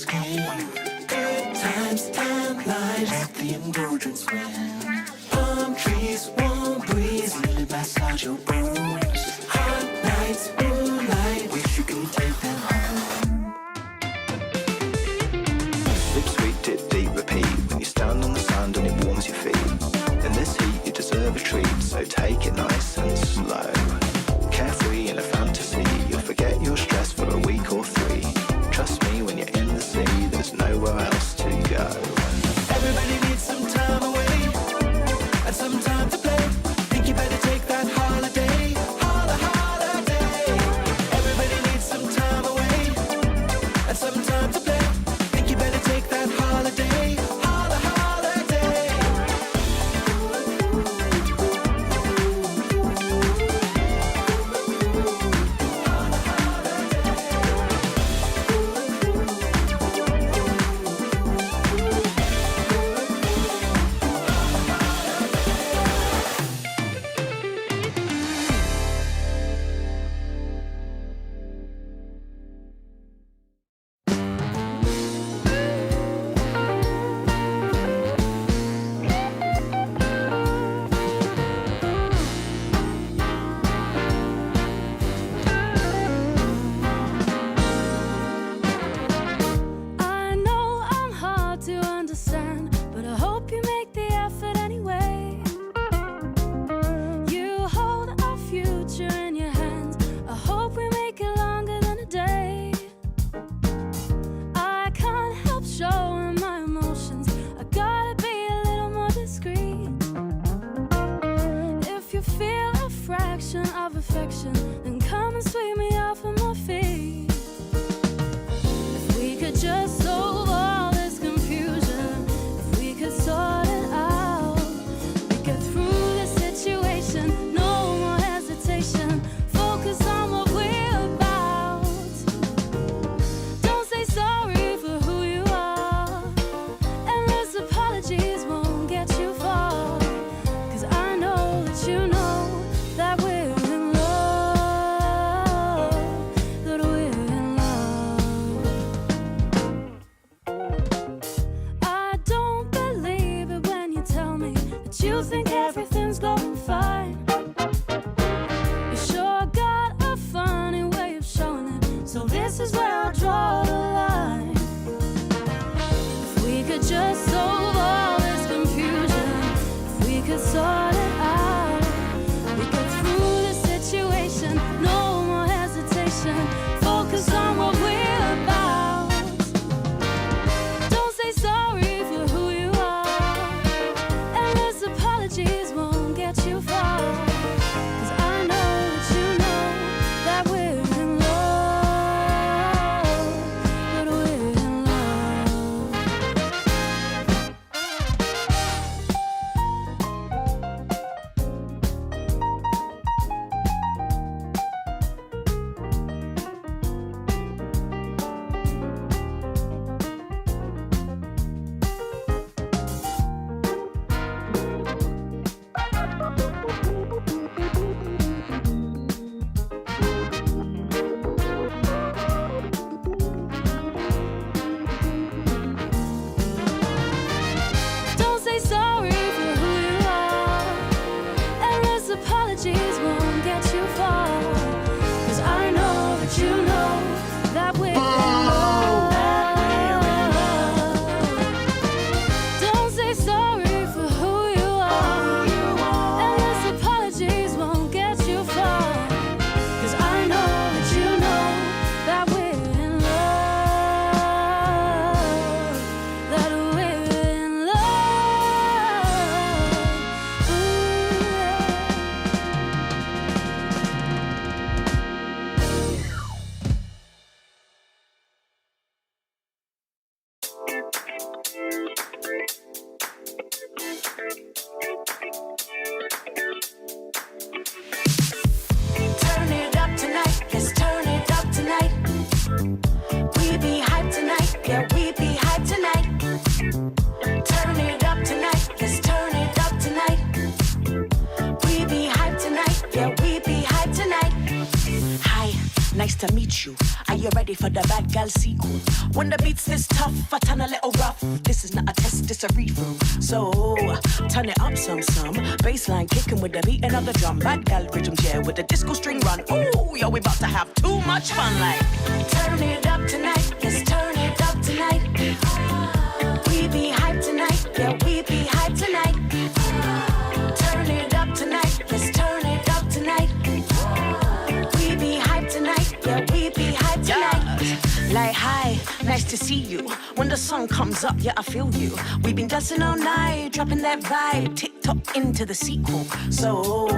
game. Good times, timelines, let the indulgence win. Palm trees, warm breeze, really massage your bones. Hot nights, moonlight, wish you could take them home. Sip sweet, dip deep, repeat. When you stand on the sand and it warms your feet. In this heat you deserve a treat, so take it nice and slow. Carefree in a fantasy, you'll forget your stress for a week or three. Trust me, when you're in the sea, there's nowhere else to go. Everybody needs some time away and some time to play. Think you better take that holiday, holiday. Everybody needs some time away and some time to play. Think you better take that holiday, holiday. you're ready for the bad gal sequel. When the beat's this tough, I turn a little rough. This is not a test, it's a read-through. So, turn it up some. Bassline kicking with the beating of the drum. Bad gal rhythm, yeah, with the disco string run. Ooh, yo, we about to have too much fun, like. Turn it up tonight, let's turn it up tonight. We be hyped tonight, yeah, we be hyped tonight. Turn it up tonight, let's turn it up tonight. We be hyped tonight, yeah, we be hyped tonight. Like, hi, nice to see you. When the song comes up, yeah, I feel you. We've been dancing all night, dropping that vibe. TikTok into the sequel. So,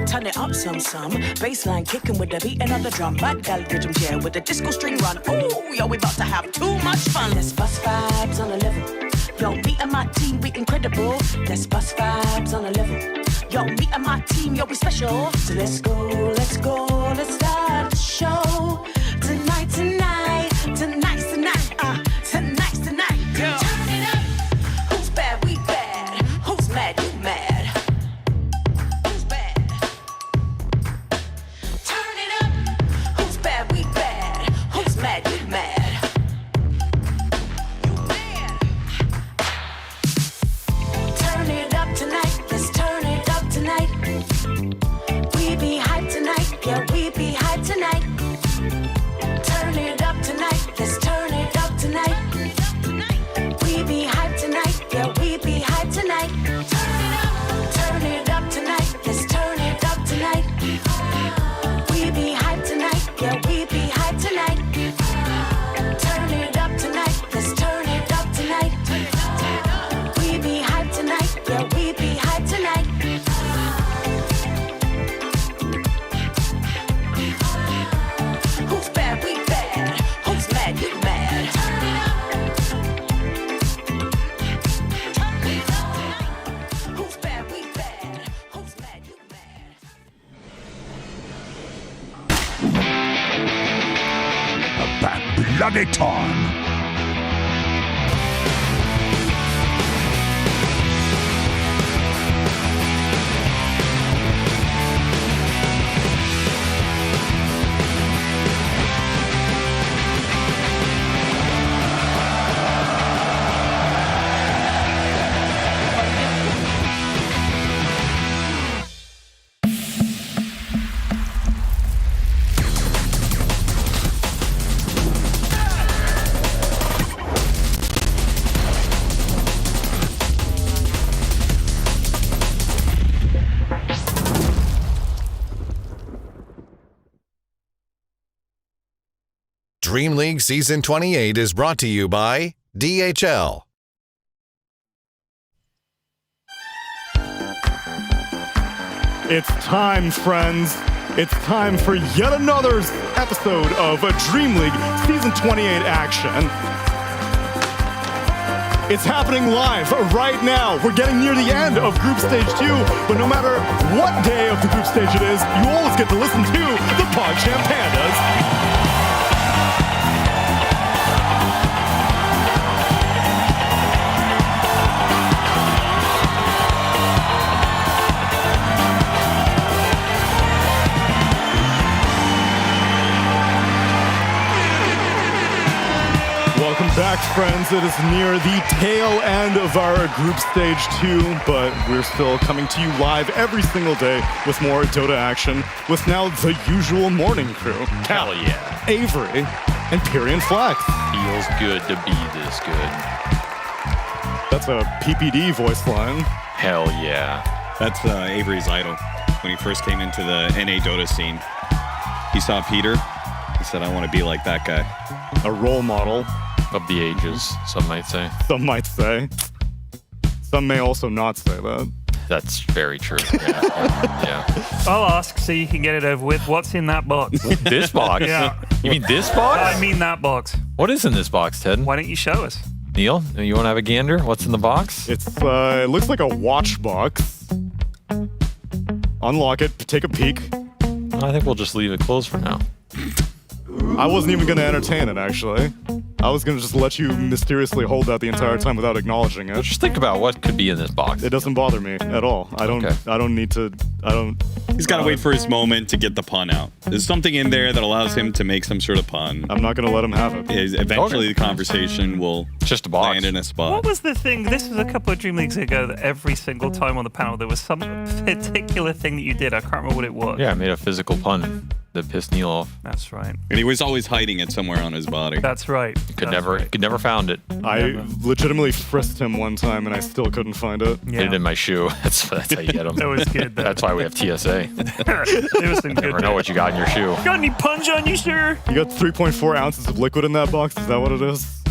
turn it up some. Bassline kicking with the beating of the drum. Bad gal rhythm, yeah, with the disco string run. Ooh, yo, we about to have too much fun. Let's bust vibes on the level. Yo, me and my team, we incredible. Let's bust vibes on the level. Yo, me and my team, yo, we special. So let's go, let's start the show. Tonight's the night, yeah. Turn it up. Who's bad, we bad. Who's mad, you mad. Who's bad? Turn it up. Who's bad, we bad. Who's mad, you mad. You mad. Turn it up tonight, let's turn it up tonight. We be hyped tonight, yeah, we be hyped tonight. Turn it up tonight, let's turn it up tonight. We be hyped tonight, yeah, we be hyped tonight. Turn it up tonight, let's turn it up tonight. We be hyped tonight, yeah, we be hyped tonight. Turn it up tonight, let's turn it up tonight. We be hyped tonight, yeah, we be hyped tonight. Who's bad, we bad. Who's mad, you mad. Who's bad, we bad. Who's mad, you mad. About bloody time. DreamLeague Season 28 is brought to you by DHL. It's time, friends. It's time for yet another episode of DreamLeague Season 28 action. It's happening live right now. We're getting near the end of Group Stage 2, but no matter what day of the group stage it is, you always get to listen to the PogChamp Pandas. Welcome back, friends. It is near the tail end of our Group Stage 2, but we're still coming to you live every single day with more Dota action, with now the usual morning crew. Hell yeah. Avery, and Pyrian Flex. Feels good to be this good. That's a PPD voice line. Hell yeah. That's Avery's idol. When he first came into the NA Dota scene, he saw Peter. He said, I want to be like that guy. A role model. Of the ages, some might say. Some might say. Some may also not say that. That's very true. Yeah. Yeah. I'll ask so you can get it over with. What's in that box? This box? Yeah. You mean this box? I mean that box. What is in this box, Ted? Why don't you show us? Neil, you want to have a gander? What's in the box? It's it looks like a watch box. Unlock it, take a peek. I think we'll just leave it closed for now. I wasn't even going to entertain it, actually. I was going to just let you mysteriously hold that the entire time without acknowledging it. Just think about what could be in this box. It doesn't bother me at all. I don't Okay. need to, He's got to wait for his moment to get the pun out. There's something in there that allows him to make some sort of pun. I'm not going to let him have it. Eventually, the conversation will just a box. land in a spot. What was the thing? This was a couple of Dream Leagues ago that every single time on the panel there was some particular thing that you did. I can't remember what it was. Yeah, I made a physical pun that pissed Neil off. That's right. And he was always hiding it somewhere on his body. That's right. Could never found it. I legitimately frisked him one time and I still couldn't find it. Hid it in my shoe. That's how you get them. That was good. That's why we have TSA. There was some good. Never know what you got in your shoe. Got any punch on you, sir? You got 3.4 ounces of liquid in that box? Is that what it is?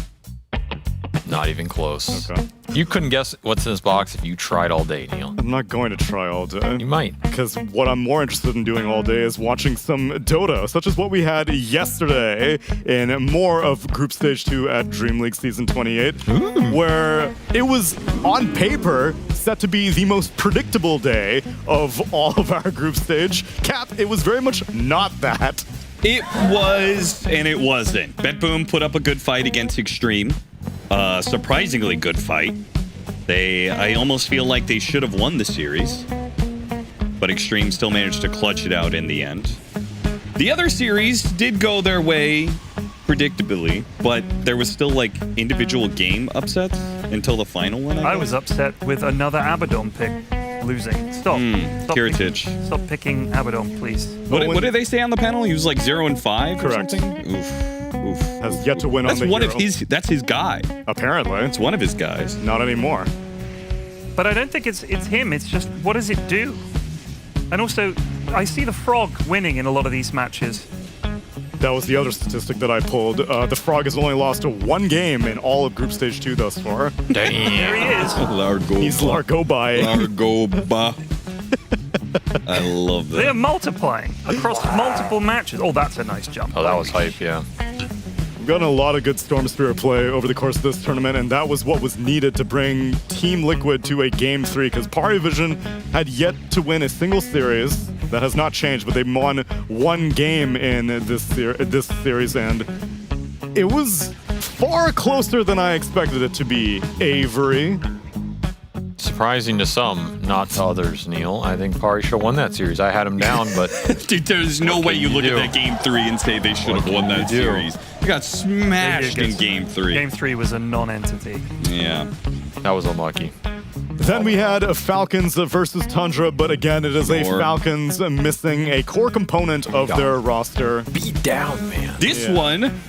Not even close. Okay. You couldn't guess what's in this box if you tried all day, Neil. I'm not going to try all day. You might. Because what I'm more interested in doing all day is watching some Dota, such as what we had yesterday in more of Group Stage 2 at DreamLeague Season 28, where it was, on paper, set to be the most predictable day of all of our group stage. Cap, it was very much not that. It was, and it wasn't. BetBoom put up a good fight against Xtreme. Surprisingly good fight. I almost feel like they should have won the series, but Xtreme still managed to clutch it out in the end. The other series did go their way predictably, but there was still like individual game upsets until the final one. I was upset with another Abaddon pick losing. Stop. Stop picking Abaddon, please. What did they say on the panel? He was like 0-5. Correct. Or something? Oof. Has yet to win on the one hero. of his. That's his guy. Apparently. It's one of his guys. Not anymore. But I don't think it's him. It's just, what does it do? And also, I see the Frog winning in a lot of these matches. That was the other statistic that I pulled. The Frog has only lost one game in all of Group Stage 2 thus far. There he is. Largo. He's Largo-by. Largo-ba. I love that. They're multiplying across multiple matches. Oh, that's a nice jump. Oh, that was hype, yeah. We've gotten a lot of good Storm Spirit play over the course of this tournament, and that was what was needed to bring Team Liquid to a Game 3, because Parivision had yet to win a single series. That has not changed, but they won one game in this series, and it was far closer than I expected it to be, Avery. Surprising to some, not to others, Neil. I think Pari should have won that series. I had him down, but... Dude, there's no way you look at that Game 3 and say they should have won that series. They got smashed in Game 3. Game 3 was a non-entity. Yeah. That was unlucky. Then we had Falcons versus Tundra, but again, it is a Falcons missing a core component of their roster. Beat down, man. This one...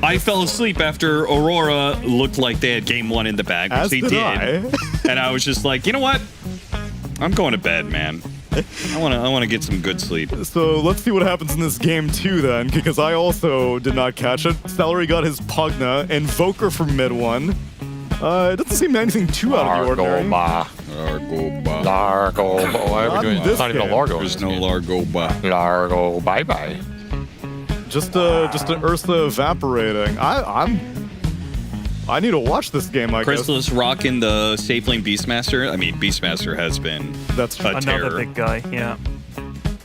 I fell asleep after Aurora looked like they had Game 1 in the bag, which they did. And I was just like, you know what? I'm going to bed, man. I want to get some good sleep. So let's see what happens in this Game 2 then, because I also did not catch it. Celery got his Pugna, Invoker for mid 1. It doesn't seem anything too out of the ordinary. Largo. Why are we doing? It's not even a Largo. There's no Largo. Largo. Bye-bye. Just an Ursa evaporating. I need to watch this game, I guess. Chrysalis rocking the safe lane Beastmaster. I mean, Beastmaster has been a terror. Big guy, yeah.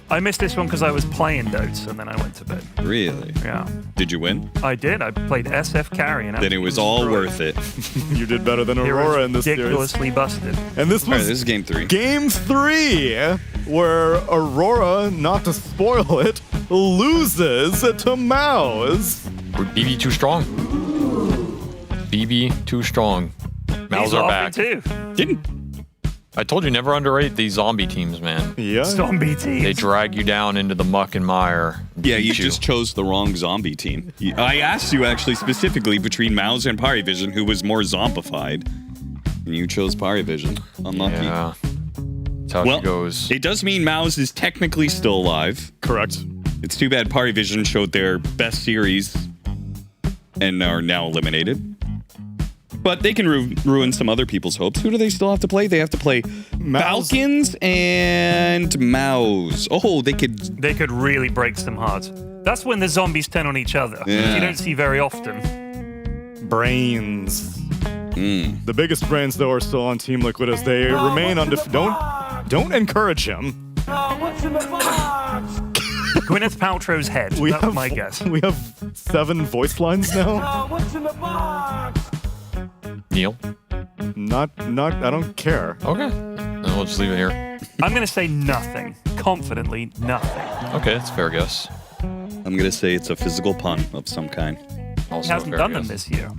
I missed this one because I was playing Dotes, and then I went to bed. Really? Yeah. Did you win? I did. I played SF carry. And then it was all worth it. You did better than Aurora in this series. Ridiculously busted. And this was this is Game 3. Game 3, where Aurora, not to spoil it, loses to MOUZ. BB too strong. BB too strong. MOUZ are back. Too. I told you never underrate these zombie teams, man. Yeah. Zombie teams. They drag you down into the muck and mire. Yeah, you just chose the wrong zombie team. I asked you actually specifically between MOUZ and Parivision who was more zombified. And you chose Parivision. Unlucky. Yeah. That's how it goes. It does mean MOUZ is technically still alive. Correct. It's too bad Parivision showed their best series and are now eliminated. But they can ruin some other people's hopes. Who do they still have to play? They have to play Falcons and MOUZ. Oh, they could really break some hearts. That's when the zombies turn on each other. Yeah. You don't see very often. Brains. The biggest brains, though, are still on Team Liquid as they remain undefeated. Don't encourage him. Gwyneth Paltrow's head. That's my guess. We have 7 voice lines now. Neil? Not. I don't care. Okay. Then we'll just leave it here. I'm going to say nothing. confidently nothing. Okay, that's a fair guess. I'm gonna say it's a physical pun of some kind. Also He hasn't done them this year.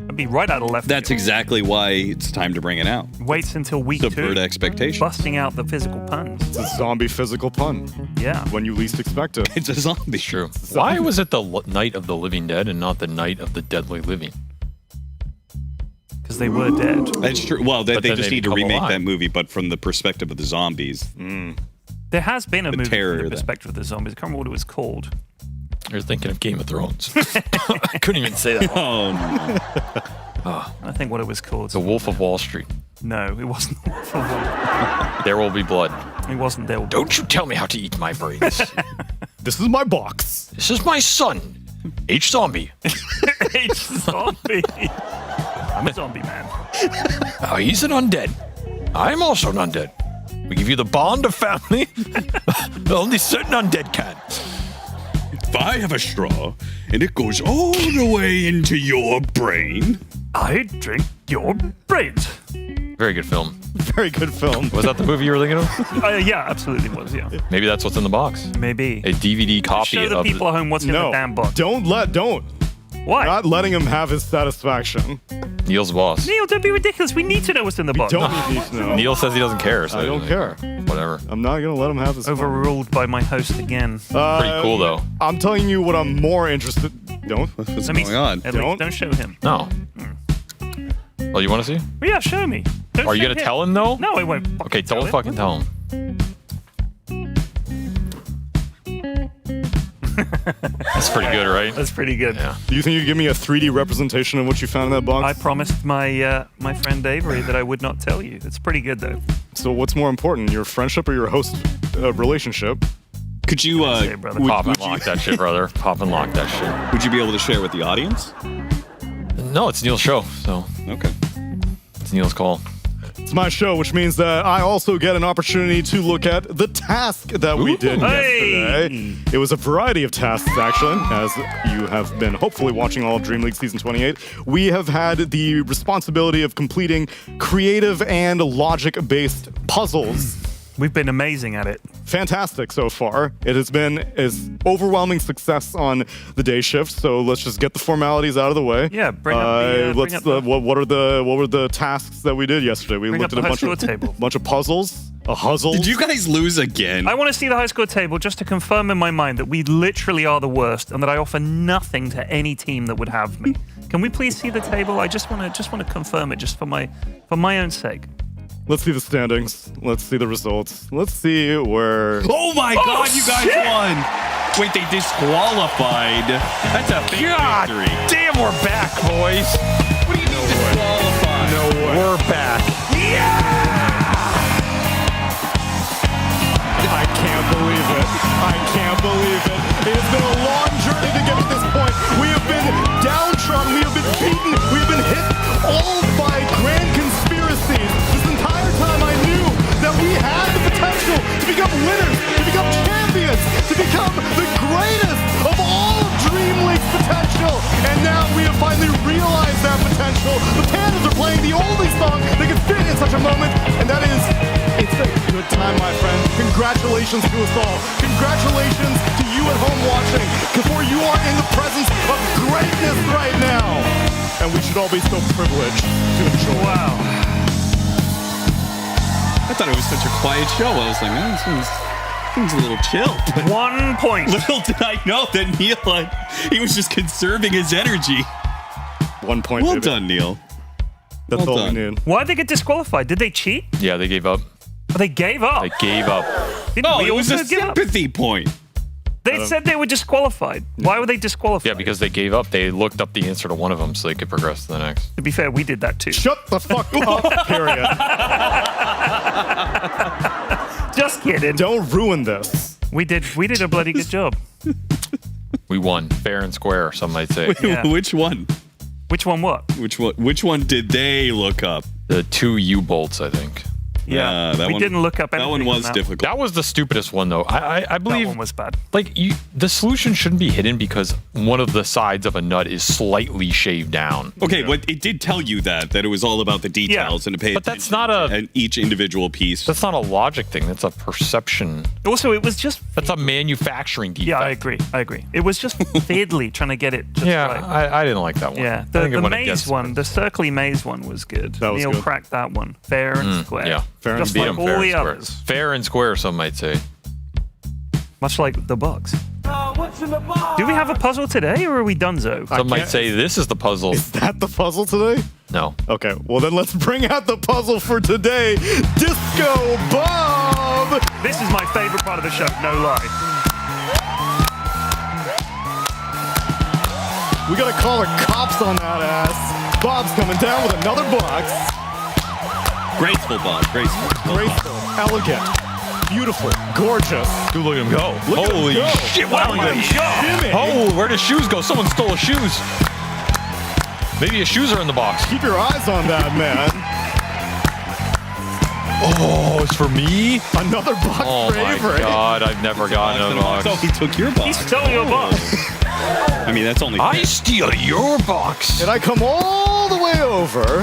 I'd be right out of left That's field. exactly why it's time to bring it out. Waits until week 2. Subvert expectations. Busting out the physical puns. It's a zombie physical pun. Yeah. When you least expect it. It's a zombie. True. Why was it the Night of the Living Dead and not the Night of the Deadly Living? Because they were dead. That's true. Well, they But then just they need to become remake alive. that movie, but from the perspective of the zombies. There has been a movie terror from the that- perspective of the zombies. I can't remember what it was called. You're thinking of Game of Thrones. I couldn't even say that. Oh, no. I think what it was called. The Wolf of Wall Street. No, it wasn't. There will be blood. It wasn't there. Don't you tell me how to eat my brains. This is my box. This is my son, H Zombie. H zombie. I'm a zombie man. He's an undead. I'm also an undead. We give you the bond of family. Only certain undead can. If I have a straw and it goes all the way into your brain. I drink your brains. Very good film. Very good film. Was that the movie you were thinking of? Yeah, absolutely was. Yeah, Maybe that's what's in the box. maybe. A DVD copy Show the of people at home what's in No. the damn box. Don't. Why? Not letting him have his satisfaction. Neil's boss. Neil, don't be ridiculous. We need to know what's in the box. Don't need to know. Neil says he doesn't care. So I don't care. Whatever. I'm not going to let him have his Overruled by my host again. Pretty cool though. I'm telling you what I'm more interested. Don't. What's Let me going on? At least Don't. don't show him. No. Oh, you want to see? Well, yeah, show me. Don't Are you show gonna tell him though? No, I won't. Okay, don't fucking tell him. That's pretty good, right? That's pretty good. Yeah. Do you think you could give me a 3D representation of what you found in that box? I promised my my friend Avery that I would not tell you. It's pretty good though. So what's more important, your friendship or your host relationship? Could you, Say, brother. Pop and lock that shit, brother. Pop and lock that shit. would you be able to share with the audience? No, it's Neil's show, so Okay. it's Neil's call. It's my show, which means that I also get an opportunity to look at the task that we did Hey! yesterday. It was a variety of tasks, actually, as you have been hopefully watching all of DreamLeague Season 28. We have had the responsibility of completing creative and logic-based puzzles. We've been amazing at it. Fantastic so far. It has been overwhelming success on the day shift. So let's just get the formalities out of the way. Yeah, bring up the, bring up the- what were the tasks that we did yesterday? We Bring looked up at a the bunch high of score table. bunch of puzzles, a huzzle. Did you guys lose again? I want to see the high score table just to confirm in my mind that we literally are the worst and that I offer nothing to any team that would have me. Can we please see the table? I just want to confirm it just for my own sake. Let's see the standings. Let's see the results. Let's see where. Oh my God, you guys won! Wait, they disqualified. That's a big victory. Damn, we're back, boys. What do you mean disqualified? No way. We're back. I can't believe it. I can't believe it. It has been a long journey to get to this point. We have been downtrodden. We have been beaten. We have been hit all by grand conspiracies. This entire time I knew that we had the potential to become winners, to become champions, to become the greatest of all of DreamLeague's potential. And now we have finally realized that potential. The Pandas are playing the only song they can fit in such a moment, and that is It's a Good Time, my friend. Congratulations to us all. Congratulations to you at home watching, for you are in the presence of greatness right now. And we should all be so privileged to enjoy. Wow. I thought it was such a quiet show. I was like, man, this seems a little chill. But 1 point. little did I know that Neil, he was just conserving his energy. 1 point. Well baby. done, Neil. That's well all done. we need. Why did they get disqualified? Did they cheat? Yeah, they gave up. Oh, they gave up. They gave up. Didn't Oh, we it was also a give up? sympathy point. They said they were disqualified. Why were they disqualified? Yeah, because they gave up. They looked up the answer to one of them so they could progress to the next. To be fair, we did that too. Shut the fuck up, period. Just kidding. Don't ruin this. We did a bloody good job. We won fair and square, some might say. Yeah. Which one? Which one what? Which one did they look up? The 2 U-bolts, I think. Yeah, that we one didn't look up That anything one on was difficult. That was the stupidest one, though. I believe That one was bad. Like the solution shouldn't be hidden because one of the sides of a nut is slightly shaved down. Okay, but it did tell you that it was all about the details and to pay But that's attention not to each individual piece. That's not a logic thing. That's a perception. Also, it was just. That's a manufacturing defect. Yeah, I agree. It was just fiddly trying to get it just right. I didn't like that one. Yeah, I think it the went maze against- one, the circly maze one was good. That was Neil good. cracked that one, fair and square. Yeah, Fair and just square. like Beat 'em all fair the and square. others. Fair and square, some might say. Much like the Bucks. Do we have a puzzle today, or are we donezo? Some might say this is the puzzle. Is that the puzzle today? No. Okay, well then let's bring out the puzzle for today. Disco Bob! This is my favorite part of the show, no lie. We gotta call the cops on that ass. Bob's coming down with another box. Graceful, Bob. Graceful. Graceful, elegant, beautiful, gorgeous. Dude, look at him go. Look at him Holy go. shit, wow. Oh my God. Jimmy. Oh, where'd his shoes go? Someone stole his shoes. Maybe his shoes are in the box. Keep your eyes on that, man. Oh, it's for me? Another box Oh for my Avery. God, I've never gotten a box. Oh, he took your box. He stole your box. I mean, that's only I steal your box. And I come all the way over.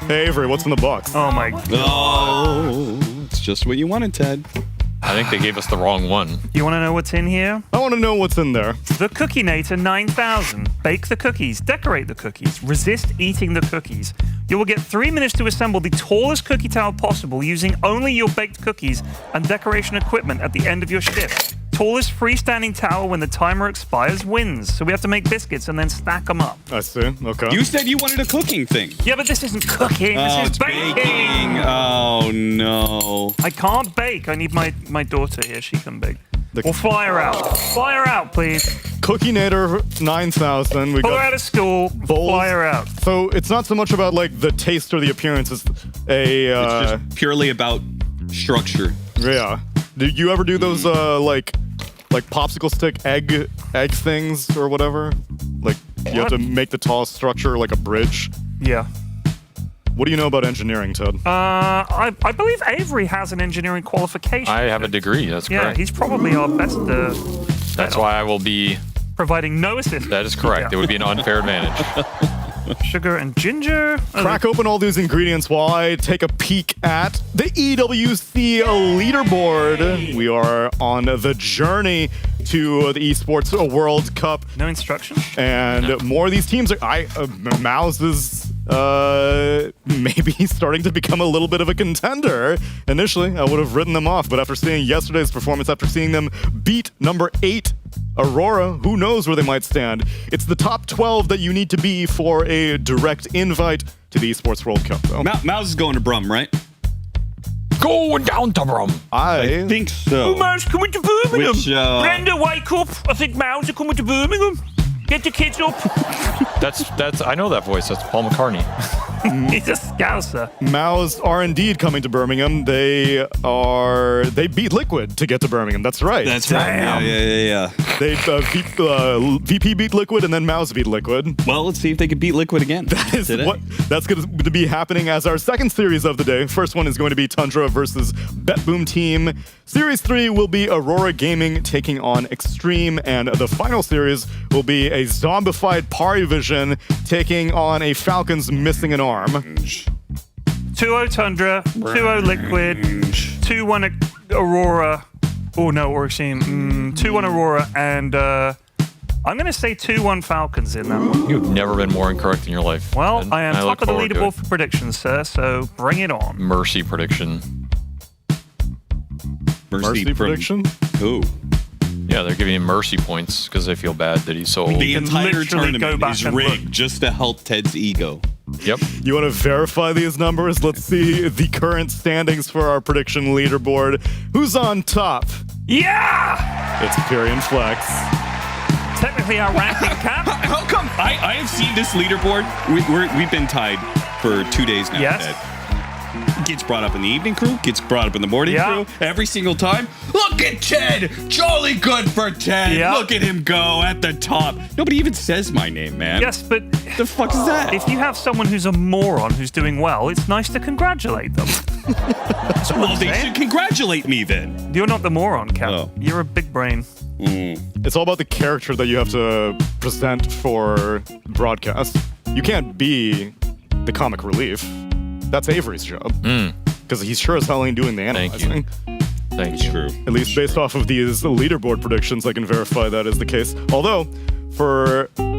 Hey, Avery, what's in the box? Oh my. Oh, it's just what you wanted, Ted. I think they gave us the wrong one. You want to know what's in here? I want to know what's in there. The Cookie-nator 9000. Bake the cookies, decorate the cookies, resist eating the cookies. You will get 3 minutes to assemble the tallest cookie tower possible using only your baked cookies and decoration equipment at the end of your shift. Tallest freestanding tower when the timer expires wins. So we have to make biscuits and then stack them up. I see. Okay. You said you wanted a cooking thing. Yeah, but this isn't cooking. Oh, This is it's baking. baking. Oh, no. I can't bake. I need my daughter here. She can bake. The- We'll fly her out. Fly her out, please. Cookie-nator 9000. We Pull her got out of school. bowls. Fly her out. So it's not so much about like the taste or the appearance. It's a It's just purely about structure. yeah. Did you ever do those like popsicle stick egg things or whatever? Like you have to make the tallest structure like a bridge. Yeah. What do you know about engineering, Ted? I believe Avery has an engineering qualification. I have a degree, that's Yeah, correct. he's probably our best That's why I will be... providing no assistance. That is correct. It would be an unfair advantage. Sugar and ginger. Oh, Crack open all these ingredients while I take a peek at the EWC leaderboard. We are on the journey to the Esports World Cup, no instructions. and more of these teams are. MOUZ is maybe starting to become a little bit of a contender. Initially, I would have written them off, but after seeing yesterday's performance, after seeing them beat number 8 Aurora, who knows where they might stand. It's the top 12 that you need to be for a direct invite to the Esports World Cup, though. MOUZ is going to Brum, right? Going down to Brum. I think so. MOUZ coming to Birmingham. Which, Brenda, wake up. I think MOUZ are coming to Birmingham. Get the kids up. That's I know that voice. That's Paul McCartney. He's a scouser. MOUZ are indeed coming to Birmingham. They beat Liquid to get to Birmingham. That's right. That's right. Yeah. They VP beat Liquid and then MOUZ beat Liquid. Well, let's see if they can beat Liquid again. That's going to be happening as our second series of the day. First one is going to be Tundra versus BetBoom team. Series 3 will be Aurora Gaming taking on Xtreme, and the final series will be a zombified Parivision taking on a Falcons missing an arm. 2-0 Tundra, 2-0 Liquid, 2-1 Aurora. Oh no, or Xtreme. 2-1 Aurora, and I'm going to say 2-1 Falcons in that one. You've never been more incorrect in your life. Well, And I am top look of the forward to leaderboard it. for predictions, sir, so bring it on. Mercy prediction. Mercy prediction? Who? Yeah, they're giving him mercy points because they feel bad that he's so old. The can entire literally go tournament back is and rigged look. just to help Ted's ego. Yep. You want to verify these numbers? Let's see the current standings for our prediction leaderboard. Who's on top? Yeah! It's Pyrian Flex. Technically our ranking cap. How come? I have seen this leaderboard. We've been tied for 2 days now, Yes. Ted. Gets brought up in the evening crew, gets brought up in the morning crew, every single time. Look at Ted! Jolly good for Ted! Yeah. Look at him go at the top. Nobody even says my name, man. Yes, but the fuck is that? If you have someone who's a moron who's doing well, it's nice to congratulate them. Well, they should congratulate me then. You're not the moron, Cap. Oh. You're a big brain. It's all about the character that you have to present for broadcast. You can't be the comic relief. That's Avery's job. Because he's sure as hell ain't doing the analyzing. Thank you. True. At least based off of these leaderboard predictions, I can verify that is the case. Although,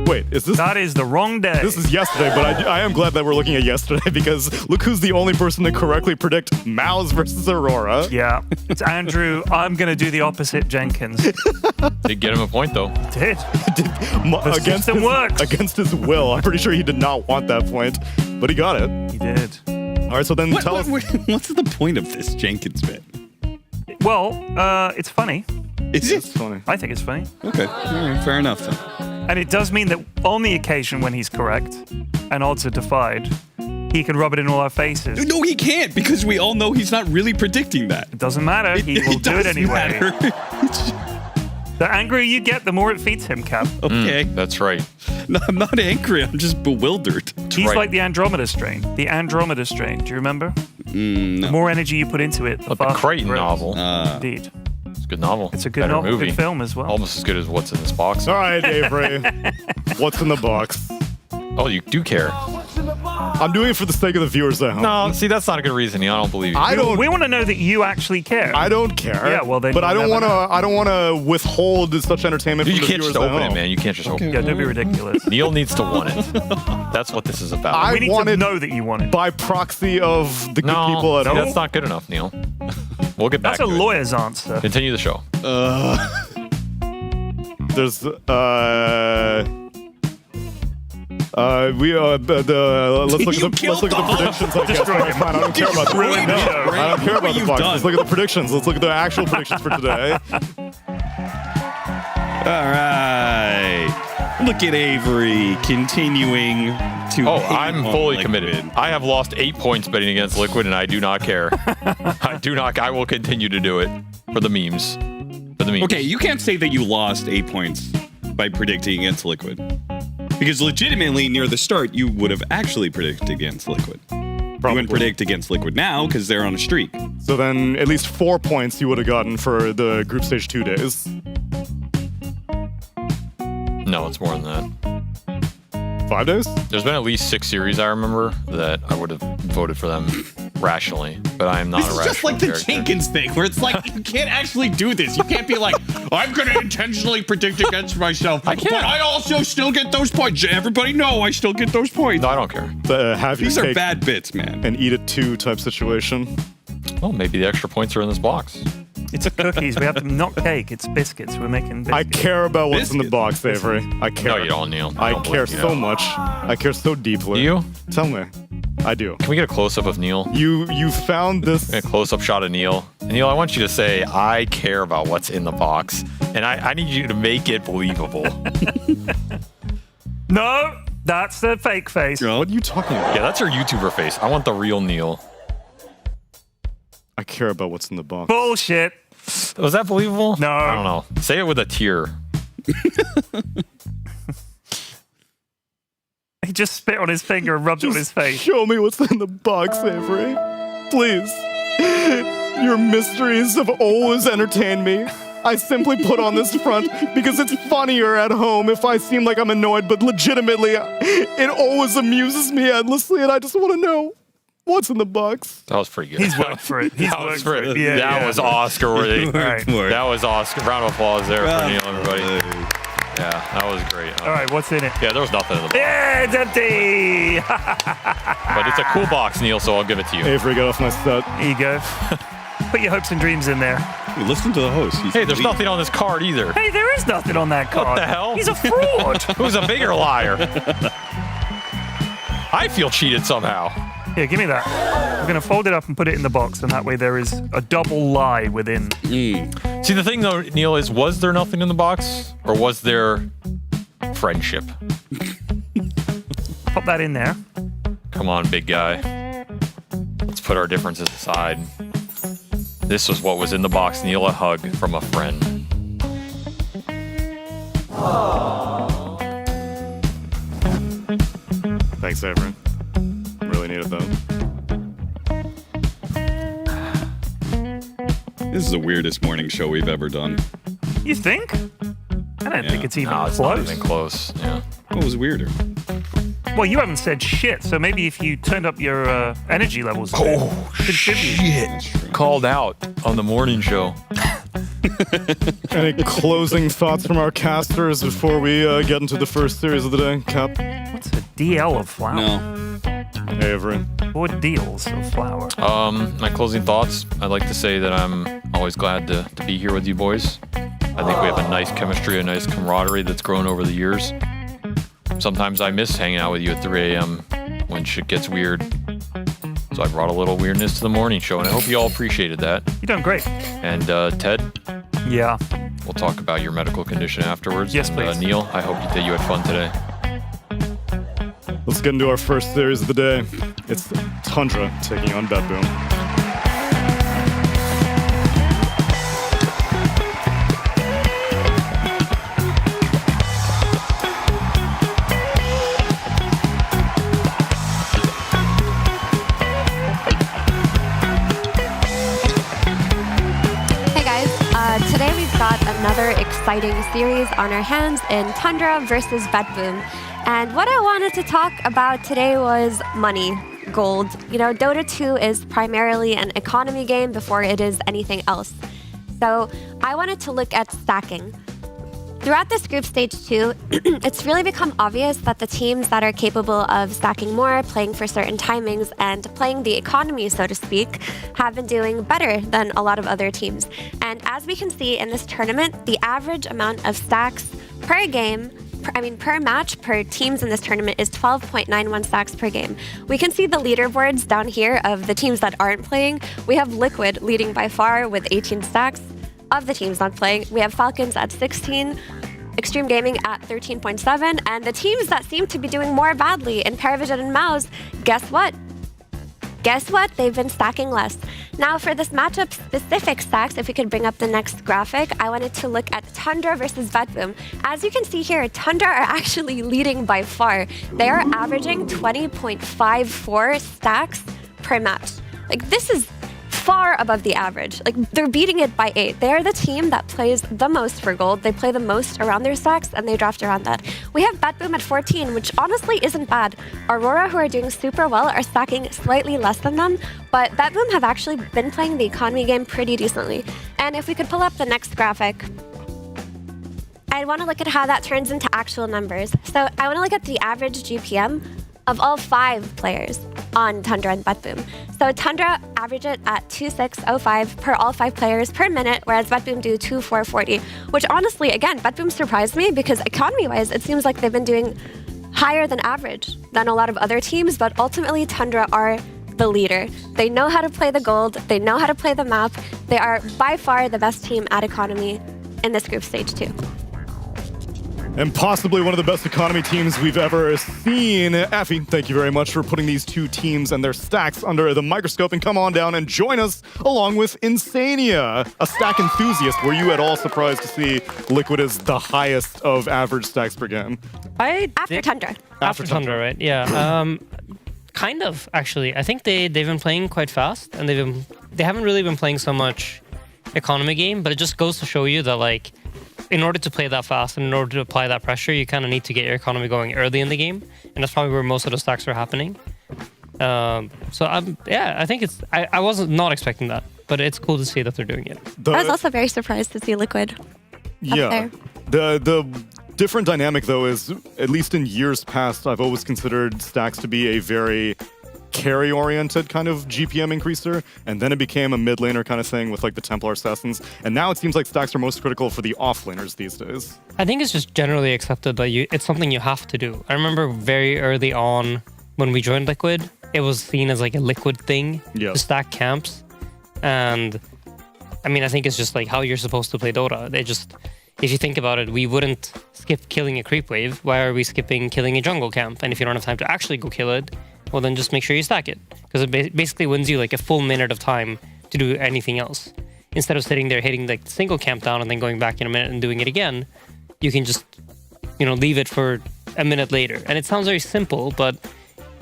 wait, is this... That is the wrong day. This is yesterday, but I am glad that we're looking at yesterday because look who's the only person to correctly predict MOUZ versus Aurora. Yeah, it's Andrew. I'm going to do the opposite, Jenkins. Did get him a point, though. Did. Against his will. I'm pretty sure he did not want that point, but he got it. He did. All right, so then tell us... What's the point of this Jenkins bit? Well, it's funny. Is it? It's funny. I think it's funny. Okay, all right, fair enough then. And it does mean that on the occasion when he's correct and odds are defied, he can rub it in all our faces. No, he can't, because we all know he's not really predicting that. It doesn't matter. He will do it anyway. The angrier you get, the more it feeds him, Cap. Okay. That's right. No, I'm not angry. I'm just bewildered. He's like the Andromeda strain. The Andromeda strain. Do you remember? No. The more energy you put into it, the But the faster Creighton it grows. novel. Indeed. It's a good novel. It's a good Better novel, movie. good film as well. Almost as good as what's in this box. All right, Avery. What's in the box? Oh, you do care. I'm doing it for the sake of the viewers at home. No, see, that's not a good reason. I don't believe you. We want to know that you actually care. I don't care. Yeah, well then. But I you'll don't never want to. know. I don't want to withhold such entertainment You from the can't viewers just at open home. it, man. You can't just open it. Yeah, don't be ridiculous. Neil needs to want it. That's what this is about. We need to wanted know that you want it. by proxy of the good no, people at see, home. that's not good enough, Neil. We'll get back That's a to it. lawyer's answer. Continue the show. There's let's look at the predictions. I guess. Fine, I don't care about the Ruined the show. I don't care about the You've box. done. Let's look at the predictions. Let's look at the actual predictions for today. All right. Look at Avery continuing to. Oh, hate I'm on fully Liquid. committed. I have lost 8 points betting against Liquid, and I do not care. I do not. I will continue to do it for the memes. For the memes. Okay, you can't say that you lost 8 points by predicting against Liquid. Because legitimately, near the start, you would have actually predicted against Liquid. You wouldn't predict against Liquid now because they're on a streak. So then, at least 4 points you would have gotten for the group stage 2 days. No, it's more than that. 5 days? There's been at least 6 series I remember that I would have voted for them rationally, but I am not This a is rational just like the character. Jenkins thing, where it's like, you can't actually do this. You can't be like, I'm going to intentionally predict against myself, I can't. but I also still get those points. Everybody know I still get those points. No, I don't care. Have your These are cake bad bits, man. and eat it too type situation. Well, maybe the extra points are in this box. It's cookies. We have to not cake. It's biscuits. We're making biscuits. I care about what's in the Biscuits. box, Avery. I care. No, you don't, Neil. I don't care believe you. so much. I care so deeply. Do you? Tell me. I do. Can we get a close-up of Neil? You found this. A close-up shot of Neil. And Neil, I want you to say, I care about what's in the box. And I need you to make it believable. No, that's the fake face. What are you talking about? Yeah, that's your YouTuber face. I want the real Neil. I care about what's in the box. Bullshit. Was that believable? No. I don't know. Say it with a tear. He just spit on his finger and rubbed it on his face. Show me what's in the box, Avery. Please. Your mysteries have always entertained me. I simply put on this front because it's funnier at home if I seem like I'm annoyed, but legitimately, it always amuses me endlessly, and I just want to know what's in the box. That was pretty good. He's worked for it. He's That was worked for it. pretty- Yeah, that yeah. was Oscar worthy. Right. That was Oscar. Round of applause there for Neil, everybody. Yeah, that was great. All right, what's in it? Yeah, there was nothing in the box. Yeah, it's empty. But it's a cool box, Neil, so I'll give it to you. Avery, get off my set. Here you go. Put your hopes and dreams in there. Hey, listen to the host. He's Hey, there's leading. nothing on this card either. Hey, there is nothing on that card. What the hell? He's a fraud. Who's a bigger liar? I feel cheated somehow. Here, give me that. We're going to fold it up and put it in the box, and that way there is a double lie within. See, the thing though, Neil, is was there nothing in the box? Or was there friendship? Pop that in there. Come on, big guy. Let's put our differences aside. This was what was in the box. Neil, a hug from a friend. Thanks, Avery. Really needed that. This is the weirdest morning show we've ever done. You think? I don't think it's even No, it's close. not even close. Yeah. What was weirder? Well, you haven't said shit, so maybe if you turned up your energy levels, a bit, contribute. Shit. Called out on the morning show. Any closing thoughts from our casters before we get into the first series of the day? Cap? What's a DL of flour? No. Hey, Avery. 4 deals of flour. My closing thoughts. I'd like to say that I'm always glad to be here with you boys. I think we have a nice chemistry, a nice camaraderie that's grown over the years. Sometimes I miss hanging out with you at 3 a.m. when shit gets weird. So I brought a little weirdness to the morning show, and I hope you all appreciated that. You're doing great. And Ted, Yeah. we'll talk about your medical condition afterwards. Yes, And, please. Neil, I hope that you had fun today. Let's get into our first series of the day. It's Tundra taking on BetBoom. Hey guys, today we've got another exciting series on our hands in Tundra versus BetBoom. And what I wanted to talk about today was money, gold. You know, Dota 2 is primarily an economy game before it is anything else. So I wanted to look at stacking. Throughout this group stage 2, it's really become obvious that the teams that are capable of stacking more, playing for certain timings, and playing the economy, so to speak, have been doing better than a lot of other teams. And as we can see in this tournament, the average amount of stacks per game, per match, per teams in this tournament is 12.91 stacks per game. We can see the leaderboards down here of the teams that aren't playing. We have Liquid leading by far with 18 stacks. Of the teams not playing, we have Falcons at 16, Xtreme Gaming at 13.7, and the teams that seem to be doing more badly in Paravision and MOUZ, guess what? Guess what? They've been stacking less. Now for this matchup specific stacks, if we could bring up the next graphic, I wanted to look at Tundra versus BetBoom. As you can see here, Tundra are actually leading by far. They are averaging 20.54 stacks per match. Like, this is far above the average. Like, they're beating it by 8. They're the team that plays the most for gold. They play the most around their stacks, and they draft around that. We have BetBoom at 14, which honestly isn't bad. Aurora, who are doing super well, are stacking slightly less than them, but BetBoom have actually been playing the economy game pretty decently. And if we could pull up the next graphic, I want to look at how that turns into actual numbers. So I want to look at the average GPM of all 5 players on Tundra and BetBoom. So Tundra average it at 2605 per all 5 players per minute, whereas BetBoom do 2440, which honestly, again, BetBoom surprised me because economy-wise, it seems like they've been doing higher than average than a lot of other teams, but ultimately Tundra are the leader. They know how to play the gold, they know how to play the map, they are by far the best team at economy in this group stage 2. And possibly one of the best economy teams we've ever seen. Affy, thank you very much for putting these 2 teams and their stacks under the microscope. And come on down and join us along with Insania, a stack enthusiast. Were you at all surprised to see Liquid is the highest of average stacks per game? After Tundra. After Tundra, right? Yeah. Kind of, actually. I think they've been playing quite fast, and they haven't really been playing so much economy game, but it just goes to show you that, like, in order to play that fast and in order to apply that pressure, you kind of need to get your economy going early in the game, and that's probably where most of the stacks are happening. I think it's. I wasn't not expecting that, but it's cool to see that they're doing it. I was also very surprised to see Liquid up there. The different dynamic though is, at least in years past, I've always considered stacks to be a very carry-oriented kind of GPM increaser, and then it became a mid laner kind of thing with like the Templar Assassins, and now it seems like stacks are most critical for the off-laners these days. I think it's just generally accepted that it's something you have to do. I remember very early on when we joined Liquid, it was seen as like a Liquid thing to stack camps, and I mean, I think it's just like how you're supposed to play Dota. If you think about it, we wouldn't skip killing a creep wave. Why are we skipping killing a jungle camp? And if you don't have time to actually go kill it, well, then just make sure you stack it. because it basically wins you like a full minute of time to do anything else. Instead of sitting there hitting like the single camp down and then going back in a minute and doing it again, you can just, leave it for a minute later. And it sounds very simple, but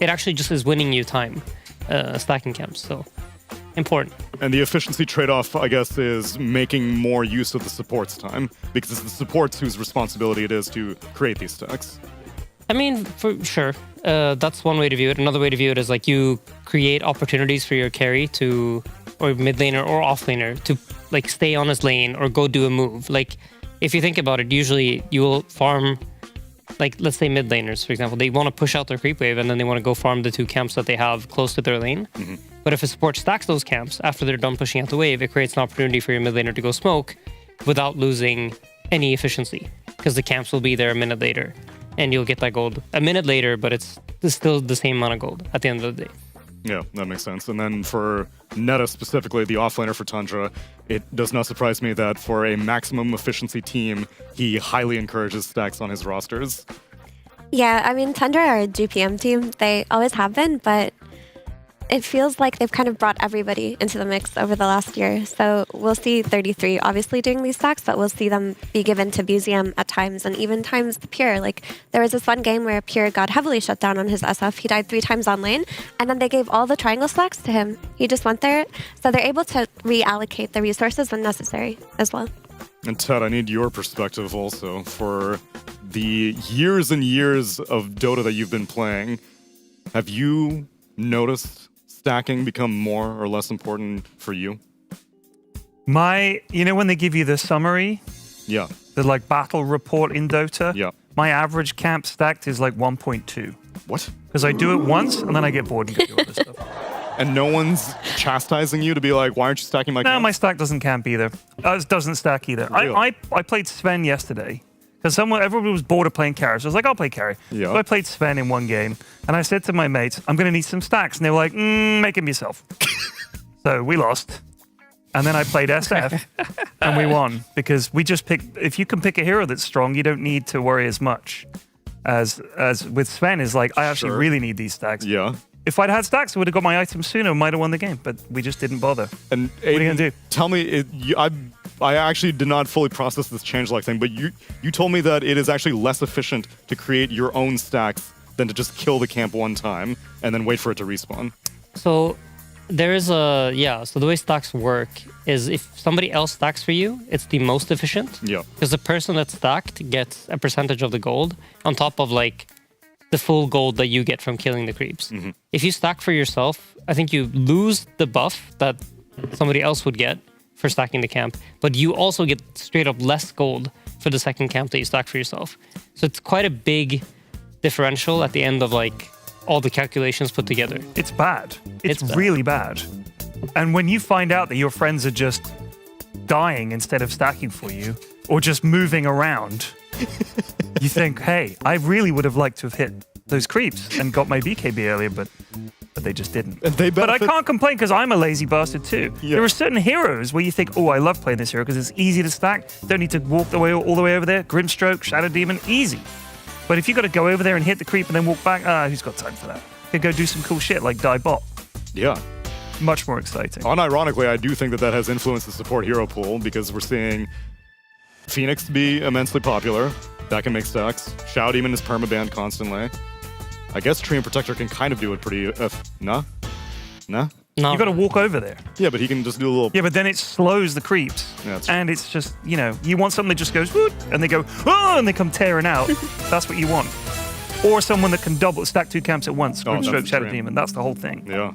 it actually just is winning you time, stacking camps. So important. And the efficiency trade-off, I guess, is making more use of the support's time, because it's the supports whose responsibility it is to create these stacks. I mean, for sure. That's one way to view it. Another way to view it is like you create opportunities for your carry or mid laner or off laner to like stay on his lane or go do a move. Like if you think about it, usually you will farm, like let's say mid laners, for example, they want to push out their creep wave and then they want to go farm the 2 camps that they have close to their lane. Mm-hmm. But if a support stacks those camps after they're done pushing out the wave, it creates an opportunity for your mid laner to go smoke without losing any efficiency, because the camps will be there a minute later and you'll get that gold a minute later, but it's still the same amount of gold at the end of the day. Yeah, that makes sense. And then for Netta specifically, the offlaner for Tundra, it does not surprise me that for a maximum efficiency team, he highly encourages stacks on his rosters. Yeah, I mean, Tundra are a GPM team. They always have been, but it feels like they've kind of brought everybody into the mix over the last year. So we'll see 33 obviously doing these stacks, but we'll see them be given to BZM at times, and even times the Pure. Like there was this one game where Pure got heavily shut down on his SF. He died 3 times on lane, and then they gave all the triangle stacks to him. He just went there. So they're able to reallocate the resources when necessary as well. And Ted, I need your perspective also for the years and years of Dota that you've been playing. Have you noticed stacking become more or less important for you? When they give you the summary, yeah, the like battle report in Dota, yeah, my average camp stacked is like 1.2. What? Because I do it once and then I get bored and go do other stuff. And no one's chastising you to be like, why aren't you stacking my camp? No, my stack doesn't camp either. It doesn't stack either. Really? I played Sven yesterday. Because everybody was bored of playing carry. So I was like, I'll play carry. Yeah. So I played Sven in one game. And I said to my mates, I'm going to need some stacks. And they were like, make them yourself. So we lost. And then I played SF. And we won. Because we just picked... If you can pick a hero that's strong, you don't need to worry as much. As with Sven, is like, I actually really need these stacks. Yeah. If I'd had stacks, I would have got my items sooner and might have won the game. But we just didn't bother. And what are you going to do? Tell me... I actually did not fully process this changelog thing, but you told me that it is actually less efficient to create your own stacks than to just kill the camp one time and then wait for it to respawn. So there is so the way stacks work is if somebody else stacks for you, it's the most efficient. Yeah. Because the person that's stacked gets a percentage of the gold on top of like the full gold that you get from killing the creeps. Mm-hmm. If you stack for yourself, I think you lose the buff that somebody else would get for stacking the camp, but you also get straight up less gold for the second camp that you stack for yourself. So it's quite a big differential at the end of like all the calculations put together. It's bad. It's really bad. And when you find out that your friends are just dying instead of stacking for you, or just moving around, you think, hey, I really would have liked to have hit those creeps and got my BKB earlier, but they just didn't. But I can't complain because I'm a lazy bastard too. Yeah. There are certain heroes where you think, oh, I love playing this hero because it's easy to stack. Don't need to walk all the way over there. Grimstroke, Shadow Demon, easy. But if you got to go over there and hit the creep and then walk back, who's got time for that? Could go do some cool shit like die bot. Yeah. Much more exciting. Unironically, I do think that has influenced the support hero pool because we're seeing Phoenix be immensely popular. That can make stacks. Shadow Demon is permabanned constantly. I guess Tree and Protector can kind of do it pretty... Nah? No. You got to walk over there. Yeah, but he can just do a little... Yeah, but then it slows the creeps. Yeah, and it's just, you want something that just goes, whoop, and they go, oh, and they come tearing out. That's what you want. Or someone that can double stack 2 camps at once. Grimstroke, Shadow Demon. That's the whole thing. Yeah.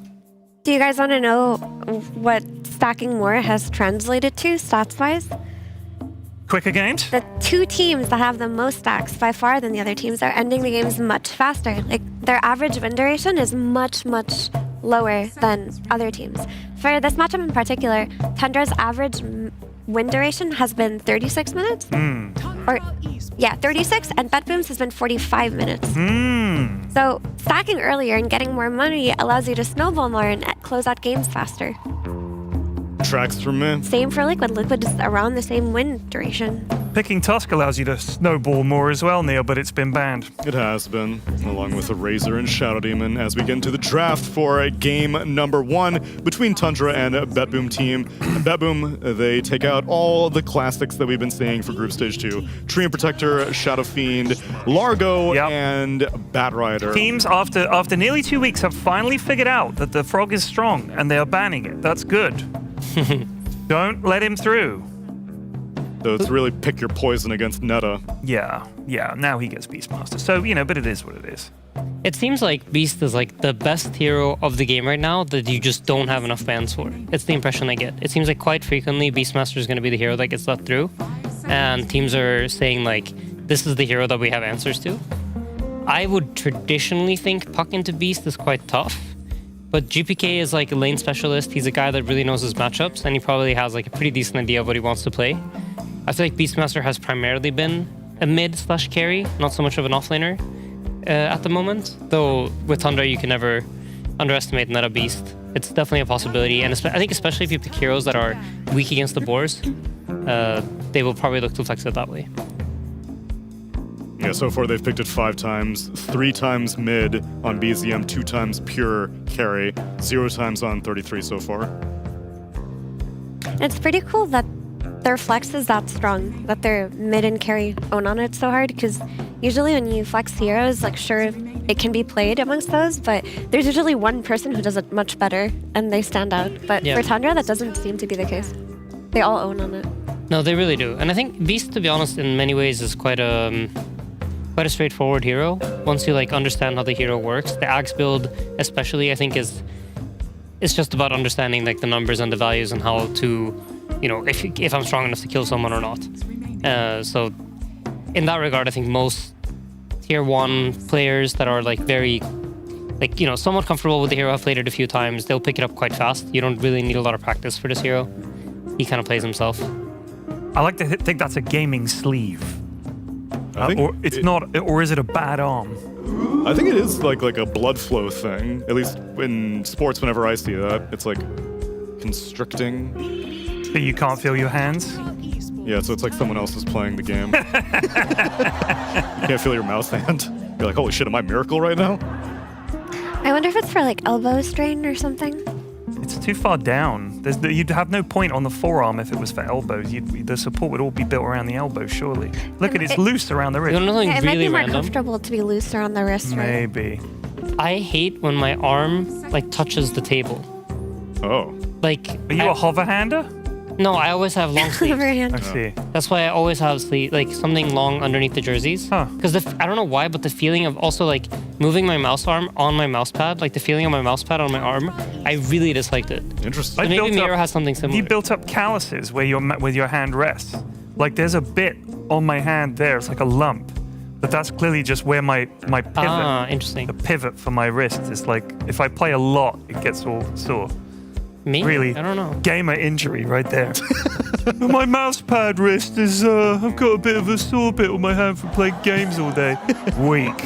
Do you guys want to know what stacking more has translated to, stats-wise? Quicker games? The 2 teams that have the most stacks by far than the other teams are ending the games much faster. Like, their average win duration is much, much lower than other teams. For this matchup in particular, Tundra's average win duration has been 36 minutes. 36, and BetBoom's has been 45 minutes. So stacking earlier and getting more money allows you to snowball more and close out games faster. Tracks for me. Same for Liquid. Liquid is around the same win duration. Picking Tusk allows you to snowball more as well, Neil, but it's been banned. It has been, along with the Razor and Shadow Demon, as we get into the draft for game number 1 between Tundra and BetBoom team. BetBoom, they take out all the classics that we've been seeing for Group Stage 2. Tree and Protector, Shadow Fiend, Largo, and Bat Rider. Teams, after nearly 2 weeks, have finally figured out that the Frog is strong, and they are banning it. That's good. Don't let him through. So it's really pick your poison against Netta. Yeah. Now he gets Beastmaster. So, but it is what it is. It seems like Beast is like the best hero of the game right now that you just don't have enough bans for. It's the impression I get. It seems like quite frequently Beastmaster is going to be the hero that gets let through. And teams are saying like, this is the hero that we have answers to. I would traditionally think Puck into Beast is quite tough. But GPK is like a lane specialist. He's a guy that really knows his matchups. And he probably has like a pretty decent idea of what he wants to play. I feel like Beastmaster has primarily been a mid/carry, not so much of an offlaner at the moment. Though with Tundra, you can never underestimate Netta Beast. It's definitely a possibility, and I think especially if you pick heroes that are weak against the boars, they will probably look to flex it that way. Yeah, so far they've picked it 5 times, 3 times mid on BZM, 2 times pure carry, 0 times on 33 so far. It's pretty cool that their flex is that strong, that their mid and carry own on it so hard, because usually when you flex heroes, like sure, it can be played amongst those, but there's usually one person who does it much better, and they stand out. But for Tundra, that doesn't seem to be the case. They all own on it. No, they really do. And I think Beast, to be honest, in many ways is quite a straightforward hero. Once you like understand how the hero works, the Axe build especially, I think it's just about understanding like the numbers and the values and how to, if I'm strong enough to kill someone or not. So in that regard, I think most tier 1 players that are like very, somewhat comfortable with the hero, have played it a few times, they'll pick it up quite fast. You don't really need a lot of practice for this hero. He kind of plays himself. I like to think that's a gaming sleeve. Or it's not, or is it a bad arm? I think it is like a blood flow thing. At least in sports, whenever I see that, it's like constricting. So you can't feel your hands? Yeah, so it's like someone else is playing the game. You can't feel your mouse hand. You're like, holy shit, am I Miracle right now? I wonder if it's for like elbow strain or something. It's too far down. You'd have no point on the forearm if it was for elbows. The support would all be built around the elbow, surely. Look it's loose around the wrist. It might be more comfortable to be looser on the wrist, right? Maybe. I hate when my arm like touches the table. Oh. Like, are you a hover hander? No, I always have long sleeves. I see. That's why I always have something long underneath the jerseys. Because I don't know why, but the feeling of also like moving my mouse arm on my mouse pad, like the feeling of my mouse pad on my arm, I really disliked it. Interesting. So maybe Miro has something similar. You built up calluses where your hand rests. Like there's a bit on my hand there. It's like a lump. But that's clearly just where my pivot. Ah, interesting. The pivot for my wrist is like, if I play a lot, it gets all sore. Maybe? Really, I don't know. Gamer injury right there. My mouse pad wrist is, I've got a bit of a sore bit on my hand from playing games all day. Weak.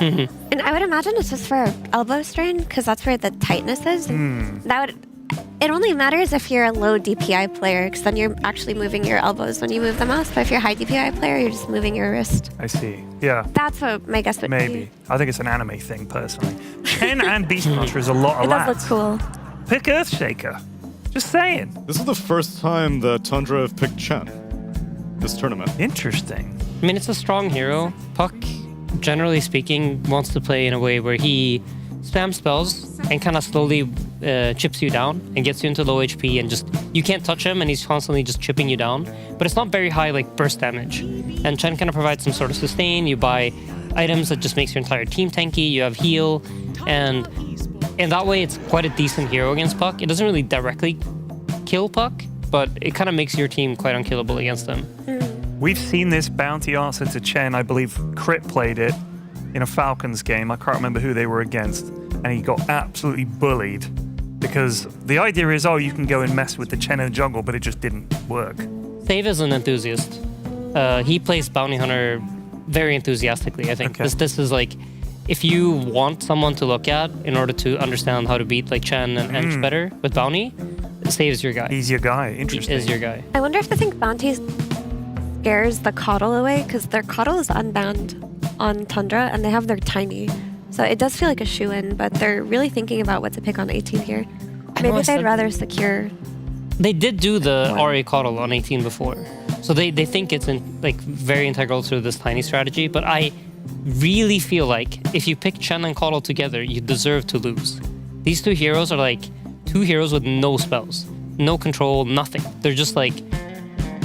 And I would imagine it's just for elbow strain, because that's where the tightness is. It only matters if you're a low DPI player, because then you're actually moving your elbows when you move the mouse. But if you're a high DPI player, you're just moving your wrist. I see. Yeah. That's what my guess would be. Maybe. I think it's an anime thing, personally. Chen and Beastmaster is a lot of It does look cool. Pick Earthshaker. Just saying. This is the first time that Tundra have picked Chen this tournament. Interesting. I mean, it's a strong hero. Puck, generally speaking, wants to play in a way where he spams spells and kind of slowly chips you down and gets you into low HP and just, you can't touch him and he's constantly just chipping you down. But it's not very high like burst damage. And Chen kind of provides some sort of sustain. You buy items that just makes your entire team tanky. You have heal, and in that way, it's quite a decent hero against Puck. It doesn't really directly kill Puck, but it kind of makes your team quite unkillable against him. We've seen this bounty answer to Chen. I believe Crit played it in a Falcons game. I can't remember who they were against. And he got absolutely bullied because the idea is, you can go and mess with the Chen in the jungle, but it just didn't work. Save is an enthusiast. He plays Bounty Hunter very enthusiastically, I think. Okay. This is like, if you want someone to look at in order to understand how to beat like Chen and Ench better with Bounty, saves your guy. He's your guy. He Interesting. is your guy. I wonder if they think Bounty scares the Coddle away, because their Coddle is unbanned on Tundra, and they have their Tiny. So it does feel like a shoe-in, but they're really thinking about what to pick on 18 here. Maybe they'd rather secure. They did do the RA Coddle on 18 before. So they think it's very integral to this Tiny strategy, but I really feel like if you pick Chen and Coddle together, you deserve to lose. These two heroes are like two heroes with no spells, no control, nothing. They're just like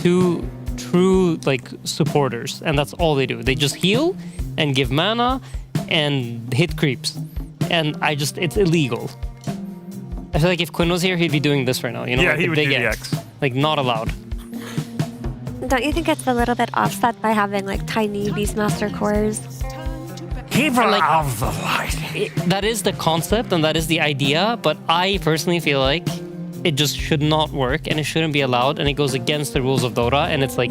two true like supporters, and that's all they do. They just heal and give mana and hit creeps. And it's illegal. I feel like if Quinn was here, he'd be doing this right now. You know, Yeah, like he the would big do the X. X. Like not allowed. Don't you think it's a little bit offset by having like tiny Beastmaster cores? People like- of the light. That is the concept and that is the idea, but I personally feel like it just should not work and it shouldn't be allowed, and it goes against the rules of Dota, and it's like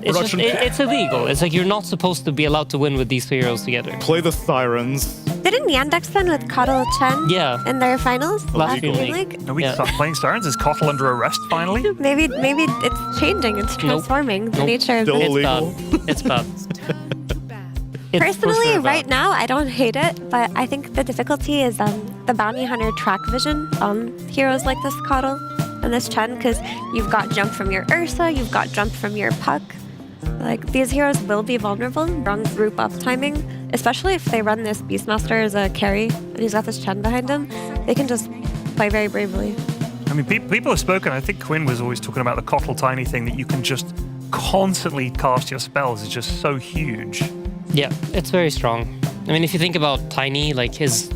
it's illegal. It's like you're not supposed to be allowed to win with these two heroes together. Play the Sirens. Didn't Yandex win with Coddle Chen Yeah. in their finals Last Dream Dream League? Are we Yeah. start playing Sirens? Is Cottle under arrest finally? Maybe it's changing. It's transforming the Nope. nature of Still it. It's illegal. bad. It's bad. It's for Personally, sure bad. right now, I don't hate it, but I think the difficulty is the bounty hunter track vision on heroes like this Coddle and this Chen, because you've got jump from your Ursa, you've got jump from your Puck. Like, these heroes will be vulnerable wrong group up timing, especially if they run this Beastmaster as a carry and he's got this Chen behind him. They can just play very bravely. I mean, people have spoken. I think Quinn was always talking about the Cottle Tiny thing, that you can just constantly cast your spells. It's just so huge. Yeah, it's very strong. I mean, if you think about Tiny, like his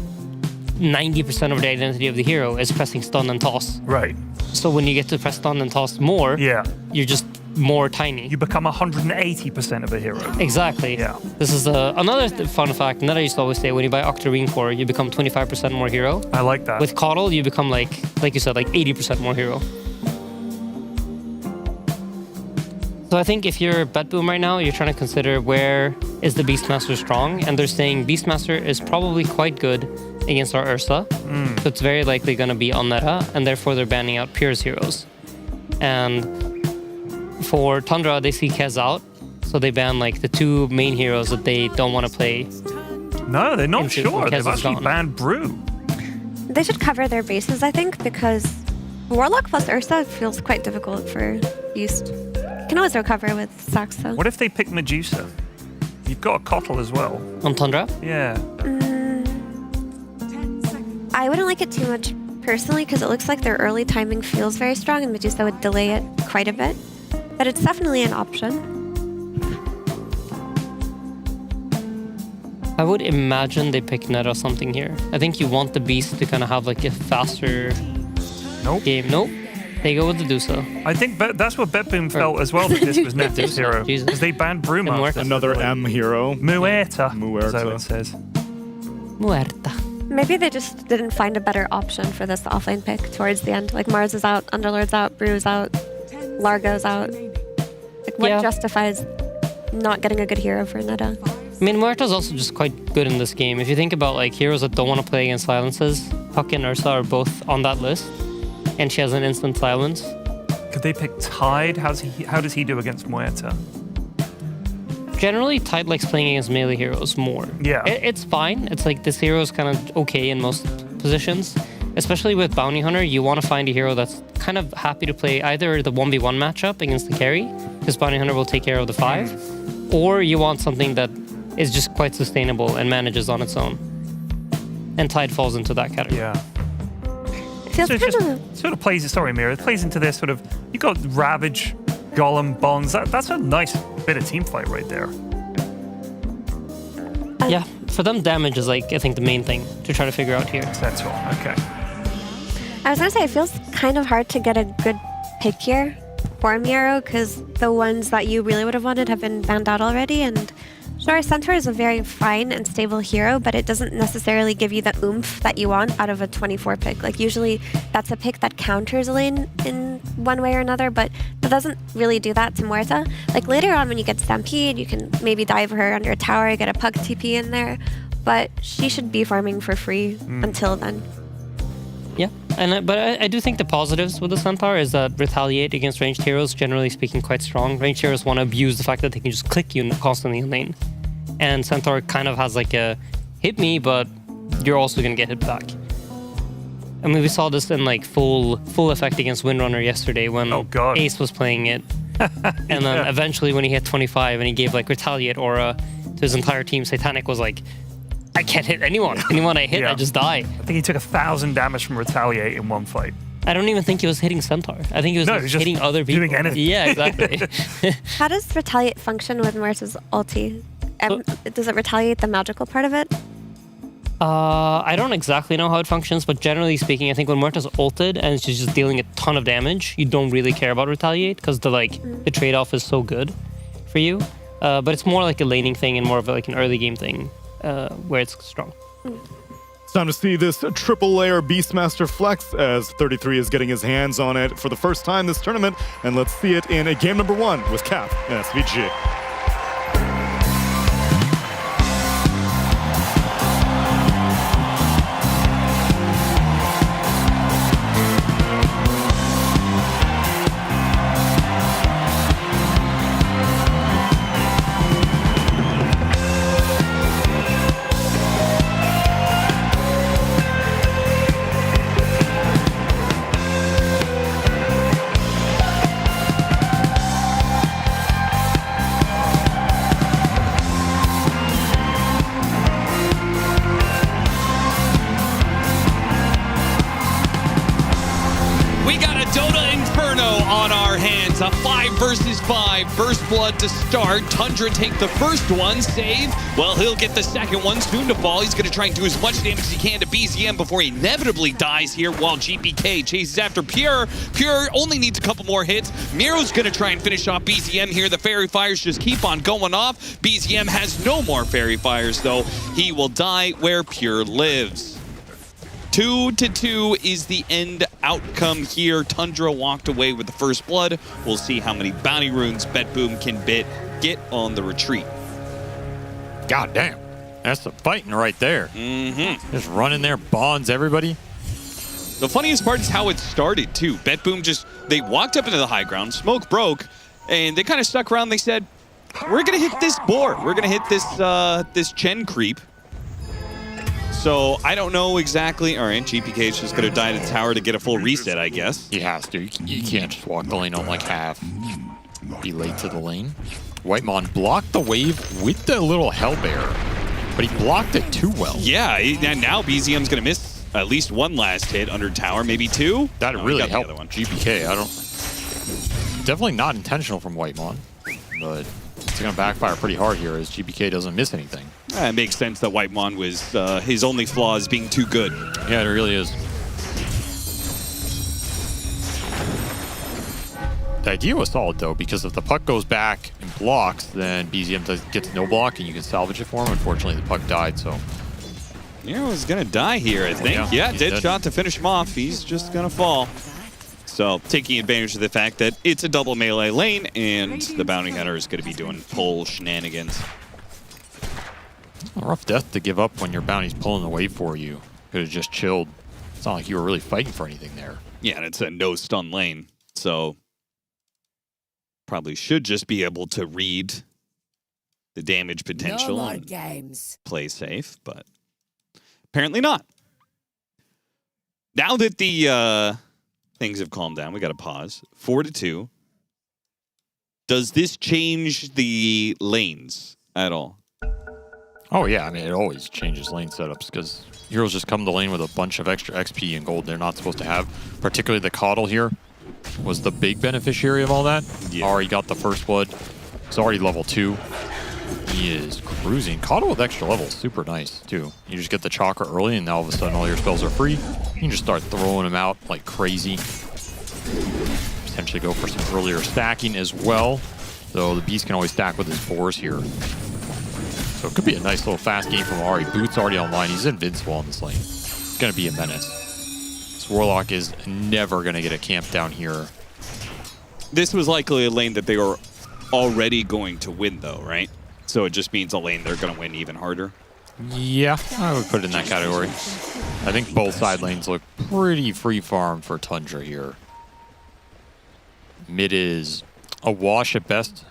90% of the identity of the hero is pressing stun and toss. Right. So when you get to press stun and toss more, Yeah. you're just more Tiny. You become 180% of a hero. Exactly. Yeah. This is another fun fact that I used to always say: when you buy Octarine Core, you become 25% more hero. I like that. With Coddle, you become like you said, like 80% more hero. So I think if you're BetBoom right now, you're trying to consider where is the Beastmaster strong, and they're saying Beastmaster is probably quite good against our Ursa, so it's very likely going to be on meta, and therefore they're banning out Pierce heroes. And for Tundra, they see Kez out, so they ban like the two main heroes that they don't want to play. No, they're not Into sure. Kez They've is actually gone. banned Brew. They should cover their bases, I think, because Warlock plus Ursa feels quite difficult for Beast. You can always recover with Sax, though. What if they pick Medusa? You've got a Cottle as well. On Tundra? Yeah. I wouldn't like it too much personally, because it looks like their early timing feels very strong, and Medusa would delay it quite a bit. But it's definitely an option. I would imagine they pick Ned or something here. I think you want the Beast to kind of have like a faster Nope. game. Nope. They go with the Dusa. I think that's what BetBoom felt as well, that this was Nef's hero. Jesus. Because they banned Brewmaster. Another M hero. Muerta. Muerta. Is that what it says. Muerta. Maybe they just didn't find a better option for this offlane pick towards the end. Like, Mars is out, Underlord's out, Brew's out, Largo's out. Like, what Yeah. justifies not getting a good hero for Netta? I mean, Muerta's also just quite good in this game. If you think about like heroes that don't want to play against silences, Puck and Ursa are both on that list, and she has an instant silence. Could they pick Tide? How does he do against Muerta? Generally, Tide likes playing against melee heroes more. Yeah. It's fine. It's like this hero is kind of okay in most positions. Especially with Bounty Hunter, you want to find a hero that's kind of happy to play either the 1v1 matchup against the carry, because Bounty Hunter will take care of the 5, or you want something that is just quite sustainable and manages on its own. And Tide falls into that category. Yeah. It feels So it kind just of... sort of plays, sorry, Mira, it plays into this sort of, you got Ravage, Golem, Bonds. That's a nice bit of team fight right there. Yeah, for them, damage is like, I think, the main thing to try to figure out here. That's all. Okay. I was gonna say, it feels kind of hard to get a good pick here for Miro, because the ones that you really would have wanted have been banned out already, and sure, Centaur is a very fine and stable hero, but it doesn't necessarily give you the oomph that you want out of a 24 pick. Like, usually that's a pick that counters a lane in one way or another, but it doesn't really do that to Muerta. Like, later on when you get Stampede, you can maybe dive her under a tower, get a Pug TP in there, but she should be farming for free until then. Yeah, But I do think the positives with the Centaur is that retaliate against ranged heroes, generally speaking, quite strong. Ranged heroes want to abuse the fact that they can just click you constantly in lane. And Centaur kind of has like a hit me, but you're also going to get hit back. I mean, we saw this in like full effect against Windrunner yesterday when Ace was playing it. And then eventually when he hit 25 and he gave like retaliate aura to his entire team, Satanic was like, I can't hit anyone. Anyone I hit, I just die. I think he took 1,000 damage from retaliate in one fight. I don't even think he was hitting Centaur. I think he was just hitting other people. Doing anything. Yeah, exactly. How does retaliate function with Merce's ulti? Does it retaliate the magical part of it? I don't exactly know how it functions, but generally speaking, I think when Murta's ulted and she's just dealing a ton of damage, you don't really care about retaliate because the trade-off is so good for you. But it's more like a laning thing and more of like an early game thing where it's strong. It's time to see this triple layer Beastmaster flex as 33 is getting his hands on it for the first time this tournament, and let's see it in game number 1 with Cap and SVG. A 5 versus 5, first blood to start. Tundra take the first one, save. Well, he'll get the second one soon to fall. He's going to try and do as much damage as he can to BZM before he inevitably dies here while GPK chases after Pure. Pure only needs a couple more hits. Miro's going to try and finish off BZM here. The Fairy Fires just keep on going off. BZM has no more Fairy Fires, though. He will die where Pure lives. 2-2 is the end outcome here. Tundra walked away with the first blood. We'll see how many bounty runes BetBoom can get on the retreat. God damn. That's the fighting right there. Just running there, bonds everybody. The funniest part is how it started, too. BetBoom they walked up into the high ground, smoke broke, and they kind of stuck around. They said, we're going to hit this boar. We're going to hit this Chen creep. So I don't know exactly. All right, GPK's just going to die to the tower to get a full reset, I guess. He has to. You can't just walk the lane on like half. Be late to the lane. Whitemon blocked the wave with the little Hellbear, but he blocked it too well. Yeah, and now BZM's going to miss at least one last hit under tower, maybe two. That really helped GPK. Definitely not intentional from Whitemon, but it's going to backfire pretty hard here as GPK doesn't miss anything. It makes sense that Whitemon was his only flaw is being too good. Yeah, it really is. The idea was solid, though, because if the puck goes back and blocks, then BZM gets no block and you can salvage it for him. Unfortunately, the puck died, so... Nero's going to die here, I think. Yeah, dead shot to finish him off. He's just going to fall. So, taking advantage of the fact that it's a double melee lane and the bounty hunter is going to be doing pull shenanigans. A rough death to give up when your bounty's pulling away for you. Could have just chilled. It's not like you were really fighting for anything there. Yeah, and it's a no stun lane, so probably should just be able to read the damage potential and play safe, but apparently not. Now that the things have calmed down, we got to pause. 4-2. Does this change the lanes at all? Oh, yeah. I mean, it always changes lane setups because heroes just come to lane with a bunch of extra XP and gold they're not supposed to have. Particularly the Coddle here was the big beneficiary of all that. Yeah. Already got the first blood. It's already level 2. He is cruising. Coddle with extra levels. Super nice, too. You just get the chakra early and now all of a sudden all your spells are free. You can just start throwing them out like crazy. Potentially go for some earlier stacking as well. So the Beast can always stack with his 4s here. So it could be a nice little fast game from Ari. Boot's already online. He's invincible on this lane. It's going to be a menace. This Warlock is never going to get a camp down here. This was likely a lane that they were already going to win, though, right? So it just means a lane they're going to win even harder. Yeah, I would put it in that category. I think both side lanes look pretty free farm for Tundra here. Mid is a wash at best.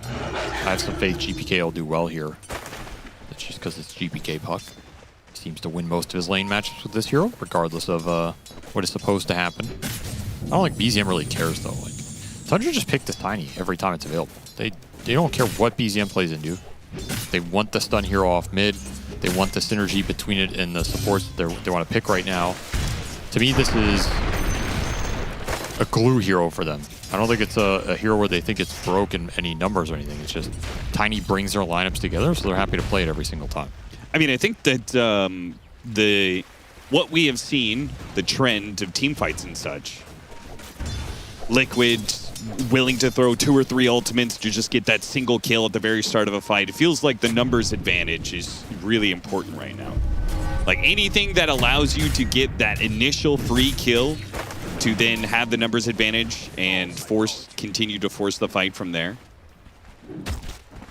I have some faith GPK will do well here. That's just because it's GPK Puck. Seems to win most of his lane matches with this hero, regardless of what is supposed to happen. I don't think BZM really cares though. Like, Tundra just picked this Tiny every time it's available. They don't care what BZM plays into. They want the stun hero off mid. They want the synergy between it and the supports that they want to pick right now. To me, this is a glue hero for them. I don't think it's a hero where they think it's broken any numbers or anything. It's just Tiny brings their lineups together, so they're happy to play it every single time. I mean, I think that what we have seen, the trend of team fights and such, Liquid willing to throw 2 or 3 ultimates to just get that single kill at the very start of a fight. It feels like the numbers advantage is really important right now. Like anything that allows you to get that initial free kill to then have the numbers advantage and continue to force the fight from there.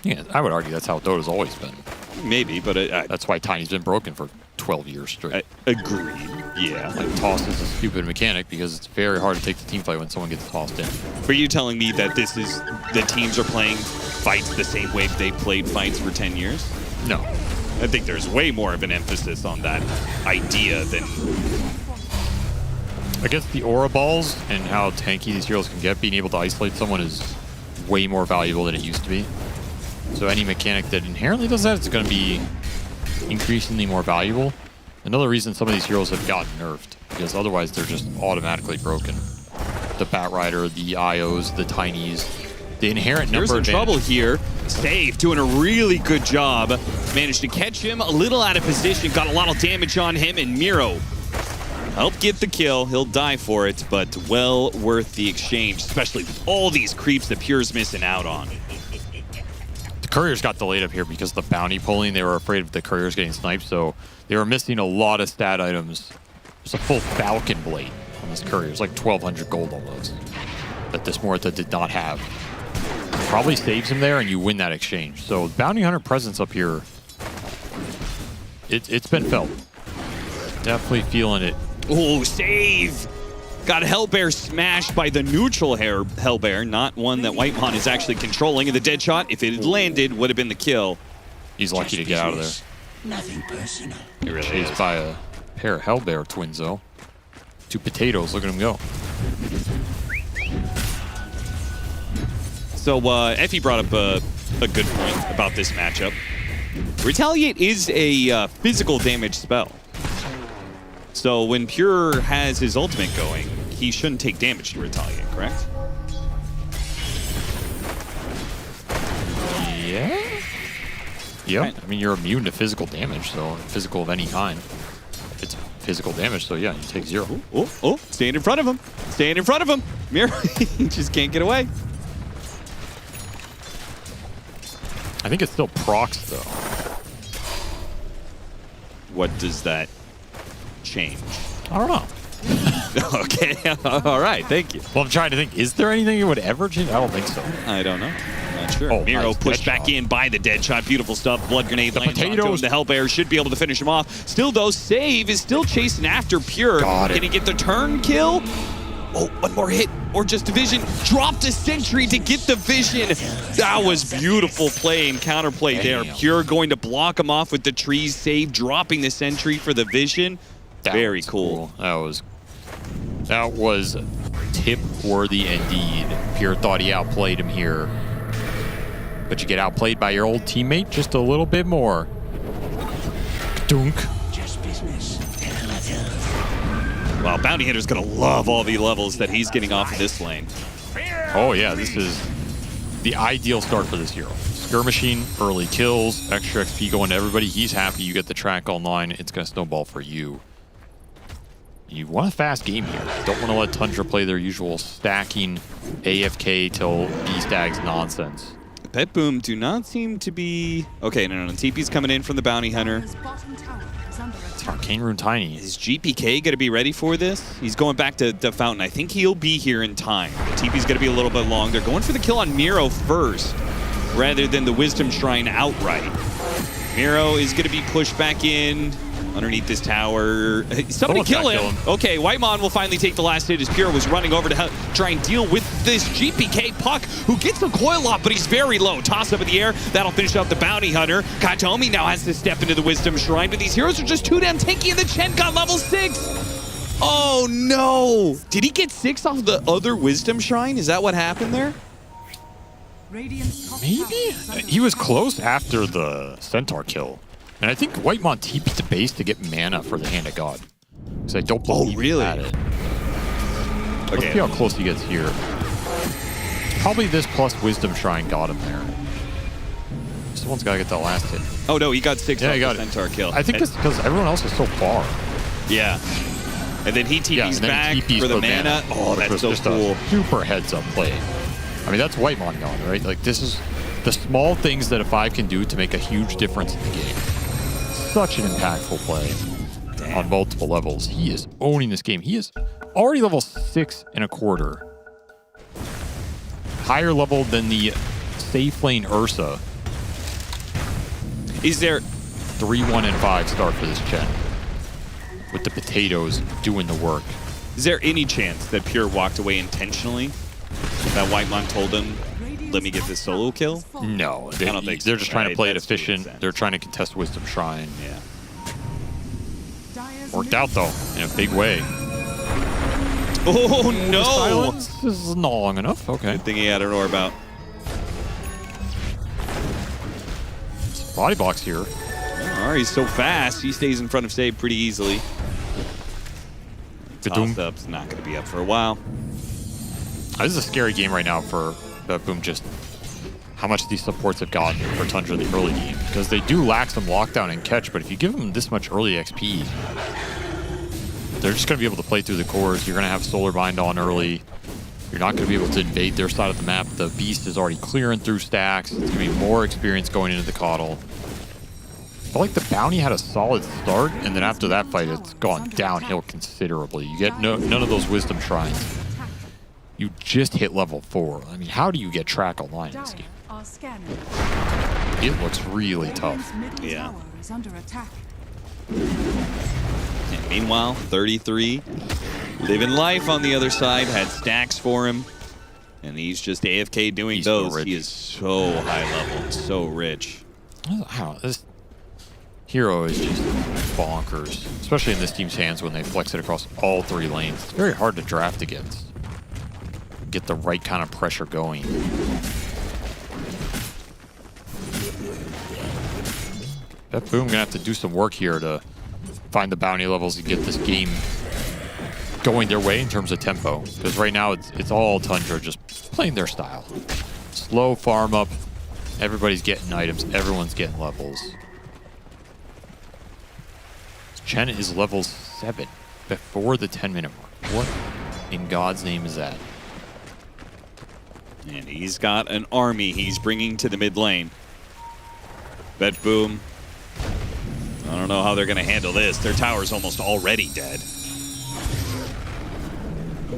Yeah, I would argue that's how Dota's always been. Maybe, but that's why Tiny's been broken for 12 years straight. Agreed. Yeah. Like, toss is a stupid mechanic because it's very hard to take the team fight when someone gets tossed in. Are you telling me that this is the teams are playing fights the same way they played fights for 10 years? No. I think there's way more of an emphasis on that idea than... Against the Aura balls and how tanky these heroes can get, being able to isolate someone is way more valuable than it used to be. So any mechanic that inherently does that is going to be increasingly more valuable. Another reason some of these heroes have gotten nerfed, because otherwise they're just automatically broken. The Batrider, the IOs, the Tinies, the inherent number There's of trouble here. Save doing a really good job. Managed to catch him a little out of position, got a lot of damage on him, and Miro helped get the kill. He'll die for it, but well worth the exchange, especially with all these creeps that Pure's missing out on. The Couriers got delayed up here because of the bounty pulling. They were afraid of the Couriers getting sniped, so they were missing a lot of stat items. There's a full Falcon Blade on this Courier. It's like 1,200 gold almost that this Morta did not have. Probably saves him there, and you win that exchange. So Bounty Hunter presence up here, it's been felt. Definitely feeling it. Oh, save! Got Hellbear smashed by the neutral Hellbear, not one that Whitemon is actually controlling. And the dead shot, if it had landed, would have been the kill. He's lucky to get out of there. Nothing personal. He really chased by a pair of Hellbear twins, though. 2 potatoes, look at him go. So Effie brought up a good point about this matchup. Retaliate is a physical damage spell. So when Pure has his ultimate going, he shouldn't take damage to Retaliate, correct? Yeah? Yeah, right. I mean, you're immune to physical damage, so physical of any kind. It's physical damage, so yeah, you take 0. Oh, stand in front of him. Stand in front of him. Miro, he just can't get away. I think it still procs, though. What does that change? I don't know. Okay, all right, thank you. Well, I'm trying to think, is there anything it would ever change? I don't think so. I don't know. Not sure. Oh, Miro nice pushed back in by the dead shot. Beautiful stuff. Blood grenade lands onto him. The Hellbear should be able to finish him off. Still, though, Save is still chasing after Pure. Can he get the turn kill? Oh, one more hit, or just a vision. Dropped a sentry to get the vision. That was beautiful play and counterplay there. Pure going to block him off with the trees. Save, dropping the sentry for the vision. Very cool. That was tip-worthy indeed. Pure thought he outplayed him here. But you get outplayed by your old teammate just a little bit more. Dunk. Just business. Wow, Bounty Hitter's gonna love all the levels that he's getting off of this lane. Oh yeah, this is the ideal start for this hero. Skirmishing, early kills, extra XP going to everybody. He's happy. You get the track online. It's gonna snowball for you. You want a fast game here. Don't want to let Tundra play their usual stacking AFK till B-Stag's nonsense. BetBoom do not seem to be... Okay, no. TP's coming in from the Bounty Hunter. Arcane Rune Tiny. Is GPK going to be ready for this? He's going back to the Fountain. I think he'll be here in time. TP's going to be a little bit long. They're going for the kill on Miro first, rather than the Wisdom Shrine outright. Miro is going to be pushed back in. underneath this tower. Somebody kill him. Okay, Whitemon will finally take the last hit as Pure was running over to try and deal with this GPK Puck, who gets a coil off, but he's very low. Toss up in the air. That'll finish out the Bounty Hunter. Katomi now has to step into the Wisdom Shrine, but these heroes are just too damn tanky, and the Chen got level 6. Oh, no. Did he get 6 off the other Wisdom Shrine? Is that what happened there? Maybe? He was close after the Centaur kill. And I think Whitemon TP'd the base to get mana for the Hand of God. Because I don't believe he had it. Let's see how close he gets here. Probably this plus Wisdom Shrine got him there. Someone's got to get that last hit. Oh, no, he got 6 off the Centaur kill. I think it's because everyone else is so far. Yeah. And then he TP's back for the mana. Oh, that's so cool. A super heads-up play. I mean, that's Whitemon going, right? Like, this is the small things that a 5 can do to make a huge difference in the game. Such an impactful play on multiple levels. He is owning this game. He is already level 6.25. Higher level than the safe lane Ursa. Is there 3, 1, and 5 start for this Chen? With the potatoes doing the work. Is there any chance that Pure walked away intentionally? That Whitemon told him, let me get this solo kill? No, I don't think so. They're just trying to play it efficient. They're trying to contest Wisdom Shrine. Yeah. Worked out, though, in a big way. Oh, no! Silence. This is not long enough. Okay. Good thing he had an orb out. Body box here. Alright, he's so fast. He stays in front of Save pretty easily. Toss-up's not going to be up for a while. This is a scary game right now for BetBoom, just how much these supports have gotten for Tundra in the early game. Because they do lack some lockdown and catch, but if you give them this much early XP, they're just going to be able to play through the cores. You're going to have Solar Bind on early. You're not going to be able to invade their side of the map. The Beast is already clearing through stacks. It's going to be more experience going into the Coddle. I felt like the Bounty had a solid start, and then after that fight, it's gone downhill considerably. You get none of those Wisdom Shrines. You just hit level 4. I mean, how do you get track online in this game? It looks really tough. Yeah. And meanwhile, 33, living life on the other side, had stacks for him. And he's just AFK doing those. So he is so high level, so rich. Wow, this hero is just bonkers, especially in this team's hands when they flex it across all 3 lanes. It's very hard to draft against. Get the right kind of pressure going. BetBoom gonna have to do some work here to find the bounty levels and get this game going their way in terms of tempo. Because right now it's all Tundra just playing their style. Slow farm up. Everybody's getting items. Everyone's getting levels. Chen is level 7 before the 10-minute mark. What in God's name is that? And he's got an army he's bringing to the mid lane. BetBoom. I don't know how they're going to handle this. Their tower's almost already dead.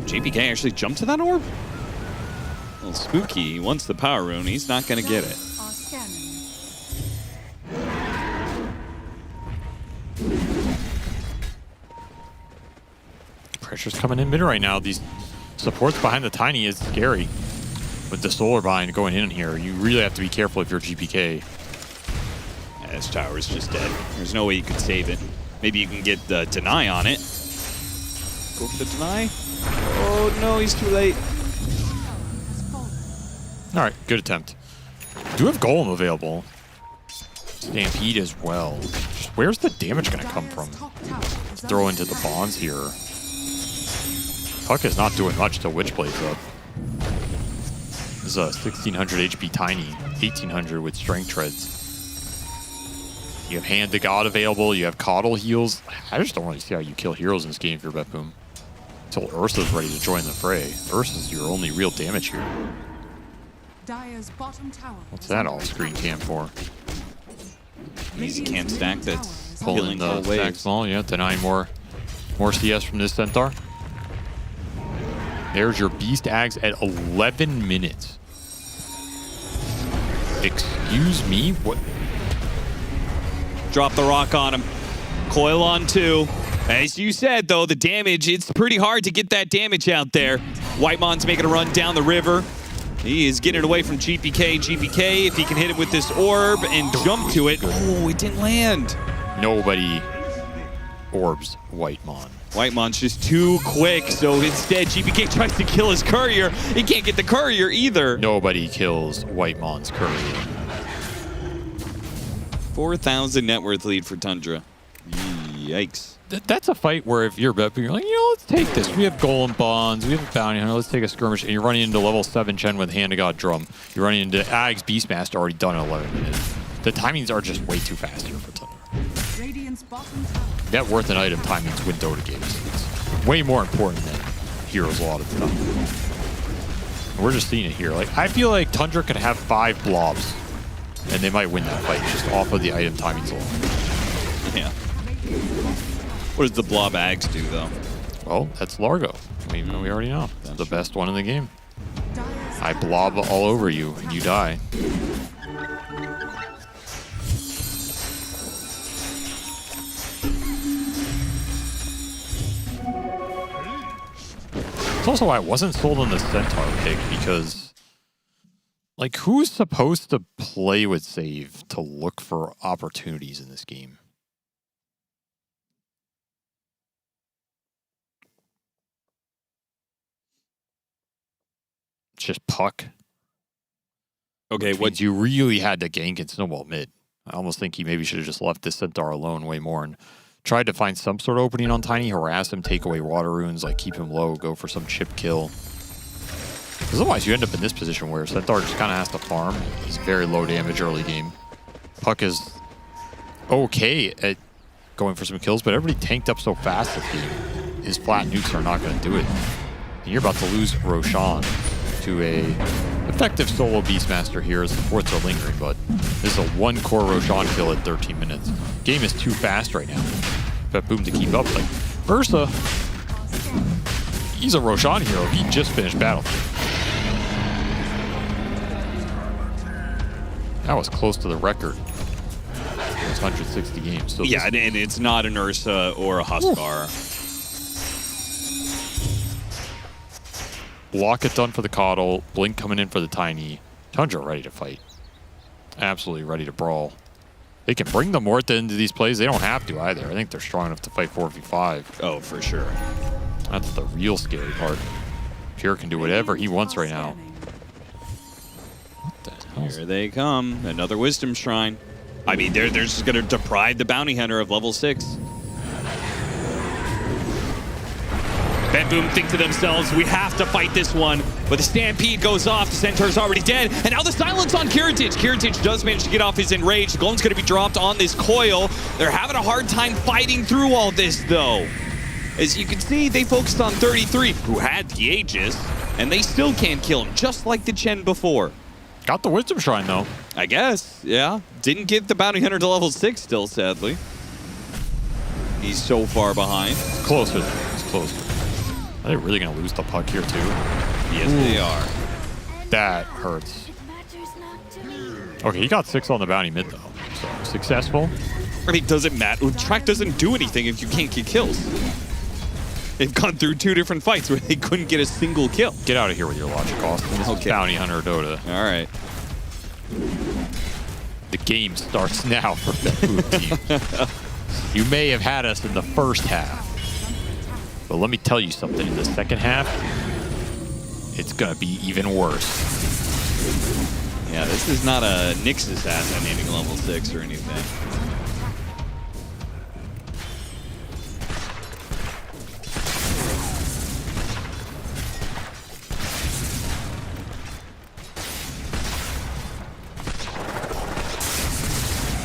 JPK actually jumped to that orb? A little spooky. He wants the power rune. He's not going to get it. Pressure's coming in mid right now. These supports behind the Tiny is scary. With the Solar Bind going in here, you really have to be careful if you're GPK. Yeah, this tower is just dead. There's no way you could save it. Maybe you can get the deny on it. Go for the deny. Oh no, he's too late. All right, good attempt. Do have Golem available. Stampede as well. Just where's the damage going to come from? Let's throw into the bonds here. Puck is not doing much till Witch plays up. This is a 1600 HP Tiny, 1800 with Strength Treads. You have Hand to God available, you have Coddle heals. I just don't really see how you kill heroes in this game if you're BetBoom. Until Ursa's ready to join the fray. Ursa's your only real damage here. What's that all screen cam for? Easy camp stack that's pulling the stack small, yeah, denying more CS from this Centaur. There's your Beast Ags at 11 minutes. Excuse me? What? Drop the rock on him. Coil on 2. As you said, though, the damage, it's pretty hard to get that damage out there. Whitemon's making a run down the river. He is getting it away from GPK. GPK, if he can hit it with this orb and jump to it. Oh, it didn't land. Nobody orbs Whitemon. Whitemon's just too quick, so instead GPK tries to kill his courier. He can't get the courier either. Nobody kills Whitemon's courier. 4,000 net worth lead for Tundra. Yikes. That's a fight where if you're BetBoom, you're like, let's take this. We have Golem Bonds, we have a Bounty Hunter, let's take a skirmish. And you're running into level 7 Chen with Hand of God Drum. You're running into Ag's Beastmaster already done in 11 minutes. The timings are just way too fast here for Tundra. Net worth and item timings win Dota games. It's way more important than heroes a lot of the time. And we're just seeing it here. Like, I feel like Tundra could have 5 blobs, and they might win that fight just off of the item timings alone. Yeah. What does the blob Ags do, though? Well, that's Largo. We already know. That's the best one in the game. I blob all over you, and you die. It's also why I wasn't sold on the Centaur pick, because, like, who's supposed to play with Save to look for opportunities in this game? It's just Puck. Okay, what you really had to gank and snowball mid. I almost think he maybe should have just left this Centaur alone way more and tried to find some sort of opening on Tiny, harass him, take away water runes, like keep him low, go for some chip kill. Because otherwise you end up in this position where Centaur just kind of has to farm. He's very low damage early game. Puck is okay at going for some kills, but everybody tanked up so fast this game. His flat nukes are not going to do it. And you're about to lose Roshan to a effective solo Beastmaster here as the fourths are lingering, but this is a 1-core Roshan kill at 13 minutes. Game is too fast right now. BetBoom to keep up. Like, Versa, he's a Roshan hero. He just finished Battlefield. That was close to the record. It was 160 games. So yeah, and it's not an Ursa or a Huskar. Block it done for the Coddle. Blink coming in for the Tiny. Tundra ready to fight. Absolutely ready to brawl. They can bring the Mort into these plays. They don't have to either. I think they're strong enough to fight 4v5. Oh, for sure. That's the real scary part. Pure can do whatever he wants right now. What the hell? Here they come. Another Wisdom Shrine. I mean, they're just going to deprive the Bounty Hunter of level 6. BetBoom think to themselves, we have to fight this one. But the Stampede goes off, the Centaur's already dead, and now the silence on Kiritich. Kiritich does manage to get off his Enrage. The Golem's going to be dropped on this Coil. They're having a hard time fighting through all this, though. As you can see, they focused on 33, who had the Aegis, and they still can't kill him, just like the Chen before. Got the Wisdom Shrine, though. I guess, yeah. Didn't get the Bounty Hunter to level 6 still, sadly. He's so far behind. It's closer, though. It's closer. Are they really going to lose the Puck here, too? Yes, they are. That hurts. Okay, he got 6 on the Bounty mid, though. So, successful. I mean, does it matter? Track doesn't do anything if you can't get kills. They've gone through 2 different fights where they couldn't get a single kill. Get out of here with your logic, Austin. This is Bounty Hunter Dota. All right. The game starts now for the BetBoom team. You may have had us in the first half. But let me tell you something, in the second half, it's going to be even worse. Yeah, this is not a Nyx assassin hitting level 6 or anything.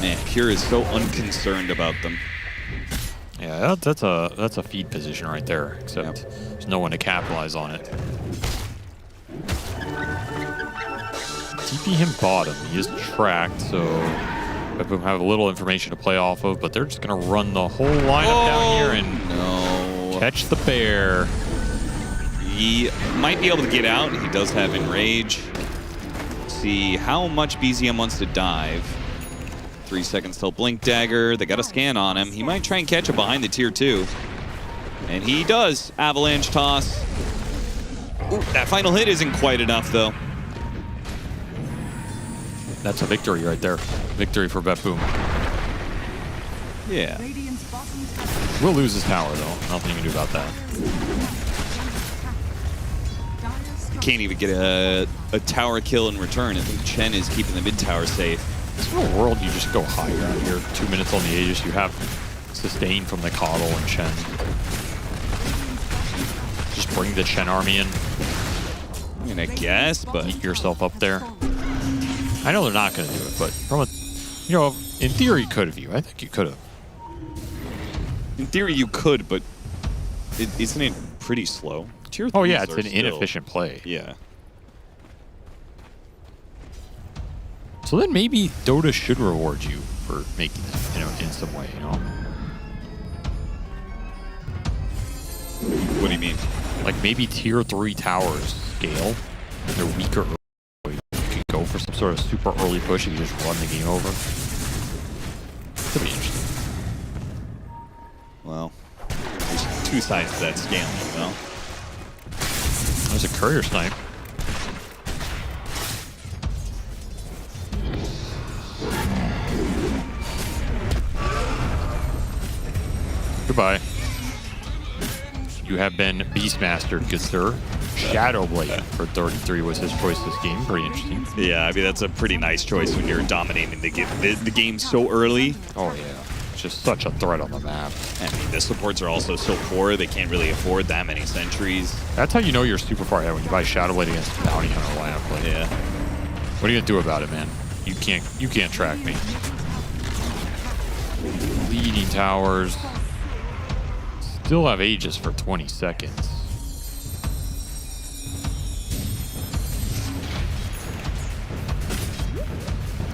Man, Pure is so unconcerned about them. Yeah, that's a feed position right there, except there's no one to capitalize on it. TP him bottom. He is tracked, so BetBoom have a little information to play off of, but they're just going to run the whole lineup down here and catch the bear. He might be able to get out. He does have Enrage. See how much BZM wants to dive. 3 seconds till Blink Dagger. They got a scan on him. He might try and catch it behind the tier 2. And he does. Avalanche toss. Ooh, that final hit isn't quite enough, though. That's a victory right there. Victory for BetBoom. Yeah. We'll lose his tower, though. Nothing you can do about that. You can't even get a tower kill in return. I think Chen is keeping the mid tower safe. Is there a world you just go higher out here? 2 minutes on the Aegis. You have sustain from the Coddle and Chen. Just bring the Chen army in. I mean, I guess, but... Eat yourself up there. I know they're not going to do it, but from a... You know, in theory, could have you. I think you could have. In theory, you could, but isn't it pretty slow? Tier 3s oh, yeah, it's an inefficient play. Yeah. So then maybe Dota should reward you for making that, you know, in some way, you know? What do you mean? Like maybe tier 3 towers scale. They're weaker. You could go for some sort of super early push and you just run the game over. Could be interesting. Well, there's 2 sides to that scaling, you know? There's a courier snipe. Goodbye. You have been Beastmastered, good sir. Shadowblade for 33 was his choice this game. Pretty interesting. Yeah, I mean, that's a pretty nice choice when you're dominating the game so early. Oh, yeah. It's just such a threat on the map. I mean, the supports are also so poor, they can't really afford that many sentries. That's how you know you're super far ahead, when you buy Shadowblade against the Bounty Hunter lineup. Like, yeah. What are you going to do about it, man? You can't track me. Leading towers. Still have Aegis for 20 seconds.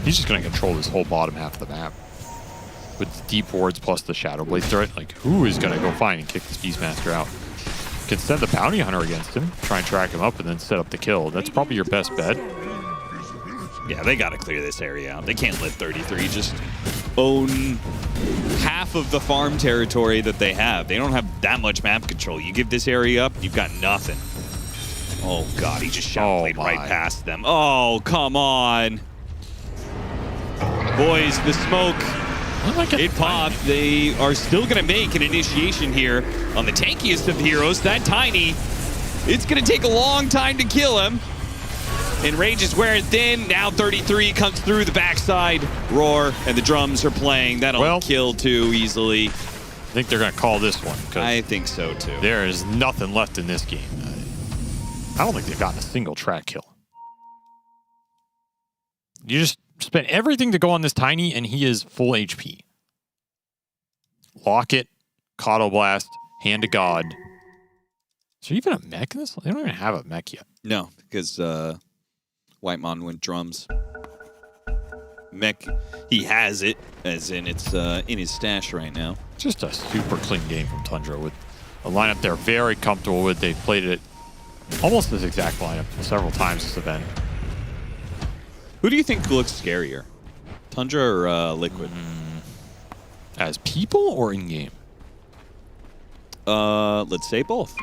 He's just going to control this whole bottom half of the map. With the deep wards plus the Shadowblade threat, like, who is going to go find and kick this Beastmaster out? Can send the Bounty Hunter against him, try and track him up, and then set up the kill. That's probably your best bet. Yeah, they got to clear this area out. They can't let 33 just own half of the farm territory that they have. They don't have that much map control. You give this area up, you've got nothing. Oh, God, he just Shadowblade right past them. Oh, come on. Boys, the smoke, it popped. They are still going to make an initiation here on the tankiest of the heroes, that Tiny. It's going to take a long time to kill him. And Rage is wearing thin. Now 33 comes through the backside. Roar, and the drums are playing. That'll kill too easily. I think they're going to call this one. I think so too. There is nothing left in this game. I don't think they've gotten a single track kill. You just spent everything to go on this Tiny, and he is full HP. Lock it, Coddle Blast, Hand to God. Is there even a mech in this? They don't even have a mech yet. No, because Whitemon went drums. Mech, he has it, as in it's in his stash right now. Just a super clean game from Tundra with a lineup they're very comfortable with. They've played it almost this exact lineup several times this event. Who do you think looks scarier? Tundra or Liquid? As people or in-game? Let's say both.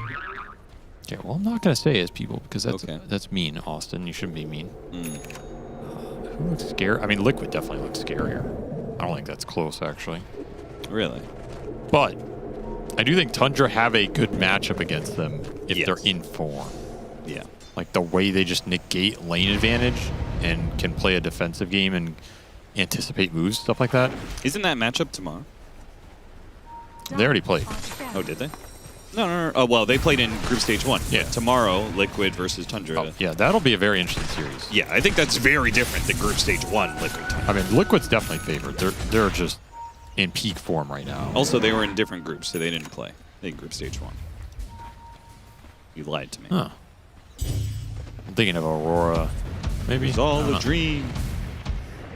Okay, well, I'm not going to say as people because that's mean, Austin. You shouldn't be mean. Who looks scary? I mean, Liquid definitely looks scarier. I don't think that's close, actually. Really? But I do think Tundra have a good matchup against them if they're in form. Yeah. Like the way they just negate lane advantage and can play a defensive game and anticipate moves, stuff like that. Isn't that matchup tomorrow? They already played. Oh, did they? No. Oh, well, they played in Group Stage 1. Yeah. Tomorrow, Liquid versus Tundra. Oh, yeah, that'll be a very interesting series. Yeah, I think that's very different than Group Stage 1, Liquid. I mean, Liquid's definitely favored. They're just in peak form right now. Also, they were in different groups, so they didn't play in Group Stage 1. You lied to me. Huh. I'm thinking of Aurora. Maybe. It's all a dream.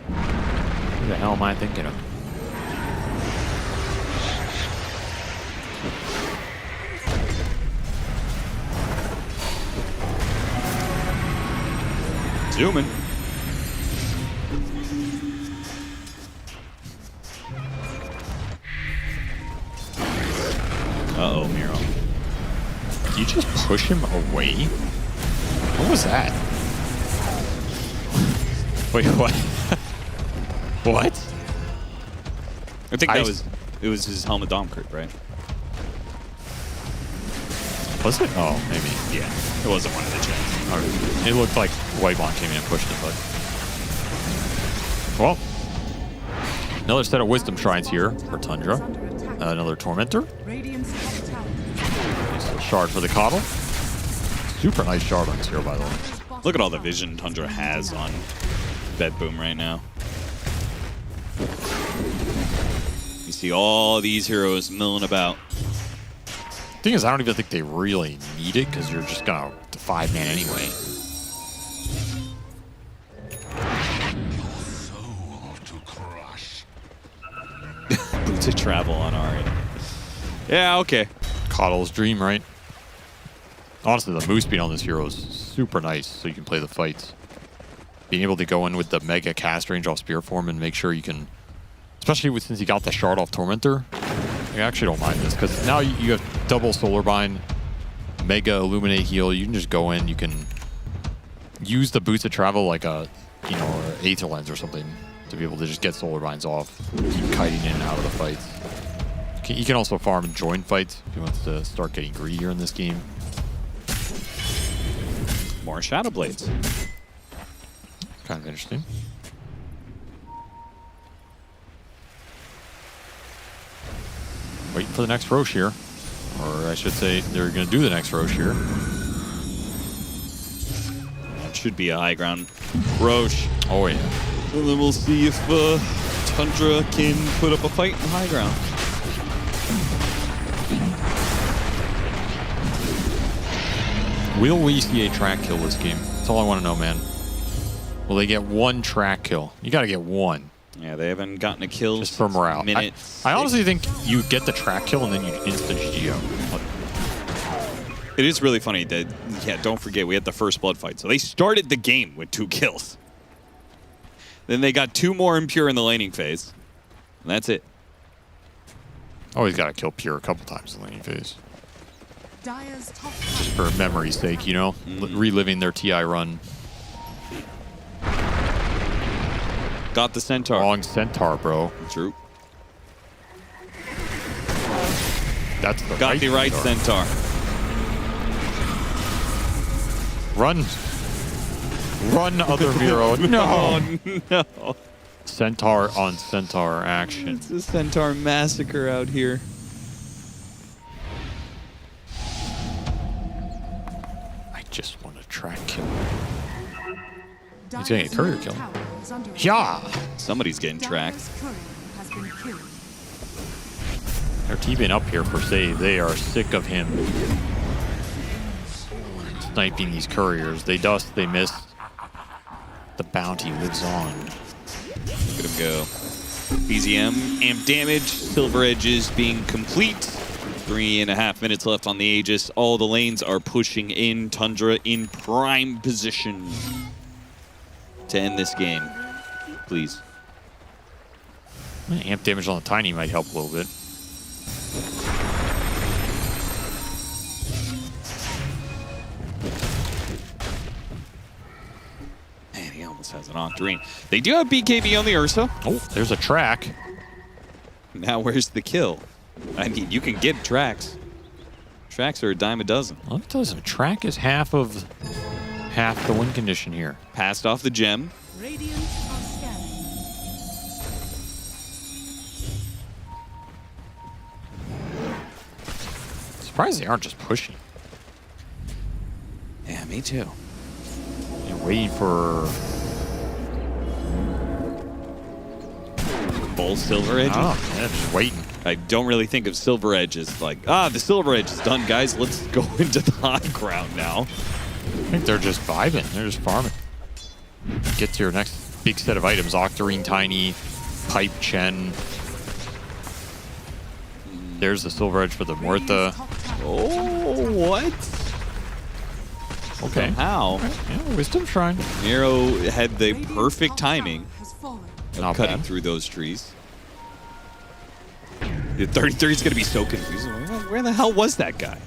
Who the hell am I thinking of? Zooming. you just push him away? What was that? Wait, what? What? I think it was his helmet dom crit, right? Was it? Oh, maybe. Yeah, it wasn't one of the gens. It looked like Whitebond came in and pushed it, but... Well, another set of Wisdom Shrines here for Tundra. Another Tormentor. Nice little shard for the Coddle. Super nice shard on this hero, by the way. Look at all the vision Tundra has on BetBoom right now. You see all these heroes milling about. Thing is, I don't even think they really need it because you're just gonna 5-man anyway. Boots of travel on Ari. Yeah, okay. Coddle's dream, right? Honestly, the move speed on this hero is super nice, so you can play the fights. Being able to go in with the mega cast range off Spear Form and make sure you can, especially since you got the shard off Tormentor, I actually don't mind this because now you have double Solar Bind, Mega Illuminate heal. You can just go in. You can use the Boots of Travel like a, or Aether Lens or something to be able to just get Solar Binds off, keep kiting in and out of the fights. You can also farm and join fights if you want to start getting greedier in this game. More Shadow Blades. Kind of interesting. Waiting for the next Roche here. Or I should say, they're going to do the next Roche here. That should be a high ground Roche. Oh, yeah. And then we'll see if Tundra can put up a fight in the high ground. Will we see a track kill this game? That's all I want to know, man. Will they get one track kill? You got to get one. Yeah, they haven't gotten a kill just for morale. I honestly think you get the track kill and then you instant GG out. It is really funny that, don't forget, we had the first blood fight. So they started the game with 2 kills. Then they got 2 more Impure in the laning phase. And that's it. Always got to kill Pure a couple times in the laning phase. Just for memory's sake, reliving their TI run. Got the Centaur. Wrong Centaur, bro. True. That's the Got the right Centaur. Run. Run, other Miro. No. No. Centaur on Centaur action. It's a Centaur massacre out here. I just want a track kill. He's getting a courier kill. Yeah. Somebody's getting tracked. They're teaming up here for save. They are sick of him sniping these couriers. They dust, they miss. The bounty lives on. Look at him go. BZM, amp damage, Silver Edges being complete. 3.5 minutes left on the Aegis. All the lanes are pushing in. Tundra in prime position to end this game. Please. Amp damage on the Tiny might help a little bit. Man, he almost has an Octarine. They do have BKB on the Ursa. Oh, there's a track. Now where's the kill? I mean, you can get tracks. Tracks are a dime a dozen. Well, it doesn't. Track is half the win condition here. Passed off the gem. Surprised they aren't just pushing. Yeah, me too. And waiting for full Silver Edge. Oh, yeah, just waiting. I don't really think of Silver Edge as like, the Silver Edge is done, guys. Let's go into the high ground now. I think they're just vibing. They're just farming. Get to your next big set of items. Octarine, Tiny, Pipe, Chen. There's the Silver Edge for the Muerta. Oh, what? Okay. How? Right. Yeah, Wisdom Shrine. Miro had the perfect timing of cutting bad. through those trees. The 33 is going to be so confusing. Where the hell was that guy?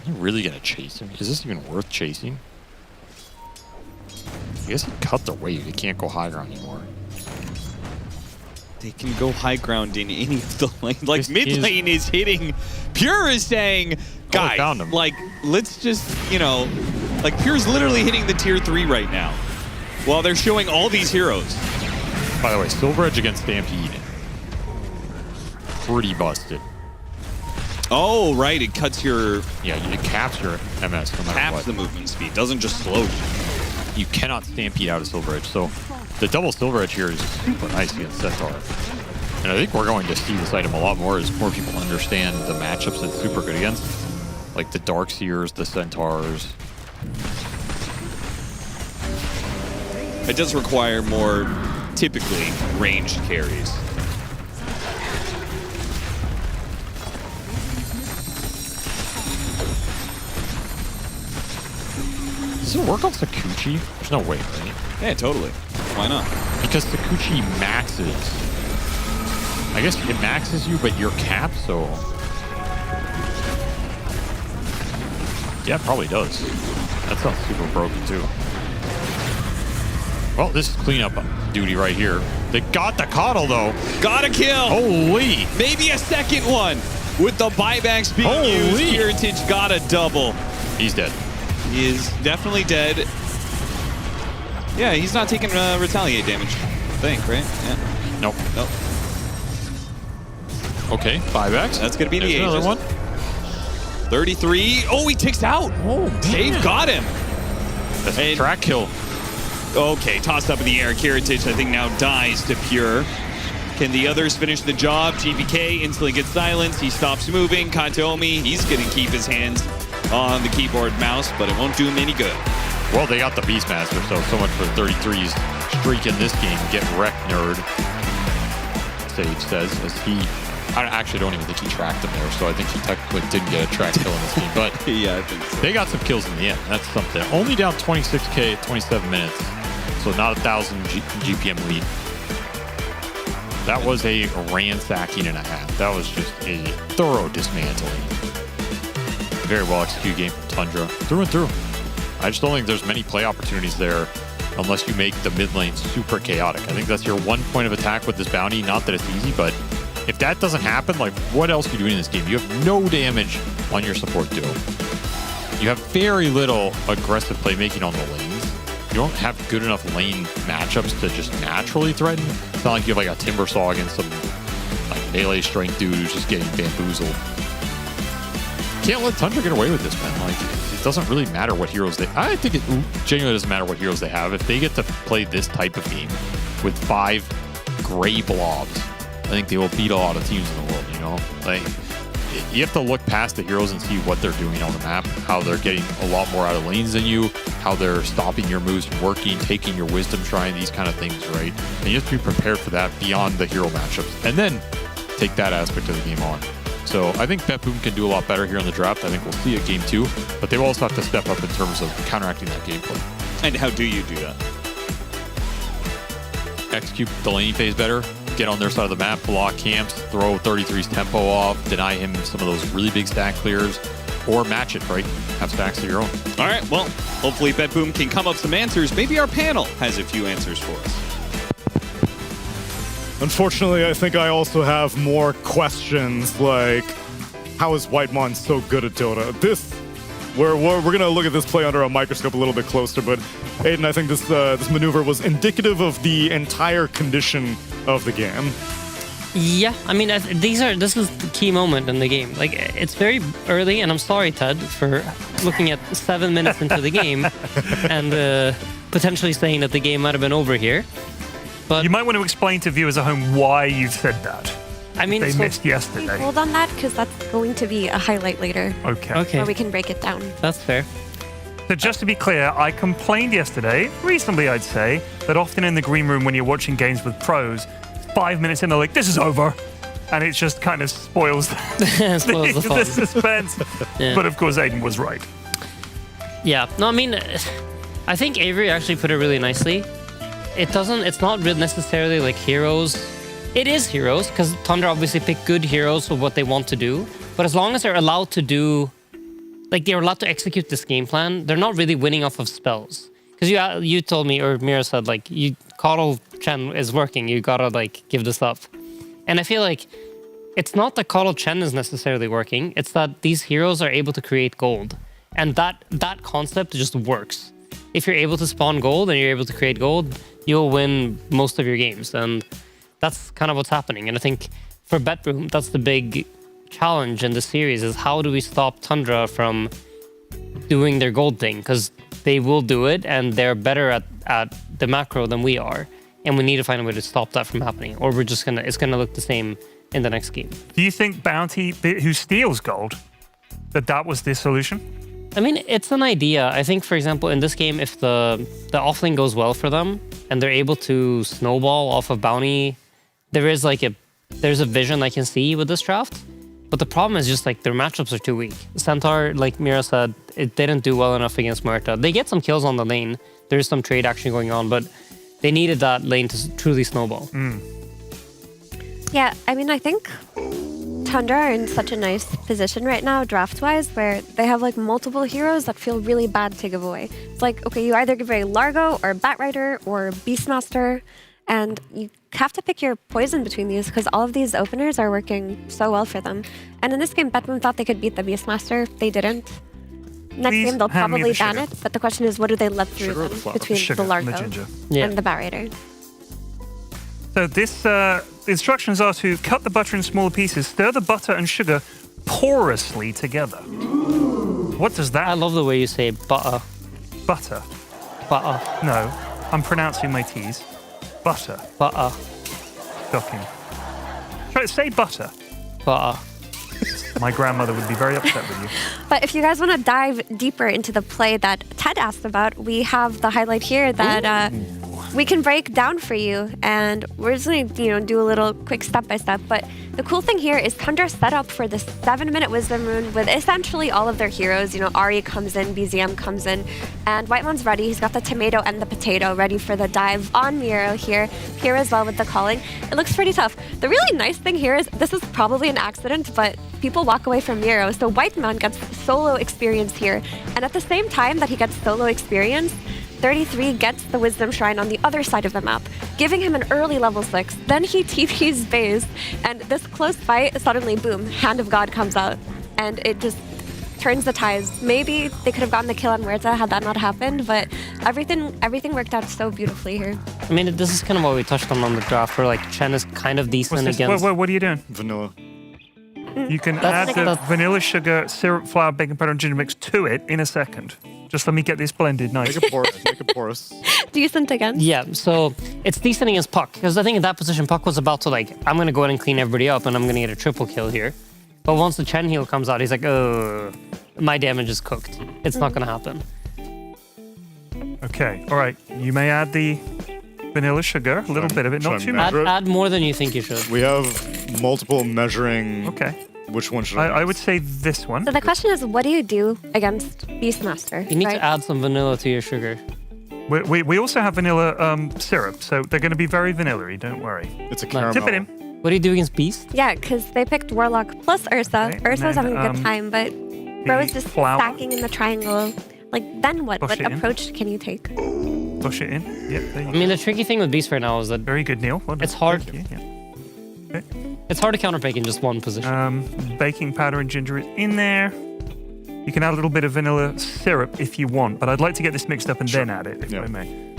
Are you really going to chase him? Is this even worth chasing? I guess he cut the wave. He can't go high ground anymore. They can go high ground in any of the lane. Like, mid lane is hitting. Pure is saying, guys, like, let's just, you know, like, Pure's literally hitting the tier 3 right now while they're showing all these heroes. By the way, Silver Edge against Stampede. Pretty busted. Oh, right. It cuts your... Yeah, it caps your MS no matter caps what. the movement speed. Doesn't just slow you. You cannot Stampede out of Silver Edge. So the double Silver Edge here is super nice against Centaur. And I think we're going to see this item a lot more as more people understand the matchups it's super good against. Like the Darkseers, the Centaurs. It does require more, typically, ranged carries. Does it work on Sakuchi? There's no way, right? Yeah, totally. Why not? Because Sakuchi maxes. I guess it maxes you, but you're capped, so... Yeah, it probably does. That sounds super broken, too. Well, this is cleanup duty right here. They got the coddle, though. Got a kill. Holy. Maybe a second one. With the buybacks being used, Heritage got a double. He's dead. He is definitely dead. Yeah, he's not taking retaliate damage, I think, right? Yeah. Nope. Nope. Okay, buybacks. That's going to be the another one. 33. Oh, he ticks out. Oh, Dave got him. That's a track kill. Okay, tossed up in the air. Heritage, I think, now dies to Pure. Can the others finish the job? GBK instantly gets silenced. He stops moving. Kataomi, he's going to keep his hands on the keyboard mouse, but it won't do him any good. Well, they got the Beastmaster, so much for 33's streak in this game. Get wrecked, nerd. Sage says, as he... I actually don't even think he tracked him there, so I think he technically didn't get a track kill in this game. But yeah, I think so. They got some kills in the end. That's something. Only down 26k, 27 minutes. So not 1,000 GPM lead. That was a ransacking and a half. That was just a thorough dismantling. Very well executed game from Tundra. Through and through. I just don't think there's many play opportunities there unless you make the mid lane super chaotic. I think that's your one point of attack with this bounty. Not that it's easy, but if that doesn't happen, like, what else are you doing in this game? You have no damage on your support duo. You have very little aggressive playmaking on the lanes. You don't have good enough lane matchups to just naturally threaten. It's not like you have like a Timbersaw against some like melee strength dude who's just getting bamboozled. Can't let Tundra get away with this, man. Like, it doesn't really matter what heroes they... I think it genuinely doesn't matter what heroes they have. If they get to play this type of game with 5 gray blobs, I think they will beat a lot of teams in the world, you know? Like, you have to look past the heroes and see what they're doing on the map, how they're getting a lot more out of lanes than you, how they're stopping your moves from working, taking your wisdom shrine, these kind of things, right? And you have to be prepared for that beyond the hero matchups, and then take that aspect of the game on. So I think BetBoom can do a lot better here in the draft. I think we'll see it game 2, but they will also have to step up in terms of counteracting that gameplay. And how do you do that? Execute the laning phase better, get on their side of the map, block camps, throw 33's tempo off, deny him some of those really big stack clears, or match it, right? Have stacks of your own. All right, well, hopefully BetBoom can come up with some answers. Maybe our panel has a few answers for us. Unfortunately, I think I also have more questions, like, how is Whitemon so good at Dota? We're going to look at this play under a microscope a little bit closer, but Aiden, I think this maneuver was indicative of the entire condition of the game. Yeah, I mean, this is the key moment in the game. Like, it's very early, and I'm sorry, Ted, for looking at 7 minutes into the game and potentially saying that the game might have been over here. But you might want to explain to viewers at home why you said that. I mean, they missed yesterday. Hold on that, because that's going to be a highlight later. Okay. Where we can break it down. That's fair. So just to be clear, I complained yesterday, reasonably I'd say, that often in the green room when you're watching games with pros, 5 minutes in they're like, this is over. And it just kind of spoils, the suspense. Yeah. But of course, Aiden was right. Yeah. No, I mean, I think Avery actually put it really nicely. It's not really necessarily like heroes. It is heroes, because Tundra obviously pick good heroes for what they want to do. But as long as they're allowed to do like they're allowed to execute this game plan. They're not really winning off of spells. Because you told me, or Mira said, like, Coddle Chen is working. You gotta, like, give this up. And I feel like it's not that Coddle Chen is necessarily working. It's that these heroes are able to create gold. And that concept just works. If you're able to spawn gold and you're able to create gold, you'll win most of your games. And that's kind of what's happening. And I think for BetBoom, that's the big challenge in the series is how do we stop Tundra from doing their gold thing? Because they will do it, and they're better at the macro than we are. And we need to find a way to stop that from happening, or it's gonna look the same in the next game. Do you think Bounty, who steals gold, that was the solution? I mean, it's an idea. I think, for example, in this game, if the offlane goes well for them, and they're able to snowball off of Bounty, there's a vision I can see with this draft. But the problem is just like their matchups are too weak. Centaur, like Mira said, it didn't do well enough against Muerta. They get some kills on the lane. There's some trade action going on, but they needed that lane to truly snowball. Yeah, I mean, I think Tundra are in such a nice position right now, draft-wise, where they have like multiple heroes that feel really bad to give away. It's like, okay, you either give away Largo or Batrider or Beastmaster, and you have to pick your poison between these because all of these openers are working so well for them. And in this game, BetBoom thought they could beat the Beastmaster. They didn't. Next game, they'll probably ban it, but the question is, what do they let through them between the Largo and the Batrider? So this, the instructions are to cut the butter in smaller pieces, stir the butter and sugar porously together. What does that? I love the way you say butter. Butter? Butter. No, I'm pronouncing my T's. Butter. Butter. Shocking. Try to say butter. Butter. My grandmother would be very upset with you. But if you guys want to dive deeper into the play that Ted asked about, we have the highlight here that we can break down for you. And we're just going to, do a little quick step-by-step. But the cool thing here is Tundra set up for the 7-minute Wisdom Rune with essentially all of their heroes. Ari comes in, BZM comes in, and Whitemon's ready. He's got the tomato and the potato ready for the dive on Miro here. Here as well with the calling. It looks pretty tough. The really nice thing here is this is probably an accident, but people walk away from Miro. So Whitemon gets solo experience here. And at the same time that he gets solo experience, 33 gets the Wisdom Shrine on the other side of the map, giving him an early level 6. Then he TP's base, and this close fight, suddenly, boom, Hand of God comes out. And it just turns the ties. Maybe they could have gotten the kill on Muerta had that not happened, but everything worked out so beautifully here. I mean, this is kind of what we touched on the draft, where like Chen is kind of decent against... What are you doing? Vanilla. You can add the vanilla, sugar, syrup, flour, baking powder, and ginger mix to it in a second. Just let me get this blended nice. Make it porous. Decent again? Yeah, so it's decent against Puck. Because I think in that position, Puck was about to I'm going to go ahead and clean everybody up and I'm going to get a triple kill here. But once the Chen heal comes out, he's like, oh, my damage is cooked. It's not going to happen. Okay, all right. You may add the vanilla sugar, a little bit of it, not too much. Add more than you think you should. We have multiple measuring. Okay. Which one should I I would say this one. So the question is, what do you do against Beastmaster? You need to add some vanilla to your sugar. We also have vanilla syrup, so they're going to be very vanilla-y, don't worry. It's a caramel. Tip it in. What do you do against Beast? Yeah, because they picked Warlock plus Ursa. Okay, Ursa was having a good time, but Bro is just stacking in the triangle. Then what? What approach can you take? Push it in. Yeah, there you I mean, the tricky thing with Beast right now is that... Very good, Neil. Well it's hard. Okay. It's hard to counter-bake in just one position. Baking powder and ginger is in there. You can add a little bit of vanilla syrup if you want, but I'd like to get this mixed up and then add it, if I may.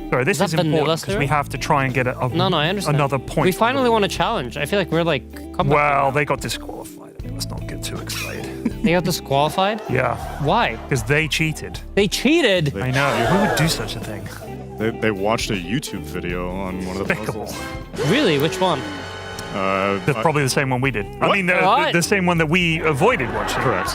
Sorry, this is important because we have to try and get I understand. another point. We finally won a challenge. I feel like we're well, they got disqualified. Let's not get too excited. They got disqualified? Yeah. Why? Because they cheated. They cheated? I know. Who would do such a thing? They watched a YouTube video on one of the puzzles. Really? Which one? That's probably the same one we did. What? I mean, the same one that we avoided watching. Correct.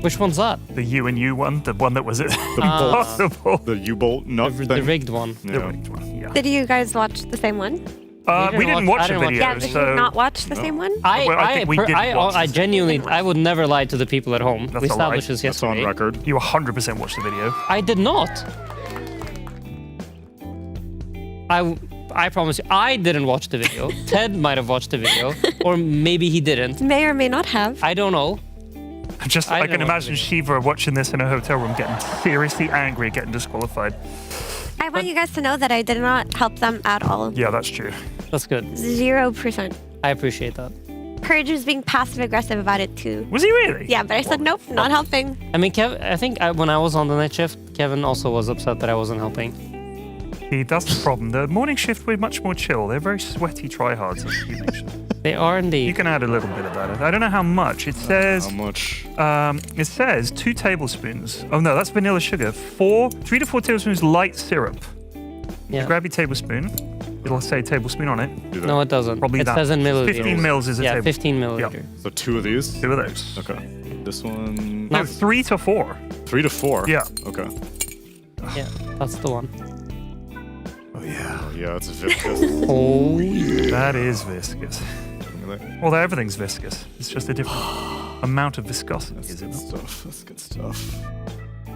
Which one's that? The U and U one, the one that was impossible. The U-bolt nut the rigged one. Yeah. The rigged one, yeah. Did you guys watch the same one? We didn't watch the video. Yeah, did you not watch the same one? I genuinely, I would never lie to the people at home. We established this yesterday. That's on record. You 100% watched the video. I did not. I promise you, I didn't watch the video. Ted might have watched the video, or maybe he didn't. May or may not have. I don't know. I can imagine Shiva watching this in a hotel room getting seriously angry, getting disqualified. I want you guys to know that I did not help them at all. Yeah, that's true. That's good. 0%. I appreciate that. Purge was being passive aggressive about it too. Was he really? Yeah, but I said nope, not helping. I mean, I think when I was on the night shift, Kevin also was upset that I wasn't helping. See, that's the problem. The morning shift, we're much more chill. They're very sweaty tryhards, as you mentioned. They are indeed. You can add a little bit of that. I don't know how much. It says... How much? It says 2 tablespoons. Oh, no, that's vanilla sugar. 3 to 4 tablespoons light syrup. Yeah. You grab your tablespoon. It'll say tablespoon on it. No, it doesn't. Probably it that. says in milliliters. 15 mils is a tablespoon. 15 milliliters. Yep. So 2 of these? 2 of those. Okay. This one... No, 3 to 4. 3 to 4? Yeah. Okay. Yeah, that's the one. Oh, yeah, it's viscous. Oh, yeah. That is viscous. Well, everything's viscous. It's just a different amount of viscosity, That's is it good not? stuff. That's good stuff.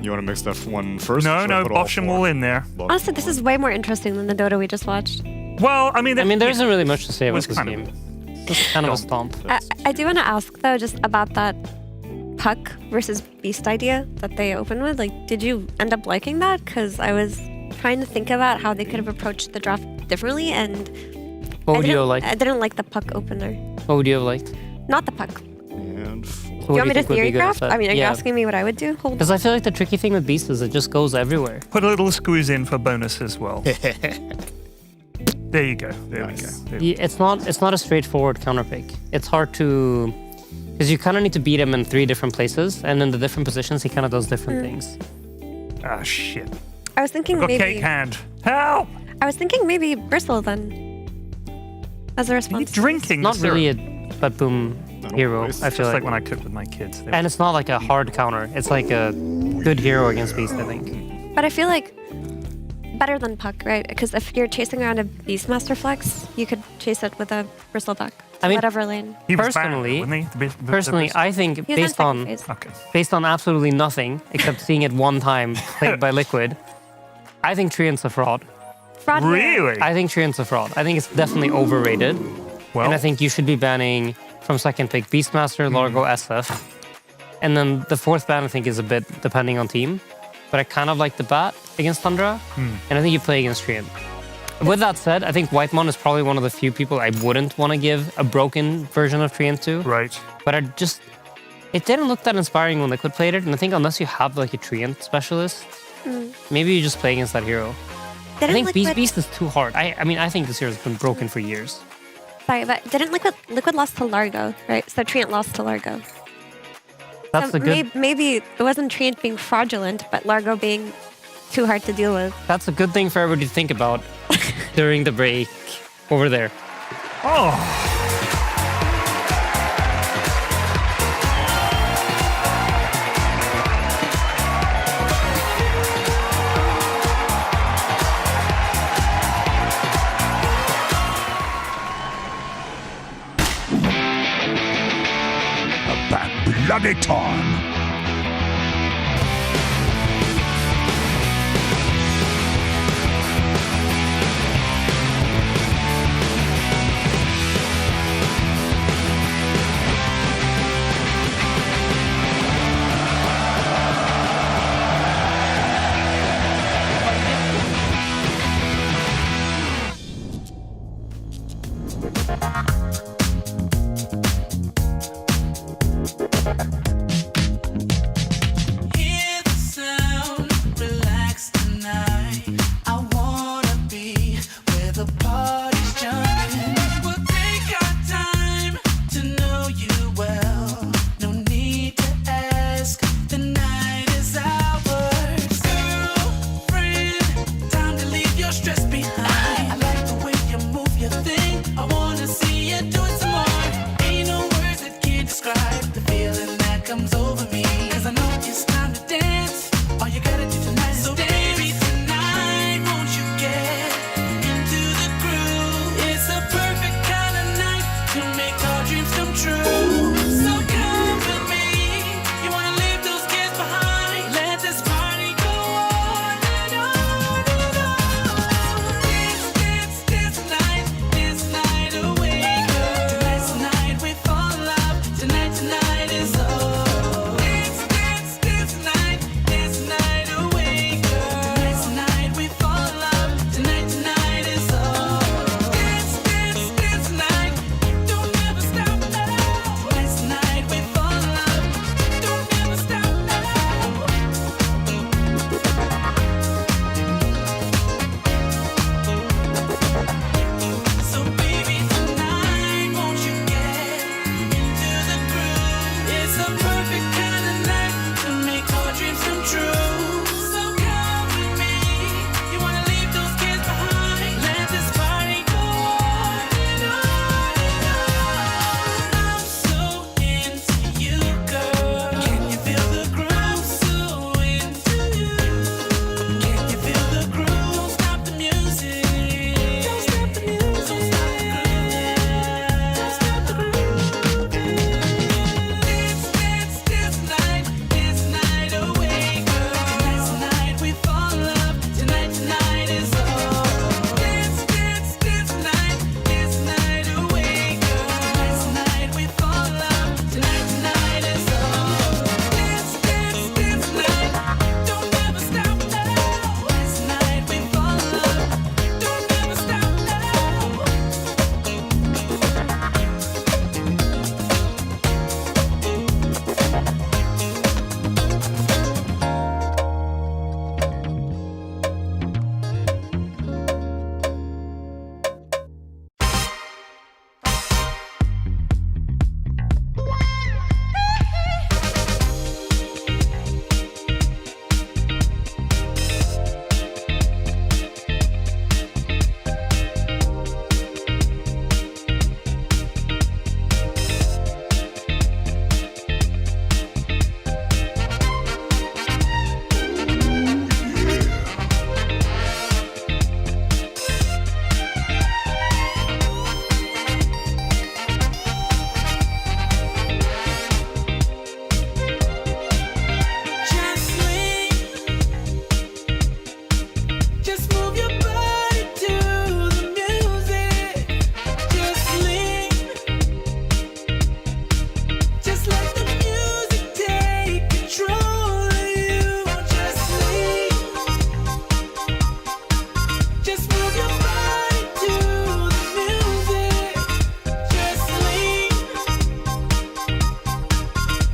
You want to mix that one first? No, bosh them all in there. Honestly, this is way more interesting than the Dota we just watched. Well, I mean, there isn't really much to say about this kind game. It's kind of a stomp. I do want to ask though, just about that Puck versus Beast idea that they opened with. Like, did you end up liking that? Because I was trying to think about how they could have approached the draft differently, and What would you have liked? I didn't like the Puck opener. What would you have liked? Not the Puck. And Do you want me to theory craft? I mean, are you asking me what I would do? Hold Because I feel like the tricky thing with Beast is it just goes everywhere. Put a little squeeze in for bonus as well. There you go. There we go. Yeah, it's not a straightforward counterpick. It's hard to... Because you kind of need to beat him in 3 different places, and in the different positions, he kind of does different things. Ah, shit. I was thinking Got maybe... cake hand. Help! I was thinking maybe Bristle then. As a response. Drinking Not syrup. really a BetBoom hero, I feel like like. when I cook with my kids. And it's not like a hard counter. It's like a good hero against Beast, I think. But I feel like better than Puck, right? Because if you're chasing around a Beastmaster flex, you could chase it with a Bristleback. I mean, whatever lane. Personally, I think He was in second phase. based on absolutely nothing except seeing it one time played by Liquid, I think Treant's a fraud. Fraud here. I think Treant's a fraud. I think it's definitely overrated. And I think you should be banning from second pick Beastmaster, Largo, SF. And then the 4th ban I think is a bit depending on team. But I kind of like the bat against Tundra. And I think you play against Treant. With that said, I think Whitemon is probably one of the few people I wouldn't want to give a broken version of Treant to. Right. But it didn't look that inspiring when Liquid played it. And I think unless you have like a Treant specialist, maybe you just play against that hero. I think Beast is too hard. I mean, I think this hero's been broken for years. Sorry, but didn't Liquid lost to Largo, right? So Treant lost to Largo. That's so a good... Maybe it wasn't Treant being fraudulent, but Largo being too hard to deal with. That's a good thing for everybody to think about during the break over there. Oh! Bloody time.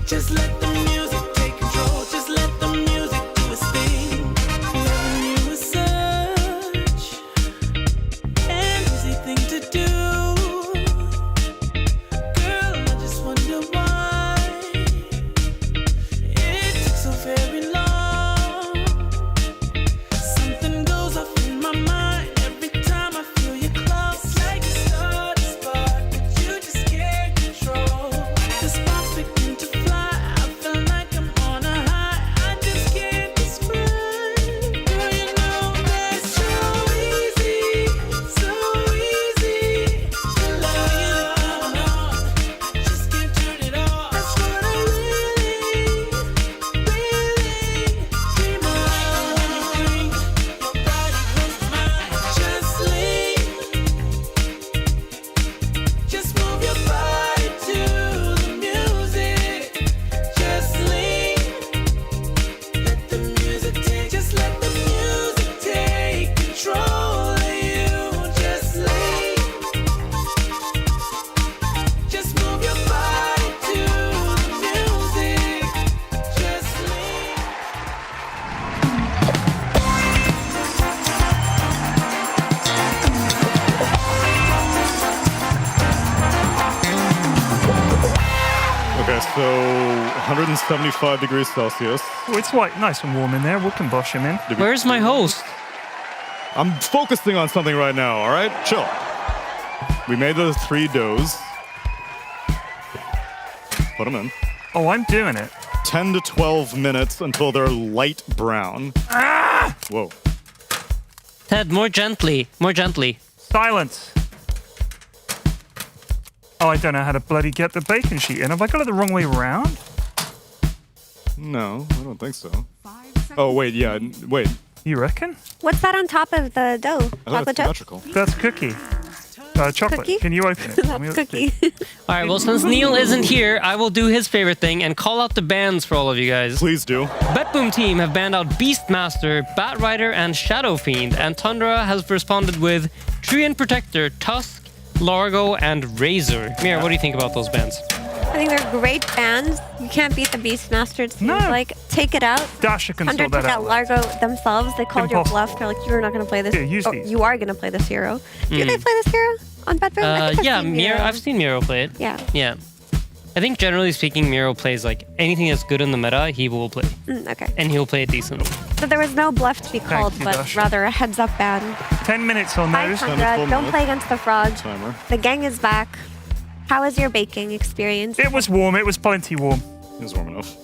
Just let the music take control. Just let the music do its thing. Loving you is such an easy thing to do. Girl, I just wonder why it took so very long. Something goes off in my mind every time I feel you close. Like a start, a spark that you just can't control. The sparks begin to fly. I feel like I'm on a high. I just can't describe. Girl, you know that's so easy to love you. I just can't turn it off. That's what I really dream of. Anything, your body close to mine. Just lean. Just move your body to the music. Just lean. Let the music take. Just let the music take control of you. Just lean. Just move your body to the music. Just lean. Okay, so 175 degrees Celsius. Oh, it's like nice and warm in there. We can bosh him in. Where's my host? I'm focusing on something right now, all right? Chill. We made those 3 doughs. Put them in. Oh, I'm doing it. 10 to 12 minutes until they're light brown. Ah! Whoa. Ted, more gently. More gently. Silence. Oh, I don't know how to bloody get the bacon sheet in. Have I got it the wrong way around? No, I don't think so. Oh, wait, yeah, wait. You reckon? What's that on top of the dough? I thought Chocolate it's chip? symmetrical. That's cookie. Chocolate. Cookie? Can you open it? Let me That's cookie. All right, well, since Neil isn't here, I will do his favorite thing and call out the bans for all of you guys. Please do. BetBoom team have banned out Beastmaster, Batrider, and Shadow Fiend, and Tundra has responded with Treant Protector, Tusk, Largo, and Razor. Mira, what do you think about those bans? I think they're great bands. You can't beat the Beastmaster. It seems like take it out. Dasha can Tundra sort that took out. out Largo themselves. They called your Impossible. bluff. They're like, you're not going to play this. Here, use Oh, these. you are going to play this hero. Do they play this hero on BetBoom? I think I've Yeah, seen Miro. I've seen Miro play it. Yeah. Yeah. I think generally speaking, Miro plays like anything that's good in the meta, he will play. Okay. And he'll play it decent. So there was no bluff to be called, you, but Dasha. rather a heads-up ban. 10 minutes on Hi, those. Tundra. Don't play against the frog. Timer. The gang is back. How was your baking experience? It was warm. It was plenty warm. It was warm enough.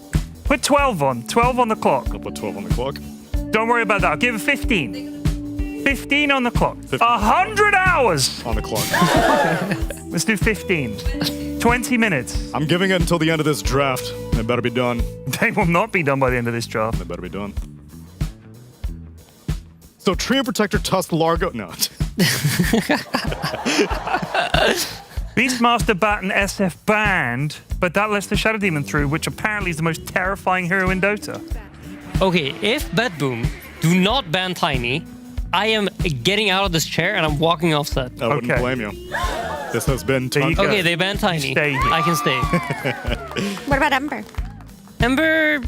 Put 12 on. 12 on the clock. I'll put 12 on the clock. Don't worry about that. I'll give it 15. 15 on the clock. 100 hours. On the clock. Let's do 15. 20 minutes. I'm giving it until the end of this draft. It better be done. They will not be done by the end of this draft. It better be done. So, Treant Protector, Tusk, Largo. No. Beastmaster, Bat, and SF banned, but that lets the Shadow Demon through, which apparently is the most terrifying hero in Dota. Okay, if BetBoom do not ban Tiny, I am getting out of this chair and I'm walking off set. I wouldn't blame you. This has been Tundra. Okay, they banned Tiny. Stay here. I can stay. What about Ember? Ember,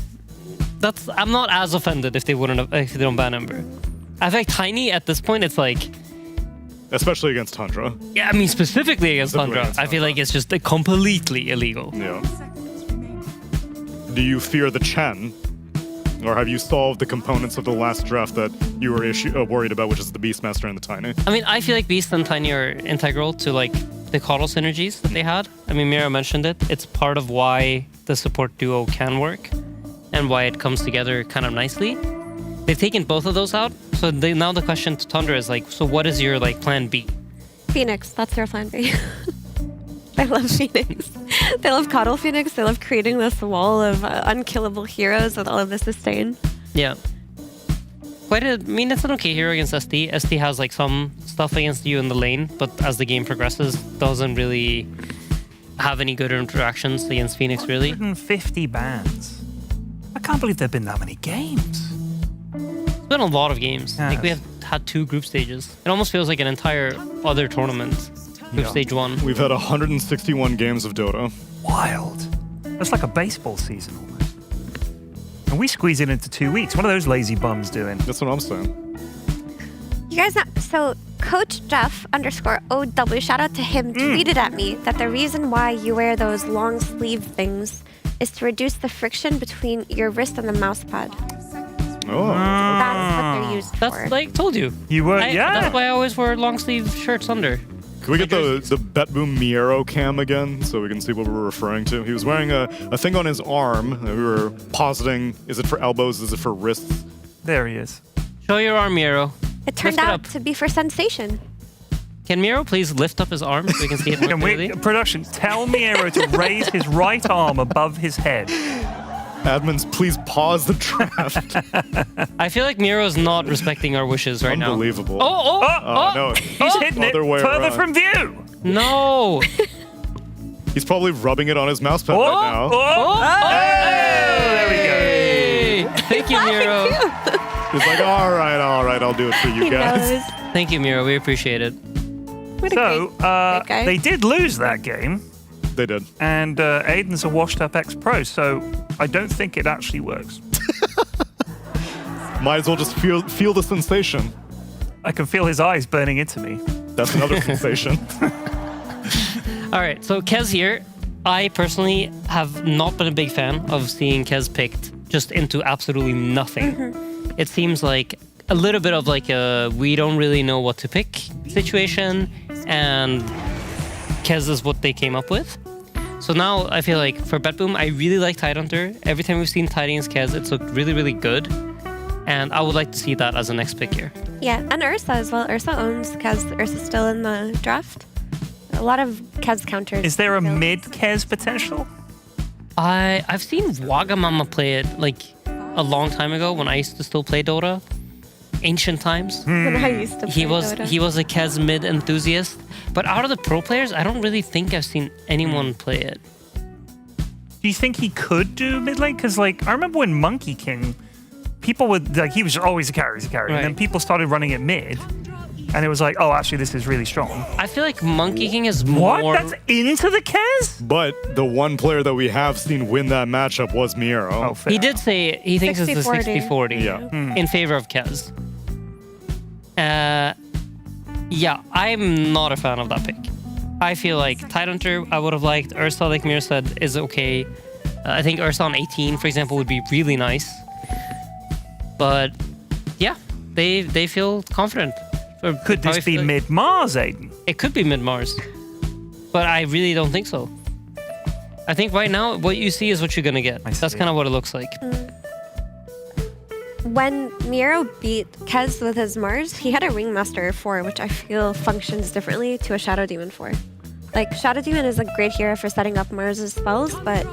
I'm not as offended if they don't ban Ember. I think Tiny at this point, it's like, especially against Tundra. yeah, I mean specifically against Tundra, I feel like it's just completely illegal. Yeah. Do you fear the Chen? Or have you solved the components of the last draft that you were worried about, which is the Beastmaster and the Tiny? I mean, I feel like Beast and Tiny are integral to like the Coddle synergies that they had. I mean, Mira mentioned it. It's part of why the support duo can work and why it comes together kind of nicely. They've taken both of those out. So now the question to Tundra is like, so what is your like plan B? Phoenix. That's their plan B. They love Phoenix. They love Coddle Phoenix. They love creating this wall of unkillable heroes with all of the sustain. Yeah. I mean, it's an okay hero against SD. SD has like some stuff against you in the lane, but as the game progresses, doesn't really have any good interactions against Phoenix, really. 150 bans. I can't believe there have been that many games. It's been a lot of games. I think we have had 2 group stages. It almost feels like an entire other tournament. Group stage 1. We've had 161 games of Dota. Wild. That's like a baseball season almost. And we squeeze it into 2 weeks. What are those lazy bums doing? That's what I'm saying. You guys know, so Coach Jeff _OW, shout out to him, tweeted at me that the reason why you wear those long sleeve things is to reduce the friction between your wrist and the mouse pad. Oh. That's what they're used That's for. like told you. You were, That's why I always wear long sleeve shirts under. Can we get the BetBoom Miero cam again so we can see what we're referring to? He was wearing a thing on his arm that we were positing. Is it for elbows? Is it for wrists? There he is. Show your arm, Miro. It turned Lift it out up. to be for sensation. Can Miro please lift up his arm so we can see it more Can clearly? production, tell Miero to raise his right arm above his head. Admins, please pause the draft. I feel like Miro's not respecting our wishes right now. Unbelievable. Oh! No. He's hitting it Other way further around. from view. No! He's probably rubbing it on his mouse pad right now. There we go. Hey! Thank you, Miro. He's like, all right, I'll do it for you He guys. knows. Thank you, Miro. We appreciate it. What a So, great guy. they did lose that game, They did. and Aiden's a washed-up ex-pro, so I don't think it actually works. Might as well just feel the sensation. I can feel his eyes burning into me. That's another sensation. All right, so Kez here. I personally have not been a big fan of seeing Kez picked just into absolutely nothing. It seems like a little bit of like a we don't really know what to pick situation, and Kez is what they came up with. So now I feel like for BetBoom, I really like Tidehunter. Every time we've seen Tide against Kez, it's looked really, really good. And I would like to see that as a next pick here. Yeah, and Ursa as well. Ursa owns Kez. Ursa's still in the draft. A lot of Kez counters. Is there a mid-Kez potential? I've seen Wagamama play it like a long time ago when I used to still play Dota. Ancient times. When I used to play He was Dota. a Kez mid enthusiast. But out of the pro players, I don't really think I've seen anyone play it. Do you think he could do mid lane? Because like I remember when Monkey King, people would like he was always a carry, Right. and then people started running it mid, and it was like, oh, actually, this is really strong. I feel like Monkey King is more. What? That's into the Kez? But the one player that we have seen win that matchup was Miero. Oh, fair He did say he thinks it's the 60-40. 60-40 Yeah. in favor of Kez. Yeah, I'm not a fan of that pick. I feel like Tidehunter I would have liked. Ursa, like Mir said, is okay. I think Ursa on 18, for example, would be really nice. But yeah, they feel confident. Could this be mid-Mars, Aiden? It could be mid-Mars. But I really don't think so. I think right now, what you see is what you're going to get. That's kind of what it looks like. When Miero beat Kez with his Mars, he had a Ringmaster 4, which I feel functions differently to a Shadow Demon 4. Like, Shadow Demon is a great hero for setting up Mars' spells, but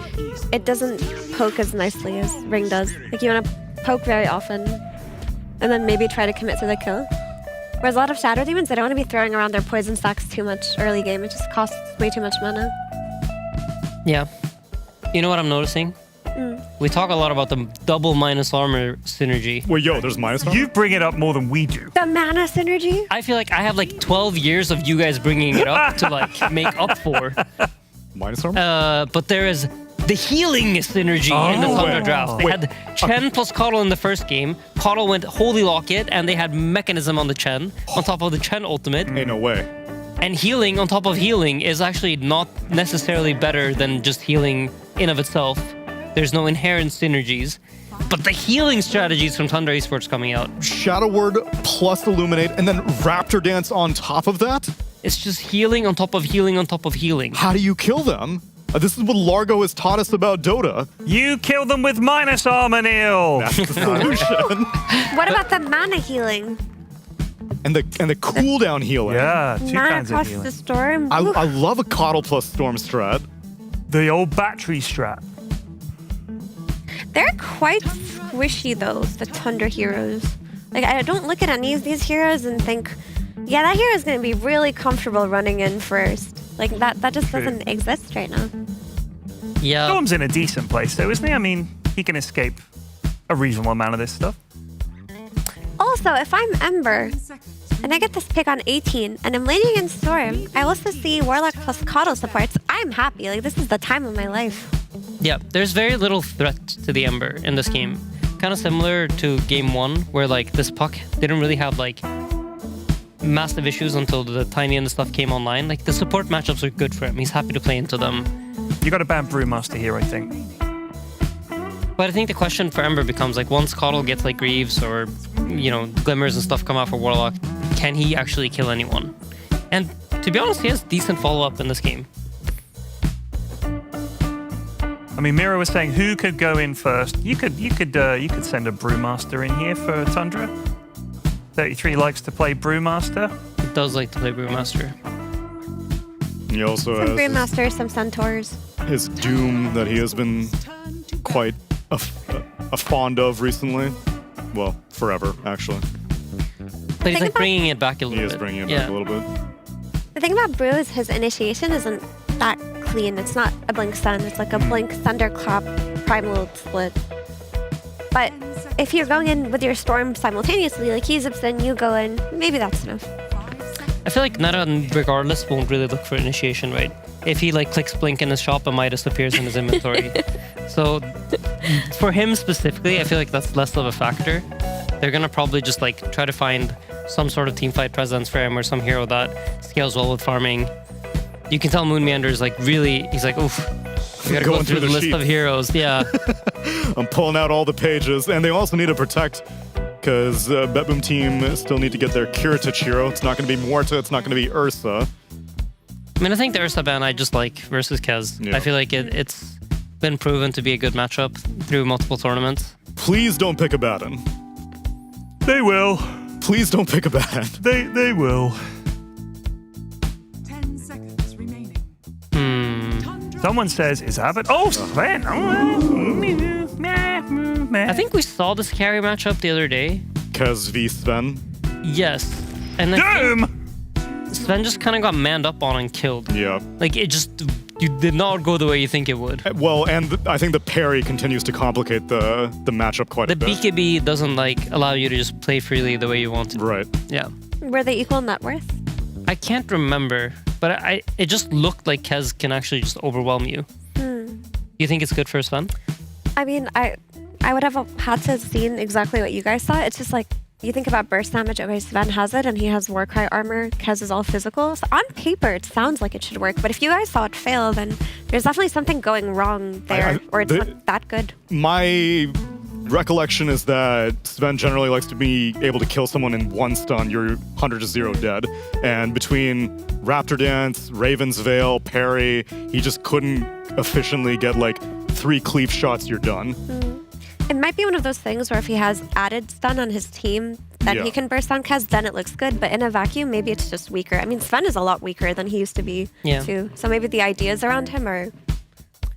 it doesn't poke as nicely as Ring does. Like, you want to poke very often, and then maybe try to commit to the kill. Whereas a lot of Shadow Demons, they don't want to be throwing around their poison stacks too much early game. It just costs way too much mana. Yeah. You know what I'm noticing? We talk a lot about the double minus armor synergy. Wait, yo, there's minus armor? You bring it up more than we do. The mana synergy? I feel like I have like 12 years of you guys bringing it up to like make up for. Minus armor? But there is the healing synergy in the Oh, Tundra wait. draft. They had Chen plus Coddle in the first game. Coddle went Holy Locket, and they had Mechanism on the Chen, on top of the Chen ultimate. Ain't no way. And healing on top of healing is actually not necessarily better than just healing in of itself. There's no inherent synergies. But the healing strategies from Tundra Esports coming out. Shadow Word plus Illuminate and then Raptor Dance on top of that? It's just healing on top of healing on top of healing. How do you kill them? This is what Largo has taught us about Dota. You kill them with minus armor, Neil. That's the solution. What about the mana healing? and the cooldown healing. Yeah, two Mana kinds of plus healing. the storm. I love a Coddle plus Storm strat. The old battery strat. They're quite squishy, though, the Tundra heroes. Like, I don't look at any of these heroes and think, yeah, that hero is going to be really comfortable running in first. Like, that just doesn't exist right now. Yeah. Storm's in a decent place, though, isn't he? I mean, he can escape a reasonable amount of this stuff. Also, if I'm Ember, and I get this pick on 18, and I'm laning in Storm, I also see Warlock plus Coddle supports, I'm happy. Like, this is the time of my life. Yeah, there's very little threat to the Ember in this game. Kind of similar to game 1, where like this puck didn't really have like massive issues until the Tiny and the stuff came online. Like the support matchups are good for him. He's happy to play into them. You got a bad Brewmaster here, I think. But I think the question for Ember becomes like once Coddle gets like Greaves or Glimmers and stuff come out for Warlock, can he actually kill anyone? And to be honest, he has decent follow-up in this game. I mean, Mira was saying who could go in first. You could send a Brewmaster in here for Tundra. 33 likes to play Brewmaster. He does like to play Brewmaster. He also Some has Brewmasters, some Centaurs. his Doom that he has been quite a fond of recently. Well, forever, actually. But he's like bringing it back a little bit. He is bringing it back a little bit. The thing about Brew is his initiation isn't that clean. It's not a Blink Sun. It's like a Blink Thunderclap Primal split. But if you're going in with your Storm simultaneously, like he's then you go in, maybe that's enough. I feel like Netta, regardless, won't really look for initiation, right? If he like clicks Blink in his shop, a Midas appears in his inventory. So for him specifically, I feel like that's less of a factor. They're gonna probably just like try to find some sort of teamfight presence for him or some hero that scales well with farming. You can tell Moon Meander's like really, he's like, oof, we gotta go through the list of heroes. Yeah. I'm pulling out all the pages, and they also need to protect because BetBoom team still need to get their Kiritich hero. It's not going to be Muerta, it's not going to be Ursa. I mean, I think the Ursa ban I just like versus Kez. Yeah. I feel like it's been proven to be a good matchup through multiple tournaments. Please don't pick a Baden. They will. Please don't pick a Baden. They will. Someone says, is Abbott? Oh, Sven. I think we saw this carry matchup the other day. Kez v Sven. Yes. And Sven just kind of got manned up on and killed. Yeah. Like it just, you did not go the way you think it would. Well, and I think the parry continues to complicate the matchup quite a bit. The BKB doesn't like allow you to just play freely the way you want to. Right. Yeah. Were they equal net worth? I can't remember, but it just looked like Kez can actually just overwhelm you. You think it's good for Sven? I mean, I would have had to have seen exactly what you guys saw. It's just like, you think about burst damage, okay, Sven has it, and he has Warcry armor, Kez is all physical. So on paper, it sounds like it should work, but if you guys saw it fail, then there's definitely something going wrong there, or it's not that good. My recollection is that Sven generally likes to be able to kill someone in one stun, you're 100-0 dead. And between Raptor Dance, Raven's Veil, parry, he just couldn't efficiently get like 3 cleave shots, you're done. It might be one of those things where if he has added stun on his team, then he can burst on Kez, then it looks good. But in a vacuum, maybe it's just weaker. I mean, Sven is a lot weaker than he used to be, too. So maybe the ideas around him are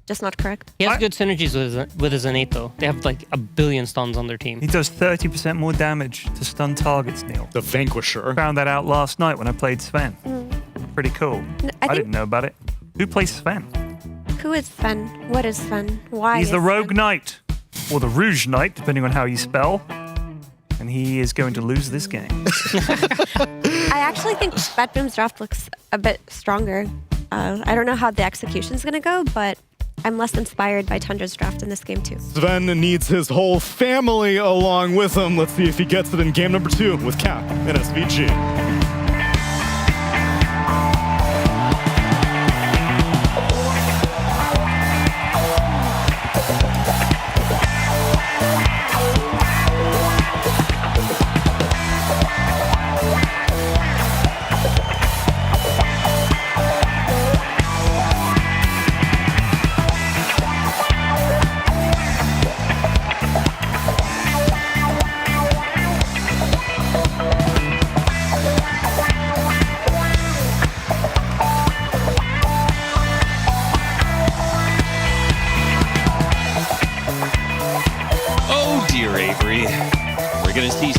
just not correct. He has good synergies with his innate, though. They have like 1 billion stuns on their team. He does 30% more damage to stun targets, Neil. The Vanquisher. Found that out last night when I played Sven. Pretty cool. I didn't know about it. Who plays Sven? Who is Sven? What is Sven? Why He's is the Rogue Sven? Knight. Or the Rouge Knight, depending on how you spell. And he is going to lose this game. I actually think BetBoom's draft looks a bit stronger. I don't know how the execution's going to go, but I'm less inspired by Tundra's draft in this game, too. Sven needs his whole family along with him. Let's see if he gets it in game number 2 with Cap and SVG.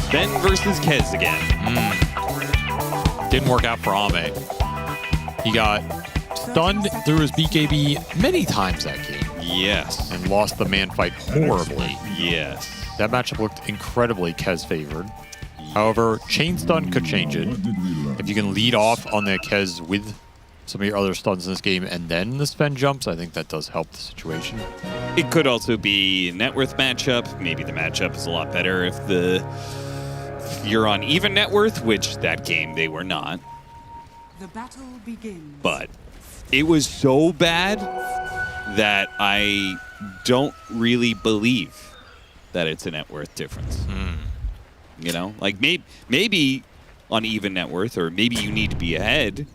Sven versus Kez again. Didn't work out for Ame. He got stunned through his BKB many times that game. Yes. And lost the man fight horribly. Yes. That matchup looked incredibly Kez favored. However, chain stun could change it. If you can lead off on the Kez with some of your other stuns in this game and then the Sven jumps, I think that does help the situation. It could also be a net worth matchup. Maybe the matchup is a lot better if you're on even net worth, which that game they were not. The battle begins. But it was so bad that I don't really believe that it's a net worth difference. You know, like maybe on even net worth, or maybe you need to be ahead,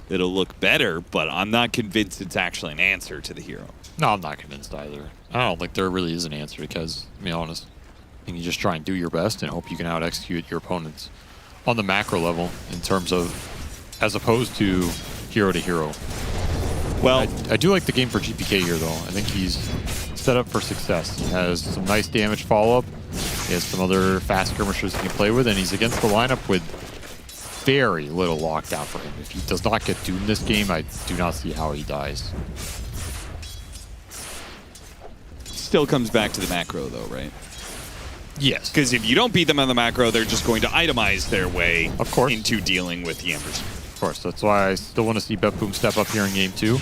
it'll look better, but I'm not convinced it's actually an answer to the hero. No, I'm not convinced either. I don't think there really is an answer because, to be honest, I think you just try and do your best and hope you can out-execute your opponents on the macro level in terms of, as opposed to hero to hero. Well, I do like the game for GPK here, though. I think he's set up for success. He has some nice damage follow-up. He has some other fast skirmishers he can play with, and he's against the lineup with very little lockdown for him. If he does not get doomed this game, I do not see how he dies. Still comes back to the macro, though, right? Yes. Because if you don't beat them on the macro, they're just going to itemize their way into dealing with the Embers. Of course. That's why I still want to see BetBoom step up here in Game 2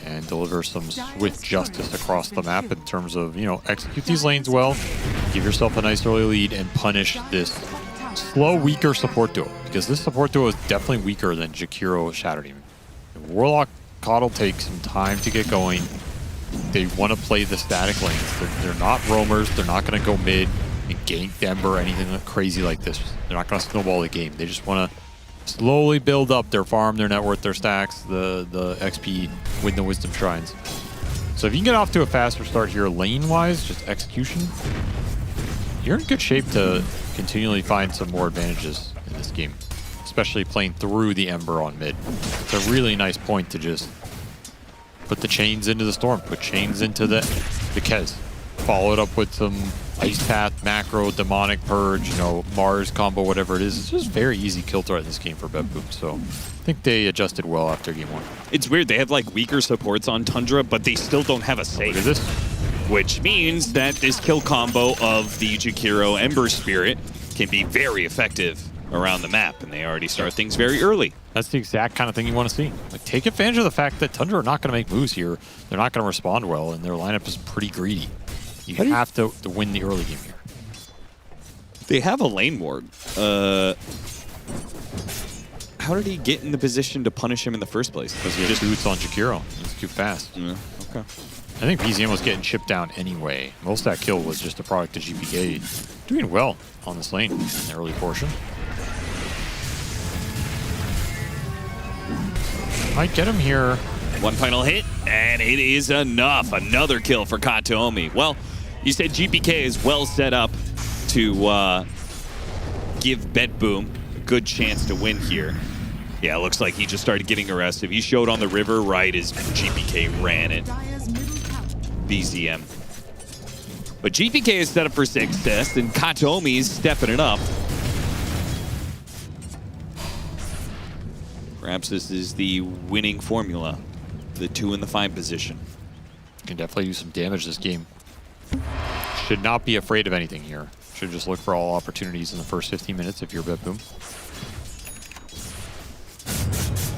and deliver some swift justice across the map in terms of, you know, execute these lanes well, give yourself a nice early lead, and punish this slow, weaker support duo. Because this support duo is definitely weaker than Jakiro Shadow Demon. Warlock Coddle takes some time to get going. They want to play the static lanes. They're not roamers. They're not going to go mid and gank them or anything crazy like this. They're not going to snowball the game. They just want to slowly build up their farm, their net worth, their stacks, the XP, win the Wisdom Shrines. So if you can get off to a faster start here lane-wise, just execution, you're in good shape to continually find some more advantages in this game, especially playing through the Ember on mid. It's a really nice point to just put the chains into the Storm, put chains into the Kez. Follow it up with some Ice Path, Macro, Demonic Purge, you know, Mars combo, whatever it is. It's just very easy kill threat in this game for BetBoom. So I think they adjusted well after game 1. It's weird. They have like weaker supports on Tundra, but they still don't have a save. Look at this. Which means that this kill combo of the Jakiro Ember Spirit can be very effective around the map, and they already start things very early. That's the exact kind of thing you want to see. Like, take advantage of the fact that Tundra are not going to make moves here. They're not going to respond well, and their lineup is pretty greedy. You have to win the early game here. They have a lane ward. How did he get in the position to punish him in the first place? Because he just boots on Jakiro. He's too fast. Yeah, okay. I think PZM was getting chipped down anyway. Most of that kill was just a product of GPK doing well on this lane in the early portion. Might get him here. One final hit, and it is enough. Another kill for Kataomi. Well, you said GPK is well set up to give BetBoom a good chance to win here. Yeah, it looks like he just started getting arrested. He showed on the river right as GPK ran it. BZM. But GPK is set up for success, and Kataomi is stepping it up. Perhaps this is the winning formula. The 2 in the 5 position. Can definitely do some damage this game. Should not be afraid of anything here. Should just look for all opportunities in the first 15 minutes if you're BetBoom.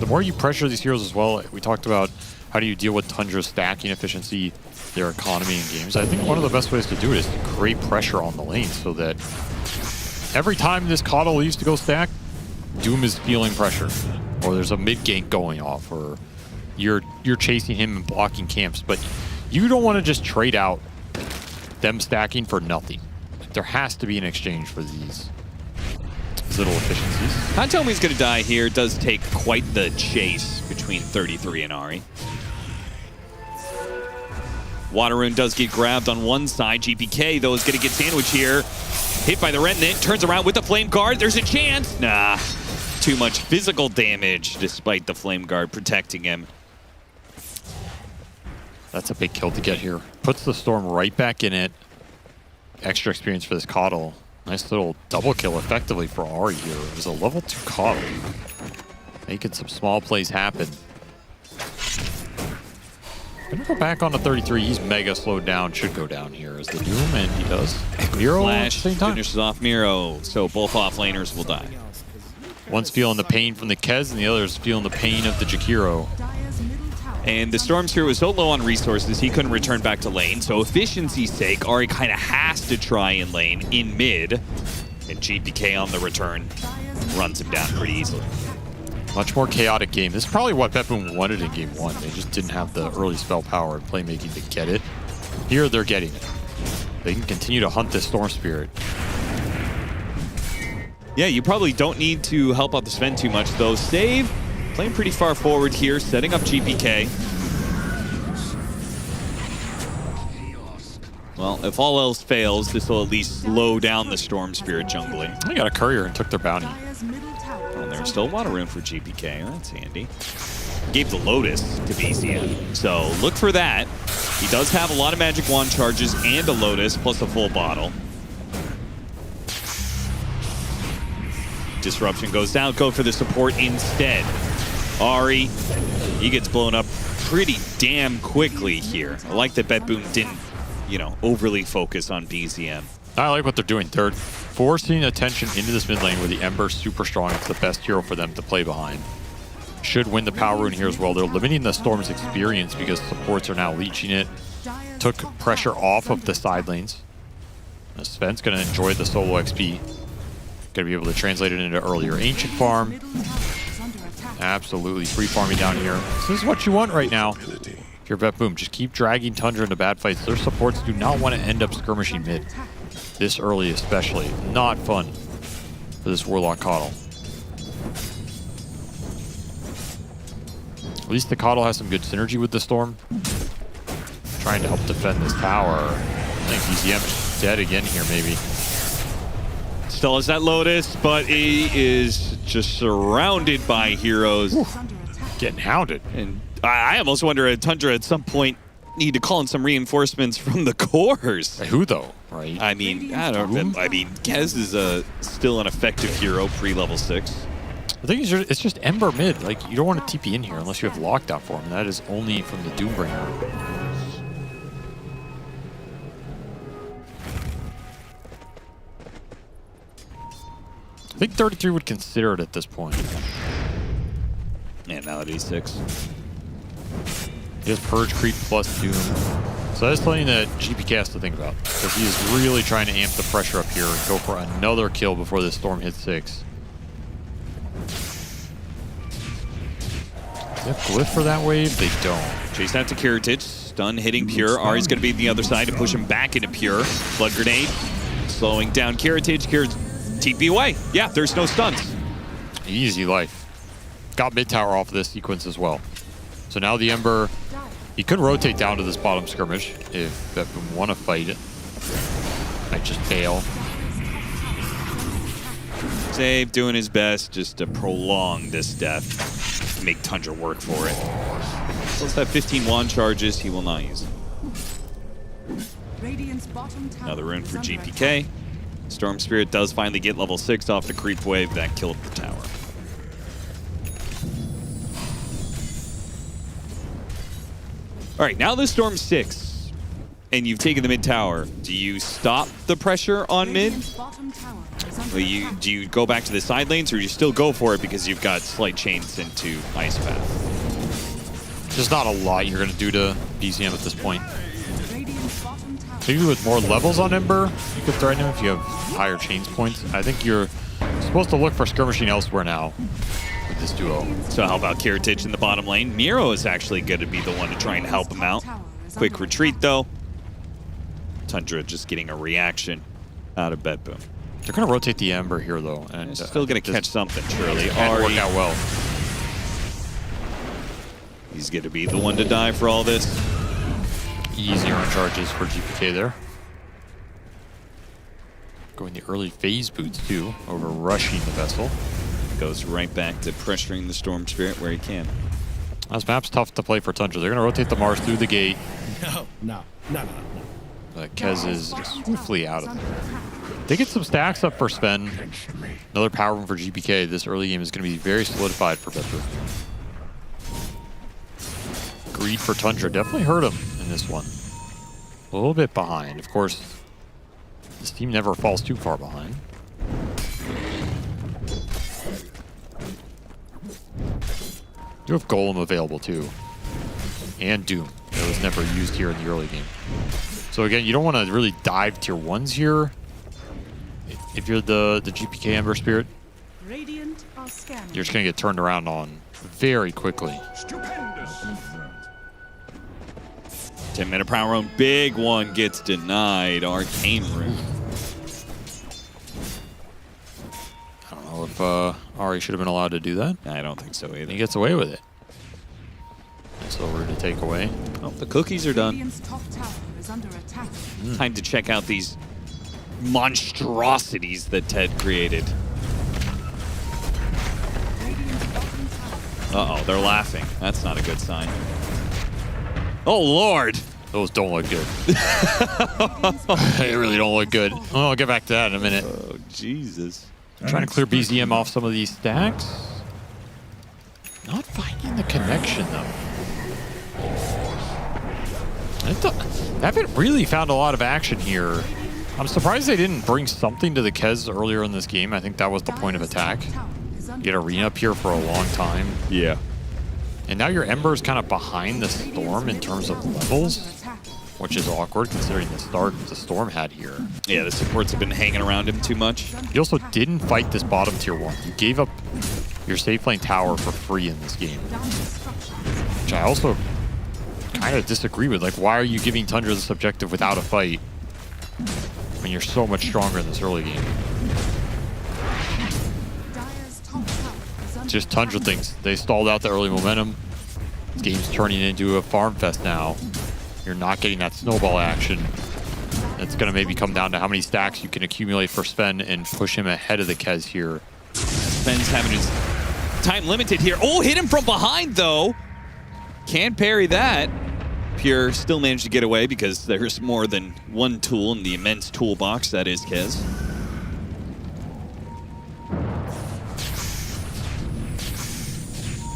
The more you pressure these heroes as well, we talked about how do you deal with Tundra's stacking efficiency, their economy in games. I think one of the best ways to do it is to create pressure on the lane so that every time this Coddle leaves to go stack, Doom is feeling pressure. Or there's a mid gank going off, or you're chasing him and blocking camps, but you don't want to just trade out them stacking for nothing. There has to be an exchange for these little efficiencies. Kataomi's going to die here. It does take quite the chase between 33 and Ari. Waterrune does get grabbed on one side. GPK, though, is going to get sandwiched here. Hit by the Remnant, turns around with the Flame Guard. There's a chance. Nah, too much physical damage despite the Flame Guard protecting him. That's a big kill to get here. Puts the Storm right back in it. Extra experience for this Coddle. Nice little double kill effectively for Ari here. It was a level 2 Coddle. Making some small plays happen. Gonna go back on to 33. He's mega slowed down. Should go down here as the Doom, and he does. Miro Flash at the same time. finishes off Miro, so both offlaners will die. One's feeling the pain from the Kez, and the other's feeling the pain of the Jakiro. And the Storm Spirit was so low on resources, he couldn't return back to lane. So efficiency's sake, Ari kind of has to try in lane in mid. And GPK on the return runs him down pretty easily. Much more chaotic game. This is probably what BetBoom wanted in game 1. They just didn't have the early spell power and playmaking to get it. Here, they're getting it. They can continue to hunt this Storm Spirit. Yeah, you probably don't need to help out the Sven too much, though. Save, playing pretty far forward here, setting up GPK. Well, if all else fails, this will at least slow down the Storm Spirit jungling. They got a courier and took their bounty. And there's still a lot of room for GPK. That's handy. Gave the Lotus to BZM, so look for that. He does have a lot of magic wand charges and a Lotus, plus a full bottle. Disruption goes down, go for the support instead. Ari, he gets blown up pretty damn quickly here. I like that BetBoom didn't, you know, overly focus on BZM. I like what they're doing. They're forcing attention into this mid lane where the Ember's super strong. It's the best hero for them to play behind. Should win the power rune here as well. They're limiting the Storm's experience because supports are now leeching it. Took pressure off of the side lanes. Sven's going to enjoy the solo XP. Going to be able to translate it into earlier Ancient farm. Absolutely free farming down here. This is what you want right now. If you're BetBoom, just keep dragging Tundra into bad fights. Their supports do not want to end up skirmishing mid. This early especially. Not fun for this Warlock Coddle. At least the Coddle has some good synergy with the Storm. Trying to help defend this tower. I think BZM dead again here, maybe. Still has that Lotus, but he is just surrounded by heroes. Ooh, getting hounded. And I almost wonder if Tundra at some point need to call in some reinforcements from the cores. Who though, right? I mean, I don't know. I mean, Kez is still an effective hero pre-level 6. I think it's just Ember mid. Like, you don't want to TP in here unless you have lockdown for him. That is only from the Doombringer. I think 33 would consider it at this point. And now at E6. He has Purge Creep plus Doom. So that's something that GPK has to think about. Because he is really trying to amp the pressure up here and go for another kill before this Storm hits 6. They have Glyph for that wave? They don't. Chase out to Kiritich. Stun hitting Pure. Ari's going to be on the other side to push him back into Pure. Blood Grenade. Slowing down Kiritich. TP away. Yeah, there's no stuns. Easy life. Got mid tower off of this sequence as well. So now the Ember, he could rotate down to this bottom skirmish if BetBoom want to fight it. Might just bail. Save doing his best just to prolong this death. Make Tundra work for it. Plus that 15 wand charges, he will not use it. Another rune for GPK. Storm Spirit does finally get level 6 off the creep wave that killed the tower. All right, now the Storm 6, and you've taken the mid tower. Do you stop the pressure on mid? Do you go back to the side lanes, or do you still go for it because you've got slight chains into Ice Path? There's not a lot you're going to do to BZM at this point. Maybe with more levels on Ember, you could threaten him if you have higher chains points. I think you're supposed to look for skirmishing elsewhere now with this duo. So how about Kiritich in the bottom lane? Miro is actually going to be the one to try and help him out. Quick retreat, though. Tundra just getting a reaction out of BetBoom. They're going to rotate the Ember here, though. And still going to catch something, surely. Ari work out well. He's going to be the one to die for all this. Easier on charges for GPK there. Going the early phase boots, too, over rushing the vessel. Goes right back to pressuring the Storm Spirit where he can. This map's tough to play for Tundra. They're going to rotate the Mars through the gate. No. But Kez is swiftly out of there. They get some stacks up for Sven. Another power room for GPK. This early game is going to be very solidified for BetBoom. Greed for Tundra definitely hurt him in this one. A little bit behind. Of course, this team never falls too far behind. You have Golem available too. And Doom. That was never used here in the early game. So again, you don't want to really dive tier 1s here. If you're the GPK Ember Spirit, you're just going to get turned around on very quickly. 10-minute power rune. Big one gets denied. Arcane Rune. I don't know if Ari should have been allowed to do that. I don't think so either. He gets away with it. It's over to take away. Oh, the cookies are done. Time to check out these monstrosities that Ted created. Uh-oh, they're laughing. That's not a good sign. Oh, Lord. Those don't look good. They really don't look good. Oh, I'll get back to that in a minute. Oh, Jesus. I'm trying to clear BZM off some of these stacks. Not finding the connection, though. I haven't really found a lot of action here. I'm surprised they didn't bring something to the Kez earlier in this game. I think that was the point of attack. Get Arena up here for a long time. Yeah. And now your Ember is kind of behind the Storm in terms of levels, which is awkward considering the start the Storm had here. Yeah, the supports have been hanging around him too much. You also didn't fight this bottom tier 1. You gave up your safe lane tower for free in this game, which I also kind of disagree with. Like, why are you giving Tundra this objective without a fight when you're so much stronger in this early game? Just Tundra thinks they stalled out the early momentum. This game's turning into a farm fest now. You're not getting that snowball action. It's going to maybe come down to how many stacks you can accumulate for Sven and push him ahead of the Kez here. Sven's having his time limited here. Oh, hit him from behind, though. Can't parry that. Pure still managed to get away because there's more than one tool in the immense toolbox that is Kez.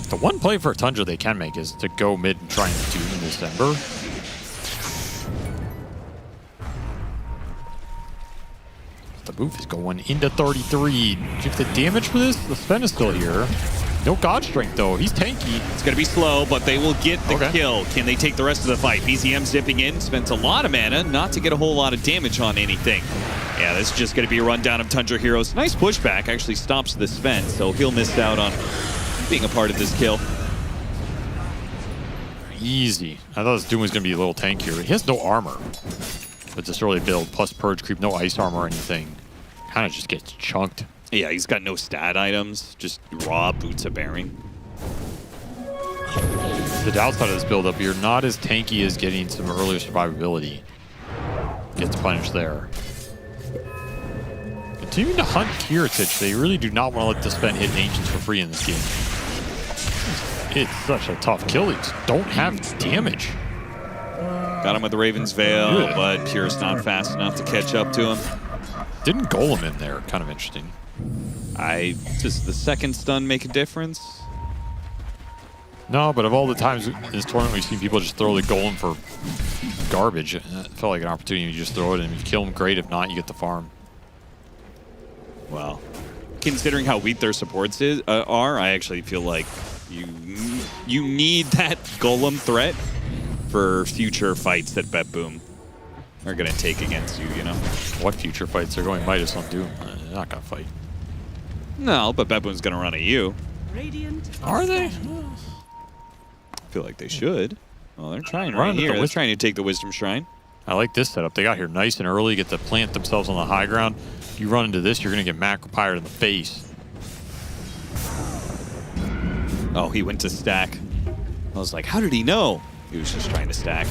The one play for Tundra they can make is to go mid and try and doom this Ember. The move is going into 33. Do you have the damage for this? The Sven is still here. No God Strength, though. He's tanky. It's going to be slow, but they will get the kill. Can they take the rest of the fight? BZM zipping in, spends a lot of mana, not to get a whole lot of damage on anything. Yeah, this is just going to be a rundown of Tundra heroes. Nice pushback, actually stops the Sven, so he'll miss out on being a part of this kill. Easy. I thought this Doom was going to be a little tankier. He has no armor with this early build, plus Purge Creep, no ice armor or anything. Kind of just gets chunked. Yeah, he's got no stat items, just raw boots of bearing. The downside of this build up, you're not as tanky as getting some earlier survivability. Gets punished there. Continuing to hunt Kiritich, they really do not want to let the Sven hit Ancients for free in this game. It's such a tough kill. They just don't have damage. Got him with the Raven's Veil, but Pure's not fast enough to catch up to him. Didn't Golem in there. Kind of interesting. Does the second stun make a difference? No, but of all the times in this tournament we've seen people just throw the Golem for garbage, it felt like an opportunity to just throw it, and if you kill him, great. If not, you get the farm. Well, considering how weak their supports are, I actually feel like you need that Golem threat for future fights that BetBoom are going to take against you, you know? What future fights? They're going Midas on Doom. They're not going to fight. No, but BetBoom's going to run at you. Are they? I feel like they should. Well, they're trying right here. They're trying to take the Wisdom Shrine. I like this setup. They got here nice and early, get to plant themselves on the high ground. If you run into this, you're going to get macro-pyred in the face. Oh, he went to stack. I was like, how did he know? He was just trying to stack.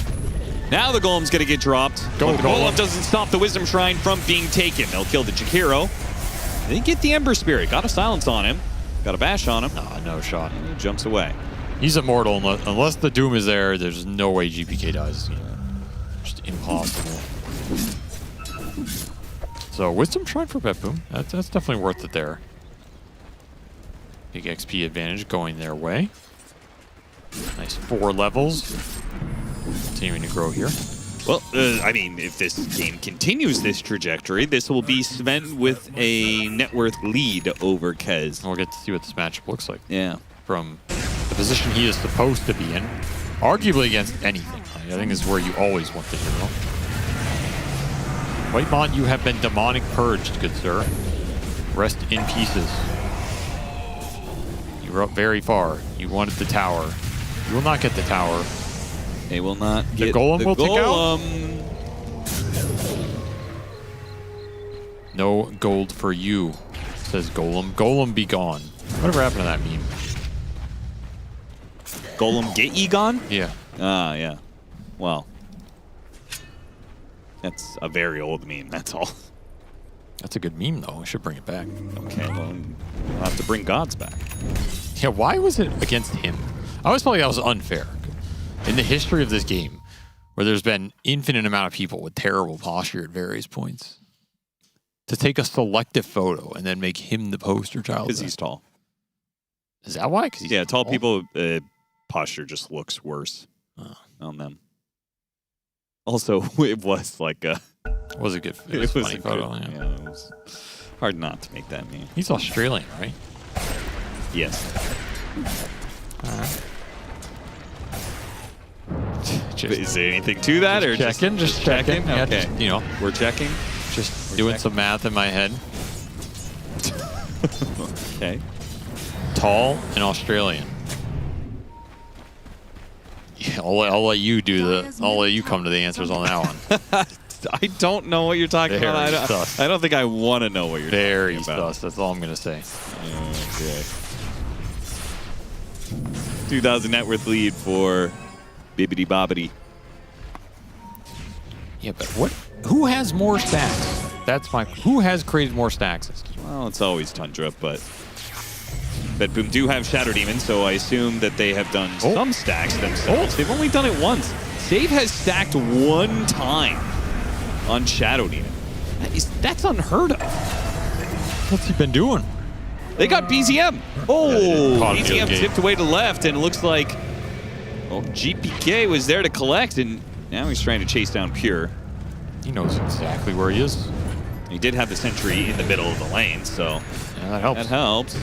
Now the Golem's going to get dropped. Go, but the Golem doesn't stop the Wisdom Shrine from being taken. They'll kill the Jakiro. They get the Ember Spirit. Got a silence on him. Got a bash on him. No shot. And he jumps away. He's immortal. Unless the Doom is there, there's no way GPK dies. Just impossible. So Wisdom Shrine for BetBoom. That's definitely worth it there. Big XP advantage going their way. Nice 4 levels. Continuing to grow here. Well, I mean, if this game continues this trajectory, this will be Sven with a net worth lead over Kez. We'll get to see what this matchup looks like. Yeah. From the position he is supposed to be in, arguably against anything. I think this is where you always want the hero. Whitemont, you have been demonic purged, good sir. Rest in pieces. You were up very far. You wanted the tower. You will not get the tower. They will not The get golem the will take out. golem. No gold for you, says Golem. Golem be gone. Whatever happened to that meme? Golem get ye gone? Yeah. Ah, yeah. Well, that's a very old meme, that's all. That's a good meme, though. We should bring it back. Okay, well, we'll have to bring gods back. Yeah, why was it against him? I always felt like that was unfair. In the history of this game, where there's been infinite amount of people with terrible posture at various points, to take a selective photo and then make him the poster child. Because he's tall. Is that why? Because yeah, tall people, posture just looks worse on them. Also, it was like a... It was a good it was a funny photo. Good, yeah, it was hard not to make that meme. He's Australian, right? Yes. Is there anything to that, or checking? Just checking. Yeah, okay. just, you know, we're checking. Just doing some math in my head. Okay. Tall and Australian. Yeah, I'll let you do the. I'll let you come to the answers on that one. I don't know what you're talking about. I don't think I want to know what you're talking about. Sus. That's all I'm gonna say. Okay. 2,000 net worth lead for Bibbidi Bobbidi. Yeah, but what? Who has more stacks? That's my. Who has created more stacks this game? Well, it's always Tundra, but BetBoom do have Shadow Demon, so I assume that they have done some stacks themselves. They've only done it once. Save has stacked one time on Shadow Demon. That's unheard of. What's he been doing? They got BZM. Oh, BZM game. tipped away to left, and it looks like GPK was there to collect, and now he's trying to chase down Pure. He knows exactly where he is. He did have the sentry in the middle of the lane, so yeah, that helps. That helps.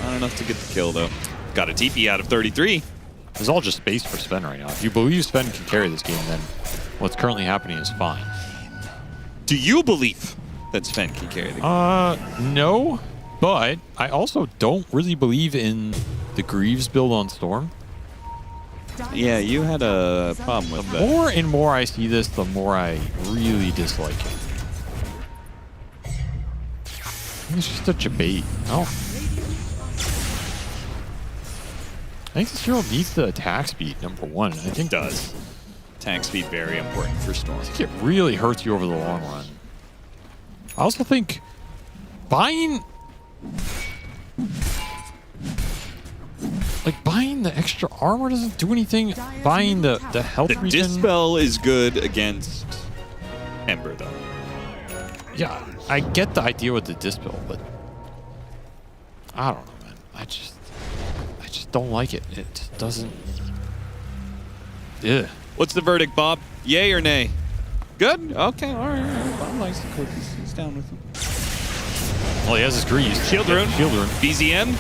Not enough to get the kill, though. Got a TP out of 33. It's all just space for Sven right now. If you believe Sven can carry this game, then what's currently happening is fine. Do you believe that Sven can carry the game? No, but I also don't really believe in the Greaves build on Storm. Yeah, you had a problem with that. The more and more I see this, the more I really dislike it. It's just such a bait. Oh. I think this hero needs the attack speed, number one. I think it does. Attack speed, very important for Storm. I think it really hurts you over the long run. I also think buying the extra armor doesn't do anything. Buying the health The regen. Dispel is good against Ember, though. Yeah, I get the idea with the Dispel, but I don't know, man. I just don't like it. It just doesn't. Yeah. What's the verdict, Bob? Yay or nay? Good? Okay, all right. Bob likes the cookies. He's down with them. Well, he has his Greaves. Shield rune. Shield rune. BZM.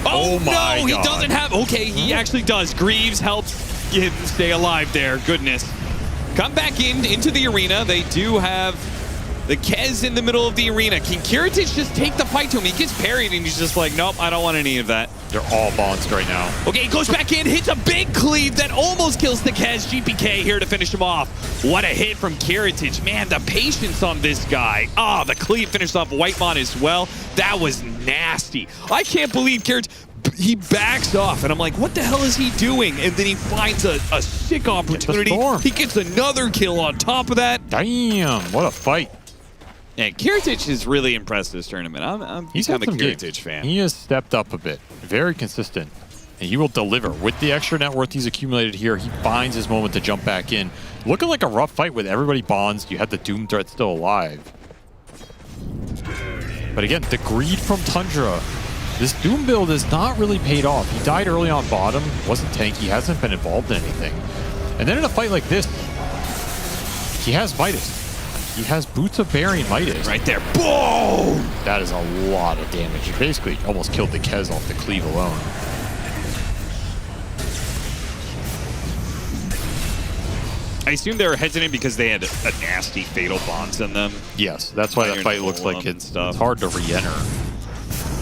Oh, my no, he God. doesn't have... Okay, he actually does. Greaves helps him stay alive there. Goodness. Come back into the arena. They do have the Kez in the middle of the arena. Can Kiritich just take the fight to him? He gets parried, and he's just like, nope, I don't want any of that. They're all bounced right now. Okay, he goes back in, hits a big cleave that almost kills the Kez. GPK here to finish him off. What a hit from Kiritich. Man, the patience on this guy. Oh, the cleave finished off Whitemon as well. That was nasty. I can't believe Kiritich, he backs off, and I'm like, what the hell is he doing? And then he finds a sick opportunity. He gets another kill on top of that. Damn, what a fight. Yeah, Kiritich is really impressed this tournament. I'm a Kiritich fan. He has stepped up a bit. Very consistent. And he will deliver. With the extra net worth he's accumulated here, he finds his moment to jump back in. Looking like a rough fight with everybody bonds. You had the Doom threat still alive. But again, the greed from Tundra. This Doom build has not really paid off. He died early on bottom, wasn't tanky, hasn't been involved in anything. And then in a fight like this, he has Midas. He has Boots of Burying Midas. Right there. Boom! That is a lot of damage. He basically almost killed the Kez off the cleave alone. I assume they were hesitant because they had a nasty fatal bonds in them. Yes, that's why that fight looks like it's hard to re-enter.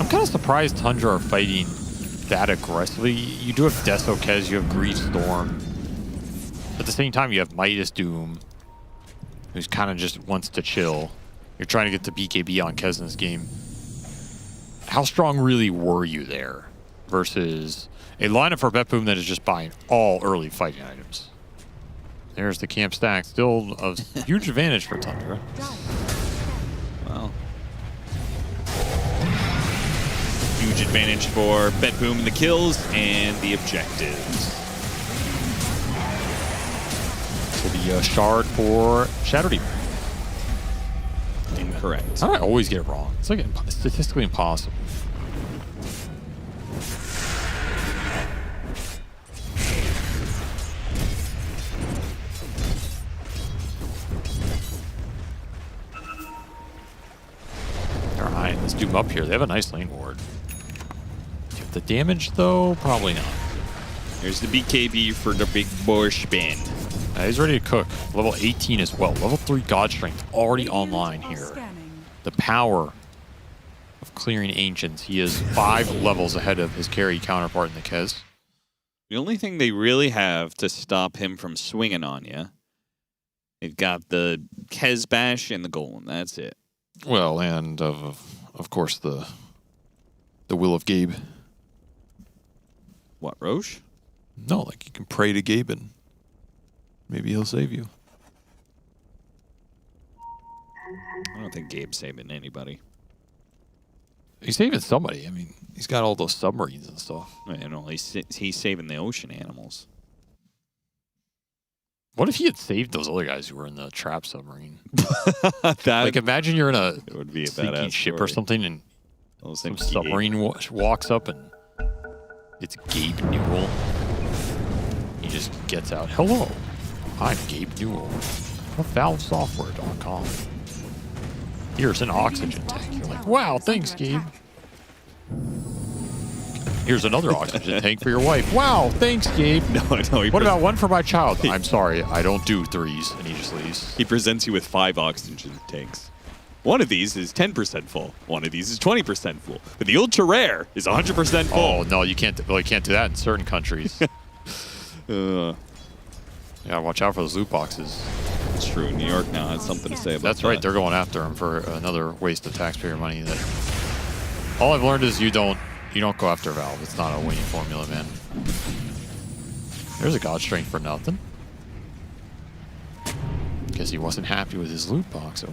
I'm kind of surprised Tundra are fighting that aggressively. You do have Desokez, you have Grease Storm. At the same time, you have Midas Doom, who's kind of just wants to chill. You're trying to get the BKB on Kesna's game. How strong really were you there versus a lineup for BetBoom that is just buying all early fighting items? There's the camp stack. Still a huge advantage for Tundra. Well, huge advantage for BetBoom in the kills and the objectives. This will be a shard for Shadow Demon. Incorrect. How do I always get it wrong? It's like statistically impossible. Alright, let's do up here. They have a nice lane ward. The damage, though, probably not. Here's the BKB for the big boy spin. He's ready to cook. Level 18 as well. Level 3 God Strength already online here. The power of clearing Ancients. He is 5 levels ahead of his carry counterpart in the Kez. The only thing they really have to stop him from swinging on you, they've got the Kez Bash and the Golem. That's it. Well, and of course the Will of Gabe. What, Roche? No, like you can pray to Gabe and maybe he'll save you. I don't think Gabe's saving anybody. He's saving somebody. I mean, he's got all those submarines and stuff. And he's saving the ocean animals. What if he had saved those other guys who were in the trap submarine? That like, imagine you're in a it would be a sinking ship story. or something, and some submarine walks up, and it's Gabe Newell. He just gets out. Hello, I'm Gabe Newell of ValveSoftware.com. Here's an oxygen tank. You're like, wow, thanks, Gabe. Here's another oxygen tank for your wife. Wow, thanks, Gabe. No. What about one for my child? I'm sorry, I don't do threes. And he just leaves. He presents you with 5 oxygen tanks. One of these is 10% full. One of these is 20% full. But the ultra rare is 100% full. Oh no, you can't. Well, you can't do that in certain countries. Yeah, watch out for those loot boxes. It's true. New York now has something to say about that. That's right. They're going after him for another waste of taxpayer money. That all I've learned is you don't go after Valve. It's not a winning formula, man. There's a God Strength for nothing. Because he wasn't happy with his loot box.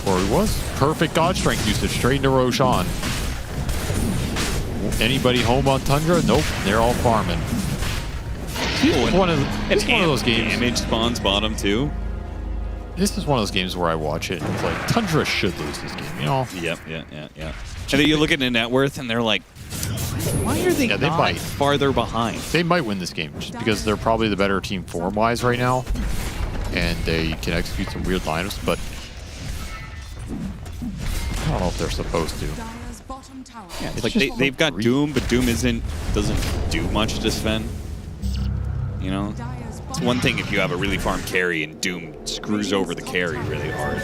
Or he was. Perfect God Strength usage straight into Roshan. Anybody home on Tundra? Nope. They're all farming. It's one of those games. Damage spawns bottom too. This is one of those games where I watch it and it's like, Tundra should lose this game, you know? Yep. And then you look at the net worth and they're like, why are they not farther behind? They might win this game just because they're probably the better team form-wise right now. And they can execute some weird lineups, but I don't know if they're supposed to. Yeah, it's like they've got Doom, but Doom doesn't do much to defend. You know? It's one thing if you have a really farm carry and Doom screws over the carry really hard.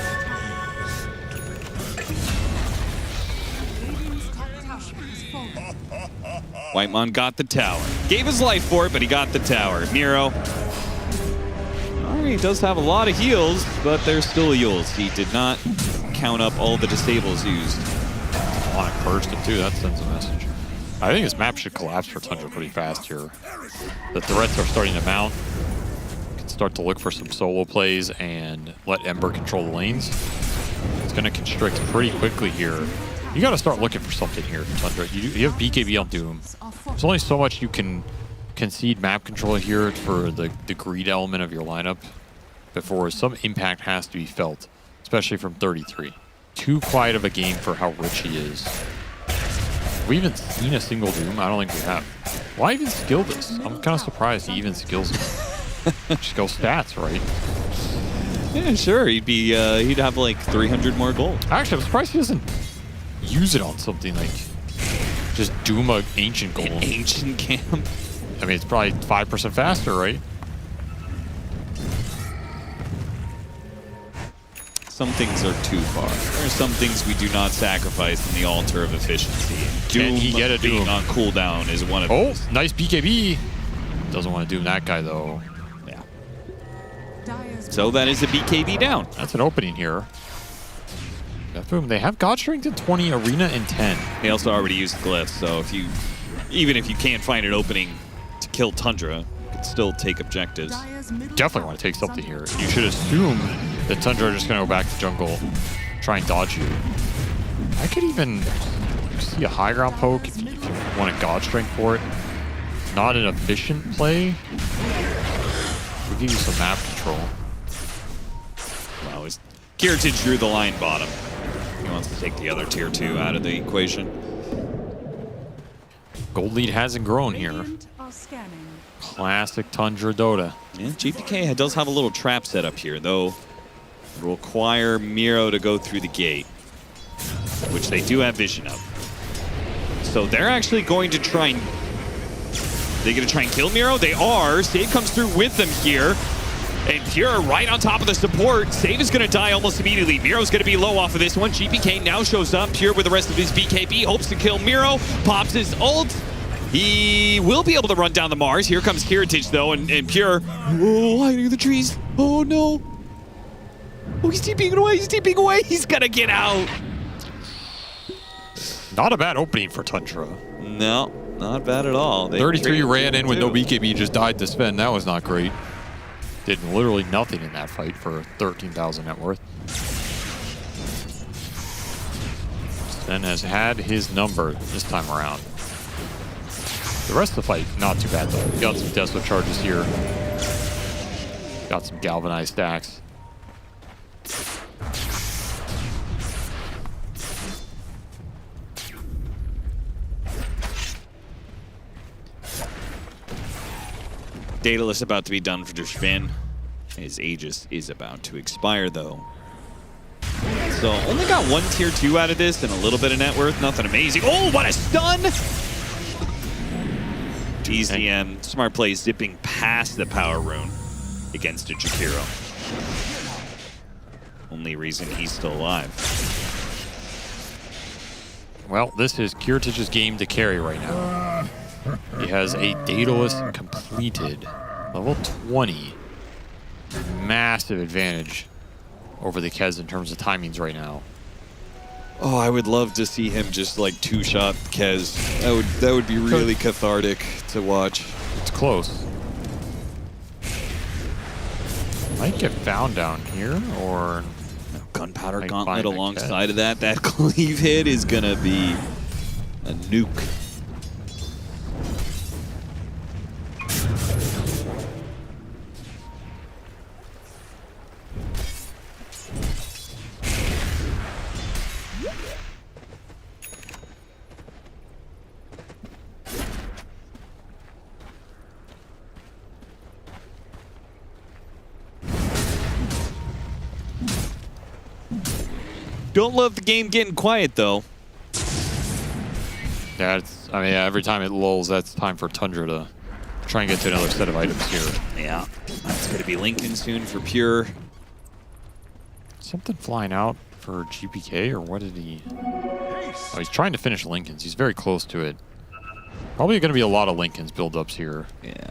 Whitemon got the tower. Gave his life for it, but he got the tower. Miro. He does have a lot of heals, but there's still heals. He did not count up all the disables used. Demonic Burst too, that sends a message. I think this map should collapse for Tundra pretty fast here. The threats are starting to mount. You can start to look for some solo plays and let Ember control the lanes. It's going to constrict pretty quickly here. You got to start looking for something here, Tundra. You have BKB on Doom. There's only so much you can concede map control here for the greed element of your lineup before some impact has to be felt, especially from 33. Too quiet of a game for how rich he is. Have we even seen a single Doom? I don't think we have. Why even skill this? I'm kind of surprised he even skills it. Just go stats, right? Yeah, sure. He'd have like 300 more gold. Actually, I'm surprised he doesn't use it on something like just Doom a ancient gold. An ancient camp. I mean, it's probably 5% faster, right? Some things are too far. There are some things we do not sacrifice in the altar of efficiency. Can he get a being Doom? on cooldown is one of those. Oh, nice BKB. Doesn't want to Doom that guy, though. Yeah. So that is a BKB down. That's an opening here. BetBoom, they have God Strength in 20, Arena in 10. They also already used glyphs, so even if you can't find an opening to kill Tundra, you can still take objectives. Definitely want to take something here. You should assume that Tundra are just going to go back to jungle, try and dodge you. I could even see a high ground poke if you want a God Strength for it. Not an efficient play. We'll give you some map control. Wow, Kiritich drew the line bottom. He wants to take the other tier 2 out of the equation. Gold lead hasn't grown here. Classic Tundra Dota. Yeah, GPK does have a little trap set up here, though. It will require Miro to go through the gate, which they do have vision of. So they're actually going to try and... They're going to try and kill Miro? They are. Save comes through with them here. And Pure right on top of the support. Save is going to die almost immediately. Miro's going to be low off of this one. GPK now shows up. Pure with the rest of his BKB. Hopes to kill Miro. Pops his ult. He will be able to run down the Mars. Here comes Kiritich, though, and Pure. Oh, hiding in the trees. Oh, no. Oh, he's TPing away. He's TPing away. He's going to get out. Not a bad opening for Tundra. No, not bad at all. 33 ran in with no BKB, just died to spend. That was not great. Did literally nothing in that fight for 13,000 net worth. Sven has had his number this time around. The rest of the fight, not too bad though. Got some Deso charges here. Got some galvanized stacks. Daedalus about to be done for Sven. His Aegis is about to expire, though. So only got one tier 2 out of this and a little bit of net worth. Nothing amazing. Oh, what a stun! GZM, smart play, zipping past the power rune against a Jakiro. Only reason he's still alive. Well, this is Kiritich's game to carry right now. He has a Daedalus completed. Level 20. Massive advantage over the Kez in terms of timings right now. Oh, I would love to see him just like two-shot Kez. That would be really cathartic to watch. It's close. Might get found down here, or Gunpowder Gauntlet alongside of that. That cleave hit is gonna be a nuke. Don't love the game getting quiet, though. Yeah, I mean, every time it lulls, that's time for Tundra to try and get to another set of items here. Yeah, that's going to be Lincoln soon for Pure. Something flying out for GPK, or what did he... Oh, he's trying to finish Lincoln's. He's very close to it. Probably going to be a lot of Lincoln's build-ups here. Yeah.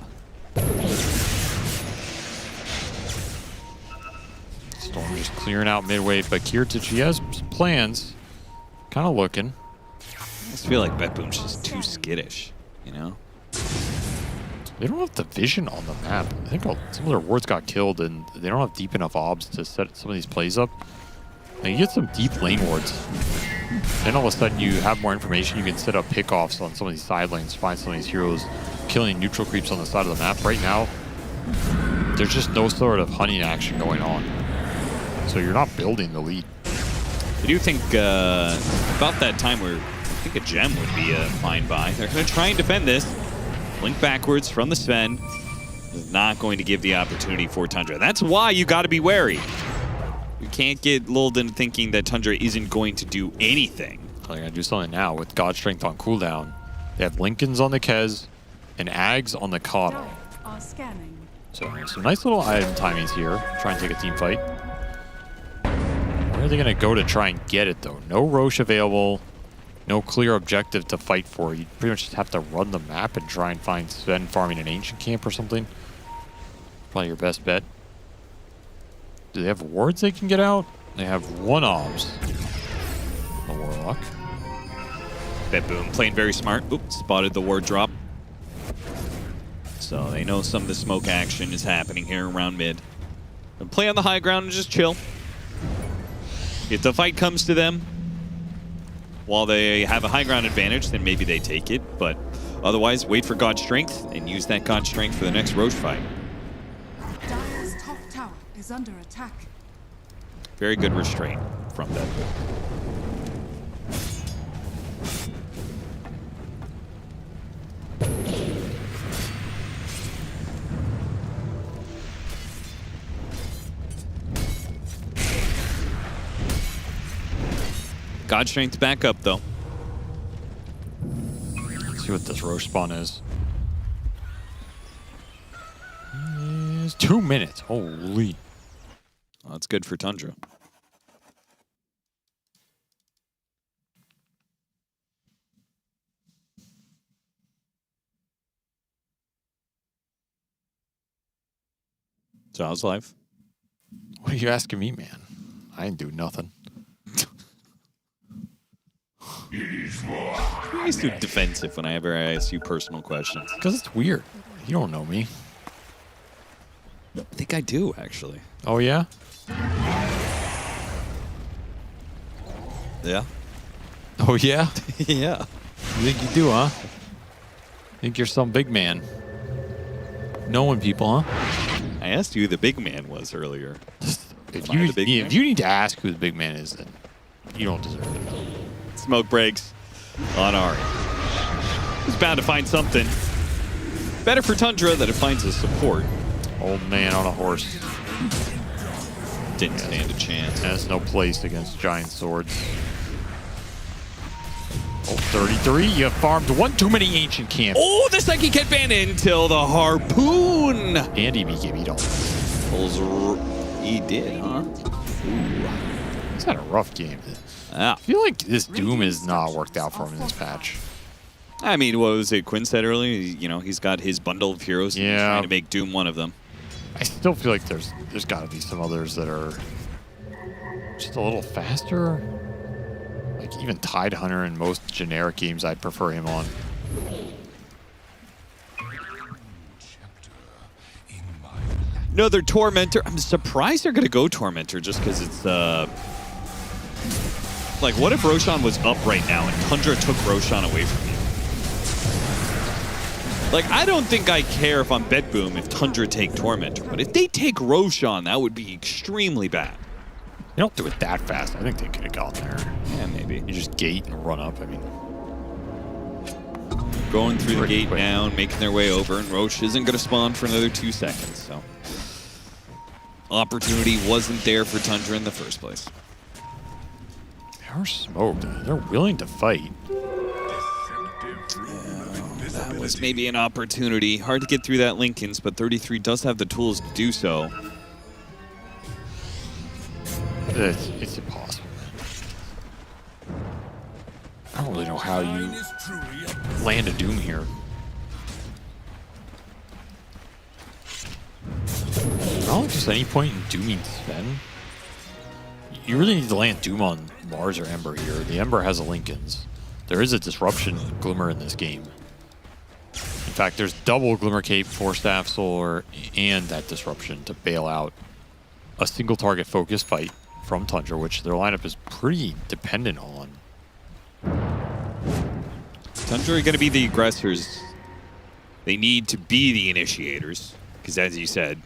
Storm just clearing out midway, but Kiritich, he has plans. Kind of looking. I just feel like BetBoom's just too skittish, you know? They don't have the vision on the map. I think some of their wards got killed, and they don't have deep enough obs to set some of these plays up. And you get some deep lane wards. Then all of a sudden you have more information. You can set up pickoffs on some of these side lanes, find some of these heroes killing neutral creeps on the side of the map. Right now, there's just no sort of hunting action going on. So you're not building the lead. I do think about that time where I think a gem would be a fine buy. They're going to try and defend this. Blink backwards from the Sven is not going to give the opportunity for Tundra. That's why you got to be wary. You can't get lulled into thinking that Tundra isn't going to do anything. They're going to do something now with God Strength on cooldown. They have Lincolns on the Kez and Ags on the Coddle. So some nice little item timings here. Try and take a team fight. Where are they going to go to try and get it, though? No Roche available. No clear objective to fight for. You pretty much just have to run the map and try and find Sven farming an ancient camp or something. Probably your best bet. Do they have wards they can get out? They have one OBS. A Warlock. BetBoom playing very smart. Oops, spotted the ward drop. So they know some of the smoke action is happening here around mid. And play on the high ground and just chill. If the fight comes to them, while they have a high ground advantage, then maybe they take it. But otherwise, wait for God Strength and use that God Strength for the next Roche fight. Dire's top tower is under attack. Very good restraint from that. God Strength back up, though. Let's see what this Roche spawn is. It's 2 minutes. Holy. Well, that's good for Tundra. So how's life? What are you asking me, man? I ain't do nothing. I'm always too defensive whenever I ask you personal questions. Because it's weird. You don't know me. I think I do, actually. Oh, yeah? Yeah. Oh, yeah? Yeah. You think you do, huh? Think you're some big man. Knowing people, huh? I asked you who the big man was earlier. If you need to ask who the big man is, then you don't deserve to know. Smoke breaks on Ari. He's bound to find something. Better for Tundra that it finds a support. Old man on a horse. Didn't stand a chance. Has no place against giant swords. Oh, 33. You farmed one too many ancient camps. Oh, the second get banned until the harpoon. And he became eat all. He did, huh? Ooh. He's had a rough game. Yeah. I feel like this Doom has not worked out for him in this patch. I mean, what was it Quinn said earlier? You know, he's got his bundle of heroes and he's trying to make Doom one of them. I still feel like there's got to be some others that are just a little faster. Like even Tidehunter in most generic games, I'd prefer him on. Another Tormentor. I'm surprised they're going to go Tormentor just because it's... Like, what if Roshan was up right now and Tundra took Roshan away from you? Like, I don't think I care if I'm BetBoom if Tundra take Tormentor, but if they take Roshan, that would be extremely bad. They don't do it that fast. I think they could have gone there. Yeah, maybe. You just gate and run up. I mean, going through the gate down, making their way over, and Roche isn't going to spawn for another 2 seconds, so... Opportunity wasn't there for Tundra in the first place. They are smoked. They're willing to fight. That was maybe an opportunity. Hard to get through that Lincolns, but 33 does have the tools to do so. It's impossible. I don't really know how you land a Doom here. Not like just any point in dooming Sven. You really need to land Doom on Mars or Ember here. The Ember has a Lincolns. There is a disruption Glimmer in this game. In fact, there's double Glimmer Cape, 4-staff Solar, and that disruption to bail out a single target focus fight from Tundra, which their lineup is pretty dependent on. Tundra are going to be the aggressors. They need to be the initiators, because as you said,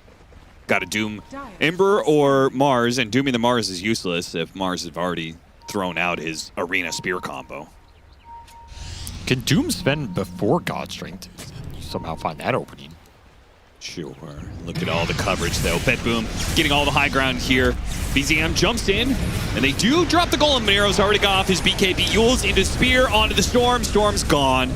got to Doom Ember or Mars, and dooming the Mars is useless if Mars has already thrown out his Arena Spear combo. Can Doom Sven before God Strength? You somehow find that opening. Sure. Look at all the coverage, though. BetBoom getting all the high ground here. BZM jumps in, and they do drop the golem. Minero's already got off his BKB. Yules into Spear, onto the Storm. Storm's gone.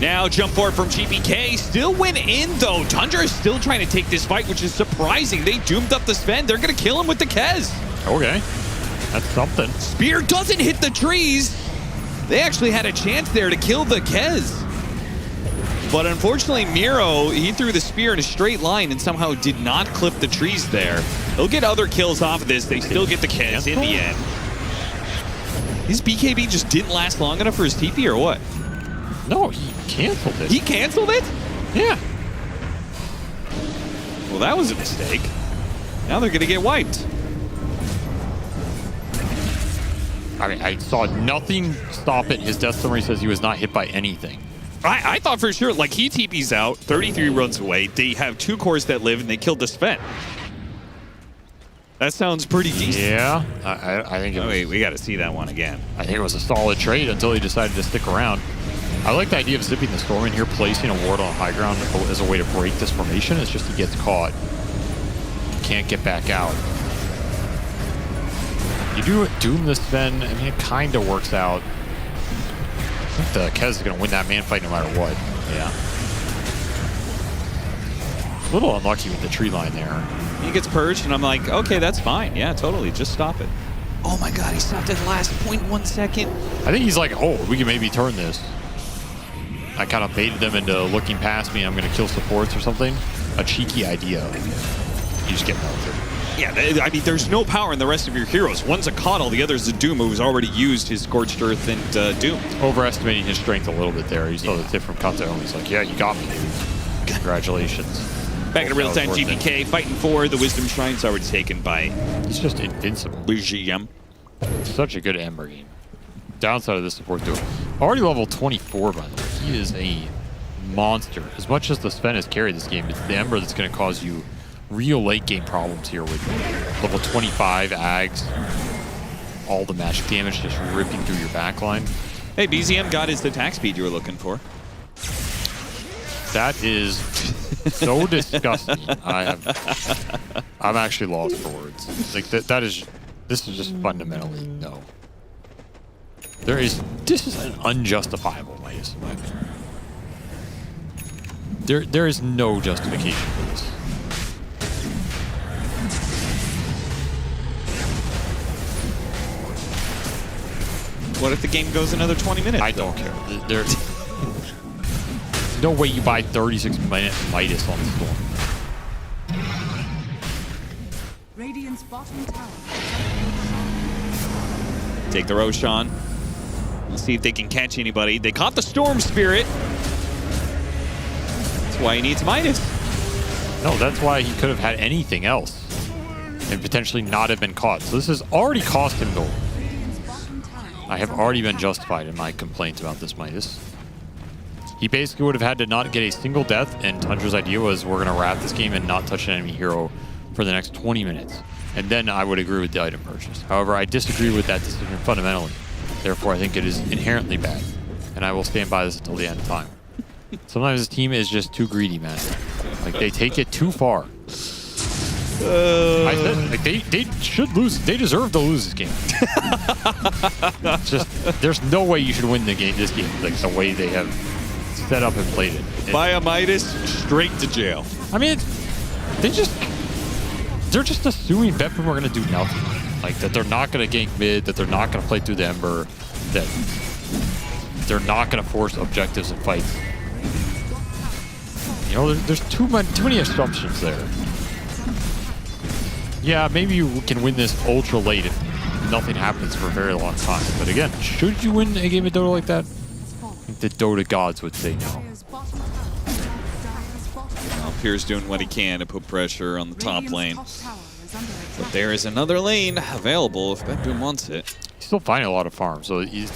Now jump forward from GBK. Still went in, though. Tundra is still trying to take this fight, which is surprising. They doomed up the Sven. They're going to kill him with the Kez. Okay. That's something. Spear doesn't hit the trees. They actually had a chance there to kill the Kez. But unfortunately, Miro, he threw the spear in a straight line and somehow did not clip the trees there. They'll get other kills off of this. They still get the Kez in the end. His BKB just didn't last long enough for his TP or what? No, he canceled it. He canceled it? Yeah. Well, that was a mistake. Now they're going to get wiped. I mean, I saw nothing stop it. His death summary says he was not hit by anything. I thought for sure, like, he TP's out, 33 runs away. They have 2 cores that live, and they killed the Sven. That sounds pretty decent. Yeah, I think it was, wait, we got to see that one again. I think it was a solid trade until he decided to stick around. I like the idea of zipping the Storm in here, placing a ward on high ground as a way to break this formation. It's just he gets caught. Can't get back out. You do doom the Sven, I mean, it kind of works out. I think the Kez is going to win that man fight no matter what. Yeah. A little unlucky with the tree line there. He gets purged, and I'm like, okay, that's fine. Yeah, totally. Just stop it. Oh my god, he stopped at the last 0.1 second. I think he's like, oh, we can maybe turn this. I kind of baited them into looking past me. I'm going to kill supports or something. A cheeky idea. You just get melted. Yeah, I mean, there's no power in the rest of your heroes. One's a Coddle, the other's a Doom, who's already used his Scorched Earth and Doom. Overestimating his strength a little bit there. He saw the tip from Kato, and he's like, yeah, you got me, dude. Congratulations. Back in real time, GBK fighting for the Wisdom Shrine's already taken by... He's just invincible. BGM. Such a good Ember game. Downside of this support duo. Already level 24, by the way. He is a monster. As much as the Sven has carried this game, it's the Ember that's going to cause you real late game problems here with level 25 Ags, all the magic damage just ripping through your backline. Hey, BZM got his attack speed you were looking for. That is so disgusting. I'm actually lost for words. Like this is just fundamentally no. This is an unjustifiable waste in my opinion. There is no justification for this. What if the game goes another 20 minutes? I don't care. There's no way you buy 36-minute Midas on the Storm. Radiant's bottom tower. Take the Roshan. We'll see if they can catch anybody. They caught the Storm Spirit. That's why he needs Midas. No, that's why he could have had anything else and potentially not have been caught. So this has already cost him gold. I have already been justified in my complaint about this Midas. He basically would have had to not get a single death, and Tundra's idea was we're going to wrap this game and not touch an enemy hero for the next 20 minutes. And then I would agree with the item purchase. However, I disagree with that decision fundamentally. Therefore, I think it is inherently bad. And I will stand by this until the end of time. Sometimes this team is just too greedy, man. Like, they take it too far. I said, like, they should lose. They deserve to lose this game. Just, there's no way you should win this game, like the way they have set up and played it. Buy a Midas, straight to jail. I mean, they're just assuming BetBoom are going to do nothing. Like, that they're not going to gank mid, that they're not going to play through the Ember, that they're not going to force objectives and fights. You know, there's too many assumptions there. Yeah, maybe you can win this ultra late if nothing happens for a very long time. But again, should you win a game of Dota like that? I think the Dota gods would say no. Well, Pierre's doing what he can to put pressure on the top lane. But there is another lane available if BetBoom wants it. He's still finding a lot of farm, so he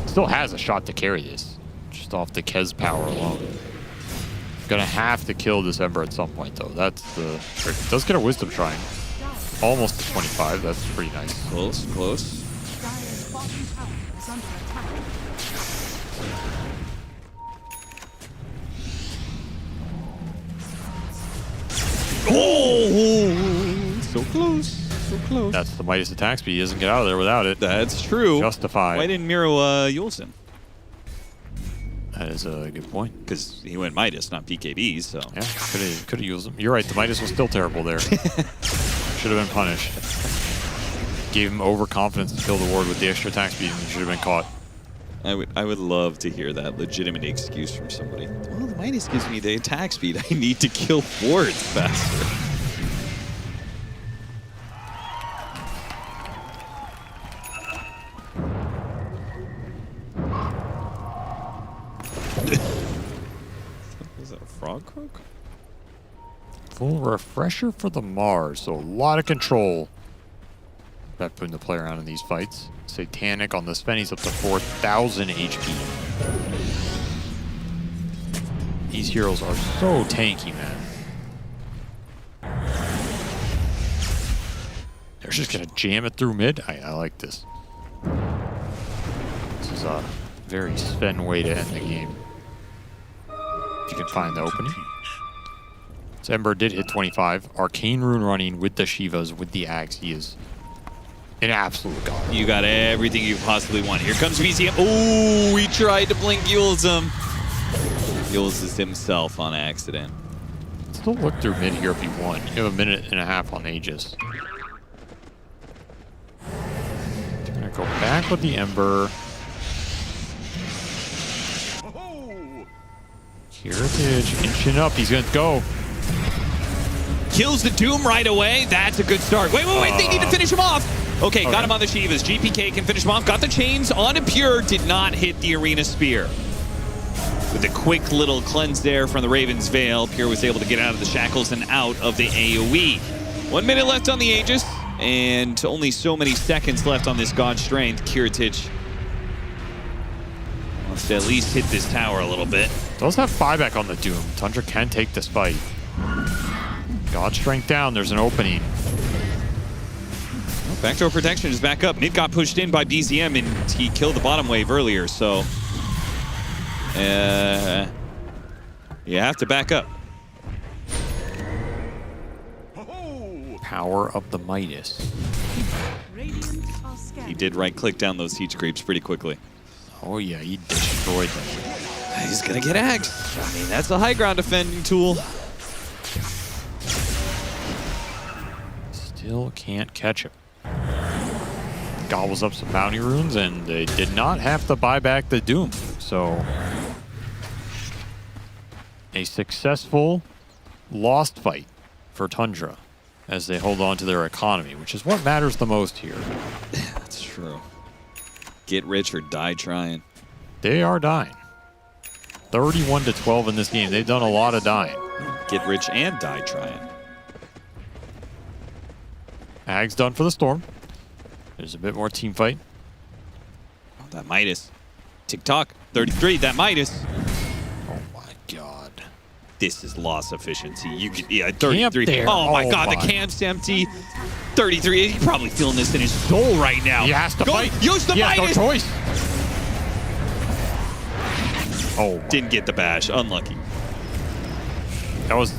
still has a shot to carry this. Just off the Kez power alone. Gonna have to kill this Ember at some point, though. That's the trick. Does get a Wisdom Shrine. Almost to 25. That's pretty nice. Close, close. close. That's the Midas attack speed. He doesn't get out of there without it. That's true. Justified. Why didn't Miro use him? That is a good point. Because he went Midas, not BKB, so. Yeah, could have used him. You're right, the Midas was still terrible there. Should have been punished. Gave him overconfidence to kill the ward with the extra attack speed, and he should have been caught. I would love to hear that legitimate excuse from somebody. Well, the Midas gives me the attack speed. I need to kill wards faster. Is that a frog croak? Full refresher for the Mars, so a lot of control. BetBoom to play around in these fights. Satanic on the Sven, he's up to 4,000 HP. These heroes are so tanky, man. They're just gonna jam it through mid. I like this. This is a very Sven way to end the game. If you can find the opening. So Ember did hit 25. Arcane Rune running with the Shivas, with the Axe. He is an absolute god. You got everything you possibly want. Here comes BCM. Oh, he tried to blink Yules him. Yules himself on accident. Still look through mid here if you want. You have a minute and a half on Aegis. Gonna go back with the Ember. Heritage inching up. He's gonna go. Kills the Doom right away. That's a good start. Wait, they need to finish him off. Okay, got him on the Shivas. GPK can finish him off. Got the chains on a Pure. Did not hit the Arena Spear. With a quick little cleanse there from the Raven's Veil, Pure was able to get out of the shackles and out of the AoE. 1 minute left on the Aegis, and only so many seconds left on this God Strength. Kiritich wants to at least hit this tower a little bit. Does have buyback on the Doom. Tundra can take this fight. God Strength down. There's an opening. Backdoor protection is back up. Mid got pushed in by BZM, and he killed the bottom wave earlier, so you have to back up. Power of the Midas. He did right-click down those siege creeps pretty quickly. Oh yeah, he destroyed them. He's gonna get axed. I mean, that's a high ground defending tool. Still can't catch him. Gobbles up some bounty runes, and they did not have to buy back the Doom. So, a successful lost fight for Tundra as they hold on to their economy, which is what matters the most here. That's true. Get rich or die trying. They are dying. 31-12 in this game. They've done a lot of dying. Get rich and die trying. Ag's done for the Storm. There's a bit more team fight. Oh, that Midas. Tick-tock. 33, that Midas. Oh my god. This is loss efficiency. You could, yeah, 33. There. Oh my god, the camp's empty. 33, he's probably feeling this in his soul right now. He has to fight. Use the Midas. No choice. Oh, didn't get the bash. Unlucky. That was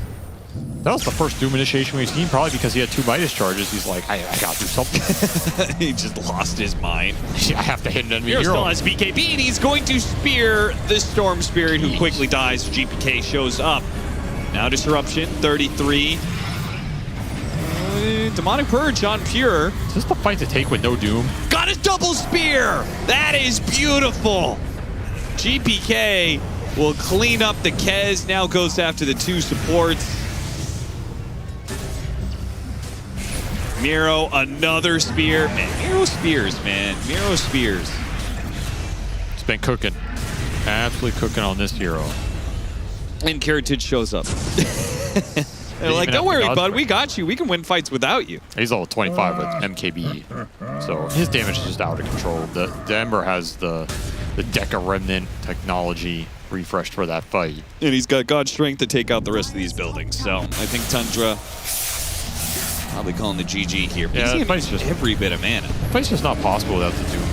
the first Doom initiation we've seen, probably because he had 2 Midas charges. He's like, I gotta do something. He just lost his mind. I have to hit an enemy Hero hero. still has BKB, and he's going to spear the Storm Spirit, who quickly dies. GPK shows up. Now Disruption, 33. Demonic Purge on Pure. Is this the fight to take with no Doom? Got his double spear! That is beautiful! GPK will clean up the Kez, now goes after the 2 supports. Miro, another spear. Man, Miro spears, man. Miro spears. It's been cooking. Absolutely cooking on this hero. And Kiritich shows up. They're like, don't worry, bud. We got you. We can win fights without you. He's level 25 with MKB. So his damage is just out of control. The Ember has the Deca Remnant technology refreshed for that fight. And he's got God Strength to take out the rest of these buildings. So I think Tundra probably calling the GG here. Yeah, the fight's just every bit of mana. The fight's just not possible without the Doom.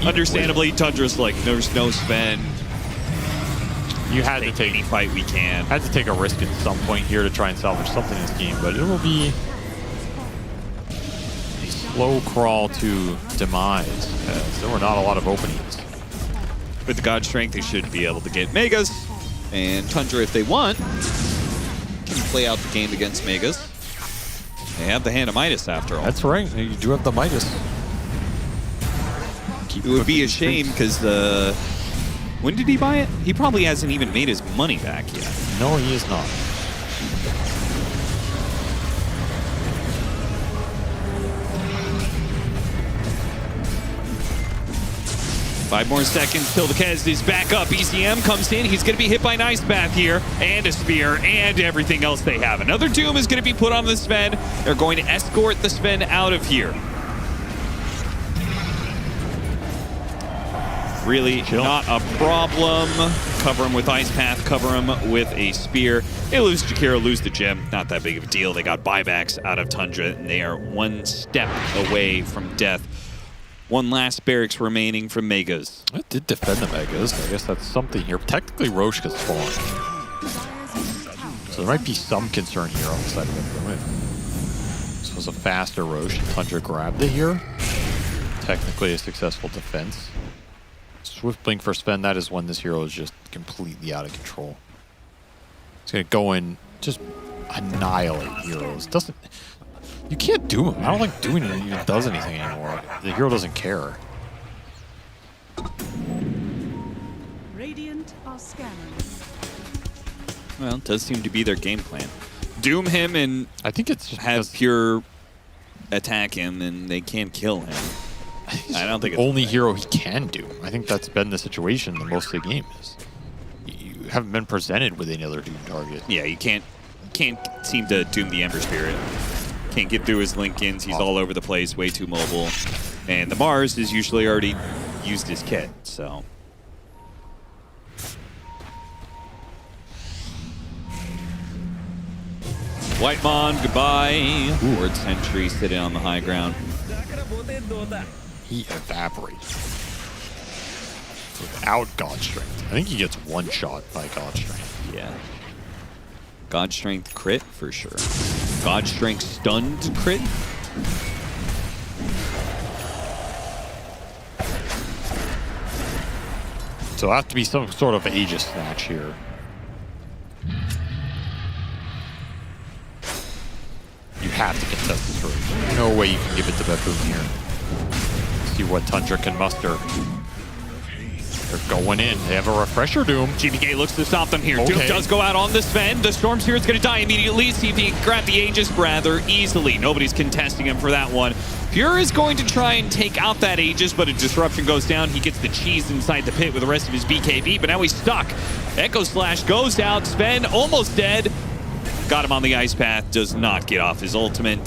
Yeah. Understandably, Tundra's like, there's no spend. You had to take take any fight we can. Had to take a risk at some point here to try and salvage something in this game, but it will be a slow crawl to demise, as there were not a lot of openings. With the God Strength, they should be able to get Megas. And Tundra, if they want, can play out the game against Megas. They have the hand of Midas after all. That's right. You do have the Midas. It would be a shame because when did he buy it? He probably hasn't even made his money back yet. No, he is not. Five more seconds till the Kez is back up. ECM comes in. He's going to be hit by an Ice Bath here, and a Spear, and everything else they have. Another Doom is going to be put on the Sven. They're going to escort the Sven out of here. Really not a problem. Cover him with Ice Path, cover him with a Spear. They lose Jakiro, lose the gem. Not that big of a deal. They got buybacks out of Tundra, and they are one step away from death. One last barracks remaining from Megas. It did defend the Megas. I guess that's something here. Technically, Roche gets fallen. So there might be some concern here on the side of it. This was a faster Roche. Tundra grabbed it here. Technically a successful defense. Swift Blink for Sven. That is when this hero is just completely out of control. It's going to go in, just annihilate heroes. You can't do him. I don't think doing it even does anything anymore. The hero doesn't care. Radiant are scanning. Well, it does seem to be their game plan. Doom him and I think it's just have Pure attack him and they can't kill him. I don't think it's only hero he can do. I think that's been the situation the most of the game is. You haven't been presented with any other Doom target. Yeah, you can't seem to Doom the Ember Spirit. Can't get through his link-ins. He's all over the place, way too mobile. And the MOUZ is usually already used his kit, so. Whitemon, goodbye. Ward Sentry sitting on the high ground. He evaporates without God Strength. I think he gets one shot by God Strength. Yeah. God Strength crit for sure. God Strength stunned crit. So it'll have to be some sort of Aegis snatch here. You have to contest this room. No way you can give it to BetBoom here. See what Tundra can muster. They're going in. They have a refresher Doom. GBK looks to stop them here. Okay. Doom does go out on the Sven. The Storm Spirit's going to die immediately. See if he can grab the Aegis rather easily. Nobody's contesting him for that one. Pure is going to try and take out that Aegis, but a disruption goes down. He gets the cheese inside the pit with the rest of his BKB, but now he's stuck. Echo Slash goes out. Sven almost dead. Got him on the Ice Path. Does not get off his ultimate.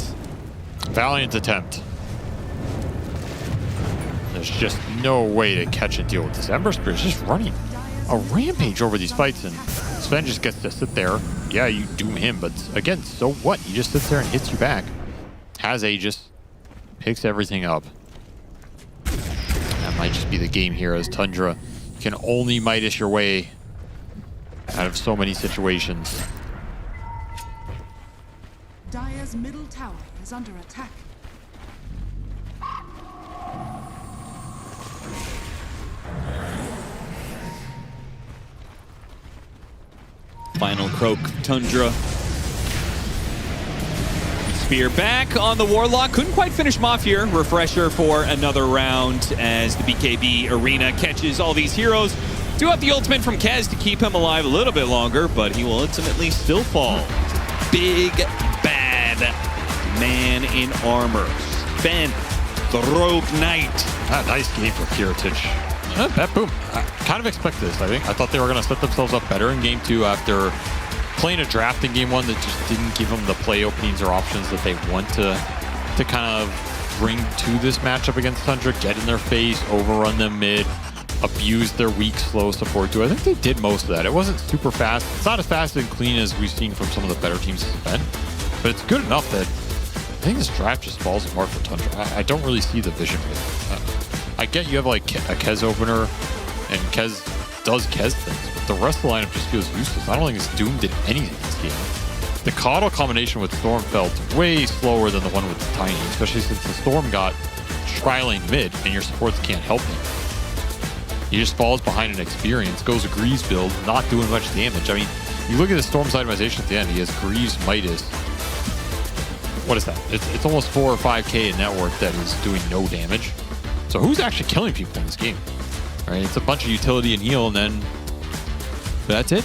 Valiant attempt. There's just no way to catch and deal with this. Ember Spirit's just running a rampage over these fights, and Sven just gets to sit there. Yeah, you doom him, but again, so what? He just sits there and hits you back. Has Aegis. Picks everything up. That might just be the game here as Tundra can only Midas your way out of so many situations. Dire's middle tower is under attack. Final croak, Tundra. Spear back on the Warlock. Couldn't quite finish him off here. Refresher for another round as the BKB arena catches all these heroes. Do have the ultimate from Kez to keep him alive a little bit longer, but he will ultimately still fall. Big, bad man in armor. Sven, the Rogue Knight. Nice game for Kiritich. BetBoom. I kind of expected this, I think. I thought they were going to set themselves up better in game 2 after playing a draft in game 1 that just didn't give them the play openings or options that they want to kind of bring to this matchup against Tundra, get in their face, overrun them mid, abuse their weak, slow support too. I think they did most of that. It wasn't super fast. It's not as fast and clean as we've seen from some of the better teams this has been, but it's good enough that I think this draft just falls apart for Tundra. I don't really see the vision with it. I get you have like a Kez opener, and Kez does Kez things. the rest of the lineup just feels useless. I don't think this Doom did anything this game. The Coddle combination with Storm felt way slower than the one with the Tiny, especially since the Storm got trialing mid and your supports can't help him. He just falls behind in experience, goes a Greaves build, not doing much damage. I mean, you look at the Storm's itemization at the end, he has Greaves, Midas. What is that? It's almost 4 or 5k in net worth that is doing no damage. So who's actually killing people in this game? Right? It's a bunch of utility and heal, and then that's it.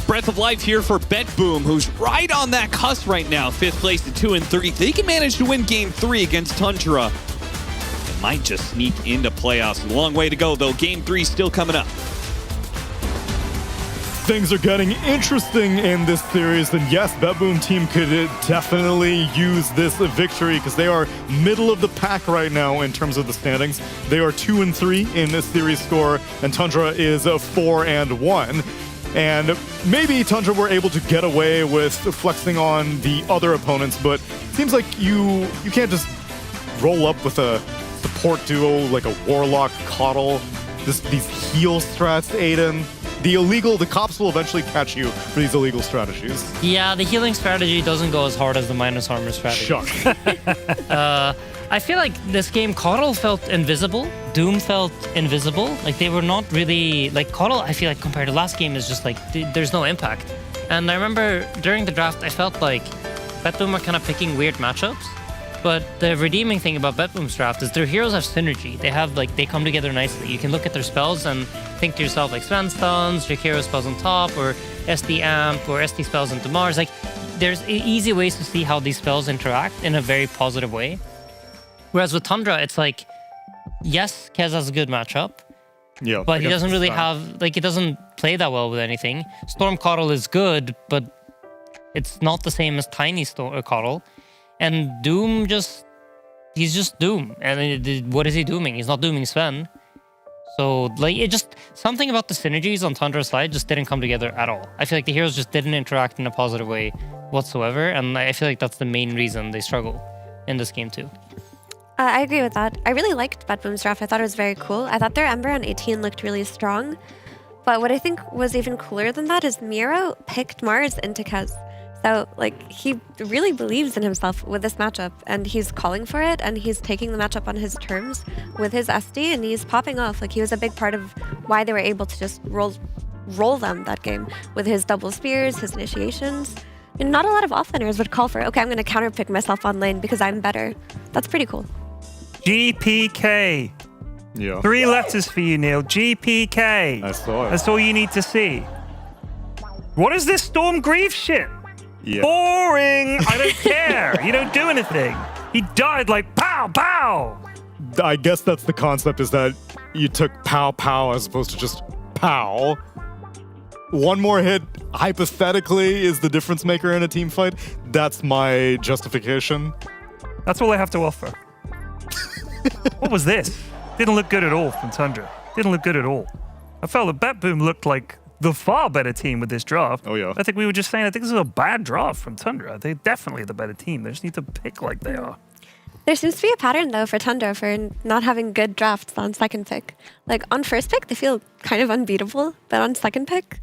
Breath of life here for BetBoom, who's right on that cusp right now. 5th place at 2 and 3. They can manage to win Game 3 against Tundra. They might just sneak into playoffs. A long way to go, though. Game 3 still coming up. Things are getting interesting in this series, and yes, BetBoom team could definitely use this victory because they are middle of the pack right now in terms of the standings. They are 2 and 3 in this series score, and Tundra is 4 and 1. And maybe Tundra were able to get away with flexing on the other opponents, but it seems like you can't just roll up with a support duo like a Warlock Coddle. These heal strats, Aiden. The cops will eventually catch you for these illegal strategies. Yeah, the healing strategy doesn't go as hard as the minus armor strategy. Shuck. I feel like this game, Coddle felt invisible. Doom felt invisible. Like they were not really like Coddle. I feel like compared to last game is just like there's no impact. And I remember during the draft, I felt like BetBoom were kind of picking weird matchups. But the redeeming thing about BetBoom's draft is their heroes have synergy. They come together nicely. You can look at their spells and think to yourself like Sven stuns, Jakiro spells on top, or SD amp, or SD spells into Mars. Like there's easy ways to see how these spells interact in a very positive way. Whereas with Tundra, it's like, yes, Kez has a good matchup, yeah, but he doesn't really have, like, he doesn't play that well with anything. Storm Coddle is good, but it's not the same as Tiny Coddle. And Doom he's just Doom. And what is he dooming? He's not dooming Sven. So, like, something about the synergies on Tundra's side just didn't come together at all. I feel like the heroes just didn't interact in a positive way whatsoever. And I feel like that's the main reason they struggle in this game too. I agree with that. I really liked BetBoom's draft. I thought it was very cool. I thought their Ember on 18 looked really strong. But what I think was even cooler than that is Miro picked Mars into Kez. So, like, he really believes in himself with this matchup, and he's calling for it, and he's taking the matchup on his terms with his SD, and he's popping off. Like, he was a big part of why they were able to just roll them that game with his double spears, his initiations. And not a lot of offlaners would call for, okay, I'm going to counterpick myself on lane because I'm better. That's pretty cool. GPK. Yeah. 3 letters for you, Neil. GPK. I saw it. That's all you need to see. What is this Storm Grief shit? Yeah. Boring. I don't care. You don't do anything. He died like pow, pow. I guess that's the concept, is that you took pow, pow as opposed to just pow. One more hit, hypothetically, is the difference maker in a team fight. That's my justification. That's all I have to offer. What was this? Didn't look good at all from Tundra. Didn't look good at all. I felt that BetBoom looked like the far better team with this draft. Oh, yeah. I think we were just saying, I think this is a bad draft from Tundra. They're definitely the better team. They just need to pick like they are. There seems to be a pattern, though, for Tundra for not having good drafts on second pick. Like, on first pick, they feel kind of unbeatable, but on second pick,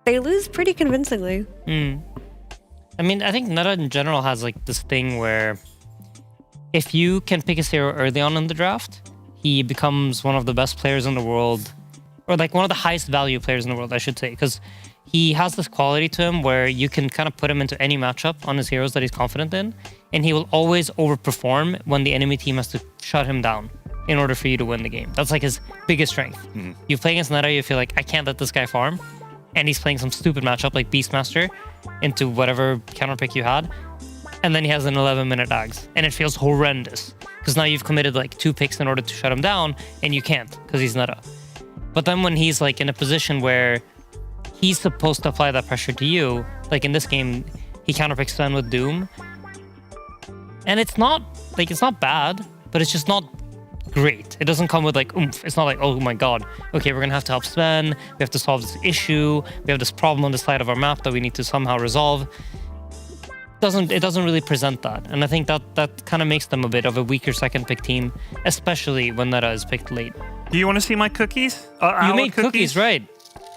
they lose pretty convincingly. I mean, I think Netta in general has like this thing where if you can pick his hero early on in the draft, he becomes one of the best players in the world, or like one of the highest value players in the world, I should say, because he has this quality to him where you can kind of put him into any matchup on his heroes that he's confident in, and he will always overperform when the enemy team has to shut him down in order for you to win the game. That's like his biggest strength. You play against Netta, you feel like, I can't let this guy farm, and he's playing some stupid matchup like Beastmaster into whatever counter pick you had, and then he has an 11-minute Ags, and it feels horrendous because now you've committed like 2 picks in order to shut him down, and you can't because he's Netta. But then when he's like in a position where he's supposed to apply that pressure to you, like in this game, he counterpicks Sven with Doom, and it's not bad, but it's just not great. It doesn't come with like oomph. It's not like, oh my god, okay, we're gonna have to help Sven, we have to solve this issue, we have this problem on the side of our map that we need to somehow resolve. It doesn't really present that, and I think that kind of makes them a bit of a weaker second pick team, especially when Netta is picked late. Do you want to see my cookies? You Our made cookies, right?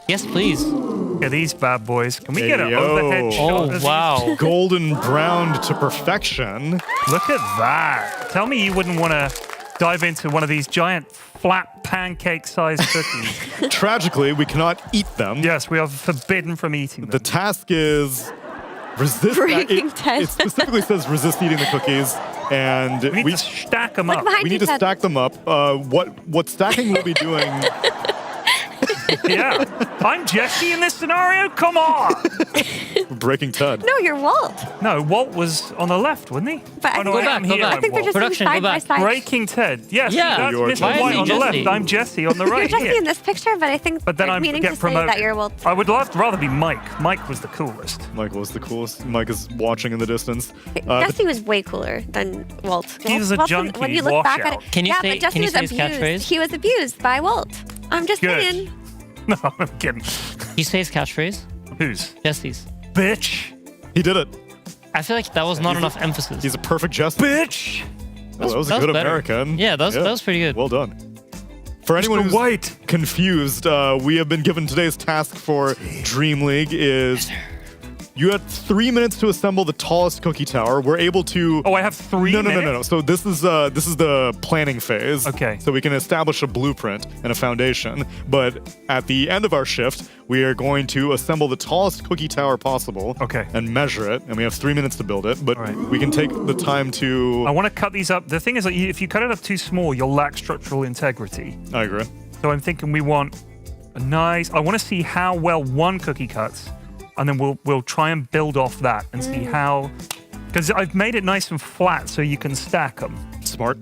Yes, please. Look at these bad boys. Can we Hey, get an yo. overhead shot Oh, of these? wow. Golden browned to perfection. Look at that. Tell me you wouldn't want to dive into one of these giant flat pancake-sized cookies. Tragically, we cannot eat them. Yes, we are forbidden from eating them. The task is resist. Breaking Ted. It specifically says resist eating the cookies, and we need to stack them Look up. behind we you, need to Ted. stack them up. What stacking will be doing? Yeah. I'm Jesse in this scenario? Come on! Breaking Ted. No, you're Walt. No, Walt was on the left, wasn't he? But I Oh, no, think- I am Go here. back. I think they're I'm just Walt. Production, side go by back. side. Breaking Ted. Yes, Yeah. that's You're Mr. Jesse. White on the Why is he left. Jesse? I'm Jesse on the right You're Jesse here. in this picture, but I think But then they're I meaning get to say promoted. that you're Walt. I would rather be Mike. Mike was the coolest. Mike was the coolest. Mike is watching in the distance. Jesse was way cooler than Walt. He was a Walt, junkie when you look back at it, washout. Can you yeah, say- but Jesse can you was say his abused. catchphrase? He was abused by Walt. I'm just Good. saying. No, I'm kidding. He says catchphrase. Who's? Jesse's. Bitch. He did it. I feel like that was not enough emphasis. He's a perfect Jesse. Bitch. Oh, that was a that was good better. American. Yeah, that was pretty good. Well done. For anyone who's White. confused, we have been given today's task for Dream League is you had 3 minutes to assemble the tallest cookie tower. We're able to. Oh, I have 3 No. minutes? So this is the planning phase. Okay. So we can establish a blueprint and a foundation. But at the end of our shift, we are going to assemble the tallest cookie tower possible. Okay. And measure it. And we have 3 minutes to build it. But All right. we can take the time to. I want to cut these up. The thing is, that if you cut it up too small, you'll lack structural integrity. I agree. So I'm thinking we want a nice. I want to see how well one cookie cuts, and then we'll try and build off that and see how. Because I've made it nice and flat so you can stack them. Smart.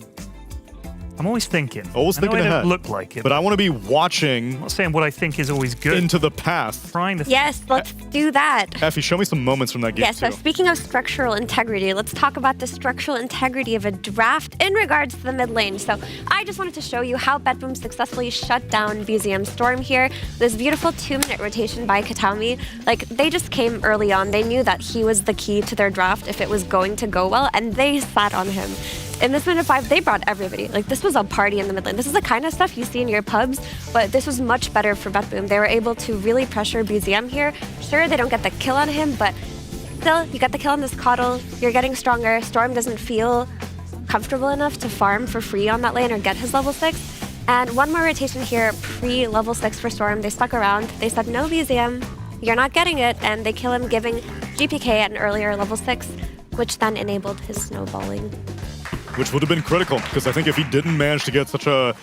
I'm always thinking. Always I know thinking I ahead. don't look like it. But I want to be watching I'm not saying what I think is always good. into the past. Trying to. Yes, let's do that. Effie, show me some moments from that game Yes, so too. speaking of structural integrity, let's talk about the structural integrity of a draft in regards to the mid lane. So I just wanted to show you how BetBoom successfully shut down BZM Storm here. This beautiful 2-minute rotation by Katami. Like, they just came early on. They knew that he was the key to their draft if it was going to go well, and they sat on him. In this minute 5, they brought everybody. Like, this was a party in the mid lane. This is the kind of stuff you see in your pubs, but this was much better for BetBoom. They were able to really pressure BZM here. Sure, they don't get the kill on him, but still, you got the kill on this Coddle. You're getting stronger. Storm doesn't feel comfortable enough to farm for free on that lane or get his level 6. And one more rotation here, pre-level 6 for Storm. They stuck around. They said, no, BZM, you're not getting it. And they kill him, giving GPK at an earlier level 6, which then enabled his snowballing. Which would have been critical, because I think if he didn't manage to get such a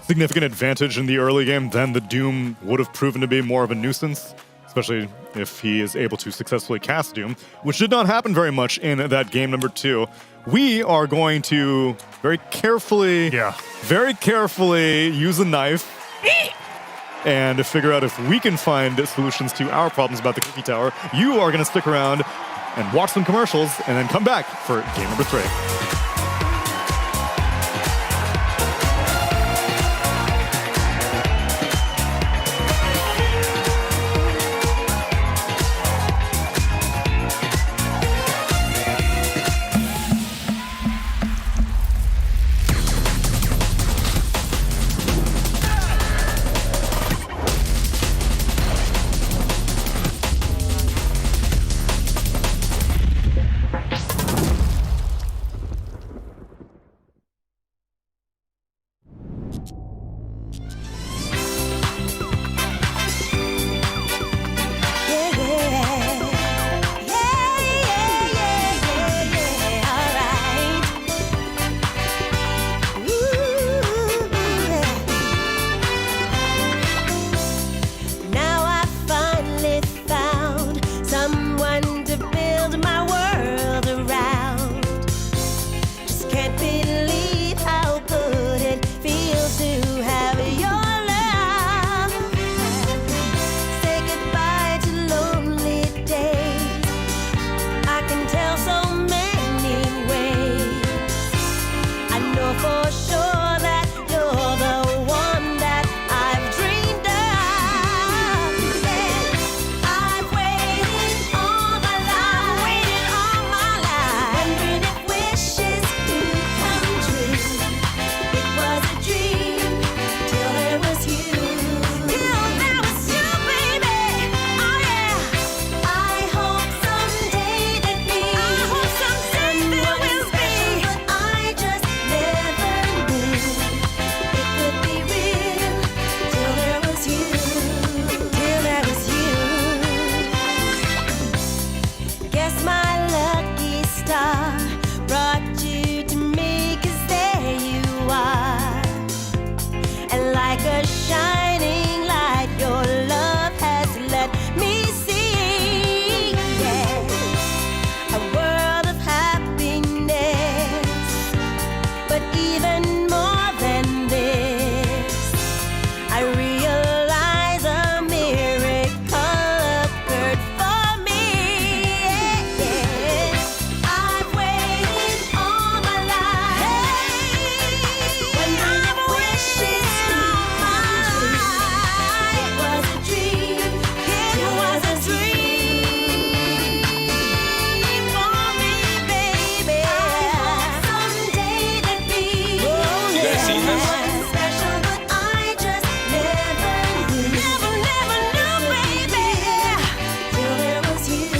significant advantage in the early game, then the Doom would have proven to be more of a nuisance, especially if he is able to successfully cast Doom, which did not happen very much in that game number 2. We are going to very carefully use a knife and figure out if we can find solutions to our problems about the cookie tower. You are going to stick around and watch some commercials and then come back for game number 3.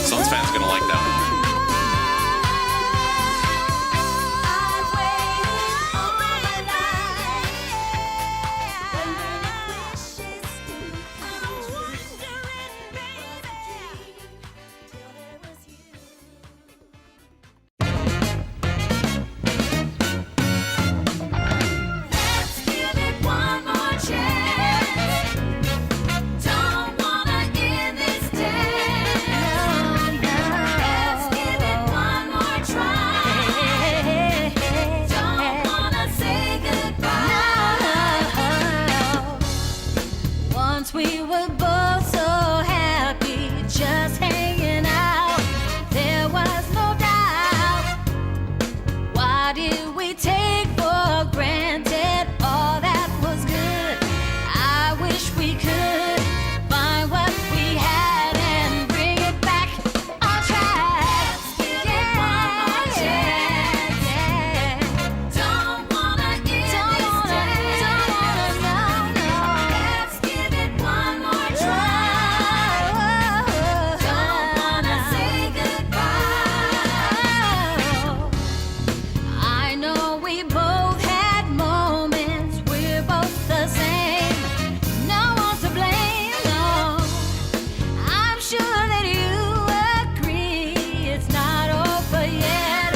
Suns fans gonna like that one. We were both so happy, just hanging out. There was no doubt. Why did we take for granted all that was good? I wish we could find what we had and bring it back on track. Yeah, yeah. Don't wanna end this day. Don't wanna, no. Let's give it one more try. Don't wanna say goodbye. I know we both had moments. We're both the same. No one's to blame, no. I'm sure that you agree it's not over yet.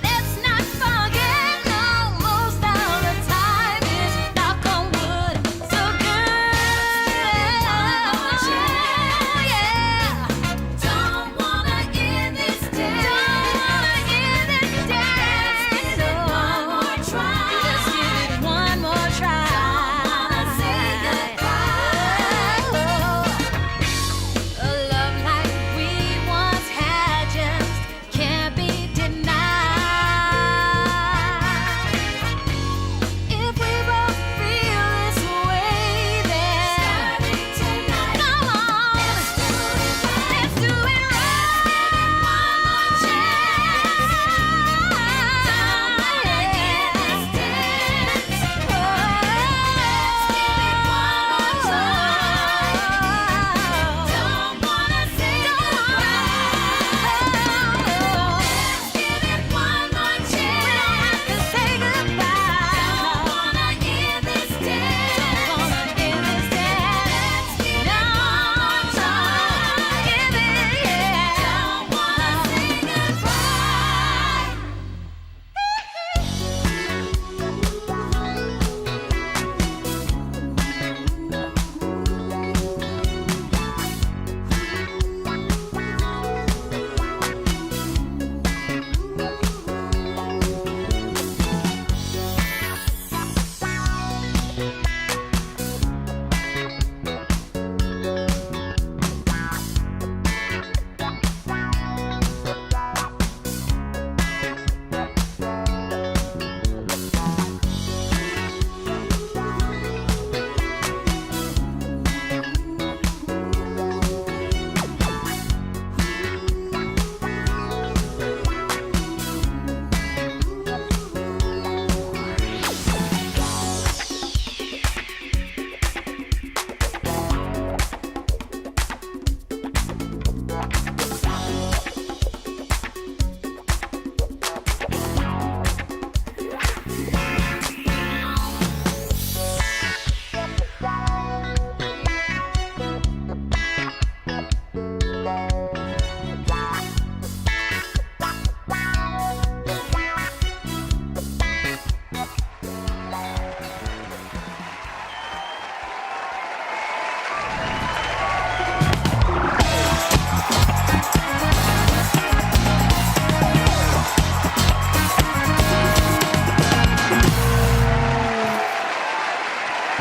Let's not forget, no. Most of the time is knock on wood. So good. Yeah. Don't wanna end this day. Don't wanna end this day. One more try. Just give it one more try. Don't wanna say goodbye. A love like we once had just can't be denied. If we both feel this way, then starting tonight, come on, let's do it right. One more chance. Don't wanna end this dance. Let's give it one more try. Don't wanna say goodbye. Let's give it one more chance. We don't have to say goodbye. Don't wanna end this dance. Don't wanna end this dance. Let's give it one more try. Give it, yeah. Don't wanna say goodbye.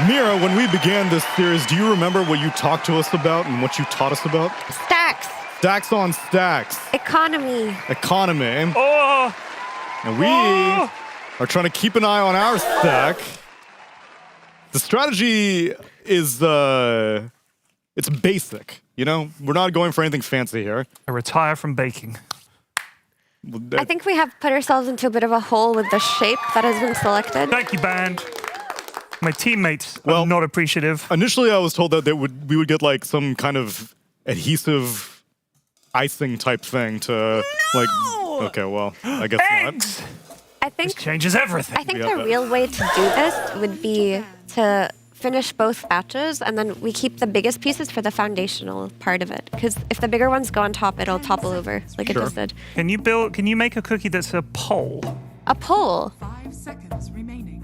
Mira, when we began this series, do you remember what you talked to us about and what you taught us about? Stacks. Stacks on stacks. Economy. Economy. Oh! And we are trying to keep an eye on our stack. The strategy is, it's basic. You know, we're not going for anything fancy here. I retire from baking. I think we have put ourselves into a bit of a hole with the shape that has been selected. Thank you, band. My teammates are not appreciative. Initially, I was told that we would get like some kind of adhesive icing type thing to like. Okay, well, I guess not. I think this changes everything. I think the real way to do this would be to finish both batches, and then we keep the biggest pieces for the foundational part of it. Because if the bigger ones go on top, it'll topple over like it just did. Can you make a cookie that's a pole? A pole. 5 seconds remaining.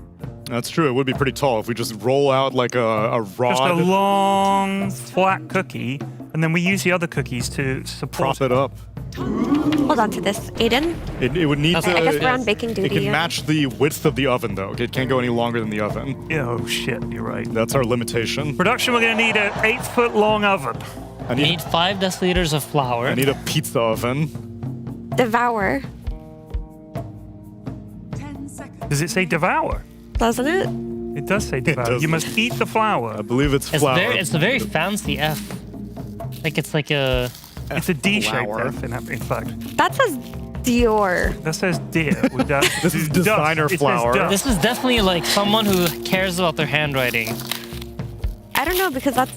That's true. It would be pretty tall if we just roll out like a rod. Just a long, flat cookie, and then we use the other cookies to support prop it up. Hold on to this, Aiden. It would need to. I guess we're on baking duty. It can match the width of the oven, though. It can't go any longer than the oven. Oh shit, you're right. That's our limitation. Production, we're gonna need an 8-foot long oven. I need 5 deciliters of flour. I need a pizza oven. Devour. 10 seconds. Does it say devour? Doesn't it? It does say devour. does. You must eat the flour. I believe it's flour. It's a very fancy F. Like it's like a. It's a D-shaped Flour. F, in fact. That says Dior. That says deer. This is designer flour. This is definitely like someone who cares about their handwriting. I don't know because that's.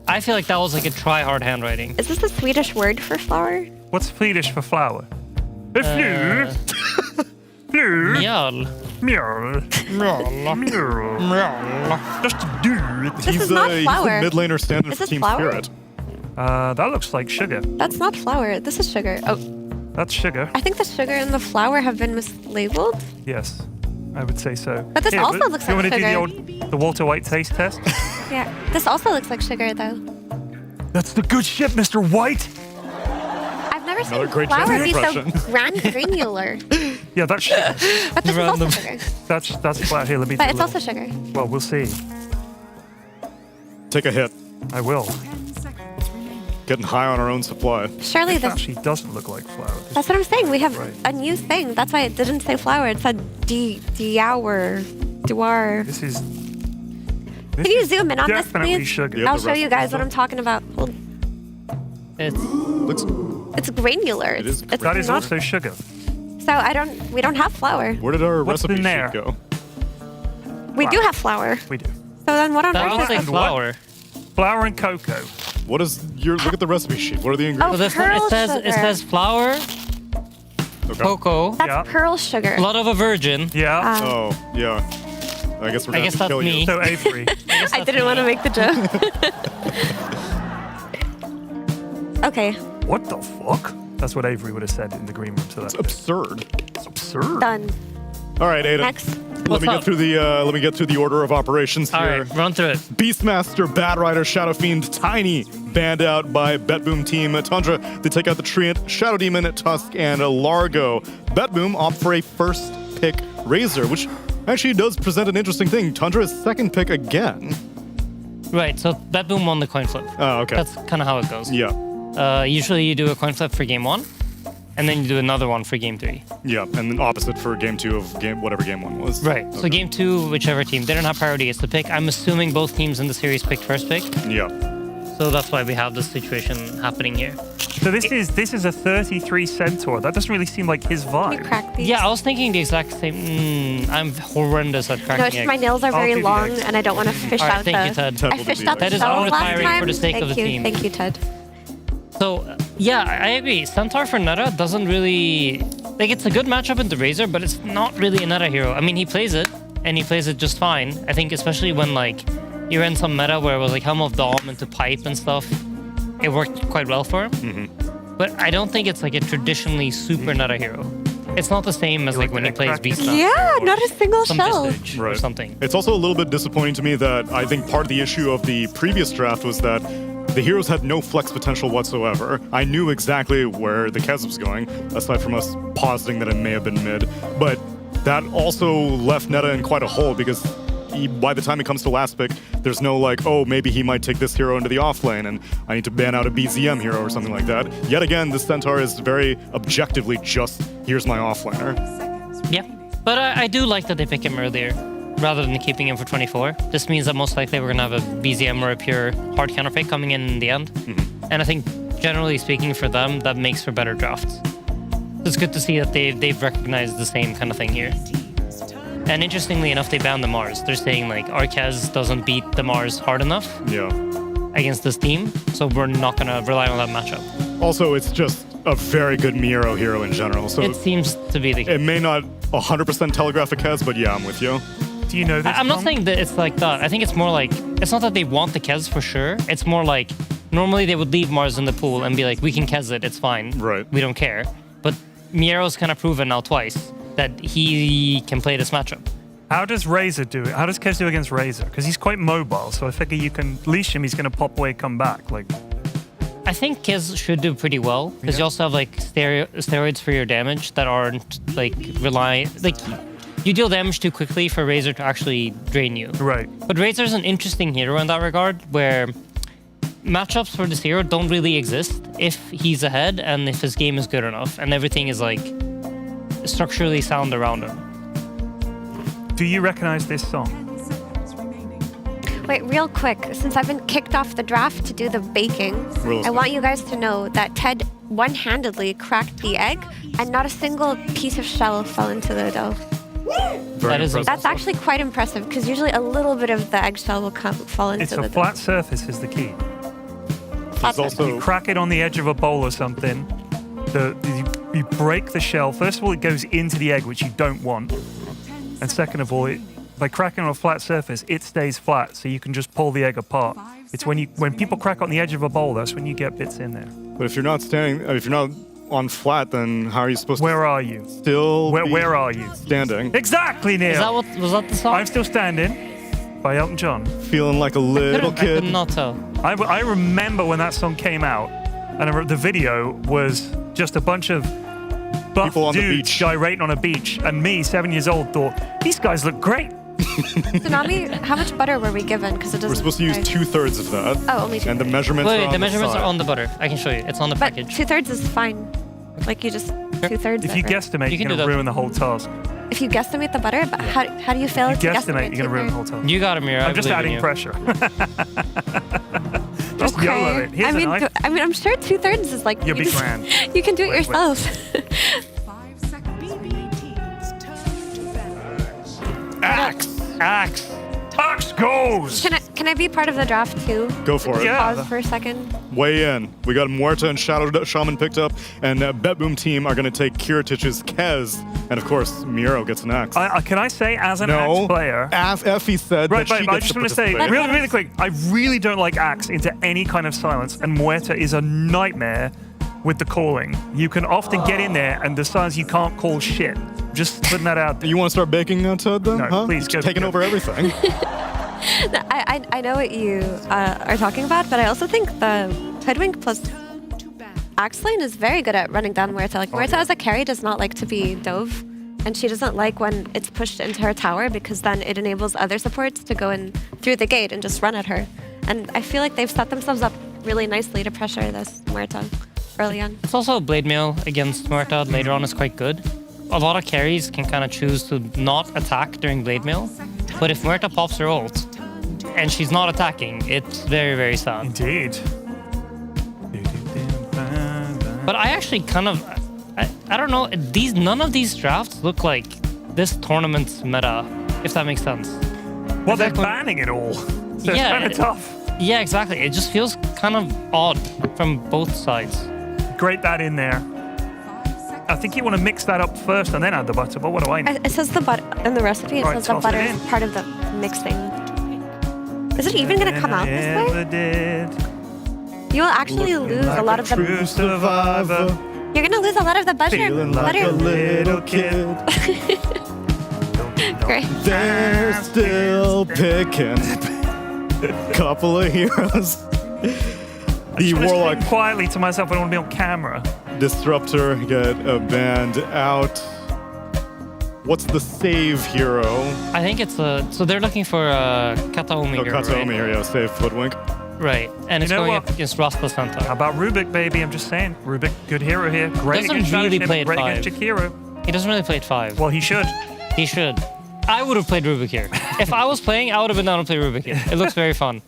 I feel like that was like a try-hard handwriting. Is this a Swedish word for flour? What's Swedish for flour? Flu. Mjöl. Mjöl. Mjöl. Just do it. This is not He's flour. the mid laner standard Is for this Team flour? Spirit. That looks like sugar. That's not flour. This is sugar. Oh, That's sugar. I think the sugar and the flour have been mislabeled. Yes, I would say so. But this also looks you like want to do sugar. the Walter White taste test? Yeah. This also looks like sugar, though. That's the good shit, Mr. White. I've never Another seen great flour Jenny be so impression. granular. Yeah, that's sugar. But this is also sugar. That's flour. Here, let me. But do a it's little- also sugar. Well, we'll see. Take a hit. I will. 10 seconds remaining. Getting high on our own supply. Surely This this. actually doesn't look like flour. That's what I'm saying. We have Right. a new thing. That's why it didn't say flour. It said Dior. This is. This Can you is zoom in on this, definitely please? sugar. Yeah, I'll the show you guys recipe. what I'm talking about. Hold. It's Looks. It's granular. It is It's That is not- also sugar. So we don't have flour. Where did our What's recipe in there? sheet go? We do have flour. We do. So then what on that earth looks is like this? flour. Flour and cocoa. What is your look at the recipe sheet? What are the Oh, ingredients? So this pearl it sugar. says flour, Okay. cocoa, That's Yeah. pearl sugar. blood of a virgin. Yeah. Oh, yeah. I guess we're I gonna guess have to that's kill me. you. So Avery. I didn't want to make the joke. Okay, What the fuck? That's what Avery would have said in the green room. So that's Absurd. It's absurd. done. All right, Aiden. Next. Let me up? get through the order of operations All here. right, run through it. Beastmaster, Bad Rider, Shadow Fiend, Tiny, banned out by BetBoom team. Tundra, they take out the Treant, Shadow Demon, Tusk, and Largo. BetBoom opt for a first pick Razor, which actually does present an interesting thing. Tundra is second pick again. Right, so BetBoom won the coin flip. Oh, okay. That's kind of how it goes. Yeah. Usually you do a coin flip for game 1, and then you do another one for game 3. Yeah, and then opposite for game 2 of whatever game 1 was. Right. So game 2, whichever team, they don't have priority. It's the pick. I'm assuming both teams in the series picked first pick. Yeah. So that's why we have this situation happening here. So this is a 33 centaur. That doesn't really seem like his Can you vibe. crack these? Yeah, I was thinking the exact same. I'm horrendous at No, cracking it's just eggs. my nails are I'll very do the long, eggs. and I don't want to fish All right, out thank the. you, Ted. Ted I will fished do out the the eggs. That is shells last unretiring time. for the sake Thank of the you, team. Thank you, Ted. So, yeah, I agree. Centaur for Netta doesn't really... Like, it's a good matchup in the Razor, but it's not really a Netta hero. I mean, he plays it, and he plays it just fine. I think especially when, like, you're in some meta where it was, like, Helm of Dom into Pipe and stuff, it worked quite well for him. Mm-hmm. But I don't think it's, like, a traditionally super Netta hero. It's not the same as, like, when he plays Beast Yeah, not a single some shell. Vistage or something. It's also a little bit disappointing to me that I think part of the issue of the previous draft was that the heroes had no flex potential whatsoever. I knew exactly where the Kez was going, aside from us positing that it may have been mid. But that also left Netta in quite a hole because by the time it comes to last pick, there's no like, oh, maybe he might take this hero into the off lane and I need to ban out a BZM hero or something like that. Yet again, this Centaur is very objectively just, here's my off laner. Yeah, but I do like that they pick him earlier rather than keeping him for 24. This means that most likely we're going to have a BZM or a pure hard counterpick coming in the end. And I think, generally speaking, for them, that makes for better drafts. It's good to see that they've recognized the same kind of thing here. And interestingly enough, they banned the MOUZ. They're saying like Arquez doesn't beat the MOUZ hard enough against this team, so we're not gonna rely on that matchup. Also, it's just a very good Miro hero in general. So it seems to be the case. It may not 100% telegraph a Kez, but yeah, I'm with you. Do you know this? I'm not saying that it's like that. I think it's more like, it's not that they want the Kez for sure. It's more like, normally they would leave MOUZ in the pool and be like, we can Kez it, it's fine. Right. We don't care. But Miero's kind of proven now twice that he can play this matchup. How does Razor do it? How does Kez do against Razor? Because he's quite mobile, so I figure you can leash him, he's going to pop away, come back. Like, I think Kez should do pretty well, because you also have like steroids for your damage that aren't like you deal damage too quickly for Razor to actually drain you. Right. But Razor's an interesting hero in that regard, where matchups for this hero don't really exist if he's ahead and if his game is good enough and everything is like structurally sound around him. Do you recognize this song? Wait, real quick, since I've been kicked off the draft to do the baking, I want you guys to know that Ted one-handedly cracked the egg and not a single piece of shell fell into the dough. That's actually quite impressive, because usually a little bit of the eggshell will fall into the dough. It's a flat surface is the key. Also, you crack it on the edge of a bowl or something, you break the shell. First of all, it goes into the egg, which you don't want. And second of all, by cracking on a flat surface, it stays flat, so you can just pull the egg apart. It's when people crack on the edge of a bowl, that's when you get bits in there. But if you're not on flat, then how are you supposed Where are you? Still Where are you? Standing. Exactly, Neil. Was that the song? I'm Still Standing by Elton John. Feeling like a little kid. I could not tell. I remember when that song came out, and the video was just a bunch of buff people on the dudes beach gyrating on a beach, and me, 7 years old, thought, these guys look great. Tsunami, how much butter were we given? Because it doesn't. We're supposed to use 2/3 of that. Oh, only 2/3. And the measurements Wait, are on the measurements side. are on the butter. I can show you. It's on the But package. 2/3 is fine. Like you just 2/3. If you guesstimate, You you're can going do to that. ruin the whole task. If you guesstimate the butter, but how do you fail You to guesstimate, you're going to ruin the 2/3? whole task. You got it, Mira. I'm just adding pressure. Just YOLO it. Here's a knife. I mean, I'm sure 2/3 is like You'll be just- grand. You can do it yourself. Axe goes. Can I be part of the draft too? Go for it. Yeah. Pause for a second. Weigh in. We got Muerta and Shadow Shaman picked up, and BetBoom team are going to take Kiritich's Kez, and of course, Miro gets an axe. Can I say, as an Axe player... Effie said Right, that she but I gets just to want to say, participate. really quick, I really don't like Axe into any kind of silence, and Muerta is a nightmare with the calling. You can often get in there, and the silence, you can't call shit. Just putting that out there. You want to start baking now, Ted, then? No, huh? please, go. Taking over everything. I know what you are talking about, but I also think the Hoodwink plus Axe lane is very good at running down Muerta. Like, Muerta as a carry does not like to be dove, and she doesn't like when it's pushed into her tower, because then it enables other supports to go in through the gate and just run at her. And I feel like they've set themselves up really nicely to pressure this Muerta early on. It's also blade mail against Muerta later on is quite good. A lot of carries can kind of choose to not attack during blade mail, but if Muerta pops her ult and she's not attacking, it's very, very sad. Indeed. But I actually kind of, I don't know, none of these drafts look like this tournament's meta, if that makes sense. Well, they're banning it all. So it's kind of tough. Yeah, exactly. It just feels kind of odd from both sides. Grate that in there. I think you want to mix that up first and then add the butter, but what do I know? It says the butter in the recipe. It Right, says the toss it butter in. is part of the mixing. Is it even going to come out this way? You will actually lose a lot of the. True survivor. You're going to lose a lot of the butter. Feeling like a little kid. Great. They're still picking. Couple of heroes. The Warlock quietly to myself. I don't want to be on camera. Disruptor get banned out. What's the save hero? I think it's so they're looking for Kataomi here, Kataomi right? here, yeah, save Footwink. Right, and it's You know going what? up against Rasta Santa. How about Rubik, baby? I'm just saying. Rubik, good hero here. Great Doesn't against really Shadowship, play at great 5. against Jakiro. He doesn't really play at 5. Well, he should. He should. I would have played Rubik here. If I was playing, I would have been down to play Rubik here. It looks very fun.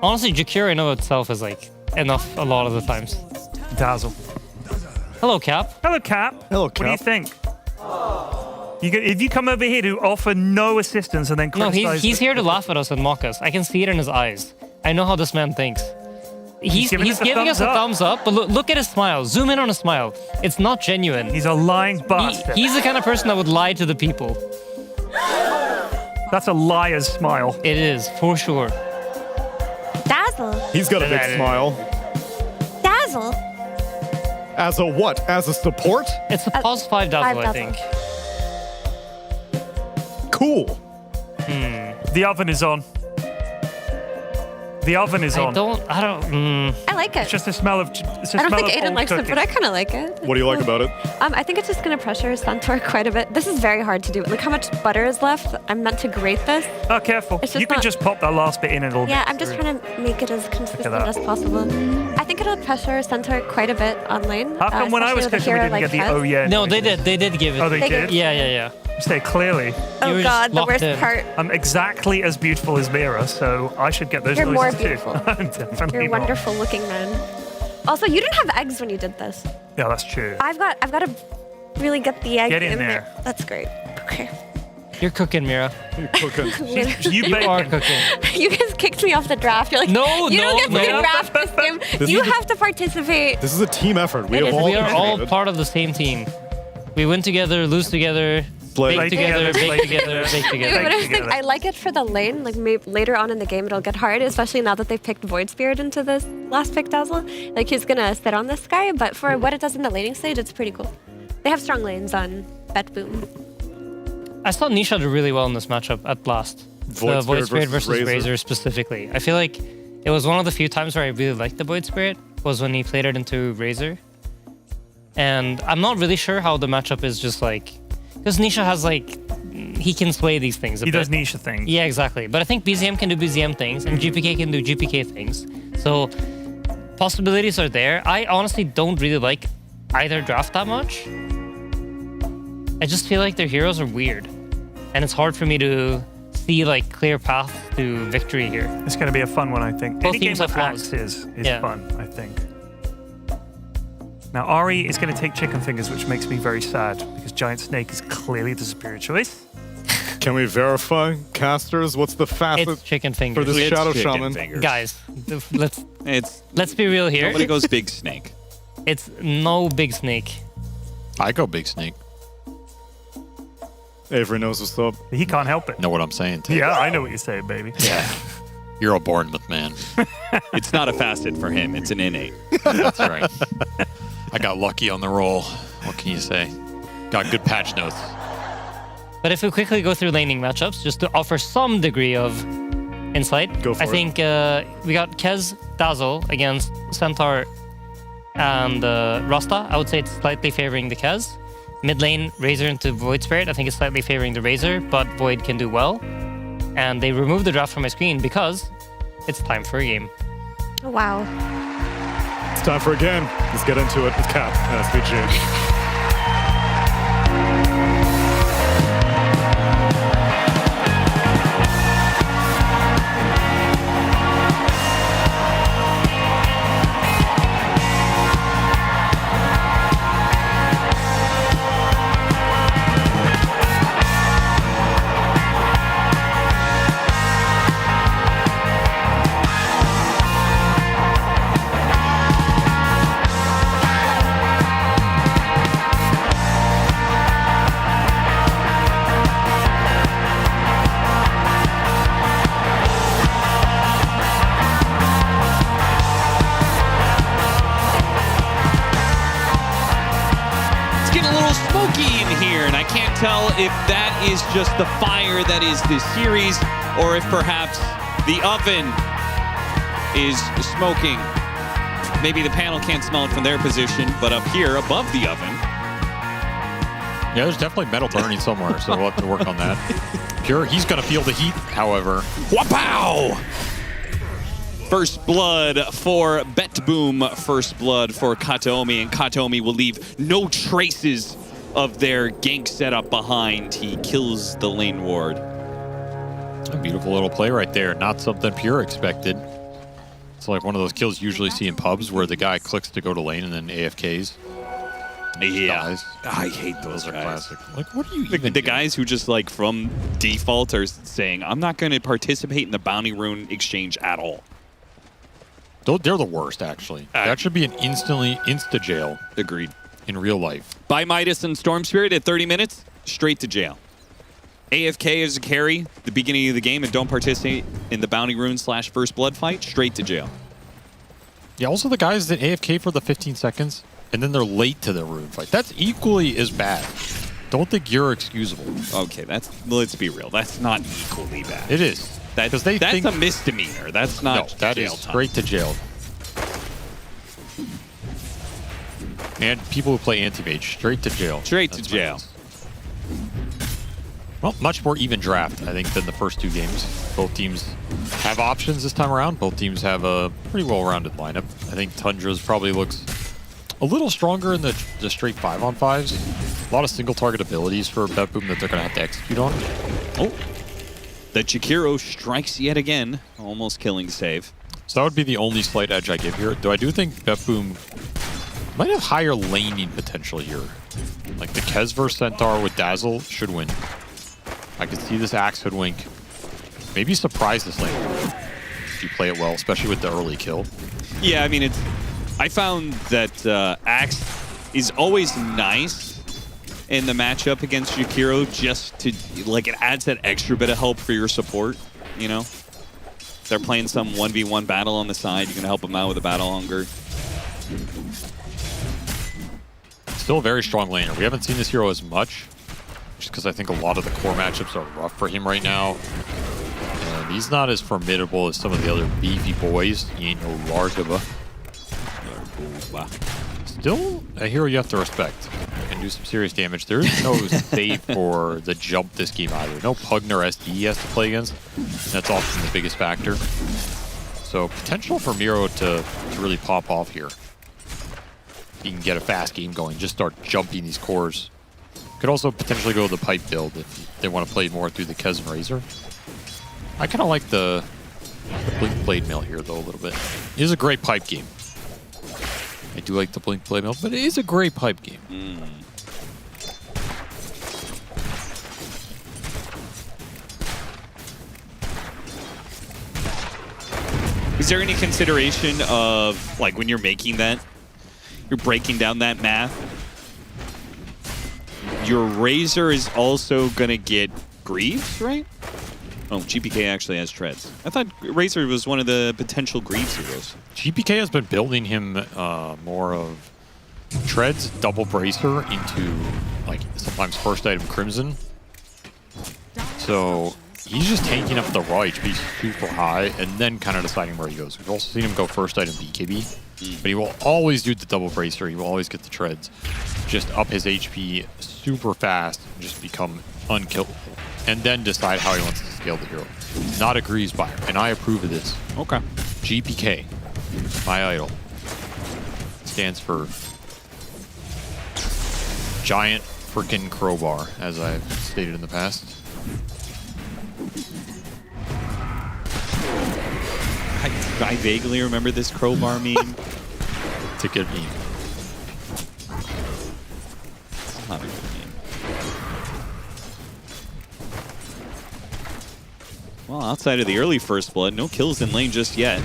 Honestly, Jakiro in of itself is like enough a lot of the times. Dazzle. Hello, Cap. Hello, Cap. Hello, What do you Cap. think? If you come over here to offer no assistance and then No, criticize... he's here to laugh at us and mock us. I can see it in his eyes. I know how this man thinks. He's giving us a thumbs up, but look at his smile. Zoom in on his smile. It's not genuine. He's a lying bastard. He's the kind of person that would lie to the people. That's a liar's smile. It is, for sure. Dazzle. He's got a big smile. Dazzle. As a what? As a support? It's a +5 Dazzle, I think. Cool. The oven is on. The oven is on. I like it. It's just a smell of. It's a I don't smell think of Aiden old likes it, cooking. but I kind of like it. What do you like about it? I think it's just going to pressure Centaur quite a bit. This is very hard to do. Look how much butter is left. I'm meant to grate this. Oh, careful. It's just You can not- just pop that last bit in and it'll Yeah, mix I'm just through. trying to make it as consistent that. as possible. I think it'll pressure Centaur quite a bit on lane. How come when I was especially cooking we with a didn't hero get the like oh yeah? No, noises? they did give it. Oh, they did? Yeah. Say clearly. Oh God, the worst part. I'm exactly as beautiful as Mira, so I should get those You're more noises too. beautiful. I'm definitely You're a not. wonderful looking man. Also, you didn't have eggs when you did this. Yeah, that's true. I've got to really get the egg Get in there. That's great. Okay. You're cooking, Mira. You're cooking. You are cooking. You guys kicked me off the draft. You're like, No, you don't no, get to no. draft this game. This You is- have to participate. This is a team effort. We It have is. all We are all contributed. part of the same team. We win together, lose together, Play bake together, together, bake together, bake Okay, together. but I think together. I like it for the lane. Like maybe later on in the game, it'll get hard, especially now that they've picked Void Spirit into this last pick Dazzle. Like he's gonna sit on this guy, but for what it does in the laning stage, it's pretty cool. They have strong lanes on BetBoom. I saw Nisha do really well in this matchup at Blast. Void The Void Spirit Spirit versus versus Razor. Razor specifically. I feel like it was one of the few times where I really liked the Void Spirit was when he played it into Razor. And I'm not really sure how the matchup is just like... Because Nisha has like... He can sway these things a He bit. does niche things. Yeah, exactly. But I think BZM can do BZM things and GPK can do GPK things. So possibilities are there. I honestly don't really like either draft that much. I just feel like their heroes are weird. And it's hard for me to see like clear path to victory here. It's going to be a fun one, I think. Both Any game teams have with flaws. axes is Yeah. fun, I think. Now, Ari is going to take chicken fingers, which makes me very sad because Giant Snake is clearly the superior choice. Can we verify, casters? What's the It's fastest chicken fingers. for this It's Shadow chicken Shaman? fingers. Guys, It's let's be real here. nobody goes big snake. It's no big snake. I go Big Snake. Avery knows what's up. He can't help it. Know what I'm saying? Tate? Yeah, I know what you're saying, baby. Yeah. You're a Bournemouth man. It's not a facet for him. It's an innate. That's right. I got lucky on the roll. What can you say? Got good patch notes. But if we quickly go through laning matchups, just to offer some degree of insight, Go for I it. think we got Kez Dazzle against Centaur and Rasta. I would say it's slightly favoring the Kez. Mid lane, Razor into Void Spirit. I think it's slightly favoring the Razor, but Void can do well. And they removed the draft from my screen because it's time for a game. Oh, wow. It's time for a game. Let's get into it with Cap and SVG. It's getting a little smoky in here, and I can't tell if that is just the fire that is this series, or if perhaps the oven is smoking. Maybe the panel can't smell it from their position, but up here, above the oven, Yeah, there's definitely metal burning somewhere, so we'll have to work on that. Pure, he's going to feel the heat, however. Wapow! First blood for BetBoom, first blood for Kataomi, and Kataomi will leave no traces of their gank setup behind. He kills the lane ward. A beautiful little play right there. Not something Pure expected. It's like one of those kills you usually see in pubs where the guy clicks to go to lane and then AFKs. Yeah, I hate those guys. Classic. Like, what are you The guys who just like from default are saying, I'm not going to participate in the bounty rune exchange at all. They're the worst, actually. That should be an insta-jail. Agreed. In real life. By Midas and Storm Spirit at 30 minutes, straight to jail. AFK as a carry, the beginning of the game, and don't participate in the bounty rune / first blood fight, straight to jail. Yeah, also the guys that AFK for the 15 seconds, and then they're late to the rune fight. That's equally as bad. Don't think you're excusable. Okay, let's be real. That's not equally bad. It is. That's a misdemeanor. That's not no, that jail is time. straight to jail. And people who play anti-mage, straight to jail. Straight to jail. Well, much more even draft, I think, than the first two games. Both teams have options this time around. Both teams have a pretty well-rounded lineup. I think Tundra's probably looks a little stronger in the straight 5-on-5s. A lot of single-target abilities for BetBoom that they're going to have to execute on. Oh, the Jakiro strikes yet again, almost killing save. So that would be the only slight edge I give here. Though I do think BetBoom might have higher laning potential here. Like the Kez versus Centaur with Dazzle should win. I could see this Axe Hoodwink maybe surprise this lane if you play it well, especially with the early kill. Yeah, I mean, I found that Axe is always nice in the matchup against Jakiro, just to, like, it adds that extra bit of help for your support, you know? If they're playing some 1v1 battle on the side, you can help them out with a battle hunger. Still a very strong laner. We haven't seen this hero as much, just because I think a lot of the core matchups are rough for him right now. And he's not as formidable as some of the other beefy boys. He ain't no Largaba. Still a hero you have to respect. Can do some serious damage. There is no save for the jump this game either. No Pugner SD he has to play against. That's often the biggest factor. So potential for Miro to really pop off here. He can get a fast game going, just start jumping these cores. Could also potentially go the pipe build if they want to play more through the Kez and Razor. I kind of like the Blink Blade Mill here, though, a little bit. It is a great pipe game. I do like the Blink Blade Mill, but it is a great pipe game. Is there any consideration of, like, when you're making that, you're breaking down that math, your Razor is also going to get Greaves, right? Oh, GPK actually has Treads. I thought Razor was one of the potential Greaves heroes. GPK has been building him more of Treads, Double Bracer into, like, sometimes first item Crimson. So he's just tanking up the raw HP super high and then kind of deciding where he goes. We've also seen him go first item BKB. But he will always do the Double Bracer. He will always get the Treads. Just up his HP super fast and just become unkillable. And then decide how he wants to scale the hero. Not a Greaves buyer. And I approve of this. Okay. GPK, my idol, stands for Giant Freaking Crowbar, as I've stated in the past. I vaguely remember this crowbar meme. It's a good meme. It's not a good meme. Well, outside of the early first blood, no kills in lane just yet.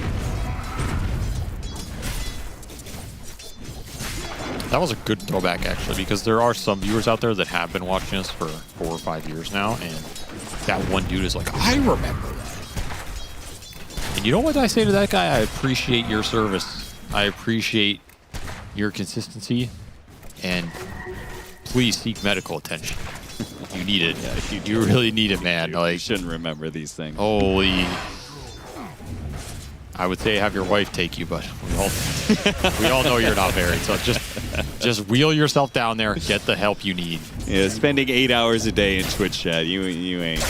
That was a good throwback, actually, because there are some viewers out there that have been watching us for 4 or 5 years now, and that one dude is like, I remember that. And you know what I say to that guy? I appreciate your service. I appreciate your consistency, and please seek medical attention. You need it. Yeah, you really need it, man. You like, shouldn't remember these things. Holy. I would say have your wife take you, but we all know you're not married. So just wheel yourself down there, get the help you need. Yeah, spending 8 hours a day in Twitch chat, you ain't.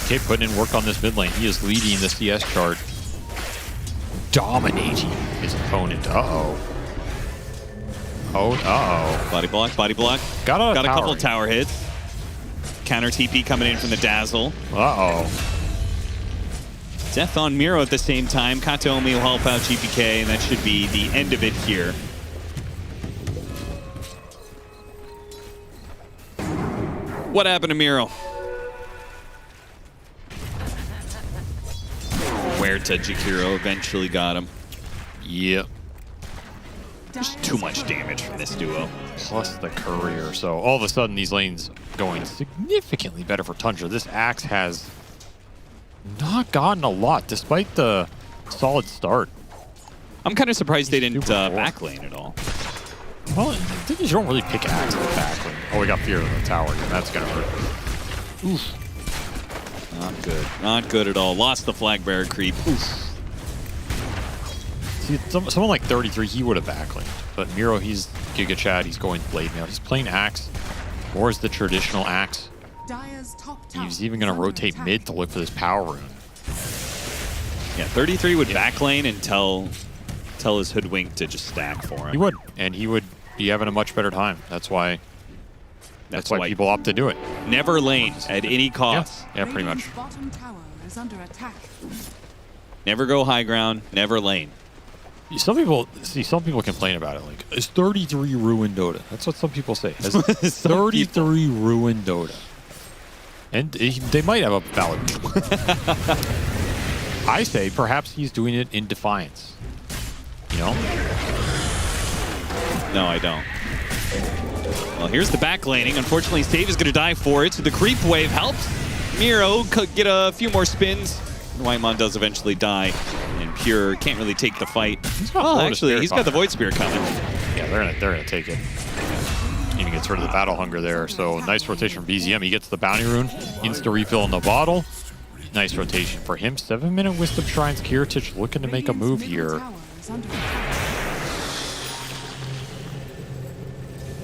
Okay, putting in work on this mid lane. He is leading the CS chart, dominating his opponent. Uh-oh. Oh, uh-oh. Body block, body block. Got a couple of tower hits. Counter TP coming in from the Dazzle. Uh-oh. Death on Miro at the same time. Kataomi will help out GPK, and that should be the end of it here. What happened to Miro? Huerta Jakiro eventually got him. Yep. There's too much damage from this duo. Plus the courier. So all of a sudden, these lanes going significantly better for Tundra. This Axe has not gotten a lot, despite the solid start. I'm kind of surprised they didn't backlane at all. Well, you don't really pick Axe in the backlane. Oh, we got Fear in the tower, and that's going to hurt. Oof. Not good. Not good at all. Lost the flag bearer creep. Oof. See, someone like 33, he would have backlaned. But Miro, he's Giga Chad, he's going Blade Mail. He's playing Axe, or is the traditional Axe. He's even going to rotate mid to look for this power rune. Yeah, 33 would backlane and tell his hoodwink to just stack for him. He would, and he would be having a much better time. That's why people opt to do it. Never lane at any cost. Yeah, pretty much. Bottom tower is under attack. Never go high ground, never lane. Some people complain about it. Like, is 33 ruined Dota? That's what some people say. Has 33 ruined Dota? And they might have a valid point. I say perhaps he's doing it in defiance. You know? No, I don't. Well, here's the back laning. Unfortunately, Save is going to die for it, so the creep wave helps Miro could get a few more spins. Whitemon does eventually die, and Pure can't really take the fight. Oh, actually, he's got the Void Spear coming. Yeah, they're gonna take it. Even gets rid of the Battle Hunger there, so nice rotation from BZM. He gets the Bounty Rune, insta refill in the bottle. Nice rotation for him. 7-minute Wisdom Shrines. Kiritich looking to make a move here.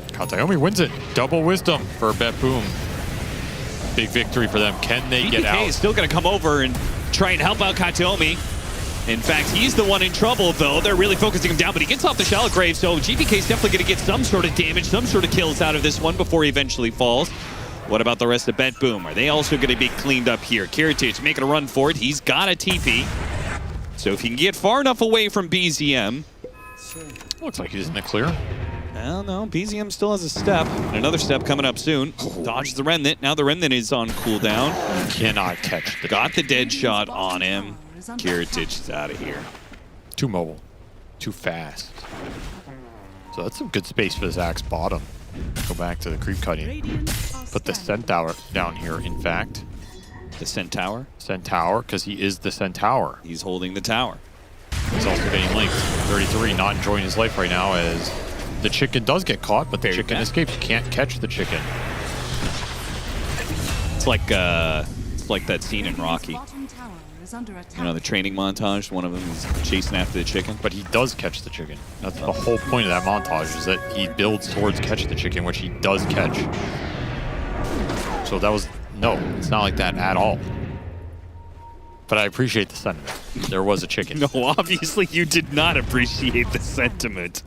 Kataomi wins it. Double Wisdom for BetBoom. Big victory for them. Can they get out? GPK is still going to come over and try and help out Kataomi. In fact, he's the one in trouble, though. They're really focusing him down, but he gets off the Shallow Grave, so GPK is definitely going to get some sort of damage, some sort of kills out of this one before he eventually falls. What about the rest of BetBoom? Are they also going to be cleaned up here? Kiritich making a run for it. He's got a TP. So if he can get far enough away from BZM. Looks like he's in the clear. Well, no, BZM still has a step. And another step coming up soon. Dodges the Remnant. Now the Remnant is on cooldown. Cannot catch the Got the dead shot on him. Kiritich is out of here. Too mobile. Too fast. So that's some good space for this Axe bottom. Go back to the creep cutting. Put the Centaur down here, in fact. The Centaur? Centaur, because he is the Centaur. He's holding the tower. He's also getting linked. 33 not enjoying his life right now as the chicken does get caught, but the chicken escapes. You can't catch the chicken. It's like that scene in Rocky. You know, the training montage, one of them is chasing after the chicken. But he does catch the chicken. That's the whole point of that montage, is that he builds towards catch the chicken, which he does catch. So that was, no, it's not like that at all. But I appreciate the sentiment. There was a chicken. No, obviously you did not appreciate the sentiment.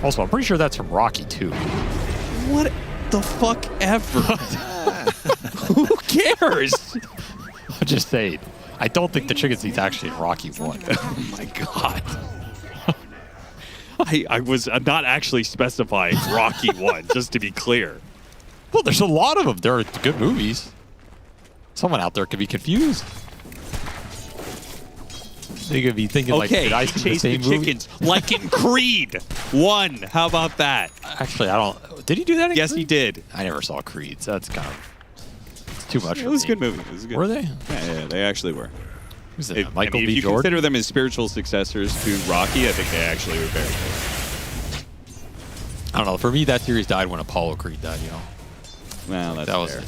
Also, I'm pretty sure that's from Rocky 2. What the fuck ever? Who cares? I'm just saying. I don't think the chicken scene's actually in Rocky 1. Oh my god. I was not actually specifying Rocky 1, just to be clear. Well, there's a lot of them. They're good movies. Someone out there could be confused. They could be thinking, like, did I see the same movie? Chickens, like in Creed 1. How about that? Actually, I don't. Did he do that in Yes, Creed? he did. I never saw Creed, so that's kind of too much. It was a good movie. It was good. Were they? Yeah, they actually were. Who's it? Michael B. If you Jordan? consider them as spiritual successors to Rocky, I think they actually were very good. I don't know. For me, that series died when Apollo Creed died, you know? Well, that's that was fair.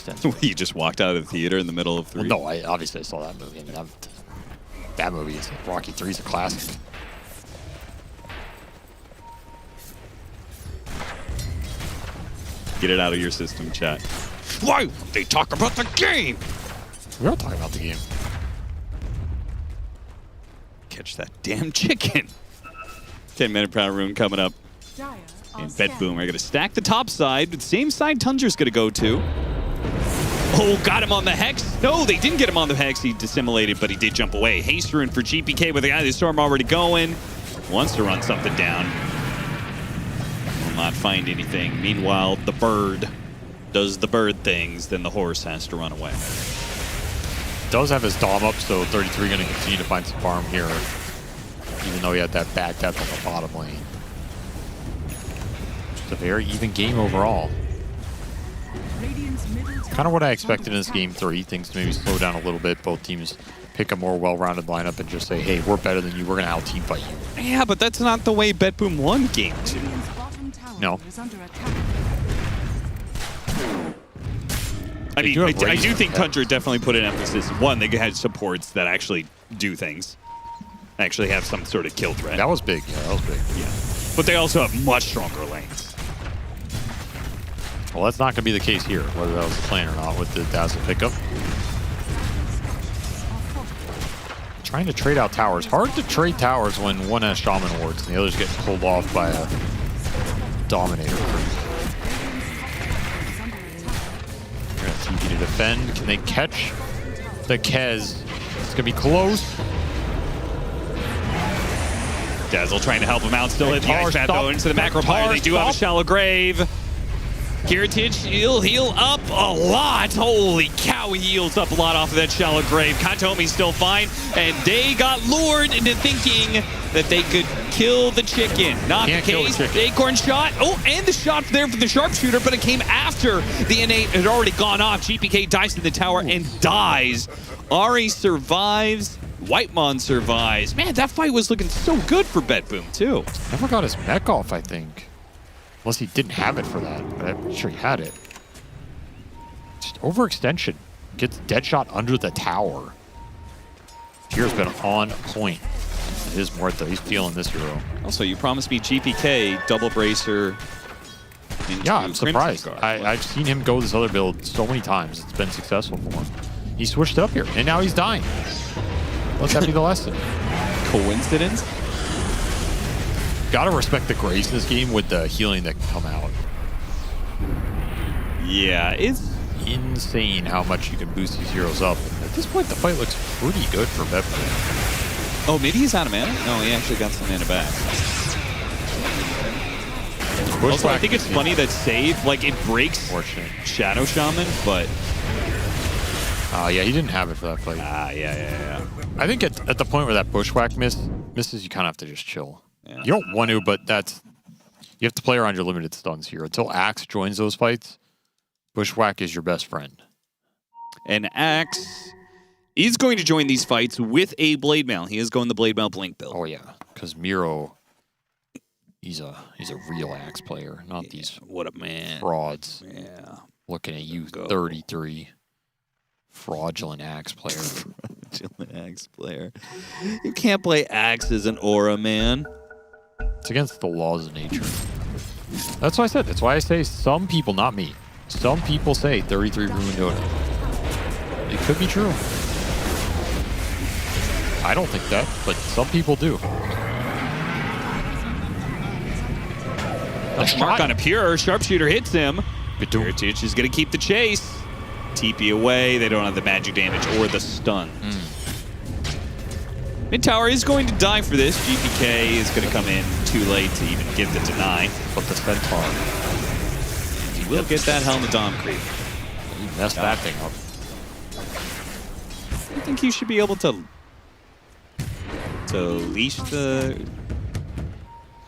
it. You just walked out of the theater in the middle of 3? Well, no, obviously I saw that movie. I mean, that movie is Rocky 3 is a classic. Get it out of your system, chat. Why won't they talk about the game? We are talking about the game. Catch that damn chicken. 10-minute power rune coming up. are And scared. BetBoom are going to stack the top side. The same side Tundra's going to go to. Oh, got him on the Hex. No, they didn't get him on the Hex. He dissimulated, but he did jump away. Haste Rune for GPK with the Eye of the Storm already going. Wants to run something down. Will not find anything. Meanwhile, the bird does the bird things. Then the horse has to run away. Does have his Dom up, so 33 going to continue to find some farm here, even though he had that back death on the bottom lane. Just a very even game overall. Kind of what I expected in this game 3. Things to maybe slow down a little bit. Both teams pick a more well-rounded lineup and just say, hey, we're better than you. We're going to out-team fight you. Yeah, but that's not the way BetBoom won game 2. No. I mean, I do think Tundra definitely put an emphasis. One, they had supports that actually do things. Actually have some sort of kill threat. That was big. Yeah, that was big. Yeah. But they also have much stronger lanes. Well, that's not going to be the case here, whether that was the plan or not with the Dazzle pickup. Trying to trade out towers. Hard to trade towers when one has Shaman wards and the other's getting pulled off by a Dominator. They're going to TP to defend. Can they catch the Kez? It's going to be close. Dazzle trying to help him out. Still hit the ice bat though into the macro pyre. They do have a shallow grave. Heritage, he'll heal up a lot. Holy cow, he heals up a lot off of that shallow grave. Katomi's still fine. And they got lured into thinking that they could kill the chicken. Not the case. The Acorn shot. Oh, and the shot there for the sharpshooter, but it came after the innate had already gone off. GPK dives to the tower and dies. Ari survives. Whitemon survives. Man, that fight was looking so good for BetBoom, too. Never got his mech off, I think. Unless he didn't have it for that, but I'm sure he had it. Just overextension. Gets Deadshot under the tower. Tier's been on point. It is Muerta. He's feeling this hero. Also, you promised me GPK, double bracer. Yeah, I'm surprised. I've seen him go this other build so many times. It's been successful for him. He switched it up here, and now he's dying. Let that be the lesson. Coincidence? Gotta respect the grace in this game with the healing that can come out. Yeah, it's insane how much you can boost these heroes up. At this point, the fight looks pretty good for BetBoom. Oh, maybe he's out of mana? No, he actually got some mana back. Also, I think it's funny that save, like, it breaks Shadow Shaman, but... yeah, he didn't have it for that fight. Yeah. I think at the point where that Bushwhack misses, you kind of have to just chill. Yeah. You don't want to, but you have to play around your limited stuns here. Until Axe joins those fights, Bushwhack is your best friend. And Axe is going to join these fights with a Blade Mail. He is going the Blade Mail Blink build. Oh yeah, because Miro, he's a real Axe player, not these what a man frauds. Yeah, looking at you, 33. Fraudulent Axe player. Fraudulent Axe player. You can't play Axe as an Aura, man. It's against the laws of nature. That's what I said. That's why I say some people, not me. Some people say 33 ruined Dota. It could be true. I don't think that, but some people do. A mark on a pure. Sharpshooter hits him. Heritage is going to keep the chase. TP away. They don't have the magic damage or the stun. Mid tower is going to die for this. GPK is going to come in too late to even give the deny. But the Centaur, he will get that Helm of Dom creep. He messed that thing up. I think you should be able to leash the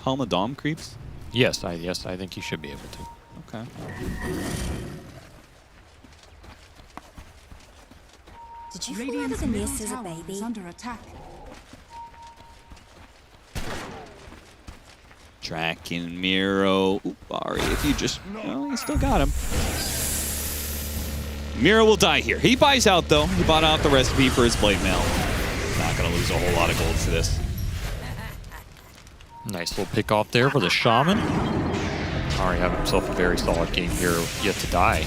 Helm of Dom creeps. Yes, I think he should be able to. Okay. Did you fall out of the nest as a baby? Under attack. Tracking Miro. Oop, Ari, if you just... No, you still got him. Miro will die here. He buys out, though. He bought out the recipe for his Blade Mail. Not going to lose a whole lot of gold for this. Nice little pick off there for the Shaman. Ari having himself a very solid game here. Yet to die.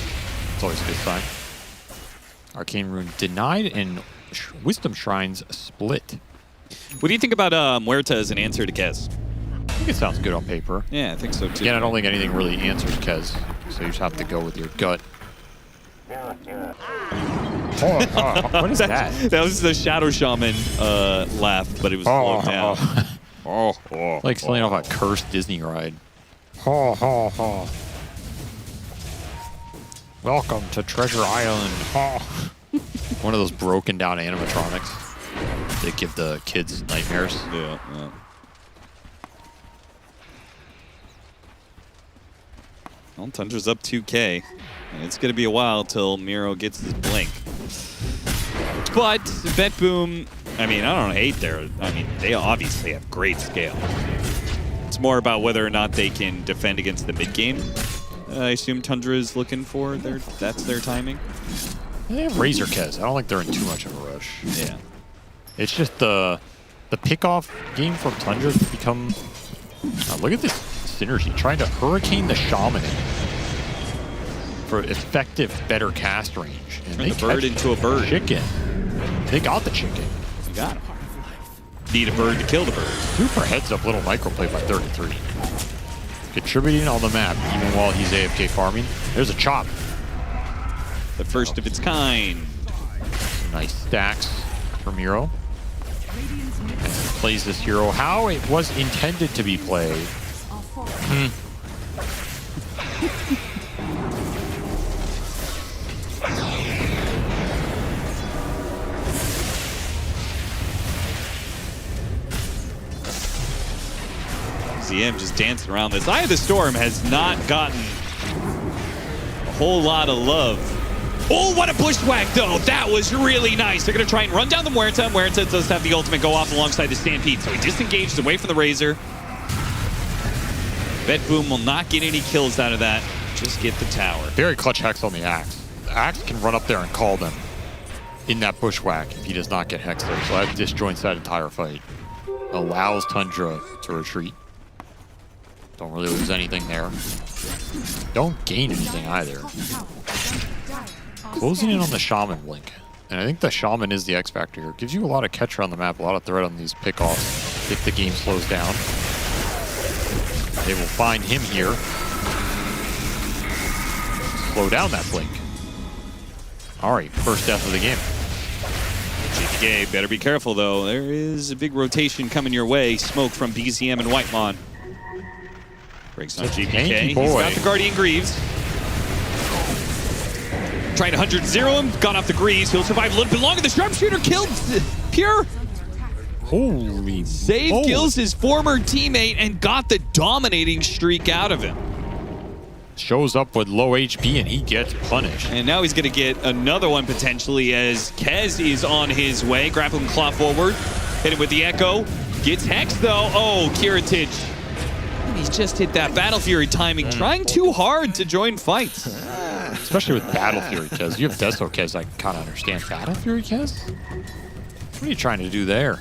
It's always a good sign. Arcane Rune denied and Wisdom Shrines split. What do you think about Muerta as an answer to Kez? think it sounds good on paper. Yeah, I think so too. Again, I don't think anything really answers Kez, so you just have to go with your gut. What is that? That was the Shadow Shaman laugh, but it was slowed down. Like selling off a cursed Disney ride. Welcome to Treasure Island. One of those broken down animatronics. They give the kids nightmares. Yeah. Well, Tundra's up 2K. And it's going to be a while till Miro gets his blink. But BetBoom, I mean, I don't hate their... I mean, they obviously have great scale. It's more about whether or not they can defend against the mid-game. I assume Tundra is looking for that's their timing. They have Razor Kez. I don't think they're in too much of a rush. Yeah. It's just the pick-off game from Tundra has become... look at this synergy. Trying to hurricane the Shaman for effective, better cast range. And turn the bird into a bird. Chicken. They got the chicken. You got him. Need a bird to kill the bird. Super heads up little microplay by 33. Contributing on the map even while he's AFK farming. There's a chop. The first of its kind. Some nice stacks from Miro. And plays this hero how it was intended to be played. ZM just dancing around this. Eye of the Storm has not gotten a whole lot of love. Oh, what a bushwhack, though. That was really nice. They're going to try and run down the Muerta. Muerta does have the ultimate go off alongside the Stampede, so he disengaged away from the Razor. BetBoom will not get any kills out of that. Just get the tower. Very clutch Hex on the Axe. The Axe can run up there and call them in that bushwhack if he does not get Hex there. So that disjoints that entire fight. Allows Tundra to retreat. Don't really lose anything there. Don't gain anything either. Closing in on the Shaman blink. And I think the Shaman is the X factor here. Gives you a lot of catcher on the map, a lot of threat on these pickoffs if the game slows down. They will find him here. Slow down that blink. All right, first death of the game. GPK, better be careful, though. There is a big rotation coming your way. Smoke from BZM and Whitemon. Breaks on GPK. He's got the Guardian Greaves. Trying to 100-0 him. Got off the Greaves. He'll survive a little bit longer. The Sharpshooter killed Pure. Holy Save kills his former teammate and got the dominating streak out of him. Shows up with low HP and he gets punished. And now he's going to get another one potentially as Kez is on his way. Grappling claw forward. Hit him with the Echo. Gets Hex though. Oh, Kiritich. He's just hit that Battle Fury timing. Trying too hard to join fights. Especially with Battle Fury Kez. You have Deso Kez, I kind of understand. Battle Fury Kez? What are you trying to do there?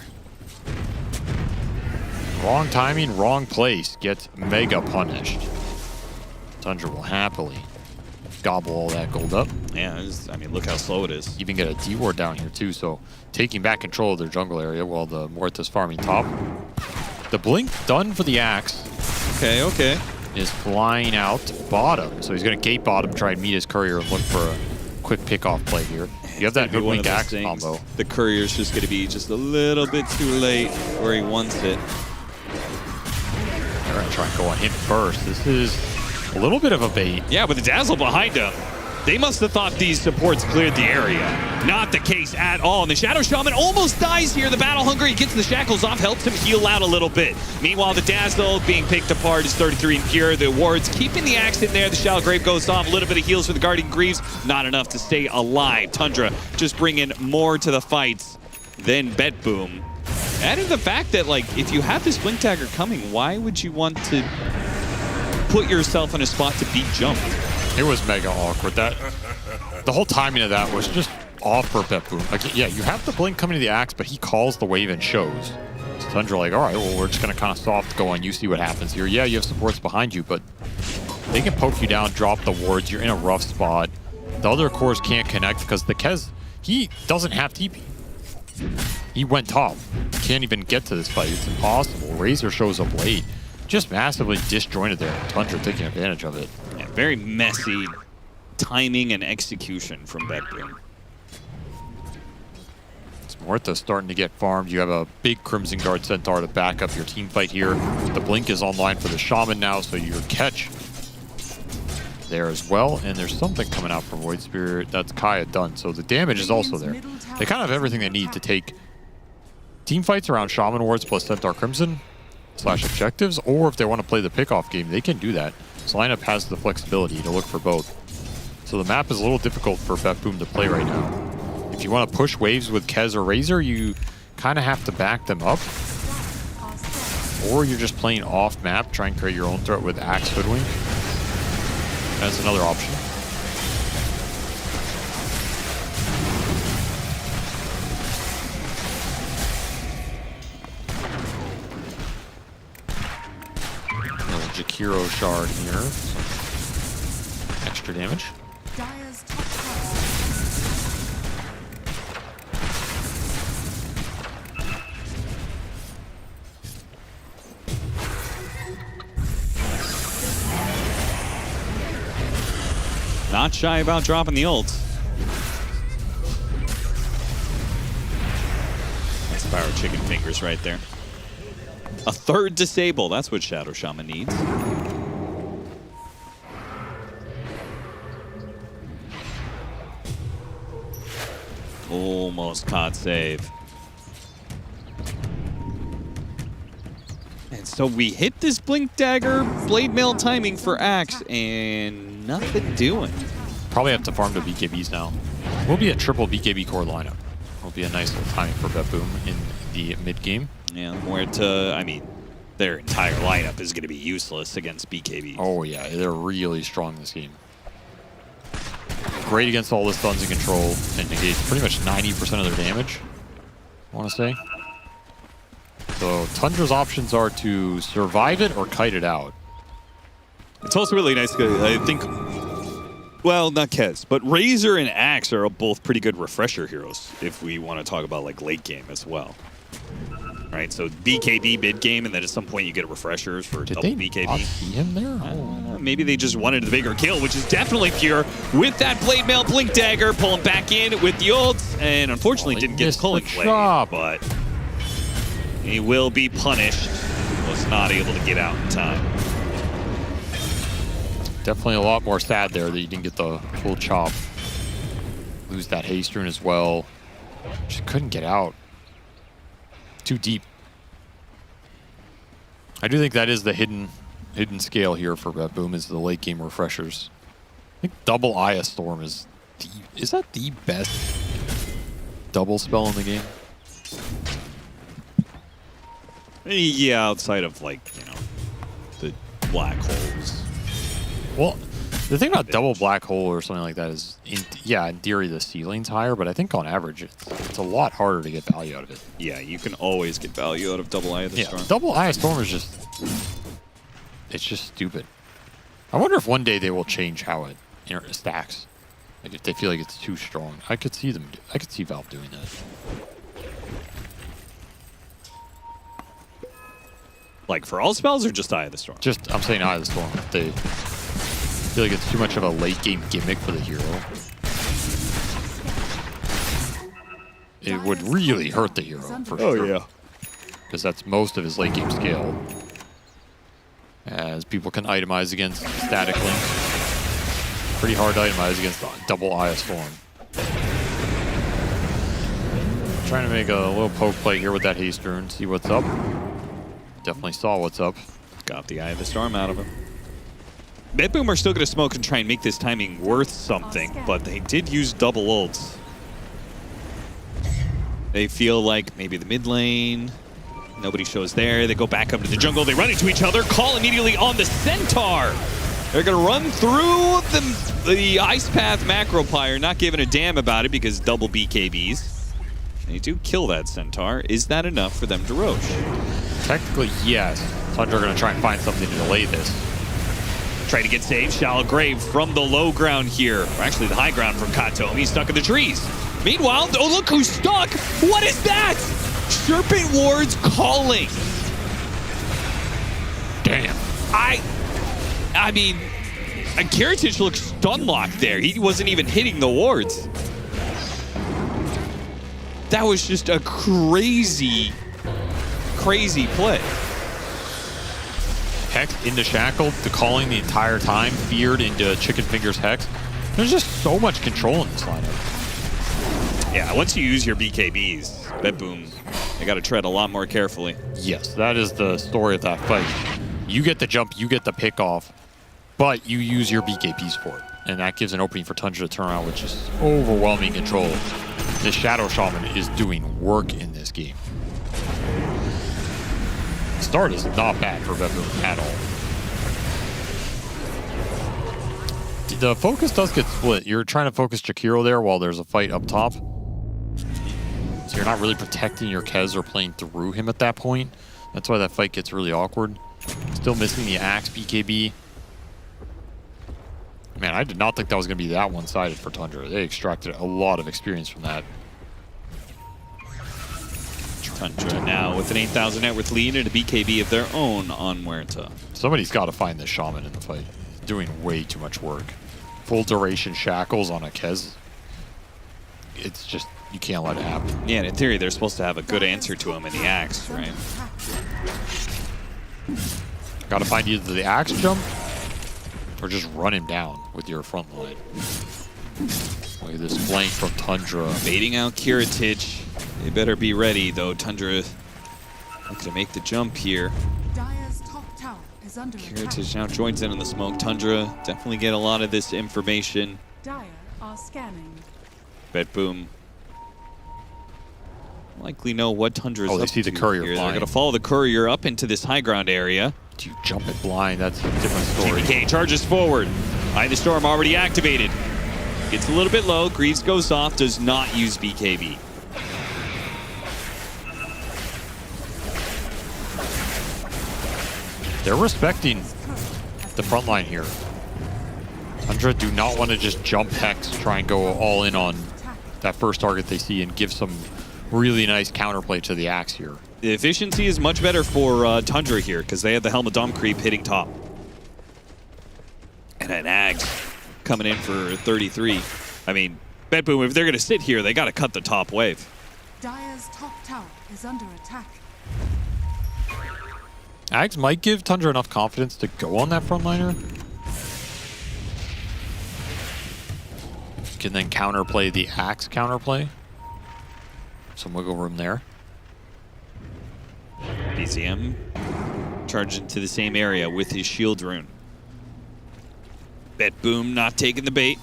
Wrong timing, wrong place. Gets mega punished. Tundra will happily gobble all that gold up. Yeah, I mean, look how slow it is. Even get a D-Ward down here too, so taking back control of their jungle area while the Muerta's farming top. The blink done for the Axe. Okay. Is flying out bottom, so he's going to gate bottom, try and meet his courier and look for a quick pickoff play here. You have that hoodwink Axe combo. The courier's just going to be just a little bit too late where he wants it. They're going to try and go on him first. This is a little bit of a bait. Yeah, with the Dazzle behind him. They must have thought these supports cleared the area. Not the case at all. And the Shadow Shaman almost dies here. The Battle Hungry, he gets the shackles off, helps him heal out a little bit. Meanwhile, the Dazzle being picked apart is 33 and Pure. The wards keeping the Axe in there. The Shallow Grave goes off. A little bit of heals for the Guardian Greaves. Not enough to stay alive. Tundra just bringing more to the fights than BetBoom. Adding the fact that, like, if you have this Blink Dagger coming, why would you want to put yourself in a spot to beat Jump? It was mega awkward. The whole timing of that was just off for BetBoom. Like, yeah, you have the blink coming to the Axe, but he calls the wave and shows. So Tundra like, all right, well, we're just going to kind of soft go on. You see what happens here. Yeah, you have supports behind you, but they can poke you down, drop the wards. You're in a rough spot. The other cores can't connect because the Kez, he doesn't have TP. He went top. Can't even get to this fight. It's impossible. Razor shows up late. just massively disjointed there. Tundra taking advantage of it. Yeah, very messy timing and execution from BetBoom. Mortha's starting to get farmed. You have a big Crimson Guard Centaur to back up your team fight here. The Blink is online for the Shaman now, so your catch there as well. And there's something coming out from Void Spirit. That's Kaya done. So the damage is also there. They kind of have everything they need to take team fights around Shaman Wards plus Centaur Crimson / objectives, or if they want to play the pickoff game, they can do that. This lineup has the flexibility to look for both. So the map is a little difficult for BetBoom to play right now. If you want to push waves with Kez or Razor, you kind of have to back them up. Or you're just playing off map, trying to create your own threat with Axe Hoodwink. That's another option. Little Jakiro shard here. Extra damage. Dire's top tower. Not shy about dropping the ult. That's Pyro Chicken Fingers right there. A third disable. That's what Shadow Shaman needs. Almost caught save. And so we hit this Blink Dagger, Blade Mail timing for Axe, and nothing doing. Probably have to farm to BKBs now. Will be a triple BKB core lineup. Will be a nice little timing for BetBoom in the mid game. Yeah, more to, I mean, their entire lineup is going to be useless against BKB. Oh yeah, they're really strong this game. Great against all the stuns and control, and negates pretty much 90% of their damage, I want to say. So Tundra's options are to survive it or kite it out. It's also really nice, I think, well, not Kez, but Razor and Axe are both pretty good refresher heroes if we want to talk about like late game as well. Right, so BKB mid game, and then at some point you get refreshers for double BKB. Did they not see him there? Maybe they just wanted the bigger kill, which is definitely pure. With that Blade Mail Blink Dagger, pulling back in with the ult, and unfortunately didn't get pulling blade, but he will be punished. Was not able to get out in time. Definitely a lot more sad there that you didn't get the full chop. Lose that haste rune as well. Just couldn't get out. Too deep. I do think that is the hidden scale here for BetBoom, is the late game refreshers. I think double Aya Storm is that the best double spell in the game? Yeah, outside of like, you know, the black holes. Well, the thing about double black hole or something like that is, in theory the ceiling's higher, but I think on average it's a lot harder to get value out of it. Yeah, you can always get value out of double Eye of the Storm. Double Eye of Storm is just stupid. I wonder if one day they will change how it stacks. Like if they feel like it's too strong. I could see Valve doing that. Like for all spells or just Eye of the Storm? Just, I'm saying Eye of the Storm. If they feel like it's too much of a late game gimmick for the hero, it would really hurt the hero for sure. Oh yeah. Because that's most of his late game scale. As people can itemize against Static Link. Pretty hard to itemize against double Eye of Storm. Trying to make a little poke play here with that haste rune, see what's up. Definitely saw what's up. Got the Eye of the Storm out of him. BetBoom are still going to smoke and try and make this timing worth something, but they did use double ults. They feel like maybe the mid lane, nobody shows there. They go back up to the jungle. They run into each other. Call immediately on the Centaur. They're going to run through the Ice Path Macro Pyre, not giving a damn about it because double BKBs. They do kill that Centaur. Is that enough for them to Roche? Technically, yes. Tundra are going to try and find something to delay this. Try to get saved. Shallow Grave from the low ground here. Or actually, the high ground from Katom. He's stuck in the trees. Meanwhile, oh, look who's stuck. What is that? Serpent Wards calling. Damn. I mean, Kiritich looks stun locked there. He wasn't even hitting the wards. That was just a crazy, crazy play. Hex into Shackle, the calling the entire time, feared into Chicken Fingers Hex. There's just so much control in this lineup. Yeah, once you use your BKBs, BetBoom, they got to tread a lot more carefully. Yes, that is the story of that fight. You get the jump, you get the pick off, but you use your BKBs for it. And that gives an opening for Tundra to turn around with just overwhelming control. The Shadow Shaman is doing work in this game. Start is not bad for BetBoom at all. The focus does get split. You're trying to focus Jakiro there while there's a fight up top. So you're not really protecting your Kez or playing through him at that point. That's why that fight gets really awkward. Still missing the Axe BKB. Man, I did not think that was going to be that one-sided for Tundra. They extracted a lot of experience from that. Tundra now with an 8,000 net worth lead and a BKB of their own on Muerta. Somebody's got to find the Shaman in the fight. He's doing way too much work. Full duration shackles on a Kez. It's just, you can't let it happen. Yeah, and in theory, they're supposed to have a good answer to him in the Axe, right? Got to find either the Axe jump or just run him down with your front line. Look at this flank from Tundra. Baiting out Kiritich. They better be ready, though. Tundra not going to make the jump here. Dire's top tower is under Kiritich attack. now joins in on the smoke. Tundra definitely get a lot of this information. Dire are scanning. BetBoom likely know what Tundra's Oh, they up see the to courier here. They're flying. going to follow the courier up into this high ground area. Do you jump it blind? That's a different story. GBK charges forward. Eye of the Storm already activated. Gets a little bit low. Greaves goes off. Does not use BKB. They're respecting the front line here. Tundra do not want to just jump Hex, try and go all in on that first target they see and give some really nice counterplay to the Axe here. The efficiency is much better for Tundra here because they have the Helmet Dom creep hitting top. And an Ags coming in for 33. I mean, BetBoom, if they're going to sit here, they got to cut the top wave. Dire's top tower is under attack. Ags might give Tundra enough confidence to go on that frontliner. Can then counterplay the Axe counterplay. Some wiggle room there. BZM charged into the same area with his shield rune. BetBoom not taking the bait.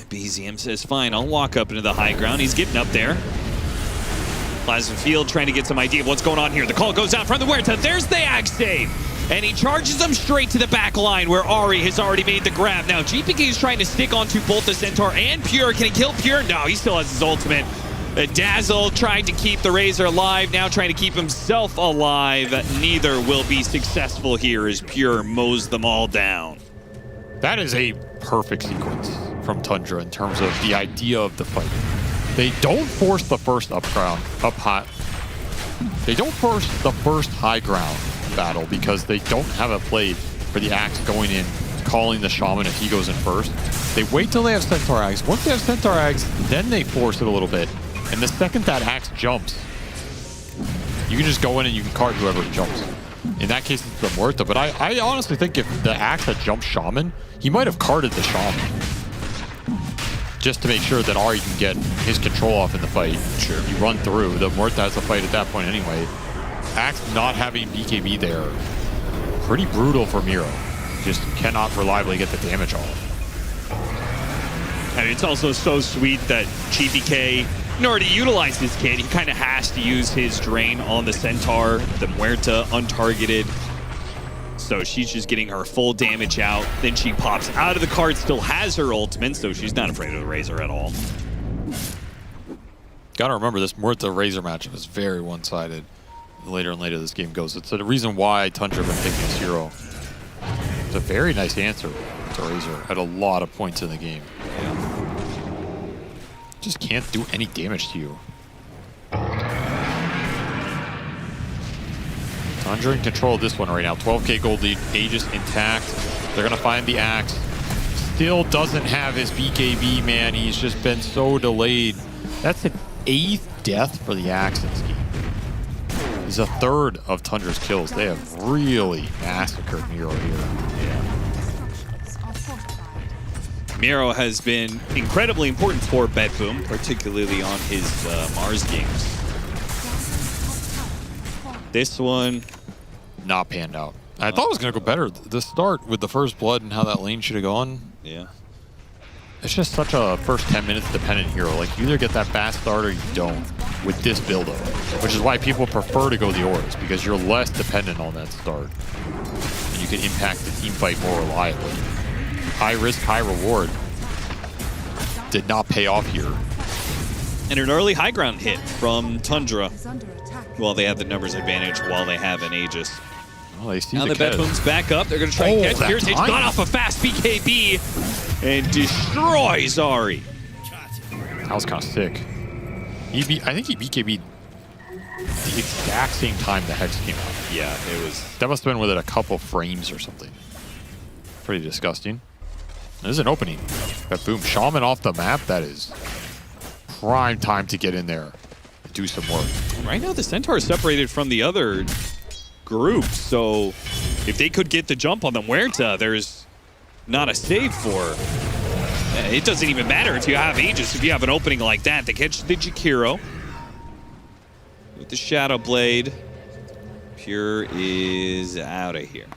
BZM says, fine, I'll walk up into the high ground. He's getting up there. Plasma Field trying to get some idea of what's going on here. The call goes out from the Huerta. There's the Ag save. And he charges them straight to the back line where Ari has already made the grab. Now, GPK is trying to stick onto both the Centaur and Pure. Can he kill Pure? No, he still has his ultimate. Dazzle tried to keep the Razor alive, now trying to keep himself alive. Neither will be successful here as Pure mows them all down. That is a perfect sequence from Tundra in terms of the idea of the fight. They don't force the first up high. They don't force the first high ground battle because they don't have a play for the Axe going in, calling the Shaman if he goes in first. They wait till they have Centaur Axe. Once they have Centaur Axe, then they force it a little bit. And the second that Axe jumps, you can just go in and you can cart whoever jumps. In that case, it's the Muerta. But I honestly think if the Axe had jumped Shaman, he might have carted the Shaman. Just to make sure that Ari can get his control off in the fight. Sure. You run through. The Muerta has the fight at that point anyway. Axe not having BKB there, pretty brutal for Miro. Just cannot reliably get the damage off. And it's also so sweet that GPK, in order to utilize this kit, he kind of has to use his Drain on the Centaur, the Muerta untargeted. So she's just getting her full damage out. Then she pops out of the card, still has her ultimate, so she's not afraid of the Razor at all. Gotta remember, this Muerta Razor matchup is very one-sided. Later and later this game goes. It's the reason why Tundra been picking this hero. It's a very nice answer to Razor at a lot of points in the game. Yeah. Just can't do any damage to you. Tundra in control of this one right now. 12k gold lead, Aegis intact. They're gonna find the axe. Still doesn't have his BKB, man. He's just been so delayed. That's an 8th death for the axe in this game. He's a 3rd of Tundra's kills. They have really massacred Miro here. Miro has been incredibly important for BetBoom, particularly on his MOUZ games. This one, not panned out. I thought it was going to go better. The start with the first blood and how that lane should have gone. Yeah. It's just such a first 10 minutes dependent hero. Like, you either get that fast start or you don't with this build-up. Which is why people prefer to go the Auras, because you're less dependent on that start. And you can impact the team fight more reliably. High risk, high reward. Did not pay off here. And an early high ground hit from Tundra. Well, they have the numbers advantage while they have an Aegis. Oh, they see now the Kez. BetBoom's back up. They're going to try and catch Pierce. He's got off a fast BKB and destroys Ari. That was kind of sick. I think he BKB'd the exact same time the Hex came out. Yeah, it was. That must have been within a couple frames or something. Pretty disgusting. There's an opening. BetBoom, Shaman off the map. That is prime time to get in there and do some work. Right now, the Centaur is separated from the other group, so if they could get the jump on the Muerta, there's not a save for. It doesn't even matter if you have Aegis, if you have an opening like that. They catch the Jakiro with the Shadow Blade. Pure is out of here.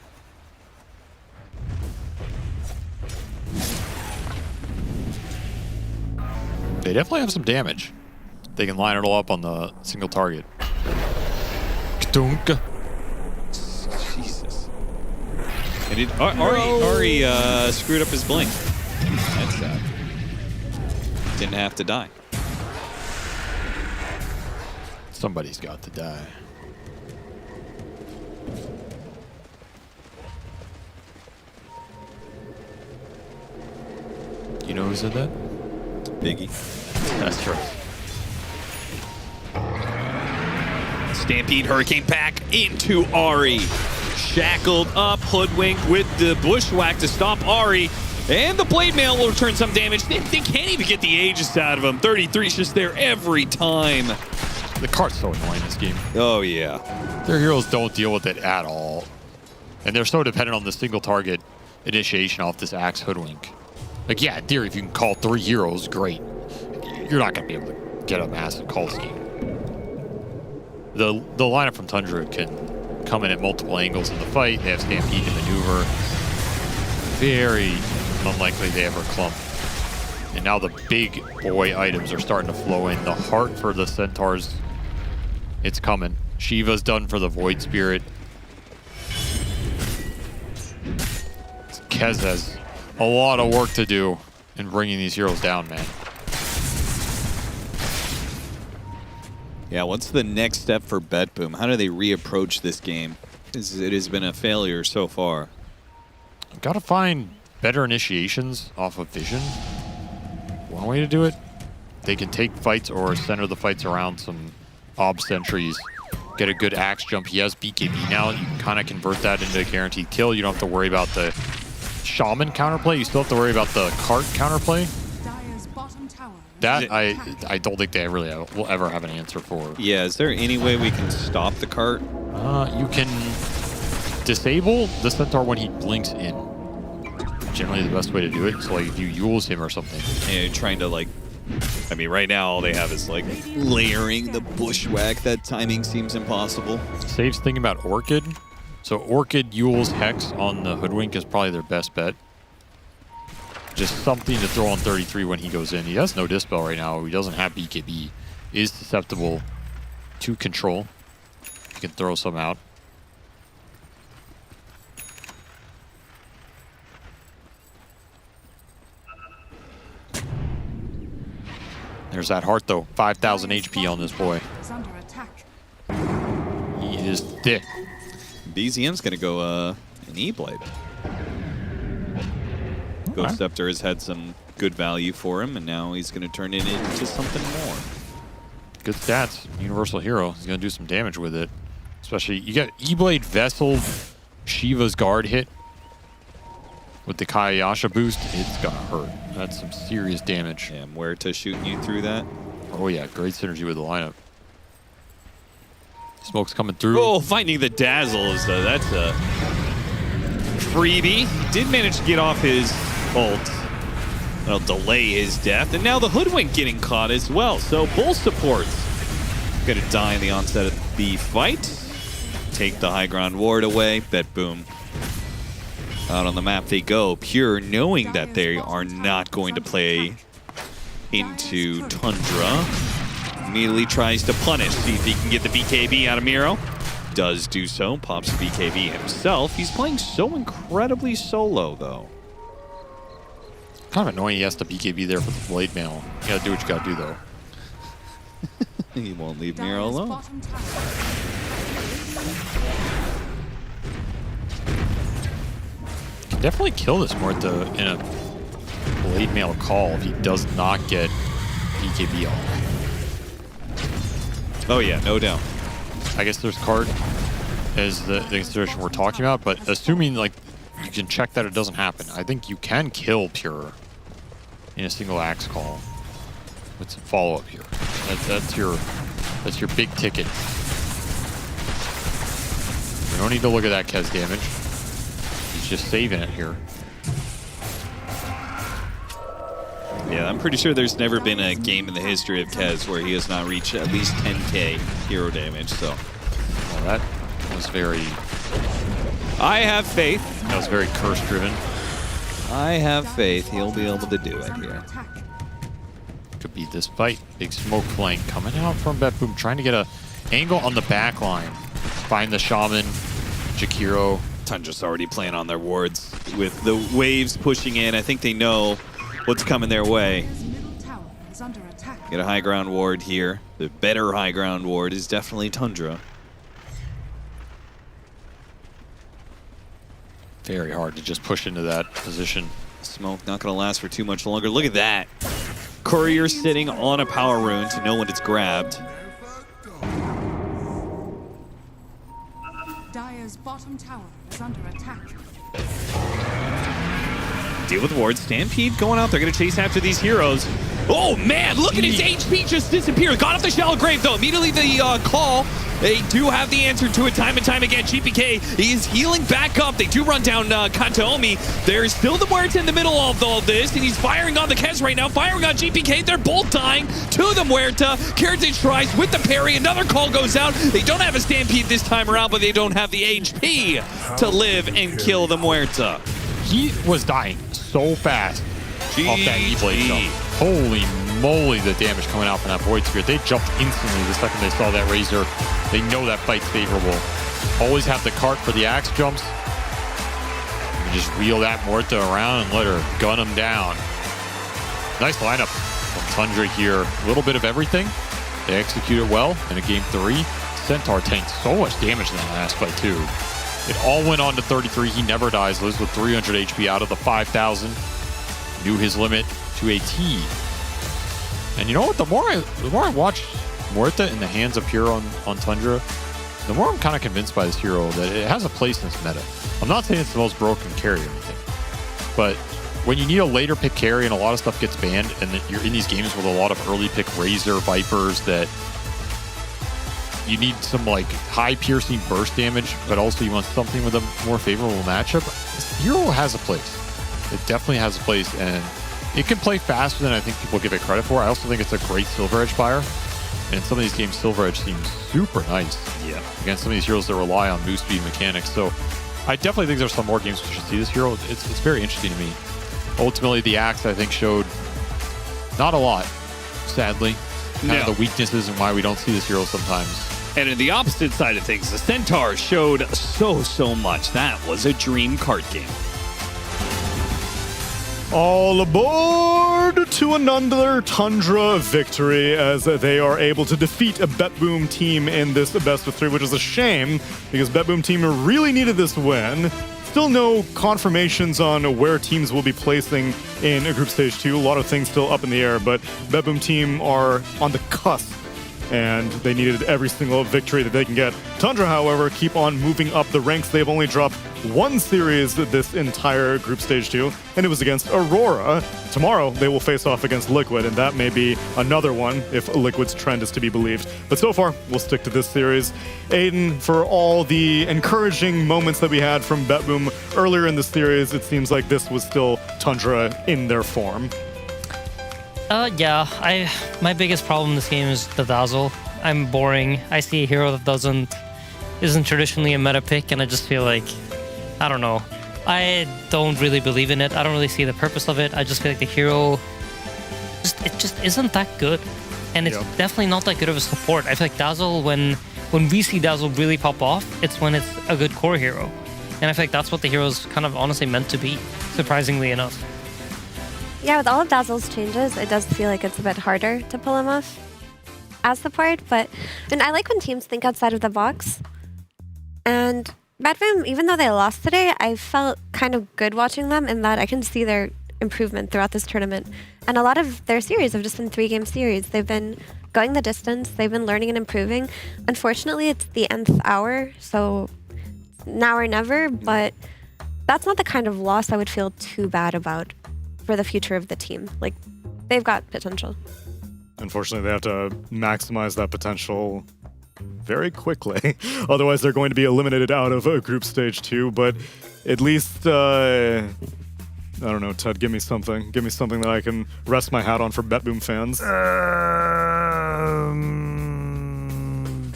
They definitely have some damage. They can line it all up on the single target. Kdunk. Jesus. And Ari screwed up his blink. That's sad. Didn't have to die. Somebody's got to die. You know who said that? Biggie. That's true. Stampede Hurricane back into Ari. Shackled up, hoodwinked with the Bushwhack to stop Ari. And the Blade Mail will return some damage. They can't even get the Aegis out of him. 33 is just there every time. The cart's so annoying in this game. Oh, yeah. Their heroes don't deal with it at all. And they're so dependent on the single target initiation off this Axe Hoodwink. Like, yeah, in theory, if you can call 3 heroes, great. You're not going to be able to get a massive call scheme. The lineup from Tundra can come in at multiple angles in the fight. They have Stampede to maneuver. Very unlikely they ever clump. And now the big boy items are starting to flow in. The heart for the Centaurs, it's coming. Shiva's done for the Void Spirit. Kez has a lot of work to do in bringing these heroes down, man. Yeah, what's the next step for BetBoom? How do they reapproach this game? It has been a failure so far. Gotta find better initiations off of Vision. One way to do it, they can take fights or center the fights around some Ob sentries. Get a good axe jump. He has BKB now. You can kind of convert that into a guaranteed kill. You don't have to worry about the Shaman counterplay. You still have to worry about the cart counterplay. That I don't think they really will ever have an answer for. Yeah, is there any way we can stop the cart? You can disable the Centaur when he blinks in. Generally the best way to do it. So like if you Yules him or something. Yeah, you're trying to like, I mean right now all they have is like layering the Bushwhack. That timing seems impossible. Save's thinking about Orchid. So Orchid, Yules, Hex on the Hoodwink is probably their best bet. Just something to throw on 33 when he goes in. He has no Dispel right now. He doesn't have BKB. Is susceptible to control. You can throw some out. There's that heart though. 5,000 HP on this boy. He is thick. BZM's gonna go an E-Blade. Ghost Scepter has had some good value for him, and now he's going to turn it into something more. Good stats. Universal hero. He's going to do some damage with it. Especially, you got E-Blade, Vessel, Shiva's guard hit with the Kayasha boost. It's gonna hurt. That's some serious damage. Yeah, Muerta shooting you through that. Oh yeah, great synergy with the lineup. Smoke's coming through. Oh, finding the dazzle is that's a freebie. He did manage to get off his ult. That'll delay his death. And now the Hoodwink getting caught as well. So both supports gonna die in the onset of the fight. Take the high ground ward away. BetBoom. Out on the map they go. Pure, knowing that they are not going to play into Tundra. Immediately tries to punish. See if he can get the BKB out of Miro. Does do so. Pops the BKB himself. He's playing so incredibly solo, though. Kind of annoying he has the BKB there for the blade mail. You gotta do what you gotta do, though. He won't leave Miro alone. Can definitely kill this Muerta in a blade mail call if he does not get BKB off. Oh yeah, no doubt. I guess there's card as the consideration we're talking about, but assuming like you can check that it doesn't happen, I think you can kill Pure in a single axe call with some follow up here. That's your big ticket. You don't need to look at that Kez damage. He's just saving it here. Yeah, I'm pretty sure there's never been a game in the history of Kez where he has not reached at least 10k hero damage, so. Well, that was very... I have faith. That was very curse-driven. I have faith he'll be able to do it here. Could be this fight. Big smoke flank coming out from BetBoom, trying to get a angle on the back line. Find the Shaman, Jakiro. Tundra's already playing on their wards with the waves pushing in. I think they know what's coming their way. Get a high ground ward here. The better high ground ward is definitely Tundra. Very hard to just push into that position. Smoke not going to last for too much longer. Look at that. Courier sitting on a power rune to know when it's grabbed. Dire's bottom tower is under attack. Deal with ward. Stampede going out. They're going to chase after these heroes. Oh, man. Look at his HP just disappear. Got off the shallow grave, though. Immediately the call. They do have the answer to it time and time again. GPK is healing back up. They do run down Kataomi. There's still the Muerta in the middle of all this, and he's firing on the Kez right now, firing on GPK. They're both dying to the Muerta. Carriage tries with the parry. Another call goes out. They don't have a Stampede this time around, but they don't have the HP to live and kill the Muerta. He was dying so fast off that E-Blade jump. Holy moly, the damage coming out from that Void Spirit. They jumped instantly the second they saw that Razor. They know that fight's favorable. Always have the cart for the axe jumps. You can just wheel that Muerta around and let her gun him down. Nice lineup from Tundra here. A little bit of everything. They execute it well in a game 3. Centaur tanked so much damage in that last fight too. It all went on to 33. He never dies. Lives with 300 HP out of the 5,000. Knew his limit to a T. And you know what? The more I watch Muerta in the hands of Pure on Tundra, the more I'm kind of convinced by this hero that it has a place in this meta. I'm not saying it's the most broken carry or anything, but when you need a later pick carry and a lot of stuff gets banned, and you're in these games with a lot of early pick Razor Vipers that you need some like high piercing burst damage, but also you want something with a more favorable matchup, this hero has a place. It definitely has a place, and it can play faster than I think people give it credit for. I also think it's a great Silver Edge buyer. And in some of these games, Silver Edge seems super nice. Yeah. Against some of these heroes that rely on move speed mechanics. So I definitely think there's some more games we should see this hero. It's very interesting to me. Ultimately, the Axe, I think, showed not a lot, sadly. Kind of the weaknesses and why we don't see this hero sometimes. And in the opposite side of things, the Centaur showed so much. That was a dream card game. All aboard to another Tundra victory as they are able to defeat a BetBoom team in this best of 3, which is a shame because BetBoom team really needed this win. Still no confirmations on where teams will be placing in Group Stage 2. A lot of things still up in the air, but BetBoom team are on the cusp and they needed every single victory that they can get. Tundra, however, keep on moving up the ranks. They've only dropped one series this entire group stage 2, and it was against Aurora. Tomorrow, they will face off against Liquid, and that may be another one if Liquid's trend is to be believed. But so far, we'll stick to this series. Aiden, for all the encouraging moments that we had from BetBoom earlier in the series, it seems like this was still Tundra in their form. Yeah, my biggest problem in this game is the Dazzle. I'm boring. I see a hero that isn't traditionally a meta pick, and I just feel like, I don't know. I don't really believe in it. I don't really see the purpose of it. I just feel like the hero, it just isn't that good. And it's definitely not that good of a support. I feel like Dazzle, when we see Dazzle really pop off, it's when it's a good core hero. And I feel like that's what the hero's kind of honestly meant to be, surprisingly enough. Yeah, with all of Dazzle's changes, it does feel like it's a bit harder to pull him off as support, and I like when teams think outside of the box. And BetBoom, even though they lost today, I felt kind of good watching them in that I can see their improvement throughout this tournament. And a lot of their series have just been 3-game series. They've been going the distance, they've been learning and improving. Unfortunately, it's the nth hour, so now or never, but that's not the kind of loss I would feel too bad about for the future of the team. Like, they've got potential. Unfortunately, they have to maximize that potential very quickly. Otherwise, they're going to be eliminated out of group stage 2. But at least, I don't know, Ted, give me something. Give me something that I can rest my hat on for BetBoom fans.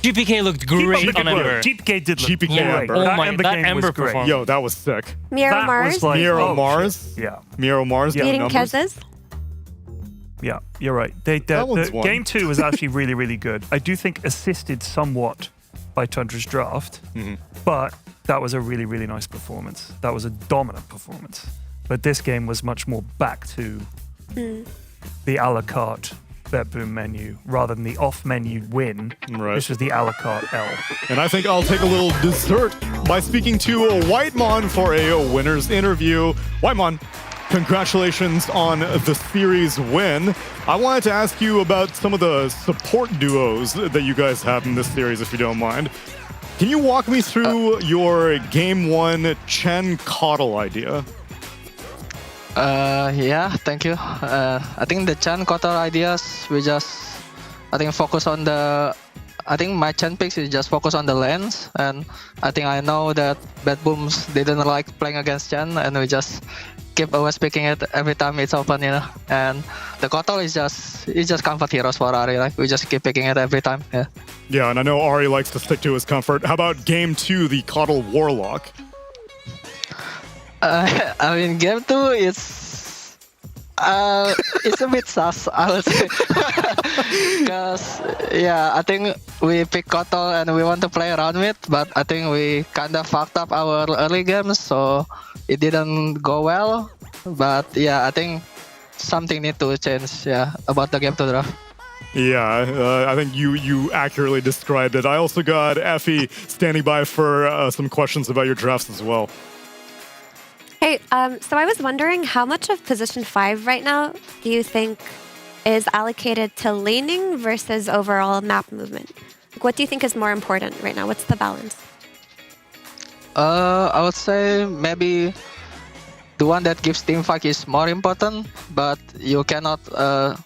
GPK looked great on Ember. GPK did look GPK great. Ember. Oh my, that game Ember was great. performance. Yo, that was sick. Miro Mars. Miro Mars. Yeah. Miro Mars. Beating numbers. Kez's. Yeah, you're right. That one's The one. game 2 was actually really, really good. I do think assisted somewhat by Tundra's draft, but that was a really, really nice performance. That was a dominant performance. But this game was much more back to the a la carte BetBoom menu rather than the off-menu win. Right. This was the a la carte L. And I think I'll take a little dessert by speaking to Whitemon for a winner's interview. Whitemon, congratulations on the series win. I wanted to ask you about some of the support duos that you guys have in this series, if you don't mind. Can you walk me through your Game 1 Chen Coddle idea? Yeah, thank you. I think the Chen Coddle ideas, we just, I think, focus on the, I think my Chen picks is just focus on the lanes, and I think I know that BetBooms didn't like playing against Chen, and we just keep always picking it every time it's open, you know. And the Coddle is just comfort heroes for Ari, like we just keep picking it every time, yeah. Yeah, and I know Ari likes to stick to his comfort. How about Game 2, the Coddle Warlock? I mean, Game 2 it's a bit sus, I would say. Because, yeah, I think we pick Coddle and we want to play around it, but I think we kind of fucked up our early games, so it didn't go well. But, yeah, I think something need to change, yeah, about the Game 2 draft. Yeah, I think you accurately described it. I also got Effie standing by for some questions about your drafts as well. Hey, so I was wondering how much of position 5 right now do you think is allocated to laning versus overall map movement? Like, what do you think is more important right now? What's the balance? I would say maybe the one that gives teamfight is more important, but you cannot really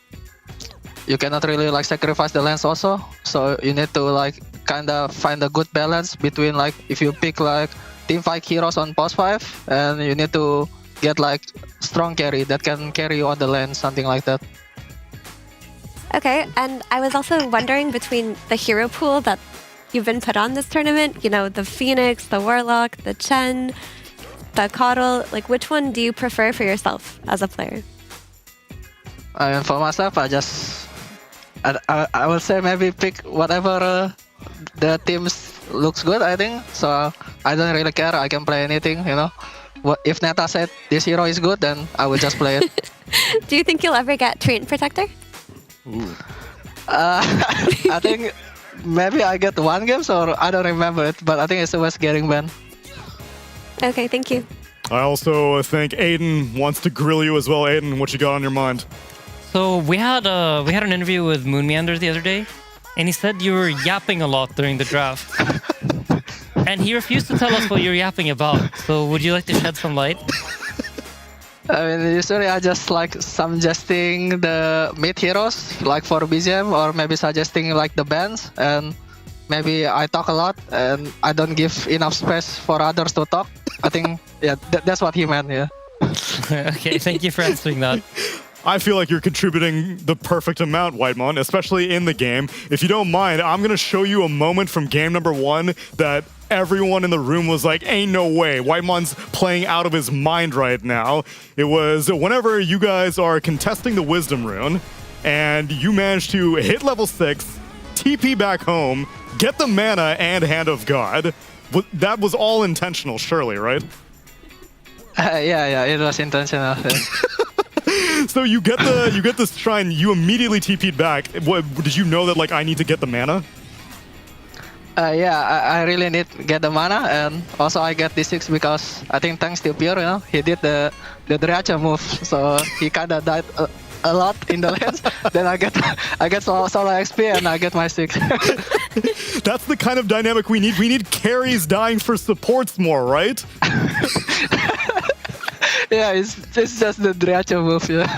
like sacrifice the lanes also. So you need to like kind of find a good balance between like if you pick like teamfight heroes on post 5, and you need to get like strong carry that can carry you on the lane, something like that. Okay, and I was also wondering between the hero pool that you've been put on this tournament, you know, the Phoenix, the Warlock, the Chen, the Coddle, like which one do you prefer for yourself as a player? And for myself, I would say maybe pick whatever the teams looks good, I think. So I don't really care. I can play anything, you know. If Neta said this hero is good, then I will just play it. Do you think you'll ever get Treant Protector? Ooh. I think maybe I get one game, so I don't remember it, but I think it's always getting banned. Okay, thank you. I also think Aiden wants to grill you as well. Aiden, what you got on your mind? So we had an interview with Moon Meander the other day, and he said you were yapping a lot during the draft. And he refused to tell us what you're yapping about. So would you like to shed some light? I mean, usually I just like suggesting the mid heroes, like for BGM, or maybe suggesting like the bands, and maybe I talk a lot and I don't give enough space for others to talk. I think, yeah, that's what he meant, yeah. Okay, thank you for answering that. I feel like you're contributing the perfect amount, Whitemon, especially in the game. If you don't mind, I'm going to show you a moment from game number 1 that everyone in the room was like, ain't no way. Whitemon's playing out of his mind right now. It was whenever you guys are contesting the Wisdom Rune, and you managed to hit level 6, TP back home, get the mana and Hand of God. That was all intentional, surely, right? Yeah, it was intentional. So you get this shrine, you immediately TP'd back. What, did you know that like I need to get the mana? Yeah, I really need to get the mana, and also I get D6 because I think thanks to Pure, he did the Dracha move, so he kinda died a lot in the lanes. Then I get solo XP and I get my 6. That's the kind of dynamic we need. We need carries dying for supports more, right? Yeah, it's just the Dracha move, yeah.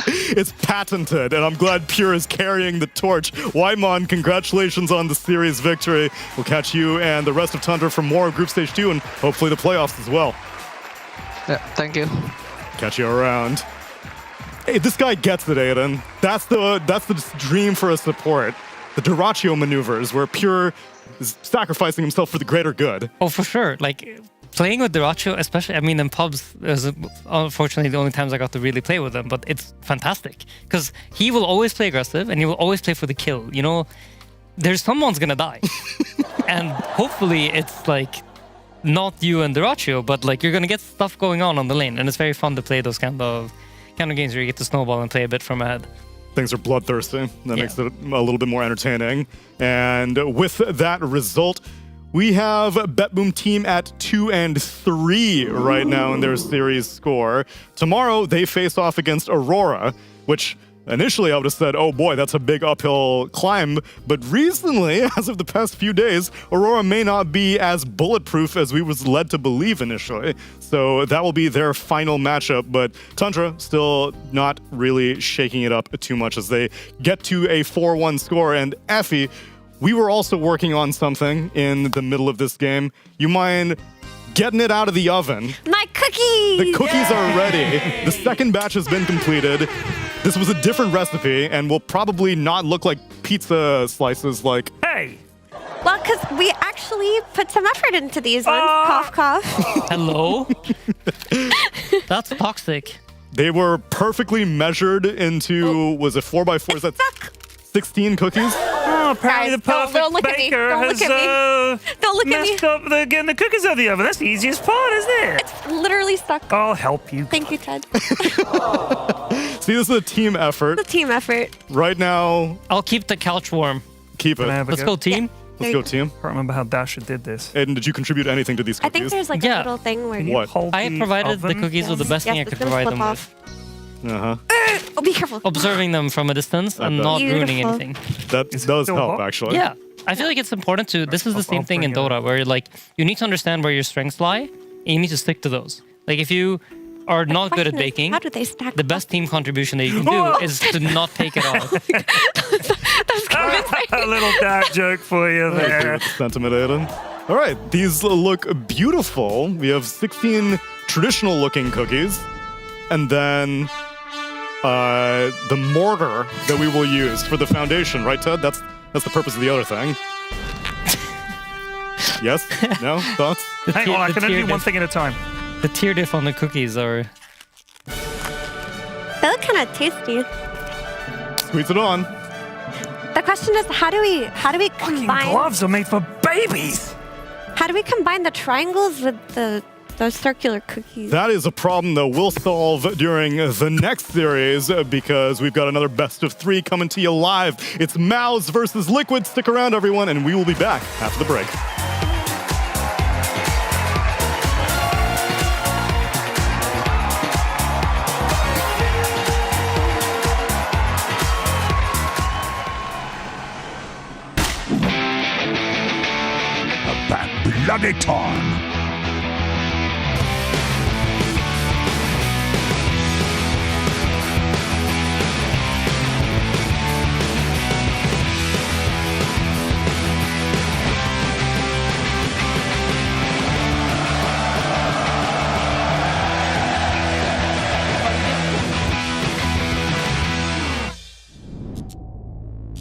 It's patented, and I'm glad Pure is carrying the torch. Whitemon, congratulations on the series victory. We'll catch you and the rest of Tundra for more of Group Stage 2 and hopefully the playoffs as well. Yeah, thank you. Catch you around. Hey, this guy gets it, Aiden. That's the dream for a support. The Duraccio maneuvers, where Pure is sacrificing himself for the greater good. Oh, for sure. Like, playing with Duraccio, especially, I mean, in pubs, is unfortunately the only times I got to really play with him, but it's fantastic. Because he will always play aggressive, and he will always play for the kill. You know, there's someone's gonna die. And hopefully it's, like, not you and Duraccio, but, like, you're gonna get stuff going on the lane, and it's very fun to play those kind of games where you get to snowball and play a bit from ahead. Things are bloodthirsty. That makes it a little bit more entertaining. And with that result, we have BetBoom team at 2-3 right now in their series score. Tomorrow, they face off against Aurora, which initially I would have said, oh boy, that's a big uphill climb. But recently, as of the past few days, Aurora may not be as bulletproof as we was led to believe initially. So that will be their final matchup. But Tundra still not really shaking it up too much as they get to a 4-1 score. And Effie, we were also working on something in the middle of this game. You mind getting it out of the oven? My cookies! The cookies are ready. The second batch has been completed. This was a different recipe and will probably not look like pizza slices like... Hey! Well, because we actually put some effort into these ones. Cough, cough. Hello? That's toxic. They were perfectly measured into, was it 4x4? Is that 16 cookies? Oh, apparently the perfect don't look at me. baker Don't has look at me. Don't look at me. messed up getting the cookies out of the oven. That's the easiest part, isn't it? It's literally stuck. I'll help you. Thank you, Ted. See, this is a team effort. It's a team effort. Right now... I'll keep the couch warm. Keep it. Let's go, team. Let's go, team. I can't remember how Dasha did this. And did you contribute anything to these I cookies? think there's like a little thing where What? I provided the cookies with the best thing I could provide them with. Uh-huh. Oh, be careful. Observing them from a distance and not ruining anything. That does help, actually. Yeah. I feel like it's important to... This is the same thing in Dota, where like you need to understand where your strengths lie, and you need to stick to those. Like if you are not good at baking, how do they stack the best team contribution that you can do is to not take it off. A little dad joke for you there. Sentiment, Aiden. All right, these look beautiful. We have 16 traditional-looking cookies, and then the mortar that we will use for the foundation, right, Ted? That's the purpose of the other thing. Yes? No? Thoughts? Hang on, I can only do one thing at a time. The tier diff on the cookies are... They look kind of tasty. Squeeze it on. The question is, how do we combine? Gloves are made for babies. How do we combine the triangles with those circular cookies? That is a problem that we'll solve during the next series because we've got another best of 3 coming to you live. It's MOUZ versus Liquid. Stick around, everyone, and we will be back after the break. Gladiator.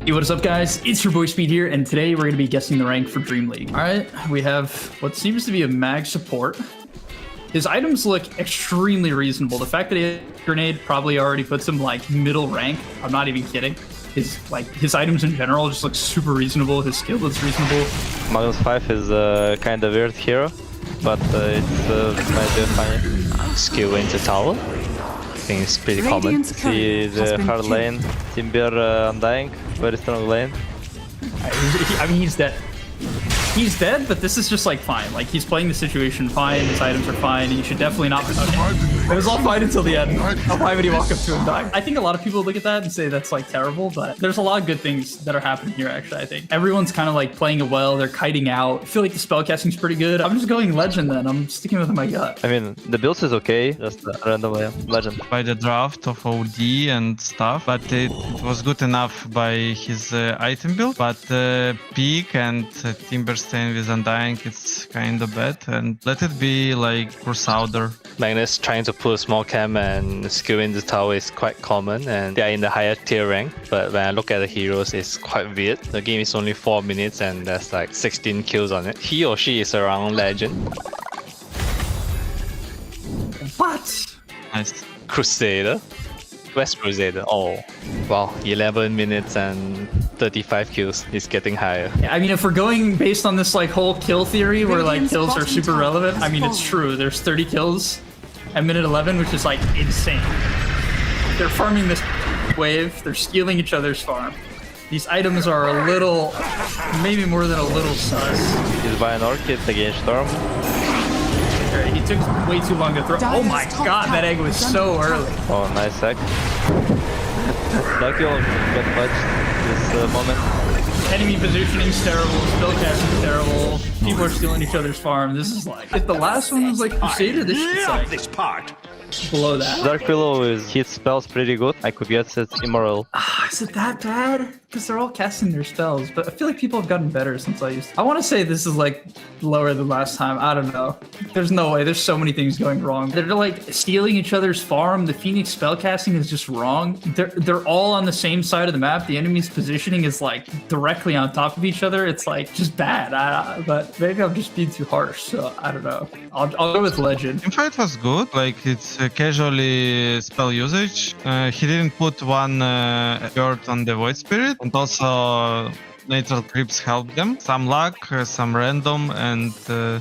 Hey, what is up, guys? It's your boy Speed here, and today we're going to be guessing the rank for DreamLeague. All right, we have what seems to be a mag support. His items look extremely reasonable. The fact that he has a grenade probably already puts him like middle rank. I'm not even kidding. His items in general just look super reasonable. His skill looks reasonable. MOUZ 5 is a kind of weird hero, but it's might be funny. Skill into tower. I think it's pretty common. See the hard lane, Timber Undying, very strong lane. I mean, he's dead. He's dead, but this is just like fine. Like he's playing the situation fine, his items are fine, and you should definitely not. Okay. It was all fine until the end. Why would he walk up to him dying? I think a lot of people look at that and say that's like terrible, but there's a lot of good things that are happening here actually, I think. Everyone's kind of like playing it well, they're kiting out. I feel like the spellcasting's pretty good. I'm just going legend then. I'm sticking with my gut. I mean, the build is okay, just randomly legend. By the draft of OD and stuff, but it was good enough by his item build, but Peak and Timberstein with Undying, it's kind of bad, and let it be like Crusader. Magnus trying to pull small cam and skill in the tower is quite common, and they are in the higher tier rank, but when I look at the heroes, it's quite weird. The game is only 4 minutes and there's like 16 kills on it. He or she is around legend. What? Nice. Crusader? West Crusader. Oh, wow. 11 minutes and 35 kills. He's getting higher. Yeah, I mean, if we're going based on this like whole kill theory where like kills are super relevant, I mean, it's true. There's 30 kills at minute 11, which is like insane. They're farming this wave. They're stealing each other's farm. These items are a little, maybe more than a little sus. He's buying Orchid against Storm. He took way too long to throw. Oh my god, that egg was so early. Oh, nice egg. Lucky got punched this moment. Enemy positioning's terrible, spellcasting's terrible, people are stealing each other's farm. This is like, if the last one was like Crusader, this shit's like this part. Below that. Dark Willow is hit spells pretty good. I could guess it's Immoral. Is it that bad? Because they're all casting their spells, but I feel like people have gotten better since I used to. I want to say this is like lower than last time. I don't know. There's no way. There's so many things going wrong. They're like stealing each other's farm. The Phoenix spellcasting is just wrong. They're all on the same side of the map. The enemy's positioning is like directly on top of each other. It's like just bad. But maybe I'm just being too harsh. So I don't know. I'll go with legend. Teamfight was good. Like it's casually spell usage. He didn't put one bird on the Void Spirit. And also natural creeps help them. Some luck, some random, and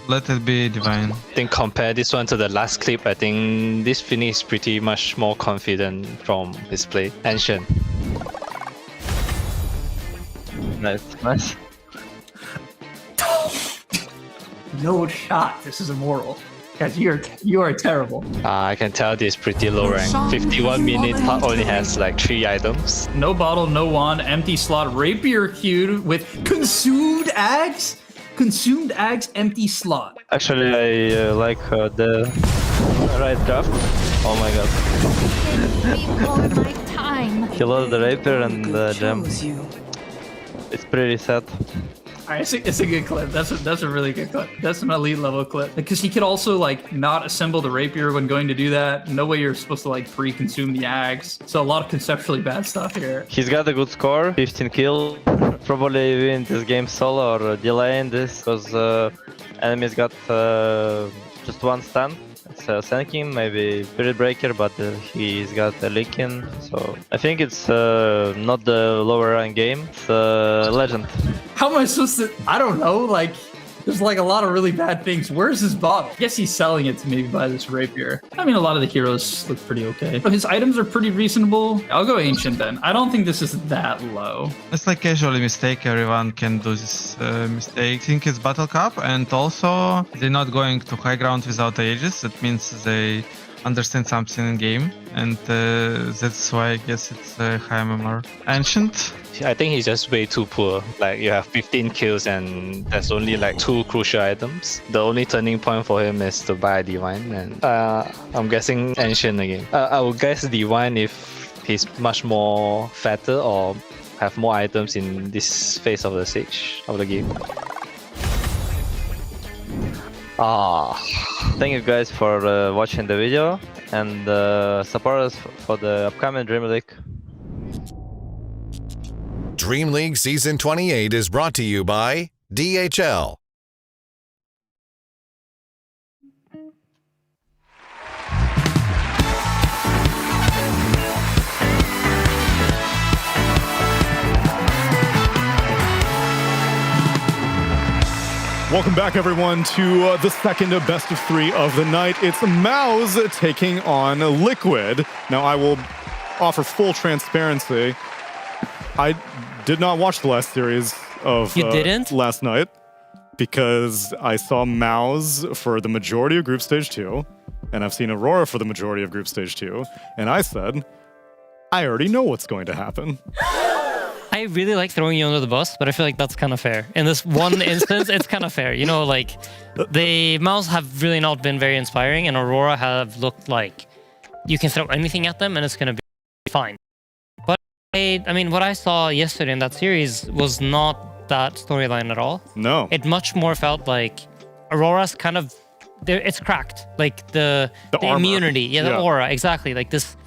let it be divine. I think compare this one to the last clip, I think this Phoenix is pretty much more confident from his play. Ancient. Nice. No shot. This is immoral. Guys, you are terrible. I can tell this is pretty low rank. 51 minutes, only has like 3 items. No bottle, no wand, empty slot, rapier queued with consumed axe. Consumed axe, empty slot. Actually, I like the right draft. Oh my god. He lost the rapier and the gem. It's pretty sad. Alright, it's a good clip. That's a really good clip. That's an elite level clip. Because he could also like not assemble the rapier when going to do that. No way you're supposed to like pre-consume the axe. So a lot of conceptually bad stuff here. He's got a good score, 15 kills. Probably win this game solo or delaying this because enemies got just one stun. It's Senkin, maybe Spirit Breaker, but he's got a Leakin. So I think it's not the lower rank game. It's Legend. How am I supposed to? I don't know. Like, there's like a lot of really bad things. Where's his bottle? I guess he's selling it to maybe buy this rapier. I mean, a lot of the heroes look pretty okay. But his items are pretty reasonable. I'll go Ancient then. I don't think this is that low. It's like casually mistake. Everyone can do this mistake. I think it's Battle Cup, and also they're not going to high ground without Aegis. That means they understand something in game, and that's why I guess it's high MMR. Ancient. I think he's just way too poor. Like, you have 15 kills and there's only like 2 crucial items. The only turning point for him is to buy a Divine, and I'm guessing Ancient again. I would guess Divine if he's much more fatter or have more items in this phase of the stage of the game. Thank you guys for watching the video, and support us for the upcoming DreamLeague. DreamLeague Season 28 is brought to you by DHL. Welcome back, everyone, to the second best of 3 of the night. It's MOUZ taking on Liquid. Now, I will offer full transparency. I did not watch the last series of last night because I saw MOUZ for the majority of Group Stage 2, and I've seen Aurora for the majority of Group Stage 2, and I said, I already know what's going to happen. I really like throwing you under the bus, but I feel like that's kind of fair. In this one instance, it's kind of fair. You know, like, the MOUZ have really not been very inspiring, and Aurora have looked like you can throw anything at them and it's going to be fine. But, I mean, what I saw yesterday in that series was not that storyline at all. No. It much more felt like Aurora's kind of, it's cracked. Like, the immunity. Yeah, the aura, exactly. Like, this...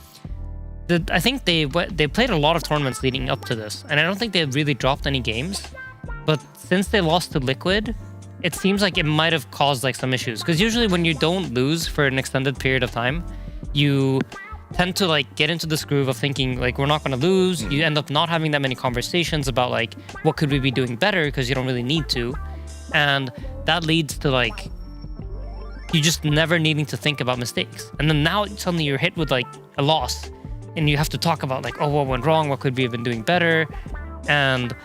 I think they played a lot of tournaments leading up to this, and I don't think they really dropped any games. But since they lost to Liquid, it seems like it might have caused like some issues. Because usually when you don't lose for an extended period of time, you tend to like get into this groove of thinking like we're not going to lose. You end up not having that many conversations about like what could we be doing better because you don't really need to, and that leads to like you just never needing to think about mistakes. And then now suddenly you're hit with like a loss. And you have to talk about like, oh, what went wrong? What could we have been doing better? And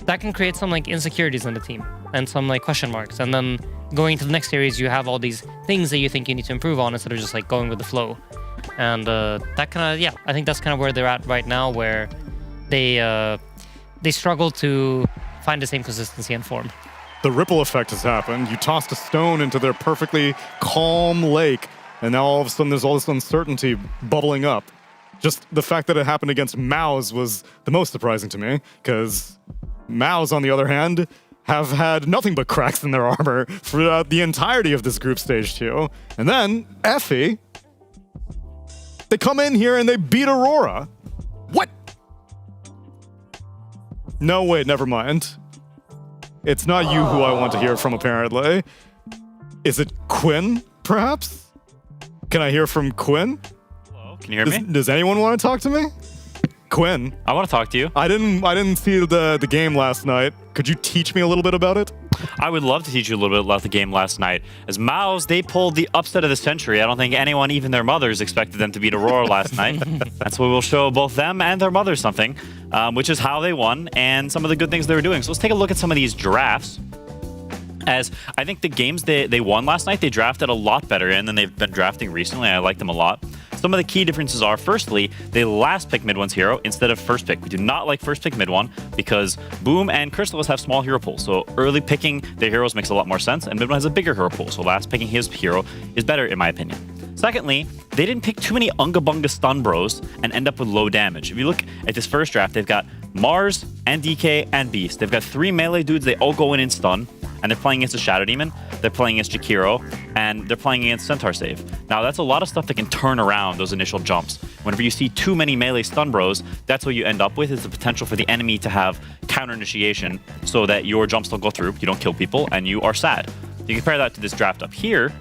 that can create some like insecurities in the team and some like question marks. And then going to the next series, you have all these things that you think you need to improve on instead of just like going with the flow. And that kind of, yeah, I think that's kind of where they're at right now, where they struggle to find the same consistency and form. The ripple effect has happened. You tossed a stone into their perfectly calm lake, and now all of a sudden there's all this uncertainty bubbling up. Just the fact that it happened against MOUZ was the most surprising to me, because MOUZ, on the other hand, have had nothing but cracks in their armor throughout the entirety of this Group Stage 2. And then, Effie, they come in here and they beat Aurora. What? No, wait, never mind. It's not you who I want to hear from, apparently. Is it Quinn, perhaps? Can I hear from Quinn? Hello, can you hear me? Does anyone want to talk to me? Quinn. I want to talk to you. I didn't see the game last night. Could you teach me a little bit about it? I would love to teach you a little bit about the game last night. As MOUZ, they pulled the upset of the century. I don't think anyone, even their mothers, expected them to beat Aurora last night. That's why we'll show both them and their mothers something, which is how they won and some of the good things they were doing. So let's take a look at some of these drafts. As I think the games they won last night, they drafted a lot better in than they've been drafting recently. I like them a lot. Some of the key differences are, firstly, they last pick mid one's hero instead of first pick. We do not like first pick mid one because Boom and Crystallis have small hero pools. So early picking their heroes makes a lot more sense, and mid one has a bigger hero pool. So last picking his hero is better, in my opinion. Secondly, they didn't pick too many Unga Bunga stun bros and end up with low damage. If you look at this first draft, they've got Mars and DK and Beast. They've got 3 melee dudes. They all go in and stun. And they're playing against a Shadow Demon, they're playing against Jakiro, and they're playing against Centaur Save. Now, that's a lot of stuff that can turn around those initial jumps. Whenever you see too many melee stun bros, that's what you end up with, is the potential for the enemy to have counter initiation so that your jumps don't go through, you don't kill people, and you are sad. You compare that to this draft up here,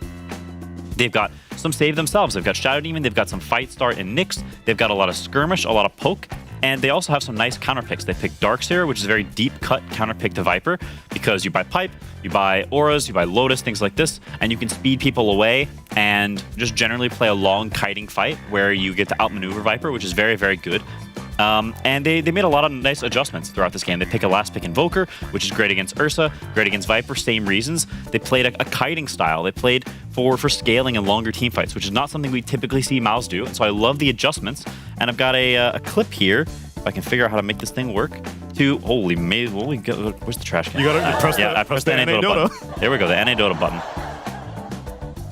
they've got some save themselves. They've got Shadow Demon, they've got some Fight Start and Nyx, they've got a lot of Skirmish, a lot of Poke, and they also have some nice counter picks. They pick Darkseer, which is a very deep cut counter pick to Viper, because you buy Pipe, you buy Auras, you buy Lotus, things like this, and you can speed people away and just generally play a long kiting fight where you get to outmaneuver Viper, which is very, very good. And they made a lot of nice adjustments throughout this game. They pick a last pick Invoker, which is great against Ursa, great against Viper, same reasons. They played a kiting style. They played for scaling and longer team fights, which is not something we typically see MOUZ do. And so I love the adjustments. And I've got a clip here, if I can figure out how to make this thing work, to, holy maze, where's the trash can? You gotta press I pressed the NA Dota button. There we go, the NA Dota button.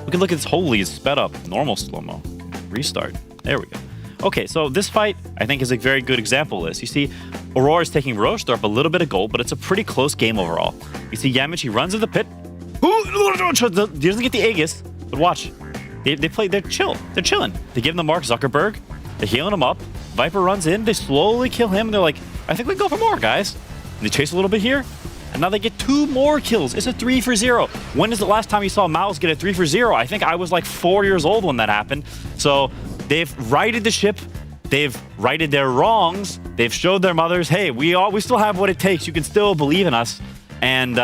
We can look at this, holy, it's sped up, normal slow-mo. Restart, there we go. Okay, so this fight, I think, is a very good example of this. You see, Aurora is taking Roche, they're up a little bit of gold, but it's a pretty close game overall. You see Yamichi runs to the pit. He doesn't get the Aegis, but watch. They're chilling. They give him the mark, Zuckerberg. They're healing him up. Viper runs in, they slowly kill him. They're like, I think we can go for more, guys. And they chase a little bit here, and now they get 2 more kills. It's a 3 for 0. When is the last time you saw MOUZ get a 3 for 0? I think I was like 4 years old when that happened. So they've righted the ship. They've righted their wrongs. They've showed their mothers, hey, we still have what it takes. You can still believe in us. And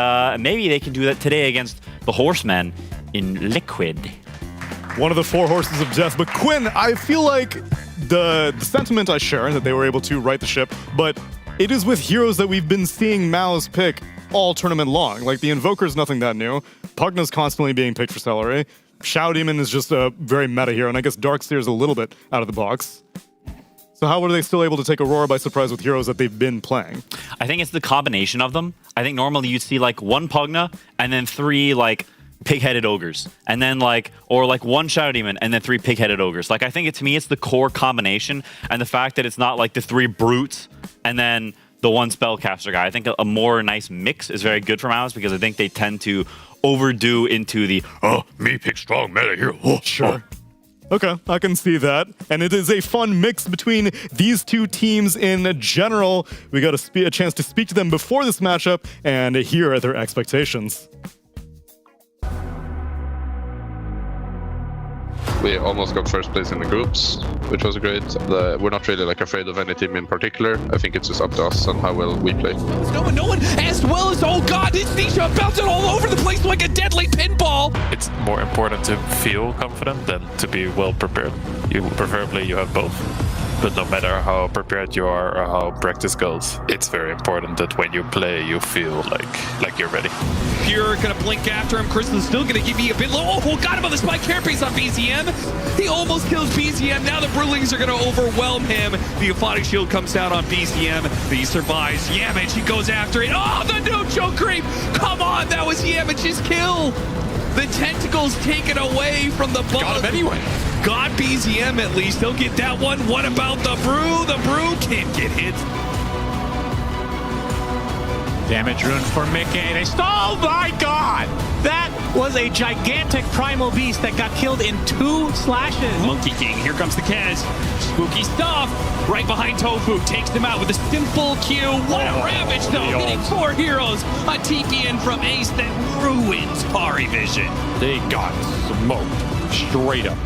maybe they can do that today against the Horsemen in Liquid. One of the 4 horses of death. But Quinn, I feel like the sentiment I share, that they were able to right the ship, but it is with heroes that we've been seeing MOUZ pick all tournament long. Like, the Invoker's nothing that new. Pugna's constantly being picked for Celery. Shadow Demon is just a very meta hero, and I guess Darkseer's a little bit out of the box. So how were they still able to take Aurora by surprise with heroes that they've been playing? I think it's the combination of them. I think normally you'd see like 1 Pugna and then 3 like pig-headed ogres, and then or 1 Shadow Demon and then 3 pig-headed ogres. Like, I think to me it's the core combination, and the fact that it's not like the 3 brutes and then the 1 spellcaster guy. I think a more nice mix is very good for MOUZ, because I think they tend to overdo into the me pick strong meta here. Sure. Okay, I can see that. And it is a fun mix between these 2 teams in general. We got a chance to speak to them before this matchup and hear their expectations. We almost got first place in the groups, which was great. We're not really afraid of any team in particular. I think it's just up to us and how well we play. No one, as well as, oh god, it's Nisha bouncing all over the place like a deadly pinball. It's more important to feel confident than to be well prepared. Preferably you have both. But no matter how prepared you are or how practice goes, it's very important that when you play, you feel like you're ready. Pure gonna blink after him. Kristen's still gonna give me a bit low. Oh, got him on the spike carapace on BZM. He almost kills BZM. Now the Brewlings are gonna overwhelm him. The Aphotic Shield comes down on BZM. But he survives. Yamich, he goes after it. Oh, the no-choke creep. Come on, that was Yamich's kill. The tentacles taken away from the bug. Got him anyway. Got BZM at least. He'll get that one. What about the Brew? The Brew can't get hit. Damage rune for Mickey. Oh my god! That was a gigantic primal beast that got killed in 2 slashes. Monkey King, here comes the Kaz. Spooky stuff. Right behind Tofu. Takes them out with a simple Q. What a ravage though. Hitting 4 heroes. A TPN from Ace that ruins Pari Vision. They got smoked. Straight up.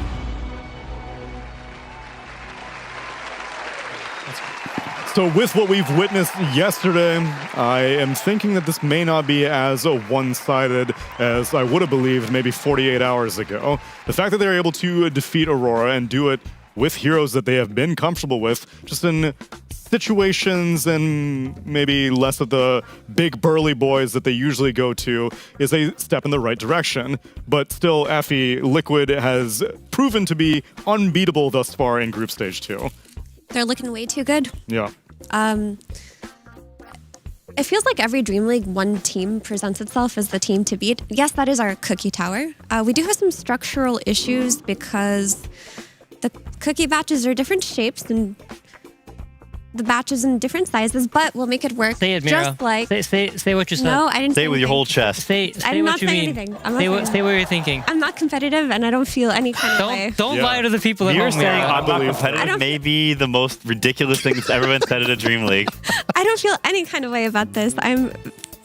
So with what we've witnessed yesterday, I am thinking that this may not be as one-sided as I would have believed maybe 48 hours ago. The fact that they're able to defeat Aurora and do it with heroes that they have been comfortable with, just in situations and maybe less of the big burly boys that they usually go to, is a step in the right direction. But still, Effie, Liquid has proven to be unbeatable thus far in Group Stage 2. They're looking way too good. Yeah. It feels like every DreamLeague, one team presents itself as the team to beat. Yes, that is our cookie tower. We do have some structural issues because the cookie batches are different shapes and the batches in different sizes, but we'll make it work. Say it, Mira. Just like say what you said. No, I didn't say it with your anything. whole chest. Say I did what not you say mean. anything. I'm not Say what you're thinking. I'm not competitive, and I don't feel any kind of way. Don't lie to the people at You're home. saying Mira. I'm not competitive may be the most ridiculous thing that's ever been said at a DreamLeague. I don't feel any kind of way about this. I'm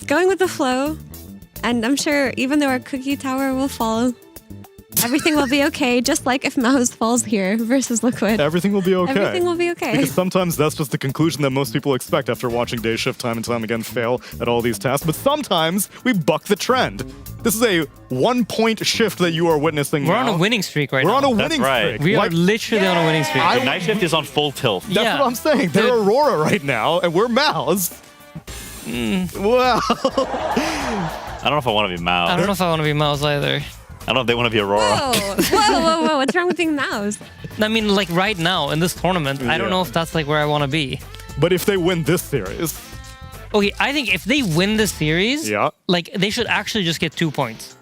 going with the flow, and I'm sure even though our cookie tower will fall, Everything will be okay, just like if MOUZ falls here versus Liquid. Everything will be okay. Everything will be okay. Because sometimes that's just the conclusion that most people expect after watching Day Shift time and time again fail at all these tasks. But sometimes we buck the trend. This is a 1-point shift that you are witnessing We're now. on a winning streak right We're now. on a winning streak. We are literally on a winning streak. The night shift is on full tilt. That's what I'm saying. They're Aurora right now, and we're MOUZ. Wow. I don't know if I want to be MOUZ. I don't know if I want to be MOUZ either. I don't know if they want to be Aurora. Whoa. What's wrong with being MOUZ? I mean, like right now in this tournament, I don't know if that's like where I want to be. But if they win this series. Okay, I think if they win the series, like they should actually just get 2 points.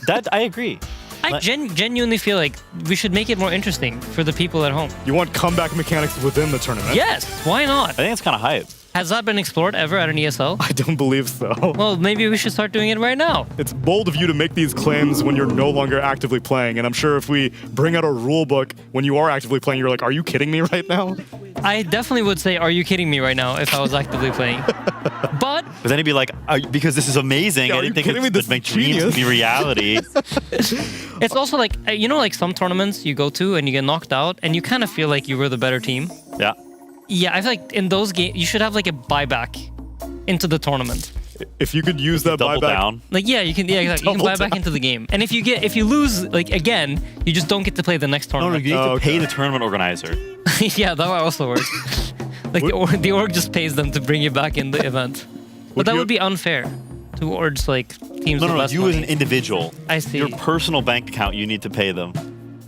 That I agree. I genuinely feel like we should make it more interesting for the people at home. You want comeback mechanics within the tournament? Yes, why not? I think it's kind of hype. Has that been explored ever at an ESL? I don't believe so. Well, maybe we should start doing it right now. It's bold of you to make these claims when you're no longer actively playing, and I'm sure if we bring out a rule book when you are actively playing, you're like, are you kidding me right now? I definitely would say, are you kidding me right now, if I was actively playing. But then he'd be like, because this is amazing, Yeah, I are you didn't think kidding me? it This would make is dreams genius. be reality. it's also like, you know, like some tournaments you go to and you get knocked out, and you kind of feel like you were the better team. Yeah. Yeah, I feel like in those games, you should have like a buyback into the tournament. If you could use that double buyback. down. Like, yeah, you can, exactly. You can buy back into the game. And if you lose, like, again, you just don't get to play the next No, tournament. you need to pay the tournament organizer. Yeah, that also works. Like, the org just pays them to bring you back in the event. But that would be unfair towards, like, teams with No, less you money. as an individual. I see. Your personal bank account, you need to pay them.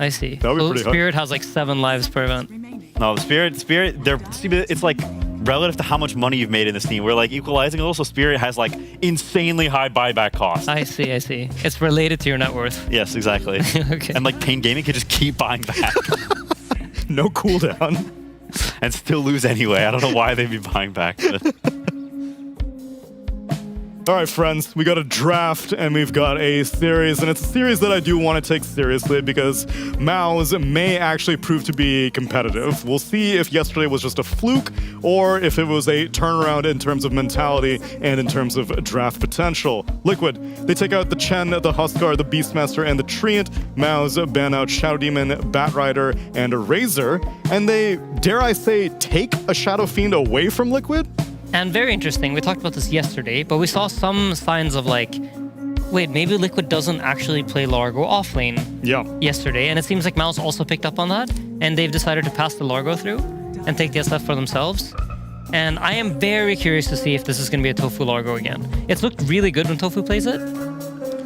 I see. That would be So pretty hard. Spirit has, like, 7 lives per event. No, Spirit, it's like relative to how much money you've made in this team. We're like equalizing a little, so Spirit has like insanely high buyback costs. I see. It's related to your net worth. Yes, exactly. Okay. And like Pain Gaming could just keep buying back. No cooldown. And still lose anyway. I don't know why they'd be buying back. But All right, friends, we got a draft and we've got a series, and it's a series that I do want to take seriously because MOUZ may actually prove to be competitive. We'll see if yesterday was just a fluke or if it was a turnaround in terms of mentality and in terms of draft potential. Liquid, they take out the Chen, the Huskar, the Beastmaster, and the Treant. MOUZ ban out Shadow Demon, Batrider, and Razor, and they, dare I say, take a Shadow Fiend away from Liquid? And very interesting, we talked about this yesterday, but we saw some signs of like, wait, maybe Liquid doesn't actually play Largo off lane yesterday, and it seems like MOUZ also picked up on that, and they've decided to pass the Largo through and take the SF for themselves. And I am very curious to see if this is going to be a Tofu Largo again. It's looked really good when Tofu plays it,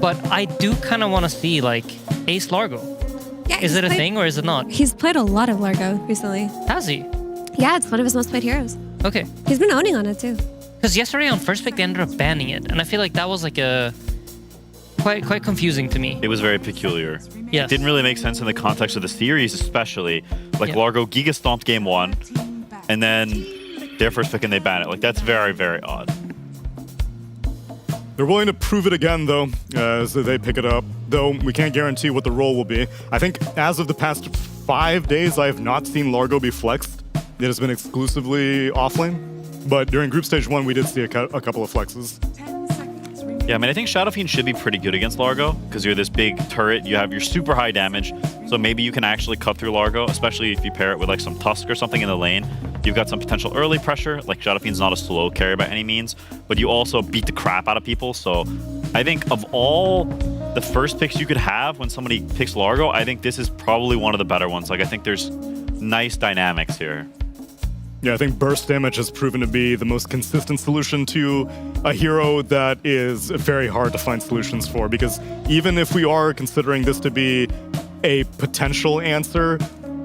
but I do kind of want to see like Ace Largo. Yeah, is it a played- thing or is it not? He's played a lot of Largo recently. Has he? Yeah, it's one of his most played heroes. Okay. He's been owning on it too. Because yesterday on first pick they ended up banning it, and I feel like that was like a quite confusing to me. it was very peculiar. Yes. It didn't really make sense in the context of the series, especially. Like Yeah. Largo Giga stomped game 1, and then their first pick and they ban it. Like that's very, very odd. They're willing to prove it again, though, as they pick it up, though we can't guarantee what the role will be. I think as of the past 5 days, I have not seen Largo be flexed. It has been exclusively offlane, but during Group Stage 1, we did see a couple of flexes. Yeah, I mean, I think Shadow Fiend should be pretty good against Largo, because you're this big turret, you have your super high damage, so maybe you can actually cut through Largo, especially if you pair it with like some Tusk or something in the lane. You've got some potential early pressure, like Shadow Fiend's not a slow carry by any means, but you also beat the crap out of people, so I think of all the first picks you could have when somebody picks Largo, I think this is probably one of the better ones. Like, I think there's nice dynamics here. Yeah, I think burst damage has proven to be the most consistent solution to a hero that is very hard to find solutions for, because even if we are considering this to be a potential answer,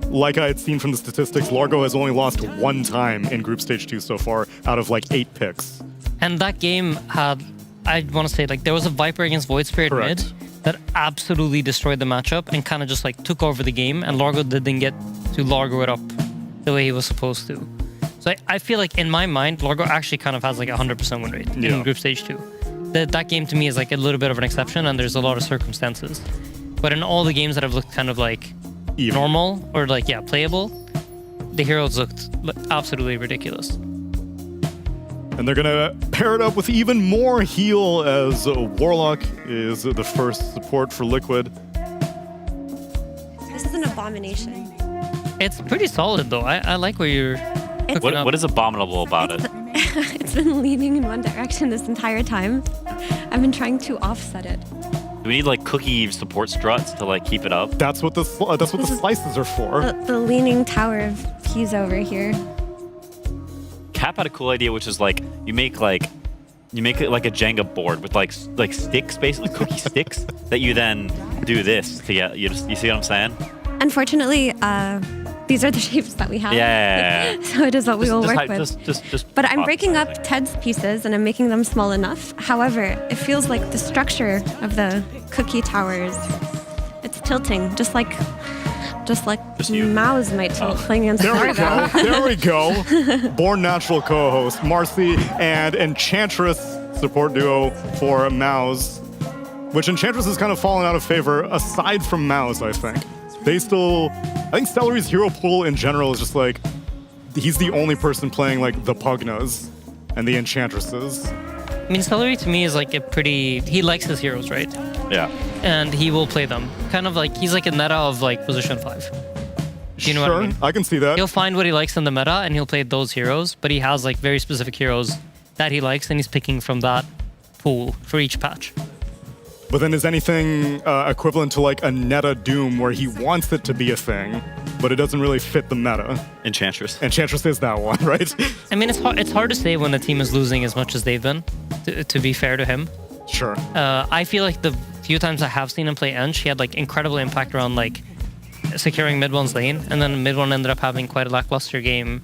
like I had seen from the statistics, Largo has only lost 1 time in Group Stage 2 so far out of like 8 picks. And that game had, I want to say, like there was a Viper against Void Spirit mid that absolutely destroyed the matchup and kind of just like took over the game, and Largo didn't get to Largo it up the way he was supposed to. So I feel like in my mind, Largo actually kind of has like a 100% win rate in Group Stage 2. That game to me is like a little bit of an exception, and there's a lot of circumstances. But in all the games that have looked kind of like normal or like, yeah, playable, the heroes looked absolutely ridiculous. And they're gonna pair it up with even more heal, as Warlock is the first support for Liquid. abomination. It's pretty solid though. I like where you're. What is abominable about it? It's been leaning in one direction this entire time. I've been trying to offset it. Do we need like cookie support struts to like keep it up? That's what the slices are for. The leaning tower of Pisa over here. Cap had a cool idea, which is like you make it like a Jenga board with like sticks, basically cookie sticks that you then do this to get. You see what I'm saying? Unfortunately, these are the shapes that we have. Yeah. So it is what we will work with. Just but I'm breaking up Ted's pieces and I'm making them small enough. However, it feels like the structure of the cookie towers, it's tilting, just like MOUZ might tilt playing against Florida. There we go. Born Natural co-host Marcy and Enchantress support duo for MOUZ, which Enchantress has kind of fallen out of favor aside from MOUZ, I think. I think Celery's hero pool in general is just like, he's the only person playing like the Pugnas and the Enchantresses. I mean, Celery to me is like he likes his heroes, right? Yeah. And he will play them. Kind of like, he's like a meta of like position 5. Do you know what I mean? I can see that. He'll find what he likes in the meta and he'll play those heroes, but he has like very specific heroes that he likes and he's picking from that pool for each patch. But then is anything equivalent to like a Neta Doom where he wants it to be a thing, but it doesn't really fit the meta? Enchantress. Enchantress is that one, right? I mean, it's hard to say when the team is losing as much as they've been, to be fair to him. Sure. I feel like the few times I have seen him play Ench, he had like incredible impact around like securing mid one's lane, and then mid one ended up having quite a lackluster game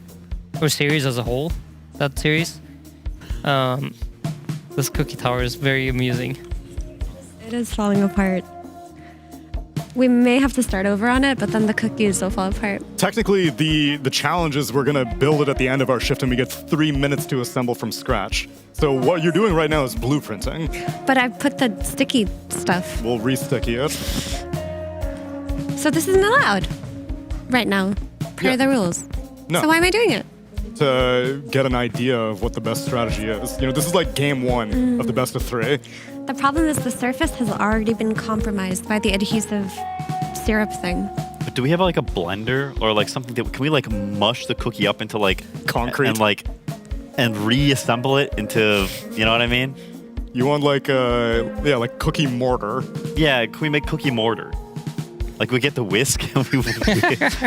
or series as a whole. That series. This cookie tower is very amusing. It is falling apart. We may have to start over on it, but then the cookies will fall apart. Technically, the challenge is we're going to build it at the end of our shift and we get 3 minutes to assemble from scratch. So what you're doing right now is blueprinting. But I put the sticky stuff. We'll re-sticky it. So this isn't allowed right now, per the rules. No. So why am I doing it? To get an idea of what the best strategy is. You know, this is like game 1 of the best of 3. The problem is the surface has already been compromised by the adhesive syrup thing. But do we have like a blender or like something that can we like mush the cookie up into like concrete and reassemble it into, you know what I mean? You want like like cookie mortar. Yeah, can we make cookie mortar? Like we get the whisk and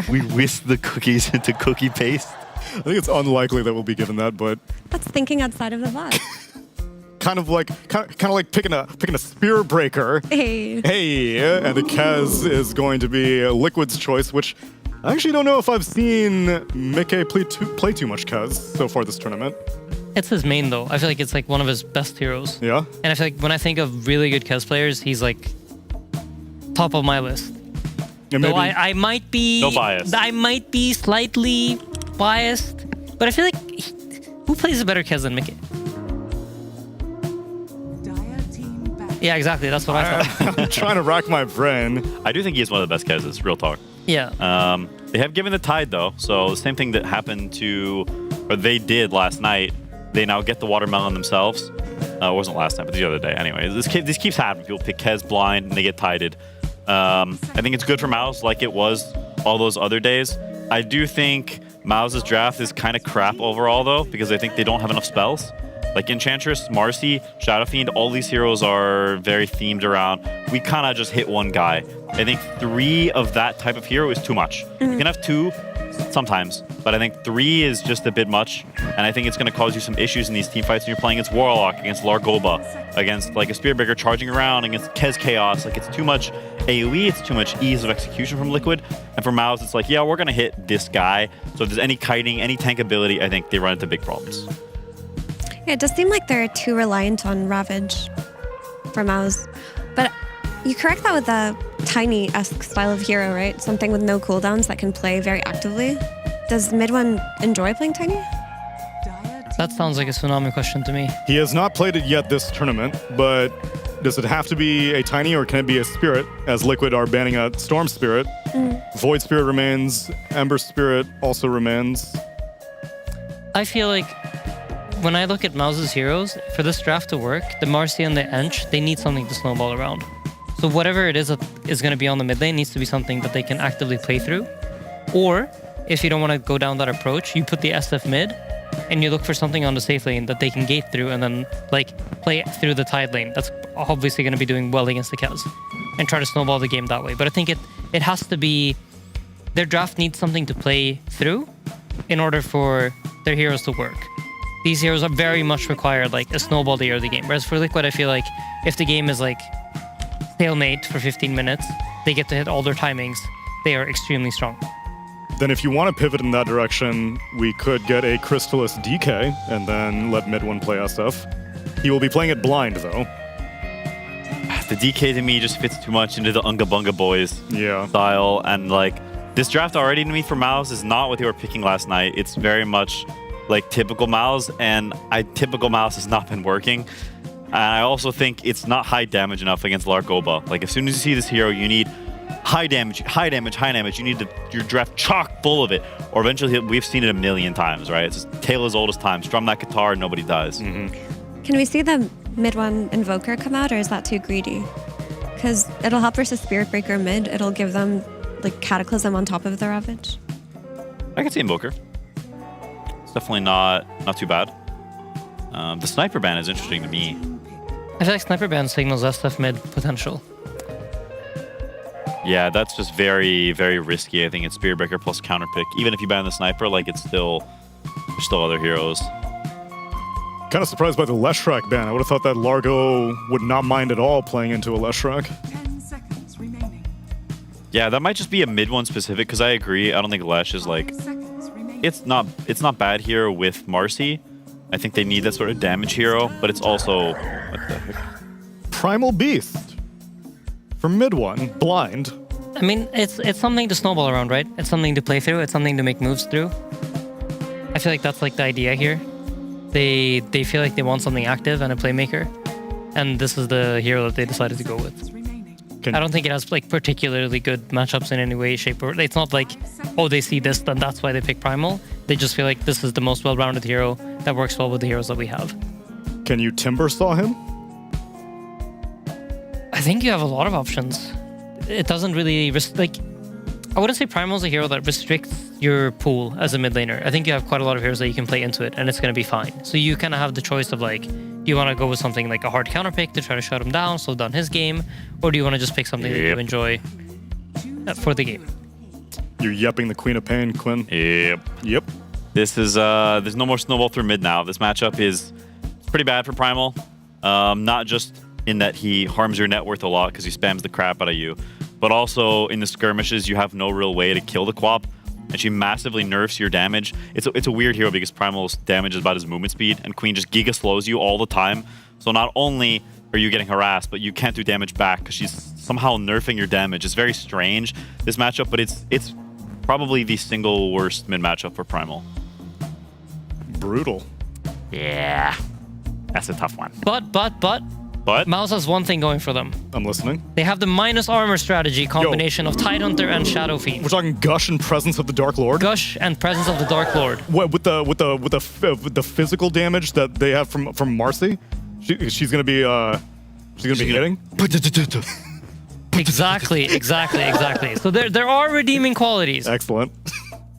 we whisk the cookies into cookie paste. I think it's unlikely that we'll be given that, but that's thinking outside of the box. kind of like picking a spear breaker. Hey, and the Kez is going to be Liquid's choice, which I actually don't know if I've seen Mickey play too much Kez so far this tournament. It's his main though. I feel like it's like one of his best heroes. Yeah. And I feel like when I think of really good Kez players, he's like top of my list. Yeah, so I might be no bias. I might be slightly biased, but I feel like who plays a better Kez than Mickey? Yeah, exactly. That's what I thought. I'm trying to rack my brain. I do think he's one of the best Kez's, real talk. Yeah. They have given the Tide though, so the same thing that happened or they did last night. They now get the watermelon themselves. It wasn't last time, but the other day. Anyway, this keeps happening. People pick Kez blind and they get tided. I think it's good for MOUZ like it was all those other days. I do think MOUZ's draft is kind of crap overall though, because I think they don't have enough spells. Like Enchantress, Marcy, Shadow Fiend, all these heroes are very themed around. We kind of just hit one guy. I think 3 of that type of hero is too much. You can have 2 sometimes, but I think 3 is just a bit much. And I think it's going to cause you some issues in these team fights when you're playing against Warlock, against Largoba, against like a Spearbreaker charging around, against Kez Chaos. Like it's too much AoE, it's too much ease of execution from Liquid. And for MOUZ, it's like, yeah, we're going to hit this guy. So if there's any kiting, any tank ability, I think they run into big problems. Yeah, it does seem like they're too reliant on Ravage for MOUZ. But you correct that with a Tiny-esque style of hero, right? Something with no cooldowns that can play very actively. Does Mid1 enjoy playing Tiny? That sounds like a Tsunami question to me. He has not played it yet this tournament, but does it have to be a Tiny or can it be a Spirit, as Liquid are banning a Storm Spirit? Void Spirit remains, Ember Spirit also remains. I feel like when I look at MOUZ's heroes, for this draft to work, the Marcy and the Ench, they need something to snowball around. So whatever it is that is going to be on the mid lane needs to be something that they can actively play through. Or if you don't want to go down that approach, you put the SF mid and you look for something on the safe lane that they can gate through and then like play through the tide lane. That's obviously going to be doing well against the Kaz and try to snowball the game that way. But I think it has to be, their draft needs something to play through in order for their heroes to work. These heroes are very much required like a snowball the early game. Whereas for Liquid, I feel like if the game is like stalemate for 15 minutes, they get to hit all their timings, they are extremely strong. Then if you want to pivot in that direction, we could get a Crystallis DK and then let mid one play SF. He will be playing it blind though. The DK to me just fits too much into the Unga Bunga Boys style, and like this draft already to me for MOUZ is not what they were picking last night. It's very much like typical MOUZ, and typical MOUZ has not been working. And I also think it's not high damage enough against Larkoba. Like as soon as you see this hero, you need high damage, high damage, high damage. You need your draft chock full of it, or eventually we've seen it a million times, right? It's just tale as old as time. Strum that guitar, nobody dies. Can we see the mid one Invoker come out, or is that too greedy? Because it'll help versus Spirit Breaker mid. It'll give them like Cataclysm on top of the Ravage. I can see Invoker. It's definitely not too bad. The Sniper ban is interesting to me. I feel like Sniper ban signals SF mid potential. Yeah, that's just very, very risky. I think it's Spirit Breaker plus counter pick. Even if you ban the Sniper, like there's still other heroes. Kind of surprised by the Leshrac ban. I would have thought that Largo would not mind at all playing into a Leshrac. 10 seconds remaining. Yeah, that might just be a mid one specific, because I agree. I don't think Lesh is like... It's not bad here with Marcy. I think they need that sort of damage hero, but it's also... What the heck? Primal Beast. For mid one, blind. I mean, it's something to snowball around, right? It's something to play through. It's something to make moves through. I feel like that's like the idea here. They feel like they want something active and a playmaker, and this is the hero that they decided to go with. I don't think it has like particularly good matchups in any way, shape, or it's not like, oh, they see this, then that's why they pick Primal. They just feel like this is the most well-rounded hero that works well with the heroes that we have. Can you Timber Saw him? I think you have a lot of options. It doesn't really like. I wouldn't say Primal is a hero that restricts your pool as a mid laner. I think you have quite a lot of heroes that you can play into it, and it's going to be fine. So you kind of have the choice of like, do you want to go with something like a hard counter pick to try to shut him down, slow down his game, or do you want to just pick something that you enjoy for the game? You're yepping the Queen of Pain, Quinn. Yep. This is there's no more snowball through mid now. This matchup is pretty bad for Primal. Not just in that he harms your net worth a lot because he spams the crap out of you, but also in the skirmishes you have no real way to kill the Quap, and she massively nerfs your damage. It's a weird hero because Primal's damage is about his movement speed, and Queen just giga slows you all the time. So not only are you getting harassed, but you can't do damage back because she's somehow nerfing your damage. It's very strange, this matchup, but it's probably the single worst mid matchup for Primal. Brutal. Yeah. That's a tough one. But MOUZ has one thing going for them. I'm listening. They have the minus armor strategy combination of Tidehunter and Shadow Fiend. We're talking Gush and Presence of the Dark Lord. Gush and Presence of the Dark Lord. What with the physical damage that they have from Marcy? She's gonna be hitting. Exactly. So there are redeeming qualities. Excellent.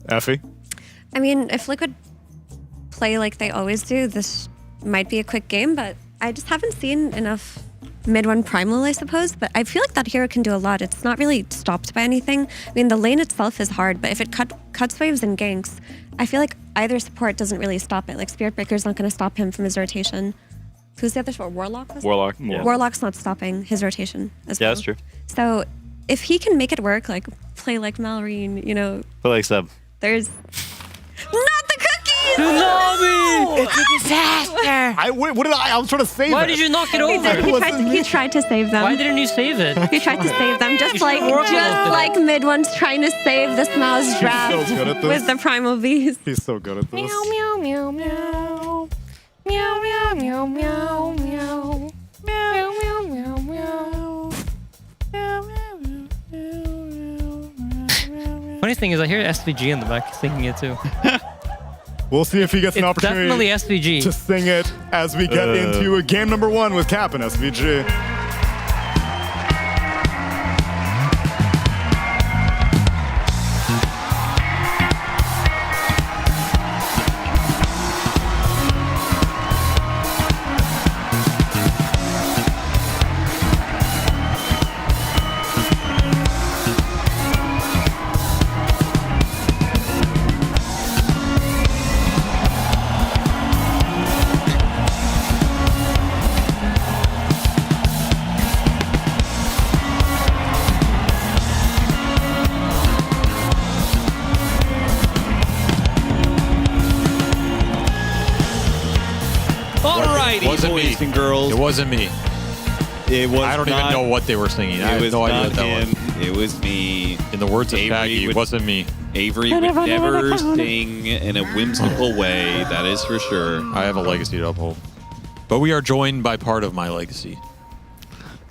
Effie. I mean, if Liquid play like they always do, this might be a quick game, but I just haven't seen enough mid one Primal, I suppose. But I feel like that hero can do a lot. It's not really stopped by anything. I mean, the lane itself is hard, but if it cuts waves and ganks, I feel like either support doesn't really stop it. Like Spirit Breaker's not going to stop him from his rotation. Who's the other support? Warlock? Warlock. Yeah. Warlock's not stopping his rotation as well. Yeah, that's true. So if he can make it work, like play like Malrine, you know. Play like Seb. There's not the cookies! Tsunami! It's a disaster! What did I was trying to save it. Why did you knock it over? He tried to save them. Why didn't you save it? He tried to save them, just like mid one's trying to save this MOUZ draft so good at this. with the Primal Beast. He's so good at this. Meow meow meow meow. Meow meow meow meow meow. Meow meow meow meow. Funny thing is, I hear SVG in the back singing it too. We'll see if he gets an opportunity definitely SVG. to sing it as we get into game number one with Cap and SVG. righty, boys and girls. It wasn't me. It was. I don't even know what they were singing. I have no idea what that was. It was me. In the words of Shaggy, it wasn't me. Avery would never sing in a whimsical way. That is for sure. I have a legacy to uphold. But we are joined by part of my legacy.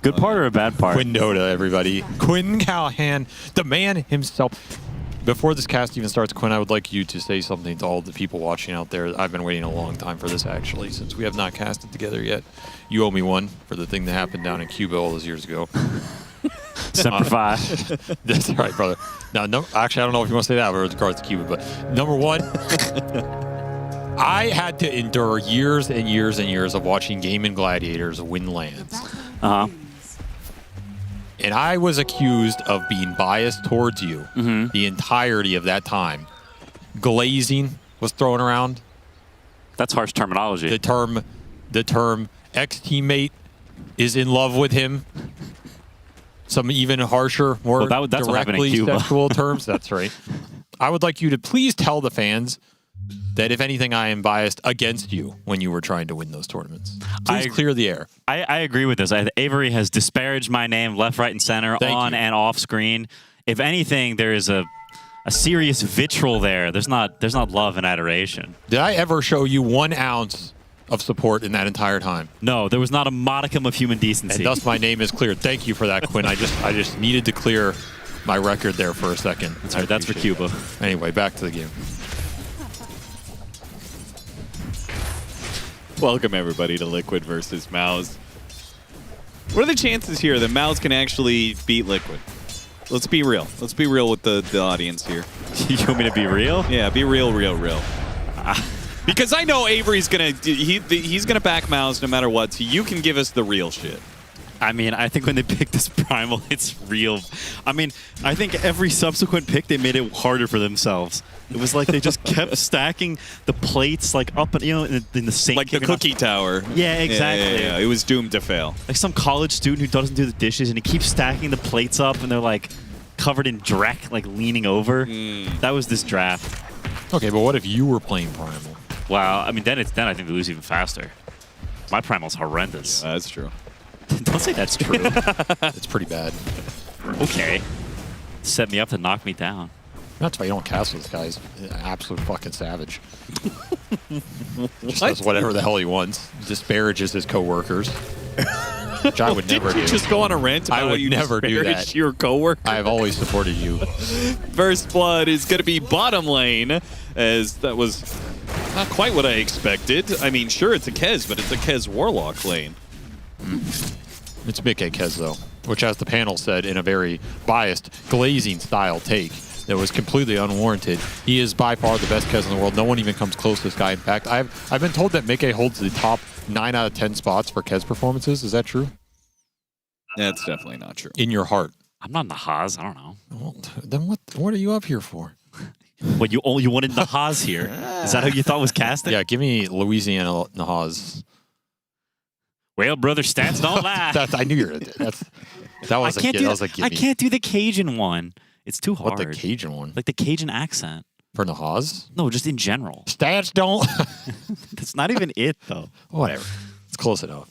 Good part or a bad part? Quinn Dota, everybody. Quinn Callahan, the man himself. Before this cast even starts, Quinn, I would like you to say something to all the people watching out there. I've been waiting a long time for this, actually, since we have not casted together yet. You owe me one for the thing that happened down in Cuba all those years ago. Semper Fi. That's right, brother. Now, no, actually, I don't know if you want to say that with regards to Cuba, but number one, I had to endure years and years and years of watching Game & Gladiators win lands. Uh-huh. And I was accused of being biased towards you the entirety of that time. Glazing was thrown around. That's harsh terminology. The term ex-teammate is in love with him. Some even harsher, more that's directly sexual terms. That's right. I would like you to please tell the fans that if anything, I am biased against you when you were trying to win those tournaments. Please clear the air. I agree with this. Avery has disparaged my name left, right, and center, on and off screen. If anything, there is a serious vitriol there. There's not love and adoration. Did I ever show you 1 ounce of support in that entire time? No, there was not a modicum of human decency. And thus my name is cleared. Thank you for that, Quinn. I just needed to clear my record there for a second. That's right. That's for Cuba. Anyway, back to the game. Welcome, everybody, to Liquid versus MOUZ. What are the chances here that MOUZ can actually beat Liquid? Let's be real. Let's be real with the audience here. You want me to be real? Yeah, be real. Because I know Avery's he's gonna back MOUZ no matter what, so you can give us the real shit. I mean, I think when they picked this Primal, it's real. I mean, I think every subsequent pick, they made it harder for themselves. It was like they just kept stacking the plates like up and, in the same. Like the cookie tower. Yeah, exactly. Yeah. It was doomed to fail. Like some college student who doesn't do the dishes and he keeps stacking the plates up and they're like covered in dreck, like leaning over. That was this draft. Okay, but what if you were playing Primal? Wow, I mean, then I think they lose even faster. My Primal's horrendous. Yeah, that's true. Don't say that's true. It's pretty bad. Okay. Set me up to knock me down. That's why you don't cast with this guy. He's an absolute fucking savage. Just does whatever the hell he wants. Disparages his coworkers. Which I would never do. Did you just go on a rant about I would never do that. Your coworker? I have always supported you. First blood is going to be bottom lane, as that was not quite what I expected. I mean, sure, it's a Kez, but it's a Kez Warlock lane. It's Mick Kez, though, which, as the panel said, in a very biased, glazing style take that was completely unwarranted. He is by far the best Kez in the world. No one even comes close to this guy. In fact, I've been told that Mick holds the top 9 out of 10 spots for Kez performances. Is that true? That's definitely not true. In your heart. I'm not in the Haas. I don't know. Well, then what are you up here for? What, you wanted the Haas here? Is that how you thought was casting? Yeah, give me Louisiana Haas. Well, brother, stats don't lie. I knew you were going to do that. That was a gimme. I can't do the Cajun one. It's too hard. What, the Cajun one? Like the Cajun accent. For Nahaz? No, just in general. Stats don't. That's not even it, though. Whatever. It's close enough.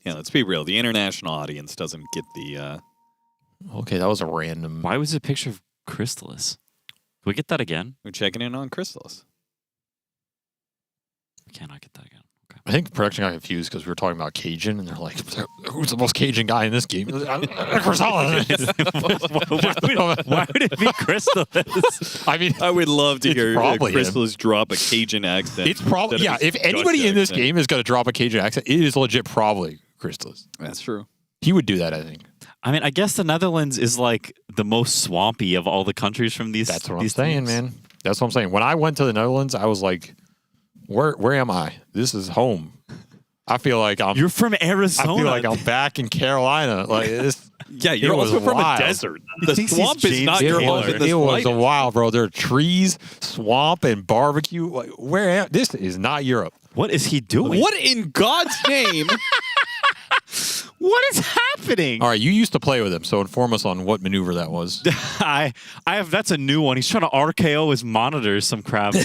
Yeah, let's be real. The international audience doesn't get the... Okay, that was a random... Why was it a picture of Crystallis? Can we get that again? We're checking in on Crystallis. We cannot get that again. Okay. I think production got confused because we were talking about Cajun, and they're like, who's the most Cajun guy in this game? Crystallis. Why would it be Crystallis? I mean, I would love to hear Crystallis drop a Cajun accent. It's probably, yeah, if anybody in this game is going to drop a Cajun accent, it is legit probably Crystallis. That's true. He would do that, I think. I mean, I guess the Netherlands is like the most swampy of all the countries from these. That's what I'm saying, man. That's what I'm saying. When I went to the Netherlands, I was like, where am I? This is home. I feel like I'm. You're from Arizona. I feel like I'm back in Carolina. Like this. Yeah, you're also from a desert. The swamp is not your home in the It was slightest. wild, bro. There are trees, swamp, and barbecue. Like, where am this is not Europe. What is he doing? What in God's name? What is happening? All right, you used to play with him, so inform us on what maneuver that was. I have. That's a new one. He's trying to RKO his monitors. Some crap.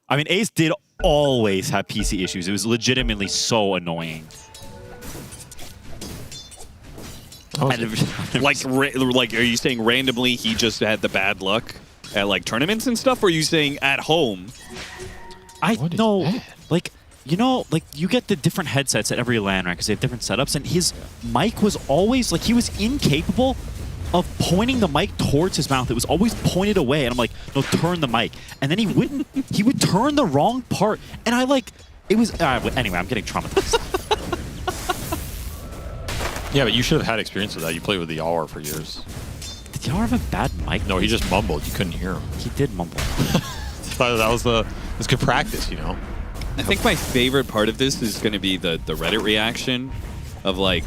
I mean, Ace did always have PC issues. It was legitimately so annoying. Like, are you saying randomly he just had the bad luck at like tournaments and stuff, or are you saying at home? I know, like, you know, like you get the different headsets at every LAN, right? Because they have different setups, and his mic was always like he was incapable of pointing the mic towards his mouth. It was always pointed away, and I'm like, no, turn the mic. And then he wouldn't. He would turn the wrong part, and I like it was. Anyway, I'm getting traumatized. Yeah, but you should have had experience with that. You played with the Aurora for years. Did the Aurora have a bad mic? No, he just mumbled. You couldn't hear him. He did mumble. That was good practice, you know. I think my favorite part of this is going to be the Reddit reaction of like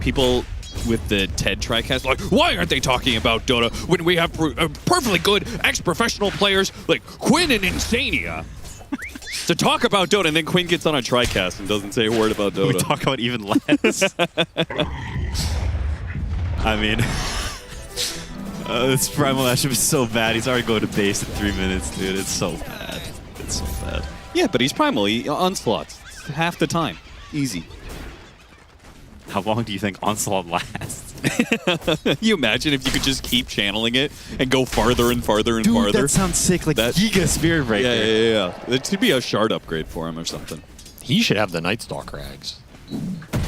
people with the TED TriCast, like, why aren't they talking about Dota when we have perfectly good ex-professional players like Quinn and Insania to talk about Dota, and then Quinn gets on a TriCast and doesn't say a word about Dota. We talk about even less. I mean, this primal matchup is so bad. He's already going to base in 3 minutes, dude. It's so bad. It's so bad. Yeah, but he's primal. He onslaughts half the time. Easy. How long do you think Onslaught lasts? You imagine if you could just keep channeling it and go farther and farther and Dude, farther? that sounds sick. Like Giga Spirit Breaker. Yeah. It should be a shard upgrade for him or something. He should have the Night Stalker Ags,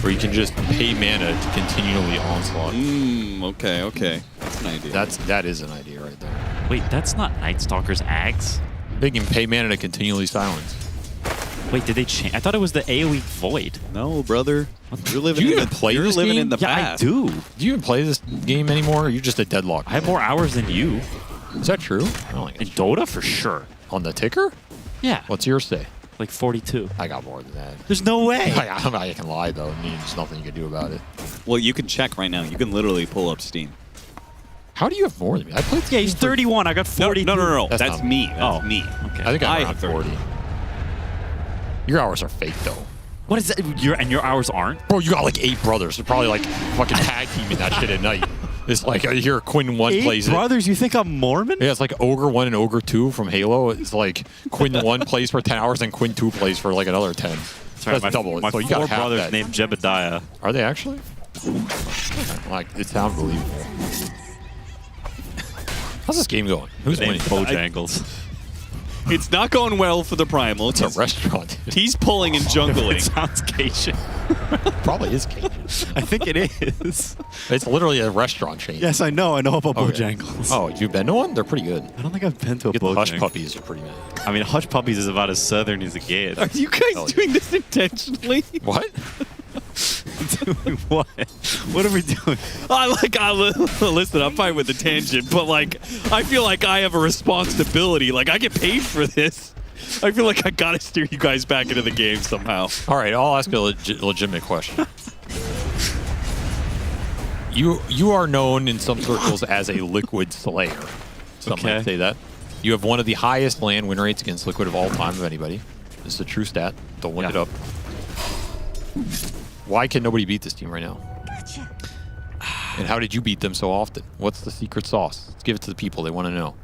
where you can just pay mana to continually onslaught. Okay. That's an idea. That is an idea right there. Wait, that's not Night Stalker's Ags? They can pay mana to continually silence. Wait, did they change? I thought it was the AoE Void. No, brother. You're living Do you in even the, play you're this living game? in the Yeah, past. I do. Do you even play this game anymore, or are you just a deadlock? I have more hours than you. Is that true? I don't think In Dota, for sure. On the ticker? Yeah. What's yours say? Like 42. I got more than that. There's no way. I can lie, though. There's nothing you can do about it. Well, you can check right now. You can literally pull up Steam. How do you have more than me? I played. Yeah, he's 31. I got 42. No. That's That's not- me. That's me. Okay. I think I'm I around have 40. Your hours are fake, though. What is that? Your hours aren't? Bro, you got like 8 brothers. They're probably like fucking tag teaming that shit at night. It's like I hear Quinn 1 plays 8 brothers? You think I'm Mormon? Yeah, it's like Ogre 1 and Ogre 2 from Halo. It's like Quinn 1 plays for 10 hours and Quinn 2 plays for like another 10. Sorry, That's double. My So you 4 gotta have brothers that. named Jebediah. Are they actually? Like, it sounds believable. How's this game going? Who's winning? Bojangles. It's not going well for the Primal. It's a restaurant. He's pulling and jungling. It sounds Cajun. Probably is Cajun. I think it is. It's literally a restaurant chain. Yes, I know. I know about Okay. Bojangles. Oh, you've been to one? They're pretty good. I don't think I've been to a Get the Hush Bojangles. Puppies are pretty good. I mean, Hush Puppies is about as southern as it gets. Are you guys doing this intentionally? What? Doing what? What are we doing? Listen, I'm fine with the tangent, but like, I feel like I have a responsibility. Like, I get paid for this. I feel like I gotta steer you guys back into the game somehow. All right, I'll ask a legitimate question. You are known in some circles as a Liquid Slayer. Some Okay. might say that. You have one of the highest LAN win rates against Liquid of all time of anybody. This is a true stat. Don't look it up. Why can nobody beat this team right now? And how did you beat them so often? What's the secret sauce? Let's give it to the people. They want to know.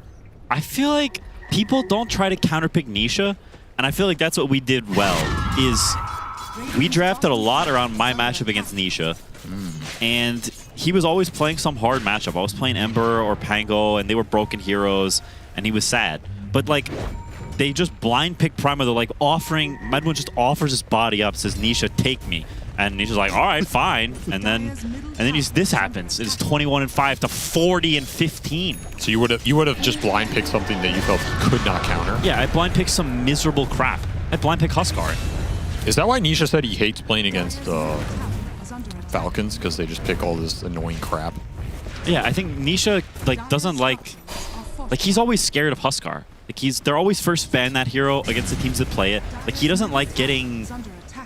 I feel like people don't try to counterpick Nisha, and I feel like that's what we did well, is we drafted a lot around my matchup against Nisha, and he was always playing some hard matchup. I was playing Ember or Pango, and they were broken heroes, and he was sad. But, like, they just blind pick Primal. They're, like, offering... Medwin just offers his body up, says, Nisha, take me. And Nisha's like, all right, fine. And then this happens. It's 21-5 to 40-15. So you would have just blind picked something that you felt you could not counter? Yeah, I blind picked some miserable crap. I blind picked Huskar. Is that why Nisha said he hates playing against Falcons? Because they just pick all this annoying crap? Yeah, I think Nisha doesn't like he's always scared of Huskar. Like they're always first ban that hero against the teams that play it. Like he doesn't like getting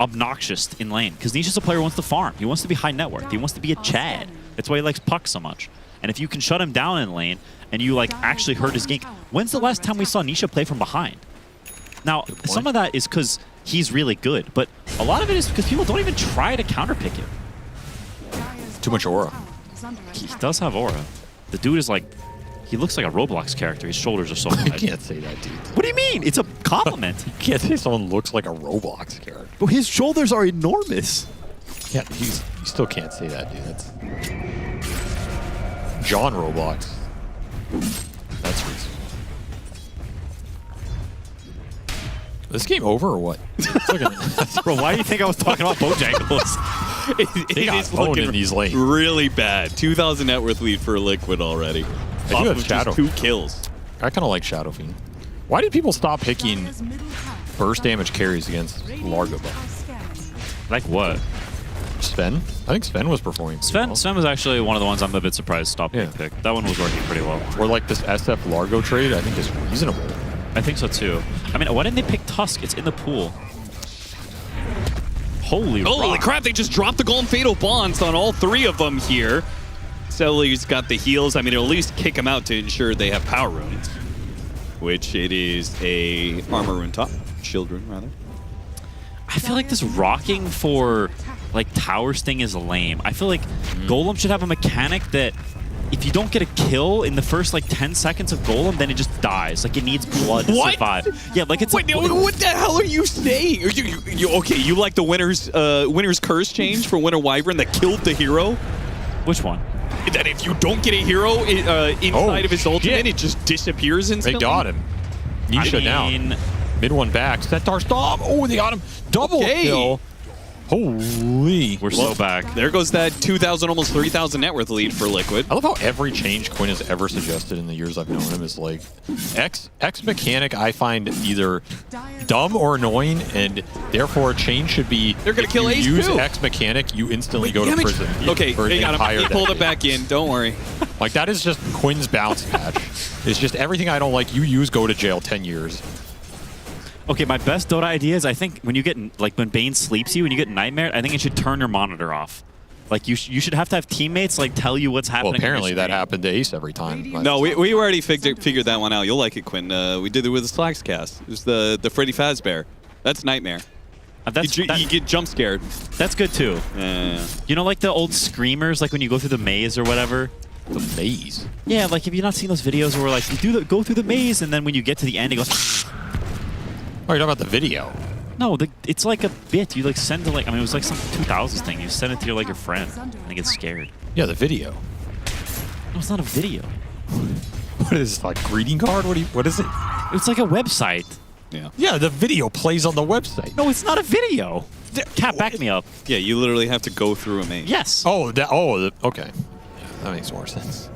obnoxious in lane because Nisha's a player who wants to farm. He wants to be high net worth. He wants to be a Chad. That's why he likes Puck so much. And if you can shut him down in lane and you actually hurt his gank, when's the last time we saw Nisha play from behind? Now, some of that is because he's really good, but a lot of it is because people don't even try to counterpick him. Too much aura. He does have aura. The dude is like He looks like a Roblox character. His shoulders are so wide. You can't say that, dude. What do you mean? It's a compliment. You can't say someone looks like a Roblox character. But his shoulders are enormous. Yeah, you still can't say that, dude. That's John Roblox. That's reasonable. This game over or what? Bro, why do you think I was talking about Bojangles? It is looking in these lanes. really bad. 2,000 net worth lead for Liquid already. I do have Just Shadow. 2 kills. I kind of like Shadow Fiend. Why did people stop picking burst damage carries against Largo? Like what? Sven? I think Sven was performing. Sven was actually one of the ones I'm a bit surprised stopped being picked. That one was working pretty well. Or like this SF Largo trade, I think is reasonable. I think so too. I mean, why didn't they pick Tusk? It's in the pool. Holy crap, they just dropped the Golden Fatal Bonds on all 3 of them here. Celi's got the heals. I mean, it'll at least kick them out to ensure they have power runes. Which it is a armor rune top. Shield rune, rather. I feel like this rocking for like tower sting is lame. I feel like Golem should have a mechanic that if you don't get a kill in the first like 10 seconds of Golem, then it just dies. Like it needs blood to survive. Yeah, like it's Wait, what the hell are you saying? Okay, you like the winner's curse change for Winter Wyvern that killed the hero? Which one? That if you don't get a hero inside of his ultimate, it just disappears instantly? They got him. Nisha down. Mid one back. Centaur stop. Oh, they got him. Double kill. Holy. We're so back. There goes that 2,000, almost 3,000 net worth lead for Liquid. I love how every change Quinn has ever suggested in the years I've known him is like, X mechanic I find either dumb or annoying, and therefore a change should be, they're going to kill Ace use too. X mechanic, you instantly go to prison. Okay, he got him. He pulled it back in. Don't worry. Like, that is just Quinn's bounce patch. It's just everything I don't like, you use, go to jail 10 years. Okay, my best Dota idea is I think when you get, like when Bane sleeps you, when you get Nightmare, I think it should turn your monitor off. Like you should have to have teammates like tell you what's happening. Well, apparently that happened to Ace every time. No, we already figured that one out. You'll like it, Quinn. We did it with the Slacks cast. It was the Freddy Fazbear. That's Nightmare. You get jump scared. That's good too. You know, like the old screamers, like when you go through the maze or whatever. The maze? Yeah, like have you not seen those videos where like you go through the maze and then when you get to the end it goes. Oh, you're talking about the video? No, it's like a bit. You like send to like, I mean, it was like some 2000s thing. You send it to your friend and they get scared. Yeah, the video. No, it's not a video. What is this, like greeting card? What is it? It's like a website. Yeah. Yeah, the video plays on the website. No, it's not a video. Cat, back me up. Yeah, you literally have to go through a maze. Yes. Okay. That makes more sense.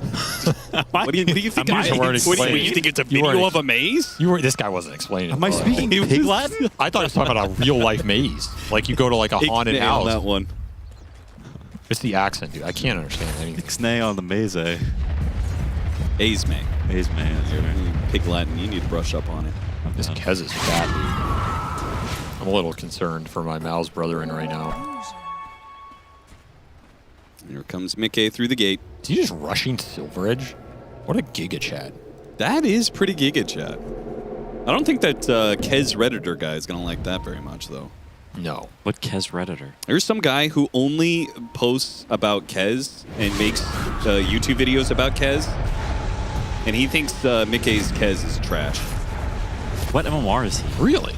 What do you think? You think it's a video of a maze? This guy wasn't explaining. Am I speaking Pig Latin? I thought he was talking about a real life maze. Like you go to like a haunted house. That one. It's the accent, dude. I can't understand anything. Ixnay on the maze. A's May. A's May. Pig Latin. You need to brush up on it. This Kez is fat, dude. I'm a little concerned for my MOUZ brethren right now. Here comes Mickey through the gate. Is he just rushing Silver Edge? What a giga chat. That is pretty giga chat. I don't think that Kez Redditor guy is going to like that very much, though. No. What Kez Redditor? There's some guy who only posts about Kez and makes YouTube videos about Kez. And he thinks Mickey's Kez is trash. What MMR is he? Really?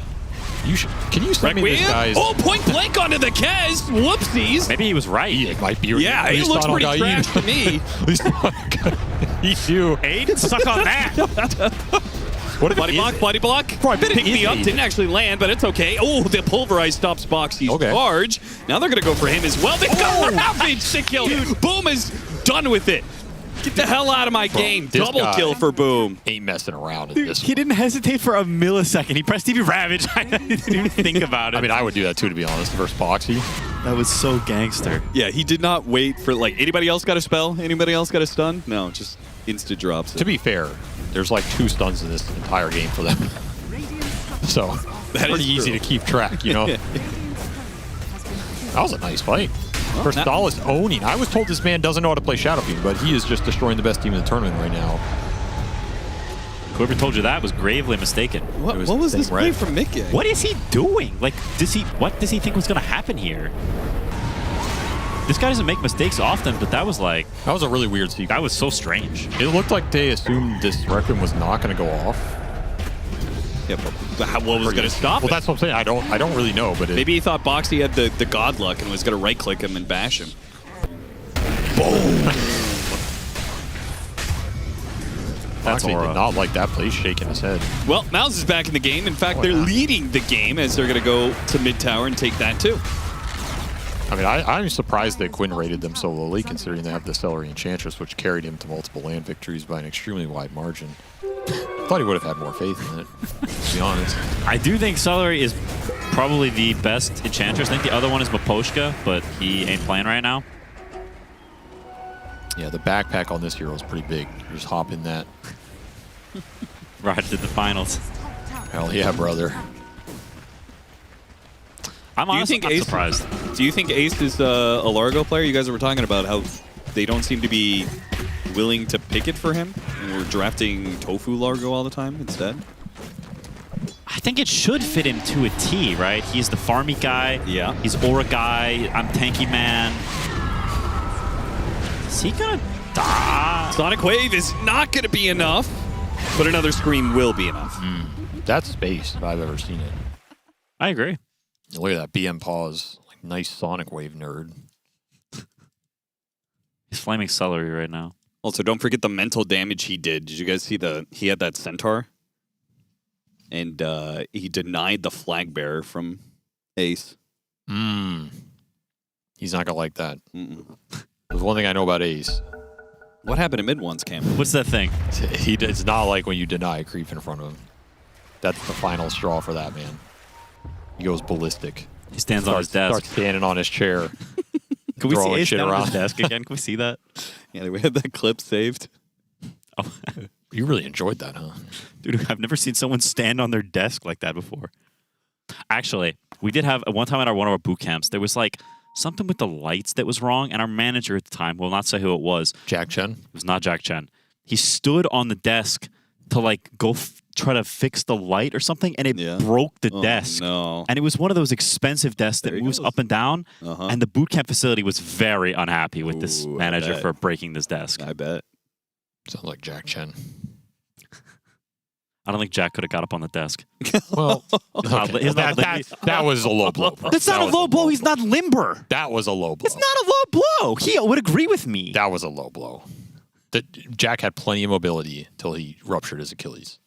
Can you send me this guy's... Oh, point blank onto the Kez! Whoopsies! Maybe he was right. It might be. Yeah, he looks pretty trash to me. At least he too. Aiden, suck on that. What body block. Bro, I bet Pick me up. Didn't actually land, but it's okay. Oh, the pulverized stops Boxy's charge. Now they're going to go for him as well. They've got Ravage to kill. Boom is done with it. Get the hell out of my game. Double kill for Boom. Ain't messing around in this. He didn't hesitate for a millisecond. He pressed TV Ravage. I didn't even think about it. I mean, I would do that too, to be honest, versus Boxy. That was so gangster. Yeah, he did not wait for, like, anybody else got a spell? Anybody else got a stun? No, just insta drops it. To be fair, there's like 2 stuns in this entire game for them. So, that's pretty easy to keep track, you know? That was a nice fight. Verstal is owning. I was told this man doesn't know how to play Shadow Fiend, but he is just destroying the best team in the tournament right now. Whoever told you that was gravely mistaken. What was this play from Mickey? What is he doing? Like, what does he think was going to happen here? This guy doesn't make mistakes often, but that was like... That was a really weird sequence. That was so strange. It looked like they assumed this Requiem was not going to go off. Yeah, but what was going to stop Well, it? that's what I'm saying. I don't really know, but Maybe he thought Boxy had the god luck and was going to right-click him and bash him. Boom! That's Boxy Aurora. did not like that play. He's shaking his head. Well, MOUZ is back in the game. In fact, they're leading the game as they're going to go to mid tower and take that too. I mean, I'm surprised that Quinn rated them so lowly, considering they have the Celery Enchantress, which carried him to multiple land victories by an extremely wide margin. Thought he would have had more faith in it, to be honest. I do think Celery is probably the best Enchantress. I think the other one is Maposhka, but he ain't playing right now. Yeah, the backpack on this hero is pretty big. You just hop in that. Right to the finals. Hell yeah, brother. I'm honestly not surprised. Do you think Ace is a Largo player? You guys were talking about how they don't seem to be willing to pick it for him, and we're drafting Tofu Largo all the time instead. I think it should fit him to a T, right? He's the farmy guy. Yeah. He's Aura guy. I'm tanky man. Is he gonna die? Sonic Wave is not going to be enough, but another Scream will be enough. That's space if I've ever seen it. I agree. Look at that BM pause. Like, nice Sonic Wave nerd. He's flaming Celery right now. Also, don't forget the mental damage he did. Did you guys see he had that Centaur? And he denied the flag bearer from Ace. He's not going to like that. There's one thing I know about Ace. What happened to mid ones, Cam? What's that thing? It's not like when you deny a creep in front of him. That's the final straw for that man. He goes ballistic. He stands on his desk. Starts standing on his chair. Can we see throwing Ace shit down on around. his desk again? Can we see that? Yeah, we had that clip saved. Oh. You really enjoyed that, huh? Dude, I've never seen someone stand on their desk like that before. Actually, we did have one time at one of our boot camps, there was like something with the lights that was wrong, and our manager at the time, will not say who it was. Jack Chen? It was not Jack Chen. He stood on the desk to like go try to fix the light or something, and it broke the desk. No. And it was one of those expensive desks that moves up and down, and the boot camp facility was very unhappy with this manager for breaking this desk. I bet. Sounds like Jack Chen. I don't think Jack could have got up on the desk. Well, okay. That was a low blow. Bro. That's not a low blow. He's not limber. That was a low blow. It's not a low blow. He would agree with me. That was a low blow. Jack had plenty of mobility until he ruptured his Achilles.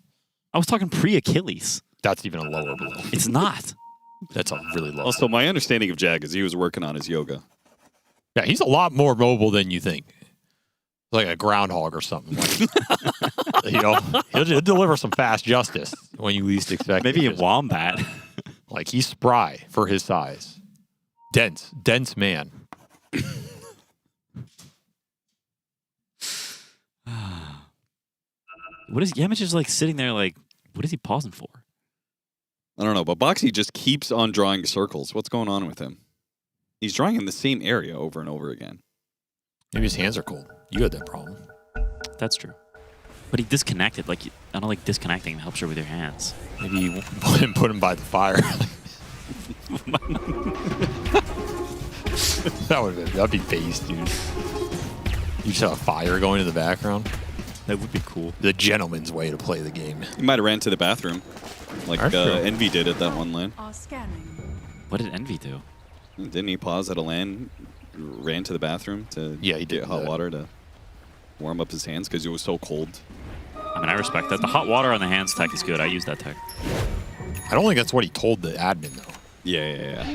I was talking pre-Achilles. That's even a lower blow. It's not. That's a really low. Also, my understanding of Jack is he was working on his yoga. Yeah, he's a lot more mobile than you think. Like a groundhog or something. Like, you know, he'll deliver some fast justice when you least expect it. Maybe a wombat. Like, he's spry for his size. Dense man. What is Yamich is like sitting there like, what is he pausing for? I don't know, but Boxy just keeps on drawing circles. What's going on with him? He's drawing in the same area over and over again. Maybe his hands are cold. You had that problem. That's true. But he disconnected. Like, I don't like disconnecting. It helps you with your hands. Maybe you put him by the fire. That'd be base, dude. You just have a fire going in the background. That would be cool. The gentleman's way to play the game. He might have ran to the bathroom, like Envy did at that one lane. What did Envy do? Didn't he pause at a lane, ran to the bathroom to get hot water to warm up his hands because it was so cold? I mean, I respect that. The hot water on the hands tech is good. I use that tech. I don't think that's what he told the admin, though. Yeah.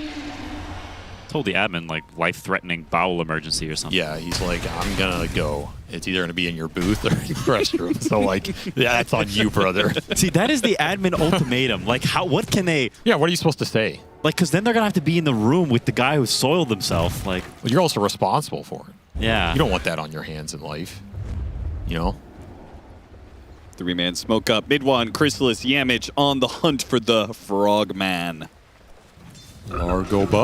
Told the admin, like, life-threatening bowel emergency or something. Yeah, he's like, I'm gonna go. It's either gonna be in your booth or in your restroom. So, like, yeah, that's on you, brother. See, that is the admin ultimatum. Like, what can they... Yeah, what are you supposed to say? Like, because then they're gonna have to be in the room with the guy who soiled himself. Like, well, you're also responsible for it. Yeah. You don't want that on your hands in life. You know? Three-man smoke up. Mid one, Chrysalis, Yamich on the hunt for the Frogman. Largo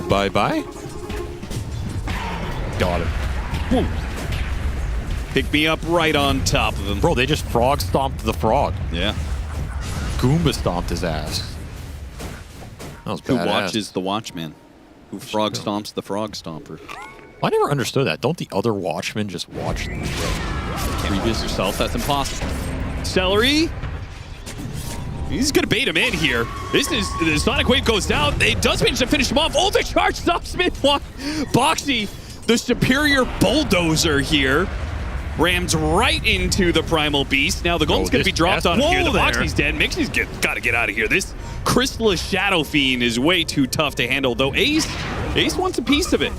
bye-bye. Got it. Whoa. Pick me up right on top of him. Bro, they just frog stomped the frog. Yeah. Goomba stomped his ass. That was Who badass. watches the Watchman? Who frog stomps the frog stomper? I never understood that. Don't the other watchmen just watch the previous yourself? That's impossible. Celery. He's gonna bait him in here. This is the Sonic Wave goes down. It does manage to finish him off. Oh, the charge stops mid-one. Boxy, the superior bulldozer here, rams right into the Primal Beast. Now the gold's gonna be dropped on him here. The Boxy's dead. Mixie's gotta get out of here. This Chrysalis Shadow Fiend is way too tough to handle, though Ace wants a piece of it.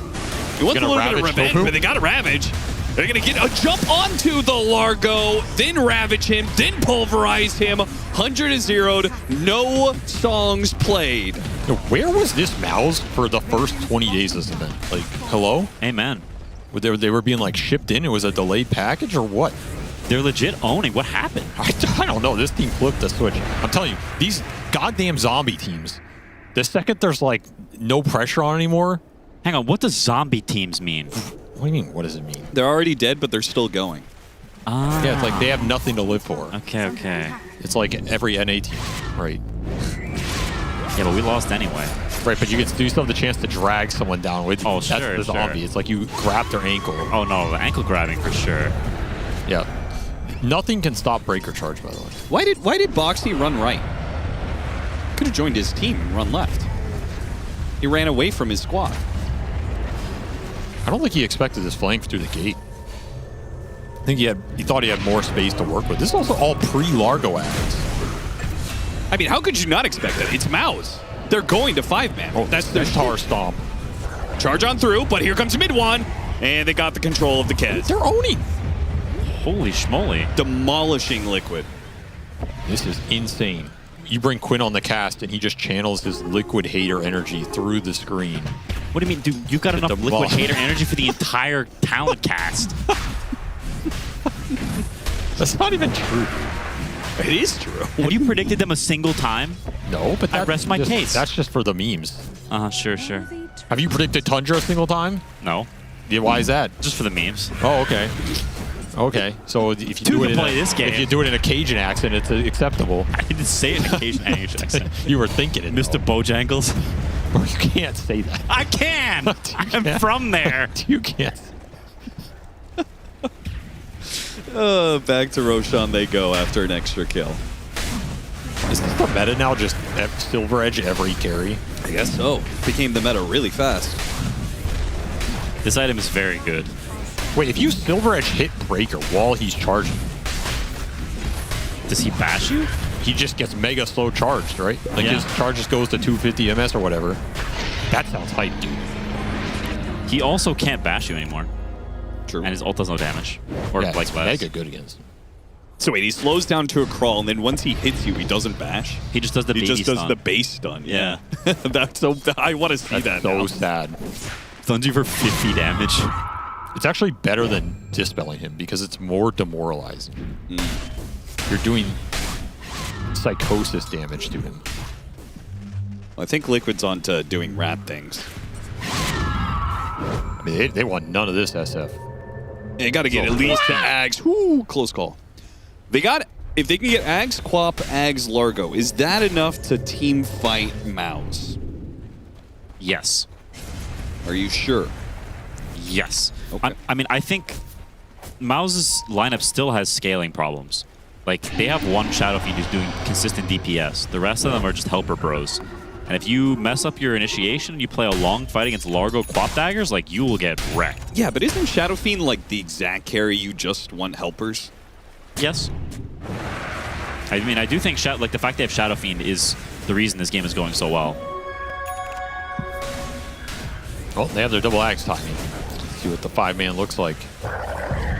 He wants a little bit of revenge, but they got a Ravage. They're going to get a jump onto the Largo, then Ravage him, then pulverize him. 100 is zeroed, no songs played. Where was this MOUZ for the first 20 days of this event? Like, hello? Amen. They were being like shipped in? It was a delayed package or what? They're legit owning. What happened? I don't know. This team flipped the switch. I'm telling you, these goddamn zombie teams, the second there's like no pressure on anymore. Hang on, what does zombie teams mean? What do you mean, what does it mean? They're already dead, but they're still going. Yeah, it's like they have nothing to live for. Okay. It's like every NA team, right? Yeah, but we lost anyway. Right, but you still have the chance to drag someone down with you. Oh, That's sure, the zombie. It's like you grab their ankle. Oh, no, the ankle grabbing for sure. Yeah. Nothing can stop Breaker Charge, by the way. Why did Boxy run right? Could have joined his team and run left. He ran away from his squad. I don't think he expected this flank through the gate. I think he thought he had more space to work with. This is also all pre-Largo ads. I mean, how could you not expect that? It's MOUZ. They're going to 5-man. Oh, that's their Tower Stomp. Charge on through, but here comes mid one, and they got the control of the Kez. They're owning. Holy schmoly. Demolishing Liquid. This is insane. You bring Quinn on the cast, and he just channels his Liquid hater energy through the screen. What do you mean, dude? You got enough Liquid hater energy for the entire talent cast. That's not even true. It is true. Have you predicted them a single time? No, but I rest my case. That's just for the memes. Sure. Have you predicted Tundra a single time? No. Yeah, why is that? Just for the memes. Oh, okay. Okay, so if you do it if you do it in a Cajun accent, it's acceptable. I didn't say it in a Cajun accent. You were thinking it, Mr. Bojangles. Bro, you can't say that. I can. I'm from there. You can't. Back to Roshan they go after an extra kill. Is this the meta now? Just Silver Edge every carry? I guess so. Became the meta really fast. This item is very good. Wait, if you Silver Edge hit Breaker while he's charging, does he bash you? He just gets mega slow charged, right? Like his charge just goes to 250 MS or whatever. That sounds hype, dude. He also can't bash you anymore. True. And his ult does no damage. Or yeah, like it's mega good against him. So wait, he slows down to a crawl, and then once he hits you, he doesn't bash? He just does the He baby just does stun. the base stun, yeah. That's so... I want to see that so now. sad. Thunder for 50 damage. It's actually better than dispelling him because it's more demoralizing. You're doing psychosis damage to him. Well, I think Liquid's on to doing rat things. I mean, they want none of this SF. They got to get at least to Ags. Whoo, close call. They got... If they can get Ags, Quap, Ags, Largo, is that enough to team fight MOUZ? Yes. Are you sure? Yes. Okay. I mean, I think MOUZ's lineup still has scaling problems. Like, they have one Shadow Fiend who's doing consistent DPS. The rest of them are just helper bros. And if you mess up your initiation and you play a long fight against Largo Quap Daggers, like, you will get wrecked. Yeah, but isn't Shadow Fiend like the exact carry you just want helpers? Yes. I mean, I do think like the fact they have Shadow Fiend is the reason this game is going so well. Oh, they have their double axe timing. Let's see what the 5-man looks like.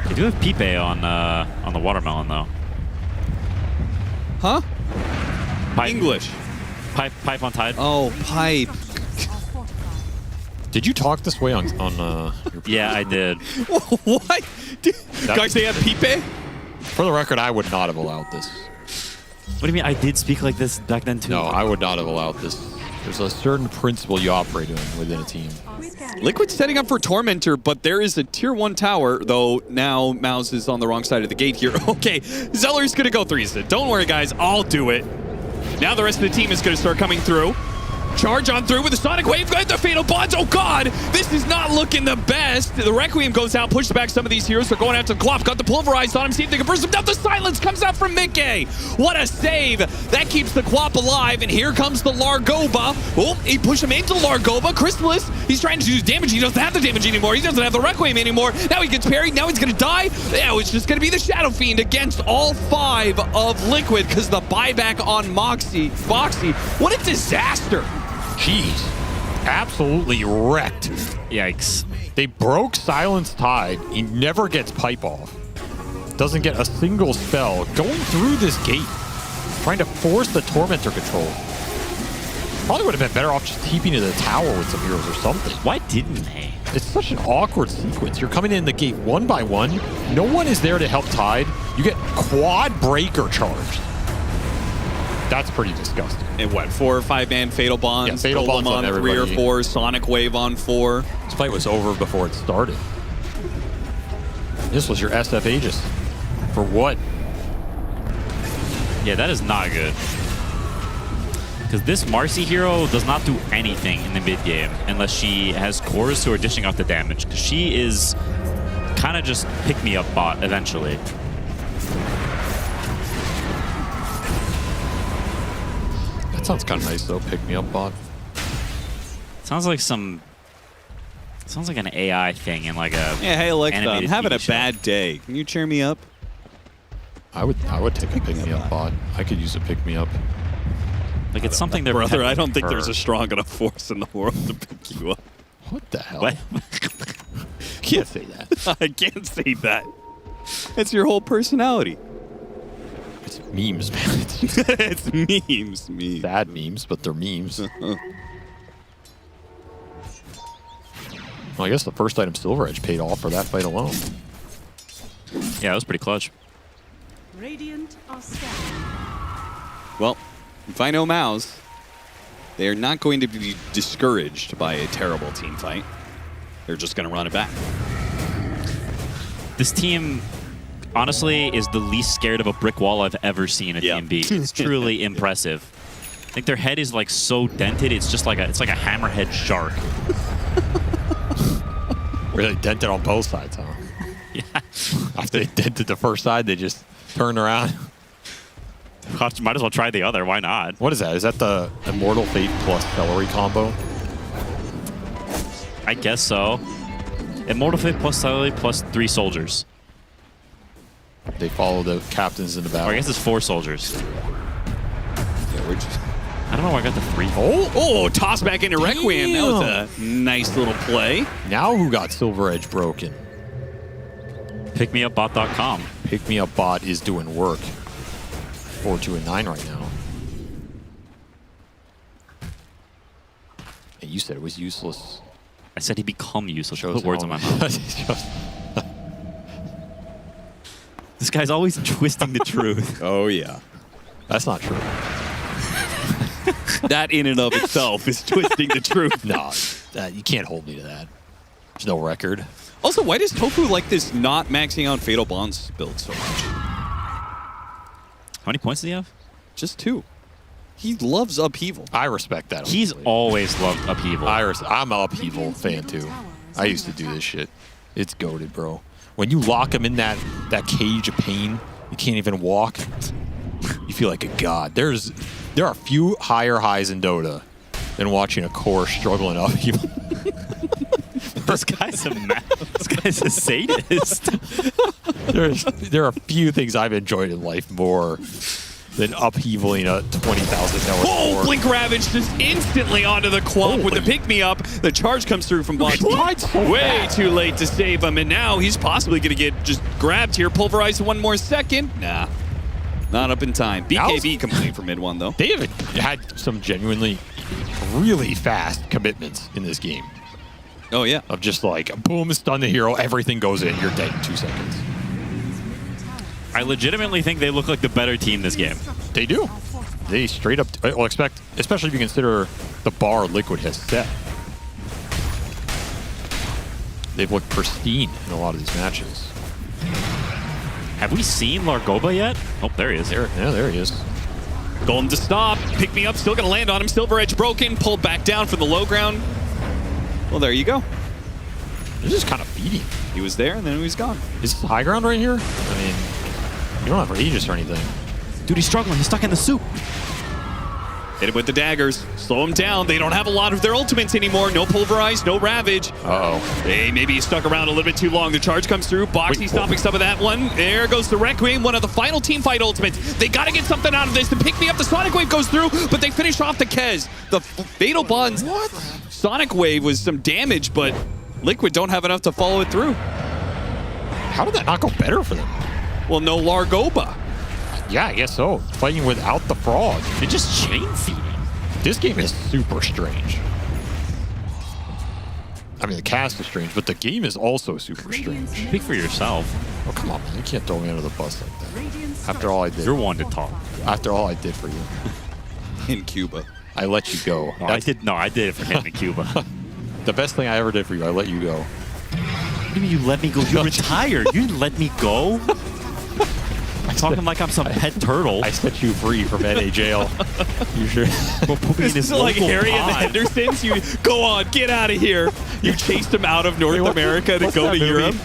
They do have Pipe on the watermelon though. Huh? Pipe. English. Pipe on Tide. Oh, Pipe. Did you talk this way on your Yeah, I did. What? Guys, they have Pipe? For the record, I would not have allowed this. What do you mean I did speak like this back then too? No, I would not have allowed this. There's a certain principle you operate in within a team. Liquid's setting up for Tormentor, but there is a tier 1 tower, though now MOUZ is on the wrong side of the gate here. Okay, Zeller's going to go 3. Don't worry, guys. I'll do it. Now the rest of the team is going to start coming through. Charge on through with the Sonic Wave, got the Fatal Bonds. Oh god, this is not looking the best. The Requiem goes out, pushes back some of these heroes. They're going after the Clop, got the Pulverized on him, see if they can burst him down. The Silence comes out from Mickey. What a save. That keeps the Clop alive, and here comes the Largoba. Oh, he pushed him into Largoba. Chrysalis, he's trying to do damage. He doesn't have the damage anymore. He doesn't have the Requiem anymore. Now he gets parried. Now he's going to die. Now it's just going to be the Shadow Fiend against all 5 of Liquid because the buyback on Foxy. What a disaster. Jeez. Absolutely wrecked. Yikes. They broke Silence Tide. He never gets pipe off. Doesn't get a single spell. Going through this gate. Trying to force the Tormentor control. Probably would have been better off just TPing to the tower with some heroes or something. Why didn't they? It's such an awkward sequence. You're coming in the gate one by one. No one is there to help Tide. You get quad breaker charged. That's pretty disgusting. And what, 4 or 5 man Fatal Bonds? Yeah, Fatal Bonds on 3 or 4, Sonic Wave on 4. This fight was over before it started. This was your SF Aegis. For what? Yeah, that is not good. Because this Marcy hero does not do anything in the mid game unless she has cores who are dishing out the damage. Because she is kind of just pick-me-up bot eventually. That sounds kind of nice though, pick-me-up bot. Sounds like some... Sounds like an AI thing in like a... Yeah, hey Alexa, I'm having TV a show. bad day. Can you cheer me up? I would take a pick-me-up bot. I could use a pick-me-up. Like it's something they're... Brother, I don't think there's a strong enough force in the world to pick you up. What the hell? What? Can't say that. I can't say that. It's your whole personality. It's memes, man. It's memes. Bad memes, but they're memes. Well, I guess the first item Silver Edge paid off for that fight alone. Yeah, it was pretty clutch. Radiant are scanning. Well, if I know MOUZ, they are not going to be discouraged by a terrible team fight. They're just going to run it back. This team, honestly, is the least scared of a brick wall I've ever seen a team be. It's truly impressive. I think their head is like so dented, it's just like it's like a hammerhead shark. Really dented on both sides, huh? Yeah. After they dented the first side, they just turned around. Might as well try the other. Why not? What is that? Is that the Immortal Fate plus Celery combo? I guess so. Immortal Fate plus Celery plus 3 soldiers. They follow the captains in the battle. Or I guess it's 4 soldiers. I don't know where I got the 3. Oh, toss back into Requiem. That was a nice little play. Now who got Silver Edge broken? Pickmeupbot.com. Pickmeupbot is doing work. 4-2-9 right now. And you said it was useless. I said he'd become useless. Put words in my mouth. This guy's always twisting the truth. Oh, yeah. That's not true. That in and of itself is twisting the truth. No, you can't hold me to that. There's no record. Also, why does Tofu like this not maxing out Fatal Bonds build so much? How many points does he have? Just 2. He loves upheaval. I respect that. He's always loved upheaval. I'm an upheaval fan too. I used to do this shit. It's goated, bro. When you lock him in that cage of pain, you can't even walk. You feel like a god. There are few higher highs in Dota than watching a core struggling upheaval. This guy's a sadist. There are few things I've enjoyed in life more than upheavaling a 20,000 tower. Oh, Blink Ravage just instantly onto the Clump with the pick-me-up. The charge comes through from Box. Way too late to save him, and now he's possibly going to get just grabbed here. Pulverized 1 more second. Nah, not up in time. BKB complete for mid 1, though. They have had some genuinely really fast commitments in this game. Oh, yeah. Of just like, boom, stun the hero, everything goes in, you're dead in 2 seconds. I legitimately think they look like the better team this game. They do. They straight up, well, expect, especially if you consider the bar Liquid has set. They've looked pristine in a lot of these matches. Have we seen Largoba yet? Oh, there he is. There he is. Golden to stop. Pick me up. Still going to land on him. Silver Edge broken. Pulled back down from the low ground. Well, there you go. This is kind of beating. He was there, and then he was gone. Is this high ground right here? I mean, you don't have Aegis or anything. Dude, he's struggling. He's stuck in the soup. Hit him with the daggers. Slow him down. They don't have a lot of their ultimates anymore. No Pulverize, no Ravage. Uh-oh. Hey, maybe he stuck around a little bit too long. The charge comes through. Boxy stopping some of that one. There goes the Requiem, one of the final team fight ultimates. They got to get something out of this. To pick me up, the Sonic Wave goes through, but they finish off the Kez. The Fatal Bonds. What? Sonic Wave was some damage, but Liquid don't have enough to follow it through. How did that not go better for them? Well, no Largoba. Yeah, I guess so. Fighting without the frog. It just chain feeding. This game is super strange. I mean, the cast is strange, but the game is also super strange. Speak for yourself. Oh, come on, man. You can't throw me under the bus like that. After all I did. You're one to talk. After all I did for you. In Cuba. I let you go. No, I did it for him in Cuba. The best thing I ever did for you, I let you go. What do you mean you let me go? You're retired. You didn't let me go? I'm talking like I'm some pet turtle. I set you free from NA jail. You sure? We'll put me in This his is like local Harry and the pond. Hendersons. You go on, get out of here. You chased him out of North America to go to Europe.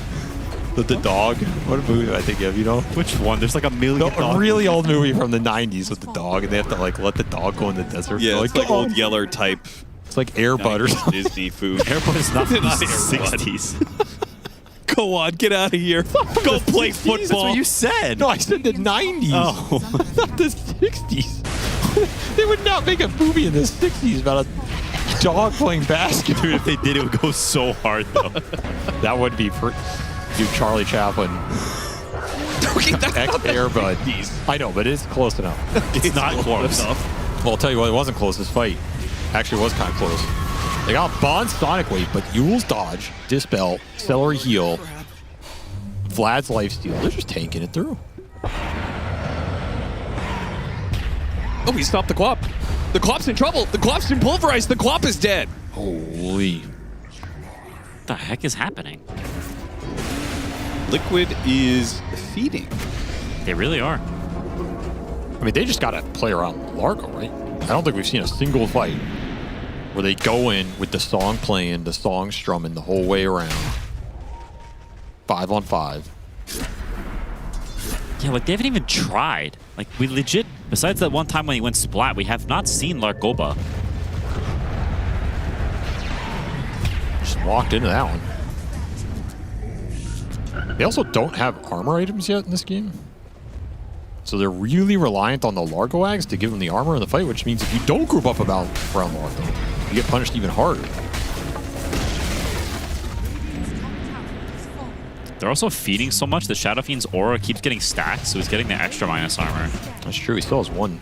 The dog. What movie do I think of? You know? Which one? There's like a million. A really old movie from the 90s with the dog, and they have to like let the dog go in the desert. Yeah, They're it's like old Yeller type. It's like Air Bud or something. Disney food. Air Bud is not from the Not Air Bud. 60s. Go on, get out of here. Go play football. That's what you said. No, I said the 90s. Oh. Not the 60s. They would not make a movie in the 60s about a dog playing basketball. Dude, if they did, it would go so hard, though. That would be Dude, Charlie Chaplin. Air Bud. I know, but it's close enough. It's not close enough. Well, I'll tell you what, it wasn't close. This fight actually was kind of close. They got Bond's Sonic Wave, but Yule's dodge, Dispel, Celery Heal, Vlad's Lifesteal. They're just tanking it through. Oh, he stopped the Quap. The Quap's in trouble. The Quap's been pulverized. The Quap is dead. Holy. What the heck is happening? Liquid is feeding. They really are. I mean, they just got to play around Largo, right? I don't think we've seen a single fight where they go in with the song playing, the song strumming the whole way around. 5 on 5. Yeah, like they haven't even tried. Like we legit, besides that one time when he went splat, we have not seen Largoba. Just walked into that one. They also don't have armor items yet in this game. So they're really reliant on the Largo Ags to give them the armor in the fight, which means if you don't group up around Largo, you get punished even harder. They're also feeding so much that Shadow Fiend's aura keeps getting stacked, so he's getting the extra minus armor. That's true, he still has one.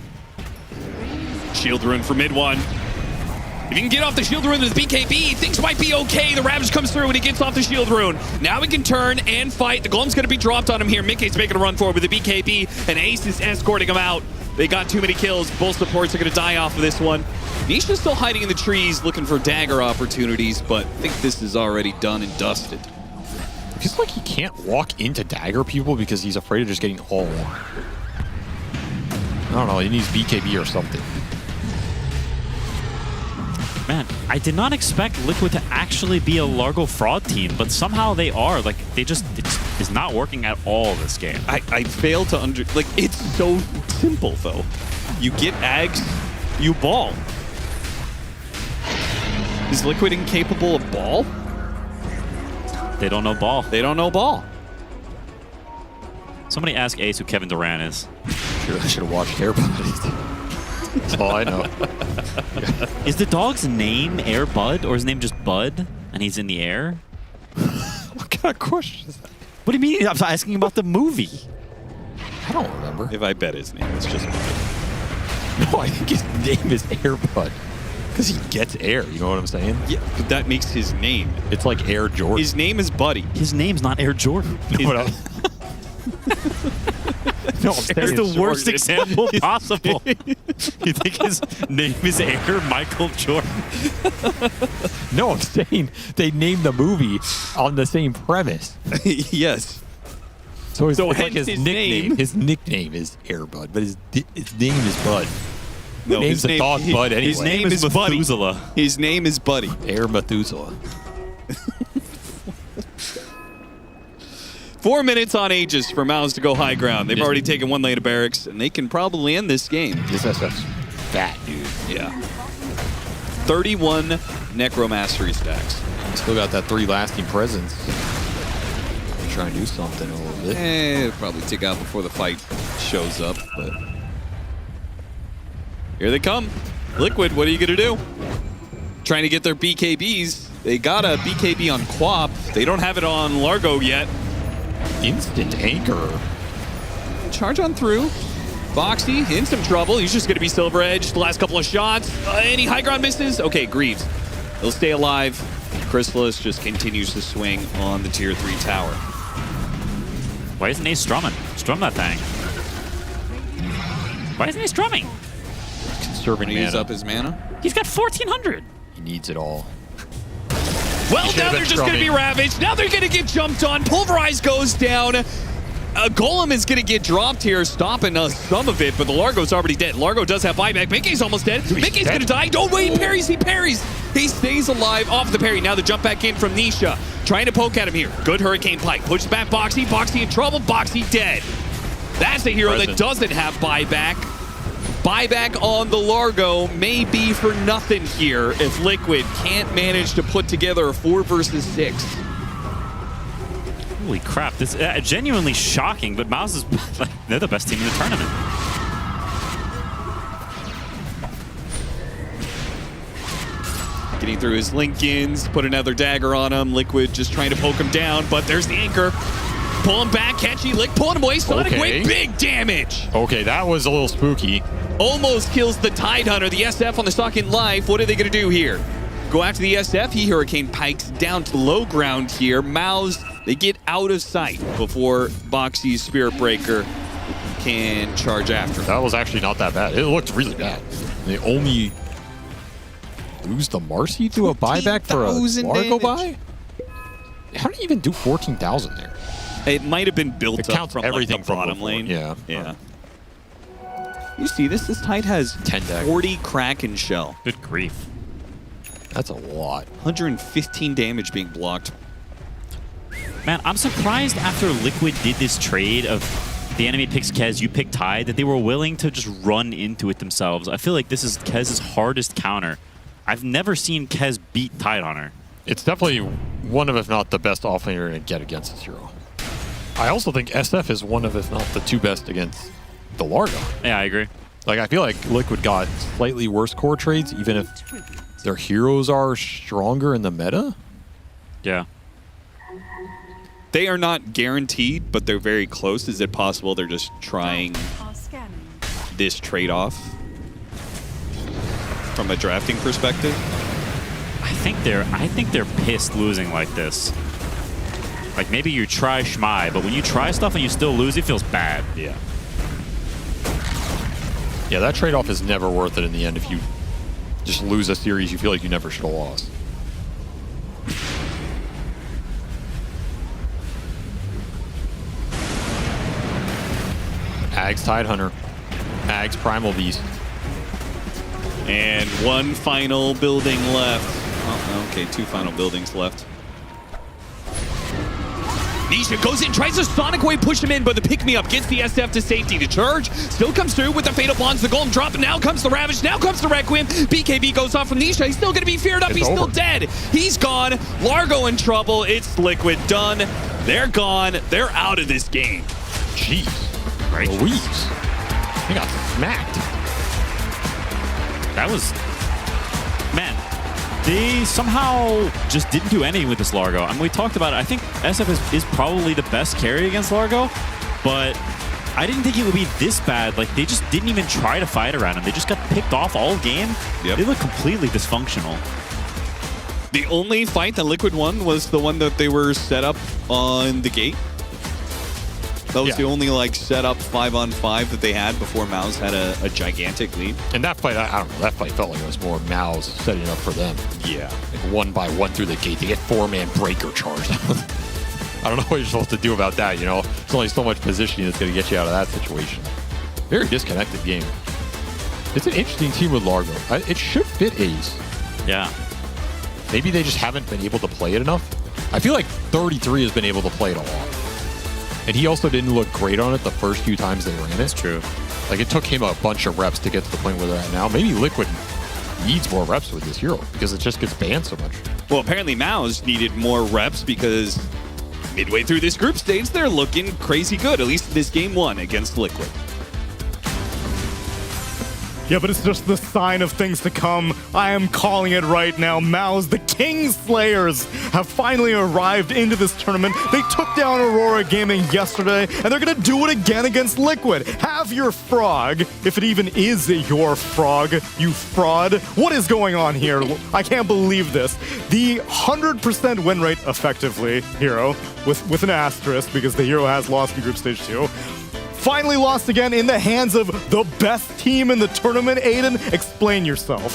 Shield rune for mid one. If he can get off the shield rune with his BKB, things might be okay. The Ravage comes through when he gets off the shield rune. Now he can turn and fight. The Golem's going to be dropped on him here. Mickey's making a run forward with the BKB, and Ace is escorting him out. They got too many kills. Both supports are going to die off of this one. Nisha's still hiding in the trees looking for dagger opportunities, but I think this is already done and dusted. It feels like he can't walk into dagger people because he's afraid of just getting all in. I don't know, he needs BKB or something. Man, I did not expect Liquid to actually be a Largo fraud team, but somehow they are. Like, they just, it's not working at all this game. I fail to like, it's so simple, though. You get Ags, you ball. Is Liquid incapable of ball? They don't know ball. They don't know ball. Somebody ask Ace who Kevin Durant is. I should have watched Air Bud. That's all I know. Is the dog's name Air Bud, or is his name just Bud, and he's in the air? What kind of question is that? What do you mean? I'm asking about the movie. I don't remember. If I bet his name, it's just Bud. No, I think his name is Air Bud. Because he gets air, you know what I'm saying? Yeah, but that makes his name. It's like Air Jordan. His name is Buddy. His name's not Air Jordan. No, no, it's the worst example possible. You think his name is Air Michael Jordan? No, I'm saying they named the movie on the same premise. Yes. So it's like hence his nickname. His nickname is Airbud, but his name is Bud. No, name's the dog Bud anyway. His name is Buddy. Methuselah. His name is Buddy. Air Methuselah. 4 minutes on Aegis for MOUZ to go high ground. They've already taken 1 lane of barracks, and they can probably end this game. This SF's fat, dude. Yeah. 31 Necromastery stacks. Still got that 3 lasting presence. Trying to do something a little bit. It'll probably tick out before the fight shows up, but here they come. Liquid, what are you gonna do? Trying to get their BKBs. They got a BKB on Quap. They don't have it on Largo yet. Instant anchor. Charge on through. Boxy in some trouble. He's just gonna be silver edged. The last couple of shots. Any high ground misses? Okay, Greaves. He'll stay alive. Chrysalis just continues to swing on the tier 3 tower. Why isn't he strumming? Strum that thing. Why isn't he strumming? Conserving mana. Use up his mana. He's got 1,400. He needs it all. Well, now they're just going to be ravaged. Now they're going to get jumped on. Pulverize goes down. A Golem is going to get dropped here, stopping some of it, but the Largo's already dead. Largo does have buyback. Mickey's almost dead. Mickey's going to die. Don't wait. He parries. He parries. He stays alive off the parry. Now the jump back in from Nisha. Trying to poke at him here. Good Hurricane Pike. Pushes back Boxy. Boxy in trouble. Boxy dead. That's a hero that doesn't have buyback. Buyback on the Largo may be for nothing here if Liquid can't manage to put together a 4 versus 6. Holy crap, this is genuinely shocking, but MOUZ is like, they're the best team in the tournament. Getting through his Lincolns, put another dagger on him. Liquid just trying to poke him down, but there's the anchor. Pull him back, catchy lick, pulling him away. Sonic Wave, big damage. Okay, that was a little spooky. Almost kills the Tidehunter. The SF on the stock in life. What are they going to do here? Go after the SF. He Hurricane Pikes down to low ground here. MOUZ, they get out of sight before Boxy's Spirit Breaker can charge after. That was actually not that bad. It looked really bad. They only lose the Marcy to a buyback for a Largo buy? How did he even do 14,000 there? It might have been built up from everything like the bottom lane. Yeah. Yeah. You see this? This Tide has 40 Kraken Shell. Good grief. That's a lot. 115 damage being blocked. Man, I'm surprised after Liquid did this trade of the enemy picks Kez, you pick Tide, that they were willing to just run into it themselves. I feel like this is Kez's hardest counter. I've never seen Kez beat Tidehunter. It's definitely one of, if not the best offlaner to get against this hero. I also think SF is one of, if not the 2 best against the Largo. Yeah, I agree. Like, I feel like Liquid got slightly worse core trades, even if their heroes are stronger in the meta. Yeah. They are not guaranteed, but they're very close. Is it possible they're just trying this trade-off from a drafting perspective? I think they're pissed losing like this. Like, maybe you try Shmai, but when you try stuff and you still lose, it feels bad. Yeah. Yeah, that trade-off is never worth it in the end if you just lose a series you feel like you never should have lost. Ag's Tidehunter. Ag's Primal Beast. And one final building left. Oh, okay, 2 final buildings left. Nisha goes in, tries to Sonic Wave, push him in, but the pick-me-up gets the SF to safety. To charge, still comes through with the Fatal Bonds, the Golem drop, and now comes the Ravage, now comes the Requiem. BKB goes off from Nisha, he's still going to be feared up, he's still dead. He's gone, Largo in trouble, it's Liquid done. They're gone, they're out of this game. Jeez, Louise, they got smacked. That was, man, they somehow just didn't do anything with this Largo. I mean, we talked about it. I think SF is probably the best carry against Largo, but I didn't think it would be this bad. Like, they just didn't even try to fight around him. They just got picked off all game. They look completely dysfunctional. The only fight that Liquid won was the one that they were set up on the gate. That was the only like setup 5-on-5 that they had before MOUZ had a gigantic lead. And that fight, I don't know, that fight felt like it was more MOUZ setting up for them. Yeah. Like 1 by 1 through the gate. They get 4-man breaker charged. I don't know what you're supposed to do about that, you know? There's only so much positioning that's going to get you out of that situation. Very disconnected game. It's an interesting team with Largo. It should fit Ace. Yeah. Maybe they just haven't been able to play it enough. I feel like 33 has been able to play it a lot. And he also didn't look great on it the first few times they ran it. It's true. Like, it took him a bunch of reps to get to the point where they're at now. Maybe Liquid needs more reps with this hero because it just gets banned so much. Well, apparently MOUZ needed more reps because midway through this group stage, they're looking crazy good, at least this game 1 against Liquid. Yeah, but it's just the sign of things to come. I am calling it right now. MOUZ, the Kingslayers, have finally arrived into this tournament. They took down Aurora Gaming yesterday, and they're going to do it again against Liquid. Have your frog, if it even is your frog, you fraud. What is going on here? I can't believe this. The 100% win rate, effectively, hero, with an asterisk, because the hero has lost in Group Stage 2. Finally lost again in the hands of the best team in the tournament. Aiden, explain yourself.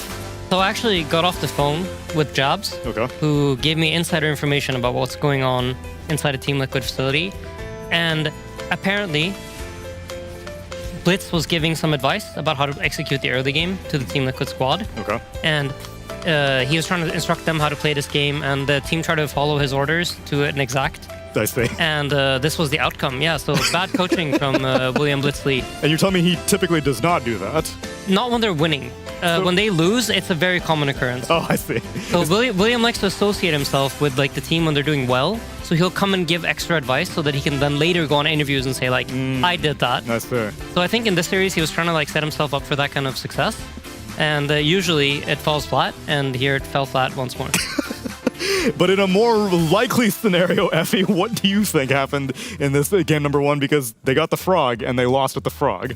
So I actually got off the phone with Jabs, who gave me insider information about what's going on inside a Team Liquid facility. And apparently, Blitz was giving some advice about how to execute the early game to the Team Liquid squad. And he was trying to instruct them how to play this game, and the team tried to follow his orders to an exact. I see. And this was the outcome. Yeah, so bad coaching from William Blitzley. And you're telling me he typically does not do that? Not when they're winning. When they lose, it's a very common occurrence. Oh, I see. So William likes to associate himself with like the team when they're doing well. So he'll come and give extra advice so that he can then later go on interviews and say like, I did that. That's fair. So I think in this series he was trying to like set himself up for that kind of success. And usually it falls flat, and here it fell flat once more. But in a more likely scenario, Effie, what do you think happened in this game number 1? Because they got the frog and they lost with the frog.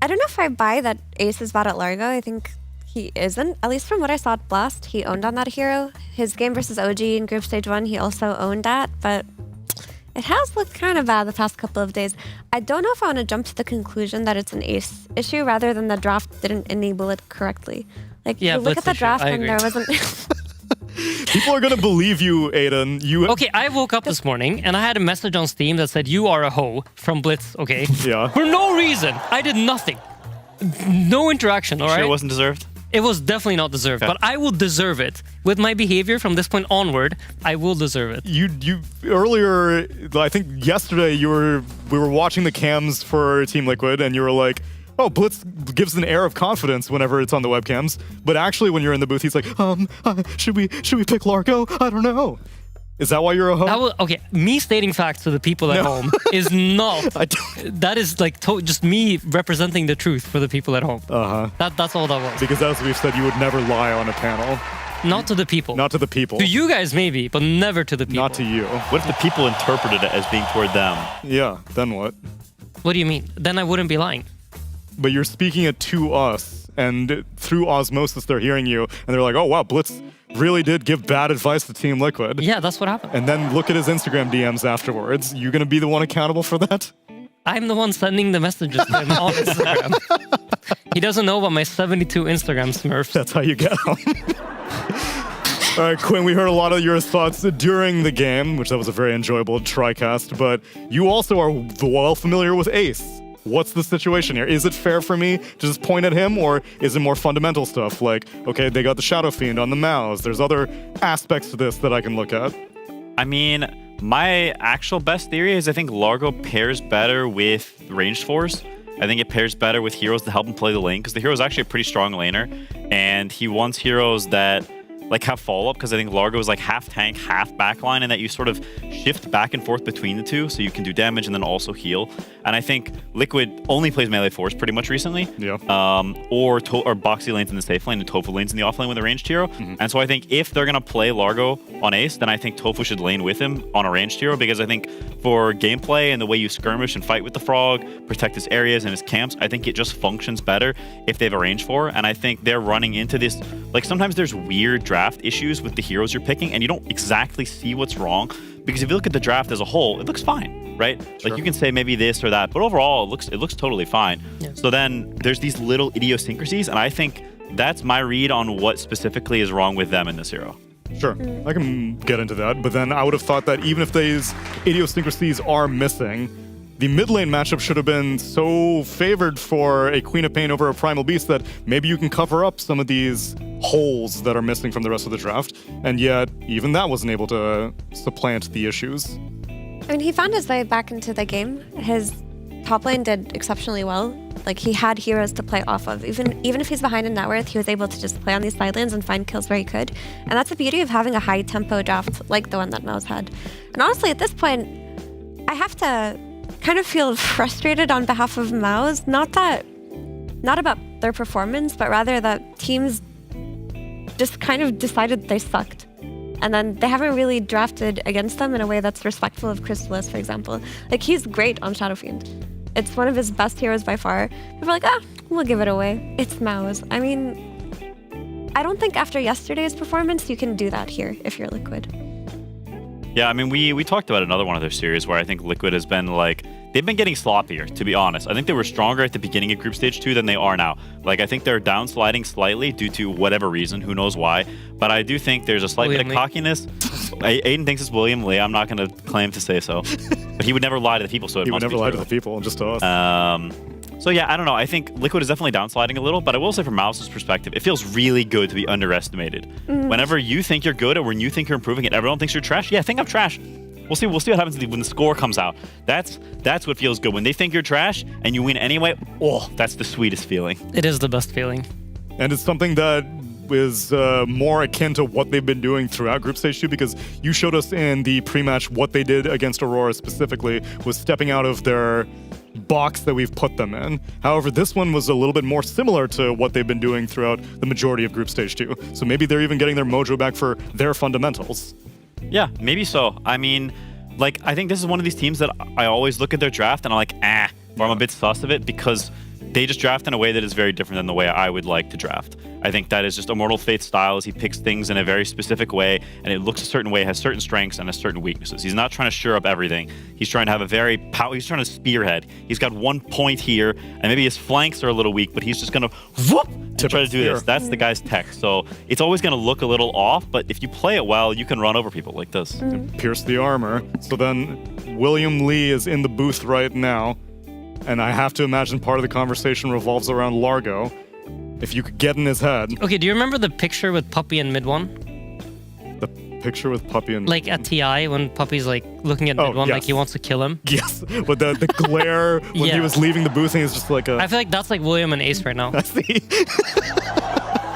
I don't know if I buy that Ace is bad at Largo. I think he isn't. At least from what I saw at Blast, he owned on that hero. His game versus OG in Group Stage 1, he also owned that, but it has looked kind of bad the past couple of days. I don't know if I want to jump to the conclusion that it's an Ace issue rather than the draft didn't enable it correctly. Like, yeah, you look at the draft and there wasn't... People are going to believe you, Aiden. Okay, I woke up this morning and I had a message on Steam that said, "You are a hoe," from Blitz, okay? Yeah. For no reason. I did nothing. No interaction, all right? Sure it wasn't deserved? It was definitely not deserved, but I will deserve it. With my behavior from this point onward, I will deserve it. You earlier, I think yesterday, we were watching the cams for Team Liquid, and you were like, oh, Blitz gives an air of confidence whenever it's on the webcams. But actually, when you're in the booth, he's like, should we pick Largo? I don't know. Is that why you're a hoe? Okay, me stating facts to the people at home is not. That is like just me representing the truth for the people at home. That's all that was. Because as we've said, you would never lie on a panel. Not to the people. Not to the people. To you guys maybe, but never to the people. Not to you. What if the people interpreted it as being toward them? Yeah, then what? What do you mean? Then I wouldn't be lying. But you're speaking it to us, and through osmosis, they're hearing you, and they're like, oh, wow, Blitz really did give bad advice to Team Liquid. Yeah, that's what happened. And then look at his Instagram DMs afterwards. You going to be the one accountable for that? I'm the one sending the messages to him on Instagram. He doesn't know about my 72 Instagram smurfs. That's how you get him. All right, Quinn, we heard a lot of your thoughts during the game, which that was a very enjoyable TriCast, but you also are well familiar with Ace. What's the situation here? Is it fair for me to just point at him, or is it more fundamental stuff like, okay, they got the Shadow Fiend on the MOUZ. There's other aspects to this that I can look at. I mean, my actual best theory is I think Largo pairs better with ranged fours. I think it pairs better with heroes to help him play the lane, because the hero is actually a pretty strong laner, and he wants heroes that like have follow-up, because I think Largo is like half tank, half backline, and that you sort of shift back and forth between the two, so you can do damage and then also heal. And I think Liquid only plays melee force pretty much recently. Yeah. Or Boxy lanes in the safe lane and Tofu lanes in the off lane with a ranged hero. And so I think if they're gonna play Largo on Ace, then I think Tofu should lane with him on a ranged hero, because I think for gameplay and the way you skirmish and fight with the frog, protect his areas and his camps, I think it just functions better if they have a range for. And I think they're running into this, like sometimes there's weird draft issues with the heroes you're picking and you don't exactly see what's wrong, because if you look at the draft as a whole, it looks fine, right? Sure. Like you can say maybe this or that, but overall it looks totally fine. Yeah. So then there's these little idiosyncrasies, and I think that's my read on what specifically is wrong with them in this hero. Sure, I can get into that, but then I would have thought that even if these idiosyncrasies are missing, the mid lane matchup should have been so favored for a Queen of Pain over a Primal Beast that maybe you can cover up some of these holes that are missing from the rest of the draft, and yet even that wasn't able to supplant the issues. I mean, he found his way back into the game. His top lane did exceptionally well. Like, he had heroes to play off of. Even if he's behind in net worth, he was able to just play on these side lanes and find kills where he could. And that's the beauty of having a high tempo draft like the one that MOUZ had. And honestly, at this point, I have to kind of feel frustrated on behalf of MOUZ. Not about their performance, but rather that teams just kind of decided they sucked. And then they haven't really drafted against them in a way that's respectful of Crystallis, for example. Like, he's great on Shadow Fiend. It's one of his best heroes by far. People are like, we'll give it away. It's MOUZ. I mean, I don't think after yesterday's performance you can do that here if you're Liquid. Yeah, I mean, we talked about another one of their series where I think Liquid has been like, they've been getting sloppier, to be honest. I think they were stronger at the beginning of Group Stage 2 than they are now. Like, I think they're downsliding slightly due to whatever reason, who knows why. But I do think there's a slight bit of cockiness. Aiden thinks it's William Lee. I'm not going to claim to say so. But he would never lie to the people, so it he must would be never lie true. to the people, just to us. So yeah, I don't know. I think Liquid is definitely downsliding a little, but I will say from MOUZ's perspective, it feels really good to be underestimated. Whenever you think you're good or when you think you're improving and everyone thinks you're trash, yeah, I think I'm trash. We'll see what happens when the score comes out. That's what feels good. When they think you're trash and you win anyway, that's the sweetest feeling. It is the best feeling. And it's something that is more akin to what they've been doing throughout Group Stage 2, because you showed us in the pre-match what they did against Aurora specifically was stepping out of their box that we've put them in. However, this one was a little bit more similar to what they've been doing throughout the majority of Group Stage 2. So maybe they're even getting their mojo back for their fundamentals. Yeah, maybe so. I mean, like, I think this is one of these teams that I always look at their draft and I'm like, or I'm a bit sus of it because they just draft in a way that is very different than the way I would like to draft. I think that is just Immortal Fate's style, is he picks things in a very specific way and it looks a certain way, has certain strengths and has certain weaknesses. He's not trying to shore up everything. He's trying to have he's trying to spearhead. He's got one point here and maybe his flanks are a little weak, but he's just gonna whoop to try to do this. That's the guy's tech. So it's always gonna look a little off, but if you play it well, you can run over people like this. And pierce the armor. So then William Lee is in the booth right now. And I have to imagine part of the conversation revolves around Largo. If you could get in his head. Okay, do you remember the picture with Puppy in mid one? The picture with Puppy in like at TI when Puppy's like looking at mid one, like he wants to kill him. Yes, but the glare when he was leaving the booth, and he's just like I feel like that's like William and Ace right now.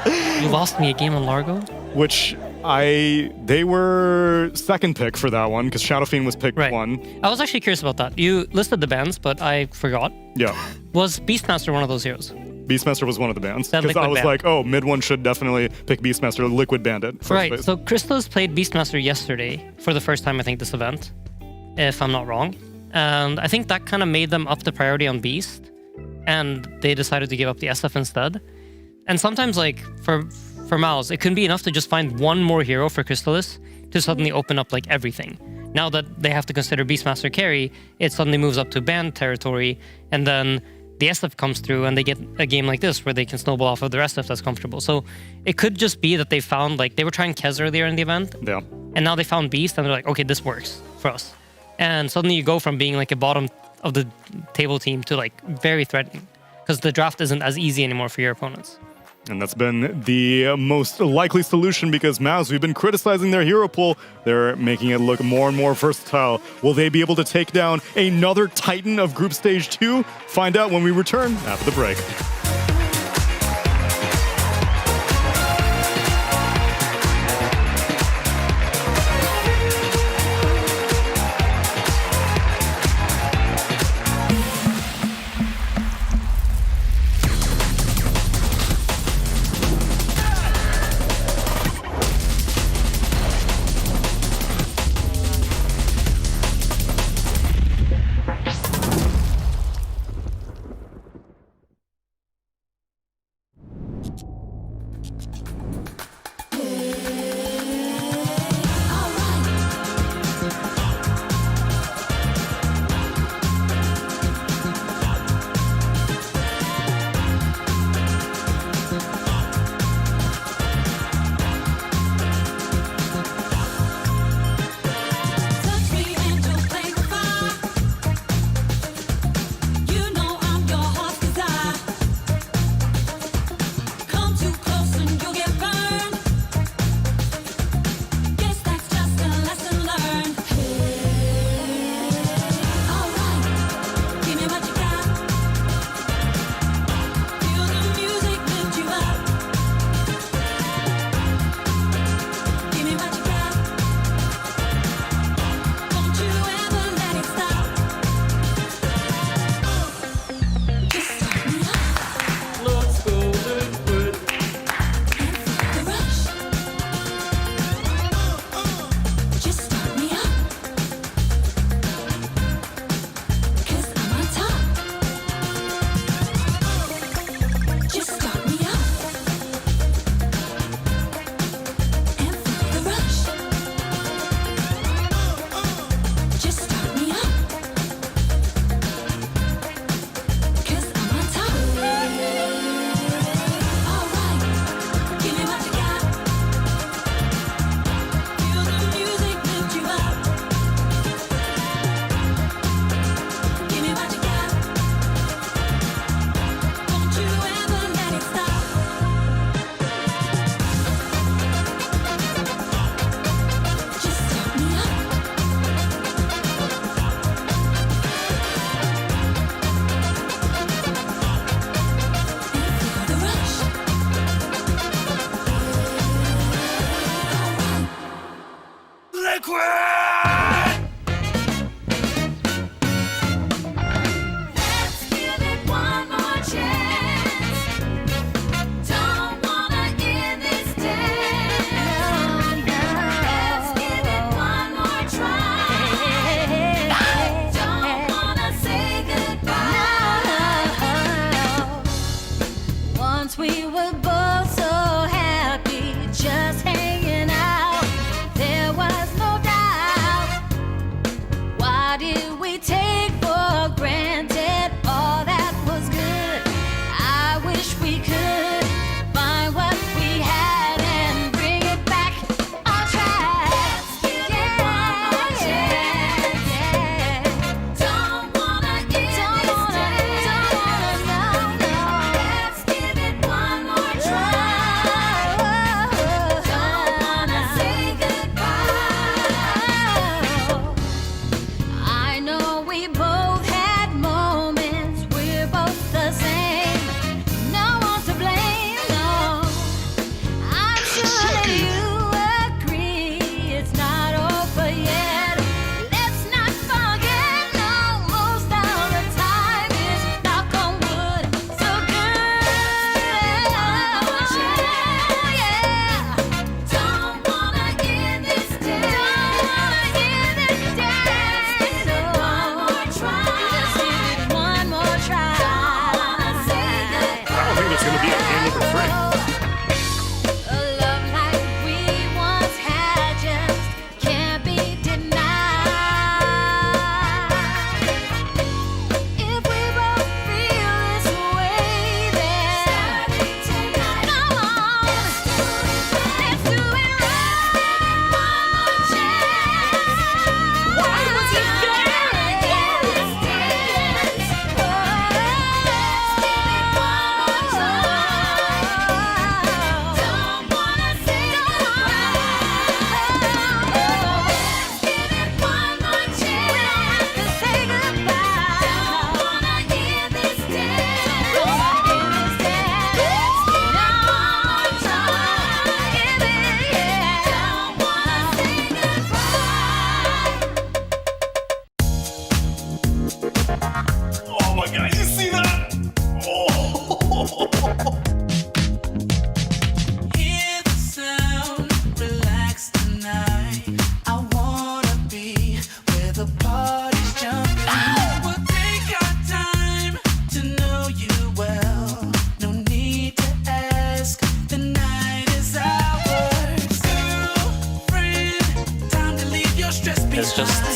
You lost me a game on Largo? Which they were second pick for that one because Shadow Fiend was picked one. I was actually curious about that. You listed the bans, but I forgot. Yeah. Was Beastmaster one of those heroes? Beastmaster was one of the bans. That Because I Liquid was ban. like, oh, mid one should definitely pick Beastmaster, Liquid Bandit. Right, so Crystallis played Beastmaster yesterday for the first time, I think, this event, if I'm not wrong. And I think that kind of made them up the priority on Beast, and they decided to give up the SF instead. And sometimes, like, for MOUZ, it can be enough to just find one more hero for Crystallis to suddenly open up, like, everything. Now that they have to consider Beastmaster carry, it suddenly moves up to ban territory, and then the SF comes through and they get a game like this where they can snowball off of the SF that's comfortable. So it could just be that they found, like, they were trying Kez earlier in the event. Yeah. And now they found Beast and they're like, okay, this works for us. And suddenly you go from being like a bottom of the table team to like very threatening because the draft isn't as easy anymore for your opponents. And that's been the most likely solution because MOUZ, we've been criticizing their hero pool. They're making it look more and more versatile. Will they be able to take down another Titan of Group Stage 2? Find out when we return after the break.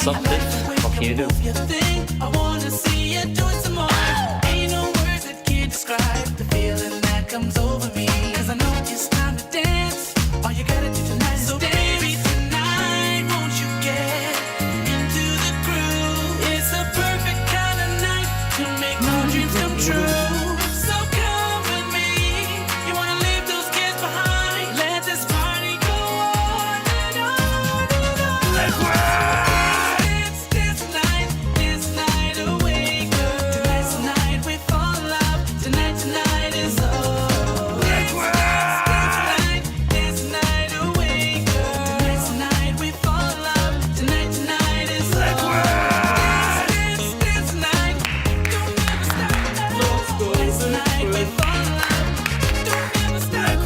What's up, Tiff? What can you do? I wanna see you do it some more. Ain't no words that can describe the feeling that comes over me. 'Cause I know it's time to dance. All you gotta do tonight is dance. Baby, tonight, won't you get into the groove? It's a perfect kind of night to make my dreams come true. So come with me. You wanna leave those kids behind? Let this party go on and on and on. Let's dance tonight, dance night away, girl. Tonight's the night we fall in love. Tonight is all. Let's dance tonight away, girl. Tonight's the night we fall in love. Tonight is all. Dance tonight, don't ever stop. Tonight's the night we fall in love. Don't ever stop.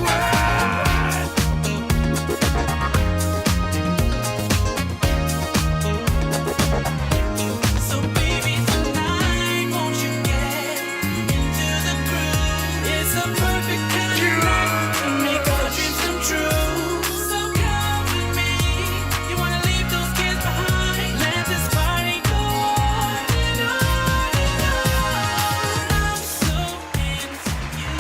So baby, tonight, won't you get into the groove? It's a perfect kind of night to make our dreams come true. So come with me. You wanna leave those kids behind? Let this party go on and on and on. I'm so into you.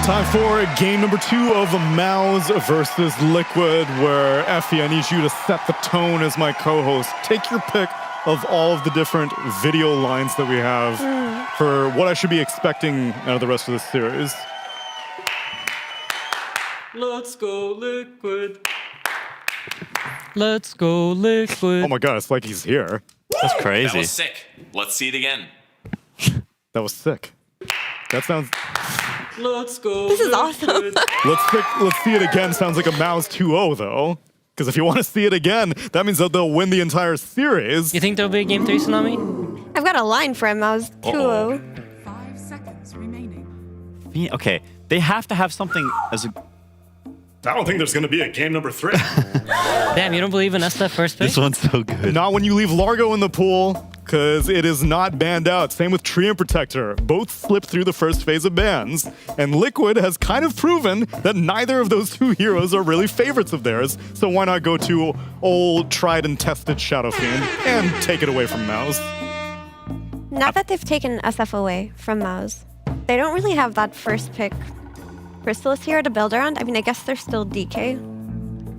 Time for game number 2 of MOUZ versus Liquid, where Effie, I need you to set the tone as my co-host. Take your pick of all of the different video lines that we have for what I should be expecting out of the rest of this series. Let's go, Liquid. Let's go, Liquid. Oh my god, it's like he's here. That's crazy. That was sick. Let's see it again. That was sick. That sounds... Let's go. This is awesome. Let's see it again sounds like a MOUZ 2-0 though. Because if you want to see it again, that means that they'll win the entire series. You think there'll be a game 3, Tsunami? I've got a line for him. MOUZ 2-0. 5 seconds remaining. Okay, they have to have something as a... I don't think there's going to be a game number 3. Damn, you don't believe in SF first pick? This one's so good. Not when you leave Largo in the pool, because it is not banned out. Same with Tree and Protector. Both slip through the first phase of bans. And Liquid has kind of proven that neither of those 2 heroes are really favorites of theirs. So why not go to old, tried and tested Shadow Fiend and take it away from MOUZ? Now that they've taken SF away from MOUZ, they don't really have that first pick Chrysalis here to build around. I mean, I guess they're still DK.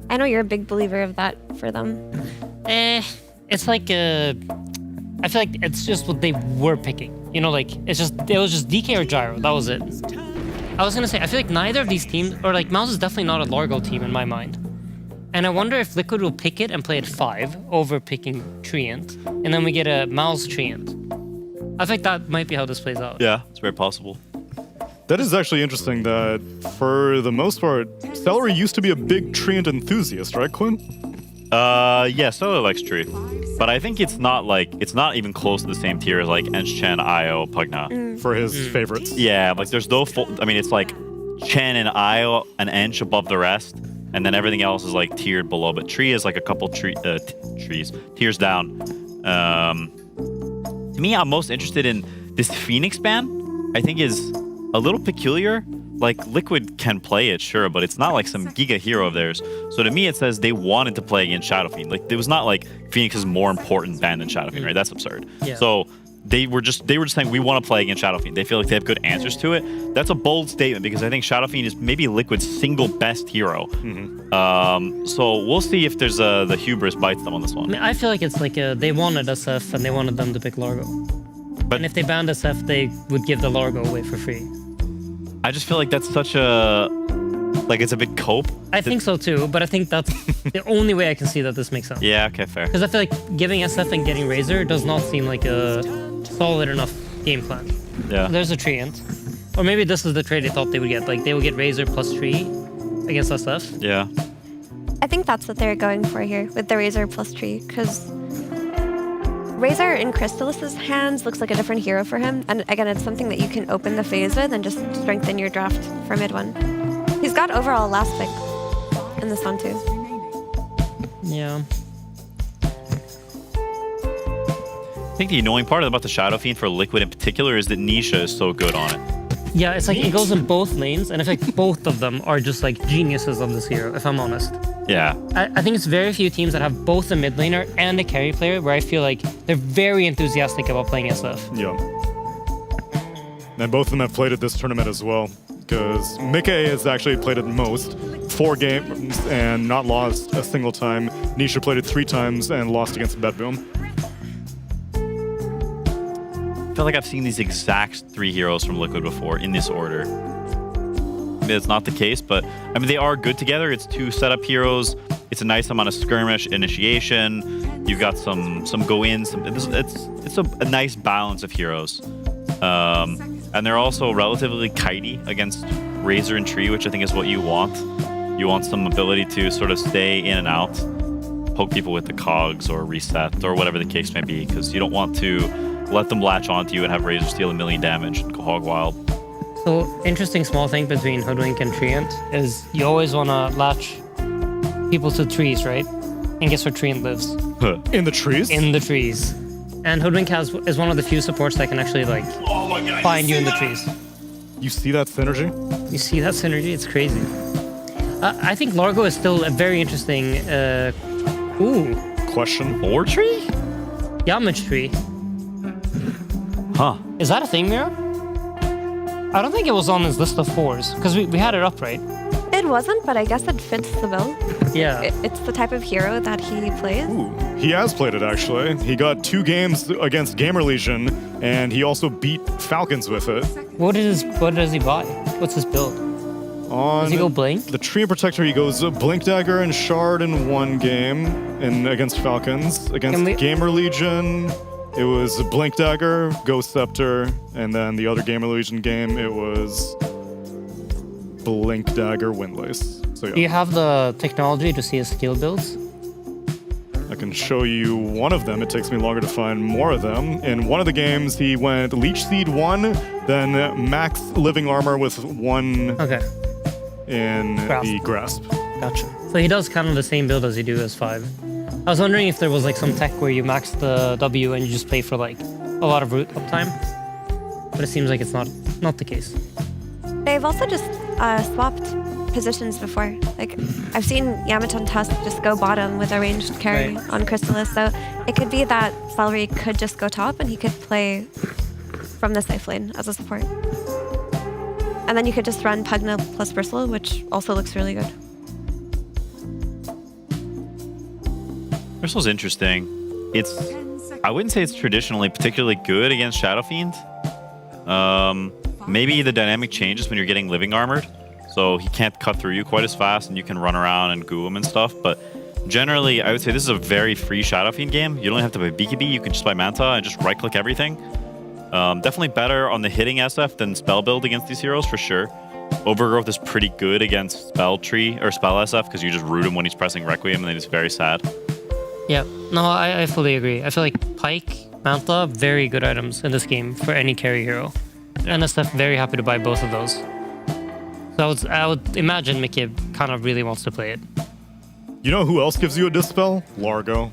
I know you're a big believer of that for them. It's like I feel like it's just what they were picking. You know, like it was just DK or Gyro. That was it. I was gonna say I feel like neither of these teams, or like MOUZ is definitely not a Largo team in my mind. And I wonder if Liquid will pick it and play at 5 over picking Treant, and then we get a MOUZ Treant. I think that might be how this plays out. Yeah, it's very possible. That is actually interesting that, for the most part, Celery used to be a big Treant enthusiast, right, Quinn? Yeah, Solar likes Tree. But I think it's not even close to the same tier as like Ench Chen, Io, Pugna. For his favorites. Yeah, like there's no I mean, it's like Chen and Io and Ench above the rest, and then everything else is like tiered below. But Tree is like a couple tiers down. To me, I'm most interested in this Phoenix ban. I think is a little peculiar. Like, Liquid can play it, sure, but it's not like some giga hero of theirs. So to me, it says they wanted to play against Shadow Fiend. Like, it was not like Phoenix is more important ban than Shadow Fiend, right? That's absurd. Yeah. So they were just saying, we want to play against Shadow Fiend. They feel like they have good answers to it. That's a bold statement because I think Shadow Fiend is maybe Liquid's single best hero. So we'll see if there's the hubris bites them on this one. I mean, I feel like it's like they wanted SF and they wanted them to pick Largo. And if they banned SF, they would give the Largo away for free. I just feel like that's such a... Like, it's a big cope. I think so too, but I think that's the only way I can see that this makes sense. Yeah, okay, fair. Because I feel like giving SF and getting Razor does not seem like a solid enough game plan. Yeah. There's a Treant. Or maybe this is the trade they thought they would get. Like, they would get Razor plus Tree against SF. Yeah. I think that's what they're going for here with the Razor plus Tree, because Razor in Crystalis's hands looks like a different hero for him. And again, it's something that you can open the phase with and just strengthen your draft for mid one. He's got overall last pick in this one too. Yeah. think the annoying part about the Shadow Fiend for Liquid in particular is that Nisha is so good on it. Yeah, it's like it goes in both lanes, and I think both of them are just like geniuses of this hero, if I'm honest. Yeah. I think it's very few teams that have both a mid laner and a carry player where I feel like they're very enthusiastic about playing SF. Yeah. And both of them have played at this tournament as well, because Mickey has actually played it most, 4 games and not lost a single time. Nisha played it 3 times and lost against BetBoom. I feel like I've seen these exact 3 heroes from Liquid before in this order. Maybe that's not the case, but I mean, they are good together. It's 2 setup heroes. It's a nice amount of skirmish initiation. You've got some go-ins. It's a nice balance of heroes. And they're also relatively kitey against Razor and Tree, which I think is what you want. You want some ability to sort of stay in and out, poke people with the cogs or reset or whatever the case may be, because you don't want to let them latch onto you and have Razor steal 1 million damage and go hog wild. So, interesting small thing between Hoodwink and Treant is you always want to latch people to trees, right? And guess where Treant lives? In the trees? In the trees. And Hoodwink is one of the few supports that can actually like find you in the trees. You see that synergy? You see that synergy? It's crazy. I think Largo is still a very interesting question. Or tree? Yamage tree. Huh. Is that a thing, Mira? I don't think it was on his list of 4s, because we had it up, right? It wasn't, but I guess it fits the bill. Yeah. It's the type of hero that he plays. He has played it, actually. He got 2 games against Gamer Legion, and he also beat Falcons with it. What does he buy? What's his build? Does he go Blink? The Tree Protector, he goes Blink Dagger and Shard in 1 game and against Falcons. Against Gamer Legion, it was Blink Dagger, Ghost Scepter, and then the other Gamer Legion game, it was Blink Dagger, Windlace. So yeah. Do you have the technology to see his skill builds? I can show you one of them. It takes me longer to find more of them. In one of the games, he went Leech Seed 1, then Max Living Armor with 1 in the Grasp. Gotcha. So he does kind of the same build as you do as 5. I was wondering if there was like some tech where you max the W and you just play for like a lot of root uptime. But it seems like it's not the case. They've also just swapped positions before. Like, I've seen Yamaton Tusk just go bottom with a ranged carry on Crystallis, so it could be that Celery could just go top and he could play from the safe lane as a support. And then you could just run Pugna plus Bristle, which also looks really good. Bristle's interesting. I wouldn't say it's traditionally particularly good against Shadow Fiend. Maybe the dynamic changes when you're getting Living Armored, so he can't cut through you quite as fast and you can run around and goo him and stuff, but generally I would say this is a very free Shadow Fiend game. You don't have to buy BKB, you can just buy Manta and just right click everything. Definitely better on the hitting SF than spell build against these heroes for sure. Overgrowth is pretty good against spell tree or spell SF because you just root him when he's pressing Requiem and then he's very sad. Yeah, no, I fully agree. I feel like Pike, Manta, very good items in this game for any carry hero. And SF, very happy to buy both of those. So I would imagine Mickey kind of really wants to play it. You know who else gives you a Dispel? Largo.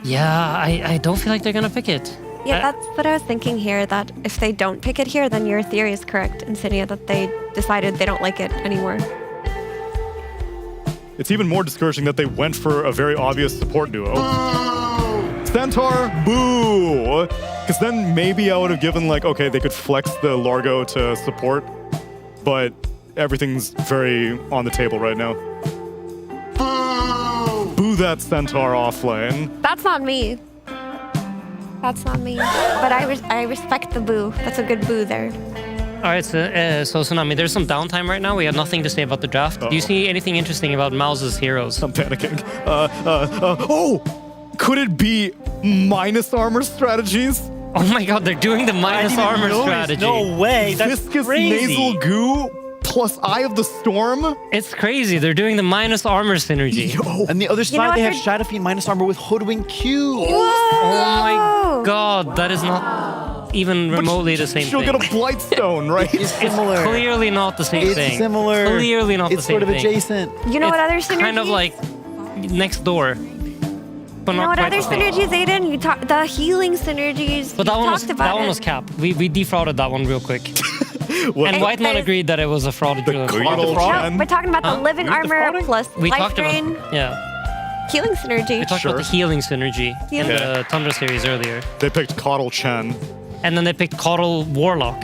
Yeah, I don't feel like they're going to pick it. Yeah, that's what I was thinking here, that if they don't pick it here, then your theory is correct, Insignia, that they decided they don't like it anymore. It's even more discouraging that they went for a very obvious support duo. Centaur, boo! Because then maybe I would have given, like, okay, they could flex the Largo to support, but everything's very on the table right now. Boo that Centaur off lane. That's not me. That's not me. But I respect the boo. That's a good boo there. All right, so Tsunami, there's some downtime right now. We have nothing to say about the draft. Do you see anything interesting about MOUZ's heroes? I'm panicking. Oh! Could it be minus armor strategies? Oh my god, they're doing the minus armor strategy. No way, that's Viscous crazy. nasal goo plus Eye of the Storm? It's crazy, they're doing the minus armor synergy. Yo. And the other side, they have Shadow Fiend minus armor with Hoodwink Q. Oh my god, that is not even remotely the same She'll thing. get a Blightstone, right? It's similar. Clearly not the same thing. It's similar. Clearly not the It's same sort of thing. adjacent. You know what other It's synergy? kind of like next door. But You know not what quite other the same. synergies, Aiden? You talked the healing synergies. But that you one was talked about that one it. was cap. We defrauded that one real quick. And Whitemon agreed that it was a fraud. No, we're talking about the living armor plus We life talked drain. about yeah. Healing synergy. We talked about the healing synergy in the Tundra series earlier. They picked Coddle Chen. And then they picked Coddle Warlock.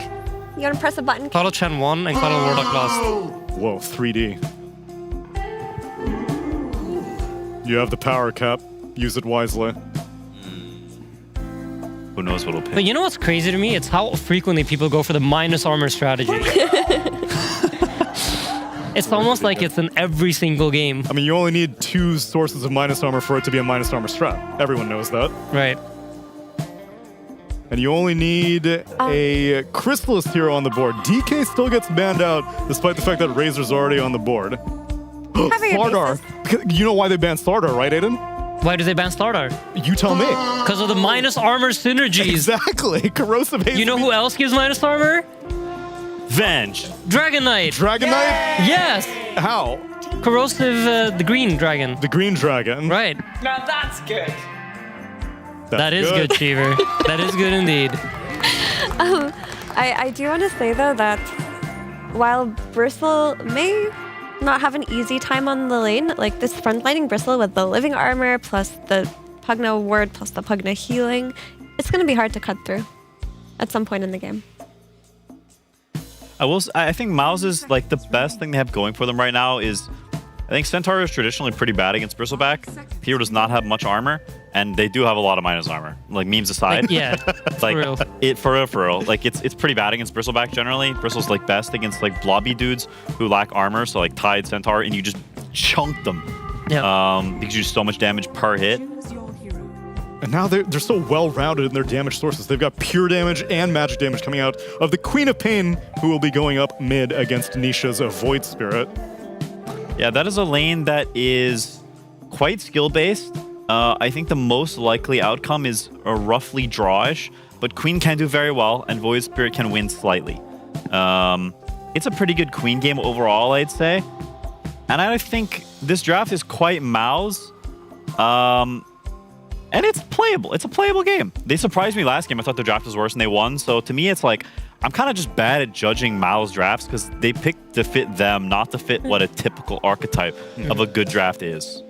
You want to press a button? Coddle Chen won and Coddle Warlock lost. Whoa, 3D. You have the power cap. Use it wisely. Who knows what'll pick? But you know what's crazy to me? It's how frequently people go for the minus armor strategy. It's almost like it's in every single game. I mean, you only need 2 sources of minus armor for it to be a minus armor strat. Everyone knows that. Right. And you only need a Chrysalis hero on the board. DK still gets banned out, despite the fact that Razor's already on the board. Slardar. You know why they banned Slardar, right, Aiden? Why do they ban Slardar? You tell me. Because of the minus armor synergies. Exactly. Corrosive haste. You know who else gives minus armor? Venge. Dragon Knight. Dragon Knight? Yes. How? Corrosive, the green dragon. The green dragon. Right. Now that's good. That is good, Cheever. That is good indeed. I do want to say, though, that while Bristle may not have an easy time on the lane, like this frontlining Bristle with the living armor plus the Pugna ward plus the Pugna healing, it's going to be hard to cut through at some point in the game. I think MOUZ is like the best thing they have going for them right now is I think Centaur is traditionally pretty bad against Bristleback. Hero does not have much armor, and they do have a lot of minus armor. Like memes aside, for real. Like it's pretty bad against Bristleback generally. Bristle's like best against like blobby dudes who lack armor, so like Tide, Centaur, and you just chunk them. Yeah. Because you do so much damage per hit. And now they're so well-rounded in their damage sources. They've got pure damage and magic damage coming out of the Queen of Pain, who will be going up mid against Nisha's Void Spirit. Yeah, that is a lane that is quite skill-based. I think the most likely outcome is a roughly drawish, but Queen can do very well, and Void Spirit can win slightly. It's a pretty good Queen game overall, I'd say. And I think this draft is quite MOUZ. And it's playable. It's a playable game. They surprised me last game. I thought the draft was worse and they won. So to me, it's like, I'm kind of just bad at judging MOUZ drafts because they pick to fit them, not to fit what a typical archetype of a good draft is.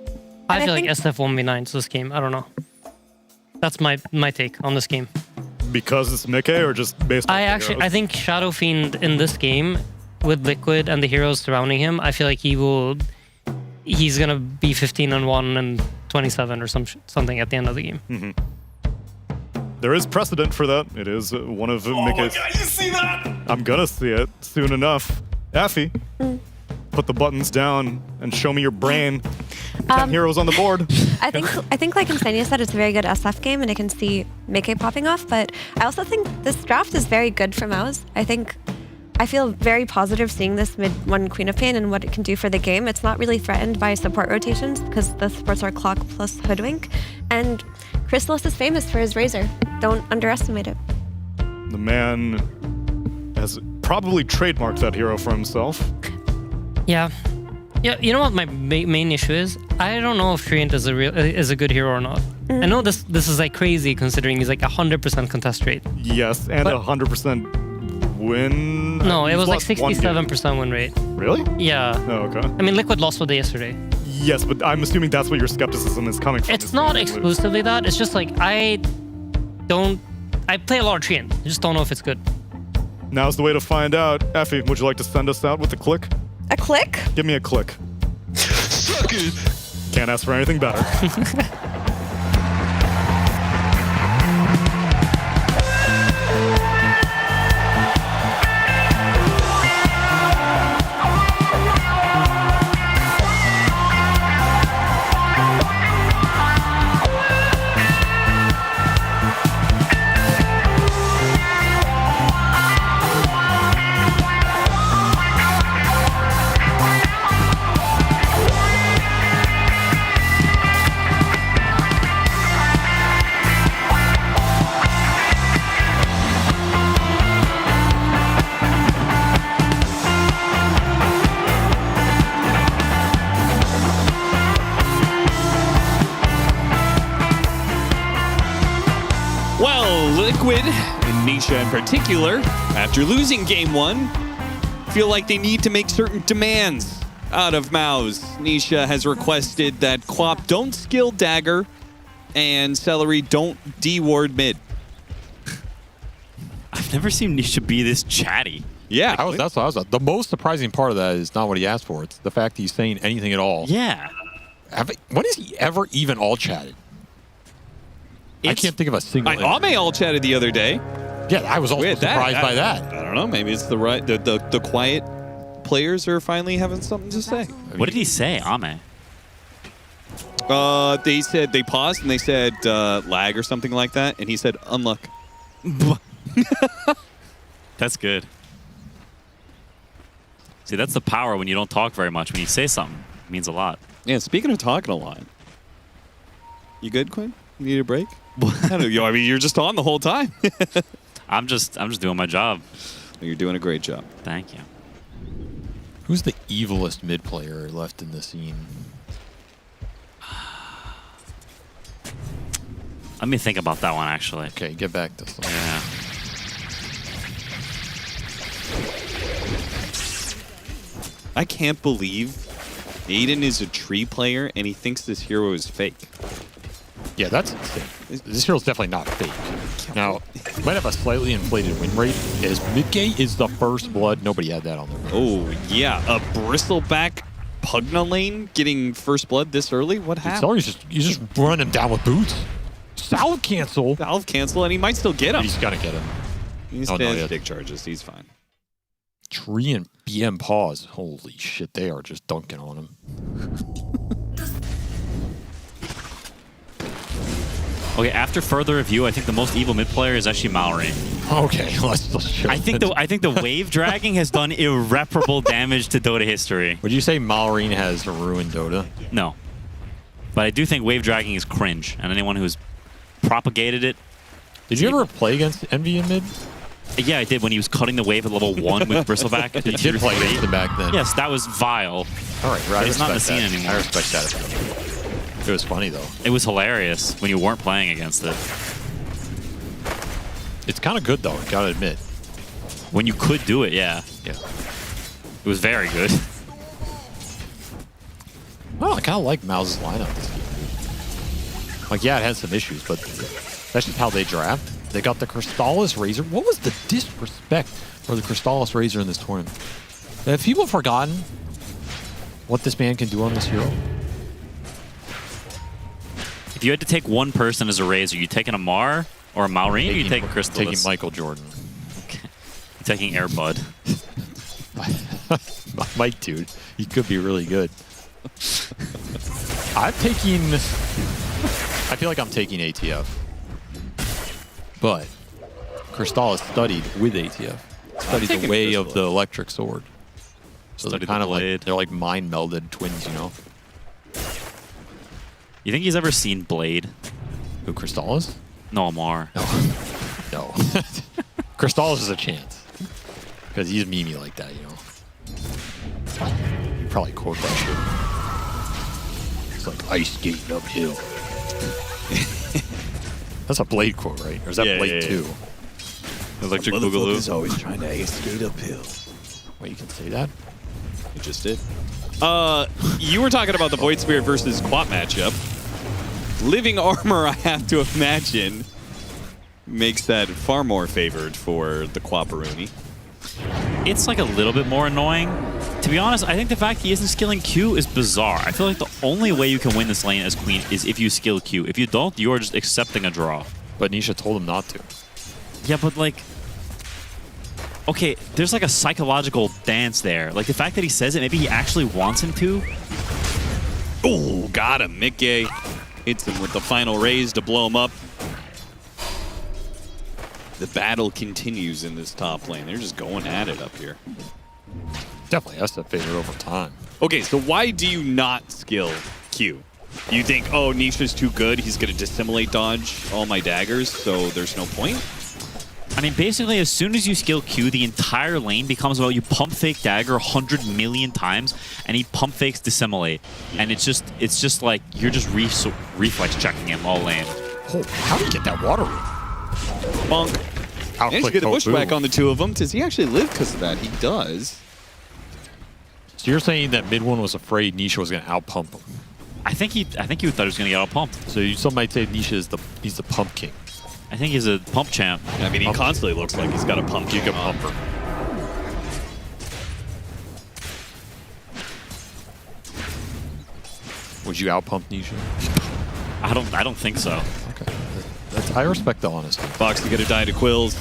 I feel like SF 1v9 this game. I don't know. That's my take on this game. Because it's Mickey or just based on I think Shadow Fiend in this game with Liquid and the heroes surrounding him, I feel like he's gonna be 15-1 and 27 or something at the end of the game. Mm-hmm. There is precedent for that. It is one of Mickey's. God, you see that? I'm gonna see it soon enough. Affy, put the buttons down and show me your brain. 10 heroes on the board. I think like Insania said, it's a very good SF game, and I can see Mickey popping off. But I also think this draft is very good for MOUZ. I feel very positive seeing this mid-1 Queen of Pain and what it can do for the game. It's not really threatened by support rotations because the supports are Clock plus Hoodwink. And Chrysalis is famous for his Razor. Don't underestimate it. The man has probably trademarked that hero for himself. Yeah. Yeah, you know what my main issue is? I don't know if Treant is a good hero or not. I know this is like crazy considering he's like 100% contest rate. Yes, and 100% win. No, it was like 67% win rate. Really? Yeah. Oh, okay. I mean, Liquid lost with it yesterday. Yes, but I'm assuming that's what your skepticism is coming from. It's not exclusively that. It's just like I play a lot of Treant. I just don't know if it's good. Now's the way to find out. Effie, would you like to send us out with a click? A click? Give me a click. Can't ask for anything better. Liquid, and Nisha in particular, after losing game 1, feel like they need to make certain demands out of MOUZ. Nisha has requested that Quap don't skill Dagger and Celery don't D-ward mid. I've never seen Nisha be this chatty. Yeah. That's what I was. The most surprising part of that is not what he asked for. It's the fact he's saying anything at all. Yeah. When has he ever even all chatted? I can't think of a single. Ame all chatted the other day. Yeah, I was also surprised by that. I don't know. Maybe it's the quiet players are finally having something to say. What did he say, Ame? They said they paused and they said lag or something like that, and he said unluck. That's good. See, that's the power when you don't talk very much. When you say something, it means a lot. Yeah. Speaking of talking a lot, you good, Quinn? You need a break? I mean, you're just on the whole time. I'm just doing my job. You're doing a great job. Thank you. Who's the evilest mid player left in the scene? Let me think about that one, actually. Okay, get back to something. Yeah. I can't believe Aiden is a tree player and he thinks this hero is fake. Yeah, that's insane. This hero's definitely not fake. Now, might have a slightly inflated win rate. As mid-gate is the first blood. Nobody had that on their list. Oh, yeah. A bristleback Pugna lane getting first blood this early? What happened? You just run him down with boots. Salve cancel. Salve cancel, and he might still get him. He's gonna get him. He's dead. Dick charges. He's fine. Tree and BM pause. Holy shit, they are just dunking on him. Okay, after further review, I think the most evil mid player is actually Mallory. Okay, let's show I think the wave dragging has done irreparable damage to Dota history. Would you say Mallory has ruined Dota? No. But I do think wave dragging is cringe, and anyone who's propagated it. Did you ever play against Envy in mid? Yeah, I did when he was cutting the wave at level 1 with Bristleback. You did play against him back then. Yes, that was vile. All right, right. It's not in the scene anymore. I respect that. It was funny, though. It was hilarious when you weren't playing against it. It's kind of good, though, gotta admit. When you could do it, yeah. Yeah. It was very good. Well, I kind of like MOUZ's lineup this game. Like, yeah, it has some issues, but that's just how they draft. They got the Crystallis Razor. What was the disrespect for the Crystallis Razor in this tournament? Have people forgotten what this man can do on this hero? If you had to take one person as a Razor, you taking a Mar or a Maureen, or you taking Crystallis? Taking Michael Jordan. Okay. You're taking Airbud. Mike, dude, he could be really good. I feel like I'm taking ATF. But Crystallis studied with ATF. Studied the way of the electric sword. So they're kind of like, they're like mind melded twins, you know? You think he's ever seen Blade? Who, Crystallis? No, Amar. No. No. Crystallis is a chance. Because he's memey like that, you know? You probably quote that shit. It's like ice skating uphill. That's a Blade quote, right? Or is that Blade 2? Electric Boogaloo. Is always trying to ice skate uphill. Wait, you can say that? You just did. You were talking about the Void Spirit versus Quap matchup. Living Armor, I have to imagine, makes that far more favored for the Quapperoonie. It's like a little bit more annoying. To be honest, I think the fact he isn't skilling Q is bizarre. I feel like the only way you can win this lane as Queen is if you skill Q. If you don't, you are just accepting a draw. But Nisha told him not to. Yeah, but like... Okay, there's like a psychological dance there. Like the fact that he says it, maybe he actually wants him to. Oh, got him. Mickey hits him with the final raise to blow him up. The battle continues in this top lane. They're just going at it up here. Definitely has to favor over time. Okay, so why do you not skill Q? You think, oh, Nisha's too good, he's going to dissimulate dodge all my daggers, so there's no point? I mean, basically, as soon as you skill Q, the entire lane becomes about you pump fake dagger 100 million times, and he pump fakes dissimulate. And it's just like, you're just reflex checking him all lane. Oh, how do you get that water room? Bonk. Managed to get a bushwhack on the two of them. Does he actually live because of that? He does. So you're saying that mid one was afraid Nisha was going to outpump him? I think he thought he was going to get outpumped. So some might say Nisha is he's the pump king. I think he's a pump champ. I mean, he constantly looks like he's got a pump. You can pumper. Would you outpump Nisha? I don't think so. Okay. I respect the honesty. Fox to get a die to Quills.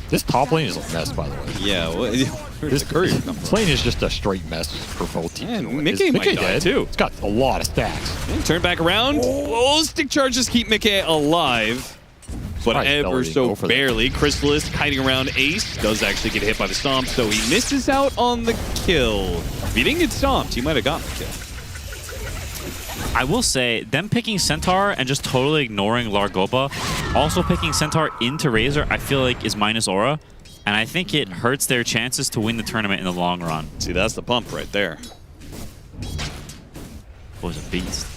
This top lane is a mess, by the way. Yeah, this lane is just a straight mess for both teams. And Mickey might die too. It's got a lot of stacks. And turn back around. Oh, stick charges keep Mickey alive. But ever so barely. Chrysalis hiding around Ace does actually get hit by the stomp, so he misses out on the kill. If he didn't get stomped, he might have gotten the kill. I will say, them picking Centaur and just totally ignoring Largoba, also picking Centaur into Razor, I feel like is minus Aura, and I think it hurts their chances to win the tournament in the long run. See, that's the pump right there. Was a beast.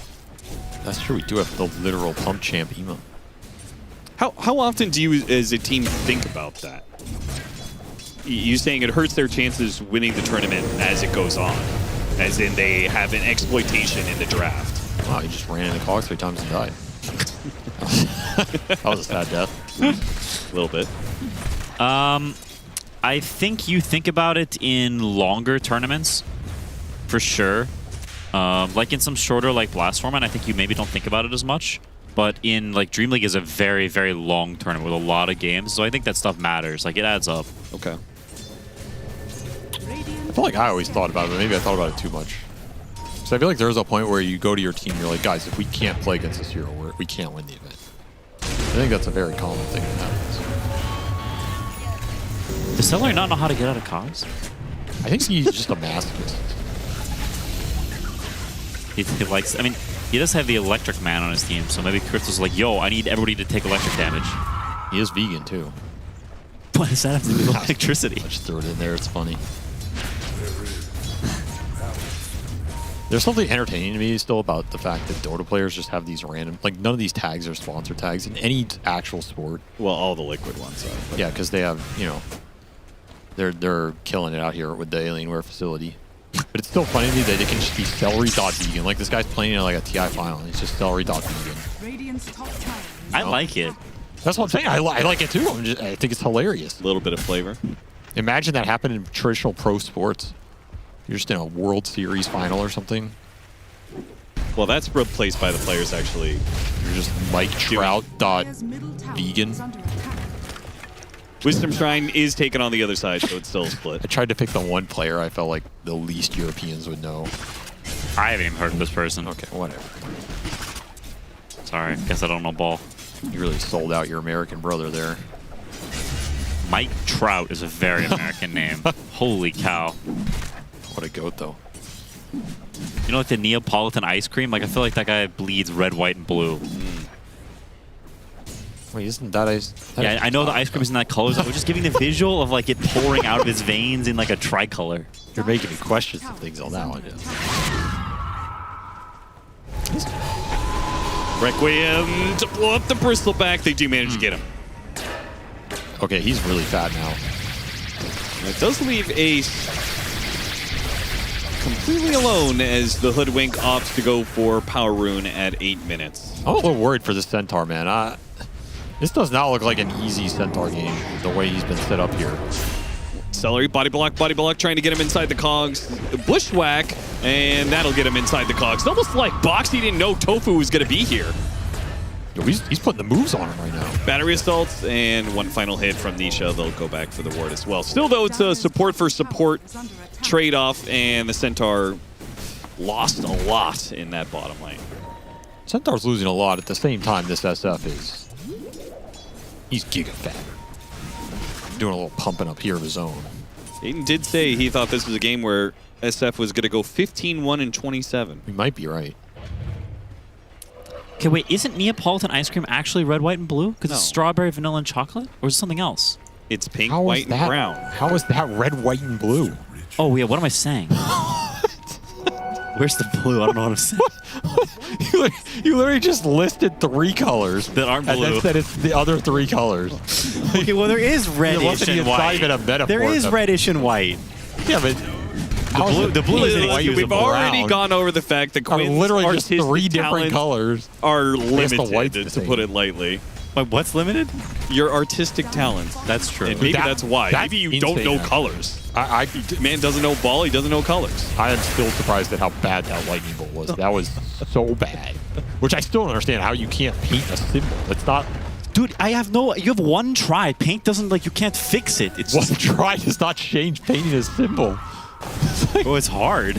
That's true. We do have the literal pump champ emo. How often do you, as a team, think about that? You saying it hurts their chances winning the tournament as it goes on, as in they have an exploitation in the draft. Wow, he just ran into cogs 3 times and died. That was a sad death. A little bit. I think you think about it in longer tournaments, for sure. Like in some shorter, like Blast format, I think you maybe don't think about it as much. But in like DreamLeague is a very, very long tournament with a lot of games, so I think that stuff matters. Like it adds up. Okay. I feel like I always thought about it, but maybe I thought about it too much. So I feel like there's a point where you go to your team, you're like, guys, if we can't play against this hero, we can't win the event. I think that's a very common thing that happens. Does Celery not know how to get out of cogs? I think he's just a masochist. He likes, I mean, he does have the electric man on his team, so maybe Crystal's like, yo, I need everybody to take electric damage. He is vegan too. What does that have to do with electricity? I just threw it in there, it's funny. There's something entertaining to me still about the fact that Dota players just have these random, like none of these tags are sponsor tags in any actual sport. Well, all the liquid ones are. But yeah, because they have, you know, they're killing it out here with the Alienware facility. But it's still funny to me that they can just be celery.vegan. Like this guy's playing in like a TI final and it's just celery.vegan. I like it. That's what I'm saying. I like it too. I think it's hilarious. A little bit of flavor. Imagine that happened in traditional pro sports. You're just in a World Series final or something. Well, that's replaced by the players actually. You're just Mike Trout.vegan. Wisdom Shrine is taken on the other side, so it's still split. I tried to pick the one player I felt like the least Europeans would know. I haven't even heard of this person. Okay, whatever. Sorry, guess I don't know ball. You really sold out your American brother there. Mike Trout is a very American name. Holy cow. What a goat, though. You know, like the Neapolitan ice cream? Like, I feel like that guy bleeds red, white, and blue. Wait, isn't that ice? Yeah, I know the ice cream is in that color. So we're just giving the visual of, like, it pouring out of his veins in, like, a tricolor. You're making me question some things on that one. Requiem to blow up the bristleback. They do manage to get him. Okay, he's really fat now. And it does leave Ace completely alone as the Hoodwink opts to go for Power Rune at 8 minutes. I'm a little worried for this Centaur, man. This does not look like an easy Centaur game, the way he's been set up here. Celery, body block, trying to get him inside the cogs. Bushwhack, and that'll get him inside the cogs. It's almost like Boxy didn't know Tofu was going to be here. Yo, he's putting the moves on him right now. Battery assaults, and one final hit from Nisha. They'll go back for the ward as well. Still, though, it's a support for support trade-off, and the Centaur lost a lot in that bottom lane. Centaur's losing a lot. At the same time, this SF is... he's giga fat. Doing a little pumping up here of his own. Aiden did say he thought this was a game where SF was going to go 15-1 and 27. He might be right. Okay, wait, isn't Neapolitan ice cream actually red, white, and blue? Because it's strawberry, vanilla, and chocolate? Or is it something else? It's pink, white, and brown. How is that red, white, and blue? Oh, yeah, what am I saying? Where's the blue? I don't know what I'm saying. You literally just listed 3 colors that aren't blue. And then said it's the other 3 colors. Okay, well, there is reddish and white. Even a metaphor. There is reddish and white. Yeah, but the blue is inexcusable. We've already gone over the fact that Quinn's literally just artistic 3 different talents colors are the white's limited, the to same. put it lightly. Wait, what's limited? Your artistic talents. That's true. And maybe that's why. That's Maybe you don't know insane. colors. Man doesn't know ball, he doesn't know colors. I am still surprised at how bad that lightning bolt was. That was so bad. Which I still don't understand how you can't paint a symbol. It's not... Dude, you have one try. Paint doesn't, like, you can't fix it. It's one just... try does not change painting a symbol. Oh, it's hard.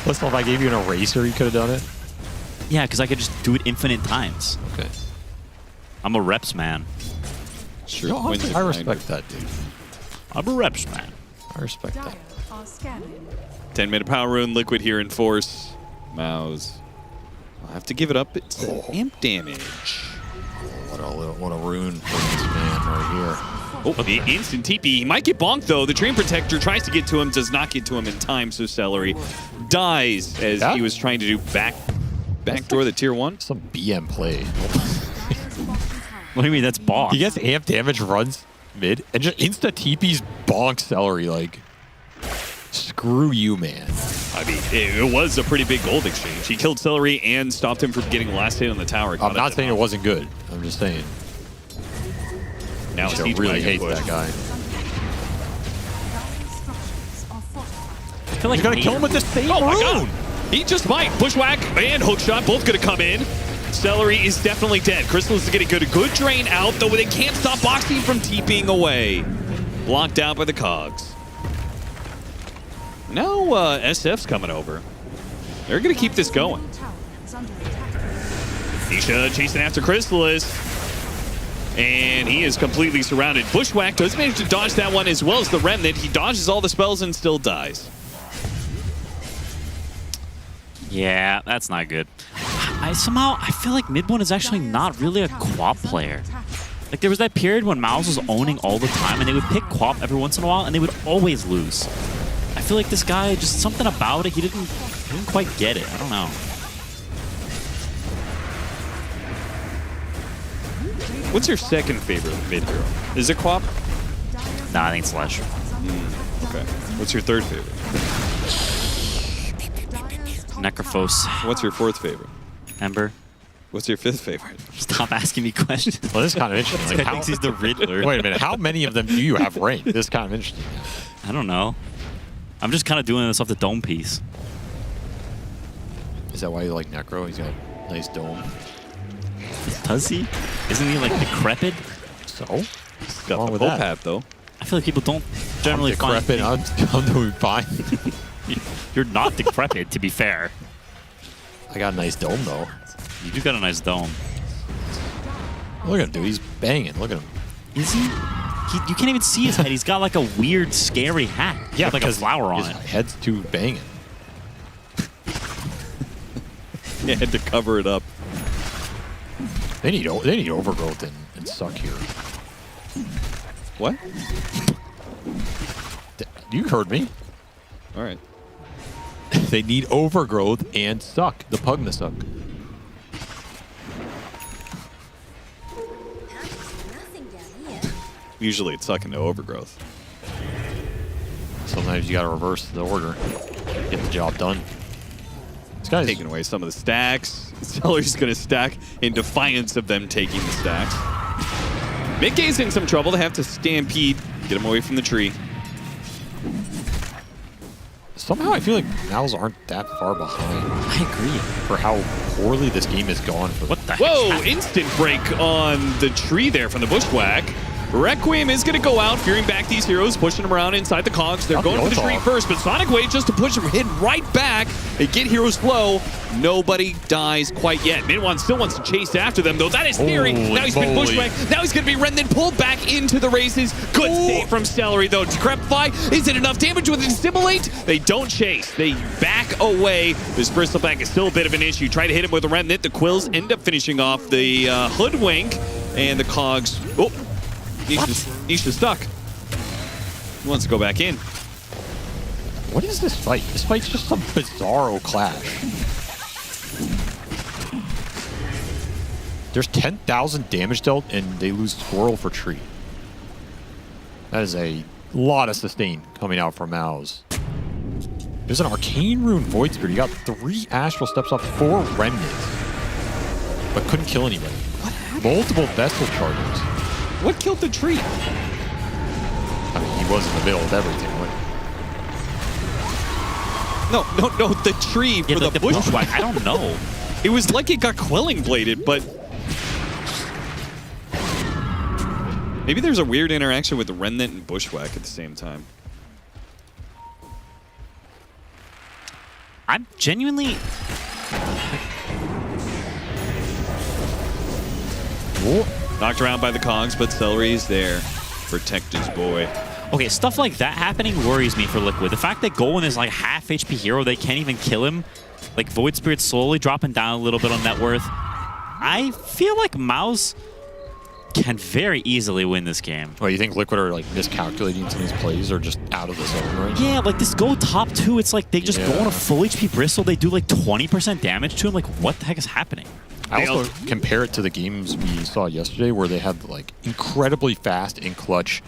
Listen, if I gave you an eraser, you could have done it. Yeah, because I could just do it infinite times. Okay. I'm a reps man. Sure. No, I respect that, dude. I'm a reps man. I respect that. 10-minute power rune, Liquid here in force. MOUZ. I'll have to give it up. It's amp damage. What a rune for this man right here. Oh, the instant TP. He might get bonked, though. The Dream Protector tries to get to him, does not get to him in time, so Celery dies as he was trying to do backdoor the tier 1. Some BM play. What do you mean? That's bonk. He gets amp damage, runs mid, and just insta TP's bonk Celery. Like, screw you, man. I mean, it was a pretty big gold exchange. He killed Celery and stopped him from getting the last hit on the tower. I'm not saying it wasn't good. I'm just saying. Now he really hates that guy. I feel like you're gonna kill him with the same Oh my rune. god! He just might. Bushwhack and hookshot, both gonna come in. Celery is definitely dead. Crystal is getting a good drain out, though they can't stop Boxing from TPing away. Blocked out by the cogs. Now SF's coming over. They're gonna keep this going. Nisha chasing after Chrysalis. And he is completely surrounded. Bushwhack does manage to dodge that one as well as the Remnant. He dodges all the spells and still dies. Yeah, that's not good. I feel like mid one is actually not really a Quap player. Like, there was that period when MOUZ was owning all the time, and they would pick Quap every once in a while, and they would always lose. I feel like this guy, just something about it, he didn't quite get it. I don't know. What's your second favorite mid hero? Is it Quap? Nah, I think it's Lesh. Okay. What's your third favorite? Necrophos. What's your fourth favorite? Ember. What's your fifth favorite? Stop asking me questions. Well, this is kind of interesting. Like, I think he's the Riddler. Wait a minute. How many of them do you have ranked? This is kind of interesting. I don't know. I'm just kind of doing this off the dome piece. Is that why you like Necro? He's got a nice dome. Does he? Isn't he like decrepit? So? What's got the hope hat, though. I feel like people don't generally find decrepit. I'm doing fine. You're not decrepit, to be fair. I got a nice dome, though. You do got a nice dome. Look at him, dude. He's banging. Look at him. Is he? You can't even see his head. He's got like a weird, scary hat. Yeah, with like a flower on his it. head's too banging. He had to cover it up. They need overgrowth and suck here. What? You heard me. All right. They need overgrowth and suck. The Pugnasuck. Usually it's sucking to overgrowth. Sometimes you gotta reverse the order. Get the job done. This guy's taking away some of the stacks. Celery's gonna stack in defiance of them taking the stacks. Mickey's in some trouble. They have to stampede, get him away from the tree. Somehow I feel like MOUZ aren't that far behind. I agree. For how poorly this game has gone. For what the Whoa! Instant break on the tree there from the Bushwhack. Requiem is going to go out, fearing back these heroes, pushing them around inside the cogs. They're going for the tree first, but Sonic Wave just to push them, hit right back. They get heroes flow. Nobody dies quite yet. Minwan still wants to chase after them, though. That is theory. Now he's been Bushwhacked. Now he's going to be Ren, then pulled back into the races. Good save from Celery, though. Decrepify. Is it enough damage with Assimilate? They don't chase. They back away. This bristleback is still a bit of an issue. Try to hit him with a Remnant. The Quills end up finishing off the Hoodwink, and the cogs. Oh. Nisha's stuck. He wants to go back in. What is this fight? This fight's just some bizarro clash. There's 10,000 damage dealt, and they lose Squirrel for Tree. That is a lot of sustain coming out from MOUZ. There's an Arcane Rune Void Spirit. You got 3 Astral Steps off 4 Remnants, but couldn't kill anybody. What happened? Multiple Vessel Charges. What killed the tree? I mean, he was in the middle of everything. No, the tree for the bushwhack. I don't know. It was like it got Quelling Bladed, but maybe there's a weird interaction with the Remnant and Bushwhack at the same time. I'm genuinely... Knocked around by the Cogs, but Celery is there. Protect his boy. Okay, stuff like that happening worries me for Liquid. The fact that Golden is like half HP hero, they can't even kill him. Like Void Spirit slowly dropping down a little bit on net worth. I feel like MOUZ can very easily win this game. Well, you think Liquid are like miscalculating some of these plays or just out of the zone right Yeah, like this go top 2, it's like they just go on a full HP Bristle, they do like 20% damage to him. Like, what the heck is happening? I also compare it to the games we saw yesterday where they had like incredibly fast and clutch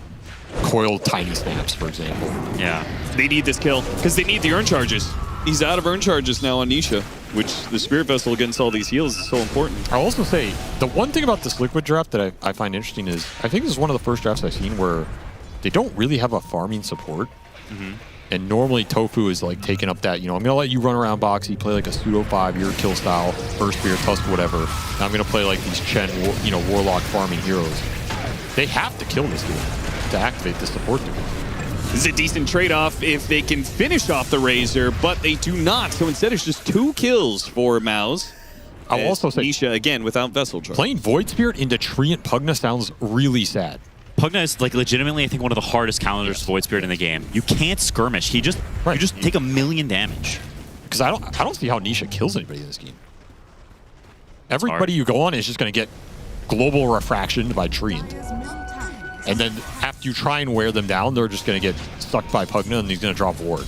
coiled tiny snaps, for example. Yeah. They need this kill because they need the earn charges. He's out of earn charges now on Nisha, which the Spirit Vessel against all these heals is so important. I'll also say, the one thing about this Liquid draft that I find interesting is, I think this is one of the first drafts I've seen where they don't really have a farming support. And normally Tofu is like taking up that, you know, I'm going to let you run around boxy, play like a pseudo 5-year kill style, first spear, tusk, whatever. Now I'm going to play like these Chen, Warlock farming heroes. They have to kill this dude to activate the support dude. This is a decent trade-off if they can finish off the Razor, but they do not. So instead it's just 2 kills for MOUZ. I'll also say, Nisha, again, without Vessel Charge. Playing Void Spirit into Treant Pugna sounds really sad. Pugna is like legitimately, I think, one of the hardest counters to Void Spirit in the game. You can't skirmish. You just take 1,000,000 damage. Because I don't see how Nisha kills anybody in this game. Everybody you go on is just going to get global refraction by Treant. And then after you try and wear them down, they're just going to get sucked by Pugna and he's going to drop ward.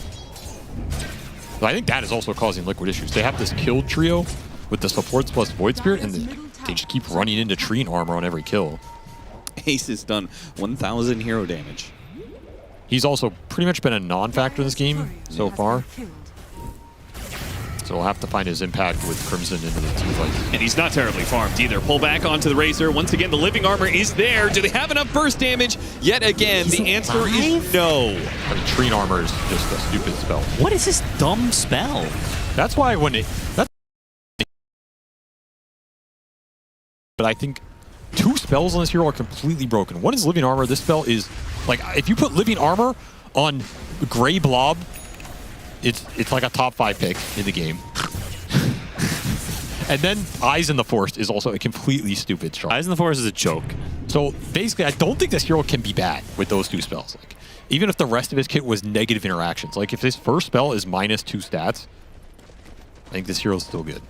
But I think that is also causing Liquid issues. They have this killed trio with the supports plus Void Spirit, and they just keep running into Treant armor on every kill. Ace has done 1,000 hero damage. He's also pretty much been a non-factor in this game so far. So we'll have to find his impact with Crimson into the team fight. And he's not terribly farmed either. Pull back onto the Razor. Once again, the living armor is there. Do they have enough burst damage? Yet again, the answer is no. I mean, Treant armor is just a stupid spell. What is this dumb spell? That's why when but I think 2 spells on this hero are completely broken. One is living armor. This spell is like, if you put living armor on Gray Blob, it's like a top 5 pick in the game. And then Eyes in the Forest is also a completely stupid strat. Eyes in the Forest is a joke. So basically, I don't think this hero can be bad with those 2 spells. Like, even if the rest of his kit was negative interactions, like if his first spell is -2 stats, I think this hero is still good.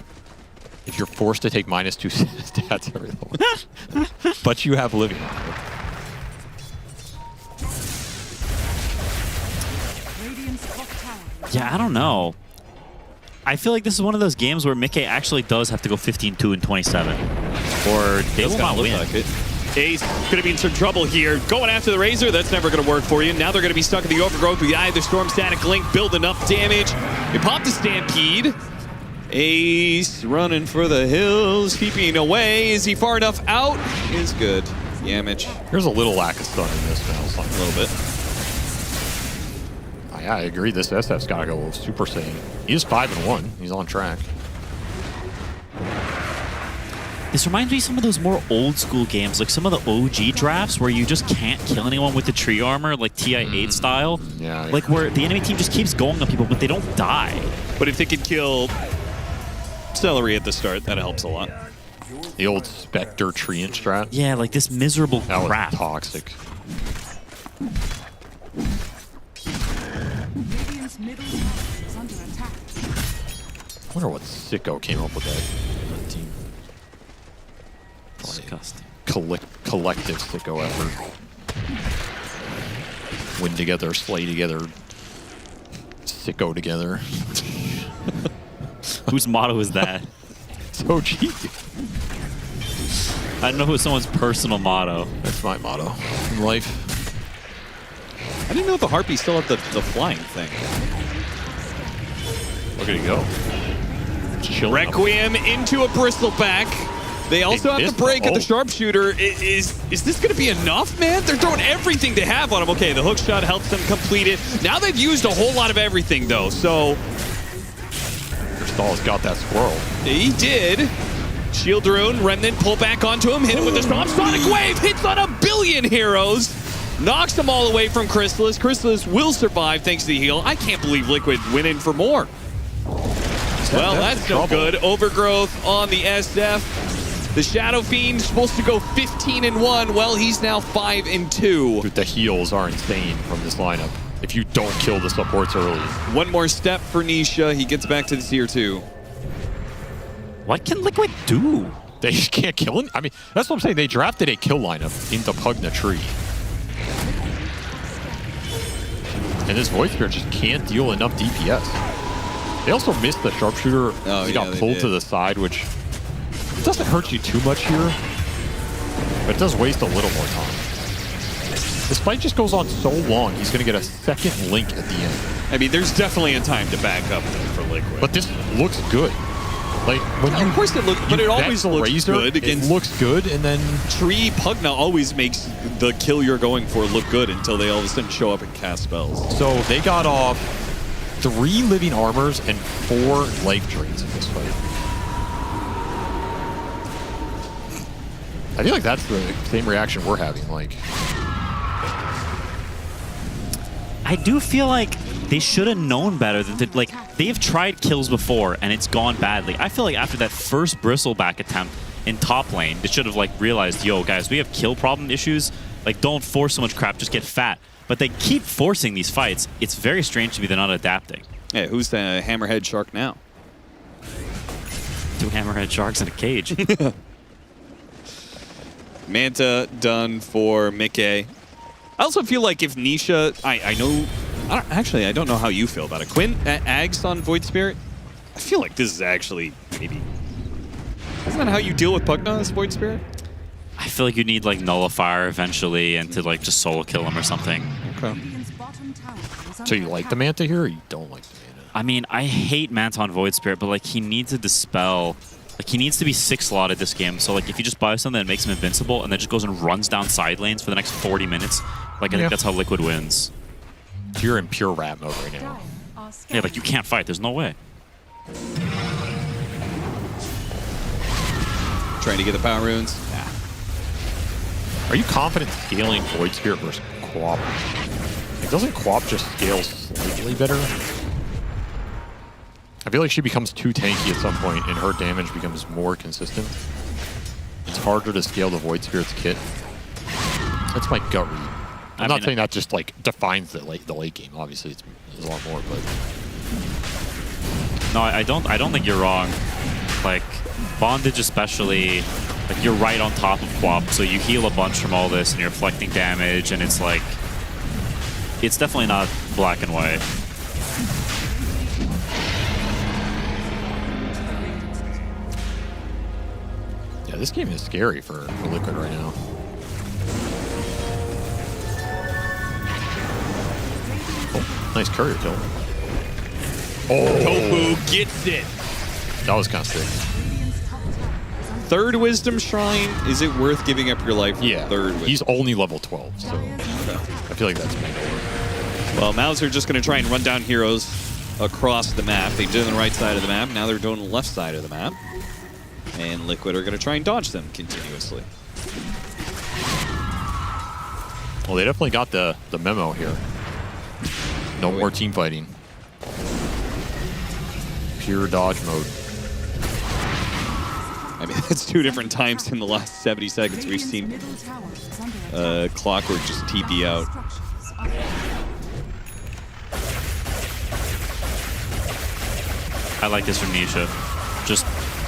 If you're forced to take -2 stats every level, but you have living armor. Yeah, I don't know. I feel like this is one of those games where Mickey actually does have to go 15-2 and 27. Or they will not win. Like it. Ace going to be in some trouble here. Going after the Razor, that's never going to work for you. Now they're going to be stuck in the Overgrowth with the Eye of the Storm Static Link. Build enough damage. You pop the Stampede. Ace running for the hills, keeping away. Is he far enough out? Is good. Damage. There's a little lack of stun in this now. A little bit. Yeah, I agree. This SF's got to go Super Saiyan. He is 5-1. He's on track. This reminds me of some of those more old school games, like some of the OG drafts where you just can't kill anyone with the tree armor, like TI-8 style. Yeah. Like where the enemy team just keeps going on people, but they don't die. But if they could kill Celery at the start, that helps a lot. The old Spectre Treant strat. Yeah, like this miserable crap. Was toxic. I wonder what sicko came up with that team. Disgusting. Collective sicko effort. Win together, slay together, sicko together. Whose motto is that? So cheap. I don't know who's someone's personal motto. That's my motto in life. I didn't know the Harpy still had the flying thing. Look at it go. Requiem into a bristleback. They also have the break at the sharpshooter. Is this going to be enough, man? They're throwing everything they have on him. Okay, the hook shot helps them complete it. Now they've used a whole lot of everything, though, so... Kristall's got that squirrel. He did. Shield Rune, Remnant, pull back onto him, hit him with the Storm. Sonic Wave hits on a billion heroes. Knocks them all away from Chrysalis. Chrysalis will survive thanks to the heal. I can't believe Liquid went in for more. Well, that's no good. Overgrowth on the SF. The Shadow Fiend supposed to go 15-1. Well, he's now 5-2. Dude, the heals are insane from this lineup. If you don't kill the supports early. One more step for Nisha. He gets back to the tier 2. What can Liquid do? They can't kill him? I mean, that's what I'm saying. They drafted a kill lineup into Pugna Tree. And this Void Spirit just can't deal enough DPS. They also missed the sharpshooter. He got pulled to the side, which doesn't hurt you too much here, but it does waste a little more time. This fight just goes on so long, he's going to get a second link at the end. I mean, there's definitely a time to back up for Liquid. But this looks good. Like when you, of course it looks, but it always looks good against. It looks good, and then Tree Pugna always makes the kill you're going for look good until they all of a sudden show up and cast spells. So they got off 3 living armors and 4 life drains in this fight. I feel like that's the same reaction we're having. Like, I do feel like they should have known better than to, like, they've tried kills before and it's gone badly. I feel like after that first bristleback attempt in top lane, they should have like realized, yo guys, we have kill problem issues. Like, don't force so much crap, just get fat. But they keep forcing these fights. It's very strange to me they're not adapting. Hey, who's the hammerhead shark now? 2 hammerhead sharks in a cage. Manta done for Mickey. I also feel like if Nisha, I don't know how you feel about it. Quinn, Ags on Void Spirit? I feel like this is actually maybe... Isn't that how you deal with Pugna as Void Spirit? I feel like you need like Nullifier eventually and to like just solo kill him or something. Okay. So you like the Manta here or you don't like the Manta? I mean, I hate Manta on Void Spirit, but like he needs to dispel... Like, he needs to be 6-slotted this game. So, like, if you just buy something that makes him invincible and then just goes and runs down side lanes for the next 40 minutes, like, I think that's how Liquid wins. You're in pure rat mode right now. Yeah, like, you can't fight. There's no way. Trying to get the power runes? Nah. Are you confident scaling Void Spirit versus Quap? Like, doesn't Quap just scale slightly better? I feel like she becomes too tanky at some point and her damage becomes more consistent. It's harder to scale the Void Spirit's kit. That's my gut read. I'm not saying that just like defines the late game. Obviously, it's a lot more, but no, I don't think you're wrong. Like Bondage especially, like you're right on top of Quap, so you heal a bunch from all this and you're reflecting damage, and it's like it's definitely not black and white. yeah, this game is scary for Liquid right now. Oh, nice courier kill. Oh, Tofu gets it. That was kind of sick. Third Wisdom Shrine, is it worth giving up your life for third Wisdom? He's only level 12, so I feel like that's made over. Well, MOUZ are just going to try and run down heroes across the map. They did on the right side of the map. Now they're doing the left side of the map. And Liquid are going to try and dodge them continuously. Well, they definitely got the memo here. No more team fighting. Pure dodge mode. I mean, that's 2 different times in the last 70 seconds we've seen Clockwork just TP out. I like this from Nisha. Just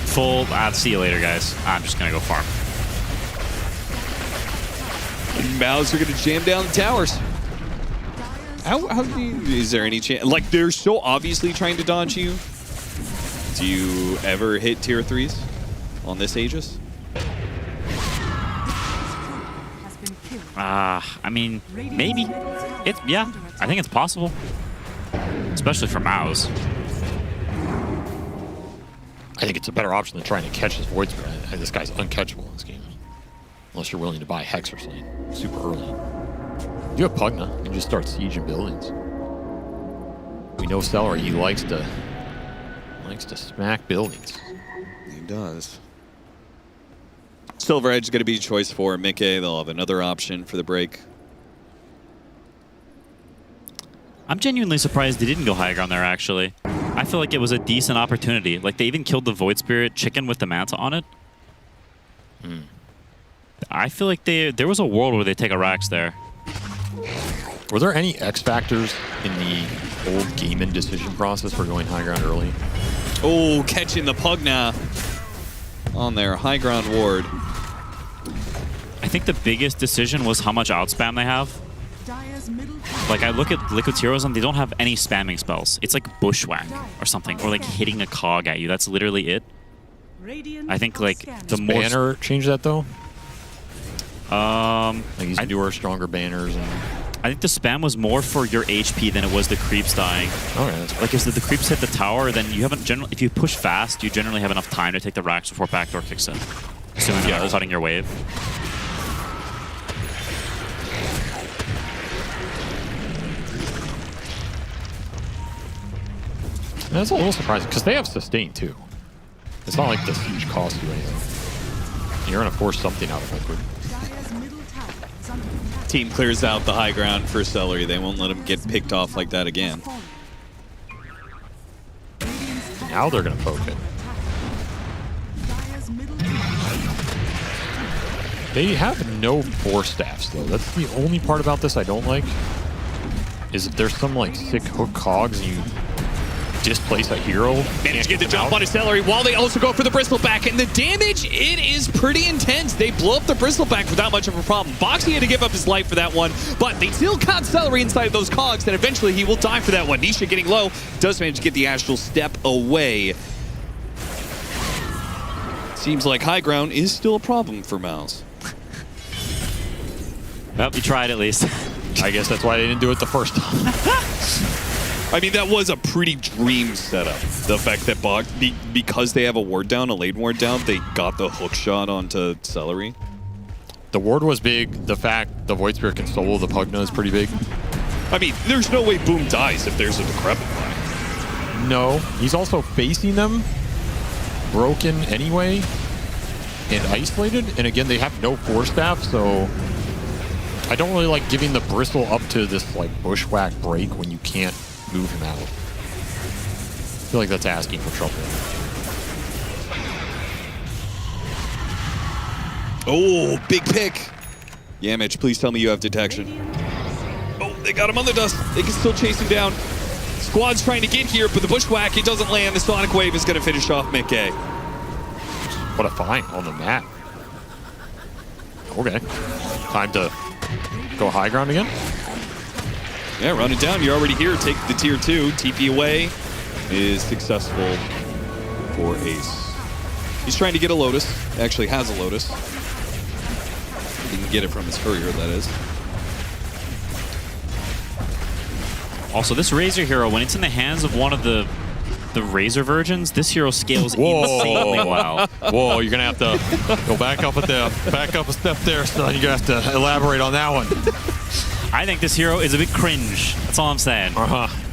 full, see you later, guys. I'm just going to go farm. MOUZ are going to jam down the towers. Is there any chance? Like, they're so obviously trying to dodge you. Do you ever hit tier 3s on this Aegis? I mean, maybe. Yeah, I think it's possible. Especially for MOUZ. I think it's a better option than trying to catch this Void Spirit. This guy's uncatchable in this game. Unless you're willing to buy Hex or something super early. You have Pugna, you can just start sieging buildings. We know Celery, he likes to smack buildings. He does. Silver Edge is going to be a choice for Mickey. They'll have another option for the break. I'm genuinely surprised they didn't go high ground there, actually. I feel like it was a decent opportunity. Like, they even killed the Void Spirit chicken with the Manta on it. I feel like there was a world where they take a Rax there. Were there any X factors in the old game and decision process for going high ground early? Oh, catching the Pugna on their high ground ward. I think the biggest decision was how much outspam they have. Like, I look at Liquid's heroes and they don't have any spamming spells. It's like Bushwhack or something, or like hitting a cog at you. That's literally it. I think like the more banner change that though. Like these newer, stronger banners. And I think the spam was more for your HP than it was the creeps dying. Okay, that's like if the creeps hit the tower, then you haven't generally. If you push fast, you generally have enough time to take the Rax before backdoor kicks in. Assuming they're not cutting your wave. That's a little surprising because they have sustain too. It's not like the siege costs you anything. You're gonna force something out of Liquid. Team clears out the high ground for Celery. They won't let him get picked off like that again. Now they're gonna poke it. They have no force staffs though. That's the only part about this I don't like. Is that there's some like sick hook cogs and you displace a hero. Manage to get the jump on his Celery while they also go for the Bristleback, and the damage, it is pretty intense. They blow up the Bristleback without much of a problem. Boxy had to give up his life for that one, but they still caught Celery inside of those cogs, and eventually he will die for that one. Nisha getting low, does manage to get the Astral Step away. Seems like high ground is still a problem for MOUZ. Well, you tried at least. I guess that's why they didn't do it the first time. I mean, that was a pretty dream setup. The fact that because they have a ward down, a lane ward down, they got the hook shot onto Celery. The ward was big. The fact the Void Spirit can solo the Pugna is pretty big. I mean, there's no way Boom dies if there's a Decrepit line. No, he's also facing them, broken anyway, and isolated. And again, they have no force staff, so I don't really like giving the Bristle up to this like Bushwhack break when you can't move him out. I feel like that's asking for trouble. Oh, big pick. Yamich, please tell me you have detection. Oh, they got him on the dust. They can still chase him down. Squad's trying to get here, but the Bushwhack, it doesn't land. The Sonic Wave is going to finish off Mickey. What a find on the map. Okay. Time to go high ground again. Yeah, run it down. You're already here. Take the tier 2. TP away is successful for Ace. He's trying to get a Lotus. Actually has a Lotus. He can get it from his courier, that is. Also, this Razor hero, when it's in the hands of one of the Razor Virgins, this hero scales insanely well. Whoa, you're gonna have to go back up a step there, son. You're gonna have to elaborate on that one. I think this hero is a bit cringe. That's all I'm saying.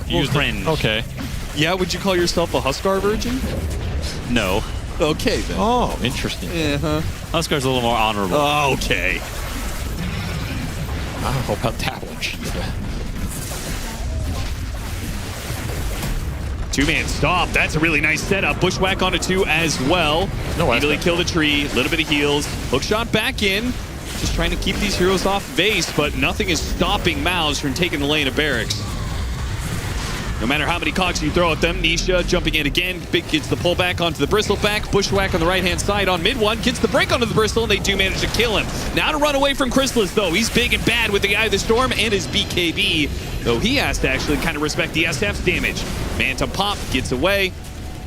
Use cringe. Okay. Yeah, would you call yourself a Huskar Virgin? No. Okay, then. Oh, interesting. Yeah, Huskar's a little more honorable. Okay. I don't know about that one, Shiva. Two-man stop. That's a really nice setup. Bushwhack onto 2 as well. No, easily kill the tree. A little bit of heals. Hook shot back in. Just trying to keep these heroes off base, but nothing is stopping MOUZ from taking the lane of Barracks. No matter how many cogs you throw at them, Nisha jumping in again. Big gets the pullback onto the Bristleback. Bushwhack on the right-hand side on mid one. Gets the break onto the Bristle, and they do manage to kill him. Now to run away from Chrysalis, though. He's big and bad with the Eye of the Storm and his BKB, though he has to actually kind of respect the SF's damage. Manta Pop gets away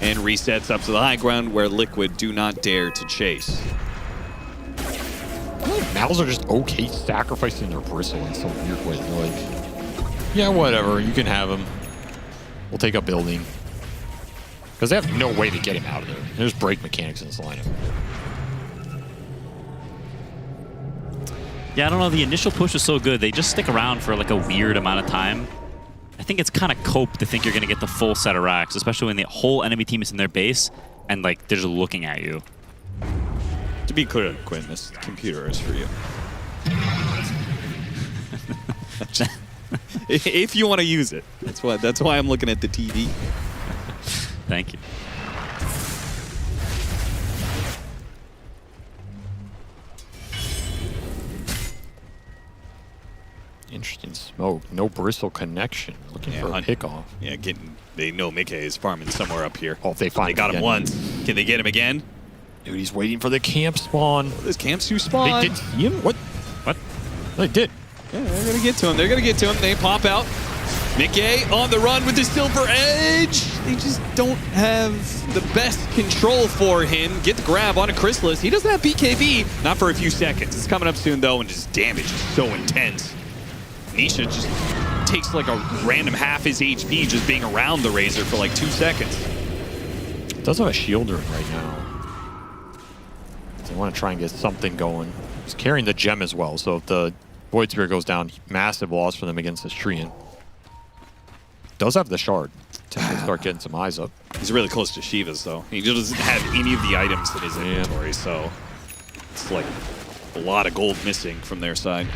and resets up to the high ground where Liquid do not dare to chase. MOUZ are just okay sacrificing their Bristle in some weird way. They're like, yeah, whatever, you can have him. We'll take a building. Because they have no way to get him out of there. There's break mechanics in this lineup. Yeah, I don't know. The initial push is so good. They just stick around for like a weird amount of time. I think it's kind of cope to think you're going to get the full set of racks, especially when the whole enemy team is in their base and like they're just looking at you. To be clear, Quinn, this computer is for you. If you want to use it. That's why I'm looking at the TV. Thank you. Interesting smoke. No Bristle connection. Looking for a pickoff. Yeah, they know Mickey is farming somewhere up here. Oh, if they find They got him once. Can they get him again? Dude, he's waiting for the camp spawn. This camp spawn. They did see him? What? They did. Yeah, they're going to get to him. They're going to get to him. They pop out. Mickey on the run with the Silver Edge. They just don't have the best control for him. Get the grab on a Chrysalis. He doesn't have BKB. Not for a few seconds. It's coming up soon, though, and his damage is so intense. Nisha just takes like a random half his HP just being around the Razor for like 2 seconds. Does have a shielder right now. They want to try and get something going. He's carrying the gem as well, so if the Void Spirit goes down, massive loss for them against Xtreme. Does have the shard to start getting some eyes up. He's really close to Shiva's, though. He doesn't have any of the items in his inventory, so it's like a lot of gold missing from their side.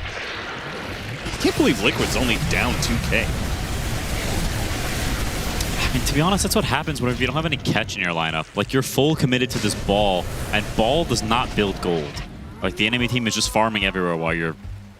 I can't believe Liquid's only down 2K. I mean, to be honest, that's what happens whenever you don't have any catch in your lineup. Like, you're full committed to this ball, and ball does not build gold. Like, the enemy team is just farming everywhere while you're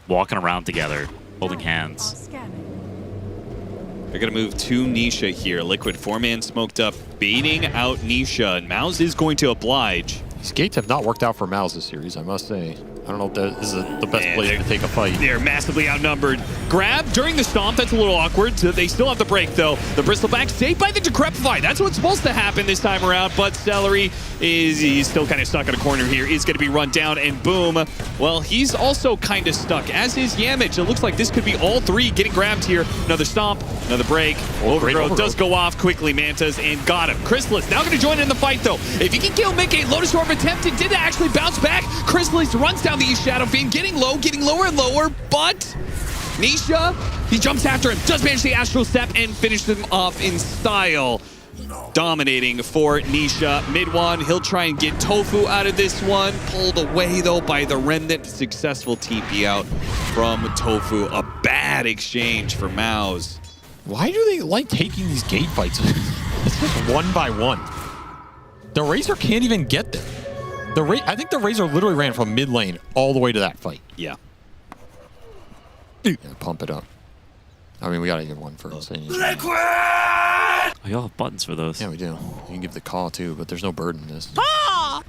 walking around together, holding hands. They're going to move to Nisha here. Liquid 4-man smoked up, baiting out Nisha, and MOUZ is going to oblige. These gates have not worked out for MOUZ this series, I must say. I don't know if that is the best place to take a fight. They're massively outnumbered. Grab during the stomp, that's a little awkward. They still have the break, though. The Bristleback saved by the Decrepify. That's what's supposed to happen this time around, but Celery he's still kind of stuck in a corner here. Is going to be run down, and boom. Well, he's also kind of stuck, as is Yamich. It looks like this could be all three getting grabbed here. Another stomp, another break. Overgrowth does go off quickly, Mantas, and got him. Chrysalis now going to join in the fight, though. If he can kill Mickey, Lotus Orb attempted, did actually bounce back. Chrysalis runs down the East Shadow Fiend, getting lower and lower, but Nisha, he jumps after him, does manage the Astral Step, and finishes him off in style. Dominating for Nisha. Mid one, he'll try and get Tofu out of this one. Pulled away, though, by the Remnant. Successful TP out from Tofu. A bad exchange for MOUZ. Why do they like taking these gate fights? It's just one by one. The Razor can't even get there. I think the Razor literally ran from mid lane all the way to that fight. Yeah. Yeah, pump it up. I mean, we gotta get one for Liquid! Oh, y'all have buttons for those. Yeah, we do. You can give the call too, but there's no bird in this. Ah!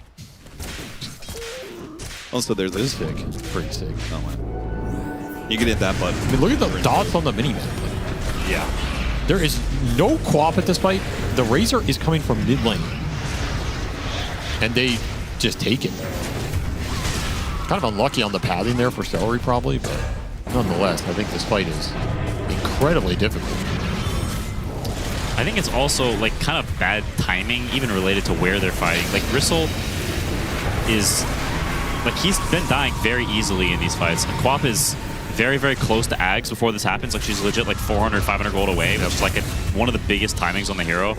Also, there's this sick. Pretty sick. Oh, man. You can hit that button. I mean, look at the dots on the minimap. Yeah. There is no co-op at this fight. The Razor is coming from mid lane. And they just take it. Kind of unlucky on the pathing there for Celery, probably, but nonetheless, I think this fight is incredibly difficult. I think it's also like kind of bad timing, even related to where they're fighting. Like Bristle is like he's been dying very easily in these fights. And Quap is very, very close to Ags before this happens. Like she's legit like 400, 500 gold away. That's like one of the biggest timings on the hero.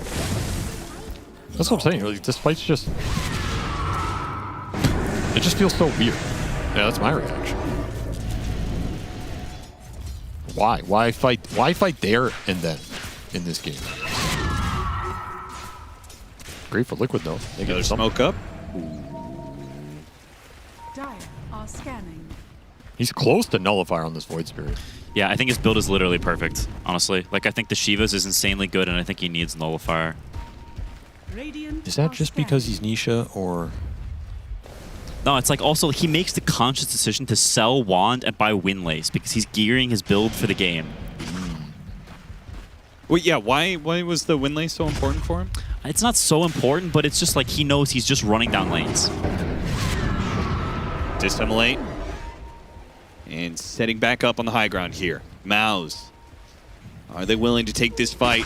That's what I'm saying. Like, this fight's just... It just feels so weird. Yeah, that's my reaction. Why? Why fight there and then in this game? Great for Liquid, though. They Another smoke up. Dire are scanning. He's close to Nullifier on this Void Spirit. Yeah, I think his build is literally perfect, honestly. Like, I think the Shivas is insanely good, and I think he needs Nullifier. Is that just because he's Nisha, or...? No, it's like also he makes the conscious decision to sell Wand and buy Windlace because he's gearing his build for the game. Well, yeah, why was the Windlace so important for him? It's not so important, but it's just like he knows he's just running down lanes. Dissimulate. And setting back up on the high ground here. MOUZ. Are they willing to take this fight?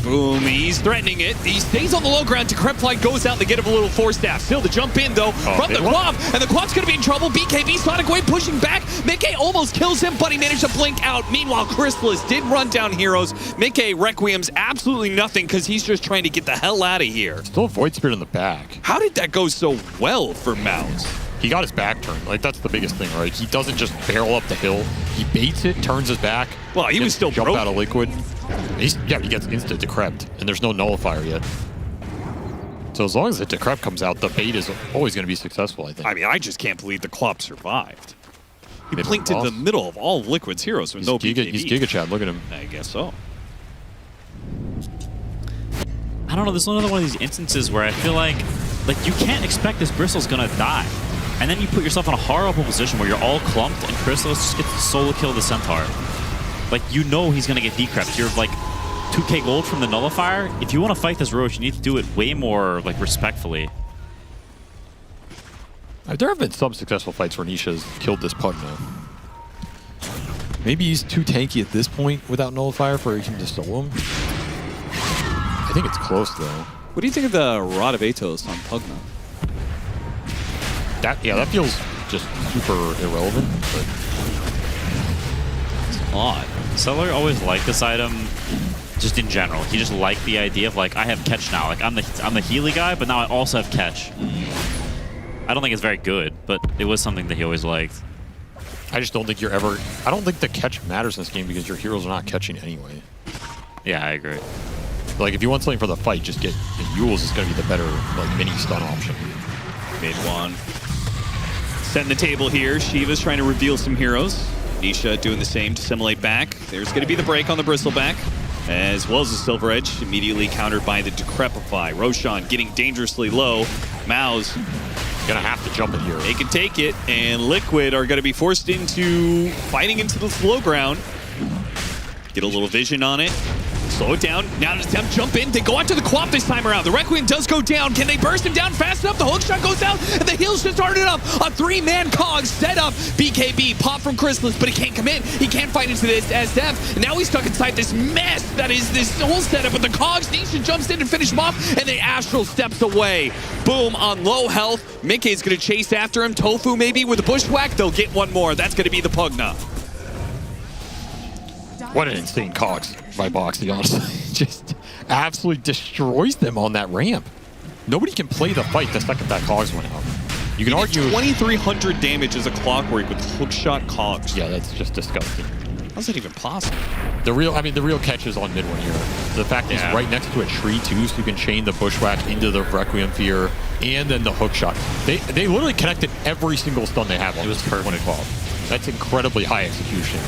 Boom, he's threatening it. He stays on the low ground. Decrepify goes out. They get him a little force staff. Still to jump in, though, from the Quap. And the Quap's going to be in trouble. BKB, Sonic Wave pushing back. Mickey almost kills him, but he managed to blink out. Meanwhile, Chrysalis did run down heroes. Mickey Requiem's absolutely nothing because he's just trying to get the hell out of here. Still a Void Spirit in the back. How did that go so well for MOUZ? He got his back turned. Like, that's the biggest thing, right? He doesn't just barrel up the hill. He baits it, turns his back. Well, he was still jump broken. out of Liquid. He gets instant decrept, and there's no Nullifier yet. So as long as the decrep comes out, the bait is always going to be successful, I think. I mean, I just can't believe the Quap survived. He blinked in the middle of all of Liquid's heroes with no BKB. He's Giga Chad, look at him. I guess so. I don't know, there's another one of these instances where I feel like you can't expect this Bristle's gonna die. And then you put yourself in a horrible position where you're all clumped and Chrysalis just gets to solo kill the Centaur. Like, you know he's gonna get decrept. You're like 2k gold from the Nullifier. If you want to fight this Roche, you need to do it way more like respectfully. There have been some successful fights where Nisha's killed this Pugna. Maybe he's too tanky at this point without Nullifier for him to solo him. I think it's close, though. What do you think of the Rod of Atos on Pugna? That feels just super irrelevant, but it's odd. Seller always liked this item just in general. He just liked the idea of like, I have catch now. Like, I'm the Healy guy, but now I also have catch. I don't think it's very good, but it was something that he always liked. I just don't think I don't think the catch matters in this game because your heroes are not catching anyway. Yeah, I agree. Like, if you want something for the fight, just get Yules is going to be the better like mini stun option. Mid one. Setting the table here. Shiva's trying to reveal some heroes. Nisha doing the same to simulate back. There's going to be the break on the Bristleback, as well as the Silver Edge, immediately countered by the Decrepify. Roshan getting dangerously low. MOUZ gonna have to jump in here. They can take it, and Liquid are going to be forced into fighting into the slow ground. Get a little vision on it. Slow it down. Now to attempt jump in. They go out to the Quap this time around. The Requiem does go down. Can they burst him down fast enough? The hookshot goes out, and the heals just started up. A three-man cog set up. BKB pop from Chrysalis, but he can't come in. He can't fight into this as depth. And now he's stuck inside this mess that is this whole setup with the cogs. Nisha jumps in and finish him off, and then Astral steps away. Boom on low health. Mickey's going to chase after him. Tofu maybe with a bushwhack. They'll get one more. That's going to be the Pugna. What an insane cogs by Boxy, honestly. Just absolutely destroys them on that ramp. Nobody can play the fight the second that cogs went out. You can argue 2,300 damage as a clockwork with hookshot cogs. Yeah, that's just disgusting. How's that even possible? The real catch is on mid one here. The fact he's right next to a tree too, so you can chain the bushwhack into the Requiem Fear and then the hookshot. They literally connected every single stun they have on this when it fall. That's incredibly high execution.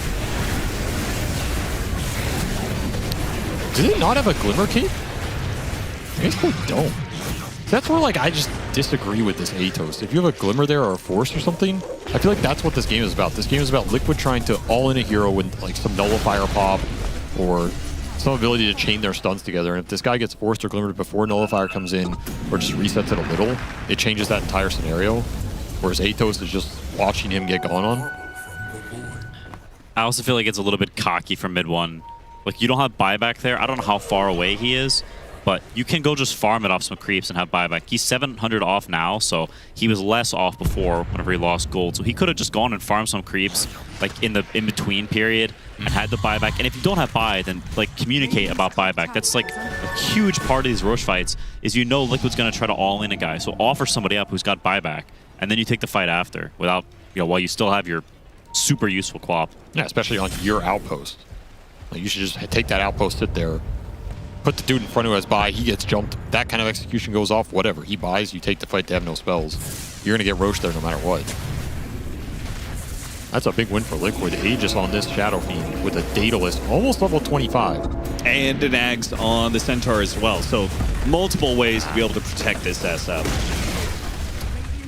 Do they not have a Glimmer Cape? I guess they don't. That's where, like, I just disagree with this Atos. If you have a Glimmer there or a Force or something, I feel like that's what this game is about. This game is about Liquid trying to all-in a hero with, like, some Nullifier pop or some ability to chain their stuns together. And if this guy gets Forced or Glimmered before Nullifier comes in or just resets it a little, it changes that entire scenario. Whereas Atos is just watching him get gone on. I also feel like it's a little bit cocky from mid one. Like, you don't have buyback there. I don't know how far away he is, but you can go just farm it off some creeps and have buyback. He's 700 off now, so he was less off before whenever he lost gold. So he could have just gone and farmed some creeps, like, in the in-between period and had the buyback. And if you don't have buy, then, like, communicate about buyback. That's, like, a huge part of these Roche fights is you know Liquid's going to try to all-in a guy. So offer somebody up who's got buyback, and then you take the fight after without, while you still have your super useful Quap. Yeah, especially on your outpost. Like, you should just take that outpost, sit there, put the dude in front who has buy, he gets jumped, that kind of execution goes off, whatever. He buys, you take the fight to have no spells. You're going to get Roche there no matter what. That's a big win for Liquid. Aegis on this Shadow Fiend with a Daedalus, almost level 25. And an Ags on the Centaur as well. So multiple ways to be able to protect this SF.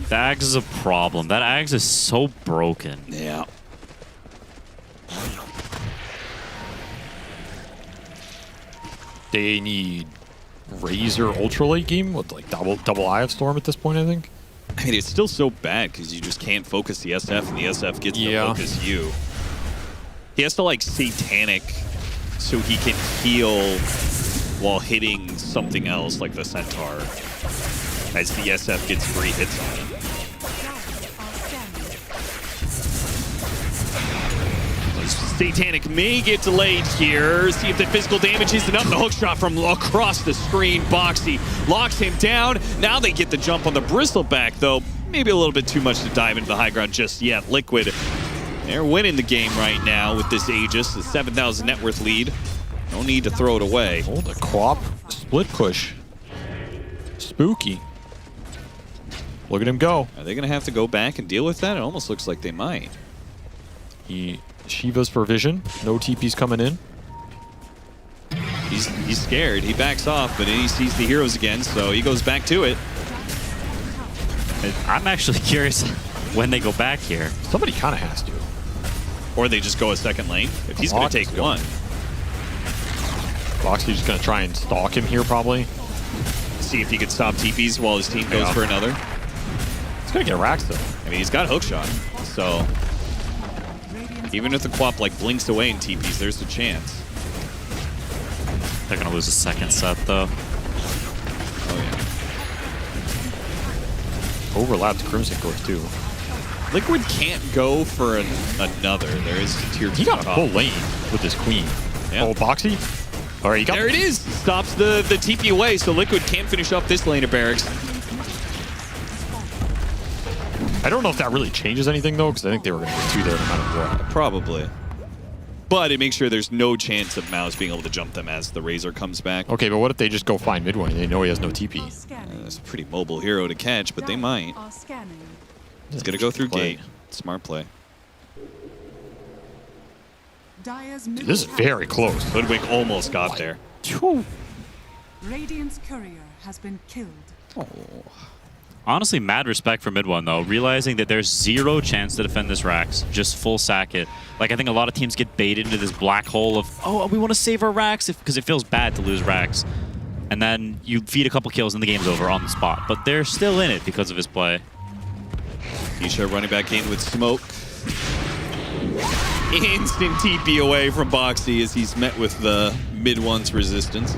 The Ags is a problem. That Ags is so broken. Yeah. They need Razor Ultra late game with like double Eye of Storm at this point, I think. I mean, it's still so bad because you just can't focus the SF, and the SF gets to focus you. He has to like Satanic so he can heal while hitting something else like the Centaur, as the SF gets free hits on him. Satanic may get delayed here. See if the physical damage is enough. The hook shot from across the screen. Boxy locks him down. Now they get the jump on the Bristleback, though. Maybe a little bit too much to dive into the high ground just yet. Liquid, they're winning the game right now with this Aegis, the 7,000 net worth lead. No need to throw it away. Oh, the Quap split push. Spooky. Look at him go. Are they going to have to go back and deal with that? It almost looks like they might. Shiva's for vision. No TP's coming in. He's scared. He backs off, but then he sees the heroes again, so he goes back to it. I'm actually curious when they go back here. Somebody kind of has to. Or they just go a second lane. If he's going to take one. Boxy's just going to try and stalk him here, probably. See if he could stop TPs while his team goes for another. He's going to get racked, though. I mean, he's got hookshot, so even if the Quap like blinks away in TPs, there's a chance. They're going to lose a second set, though. Oh, yeah. Overlapped Crimson Course, too. Liquid can't go for another. There is tier 2. He got a full lane with this Queen. Yeah. Oh, Boxy. All right, he got there it is. Stops the TP away, so Liquid can't finish up this lane of Barracks. I don't know if that really changes anything, though, because I think they were going to get 2 there no matter what. Probably. But it makes sure there's no chance of MOUZ being able to jump them as the Razor comes back. Okay, but what if they just go find mid one and they know he has no TP? That's a pretty mobile hero to catch, but they might. He's going to go through gate. Smart play. Dude, this is very close. Hoodwink almost got there. Radiant's courier has been killed. Oh. Honestly, mad respect for mid one, though. Realizing that there's zero chance to defend this Rax. Just full sack it. Like, I think a lot of teams get baited into this black hole of, oh, we want to save our Rax, because it feels bad to lose Rax. And then you feed a couple kills and the game's over on the spot. But they're still in it because of his play. Isha running back in with smoke. Instant TP away from Boxy as he's met with the mid one's resistance.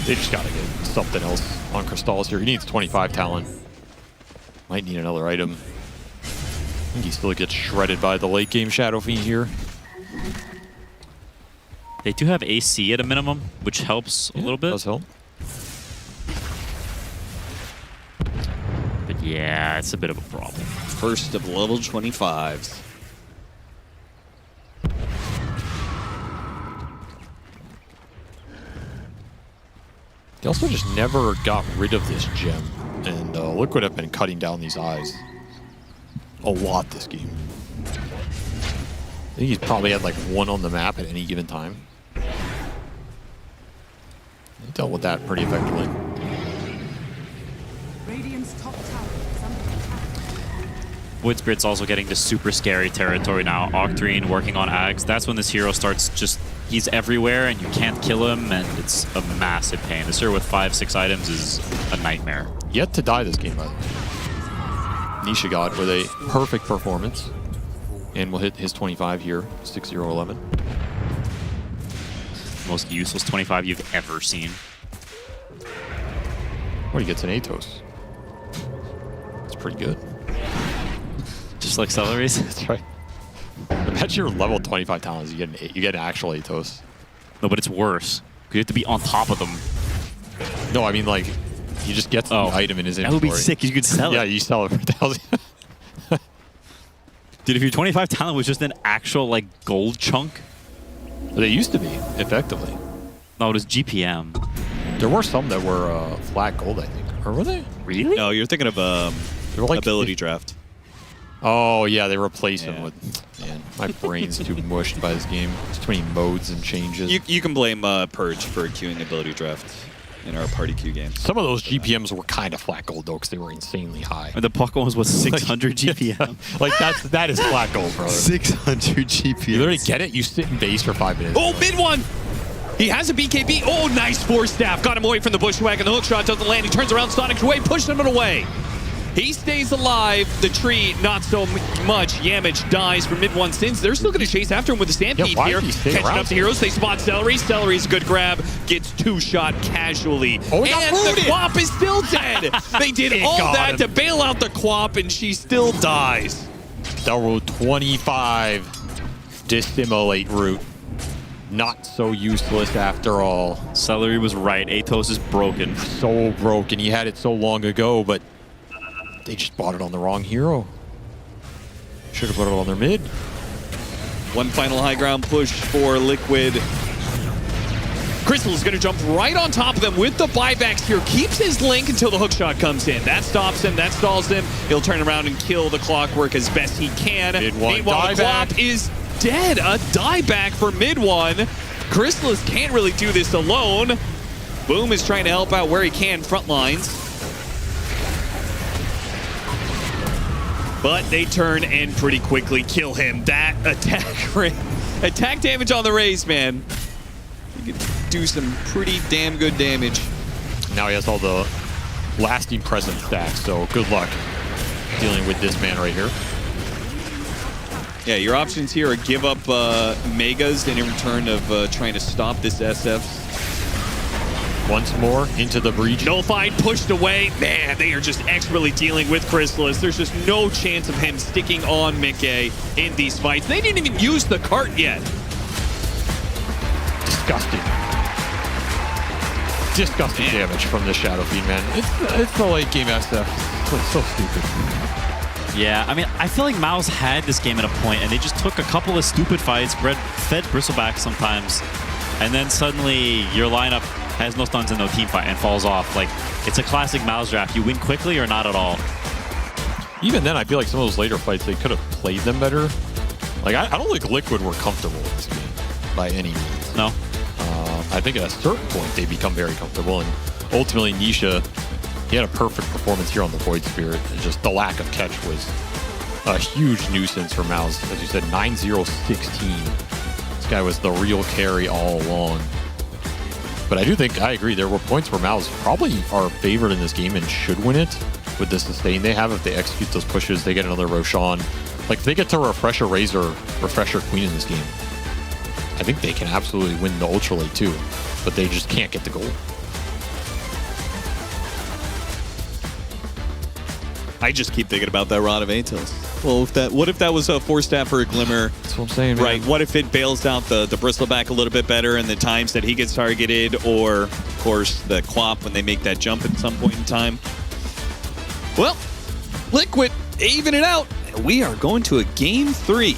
They just got to get something else on Crystals here. He needs 25 talent. Might need another item. I think he still gets shredded by the late game Shadow Fiend here. They do have AC at a minimum, which helps a little bit. Does help. But yeah, it's a bit of a problem. First of level 25s. They also just never got rid of this gem. And Liquid have been cutting down these eyes a lot this game. I think he's probably had like 1 on the map at any given time. They dealt with that pretty effectively. Radiant's top tower is under attack. Wood Spirit's also getting to super scary territory now. Octarine working on Ags. That's when this hero starts just... He's everywhere and you can't kill him, and it's a massive pain. This hero with 5-6 items is a nightmare. Yet to die this game, by the way. Nisha got with a perfect performance. And will hit his 25 here, 6-0-11. Most useless 25 you've ever seen. Well, he gets an Atos. It's pretty good. Just like Celery's? That's right. Imagine your level 25 talents, you get an actual Atos. No, but it's worse. You have to be on top of them. No, I mean like, he just gets the item in his inventory. That would be sick. You could sell it. Yeah, you sell it for 1,000. Dude, if your 25 talent was just an actual like gold chunk. They used to be, effectively. No, it was GPM. There were some that were flat gold, I think. Or were they? Really? No, you're thinking of like ability draft. Oh, yeah, they replace him with... Man, my brain's too mushed by this game. There's too many modes and changes. You can blame Purge for queuing ability draft in our party queue game. Some of those GPMs were kind of flat gold, though, because they were insanely high. And the puck was 600 GPM. Like, that is flat gold, brother. 600 GPM. You literally get it, you sit in base for 5 minutes. Oh, mid one! He has a BKB. Oh, nice force staff. Got him away from the bushwhack, and the hook shot doesn't land. He turns around, Sonic's away, pushes him away. He stays alive. The tree, not so much. Yamich dies for mid one since. They're still going to chase after him with the Stampede here. Catching up to Heroes. They spot Celery. Celery's a good grab. Gets 2-shot casually. Oh, and the Quap is still dead. They did all that to bail out the Quap, and she still dies. Delroad 25. Dissimulate route. Not so useless after all. Celery was right. Atos is broken. So broken. He had it so long ago, but they just bought it on the wrong hero. Should have put it on their mid. One final high ground push for Liquid. Crystal's going to jump right on top of them with the buybacks here. Keeps his link until the hookshot comes in. That stops him. That stalls him. He'll turn around and kill the Clockwork as best he can. Meanwhile, the Quap is dead. A dieback for mid one. Chrysalis can't really do this alone. Boom is trying to help out where he can, front lines. But they turn and pretty quickly kill him. That attack damage on the Raze, man. You can do some pretty damn good damage. Now he has all the lasting presence stacks, so good luck dealing with this man right here. Yeah, your options here are give up Megas in return of trying to stop this SF. Once more into the breach. Nullified, pushed away. Man, they are just expertly dealing with Chrysalis. There's just no chance of him sticking on Mickey in these fights. They didn't even use the cart yet. Disgusting. Disgusting damage from the Shadow Fiend, man. It's the late game SF. It's so stupid. Yeah, I mean, I feel like MOUZ had this game at a point, and they just took a couple of stupid fights, fed Bristleback sometimes, and then suddenly your lineup has no stuns and no team fight and falls off. Like, it's a classic MOUZ draft. You win quickly or not at all. Even then, I feel like some of those later fights, they could have played them better. Like, I don't think Liquid were comfortable in this game by any means. No. I think at a certain point, they become very comfortable. And ultimately, Nisha, he had a perfect performance here on the Void Spirit. It's just the lack of catch was a huge nuisance for MOUZ. As you said, 9-0-16. This guy was the real carry all along. But I do think, I agree, there were points where MOUZ probably are favored in this game and should win it with the sustain they have. If they execute those pushes, they get another Roshan. Like, if they get to Refresher Razor, Refresher Queen in this game, I think they can absolutely win the Ultralight too, but they just can't get the goal. I just keep thinking about that Rod of Atos. Well, what if that was a 4-stat for a Glimmer? That's what I'm saying, right? man. What if it bails out the Bristleback a little bit better and the times that he gets targeted, or, of course, the Quap when they make that jump at some point in time? Well, Liquid even it out. We are going to a Game 3.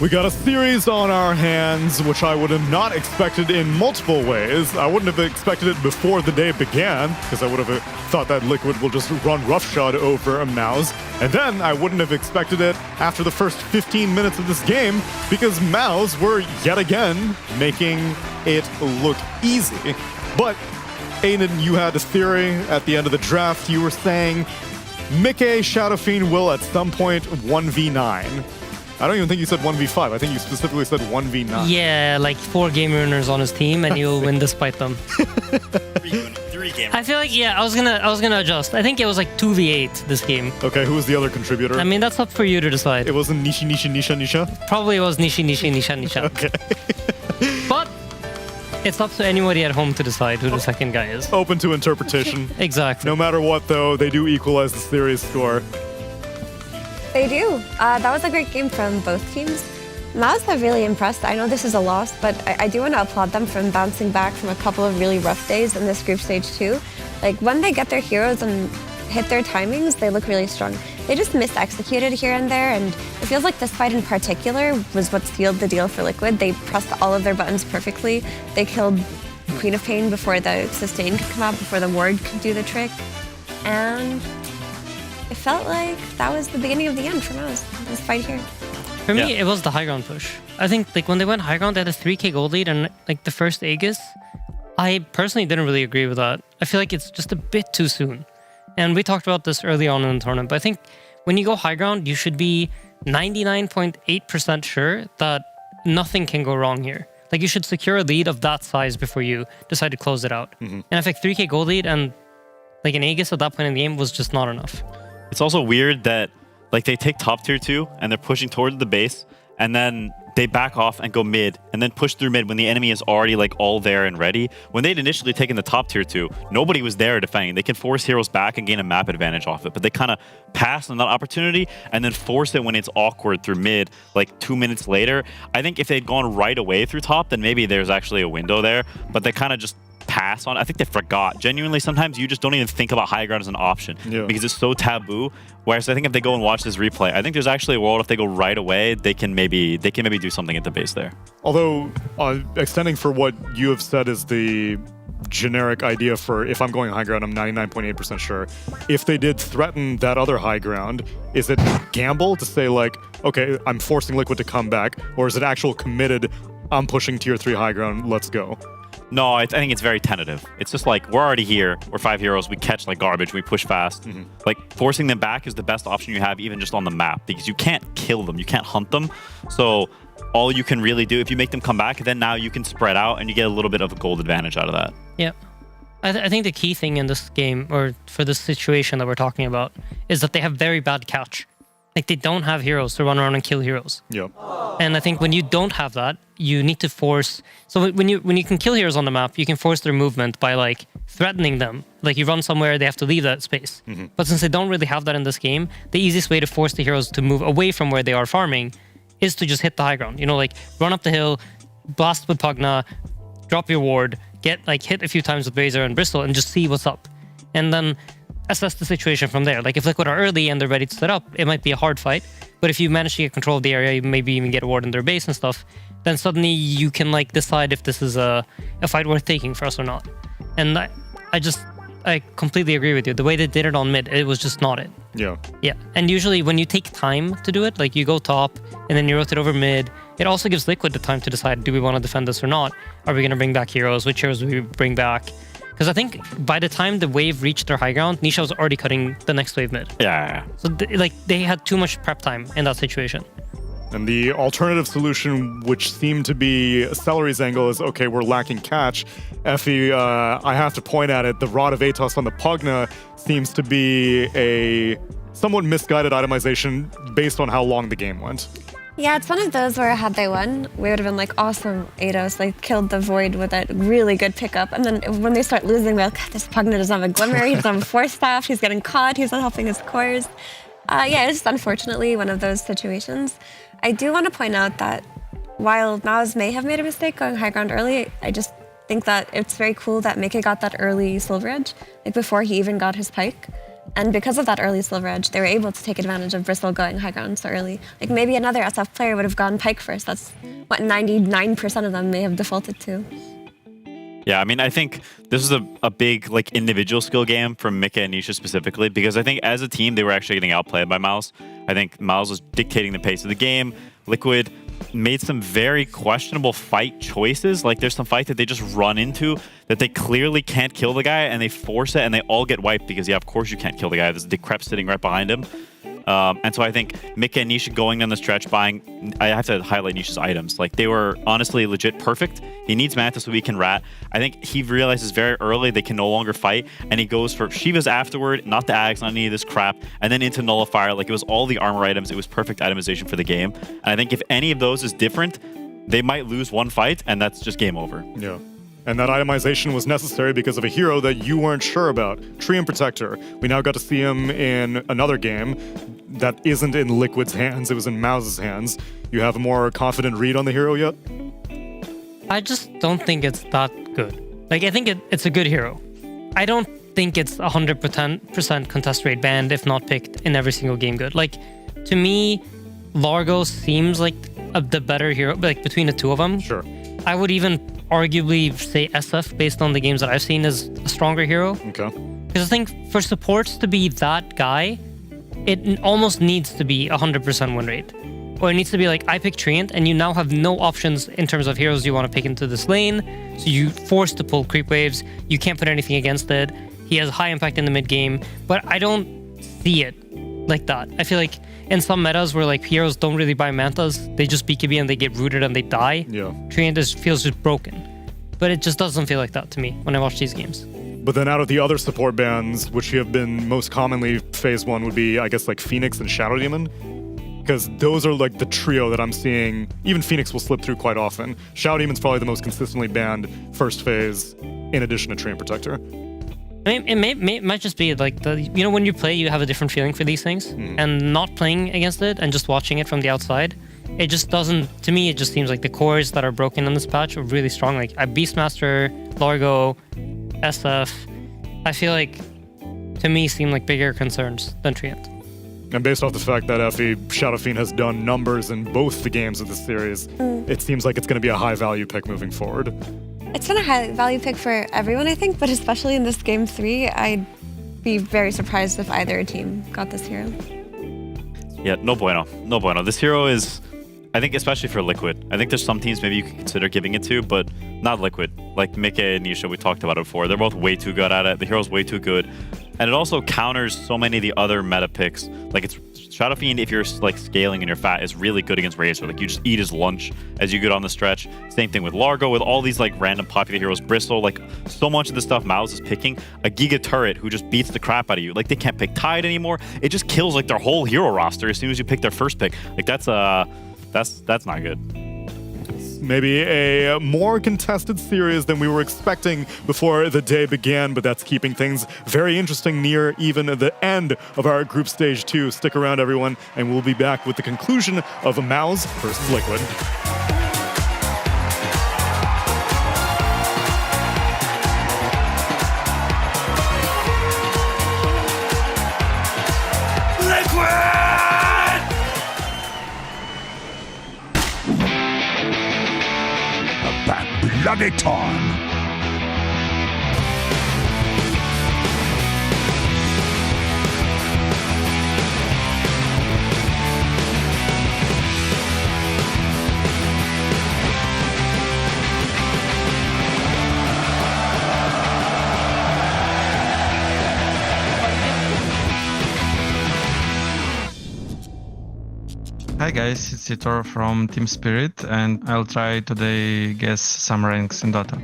We got a series on our hands, which I would have not expected in multiple ways. I wouldn't have expected it before the day began, because I would have thought that Liquid will just run roughshod over a MOUZ. And then I wouldn't have expected it after the first 15 minutes of this game, because MOUZ were yet again making it look easy. But Aiden, you had a theory at the end of the draft. You were saying Mickey Shadow Fiend will at some point 1v9. I don't even think you said 1v5. I think you specifically said 1v9. Yeah, like 4 game winners on his team, and he'll win despite them. 3 game. I feel like, yeah, I was gonna adjust. I think it was like 2v8 this game. Okay, who was the other contributor? I mean, that's up for you to decide. It wasn't Nisha? Probably it was Nisha. Okay. But it's up to anybody at home to decide who the second guy is. Open to interpretation. Exactly. No matter what, though, they do equalize the series score. They do. That was a great game from both teams. MOUZ have really impressed. I know this is a loss, but I do want to applaud them from bouncing back from a couple of really rough days in this group stage too. Like, when they get their heroes and hit their timings, they look really strong. They just mis-executed here and there, and it feels like this fight in particular was what sealed the deal for Liquid. They pressed all of their buttons perfectly. They killed Queen of Pain before the sustain could come out, before the ward could do the trick. And it felt like that was the beginning of the end for MOUZ, this fight here. For me, it was the high ground push. I think like when they went high ground, they had a 3k gold lead and like the first Aegis. I personally didn't really agree with that. I feel like it's just a bit too soon. And we talked about this early on in the tournament, but I think when you go high ground, you should be 99.8% sure that nothing can go wrong here. Like you should secure a lead of that size before you decide to close it out. And I think 3k gold lead and like an Aegis at that point in the game was just not enough. It's also weird that like they take top tier 2 and they're pushing towards the base and then they back off and go mid and then push through mid when the enemy is already like all there and ready. When they'd initially taken the top tier 2, nobody was there defending. They can force heroes back and gain a map advantage off it, but they kind of pass on that opportunity and then force it when it's awkward through mid like 2 minutes later. I think if they'd gone right away through top, then maybe there's actually a window there, but they kind of just pass on. I think they forgot. Genuinely, sometimes you just don't even think about high ground as an option because it's so taboo. Whereas I think if they go and watch this replay, I think there's actually a world if they go right away, they can maybe do something at the base there. Although, extending for what you have said is the generic idea for if I'm going high ground, I'm 99.8% sure. If they did threaten that other high ground, is it gamble to say like, okay, I'm forcing Liquid to come back, or is it actual committed, I'm pushing tier 3 high ground, let's go? No, I think it's very tentative. It's just like, we're already here. We're 5 heroes. We catch like garbage. We push fast. Like, forcing them back is the best option you have, even just on the map, because you can't kill them. You can't hunt them. So all you can really do, if you make them come back, then now you can spread out and you get a little bit of a gold advantage out of that. Yeah. I think the key thing in this game, or for this situation that we're talking about, is that they have very bad catch. Like, they don't have heroes to run around and kill heroes. Yeah. And I think when you don't have that, you need to force... So when you can kill heroes on the map, you can force their movement by, like, threatening them. Like, you run somewhere, they have to leave that space. But since they don't really have that in this game, the easiest way to force the heroes to move away from where they are farming is to just hit the high ground. You know, like, run up the hill, blast with Pugna, drop your ward, get, like, hit a few times with Razor and Bristol, and just see what's up. And then assess the situation from there. Like, if Liquid are early and they're ready to set up, it might be a hard fight. But if you manage to get control of the area, you maybe even get a ward in their base and stuff, then suddenly you can, like, decide if this is a fight worth taking for us or not. And I completely agree with you. The way they did it on mid, it was just not it. Yeah. Yeah. And usually when you take time to do it, like you go top and then you rotate over mid, it also gives Liquid the time to decide, do we want to defend this or not? Are we going to bring back heroes? Which heroes do we bring back? Because I think by the time the wave reached their high ground, Nisha was already cutting the next wave mid. Yeah. So they had too much prep time in that situation. And the alternative solution, which seemed to be Celery's angle, is, okay, we're lacking catch. Effie, I have to point at it, the Rod of Atos on the Pugna seems to be a somewhat misguided itemization based on how long the game went. Yeah, it's one of those where had they won, we would have been like, awesome, Ados. They killed the Void with a really good pickup. And then when they start losing, we're like, God, this Pugna doesn't have a Glimmer, he doesn't have a Force Staff, he's getting caught, he's not helping his cores. Yeah, it's just unfortunately one of those situations. I do want to point out that while MOUZ may have made a mistake going high ground early, I just think that it's very cool that Mickey got that early Silver Edge, like before he even got his Pike. And because of that early Silver Edge, they were able to take advantage of Bristol going high ground so early. Like maybe another SF player would have gone Pike first. That's what 99% of them may have defaulted to. Yeah, I mean, I think this is a big like individual skill game from Mika and Nisha specifically, because I think as a team, they were actually getting outplayed by MOUZ. I think MOUZ was dictating the pace of the game. Liquid made some very questionable fight choices. Like there's some fight that they just run into that they clearly can't kill the guy and they force it and they all get wiped because, yeah, of course you can't kill the guy. There's a Decrep sitting right behind him. And so I think Mika and Nisha going down the stretch buying, I have to highlight Nisha's items. Like they were honestly legit perfect. He needs Manta so he can rat. I think he realizes very early they can no longer fight and he goes for Shiva's afterward, not the Ags, not any of this crap, and then into Nullifier. Like it was all the armor items. It was perfect itemization for the game. And I think if any of those is different, they might lose one fight and that's just game over. Yeah. And that itemization was necessary because of a hero that you weren't sure about, Treant Protector. We now got to see him in another game that isn't in Liquid's hands, it was in MOUZ's hands. You have a more confident read on the hero yet? I just don't think it's that good. Like, I think it's a good hero. I don't think it's 100% contest rate banned, if not picked in every single game good. Like, to me, Largo seems like the better hero, like between the two of them. Sure. I would even arguably say SF, based on the games that I've seen, is a stronger hero. Okay. Because I think for supports to be that guy, it almost needs to be 100% win rate. Or it needs to be like, I pick Treant, and you now have no options in terms of heroes you want to pick into this lane. So you forced to pull creep waves. You can't put anything against it. He has high impact in the mid game, but I don't see it like that. I feel like in some metas where like heroes don't really buy mantas, they just BKB and they get rooted and they die. Yeah. Treant feels just broken. But it just doesn't feel like that to me when I watch these games. But then out of the other support bans, which have been most commonly phase 1 would be, I guess, like Phoenix and Shadow Demon. Because those are like the trio that I'm seeing. Even Phoenix will slip through quite often. Shadow Demon's probably the most consistently banned first phase, in addition to Treant Protector. I mean, it might just be like when you play, you have a different feeling for these things, and not playing against it and just watching it from the outside, it just doesn't. To me, it just seems like the cores that are broken in this patch are really strong. Like Beastmaster, Largo, SF, I feel like to me seem like bigger concerns than Treant. And based off the fact that Effie, Shadow Fiend has done numbers in both the games of this series, it seems like it's going to be a high value pick moving forward. It's been a high value pick for everyone, I think, but especially in this game 3, I'd be very surprised if either team got this hero. Yeah, no bueno. No bueno. This hero is, I think, especially for Liquid. I think there's some teams maybe you could consider giving it to, but not Liquid. Like Mike and Nisha, we talked about it before. They're both way too good at it. The hero's way too good. And it also counters so many of the other meta picks. Like it's Shadow Fiend, if you're like scaling and you're fat, is really good against Razor. Like you just eat his lunch as you get on the stretch. Same thing with Largo, with all these like random popular heroes. Bristle, like so much of the stuff MOUZ is picking. A Giga Turret who just beats the crap out of you. Like they can't pick Tide anymore. It just kills like their whole hero roster as soon as you pick their first pick. Like that's not good. Maybe a more contested series than we were expecting before the day began, but that's keeping things very interesting near even the end of our group stage 2. Stick around, everyone, and we'll be back with the conclusion of MOUZ versus Liquid. Bloody time. Hi guys, it's Itor from Team Spirit, and I'll try today guess some ranks in Dota.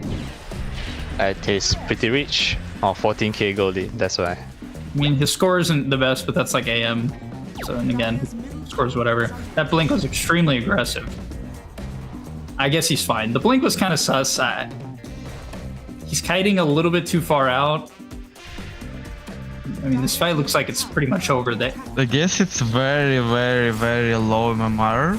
It is pretty rich. 14k goldie, that's why. I mean, his score isn't the best, but that's like AM. So, and again, his scores whatever. That blink was extremely aggressive. I guess he's fine. The blink was kind of sus. He's kiting a little bit too far out. I mean, this fight looks like it's pretty much over there. I guess it's very, very, very low MMR.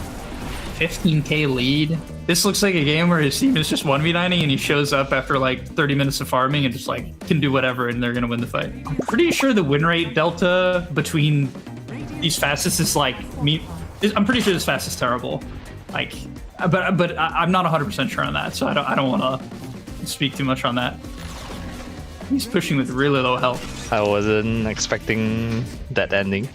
15k lead. This looks like a game where his team is just 1v9ing and he shows up after like 30 minutes of farming and just like can do whatever and they're gonna win the fight. I'm pretty sure the win rate delta between these fastest is like I'm pretty sure this fast is terrible. Like, but I'm not 100% sure on that, so I don't want to speak too much on that. He's pushing with really low health. I wasn't expecting that ending.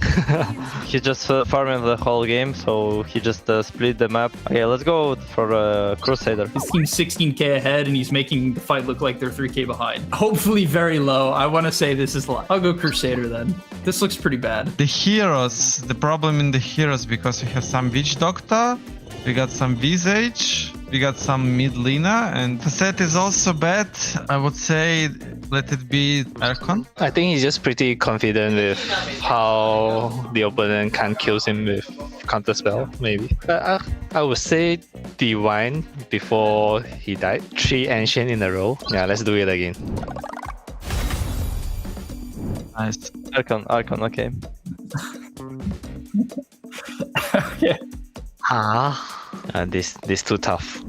He just farming the whole game, so he just split the map. Okay, let's go for Crusader. His team's 16k ahead, and he's making the fight look like they're 3k behind. Hopefully very low. I want to say this is low. I'll go Crusader then. This looks pretty bad. The heroes, the problem in the heroes, because we have some Witch Doctor, we got some Visage, we got some mid Lina, and the set is also bad. I would say let it be Archon. I think he's just pretty confident with how the opponent can't kill him with counterspell, maybe. I would say Divine before he died. 3 Ancient in a row. Yeah, let's do it again. Nice. Archon, okay. Okay. This too tough.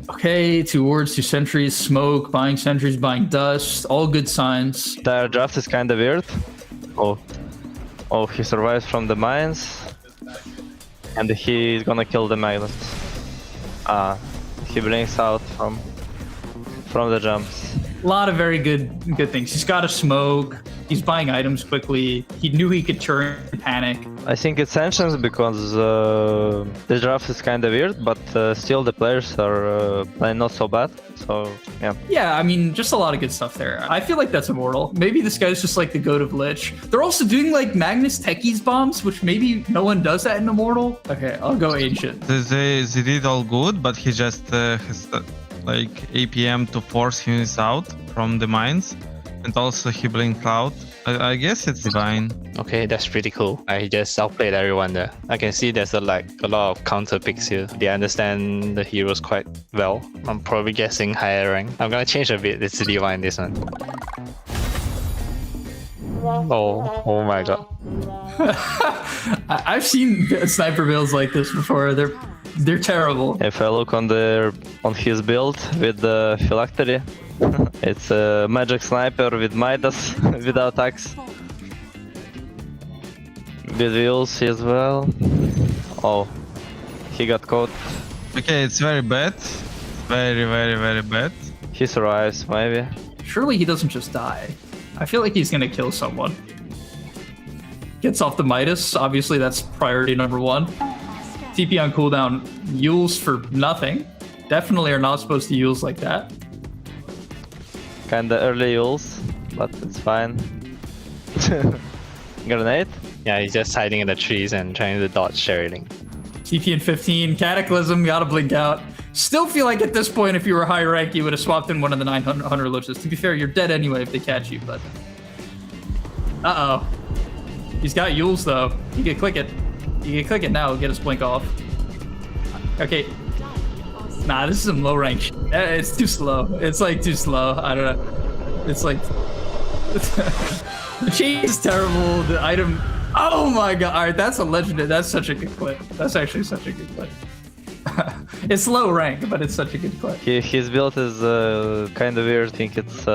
Okay, 2 wards, 2 sentries, smoke, buying sentries, buying dust, all good signs. Their draft is kind of weird. Oh, he survives from the mines, and he's gonna kill the magnets. he blinks out from the jumps. A lot of very good things. He's got a smoke. He's buying items quickly. He knew he could turn and panic. I think it's Ancients because the draft is kind of weird, but still the players are playing not so bad. So, yeah. Yeah, I mean, just a lot of good stuff there. I feel like that's Immortal. Maybe this guy's just like the goat of Lich. They're also doing like Magnus Techies bombs, which maybe no one does that in Immortal. Okay, I'll go Ancient. They did all good, but he just has like APM to force him out from the mines. And also he blinked out. I guess it's Divine. Okay, that's pretty cool. I just outplayed everyone there. I can see there's a lot of counter picks here. They understand the heroes quite well. I'm probably guessing higher rank. I'm gonna change a bit. It's Divine this one. Oh my god. I've seen sniper builds like this before. They're terrible. If I look on his build with the phylactery, it's a magic sniper with Midas without axe. With wheels as well. Oh, he got caught. Okay, it's very bad. Very bad. He survives, maybe. Surely he doesn't just die. I feel like he's gonna kill someone. Gets off the Midas. Obviously, that's priority number one. TP on cooldown. Yules for nothing. Definitely are not supposed to use like that. Kinda early Yules, but it's fine. Grenade? Yeah, he's just hiding in the trees and trying to dodge Sheridan. TP in 15. Cataclysm, gotta blink out. Still feel like at this point, if you were high rank, you would have swapped in one of the 900 Liches. To be fair, you're dead anyway if they catch you, but... Uh-oh. He's got Yules, though. You can click it. You can click it now, get his blink off. Okay. Nah, this is some low rank. It's too slow. It's like too slow. I don't know. It's like... The chain is terrible. The item... Oh my god. Alright, that's a legendary. That's such a good clip. That's actually such a good clip. It's low rank, but it's such a good clip. His build is kind of weird. I think it's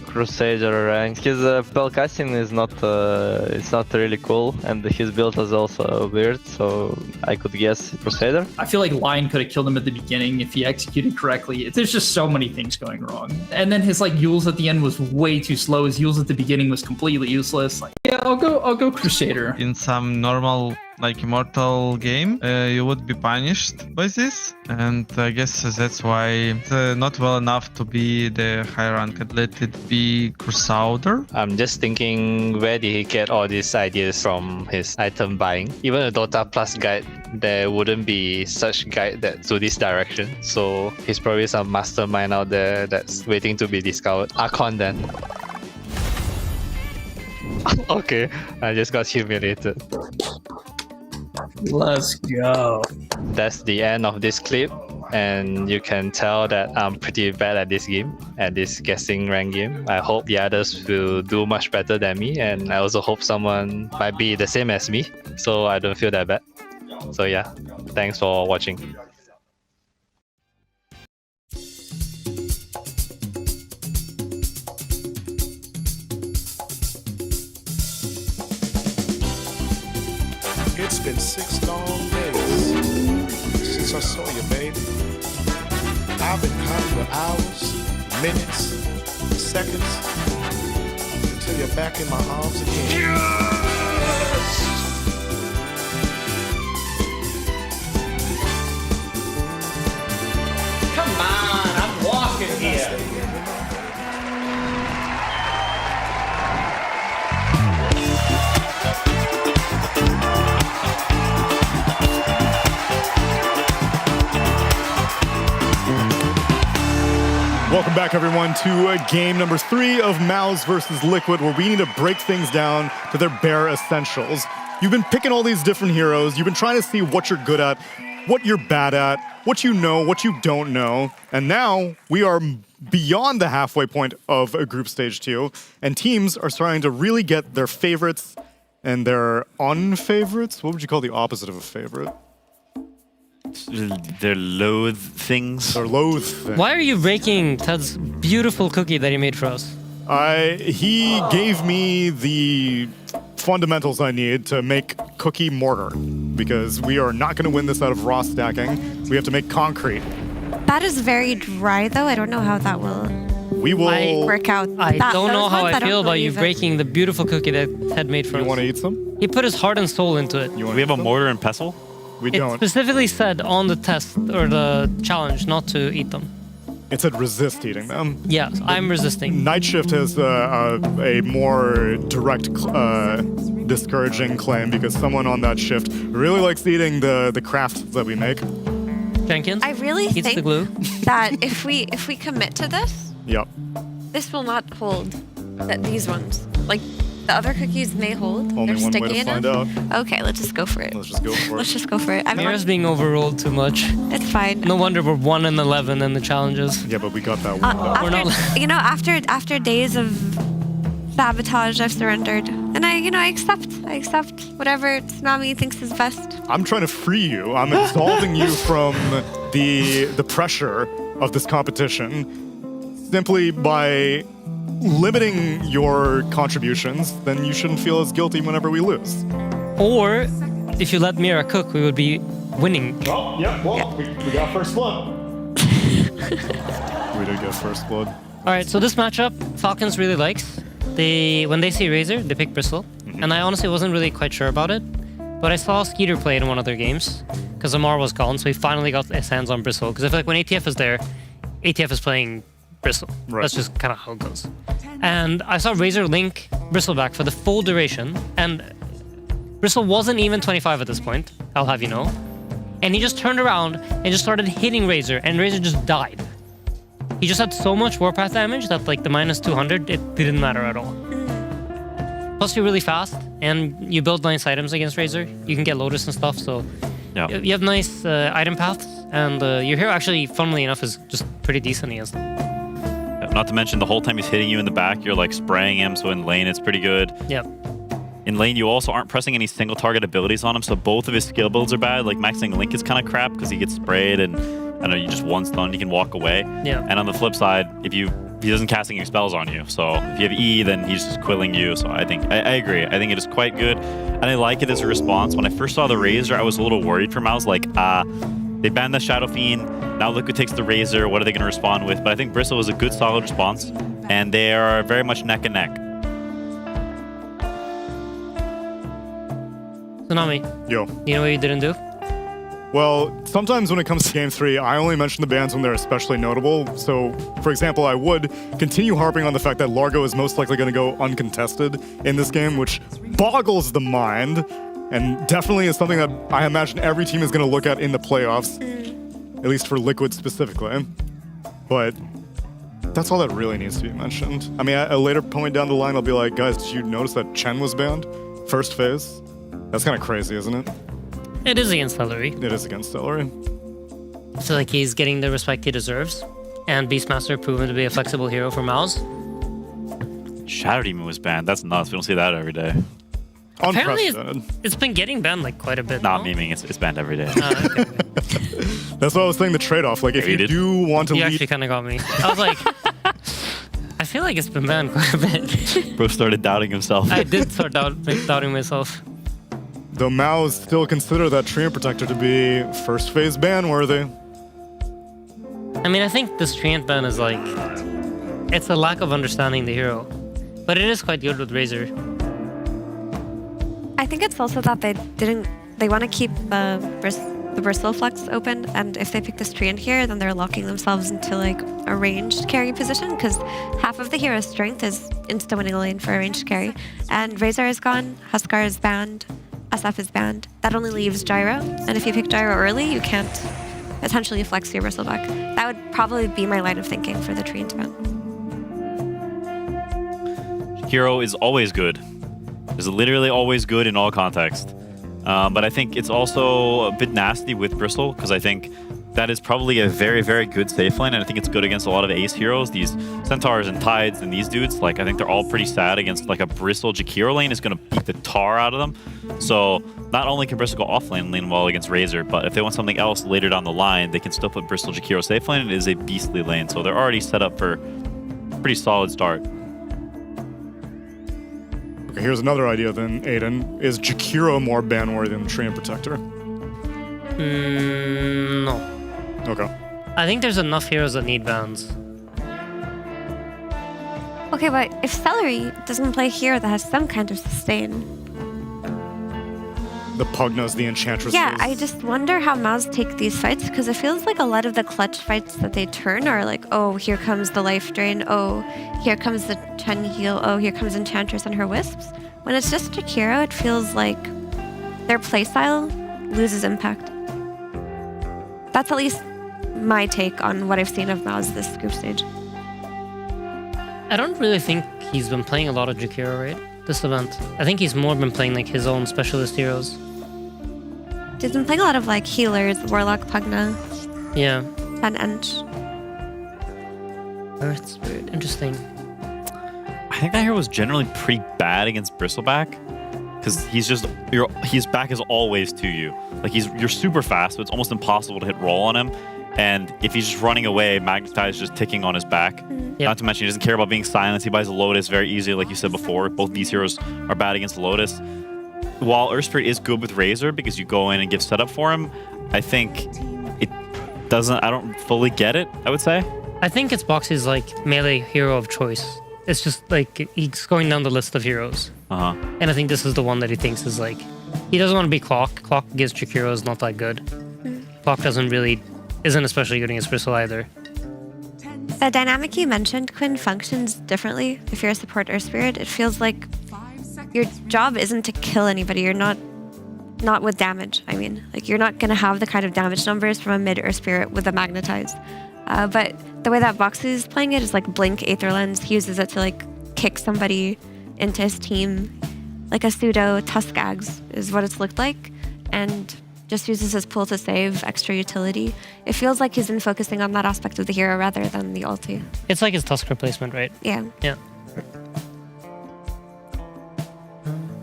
Crusader rank. His spell casting is not it's not really cool, and his build is also weird. So I could guess Crusader. I feel like Lion could have killed him at the beginning if he executed correctly. There's just so many things going wrong. And then his like Yules at the end was way too slow. His Yules at the beginning was completely useless. Like, yeah, I'll go Crusader. In some normal like Immortal game, you would be punished by this, and I guess that's why it's not well enough to be the high ranked. Let it be Crusader. I'm just thinking, where did he get all these ideas from his item buying? Even a Dota Plus guide, there wouldn't be such guide that to this direction. So he's probably some mastermind out there that's waiting to be discovered. Archon then. Okay, I just got humiliated. Let's go. That's the end of this clip, and you can tell that I'm pretty bad at this game, at this guessing rank game. I hope the others will do much better than me, and I also hope someone might be the same as me, so I don't feel that bad. So yeah, thanks for watching. It's been 6 long days since I saw you, baby. I've been counting the hours, minutes, seconds, until you're back in my arms again. Yes! Come on, I'm walking here. Welcome back, everyone, to game number 3 of MOUZ versus Liquid, where we need to break things down to their bare essentials. You've been picking all these different heroes. You've been trying to see what you're good at, what you're bad at, what you know, what you don't know. And now we are beyond the halfway point of a group stage 2, and teams are starting to really get their favorites and their unfavorites. What would you call the opposite of a favorite? They're loathe things. They're loathe things. Why are you breaking Ted's beautiful cookie that he made for us? He gave me the fundamentals I need to make cookie mortar, because we are not going to win this out of raw stacking. We have to make concrete. That is very dry, though. I don't know how that will work out. I That- don't know those how ones, I feel about you believe it. breaking the beautiful cookie that Ted made for us. You want to eat some? He put his heart and soul into it. We have a mortar and pestle? We It don't. specifically said on the test or the challenge not to eat them. It said resist eating them. Yeah, I'm resisting. Night Shift has a more direct, discouraging claim because someone on that shift really likes eating the crafts that we make. Jenkins? I really Eats think the glue. that if we commit to this, Yep. this will not hold. These ones, like the other cookies, may hold. Only They're one way sticky to enough. find out. Okay, let's just go for it. Let's just go for it. Let's just go for it. I'm Mira's being overruled too much. It's fine. No wonder we're 1-11 in the challenges. Yeah, but we got that one. After days of sabotage, I've surrendered, and I accept whatever Tsunami thinks is best. I'm trying to free you. I'm absolving you from the pressure of this competition simply by limiting your contributions. Then you shouldn't feel as guilty whenever we lose. Or if you let Mira cook, we would be winning. Oh, yeah. Well, we got first blood. We did get first blood. All right, so this matchup, Falcons really likes. When they see Razor, they pick Bristle, and I honestly wasn't really quite sure about it. But I saw Skeeter play in one of their games because Amar was gone, so he finally got his hands on Bristle. Because I feel like when ATF is there, ATF is playing Bristle. Right. That's just kind of how it goes. And I saw Razor link Bristle back for the full duration, and Bristle wasn't even 25 at this point, I'll have you know. And he just turned around and just started hitting Razor, and Razor just died. He just had so much warpath damage that like the minus 200, it didn't matter at all. Plus you're really fast, and you build nice items against Razor. You can get Lotus and stuff, so Yeah. you have nice item paths, and your hero actually, funnily enough, is just pretty decent against them. Not to mention the whole time he's hitting you in the back, you're like spraying him, so in lane it's pretty good. Yep. In lane, you also aren't pressing any single target abilities on him, so both of his skill builds are bad. Like maxing Link is kind of crap because he gets sprayed and I know you just one stun, you can walk away. Yeah. And on the flip side, he doesn't cast any spells on you, so if you have E, then he's just quilling you. So I agree. I think it is quite good, and I like it as a response. When I first saw the Razor, I was a little worried for MOUZ. Like, they banned the Shadow Fiend. Now Liquid takes the Razor. What are they going to respond with? But I think Bristle was a good, solid response, and they are very much neck and neck. Tsunami. Yo. You know what you didn't do? Well, sometimes when it comes to Game 3, I only mention the bans when they're especially notable. So, for example, I would continue harping on the fact that Largo is most likely going to go uncontested in this game, which boggles the mind, and definitely is something that I imagine every team is going to look at in the playoffs, at least for Liquid specifically. But that's all that really needs to be mentioned. I mean, at a later point down the line, I'll be like, guys, did you notice that Chen was banned? First phase? That's kind of crazy, isn't it? It is against Celery. It is against Celery. I feel like he's getting the respect he deserves. And Beastmaster proven to be a flexible hero for MOUZ. Shadow Demon was banned. That's nuts. We don't see that every day. Apparently, it's been getting banned like quite a bit. Not memeing. It's banned every day. Okay. That's what I was saying, the trade-off. Like, if you do want to You lead... actually kind of got me. I was like, I feel like it's been banned quite a bit. Bro started doubting himself. I did start doubting myself. Though MOUZ still consider that Treant Protector to be first phase ban worthy. I mean, I think this Treant ban is like, it's a lack of understanding the hero. But it is quite good with Razor. I think it's also that they want to keep the Bristle Flex open, and if they pick this Treant here, then they're locking themselves into like a ranged carry position, because half of the hero's strength is insta-winning a lane for a ranged carry. And Razor is gone, Huskar is banned, SF is banned. That only leaves Gyro, and if you pick Gyro early, you can't potentially flex your Bristle back. That would probably be my line of thinking for the Treant ban. Hero is always good. Is literally always good in all contexts. But I think it's also a bit nasty with Bristle, because I think that is probably a very, very good safe lane, and I think it's good against a lot of ace heroes. These Centaurs and Tides and these dudes, like, I think they're all pretty sad against like a Bristle Jakiro lane is going to beat the tar out of them. So not only can Bristle go off lane well against Razor, but if they want something else later down the line, they can still put Bristle Jakiro safe lane. It is a beastly lane, so they're already set up for a pretty solid start. Okay, here's another idea then, Aiden. Is Jakiro more ban-worthy than Treant Protector? No. Okay. I think there's enough heroes that need bans. Okay, but if Celery doesn't play a hero that has some kind of sustain, The Pugnas, the Enchantress. yeah, I just wonder how MOUZ take these fights, because it feels like a lot of the clutch fights that they turn are like, oh, here comes the life drain, oh, here comes the Chen heal, oh, here comes Enchantress and her wisps. When it's just Jakiro, it feels like their playstyle loses impact. That's at least my take on what I've seen of MOUZ this group stage. I don't really think he's been playing a lot of Jakiro, right? This event. I think he's more been playing like his own specialist heroes. He's been playing a lot of like healers, Warlock, Pugna, Yeah. and Ench. Earth Spirit. Interesting. I think that hero was generally pretty bad against Bristleback. Because his back is always to you. Like you're super fast, so it's almost impossible to hit roll on him. And if he's just running away, Magnetize is just ticking on his back. Not to mention he doesn't care about being silenced. He buys a Lotus very easily, like you said before. Both these heroes are bad against the Lotus. While Earth Spirit is good with Razor because you go in and give setup for him, I think I don't fully get it, I would say. I think it's Boxy's like melee hero of choice. It's just like he's going down the list of heroes. And I think this is the one that he thinks is like, he doesn't want to be Clock. Clock against Jakiro is not that good. Clock isn't especially good against Bristle either. The dynamic you mentioned, Quinn, functions differently if you're a support Earth Spirit. It feels like your job isn't to kill anybody. You're not with damage, I mean. Like, you're not going to have the kind of damage numbers from a mid Earth Spirit with a Magnetize. But the way that Boxy is playing it is like Blink Aether Lens. He uses it to like kick somebody into his team. Like a pseudo Tuskags is what it's looked like. And just uses his pull to save extra utility. It feels like he's been focusing on that aspect of the hero rather than the ulti. It's like his Tusk replacement, right? Yeah. Yeah.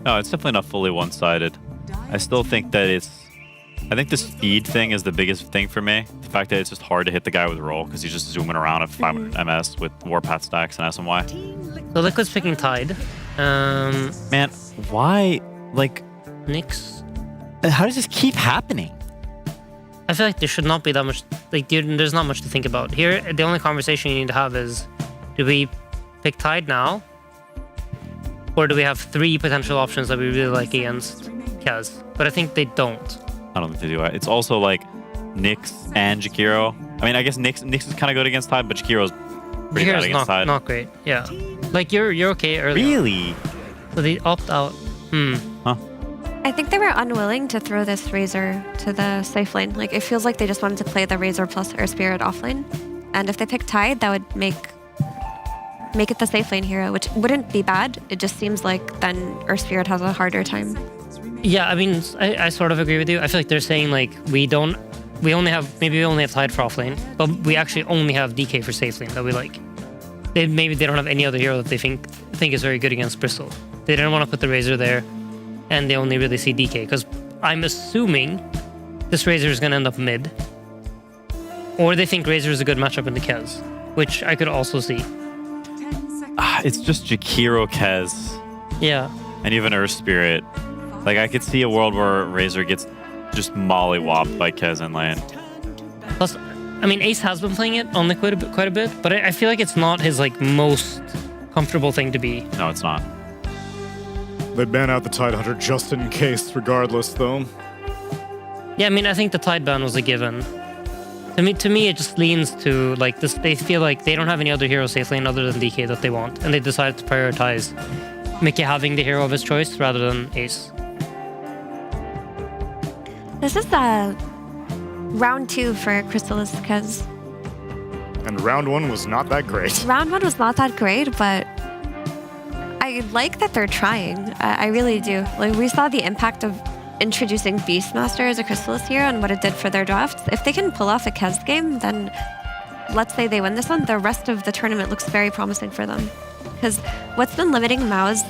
No, it's definitely not fully one-sided. I still think that I think the speed thing is the biggest thing for me. The fact that it's just hard to hit the guy with roll because he's just zooming around at 500 MS with Warpath stacks and SMY. So Liquid's picking Tide. Man, why? Like, Nyx. How does this keep happening? I feel like there should not be that much. Like, there's not much to think about here. The only conversation you need to have is, do we pick Tide now, or do we have 3 potential options that we really like against Kaz? But I think they don't. I don't think they do it. It's also like Nyx and Jakiro. I mean, I guess Nyx is kind of good against Tide, but Jakiro's pretty bad against Tide. Not great. Yeah, like you're okay early. Really? So they opt out. Huh? I think they were unwilling to throw this Razor to the safe lane. Like, it feels like they just wanted to play the Razor plus Earth Spirit offlane. And if they pick Tide, that would make it the safe lane hero, which wouldn't be bad. It just seems like then Earth Spirit has a harder time. Yeah, I mean, I sort of agree with you. I feel like they're saying like we only have Tide for offlane, but we actually only have DK for safe lane that we like. Maybe they don't have any other hero that they think is very good against Bristol. They didn't want to put the Razor there. And they only really see DK, because I'm assuming this Razor is going to end up mid. Or they think Razor is a good matchup in the Kez, which I could also see. It's just Jakiro, Kez. Yeah. And even Earth Spirit. Like, I could see a world where Razor gets just mollywopped by Kez in lane. Plus, I mean, Ace has been playing it on Liquid quite a bit, but I feel like it's not his like most comfortable thing to be. No, it's not. They ban out the Tide Hunter just in case, regardless, though. Yeah, I mean, I think the Tide ban was a given. To me, it just leans to like this. They feel like they don't have any other hero safe lane other than DK that they want, and they decided to prioritize Mickey having the hero of his choice rather than Ace. This is round 2 for Chrysalis, because And round 1 was not that great. round 1 was not that great, but I like that they're trying. I really do. Like, we saw the impact of introducing Beastmaster as a Chrysalis hero and what it did for their drafts. If they can pull off a Kez game, then let's say they win this one, the rest of the tournament looks very promising for them. Because what's been limiting MOUZ,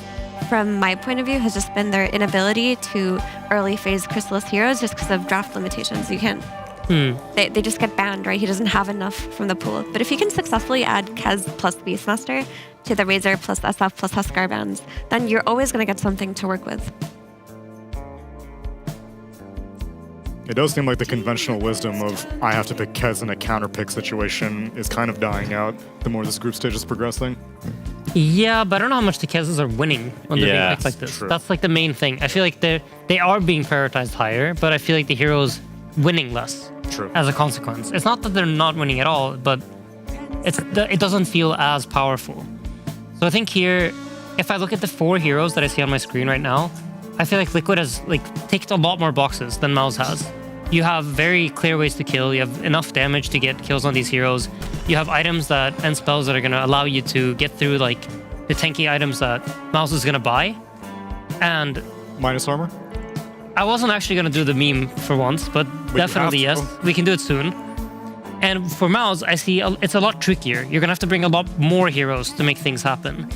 from my point of view, has just been their inability to early phase Chrysalis heroes just because of draft limitations. You can't. They just get banned, right? He doesn't have enough from the pool. But if he can successfully add Kez plus Beastmaster to the Razor plus SF plus Huskar bands, then you're always going to get something to work with. It does seem like the conventional wisdom of I have to pick Kez in a counter pick situation is kind of dying out the more this group stage is progressing. Yeah, but I don't know how much the Kezes are winning when they're being picked like this. True. That's like the main thing. I feel like they are being prioritized higher, but I feel like the heroes winning less. True. As a consequence. It's not that they're not winning at all, but it doesn't feel as powerful. So I think here, if I look at the 4 heroes that I see on my screen right now, I feel like Liquid has ticked a lot more boxes than MOUZ has. You have very clear ways to kill. You have enough damage to get kills on these heroes. You have items and spells that are going to allow you to get through the tanky items that MOUZ is going to buy. And minus armor? I wasn't actually going to do the meme for once, but definitely yes. We can do it soon. And for MOUZ, I see it's a lot trickier. You're going to have to bring a lot more heroes to make things happen.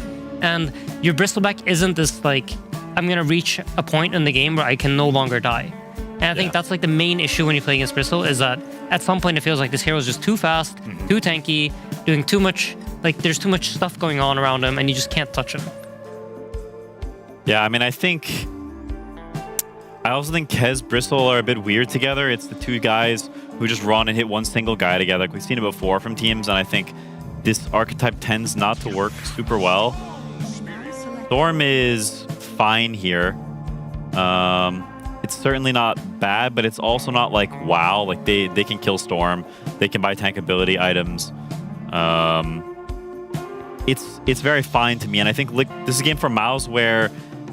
And your Bristleback isn't this I'm going to reach a point in the game where I can no longer die. And I think that's the main issue when you play against Bristle is that at some point it feels like this hero is just too fast, too tanky, doing too much, there's too much stuff going on around him and you just can't touch him. Yeah, I mean, I also think Kez, Bristle are a bit weird together. It's the 2 guys who just run and hit one single guy together. We've seen it before from teams, and I think this archetype tends not to work super well. Storm is fine here. It's certainly not bad, but it's also not wow. They can kill Storm. They can buy tank ability items. It's very fine to me, and I think this is a game for MOUZ where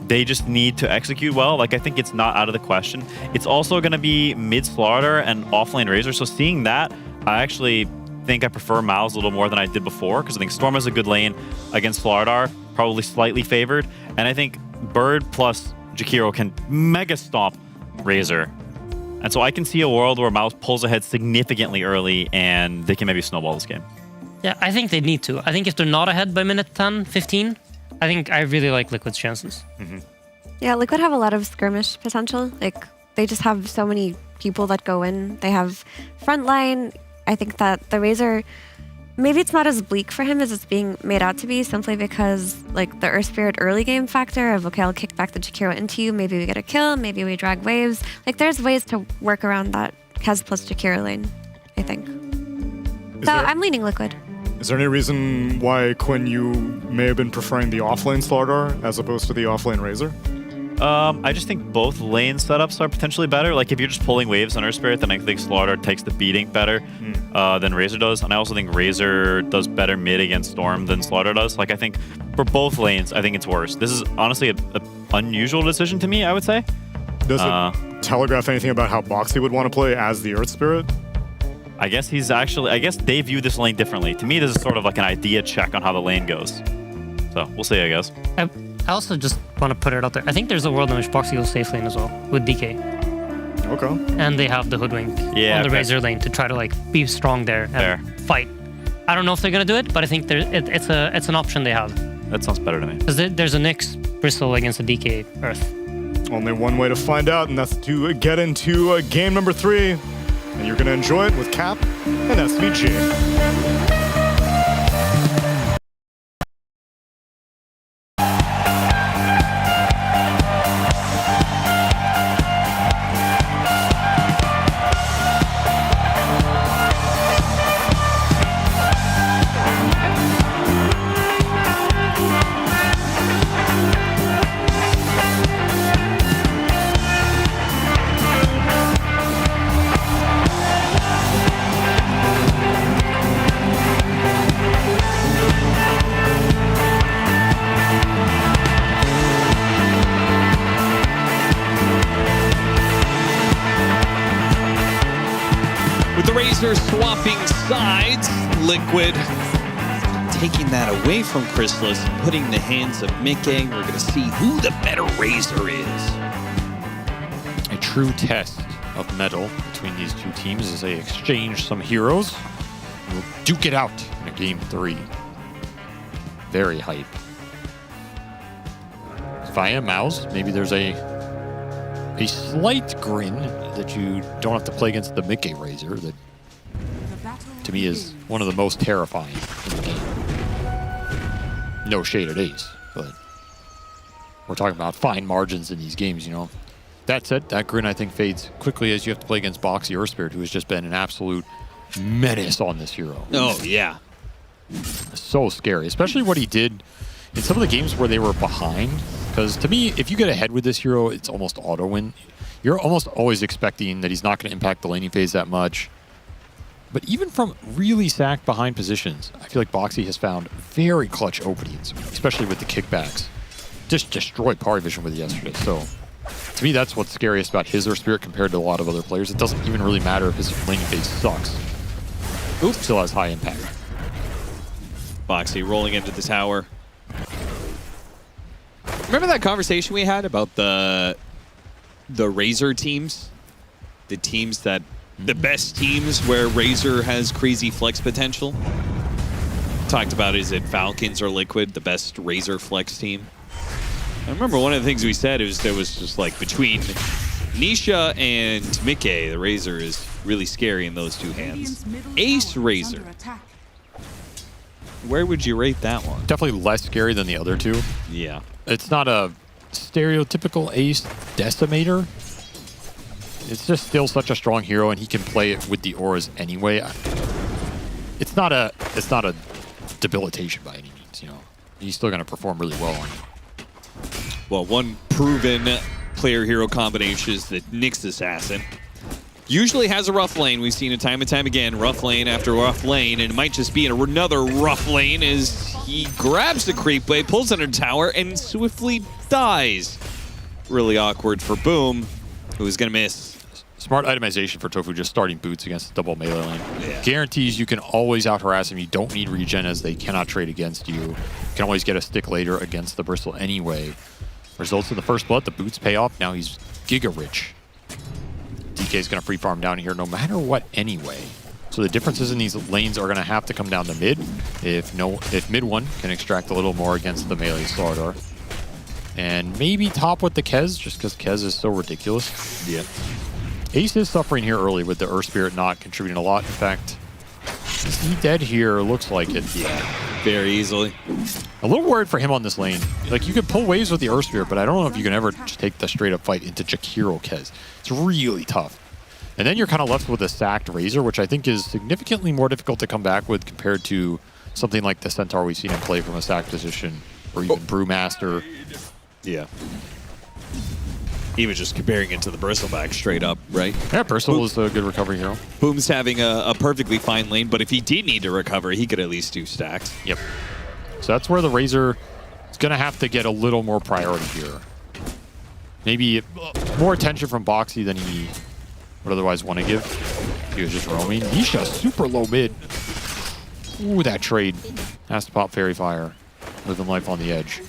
they just need to execute well. I think it's not out of the question. It's also going to be mid Slaughter and offlane Razor. So seeing that, I actually think I prefer MOUZ a little more than I did before because I think Storm is a good lane against Slardar, probably slightly favored. And I think Bird plus Jakiro can mega stomp Razor. And so I can see a world where MOUZ pulls ahead significantly early and they can maybe snowball this game. Yeah, I think they need to. I think if they're not ahead by minute 10, 15, I think I really like Liquid's chances. Yeah, Liquid have a lot of skirmish potential. They just have so many people that go in. They have frontline. I think that the Razor, maybe it's not as bleak for him as it's being made out to be, simply because the Earth Spirit early game factor of, okay, I'll kick back the Jakiro into you, maybe we get a kill, maybe we drag waves. There's ways to work around that Kez plus Jakiro lane, I think. I'm leaning Liquid. Is there any reason why, Quinn, you may have been preferring the offlane Slardar as opposed to the offlane Razor? I just think both lane setups are potentially better. If you're just pulling waves on Earth Spirit, then I think Slardar takes the beating better than Razor does. And I also think Razor does better mid against Storm than Slardar does. I think for both lanes, I think it's worse. This is honestly an unusual decision to me, I would say. Does it telegraph anything about how Boxy would want to play as the Earth Spirit? I guess I guess they view this lane differently. To me, this is sort of an idea check on how the lane goes. So we'll see, I guess. I also just want to put it out there. I think there's a world in which Boxy goes safe lane as well with DK. Okay. And they have the Hoodwink on the Razor lane to try to be strong there and fight. I don't know if they're gonna do it, but I think it's an option they have. That sounds better to me. Because there's a Nyx Bristle against a DK Earth. Only one way to find out, and that's to get into game number 3. And you're going to enjoy it with Cap and SVG. Swapping sides, Liquid taking that away from Chrysalis and putting in the hands of Mickey. We're going to see who the better Razor is. A true test of mettle between these 2 teams as they exchange some heroes. We'll duke it out in a game 3. Very hype. If I am MOUZ, maybe there's a slight grin that you don't have to play against the Mickey Razor that to me is one of the most terrifying in the game. No shade at Ace, but we're talking about fine margins in these games, That said, that grin I think fades quickly as you have to play against Boxy or Spirit, who has just been an absolute menace on this hero. Oh, yeah. So scary, especially what he did in some of the games where they were behind. Because to me, if you get ahead with this hero, it's almost auto win. You're almost always expecting that he's not going to impact the laning phase that much. But even from really sacked behind positions, I feel like Boxy has found very clutch openings, especially with the kickbacks. Just destroyed Power Vision with it yesterday. So to me, that's what's scariest about his or Spirit compared to a lot of other players. It doesn't even really matter if his laning phase sucks. Oops, still has high impact. Boxy rolling into the tower. Remember that conversation we had about the Razor teams? The teams that... The best teams where Razor has crazy flex potential? Talked about, is it Falcons or Liquid, the best Razor flex team? I remember one of the things we said is there was just like between Nisha and Mickey, the Razor is really scary in those two hands. Ace Razor. Where would you rate that one? Definitely less scary than the other two. Yeah. It's not a stereotypical Ace Decimator. It's just still such a strong hero, and he can play it with the auras anyway. It's not a debilitation by any means, you know. He's still going to perform really well on it. Well, one proven player-hero combination is the Nyx Assassin. Usually has a rough lane. We've seen it time and time again. Rough lane after rough lane, and it might just be another rough lane as he grabs the creep blade, pulls under the tower, and swiftly dies. Really awkward for Boom, who's going to miss. Smart itemization for Tofu, just starting boots against the double melee lane. Yeah. Guarantees you can always out-harass him. You don't need regen as they cannot trade against you. You can always get a stick later against the Bristle anyway. Results in the first blood, the boots pay off. Now he's giga rich. DK is going to free farm down here no matter what anyway. So the differences in these lanes are going to have to come down to mid. If mid one can extract a little more against the melee Slardar. And maybe top with the Kez, just because Kez is so ridiculous. Yeah. Ace is suffering here early with the Earth Spirit not contributing a lot. In fact, is he dead here? Looks like it. Yeah, very easily. A little worried for him on this lane. Like, you could pull waves with the Earth Spirit, but I don't know if you can ever just take the straight-up fight into Jakiro Kez. It's really tough. And then you're kind of left with a sacked Razor, which I think is significantly more difficult to come back with compared to something like the Centaur we've seen him play from a sack position, or even Brewmaster. Yeah. Even just comparing it to the Bristleback straight up, right? Yeah, Bristle is a good recovery hero. Boom's having a perfectly fine lane, but if he did need to recover, he could at least do stacks. Yep. So that's where the Razor is going to have to get a little more priority here. Maybe more attention from Boxy than he would otherwise want to give. He was just roaming. Nisha, super low mid. Ooh, that trade. Has to pop Fairy Fire. Living life on the edge.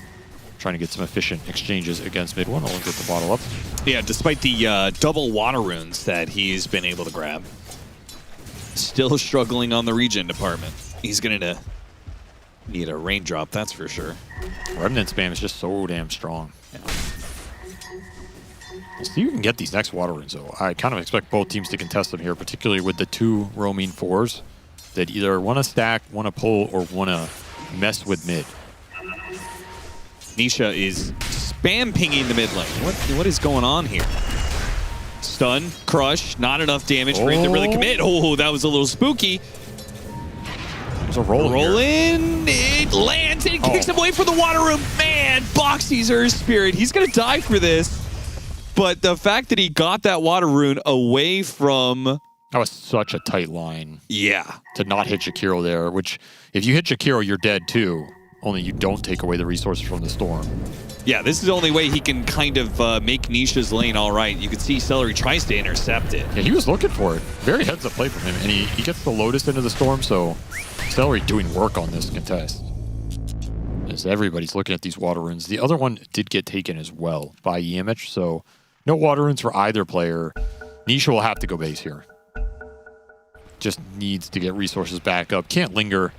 Trying to get some efficient exchanges against mid one. I'll get the bottle up. Yeah, despite the double water runes that he's been able to grab. Still struggling on the regen department. He's going to need a raindrop, that's for sure. Remnant spam is just so damn strong. Yeah. We'll see who can get these next water runes, though. I kind of expect both teams to contest them here, particularly with the two roaming fours that either want to stack, want to pull, or want to mess with mid. Nisha is spam pinging the mid lane. What is going on here? Stun, crush, not enough damage for him to really commit. Oh, that was a little spooky. There's a roll in. It lands and it kicks him away from the water room. Man, Boxy's Earth Spirit. He's going to die for this. But the fact that he got that water rune away from... That was such a tight line. Yeah. To not hit Jakiro there, which if you hit Jakiro, you're dead too. Only you don't take away the resources from the storm. Yeah, this is the only way he can kind of make Nisha's lane all right. You can see Celery tries to intercept it. Yeah, he was looking for it. Very heads-up play from him. And he gets the Lotus into the storm, so Celery doing work on this contest. As everybody's looking at these water runes. The other one did get taken as well by EMH, so no water runes for either player. Nisha will have to go base here. Just needs to get resources back up. Can't linger.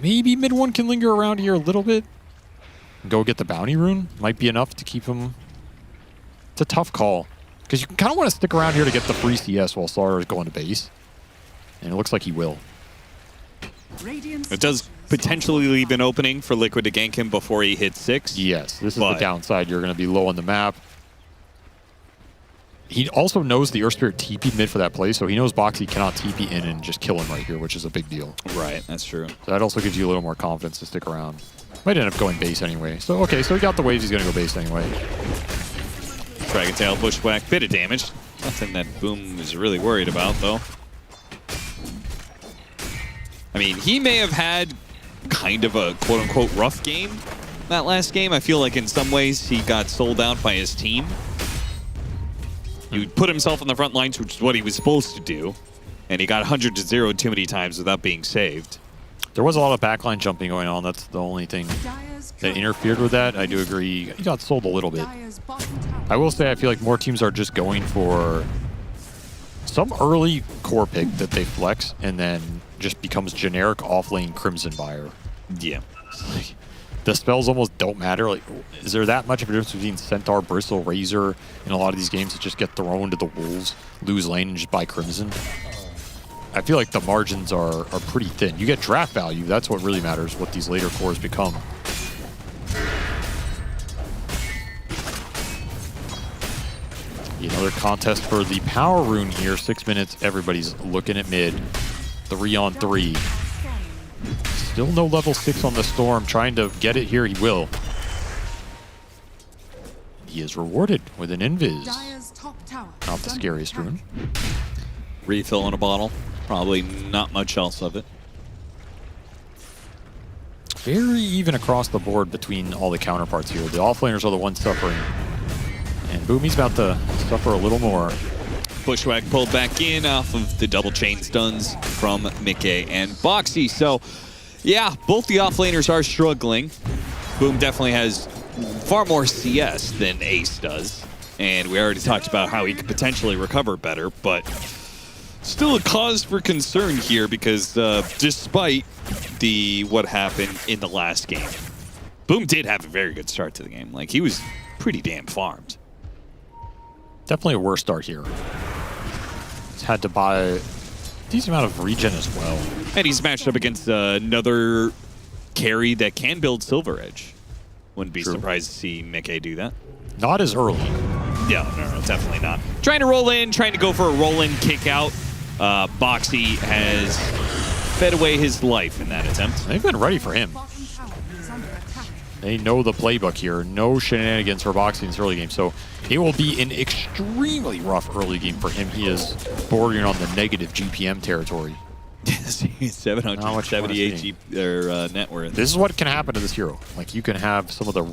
Maybe mid one can linger around here a little bit. Go get the bounty rune. Might be enough to keep him. It's a tough call. Because you kind of want to stick around here to get the free CS while Slardar is going to base. And it looks like he will. It does potentially leave an opening for Liquid to gank him before he hits 6. Yes, this is the downside. You're going to be low on the map. He also knows the Earth Spirit TP'd mid for that play, so he knows Boxy cannot TP in and just kill him right here, which is a big deal. Right, that's true. So that also gives you a little more confidence to stick around. Might end up going base anyway. So, okay, so he got the waves, he's going to go base anyway. Dragon Tail, Bushwhack, bit of damage. Nothing that Boom is really worried about, though. I mean, he may have had kind of a quote-unquote rough game that last game. I feel like in some ways he got sold out by his team. He put himself on the front lines, which is what he was supposed to do, and he got 100-0 too many times without being saved. There was a lot of backline jumping going on. That's the only thing that interfered with that. I do agree. He got sold a little bit. I will say I feel like more teams are just going for some early core pick that they flex and then just becomes generic offlane Crimson Buyer. Yeah. Like, the spells almost don't matter. Like, is there that much of a difference between Centaur, Bristle, Razor in a lot of these games that just get thrown to the wolves, lose lane, and just buy Crimson? I feel like the margins are pretty thin. You get draft value. That's what really matters, what these later cores become. Another contest for the power rune here. 6 minutes. Everybody's looking at mid. 3-on-3. Still no level 6 on the Storm. Trying to get it here. He will. He is rewarded with an invis. Not the scariest rune. Refill in a bottle. Probably not much else of it. Very even across the board between all the counterparts here. The offlaners are the ones suffering. And Boomy's about to suffer a little more. Bushwhack pulled back in off of the double chain stuns from Mickey and Boxy. So, yeah, both the offlaners are struggling. Boom definitely has far more CS than Ace does. And we already talked about how he could potentially recover better, but still a cause for concern here because despite what happened in the last game, Boom did have a very good start to the game. Like, he was pretty damn farmed. Definitely a worse start here. He's had to buy a decent amount of regen as well. And he's matched up against another carry that can build Silver Edge. Wouldn't be surprised to see Mickey do that. Not as early. Yeah, no, definitely not. Trying to roll in, trying to go for a roll-in kick out. Boxy has fed away his life in that attempt. They've been ready for him. They know the playbook here. No shenanigans for Boxy in this early game. So it will be an extremely rough early game for him. He is bordering on the negative GPM territory. 778 net worth. This is what can happen to this hero. Like, you can have some of the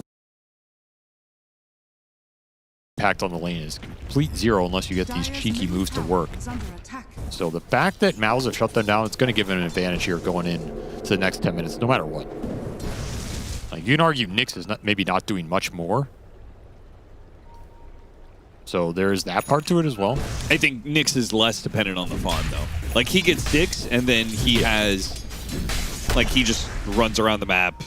impact on the lane is complete zero unless you get these cheeky moves to work. So the fact that MOUZ have shut them down, it's going to give him an advantage here going in to the next 10 minutes, no matter what. Like, you can argue Nyx is maybe not doing much more. So there's that part to it as well. I think Nyx is less dependent on the farm, though. Like, he gets sticks, and then he has... Like, he just runs around the map,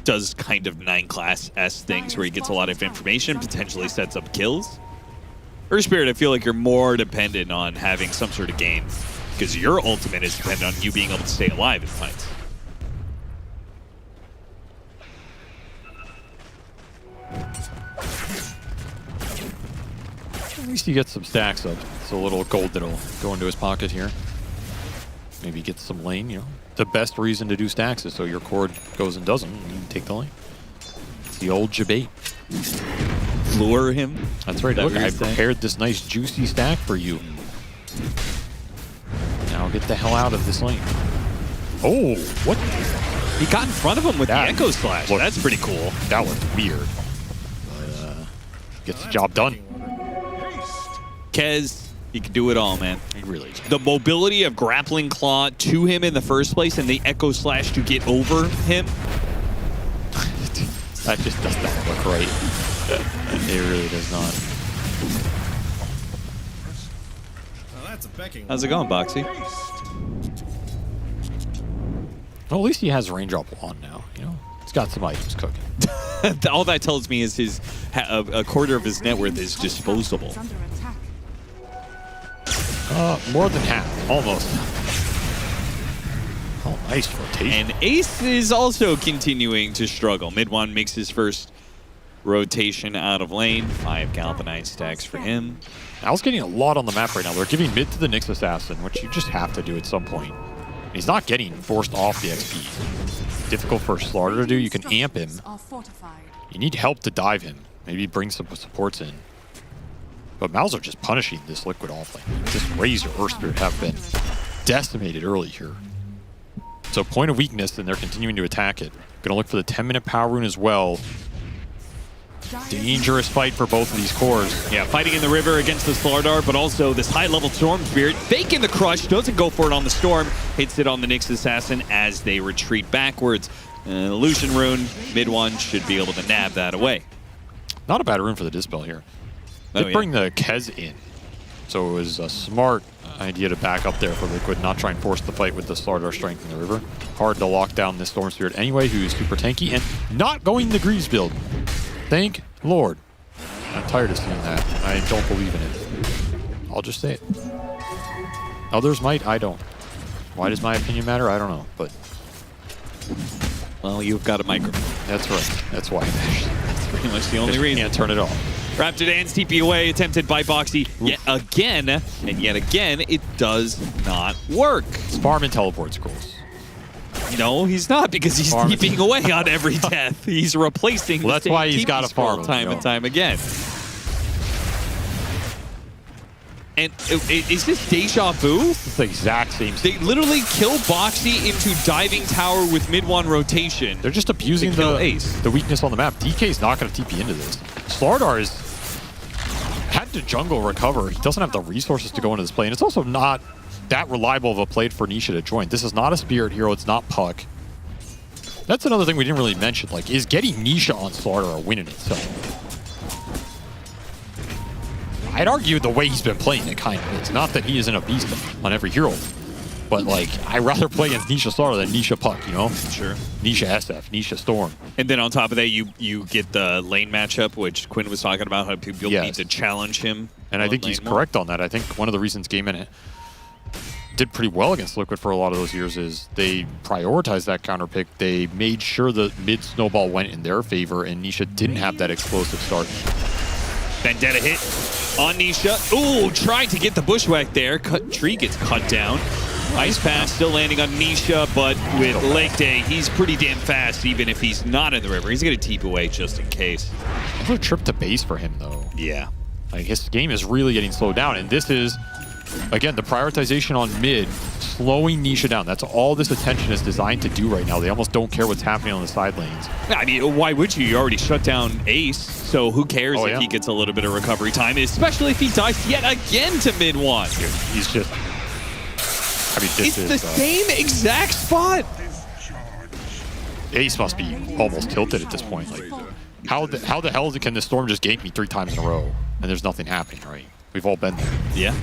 does kind of 9-class-S things where he gets a lot of information, potentially sets up kills. Earth Spirit, I feel like you're more dependent on having some sort of game, because your ultimate is dependent on you being able to stay alive in fights. At least he gets some stacks up. It's a little gold that'll go into his pocket here. Maybe get some lane, you know. The best reason to do stacks is so your cord goes and doesn't, and you can take the lane. It's the old debate. Lure him? That's right. Look, I prepared this nice juicy stack for you. Now get the hell out of this lane. Oh, what? He got in front of him with the Echo Slash. That's pretty cool. That was weird. But, gets the job done. Kez, he can do it all, man. He really can. The mobility of Grappling Claw to him in the first place and the Echo Slash to get over him. That just does not look right. It really does not. How's it going, Boxy? Well, at least he has raindrop on now, you know? He's got some items cooking. All that tells me is a quarter of his net worth is disposable. More than half, almost. Oh, nice rotation. And Ace is also continuing to struggle. Mid1 makes his first rotation out of lane. 5 galvanized stacks for him. Al's getting a lot on the map right now. They're giving mid to the Nyx Assassin, which you just have to do at some point. He's not getting forced off the XP. Difficult for Slaughter to do. You can amp him. You need help to dive him. Maybe bring some supports in. But MOUZ are just punishing this Liquid offlane. This Razor Earth Spirit have been decimated early here. So point of weakness, and they're continuing to attack it. Gonna look for the 10-minute power rune as well. Dangerous fight for both of these cores. Yeah, fighting in the river against the Slardar, but also this high-level Storm Spirit. Faking the crush, doesn't go for it on the Storm. Hits it on the Nyx Assassin as they retreat backwards. Illusion Rune, mid one should be able to nab that away. Not a bad rune for the Dispel here. They bring the Kez in. So it was a smart idea to back up there for Liquid, not try and force the fight with the Slardar strength in the river. Hard to lock down this Storm Spirit anyway, who's super tanky, and not going the Greaves build. Thank Lord. I'm tired of seeing that. I don't believe in it. I'll just say it. Others might, I don't. Why does my opinion matter? I don't know, but... Well, you've got a microphone. That's right. That's why. That's pretty much the only reason. Can't turn it off. Raptor Dance TP away, attempted by Boxy yet again, and yet again, it does not work. It's farm and teleport scrolls. No, he's not, because he's TPing away on every death. He's replacing well, that's why he's got to farm time and time again. And is this deja vu? It's the exact same. They literally kill Boxy into diving tower with mid one rotation. They're just abusing the weakness on the map. DK's not going to TP into this. Slardar is had to jungle recover. He doesn't have the resources to go into this play, and it's also not that reliable of a play for Nisha to join. This is not a Spirit hero. It's not Puck. That's another thing we didn't really mention. Like, is getting Nisha on Slardar a win in itself? I'd argue the way he's been playing it kind of is. Not that he isn't a beast on every hero, but like, I'd rather play against Nisha Slardar than Nisha Puck, you know? Sure. Nisha SF, Nisha Storm. And then on top of that, you get the lane matchup, which Quinn was talking about, how people need to challenge him. And I think he's correct on that. I think one of the reasons Game Minute did pretty well against Liquid for a lot of those years is they prioritized that counter pick. They made sure the mid snowball went in their favor, and Nisha didn't have that explosive start. Vendetta hit on Nisha. Ooh, trying to get the bushwhack there. Tree gets cut down. Ice Pass still landing on Nisha, but with Lake Day, he's pretty damn fast, even if he's not in the river. He's going to TP away just in case. Another trip to base for him, though. Yeah. Like, his game is really getting slowed down, and this is, again, the prioritization on mid, slowing Nisha down. That's all this attention is designed to do right now. They almost don't care what's happening on the side lanes. I mean, why would you? You already shut down Ace, so who cares if he gets a little bit of recovery time, especially if he dies yet again to mid one. He's just... I mean, it's the same exact spot. Ace must be almost tilted at this point. Like, how the hell can the Storm just gank me 3 times in a row and there's nothing happening, right? We've all been there. Yeah.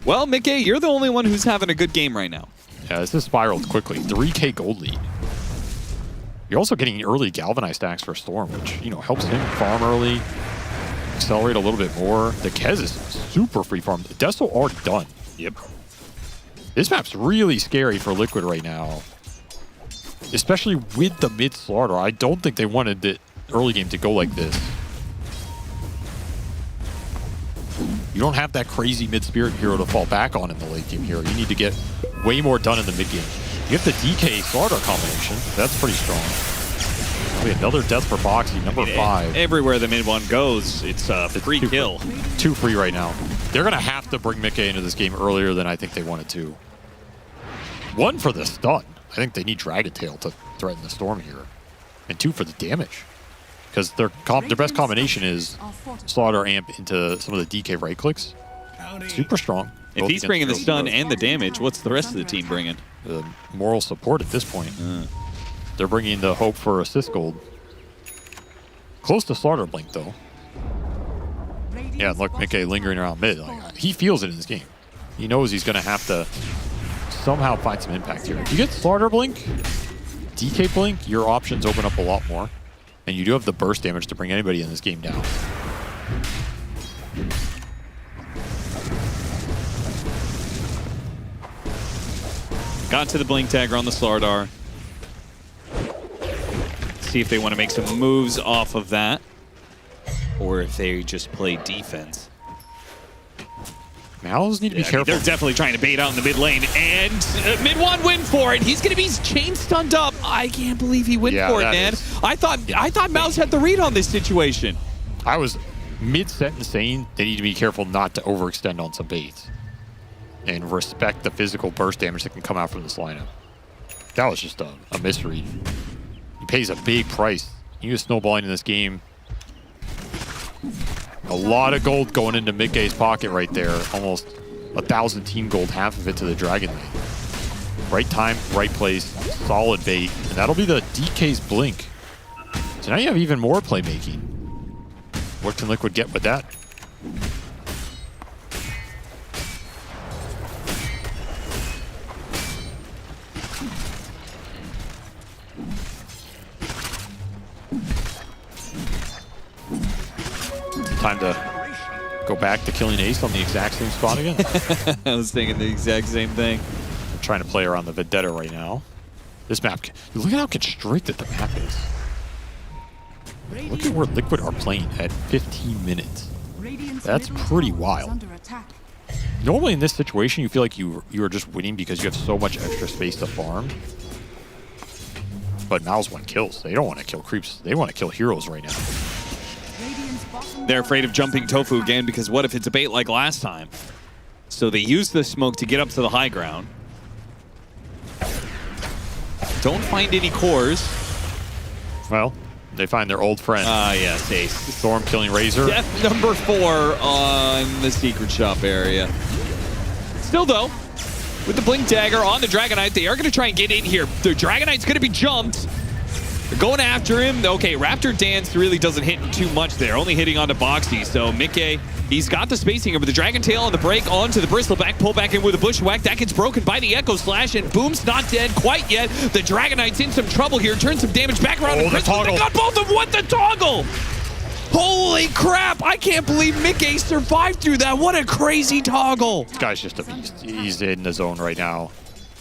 Well, Mickey, you're the only one who's having a good game right now. Yeah, this has spiraled quickly. 3K gold lead. You're also getting early galvanized stacks for Storm, which, you know, helps him farm early, accelerate a little bit more. The Kez is super free farm. The Desto already done. Yep. This map's really scary for Liquid right now, especially with the mid Slardar. I don't think they wanted the early game to go like this. You don't have that crazy mid-spirit hero to fall back on in the late game here. You need to get way more done in the mid game. You have the DK Slardar combination. That's pretty strong. Wait, another death for Boxy, number 5. Everywhere the mid one goes, it's a free kill. 2 free right now. They're going to have to bring Mickey into this game earlier than I think they wanted to. 1 for the stun. I think they need Dragon Tail to threaten the Storm here. And 2 for the damage. Because their best combination is Slaughter amp into some of the DK right clicks. Super strong. If he's bringing the stun and the damage, what's the rest of the team bringing? The moral support at this point. They're bringing the hope for assist gold. Close to Slaughter blink, though. Yeah, look, Mickey lingering around mid. Like, he feels it in this game. He knows he's going to have to somehow find some impact here. If you get Slaughter blink, DK blink, your options open up a lot more. And you do have the burst damage to bring anybody in this game down. Got to the blink dagger on the Slardar. see if they want to make some moves off of that, or if they just play defense. MOUZ need to be careful. They're definitely trying to bait out in the mid lane, and Mid1 win for it. He's going to be chain stunned up. I can't believe he went for it, man. I thought MOUZ had the read on this situation. I was mid-sentence saying they need to be careful not to overextend on some baits and respect the physical burst damage that can come out from this lineup. That was just a misread. He pays a big price. He was snowballing in this game. A lot of gold going into Mickey's pocket right there. Almost 1,000 team gold, half of it to the Dragon Lane. Right time, right place, solid bait. And that'll be the DK's blink. So now you have even more playmaking. What can Liquid get with that? Time to go back to killing Ace on the exact same spot again. I was thinking the exact same thing. I'm trying to play around the Vendetta right now. This map, look at how constricted the map is. Look at where Liquid are playing at 15 minutes. That's pretty wild. Normally in this situation, you feel like you are just winning because you have so much extra space to farm. But MOUZ want kills. They don't want to kill creeps. They want to kill heroes right now. They're afraid of jumping Tofu again because what if it's a bait like last time? So they use the smoke to get up to the high ground. Don't find any cores. Well, they find their old friend. Yes, Ace. Storm killing Razor. Death number 4 on the secret shop area. Still though, with the Blink Dagger on the Dragonite, they are going to try and get in here. The Dragonite's going to be jumped. They're going after him. Okay, Raptor Dance really doesn't hit too much there, only hitting onto Boxy. So Mickey, he's got the spacing over the Dragon Tail on the break onto the Bristleback. Pull back in with a Bushwhack. That gets broken by the Echo Slash, and Boom's not dead quite yet. The Dragonite's in some trouble here. Turns some damage back around. Oh, the toggle. They got both of them with the toggle. Holy crap. I can't believe Mickey survived through that. What a crazy toggle. This guy's just a beast. He's in the zone right now.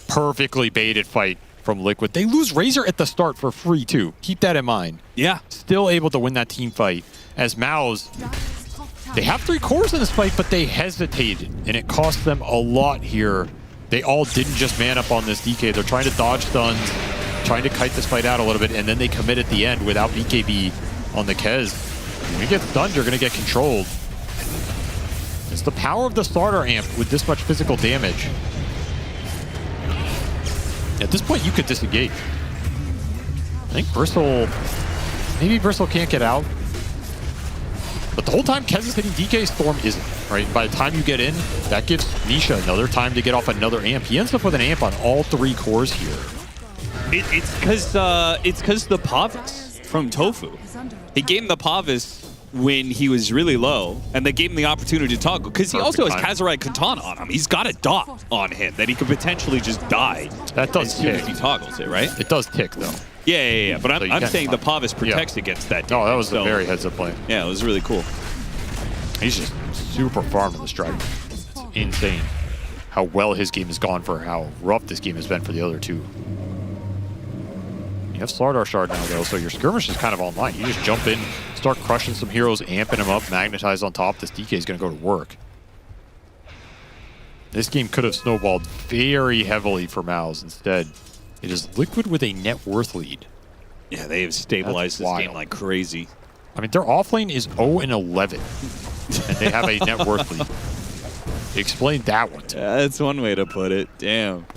Perfectly baited fight from Liquid. They lose Razor at the start for free too. Keep that in mind. Yeah. Still able to win that team fight. As MOUZ, they have 3 cores in this fight, but they hesitated, and it cost them a lot here. They all didn't just man up on this DK. They're trying to dodge stuns, trying to kite this fight out a little bit, and then they commit at the end without BKB on the Kez. When you get stunned, you're going to get controlled. It's the power of the starter amp with this much physical damage. At this point, you could disengage. I think Bristle... Maybe Bristle can't get out. But the whole time Kez is hitting DK, Storm isn't, right? By the time you get in, that gives Nisha another time to get off another amp. He ends up with an amp on all 3 cores here. It's because the Pavis from Tofu. He gave him the Pavis when he was really low, and they gave him the opportunity to toggle, because he also has Kazarite Katana on him. He's got a dot on him that he could potentially just die. That does as soon as he toggles it, right? It does tick, though. Yeah. But I'm saying the Pavis protects against that. No, that was a very heads-up play. Yeah, it was really cool. He's just super farmed on this Dragon. It's insane how well his game has gone for how rough this game has been for the other 2. You have Slardar Shard now, though, so your skirmish is kind of online. You just jump in, start crushing some heroes, amping them up, magnetize on top. This DK is going to go to work. This game could have snowballed very heavily for MOUZ. Instead, it is Liquid with a net worth lead. Yeah, they have stabilized this game like crazy. I mean, their offlane is 0-11, and they have a net worth lead. Explain that one to me. That's one way to put it. Damn.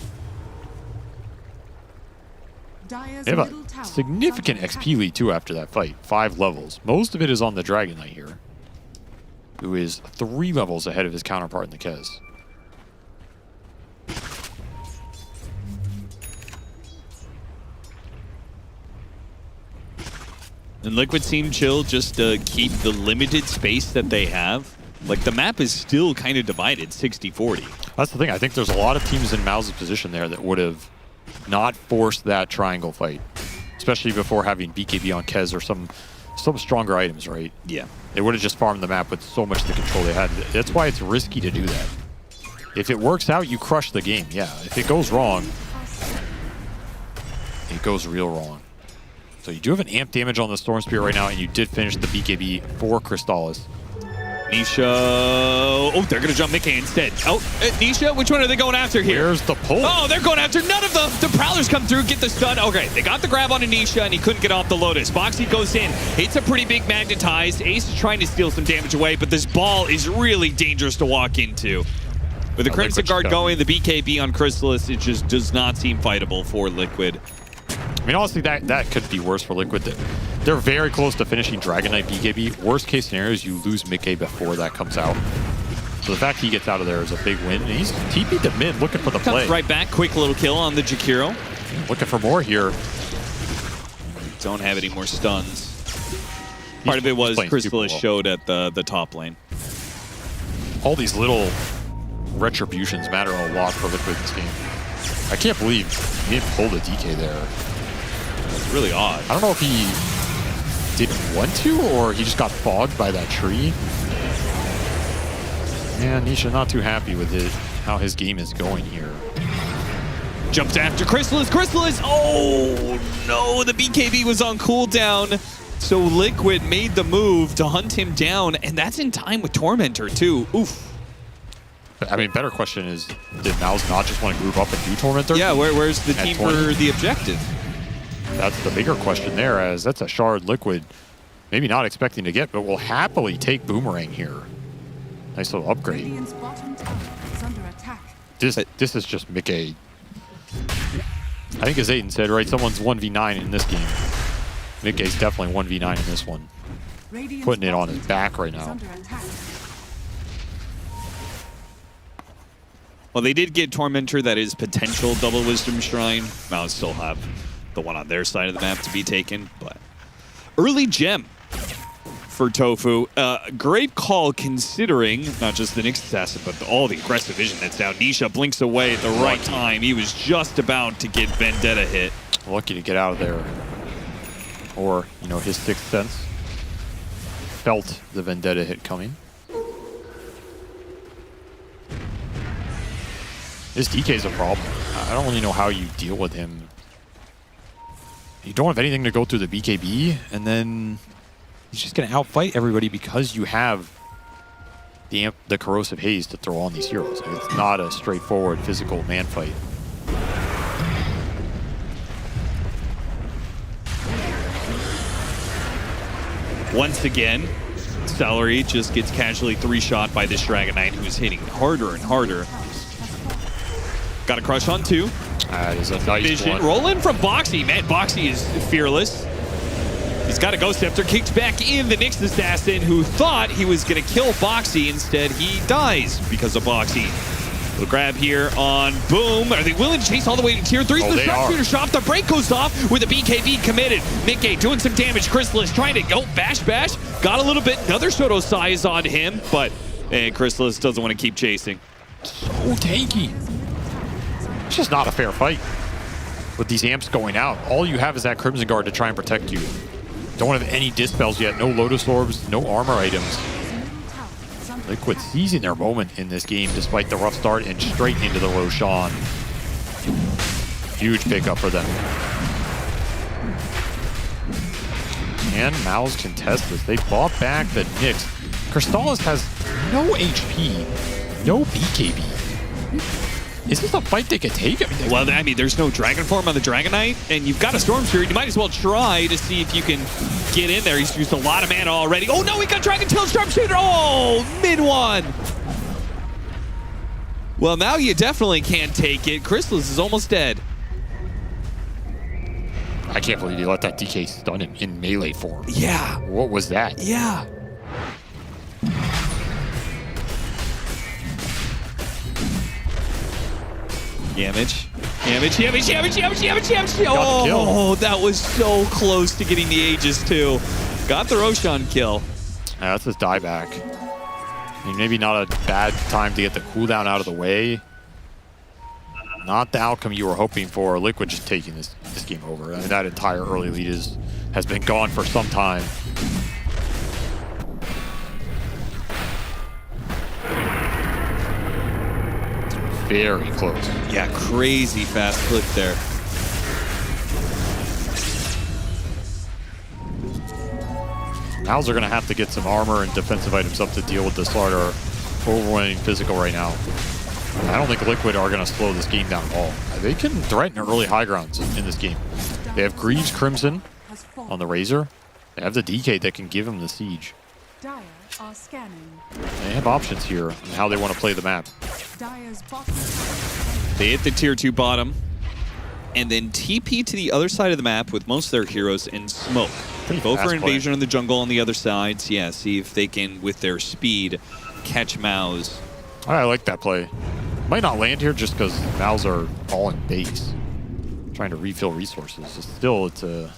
They have a significant XP lead, too, after that fight. 5 levels. Most of it is on the Dragon Knight here, who is 3 levels ahead of his counterpart in the Kez. And Liquid seem chill just to keep the limited space that they have. Like, the map is still kind of divided, 60-40. That's the thing. I think there's a lot of teams in MOUZ's position there that would have not forced that triangle fight, especially before having BKB on Kez or some stronger items, right? Yeah. They would have just farmed the map with so much of the control they had. That's why it's risky to do that. If it works out, you crush the game. Yeah, if it goes wrong, it goes real wrong. So you do have an amp damage on the Storm Spear right now, and you did finish the BKB for Crystallis. Nisha. Oh, they're going to jump Mickey instead. Oh, Nisha, which one are they going after here? Where's the pull? Oh, they're going after none of the Prowlers come through, get the stun. Okay, they got the grab on Anisha, and he couldn't get off the Lotus. Boxy goes in, hits a pretty big magnetized. Ace is trying to steal some damage away, but this ball is really dangerous to walk into. With the Crimson Guard going, the BKB on Crystallis, it just does not seem fightable for Liquid. I mean, honestly, that could be worse for Liquid. They're very close to finishing Dragon Knight BKB. Worst case scenario is you lose Mickey before that comes out. So the fact he gets out of there is a big win. And he's TP'd to mid, looking for the play. Comes right back, quick little kill on the Jakiro. Looking for more here. Don't have any more stuns. Part of it was Crystallis showed at the top lane. All these little retributions matter a lot for Liquid in this game. I can't believe he didn't pull the DK there. It's really odd. I don't know if he didn't want to or he just got fogged by that tree. Yeah, Nisha not too happy with how his game is going here. Jumped after Crystallis. Crystallis! Oh, no. The BKB was on cooldown. So Liquid made the move to hunt him down, and that's in time with Tormentor, too. Oof. I mean, better question is, did MOUZ not just want to group up and do Tormentor? Yeah, where's the team for the objective? That's the bigger question there, as that's a shard Liquid maybe not expecting to get, but will happily take Boomerang here. Nice little upgrade. Radiant's bottom tower is under attack. This is just Mickey. I think as Aiden said, right, someone's 1v9 in this game. Mickey's definitely 1v9 in this one. Radiant's Putting it on his back right now. Well, they did get Tormentor, that is potential double Wisdom Shrine. MOUZ still have the one on their side of the map to be taken, but early gem for Tofu. Great call considering not just the Nyx assassin, but all the aggressive vision that's down. Nisha blinks away at the right time. He was just about to get Vendetta hit. Lucky to get out of there. Or, you know, his sixth sense felt the Vendetta hit coming. This DK is a problem. I don't really know how you deal with him. You don't have anything to go through the BKB, and then he's just going to outfight everybody because you have the Corrosive Haze to throw on these heroes. It's not a straightforward physical man fight. Once again, Celery just gets casually 3-shot by this Dragon Knight, who is hitting harder and harder. Got a crush on 2. That is a nice vision. one. Roll in from Boxy. Man, Boxy is fearless. He's got a Ghost Scepter, kicked back in the Nyx assassin, who thought he was going to kill Boxy. Instead, he dies because of Boxy. Little grab here on Boom. Are they willing to chase all the way to tier 3? The sharpshooter shot. The break goes off with a BKB committed. Mickey doing some damage. Crystallis trying to go bash. Got a little bit. Another Shoto size on him, but Crystallis doesn't want to keep chasing. So tanky. It's just not a fair fight with these amps going out. All you have is that Crimson Guard to try and protect you. Don't have any dispels yet. No Lotus Orbs, no armor items. Liquid seizing their moment in this game despite the rough start and straight into the Roshan. Huge pickup for them. And MOUZ can test this. They bought back the Nyx. Crystallis has no HP, no BKB. Is this a fight they could take? I mean, there's no Dragon Form on the Dragon Knight, and you've got a Storm Spirit. You might as well try to see if you can get in there. He's used a lot of mana already. Oh no, he got Dragon Tail Sharpshooter. Oh, mid-1. Well, now you definitely can't take it. Crystallis is almost dead. I can't believe you let that DK stun him in melee form. Yeah. What was that? Yeah. Damage. Oh, that was so close to getting the Aegis too. Got the Roshan kill. Yeah, that's his dieback. I mean, maybe not a bad time to get the cooldown out of the way. Not the outcome you were hoping for. Liquid just taking this game over. I mean, that entire early lead has been gone for some time. Very close. Yeah, crazy fast clip there. MOUZ are going to have to get some armor and defensive items up to deal with the Slaughter overwhelming physical right now. I don't think Liquid are going to slow this game down at all. They can threaten early high grounds in this game. They have Greaves Crimson on the Razor. They have the DK that can give him the siege. Dire are scanning. They have options here on how they want to play the map. Dire's bottom. They hit the tier 2 bottom and then TP to the other side of the map with most of their heroes in smoke. Go for invasion on the jungle on the other side. So yeah, see if they can, with their speed, catch MOUZ. I like that play. Might not land here just because MOUZ are all in base, trying to refill resources. So still, it's a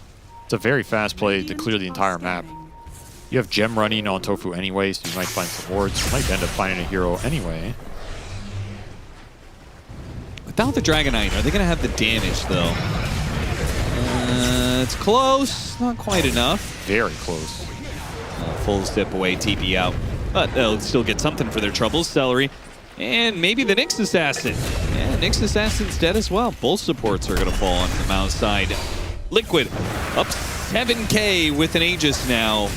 very fast play to clear the entire map. You have Gem running on Tofu anyway, so you might find some wards. You might end up finding a hero anyway. Without the Dragonite, are they going to have the damage, though? It's close. Not quite enough. Very close. Full step away, TP out. But they'll still get something for their troubles. Celery. And maybe the Nyx Assassin. Yeah, Nyx Assassin's dead as well. Both supports are going to fall on the MOUZ side. Liquid up 7K with an Aegis now.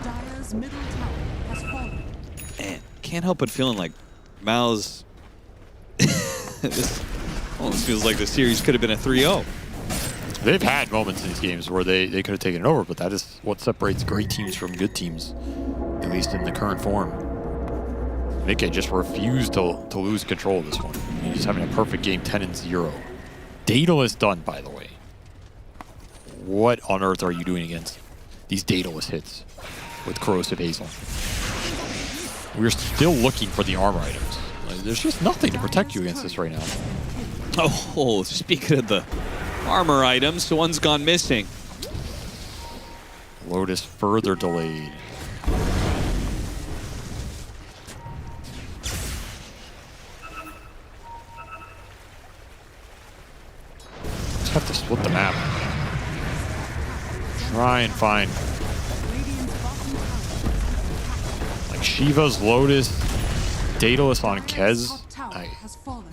Dire's middle tower has fallen. Man, can't help but feeling like MOUZ. This almost feels like the series could have been a 3-0. They've had moments in these games where they could have taken it over, but that is what separates great teams from good teams, at least in the current form. Mickey just refused to lose control of this one. He's having a perfect game, 10-0. Daedalus done, by the way. What on earth are you doing against these Daedalus hits with Corrosive Hazel? We're still looking for the armor items. Like, there's just nothing to protect you against this right now. Oh, speaking of the armor items, the one's gone missing. Lotus further delayed. Just have to split the map. Try and find like Shiva's Lotus, Daedalus on Kez.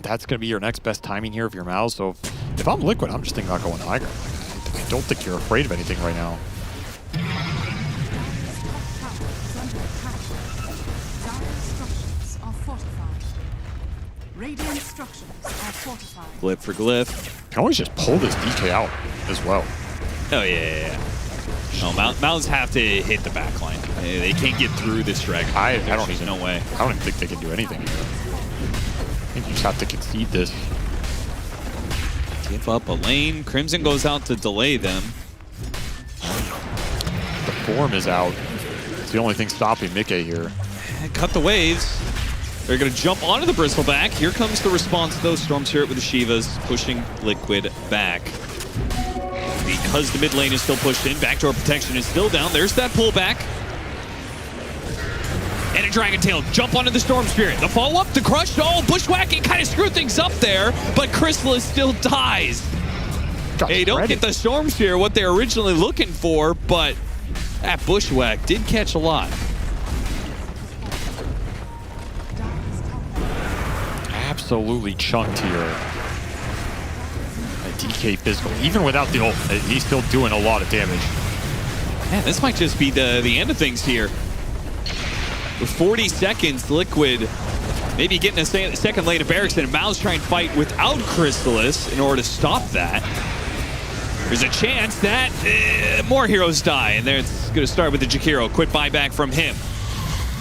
That's going to be your next best timing here if you're MOUZ. So if I'm Liquid, I'm just thinking about going higher. I don't think you're afraid of anything right now. Radiant structures are fortified. Glyph for glyph. You can always just pull this DK out as well. Oh, yeah. No, MOUZ have to hit the backline. They can't get through this dragon. I don't even. No way. I don't even think they can do anything here. I think you just have to concede this. Give up a lane. Crimson goes out to delay them. The form is out. It's the only thing stopping Mickey here. Cut the waves. They're going to jump onto the Bristleback. Here comes the response, though. Storm Spirit with the Shivas pushing Liquid back. Because the mid lane is still pushed in, backdoor protection is still down. There's that pullback. And a Dragon Tail jump onto the Storm Spirit. The follow-up, the crush. Oh, Bushwhacking kind of screwed things up there, but Chrysalis still dies. They don't get the Storm Spirit, what they're originally looking for, but that Bushwhack did catch a lot. Absolutely chunked here. A DK physical. Even without the ult, he's still doing a lot of damage. Man, this might just be the end of things here. With 40 seconds, Liquid maybe getting a second lane of barracks, and MOUZ trying to fight without Chrysalis in order to stop that. There's a chance that more heroes die, and there it's going to start with the Jakiro. Quick buyback from him.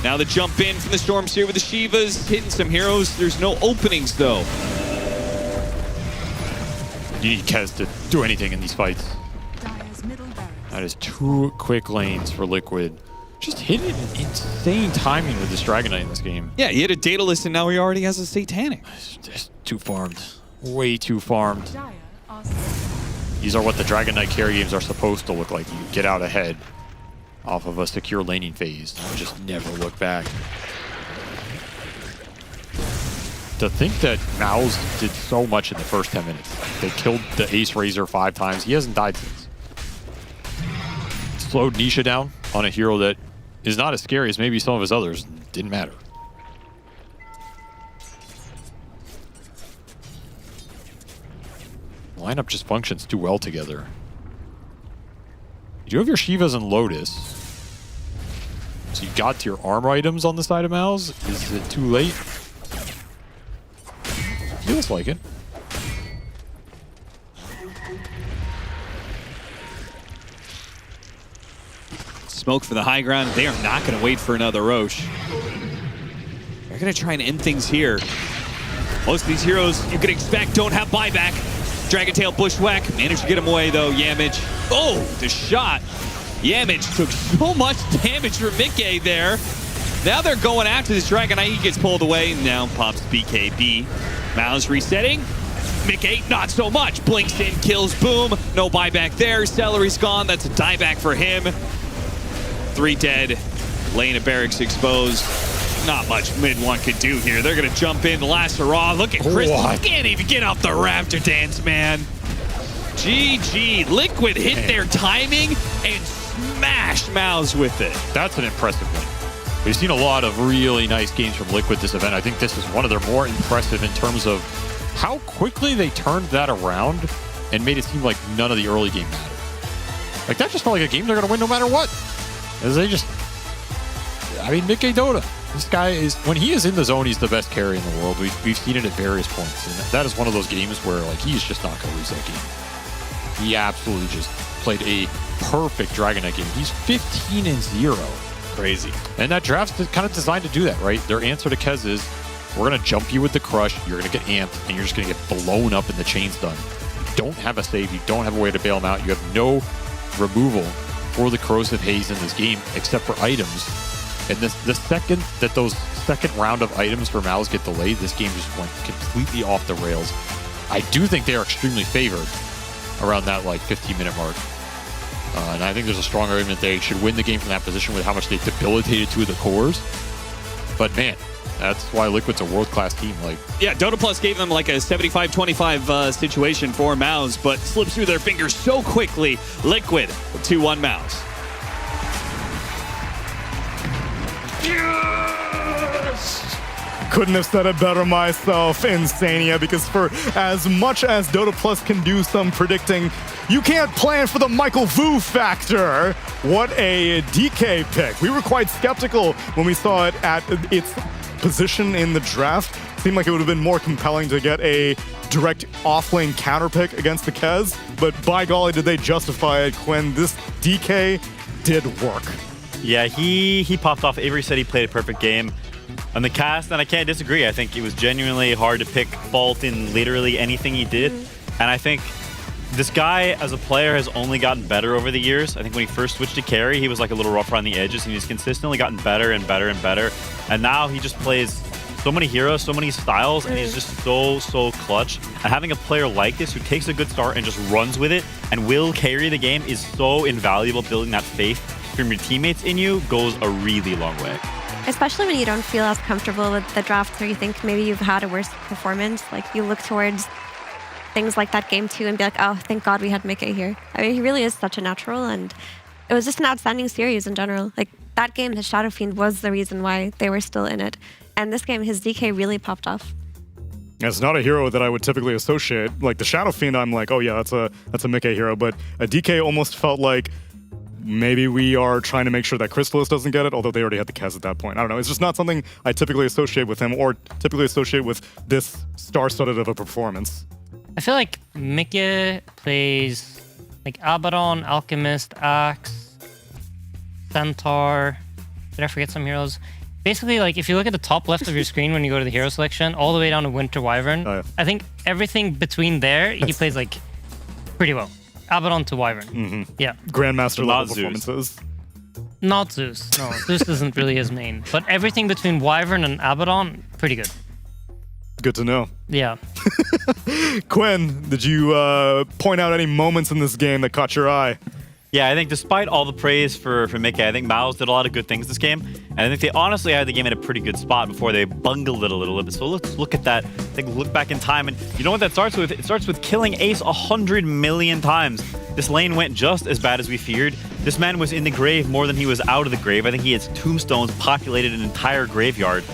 Now the jump in from the Storm Spirit with the Shivas, hitting some heroes. There's no openings, though. You need Kez to do anything in these fights. That is 2 quick lanes for Liquid. Just hitting insane timing with this Dragonite in this game. Yeah, he hit a Daedalus, and now he already has a Satanic. Just too farmed. Way too farmed. These are what the Dragonite carry games are supposed to look like. You get out ahead off of a secure laning phase and just never look back. To think that MOUZ did so much in the first 10 minutes. They killed the Ace Razor 5 times. He hasn't died since. Slowed Nisha down on a hero that is not as scary as maybe some of his others. Didn't matter. Lineup just functions too well together. You do have your Shivas and Lotus. So you got to your armor items on the side of MOUZ. Is it too late? Feels like it. Smoke for the high ground. They are not going to wait for another Roche. They're going to try and end things here. Most of these heroes you could expect don't have buyback. Dragon Tail Bushwhack managed to get him away though. Yamage. Oh, the shot. Yamage took so much damage from Mickey there. Now they're going after this Dragon Knight. He gets pulled away. Now pops BKB. MOUZ resetting. Mickey, not so much. Blinks in, kills Boom. No buyback there. Celery's gone. That's a dieback for him. 3 dead. Lane of Barracks exposed. Not much mid one could do here. They're going to jump in. Last hurrah. Look at Chris. He can't even get off the Raptor dance, man. GG. Liquid hit their timing and smashed MOUZ with it. That's an impressive win. We've seen a lot of really nice games from Liquid this event. I think this is one of their more impressive in terms of how quickly they turned that around and made it seem like none of the early game mattered. Like, that just felt like a game they're going to win no matter what. As they just... I mean, Mickey Dota. This guy is... When he is in the zone, he's the best carry in the world. We've seen it at various points. And that is one of those games where, like, he's just not going to lose that game. He absolutely just played a perfect Dragon Knight game. He's 15-0. Crazy. And that draft's kind of designed to do that, right? Their answer to Kez is, we're going to jump you with the Crush, you're going to get amped, and you're just going to get blown up and the chain's done. You don't have a save, you don't have a way to bail him out, you have no removal for the Corrosive Haze in this game, except for items. And the second that those second round of items for MOUZ get delayed, this game just went completely off the rails. I do think they are extremely favored around that, like, 15-minute mark. And I think there's a strong argument they should win the game from that position with how much they debilitated two of the cores. But man, that's why Liquid's a world-class team. Like, yeah, Dota Plus gave them like a 75-25 situation for MOUZ, but slips through their fingers so quickly. Liquid 2-1 MOUZ. Couldn't have said it better myself, Insania, because for as much as Dota Plus can do some predicting, you can't plan for the Michael Vu factor. What a DK pick. We were quite skeptical when we saw it at its position in the draft. Seemed like it would have been more compelling to get a direct offlane counter pick against the Kez, but by golly did they justify it, Quinn. This DK did work. Yeah, he popped off. Avery said he played a perfect game on the cast, and I can't disagree. I think it was genuinely hard to pick fault in literally anything he did. And I think this guy, as a player, has only gotten better over the years. I think when he first switched to carry, he was like a little rough around the edges, and he's consistently gotten better and better and better. And now he just plays so many heroes, so many styles, and he's just so clutch. And having a player like this who takes a good start and just runs with it and will carry the game is so invaluable. Building that faith from your teammates in you goes a really long way. Especially when you don't feel as comfortable with the draft, or you think maybe you've had a worse performance. Like, you look towards things like that game 2 and be like, oh, thank God we had Mickey here. I mean, he really is such a natural, and it was just an outstanding series in general. Like, that game, his Shadow Fiend was the reason why they were still in it. And this game, his DK really popped off. It's not a hero that I would typically associate. Like, the Shadow Fiend, I'm like, oh yeah, that's a Mickey hero. But a DK almost felt like maybe we are trying to make sure that Chrysalis doesn't get it, although they already had the Kez at that point. I don't know. It's just not something I typically associate with him, or typically associate with this star-studded of a performance. I feel like Mickey plays like Abaddon, Alchemist, Axe, Centaur. Did I forget some heroes? Basically, like, if you look at the top left of your screen when you go to the hero selection, all the way down to Winter Wyvern, I think everything between there, he plays like pretty well. Abaddon to Wyvern. Yeah. Grandmaster level performances. Not Zeus. No, Zeus isn't really his main. But everything between Wyvern and Abaddon, pretty good. Good to know. Yeah. Quinn, did you point out any moments in this game that caught your eye? Yeah, I think despite all the praise for Mickey, I think MOUZ did a lot of good things this game. And I think they honestly had the game in a pretty good spot before they bungled it a little bit. So let's look at that. Look back in time. And you know what that starts with? It starts with killing Ace 100 million times. This lane went just as bad as we feared. This man was in the grave more than he was out of the grave. I think he has tombstones populated an entire graveyard.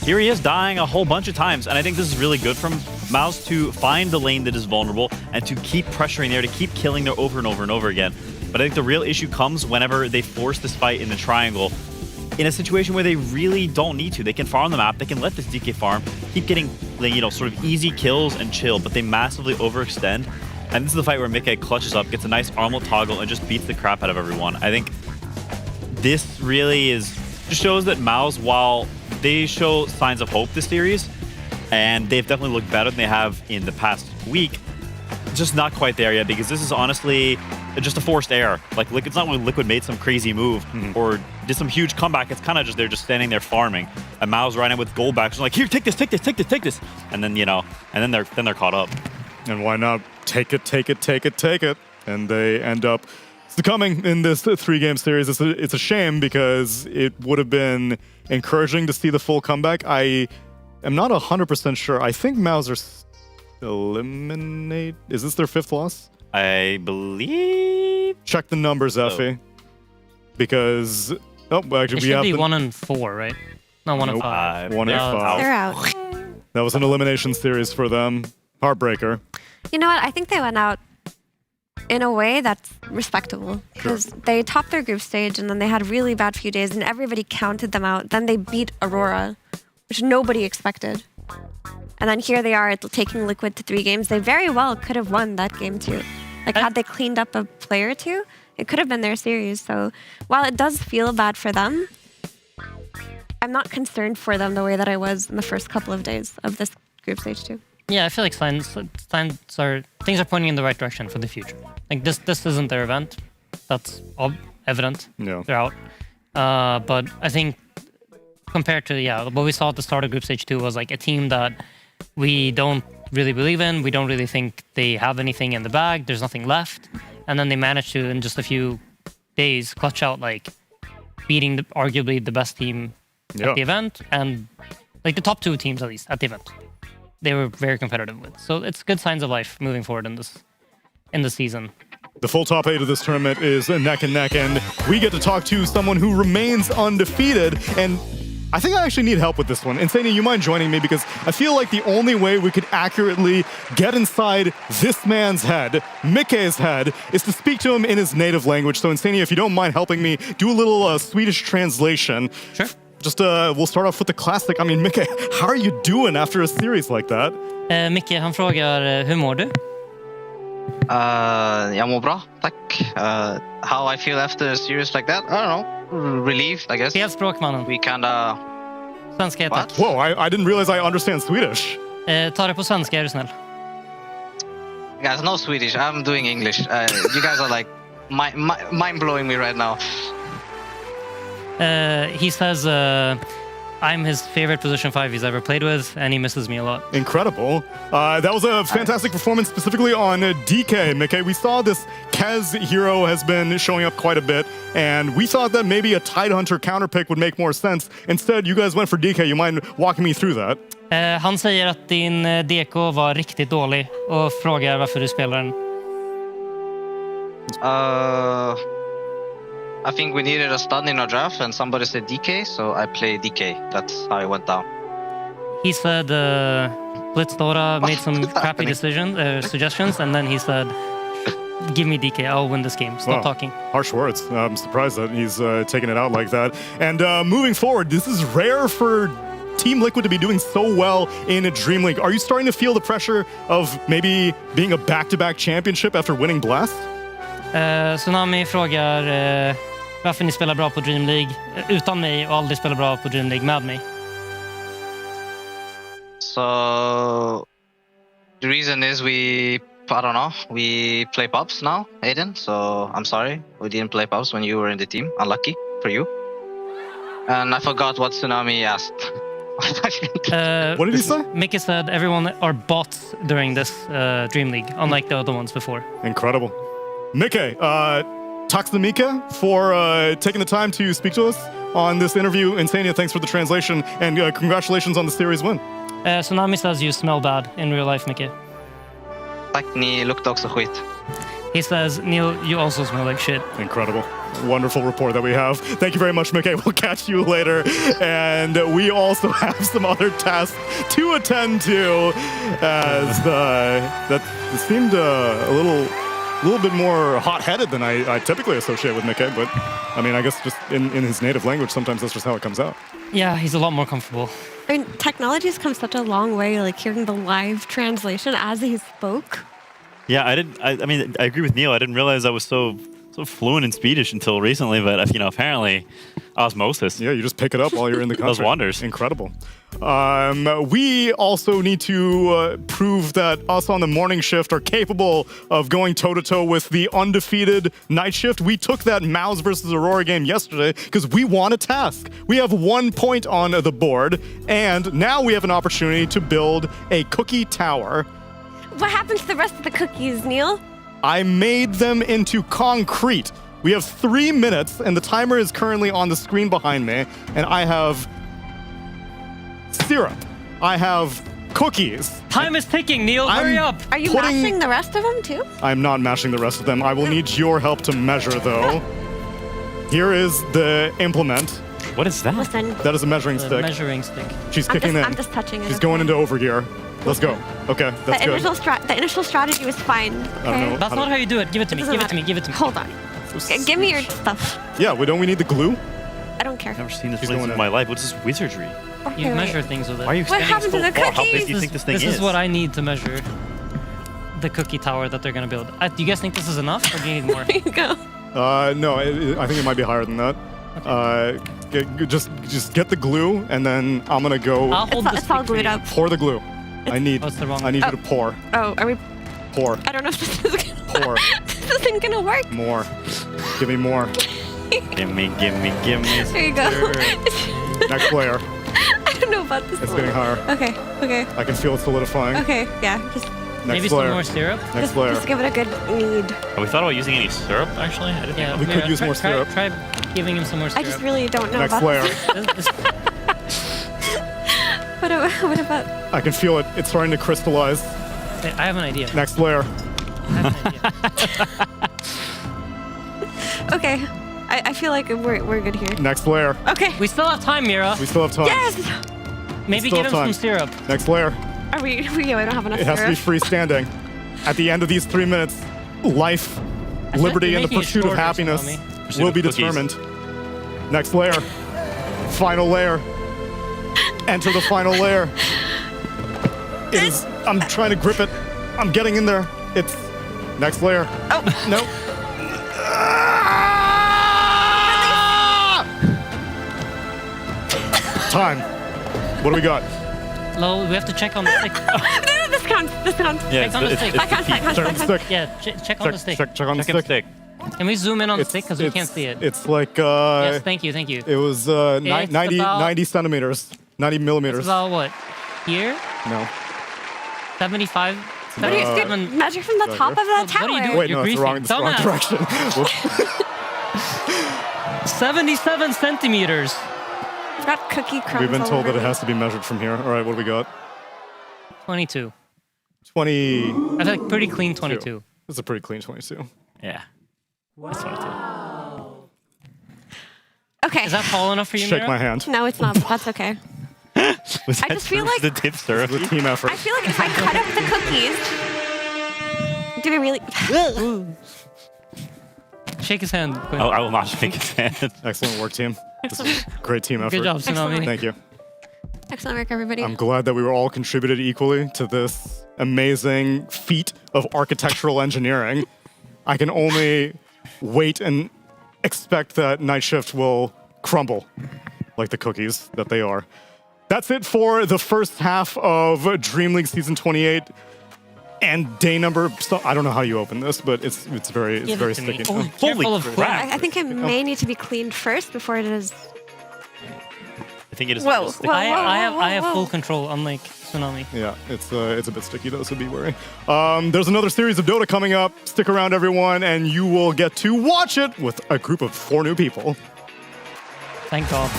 Here he is dying a whole bunch of times. And I think this is really good from MOUZ to find the lane that is vulnerable and to keep pressuring there, to keep killing there over and over and over again. But I think the real issue comes whenever they force this fight in the triangle in a situation where they really don't need to. They can farm the map, they can let this DK farm, keep getting, you know, sort of easy kills and chill, but they massively overextend. And this is the fight where Mickey clutches up, gets a nice armlet toggle, and just beats the crap out of everyone. I think this really just shows that MOUZ, while they show signs of hope this series, and they've definitely looked better than they have in the past week, just not quite there yet, because this is honestly just a forced error. Like, it's not when Liquid made some crazy move or did some huge comeback. It's kind of just they're just standing there farming, and MOUZ right in with gold backs, like, here, take this, and then and then they're caught up. And why not take it? And they end up succumbing in this 3-game series. It's a shame because it would have been encouraging to see the full comeback. I am not 100% sure. I think MOUZ are eliminate. Is this their 5th loss? I believe. Check the numbers, Effie. Because actually it we have be 1-4, right? No, 1-5. 1-5. They're out. That was an elimination series for them. Heartbreaker. You know what? I think they went out in a way that's respectable because they topped their group stage and then they had a really bad few days and everybody counted them out. Then they beat Aurora, which nobody expected. And then here they are taking Liquid to 3 games. They very well could have won that game too. Like, had they cleaned up a player or two, it could have been their series. So while it does feel bad for them, I'm not concerned for them the way that I was in the first couple of days of this group stage too. Yeah, I feel like things are pointing in the right direction for the future. Like, this isn't their event. That's all evident. Yeah. They're out. But I think compared to what we saw at the start of group stage 2 was like a team that we don't really believe in. We don't really think they have anything in the bag. There's nothing left. And then they managed to, in just a few days, clutch out, like, beating arguably the best team at the event, and like the top 2 teams at least at the event. They were very competitive with. So it's good signs of life moving forward in the season. The full top 8 of this tournament is neck and neck, and we get to talk to someone who remains undefeated. And I think I actually need help with this one. Insania, you mind joining me? Because I feel like the only way we could accurately get inside this man's head, Mickey's head, is to speak to him in his native language. So Insania, if you don't mind helping me do a little Swedish translation. Sure. Just we'll start off with the classic. I mean, Mickey, how are you doing after a series like that? Micke, han frågar, hur mår du? Jag mår bra, tack. How I feel after a series like that? I don't know. Relieved, I guess. Fel språk, mannen. We kinda... Svenska, tack. Whoa, I didn't realize I understand Swedish. Ta det på svenska, är du snäll. Guys, no Swedish. I'm doing English. You guys are like mind-blowing me right now. He says I'm his favorite position 5 he's ever played with, and he misses me a lot. Incredible. That was a fantastic performance, specifically on DK, Mickey. We saw this Kez hero has been showing up quite a bit, and we thought that maybe a Tidehunter counter pick would make more sense. Instead, you guys went for DK. You mind walking me through that? Han säger att din DK var riktigt dålig och frågar varför du spelar den. I think we needed a stun in our draft, and somebody said DK, so I played DK. That's how it went down. He said Blitz Dota made some crappy suggestions, and then he said, give me DK, I'll win this game. Stop talking. Harsh words. I'm surprised that he's taking it out like that. And moving forward, this is rare for Team Liquid to be doing so well in DreamLeague. Are you starting to feel the pressure of maybe being a back-to-back championship after winning Blast? Tsunami frågar varför ni spelar bra på DreamLeague utan mig och aldrig spelar bra på DreamLeague med mig. So the reason is we play pubs now, Aiden. So I'm sorry we didn't play pubs when you were in the team. Unlucky for you. And I forgot what Tsunami asked. What did he say? Mickey said everyone are bots during this DreamLeague, unlike the other ones before. Incredible. Mickey, tack så mycket for taking the time to speak to us on this interview. Insania, thanks for the translation, and congratulations on the series win. Tsunami says you smell bad in real life, Mickey. Tack, ni luktar också skit. He says, Neil, you also smell like shit. Incredible. Wonderful report that we have. Thank you very much, Mickey. We'll catch you later. And we also have some other tasks to attend to, as that seemed a little bit more hot-headed than I typically associate with Mickey. But I mean, I guess just in his native language, sometimes that's just how it comes out. Yeah, he's a lot more comfortable. I mean, technology's come such a long way, like hearing the live translation as he spoke. Yeah, I mean, I agree with Neil. I didn't realize I was so fluent in Swedish until recently, but apparently osmosis. Yeah, you just pick it up while you're in the country. Those wonders. Incredible. We also need to prove that us on the morning shift are capable of going toe-to-toe with the undefeated night shift. We took that MOUZ versus Aurora game yesterday because we won a task. We have 1 point on the board, and now we have an opportunity to build a cookie tower. What happens to the rest of the cookies, Neil? I made them into concrete. We have 3 minutes, and the timer is currently on the screen behind me, and I have syrup. I have cookies. Time is ticking, Neil. Hurry up. Are you mashing the rest of them, too? I'm not mashing the rest of them. I will need your help to measure, though. Here is the implement. What is that? Listen. That is a measuring stick. Measuring stick. She's kicking in. I'm just touching it. She's going into overgear. Let's go. Okay, that's good. The initial strategy was fine. Okay? That's not how you do it. Give it to me. Give it to me. Give it to me. Hold on. Give me your stuff. Yeah, don't we need the glue? I don't care. I've never seen this place in my life. What is this wizardry? Okay, You measure things with it. Why are you What standing happened so to the far? How big cookies? do you think this thing This is what I need to measure the cookie tower that they're going to build. Do you guys think this is enough, or do you need more? There you go. No, I think it might be higher than that. Just get the glue, and then I'm gonna go. I'll hold It's all glued up. Pour the glue. I need What's the wrong? you to pour. Oh, are we? Pour. I don't know if this is gonna Pour. This isn't gonna work. More. Give me more. Give me. There you go. Next layer. I don't know about this It's one. getting higher. Okay. I can feel it solidifying. Okay. Yeah. Just Maybe Next layer. some more syrup. Next layer. just give it a good knead. Have we thought about using any syrup, actually? I didn't Yeah, We could use more syrup. Try giving him some more syrup. I just really don't know Next about layer. this. What about? I can feel it. It's starting to crystallize. I have an idea. Next layer. Okay. I feel like we're good here. Next layer. Okay. We still have time, Mira. We still have time. Yes. Maybe still give him have time. some syrup. Next layer. Are we? I don't have enough It has to be syrup. freestanding. At the end of these 3 minutes, life, liberty, and the making it pursuit of shorter, happiness Tsunami. will be Pursuit of determined. Next layer. Final layer. Enter the final layer. It is. I'm trying to grip it. I'm getting in there. It's next layer. Oh no. Time. What do we got? Lo, we have to check on the stick. No, this counts. This counts. Yeah, Check on the stick. I can't. Check on the stick. Yeah, check on the stick. Check on the stick. Can we zoom in on the stick because we can't see it? It's like Yes, thank you. It was It's 90 about- centimeters, 90 It's millimeters. about what? Here? No. 75? What do you do? Measure from the top of that tower. What are you doing? Wait, You're no, it's the wrong briefing. direction. Whoops. 77 centimeters. I've got cookie crumbs. We've been all told over that it me. has to be measured from here. All right, what do we got? 22. 20. I feel like pretty clean 22. It's a pretty clean 22. Yeah. That's 22. Okay. Is that tall enough for you, Shake Mira? my hand. No, it's not. But that's okay. Was I that just feel true? like- the tip syrup. It's a team effort. I feel like if I cut up the cookies, do we really? Shake his hand. Quinn. I will not shake his hand. Excellent work, team. This is great team effort. Good job, Tsunami. Thank you. Excellent work, everybody. I'm glad that we were all contributed equally to this amazing feat of architectural engineering. I can only wait and expect that Night Shift will crumble like the cookies that they are. That's it for the first half of DreamLeague Season 28 and day number. So I don't know how you open this, but it's very Give it to me. sticky. Oh, Holy careful. crap! I think it may need to be cleaned first before it is. I think it is. Whoa, whoa, I have whoa. full control, unlike Tsunami. Yeah, it's a bit sticky though, so be wary. There's another series of Dota coming up. Stick around, everyone, and you will get to watch it with a group of 4 new people. Thank God.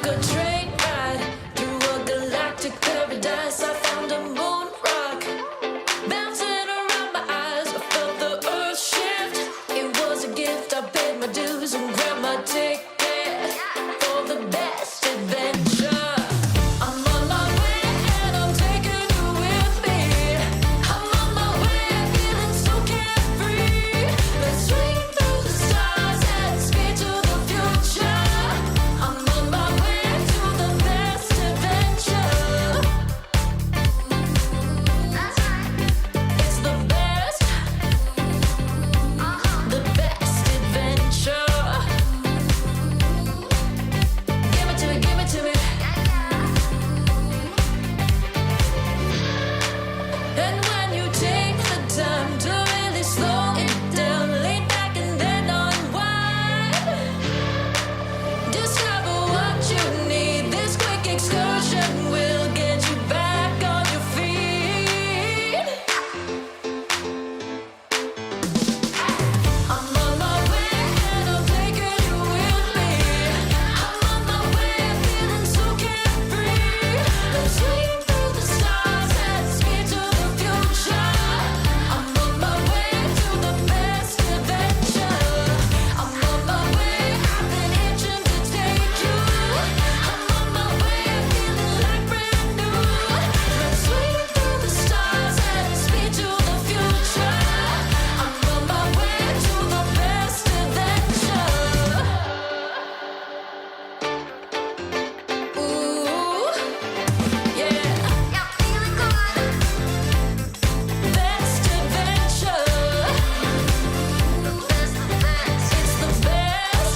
a train ride through a galactic paradise. I found a moon rock bouncing around my eyes. I felt the earth shift. It was a gift. I paid my dues and grabbed my ticket for the best adventure. I'm on my way and I'm taking you with me. I'm on my way, feeling so carefree. Let's swing through the stars and speed to the future. I'm on my way to the best adventure. It's the best adventure. Give it to me, give it to me. And when you take the time to really slow it down, lean back and then unwind. Discover what you need. This quick excursion will get you back on your feet. I'm on my way and I'm taking you with me. I'm on my way, feeling so carefree. Let's swing through the stars and speed to the future. I'm on my way to the best adventure. I'm on my way, I've been itching to take you. I'm on my way, feeling like brand new. Let's swing through the stars and speed to the future. I'm on my way to the best adventure. Ooh, yeah. Feeling good. Best adventure. It's the best.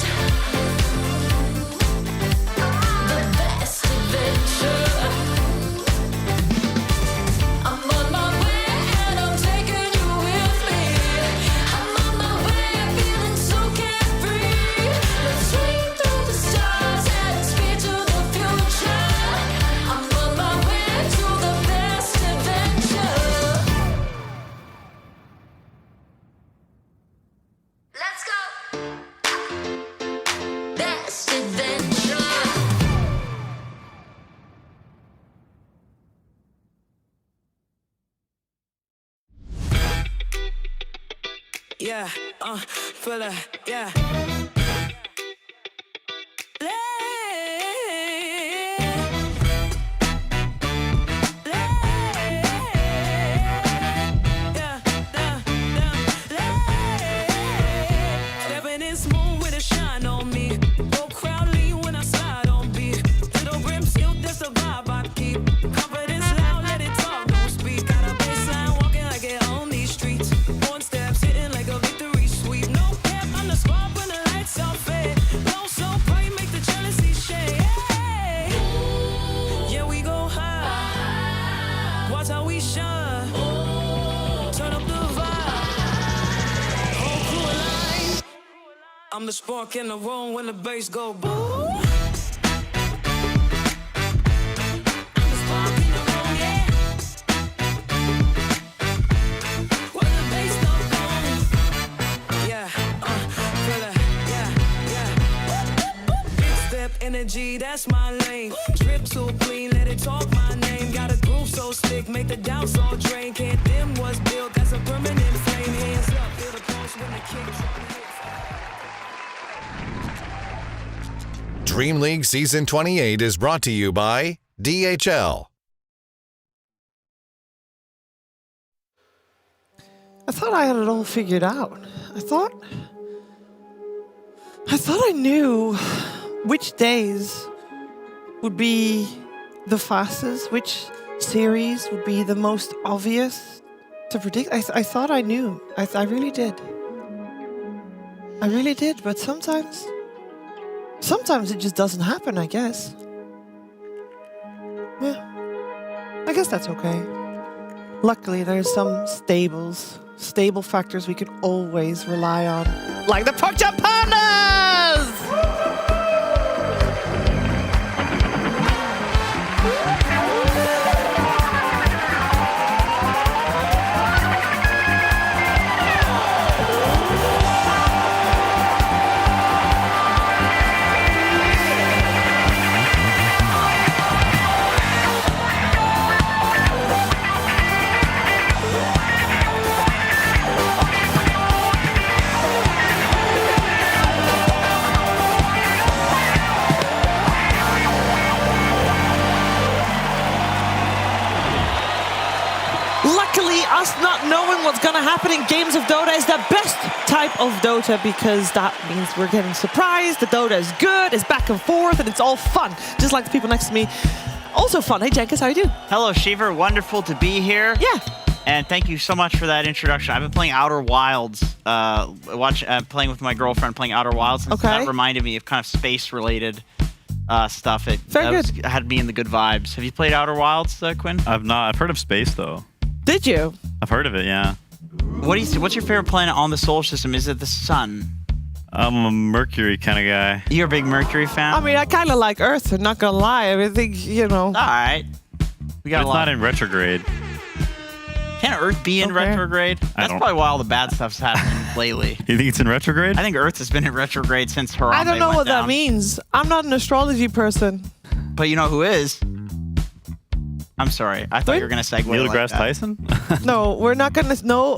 The best adventure. I'm on my way and I'm taking you with me. I'm on my way, feeling so carefree. Let's swing through the stars and speed to the future. I'm on my way to the best adventure. Let's go. Best adventure. Yeah, feel it, yeah. Stepping in smooth with a shine on me. Whole crowd lean when I slide on beat. Little rim sealed, that's the vibe I keep. Confidence loud, let it talk, don't speak. Got a baseline walking like it on these streets. One steps hitting like a victory sweep. No cap, I'm the spark when the lights all fade. Blow so bright, make the jealousy shade. Hey. Yeah, we go high. Watch how we shine. Turn up the vibe. Whole crew aligned. I'm the spark in the room when the bass go boom. Energy, that's my lane. Drip too clean, let it talk my name. Got a groove so slick, make the doubts all drain. Can't dim what's built, that's a permanent flame. Hands up, feel the pulse when the kick drum hits. DreamLeague Season 28 is brought to you by DHL. I thought I had it all figured out. I thought I knew which days would be the fastest, which series would be the most obvious to predict. I thought I knew. I really did. I really did, but sometimes it just doesn't happen, I guess. Yeah. I guess that's okay. Luckily, there's some stable factors we can always rely on. Like the Porkchop Pandas! what's going to happen in games of Dota is the best type of Dota, because that means we're getting surprised. The Dota is good, it's back and forth, and it's all fun, just like the people next to me. Also fun. Hey, Jenkins, how are you doing? Hello, Shiver. Wonderful to be here. Yeah. And thank you so much for that introduction. I've been playing Outer Wilds, playing with my girlfriend, playing Outer Wilds. And that reminded me of kind of space-related stuff. It had me in the good vibes. Have you played Outer Wilds, Quinn? I've not. I've heard of space, though. Did you? I've heard of it, yeah. What's your favorite planet on the solar system? Is it the sun? I'm a Mercury kind of guy. You're a big Mercury fan? I mean, I kind of like Earth, I'm not going to lie. I think, you know. All right. We got it's not in retrograde. Can Earth be in retrograde? That's probably why all the bad stuff's happening lately. You think it's in retrograde? I think Earth has been in retrograde since Harambe I don't know went what down. that means. I'm not an astrology person. But you know who is? I'm sorry. I thought you were going to segue Neil like deGrasse that. Tyson? No, we're not going to. No,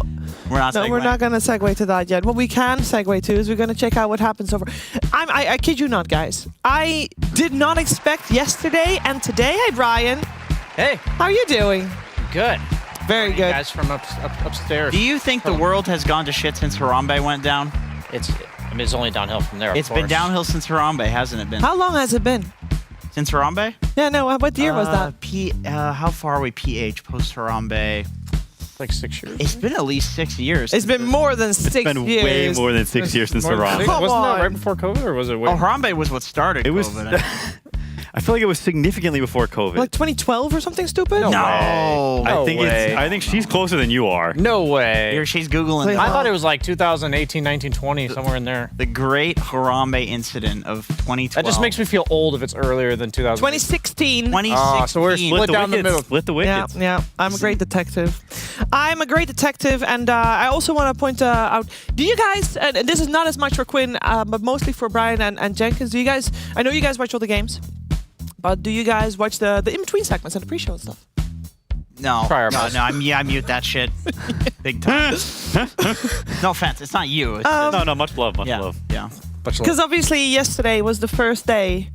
we're not. No, we're not going to segue to that yet. What we can segue to is we're going to check out what happens over. I kid you not, guys. I did not expect yesterday and today. Hey, Brian. Hey. How are you doing? Good. Very good. Guys from upstairs. Do you think the world has gone to shit since Harambe went down? It's only downhill from there. It's been downhill since Harambe, hasn't it been? How long has it been? Since Harambe? Yeah, no. What year was that? How far are we PH post Harambe? Like 6 years. It's been at least 6 years. It's been more than 6 years. It's been way more than 6 years since Harambe. Wasn't that right before COVID, or was it? Oh, Harambe was what started. It was. COVID. I feel like it was significantly before COVID. Like 2012 or something stupid? No. I think she's closer than you are. No way. Here she's Googling. I thought it was like 2018, 19, 20, somewhere in there. The great Harambe incident of 2012. That just makes me feel old if it's earlier than 2000. 2016. 2016. So we're split down the middle. Split the wickets. Yeah. I'm a great detective. I'm a great detective, and I also want to point out, do you guys, and this is not as much for Quinn, but mostly for Brian and Jenkins, do you guys, I know you guys watch all the games, but do you guys watch the in-between segments and the pre-show and stuff? No, I mute that shit big time. No offense, it's not you. It's No, much love, much love. Yeah. Because obviously yesterday was the first day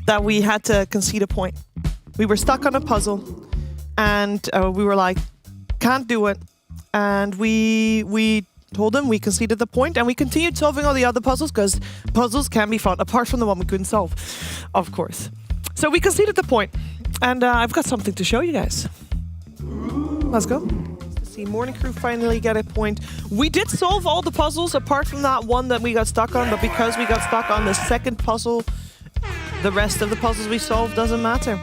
that we had to concede a point. We were stuck on a puzzle, and we were like, can't do it. And we told them we conceded the point, and we continued solving all the other puzzles, because puzzles can be fun, apart from the one we couldn't solve, of course. So we conceded the point, and I've got something to show you guys. Let's go. See, Morning Crew finally get a point. We did solve all the puzzles apart from that one that we got stuck on, but because we got stuck on the second puzzle, the rest of the puzzles we solved doesn't matter.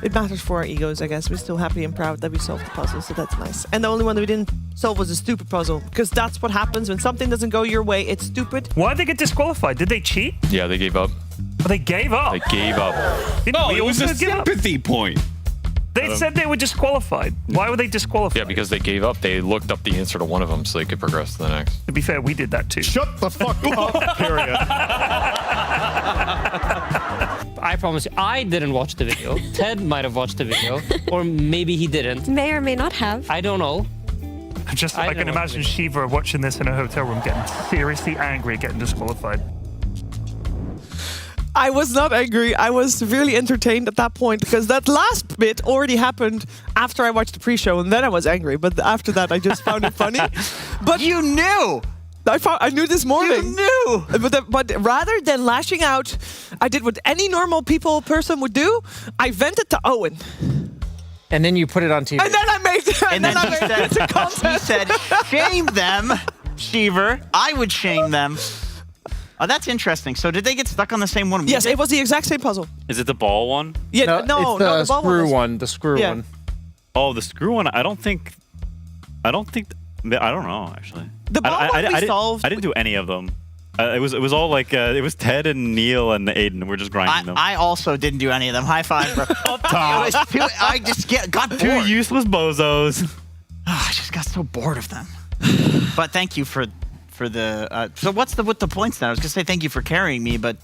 It matters for our egos, I guess. We're still happy and proud that we solved the puzzle, so that's nice. And the only one that we didn't solve was a stupid puzzle, because that's what happens when something doesn't go your way. It's stupid. Why did they get disqualified? Did they cheat? Yeah, they gave up. Oh, they gave up? They gave up. Didn't we it was a also give up? sympathy point. They said they were disqualified. Why were they disqualified? Yeah, because they gave up. They looked up the answer to one of them so they could progress to the next. To be fair, we did that too. Shut the fuck up, period. I promise you, I didn't watch the video. Ted might have watched the video, or maybe he didn't. May or may not have. I don't know. I can imagine Shiva watching this in a hotel room getting seriously angry, getting disqualified. I was not angry. I was severely entertained at that point, because that last bit already happened after I watched the pre-show, and then I was angry. But after that, I just found it funny. But you knew. I knew this morning. You knew. But rather than lashing out, I did what any normal person would do. I vented to Owen. And then you put it on TV. And then I made it. And then he said, shame them, Shiver. I would shame them. Oh, that's interesting. So did they get stuck on the same one? Yes, it was the exact same puzzle. Is it the ball one? Yeah, it's the screw one. The screw Yeah. one. Oh, the screw one. I don't know actually. The ball one we solved. I didn't do any of them. It was all like it was Ted and Neil and Aiden. We're just grinding them. I also didn't do any of them. High five, bro. I just got bored. Two useless bozos. I just got so bored of them. But thank you for the. So what's with the points then? I was gonna say thank you for carrying me, but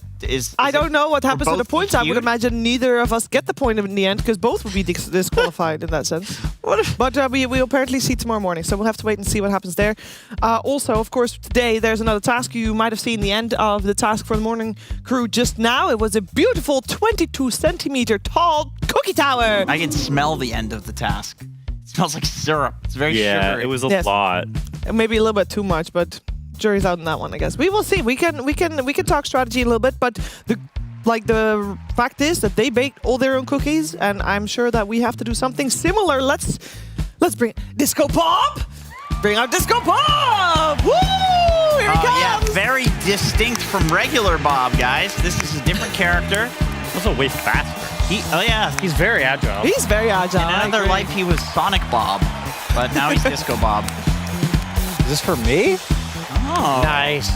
I don't know what happens to the both points. I would skewed? imagine neither of us get the point in the end, because both would be disqualified in that sense. But we'll apparently see tomorrow morning, so we'll have to wait and see what happens there. Also, of course, today there's another task. You might have seen the end of the task for the Morning Crew just now. It was a beautiful 22 centimeter tall cookie tower. I can smell the end of the task. smells like syrup. It's very Yeah, sugary. it was a Yes. lot. Maybe a little bit too much, but jury's out on that one, I guess. We will see. We can talk strategy a little bit, but the fact is that they baked all their own cookies, and I'm sure that we have to do something similar. Let's bring Disco Bob. Bring out Disco Bob. Woo! Here he comes. Yeah, very distinct from regular Bob, guys. This is a different character. Also way faster. He's very agile. He's very agile. In another life, he was Sonic Bob, but now he's Disco Bob. Is this for me? Oh. Nice.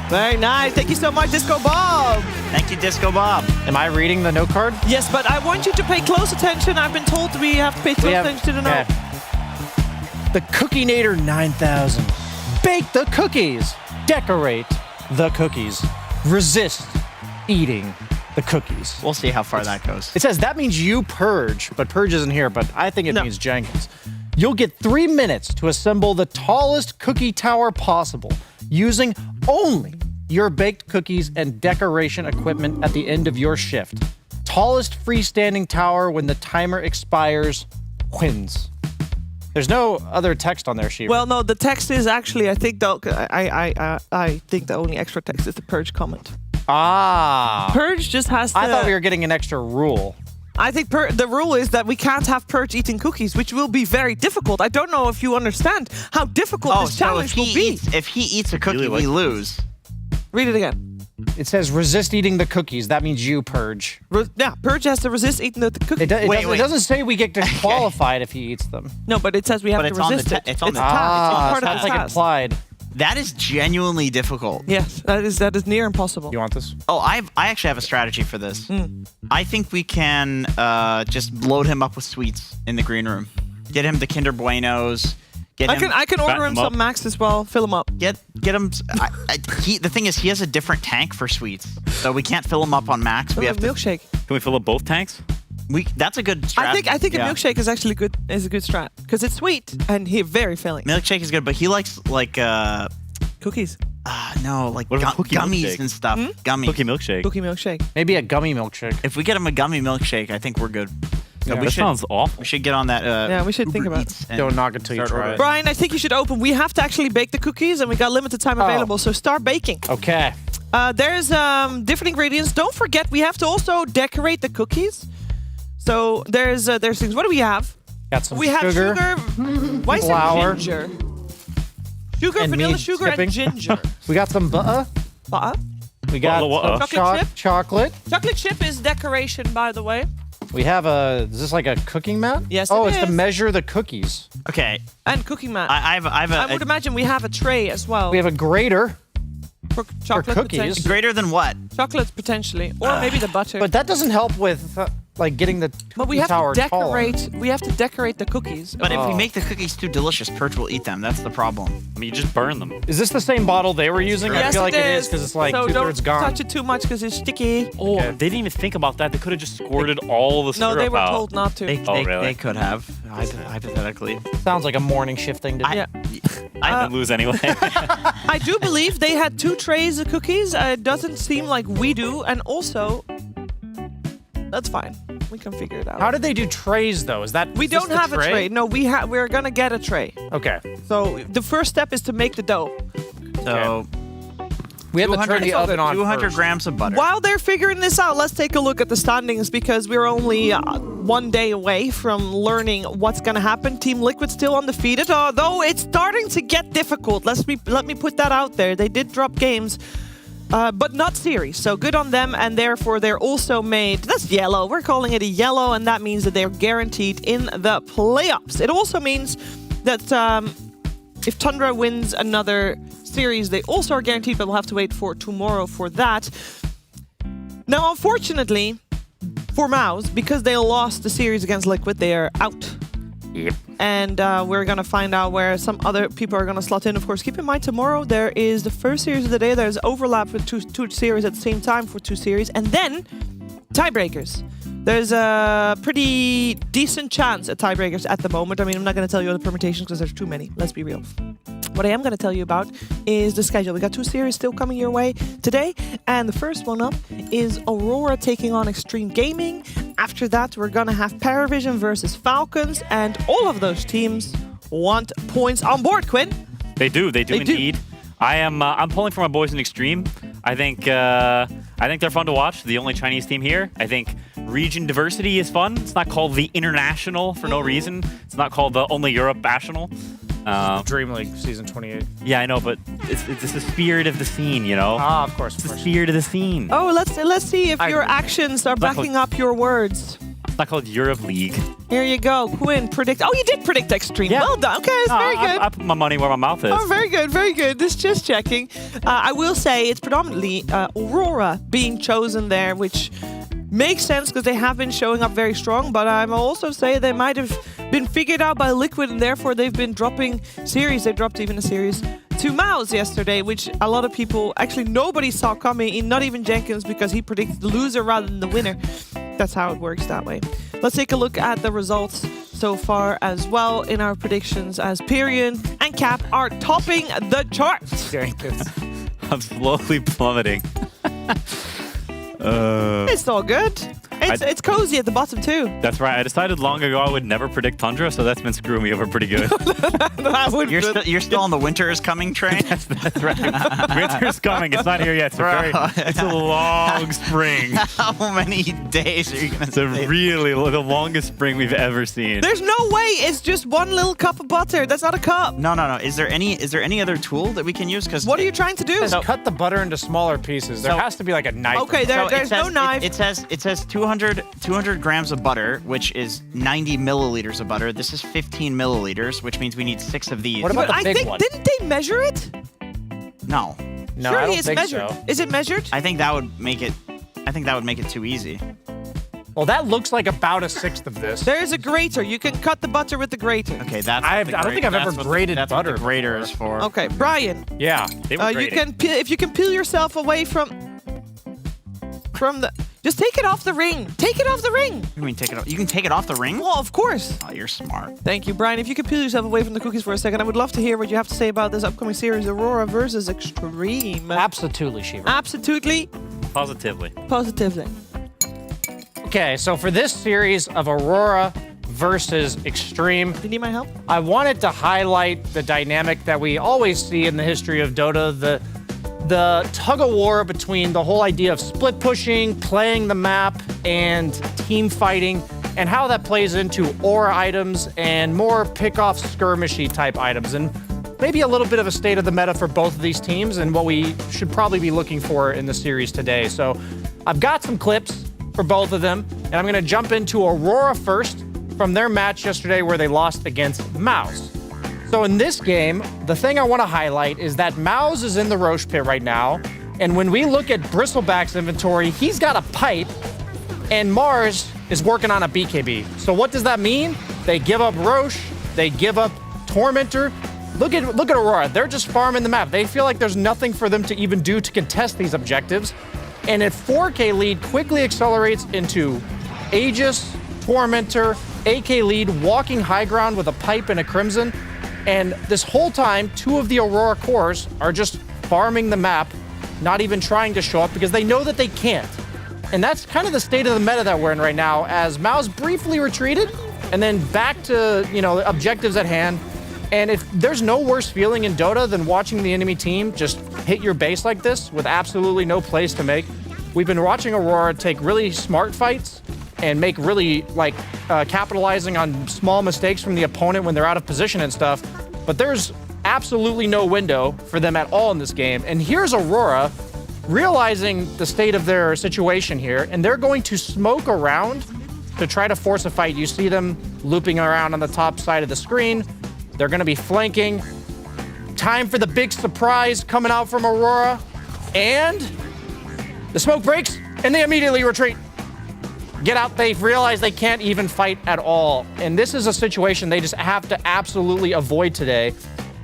Very nice. Thank you so much, Disco Bob. Thank you, Disco Bob. Am I reading the note card? Yes, but I want you to pay close attention. I've been told we have to pay close attention to the note. The Cookie-nator 9000. Bake the cookies. Decorate the cookies. Resist eating the cookies. We'll see how far that goes. It says that means you purge, but purge isn't here, but I think it means Jenkins. You'll get 3 minutes to assemble the tallest cookie tower possible using only your baked cookies and decoration equipment at the end of your shift. Tallest freestanding tower when the timer expires wins. There's no other text on there, Shiva. Well, no, the text is actually, I think I think the only extra text is the purge comment. Ah. Purge just has to... I thought we were getting an extra rule. I think the rule is that we can't have Purge eating cookies, which will be very difficult. I don't know if you understand how difficult this challenge will be. If he eats a cookie, we lose. Read it again. It says resist eating the cookies. That means you, Purge. Yeah, Purge has to resist eating the cookies. It doesn't say we get disqualified if he eats them. No, but it says we have to resist it. It's on the part of that's the like task. implied. That is genuinely difficult. Yes, that is near impossible. You want this? Oh, I actually have a strategy for this. I think we can just load him up with sweets in the green room. Get him the Kinder Buenos. I can order him some Max as well. Fill him up. Get him. The thing is, he has a different tank for sweets, so we can't fill him up on Max. We have milkshake. Can we fill up both tanks? That's a good strategy. I think a milkshake is actually good. Is a good strat because it's sweet and very filling. Milkshake is good, but he likes cookies. No, like What about cookie gummies milkshake? and stuff. Gummies. Cookie milkshake. Cookie milkshake. Maybe a gummy milkshake. If we get him a gummy milkshake, I think we're good. Yeah, that sounds awful. We should get on that. Yeah, we should think about it. Don't knock it till you try it. Brian, I think you should open. We have to actually bake the cookies, and we got limited time available. So start baking. Okay. There's different ingredients. Don't forget, we have to also decorate the cookies. So there's things. What do we have? Got some We have sugar. Why is flour, there ginger? Sugar, and vanilla meat sugar, skipping. and ginger. We got some butter. Butter. We got Chocolate chip. chocolate. Chocolate chip is decoration, by the way. We have is this like a cooking mat? Yes, Oh, it it's to is. measure the cookies. Okay. And cooking mat. I would imagine we have a tray as well. We have a grater. For chocolate cookies. potentially. Greater than what? Chocolates potentially, or maybe the butter. But that doesn't help with like getting the But we cookie have tower to taller. decorate. We have to decorate the cookies. But if we make the cookies too delicious, Perch will eat them. That's the problem. I mean, you just burn them. Is this the same bottle they were using? I Yes, feel like it it is because it's like so two-thirds don't gone. touch it too much because it's sticky. Oh, they didn't even think about that. They could have just squirted all the syrup No, they were out. told not to. They could have, hypothetically. Sounds like a morning shift thing to do. Yeah. I didn't lose anyway. I do believe they had 2 trays of cookies. It doesn't seem like we do, and also, that's fine. We can figure it out. How did they do trays though? Is that We is this don't the have a tray. No, we're gonna get a tray. Okay. So the first step is to make the dough. So we have to turn the oven on 200 first. grams of butter. While they're figuring this out, let's take a look at the standings because we're only 1 day away from learning what's going to happen. Team Liquid still undefeated, although it's starting to get difficult. Let me put that out there. They did drop games, but not series. So good on them, and therefore they're also made. That's yellow. We're calling it a yellow, and that means that they're guaranteed in the playoffs. It also means that if Tundra wins another series, they also are guaranteed, but we'll have to wait for tomorrow for that. Now, unfortunately, for MOUZ, because they lost the series against Liquid, they are out. Yep. And we're going to find out where some other people are going to slot in. Of course, keep in mind, tomorrow there is the first series of the day. There's overlap with two series at the same time for 2 series. And then tiebreakers. There's a pretty decent chance at tiebreakers at the moment. I mean, I'm not going to tell you all the permutations because there's too many. Let's be real. What I am going to tell you about is the schedule. We got 2 series still coming your way today. And the first one up is Aurora taking on Xtreme Gaming. After that, we're gonna have Paravision versus Falcons, and all of those teams want points on board, Quinn. They do indeed. I'm pulling for my boys in Xtreme. I think they're fun to watch. The only Chinese team here. I think region diversity is fun. It's not called the International for no reason. It's not called the Only Europe National. DreamLeague season 28. Yeah, I know, but it's the spirit of the scene, you know. Ah, of course. It's the spirit of the scene. Oh, let's see if your actions are backing up your words. It's not called Europe League. Here you go, Quinn. Predict. Oh, you did predict Xtreme. Yeah. Well done. Okay, that's very good. I put my money where my mouth is. Oh, very good, very good. Just checking. I will say it's predominantly Aurora being chosen there, which makes sense because they have been showing up very strong. But I will also say they might have been figured out by Liquid, and therefore they've been dropping series. They dropped even a series to MOUZ yesterday, which a lot of people, actually nobody saw coming, not even Jenkins, because he predicted the loser rather than the winner. That's how it works that way. Let's take a look at the results so far as well in our predictions, as Pyrion and Cap are topping the charts. Jenkins. I'm slowly plummeting. It's all good. It's cozy at the bottom too. That's right. I decided long ago I would never predict Tundra, so that's been screwing me over pretty good. You're still on the winter is coming train? That's right. Winter's coming. It's not here yet. It's a long spring. How many days are you going to say? It's really the longest spring we've ever seen. There's no way it's just one little cup of butter. That's not a cup. No. Is there any other tool that we can use? Because what are you trying to do? Cut the butter into smaller pieces. There has to be like a knife. Okay, there's no knife. It says 200 grams of butter, which is 90 milliliters of butter. This is 15 milliliters, which means we need 6 of these. What about the big one? Didn't they measure it? No. No, Surely I don't it's think measured. so. Is it measured? I think that would make it too easy. Well, that looks like about a sixth of this. There is a grater. You can cut the butter with the grater. Okay, that's. I don't think I've ever grated butter. What the grater is for. Okay, Brian. Yeah, they were you can if you can peel yourself away from the. Just take it off the ring. Take it off the ring. What do you mean take it off? You can take it off the ring? Well, of course. Oh, you're smart. Thank you, Brian. If you could peel yourself away from the cookies for a second, I would love to hear what you have to say about this upcoming series, Aurora versus Xtreme. Absolutely, Shiva. Absolutely. Positively. Positively. Okay, so for this series of Aurora versus Xtreme, do you need my help? I wanted to highlight the dynamic that we always see in the history of Dota, the tug-of-war between the whole idea of split pushing, playing the map, and team fighting, and how that plays into aura items and more pick-off skirmishy type items, and maybe a little bit of a state of the meta for both of these teams and what we should probably be looking for in the series today. So I've got some clips for both of them, and I'm going to jump into Aurora first from their match yesterday where they lost against MOUZ. So in this game, the thing I want to highlight is that MOUZ is in the Roche pit right now, and when we look at Bristleback's inventory, he's got a pipe, and Mars is working on a BKB. So what does that mean? They give up Roche, they give up Tormentor. Look at Aurora. They're just farming the map. They feel like there's nothing for them to even do to contest these objectives. And if 4K lead quickly accelerates into Aegis, Tormentor, AK lead, walking high ground with a pipe and a Crimson. And this whole time, 2 of the Aurora cores are just farming the map, not even trying to show up because they know that they can't. And that's kind of the state of the meta that we're in right now, as MOUZ briefly retreated and then back to, objectives at hand. And if there's no worse feeling in Dota than watching the enemy team just hit your base like this with absolutely no plays to make. We've been watching Aurora take really smart fights and make really capitalizing on small mistakes from the opponent when they're out of position and stuff. But there's absolutely no window for them at all in this game. And here's Aurora realizing the state of their situation here, and they're going to smoke around to try to force a fight. You see them looping around on the top side of the screen. They're going to be flanking. Time for the big surprise coming out from Aurora. And the smoke breaks, and they immediately retreat. Get out. They realize they can't even fight at all. And this is a situation they just have to absolutely avoid today.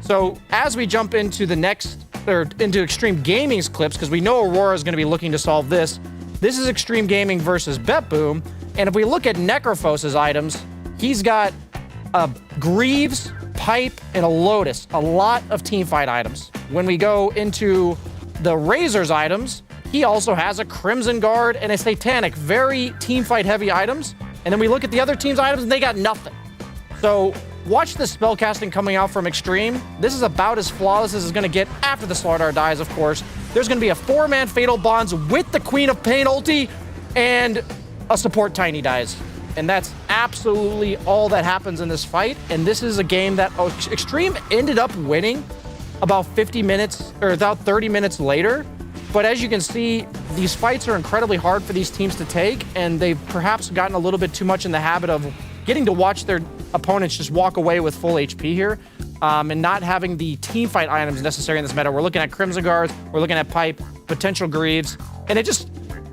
So as we jump into the next, or into Xtreme Gaming's clips, because we know Aurora is going to be looking to solve this. This is Xtreme Gaming versus BetBoom. And if we look at Necrophos's items, he's got a Greaves, Pipe, and a Lotus. A lot of teamfight items. When we go into the Razor's items, he also has a Crimson Guard and a Satanic, very team fight heavy items. And then we look at the other team's items and they got nothing. So watch the spellcasting coming out from Xtreme. This is about as flawless as it's going to get after the Slardar dies, of course. There's going to be a 4-man Fatal Bonds with the Queen of Pain ulti and a support Tiny dies. And that's absolutely all that happens in this fight. And this is a game that Xtreme ended up winning about 50 minutes or about 30 minutes later. But as you can see, these fights are incredibly hard for these teams to take, and they've perhaps gotten a little bit too much in the habit of getting to watch their opponents just walk away with full HP here, and not having the team fight items necessary in this meta. We're looking at Crimson Guards, we're looking at Pipe, potential Greaves, and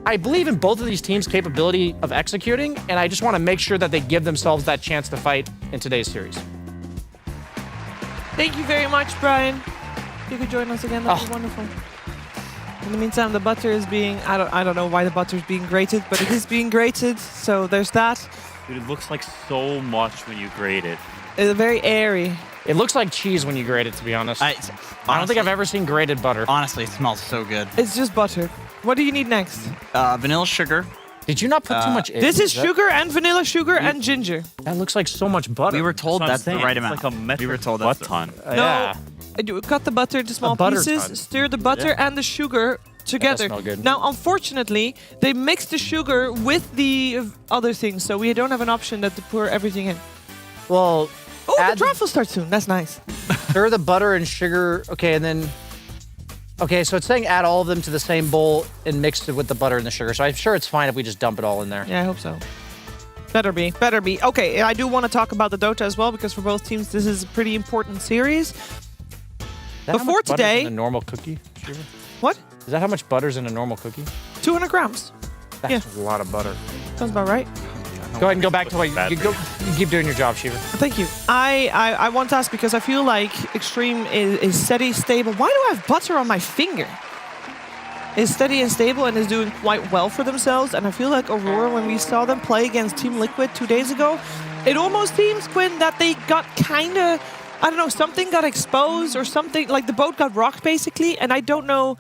I believe in both of these teams' capability of executing, and I just want to make sure that they give themselves that chance to fight in today's series. Thank you very much, Brian. If you could join us again, that'd be wonderful. In the meantime, the butter is being, I don't know why the butter is being grated, but it is being grated, so there's that. Dude, it looks like so much when you grate it. It's very airy. It looks like cheese when you grate it, to be honest. I don't think I've ever seen grated butter. Honestly, it smells so good. It's just butter. What do you need next? Vanilla sugar. Did you not put too much in? This is sugar and vanilla sugar and ginger. That looks like so much butter. We were told that's the right amount. It's like a metric we were told butt that's ton. No, cut the butter into small butter pieces, ton. stir the butter and the sugar together. smell good. Now, unfortunately, they mixed the sugar with the other things, so we don't have an option to pour everything in. Well, the draft will start soon. That's nice. Stir the butter and sugar. Okay, and then... Okay, so it's saying add all of them to the same bowl and mix it with the butter and the sugar. So I'm sure it's fine if we just dump it all in there. Yeah, I hope so. Better be. Better be. Okay, I do want to talk about the Dota as well, because for both teams, this is a pretty important series. Before today... in a normal cookie? What? Is that how much butter's in a normal cookie? 200 grams. That's a lot of butter. Sounds about right. Go ahead and go back to what you keep doing your job, Shiva. Thank you. I want to ask, because I feel like Xtreme is steady, stable. Why do I have butter on my finger? Is steady and stable and is doing quite well for themselves. And I feel like Aurora, when we saw them play against Team Liquid 2 days ago, it almost seems, Quinn, that they got kind of, I don't know, something got exposed or something, like the boat got rocked basically. And I don't know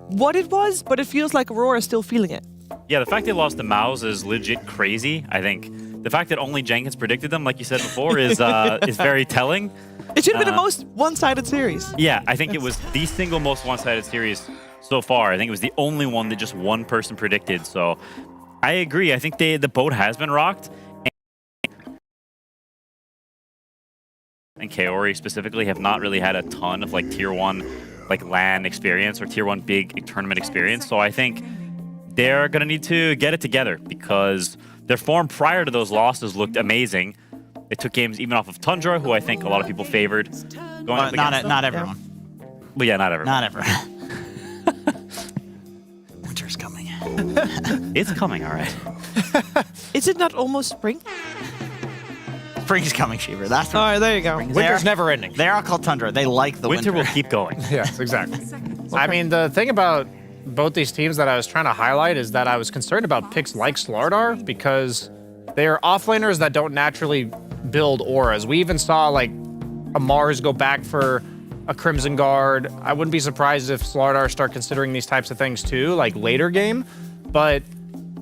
what it was, but it feels like Aurora is still feeling it. Yeah, the fact they lost to MOUZ is legit crazy, I think. The fact that only Jenkins predicted them, like you said before, is very telling. It should be the most one-sided series. Yeah, I think it was the single most one-sided series so far. I think it was the only one that just one person predicted. So I agree. I think the boat has been rocked. And Kaori specifically have not really had a ton of like tier 1 like LAN experience or tier 1 big tournament experience. So I think they're going to need to get it together, because their form prior to those losses looked amazing. They took games even off of Tundra, who I think a lot of people favored. Going up against not everyone. Well, yeah, not everyone. Not everyone. Winter's coming. It's coming, all right. Is it not almost spring? Spring's coming, Shiva. That's all right, there you go. Winter's never ending. They are called Tundra. They like the winter. Winter will keep going. Yes, exactly. I mean, the thing about both these teams that I was trying to highlight is that I was concerned about picks like Slardar, because they are offlaners that don't naturally build auras. We even saw like a MOUZ go back for a Crimson Guard. I wouldn't be surprised if Slardar start considering these types of things too, like later game. But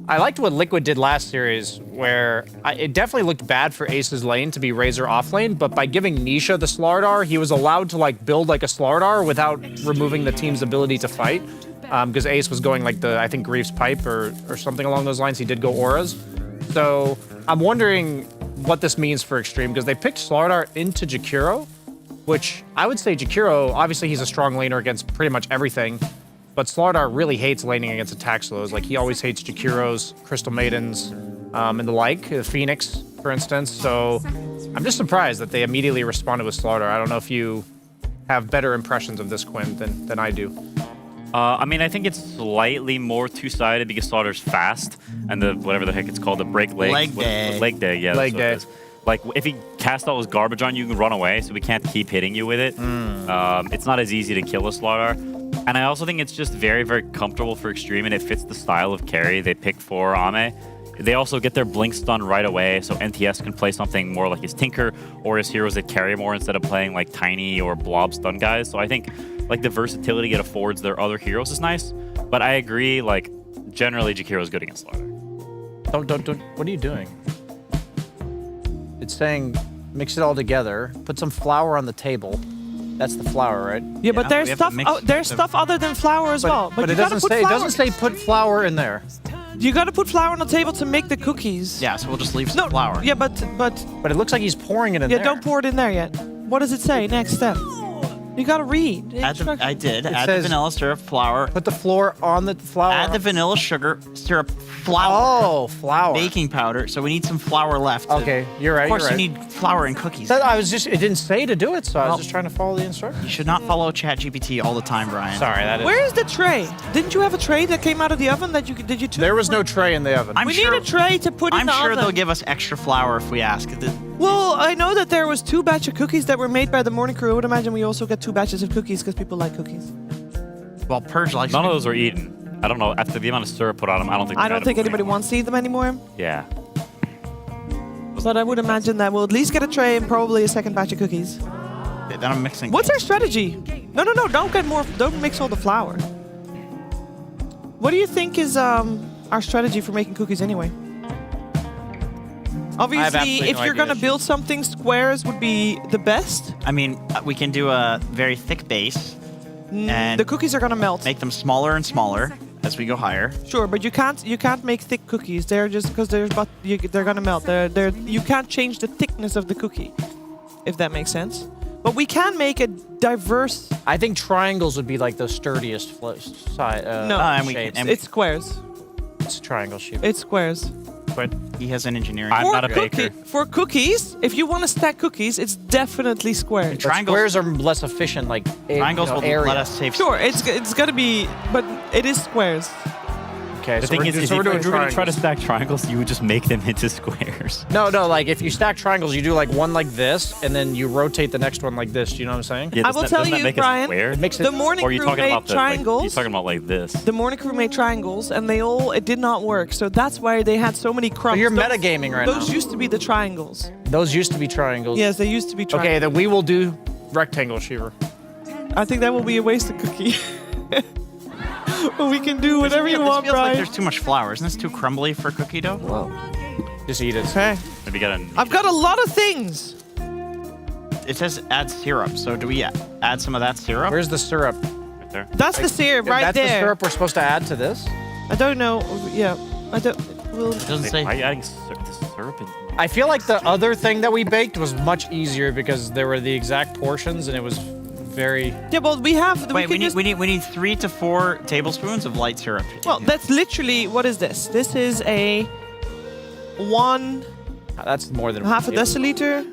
I liked what Liquid did last series, where it definitely looked bad for Ace's lane to be Razor offlane, but by giving Nisha the Slardar, he was allowed to like build like a Slardar without removing the team's ability to fight. Because Ace was going like I think Greaves Pipe or something along those lines. He did go auras. So I'm wondering what this means for Xtreme, because they picked Slardar into Jakiro, which I would say Jakiro, obviously he's a strong laner against pretty much everything, but Slardar really hates laning against attack slows. Like he always hates Jakiros, Crystal Maidens, and the like, Phoenix, for instance. So I'm just surprised that they immediately responded with Slardar. I don't know if you have better impressions of this, Quinn, than I do. I mean, I think it's slightly more two-sided because Slardar's fast, and whatever the heck it's called, the break leg. Leg day. Leg day, yeah. Leg day. Like, if he casts all his garbage on you, you can run away, so we can't keep hitting you with it. It's not as easy to kill a Slardar. And I also think it's just very, very comfortable for Xtreme, and it fits the style of carry they picked for Ame. They also get their blink stun right away, so NTS can play something more like his Tinker or his heroes that carry more instead of playing like tiny or blob stun guys. So I think like the versatility it affords their other heroes is nice. But I agree, like generally Jakiro is good against Slaughter. Don't. What are you doing? It's saying mix it all together. Put some flour on the table. That's the flour, right? Yeah, but there's stuff. There's stuff other than flour as well. But it doesn't say. It doesn't say put flour in there. You gotta put flour on the table to make the cookies. Yeah, so we'll just leave some flour. Yeah, but it looks like he's pouring it in there. there. Yeah, don't pour it in there yet. What does it say? Next step. You gotta read. I did. It Add says- the vanilla syrup, flour. Put the flour on the flour. Add the vanilla sugar, syrup, flour. Oh, flour. Baking powder. So we need some flour left. Okay, you're right. Of course, you're right. you need flour and cookies. It didn't say to do it, so I was just trying to follow the instructions. You should not follow ChatGPT all the time, Brian. Sorry, that is. Where is the tray? Didn't you have a tray that came out of the oven that you could? Did you? There was no tray in the oven. I'm we sure- need a tray to put in I'm the sure oven. they'll give us extra flour if we ask. Well, I know that there was 2 batches of cookies that were made by the morning crew. I would imagine we also get 2 batches of cookies because people like cookies. Well, Purge likes. None of those are eaten. I don't know. After the amount of syrup put on them, I don't think. I don't think anybody wants to eat them anymore. Yeah. But I would imagine that we'll at least get a tray and probably a second batch of cookies. Then I'm mixing. What's our strategy? No, don't get more. Don't mix all the flour. What do you think is our strategy for making cookies anyway? Obviously, absolutely if no you're idea. gonna build something, squares would be the best. I mean, we can do a very thick base, and the cookies are gonna melt. Make them smaller and smaller as we go higher. Sure, but you can't make thick cookies. They're just because they're gonna melt. You can't change the thickness of the cookie, if that makes sense. But we can make a diverse. I think triangles would be like the sturdiest side. No, shapes. it's squares. It's triangle shape. It's squares. But he has an engineering. I'm not a baker. For cookies, if you want to stack cookies, it's definitely squares. But squares are less efficient, like Triangles will area. let us save. Sure, it's gonna be, but it is squares. Okay, The so thing we're, is, so if we're you doing were going to try to triangles. stack triangles, you would just make them into squares. No, like if you stack triangles, you do like one like this, and then you rotate the next one like this. Do you know what I'm saying? Yeah, I will tell you, Brian, Square? It makes it. the morning Or are you crew talking made about the, triangles. you're talking about like this. The morning crew made triangles, and it did not work. So that's why they had so many crumbs. So you're Those- metagaming right now. Those used to be the triangles. Those used to be triangles. Yes, they used to be triangles. Okay, then we will do rectangle, Shiver. I think that will be a wasted cookie. But we can do whatever you want, This feels like Brian. there's too much flour. Isn't this too crumbly for cookie dough? Well, just eat it. Okay. Maybe get a. I've got a lot of things. It says add syrup. So do we add some of that syrup? Where's the syrup? Right there. That's the syrup right That's there. the syrup we're supposed to add to this? I don't know. Yeah, I don't. Well, It doesn't Wait, say. why are you adding the syrup in? I feel like the other thing that we baked was much easier because there were the exact portions and it was very. Yeah, well, we have. Wait, we need 3 to 4 tablespoons of light syrup. Well, that's literally what is this? This is a That's more than half a deciliter.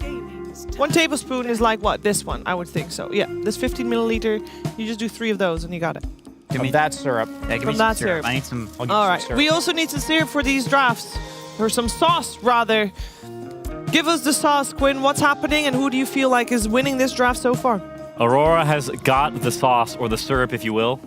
1 tablespoon is like what? This one, I would think so. Yeah, this 15 milliliter. You just do 3 of those and you got it. Give me that syrup. Yeah, give From me some that syrup. I need some. All right. We also need some syrup for these drafts, or some sauce rather. Give us the sauce, Quinn. What's happening, and who do you feel like is winning this draft so far? Aurora has got the sauce, or the syrup, if you will.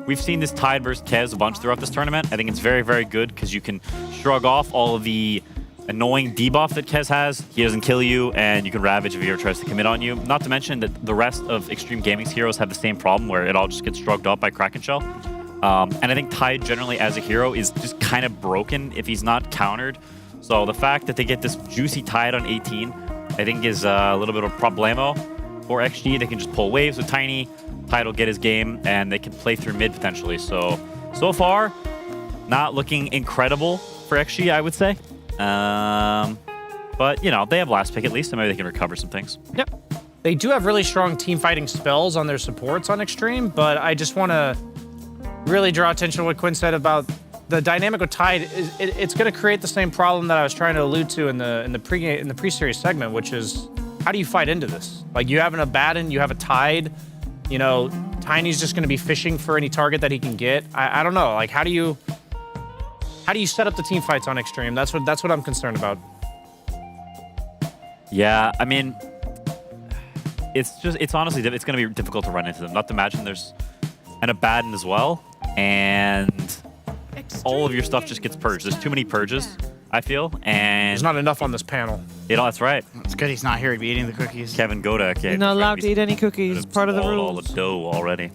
We've seen this Tide versus Kez a bunch throughout this tournament. I think it's very, very good because you can shrug off all of the annoying debuff that Kez has. He doesn't kill you, and you can Ravage if he ever tries to commit on you. Not to mention that the rest of Xtreme Gaming's heroes have the same problem where it all just gets shrugged off by Kraken Shell. And I think Tide generally as a hero is just kind of broken if he's not countered. So the fact that they get this juicy Tide on 18, I think is a little bit of a problemo for XG. They can just pull waves with Tiny. Tide will get his game, and they can play through mid potentially. So far, not looking incredible for XG, I would say. But, you know, they have last pick at least, so maybe they can recover some things. Yep. They do have really strong team fighting spells on their supports on Xtreme, but I just want to really draw attention to what Quinn said about the dynamic with Tide. It's going to create the same problem that I was trying to allude to in the pre-series segment, which is how do you fight into this? Like, you have an Abaddon, you have a Tide, you know, Tiny's just going to be fishing for any target that he can get. I don't know. Like, how do you set up the team fights on Xtreme? That's what I'm concerned about. Yeah, I mean, it's honestly, it's going to be difficult to run into them. Not to mention there's an Abaddon as well, and all of your stuff just gets purged. There's too many purges, I feel, and there's not enough on this panel. You know, that's right. It's good he's not here. He'd be eating the cookies. Kevin Godak. You're not allowed to eat any cookies. It's part of the All rules. the dough already.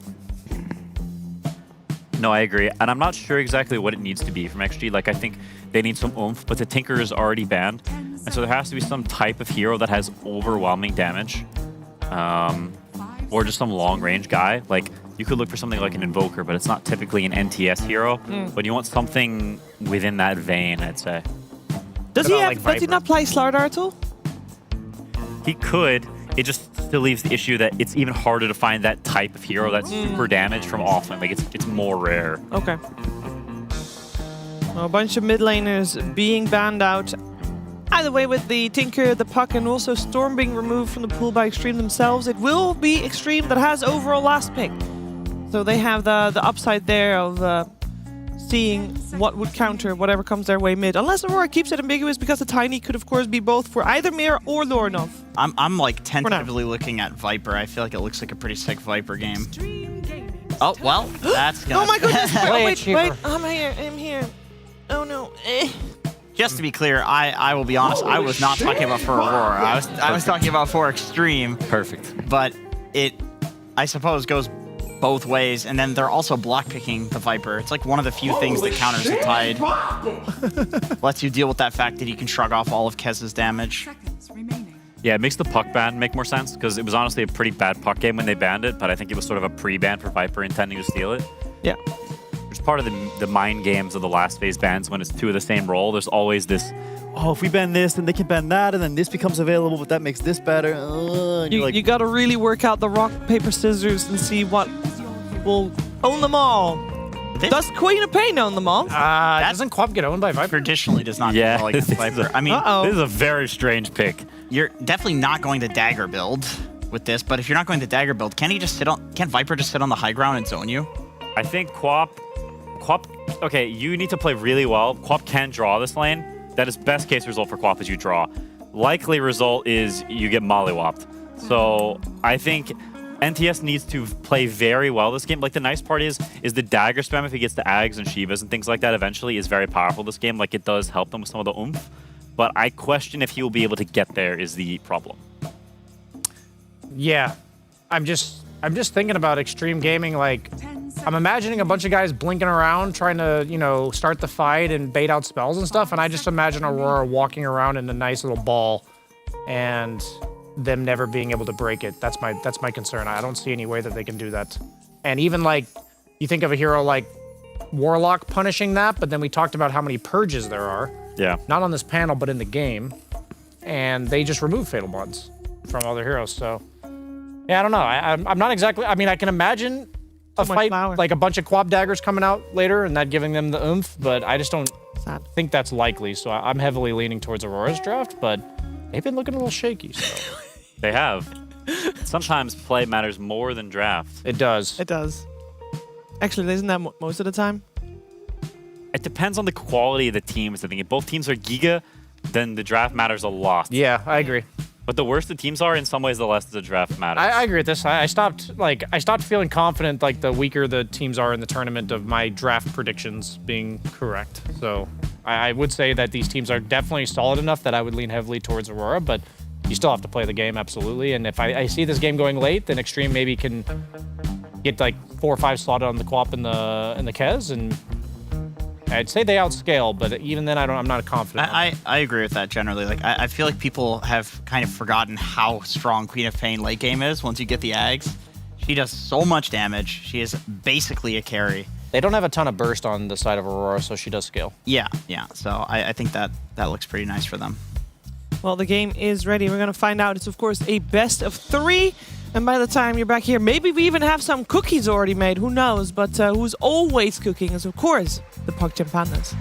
No, I agree. And I'm not sure exactly what it needs to be from XG. Like, I think they need some oomph, but the Tinker is already banned. And so there has to be some type of hero that has overwhelming damage. Or just some long-range guy. Like, you could look for something like an Invoker, but it's not typically an NTS hero. But you want something within that vein, I'd say. Does he not play Slardar? He could. It just still leaves the issue that it's even harder to find that type of hero that's super damage from offlane. Like, it's more rare. Okay. Well, a bunch of mid laners being banned out. Either way, with the Tinker, the Puck, and also Storm being removed from the pool by Xtreme themselves, it will be Xtreme that has overall last pick. So they have the upside there of seeing what would counter whatever comes their way mid. Unless Aurora keeps it ambiguous, because the Tiny could, of course, be both for either Mir or Lorinov. I'm like tentatively looking at Viper. I feel like it looks like a pretty sick Viper game. Oh, well, that's gonna... Oh my goodness! Wait, I'm here. Oh no. Just to be clear, I will be honest, I was not talking about for Aurora. I was talking about for Xtreme. Perfect. But it, I suppose, goes both ways. And then they're also block picking the Viper. It's like one of the few things that counters the Tide. Lets you deal with that fact that he can shrug off all of Kez's damage. Yeah, it makes the Puck ban make more sense, because it was honestly a pretty bad Puck game when they banned it, but I think it was sort of a pre-ban for Viper intending to steal it. Yeah. It's part of the mind games of the last phase bans when it's two of the same role. There's always this, oh, if we ban this, then they can ban that, and then this becomes available, but that makes this better. You got to really work out the rock, paper, scissors and see what will own them all. Does Queen of Pain own them all? Doesn't Quap get owned by Viper? Traditionally does not Yeah, feel like Viper. I mean, this is a very strange pick. You're definitely not going to dagger build with this, but if you're not going to dagger build, can Viper just sit on the high ground and zone you? I think Quap, okay, you need to play really well. Quap can draw this lane. That is best case result for Quap is you draw. Likely result is you get mollywopped. So I think NTS needs to play very well this game. Like, the nice part is the dagger spam, if he gets the Ags and Shivas and things like that eventually, is very powerful this game. Like, it does help them with some of the oomph. But I question if he will be able to get there is the problem. Yeah. I'm just thinking about Xtreme Gaming. Like, I'm imagining a bunch of guys blinking around trying to, start the fight and bait out spells and stuff, and I just imagine Aurora walking around in a nice little ball and them never being able to break it. That's my concern. I don't see any way that they can do that. And even, like, you think of a hero like Warlock punishing that, but then we talked about how many purges there are. Yeah. Not on this panel, but in the game. And they just remove Fatal Bonds from other heroes, so... Yeah, I don't know. I'm not exactly... I mean, I can imagine a fight, like a bunch of Quap daggers coming out later and that giving them the oomph, but I just don't think that's likely. So I'm heavily leaning towards Aurora's draft, but they've been looking a little shaky, so... They have. Sometimes play matters more than draft. It does. It does. Actually, isn't that most of the time? It depends on the quality of the teams. I think if both teams are Giga, then the draft matters a lot. Yeah, I agree. But the worse the teams are, in some ways, the less the draft matters. I agree with this. I stopped feeling confident, like, the weaker the teams are in the tournament, of my draft predictions being correct. So I would say that these teams are definitely solid enough that I would lean heavily towards Aurora, but you still have to play the game, absolutely. And if I see this game going late, then Xtreme maybe can get like 4 or 5 slotted on the Quap and the Kez, and I'd say they outscale, but even then I'm not confident. I agree with that generally. Like, I feel like people have kind of forgotten how strong Queen of Pain late game is once you get the Ags. She does so much damage. She is basically a carry. They don't have a ton of burst on the side of Aurora, so she does scale. Yeah. So I think that looks pretty nice for them. Well, the game is ready. We're going to find out. It's, of course, a best of 3. And by the time you're back here, maybe we even have some cookies already made. Who knows? But who's always cooking is, of course, the PogChamp Pandas.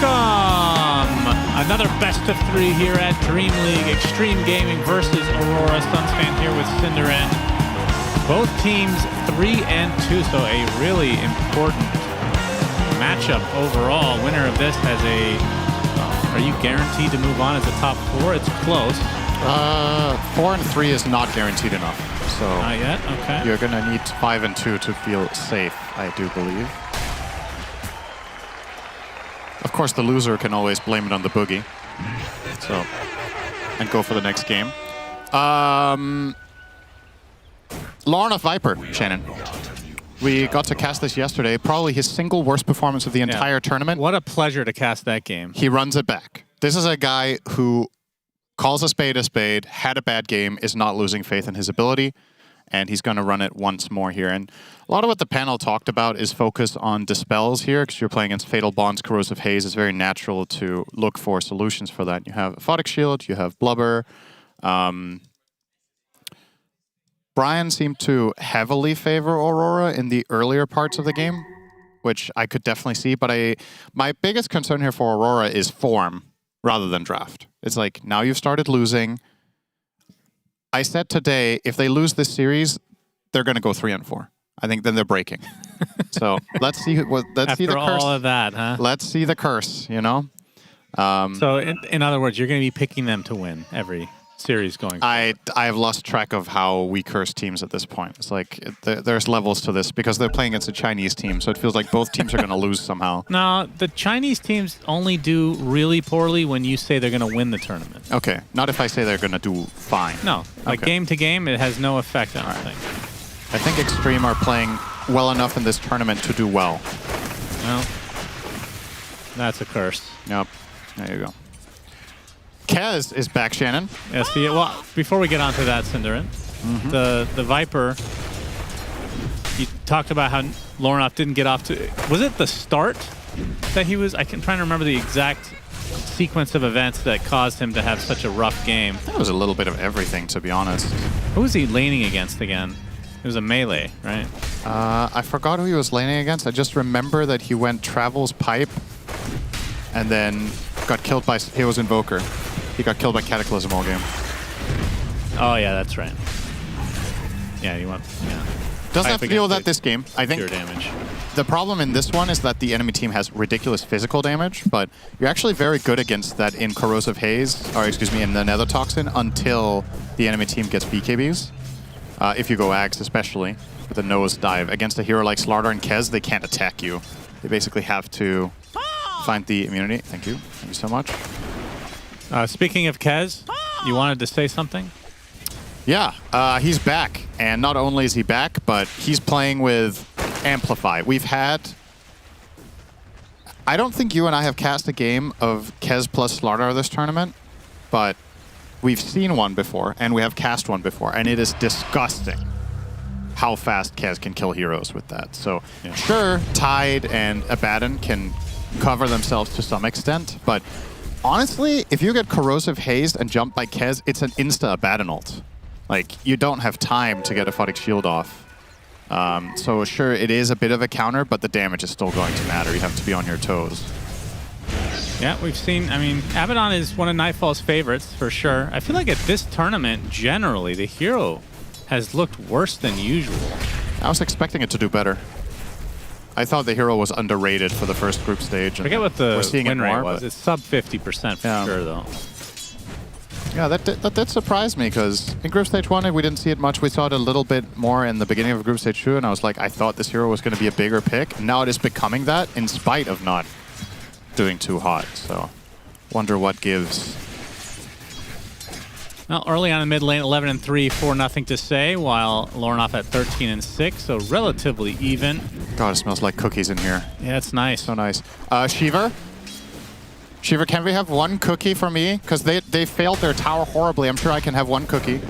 Welcome! Another best of 3 here at DreamLeague. Xtreme Gaming versus Aurora. Sunsfan here with Cinderin. Both teams 3-2, so a really important matchup overall. Winner of this has a... are you guaranteed to move on as a top 4? It's close. 4 and 3 is not guaranteed enough. So not yet? Okay. You're going to need 5 and 2 to feel safe, I do believe. Of course, the loser can always blame it on the boogie. So, and go for the next game. Lorna Viper, Shannon. We got to cast this yesterday. Probably his single worst performance of the entire tournament. What a pleasure to cast that game. He runs it back. This is a guy who calls a spade, had a bad game, is not losing faith in his ability, and he's going to run it once more here. And a lot of what the panel talked about is focus on dispels here, because you're playing against Fatal Bonds, Corrosive Haze. It's very natural to look for solutions for that. You have Aphotic Shield, you have Blubber. Brian seemed to heavily favor Aurora in the earlier parts of the game, which I could definitely see, but my biggest concern here for Aurora is form rather than draft. It's like, now you've started losing. I said today, if they lose this series, they're going to go 3-4. I think then they're breaking. So let's see see the curse. All of that, huh? Let's see the curse, you know? So in other words, you're going to be picking them to win every series going forward. I have lost track of how we curse teams at this point. It's like there's levels to this because they're playing against a Chinese team, so it feels like both teams are going to lose somehow. No, the Chinese teams only do really poorly when you say they're going to win the tournament. Okay, not if I say they're going to do fine. No, like game to game, it has no effect on anything. I think Xtreme are playing well enough in this tournament to do well. Well, that's a curse. Yep, there you go. Kez is back, Shannon. Yeah, see, well, before we get on to that, Cinderin, the Viper, you talked about how Lornoff didn't get off to... Was it the start that he was... I can try to remember the exact sequence of events that caused him to have such a rough game. That was a little bit of everything, to be honest. Who was he laning against again? It was a melee, right? I forgot who he was laning against. I just remember that he went Travel's Pipe and then got killed by... He was Invoker. He got killed by Cataclysm all game. Oh, yeah, that's right. Yeah, he went... Yeah. Doesn't have to deal with that this game. I think pure damage. The problem in this one is that the enemy team has ridiculous physical damage, but you're actually very good against that in Corrosive Haze, or excuse me, in the Nether Toxin until the enemy team gets BKBs. If you go Ags, especially, with a nose dive. Against a hero like Slardar and Kez, they can't attack you. They basically have to find the immunity. Thank you. Thank you so much. Speaking of Kez, you wanted to say something? Yeah, he's back. And not only is he back, but he's playing with Amplify. We've had... I don't think you and I have cast a game of Kez plus Slardar this tournament, but we've seen one before, and we have cast one before, and it is disgusting how fast Kez can kill heroes with that. So, sure, Tide and Abaddon can cover themselves to some extent, but honestly, if you get Corrosive Hazed and jumped by Kez, it's an insta-Abaddon ult. Like, you don't have time to get a Aphotic Shield off. So sure, it is a bit of a counter, but the damage is still going to matter. You have to be on your toes. Yeah, we've seen, I mean, Abaddon is one of Nightfall's favorites, for sure. I feel like at this tournament, generally, the hero has looked worse than usual. I was expecting it to do better. I thought the hero was underrated for the first group stage. I forget what the win rate more, was. It's sub 50% for sure, though. Yeah, that did surprise me, because in Group Stage 1, we didn't see it much. We saw it a little bit more in the beginning of Group Stage 2, and I was like, I thought this hero was going to be a bigger pick. And now it is becoming that, in spite of not doing too hot. So, wonder what gives. Well, early on in mid lane, 11-3, 4-0 to say, while Lornoff at 13-6, so relatively even. God, it smells like cookies in here. Yeah, it's nice. So nice. Shiver? Shiver, can we have one cookie for me? Because they failed their tower horribly. I'm sure I can have one cookie.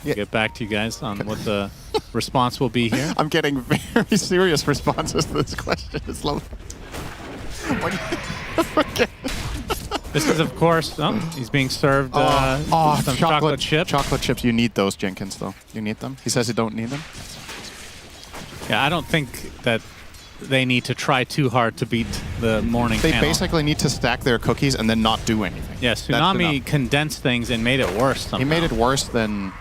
Get back to you guys on what the response will be here. I'm getting very serious responses to this question. It's lovely. This is, of course, he's being served some chocolate chips. Chocolate chips. You need those, Jenkins, though. You need them? He says you don't need them? Yeah, I don't think that they need to try too hard to beat the morning They panel. basically need to stack their cookies and then not do anything. Yeah, Tsunami condensed things and made it worse somehow. He made it worse than...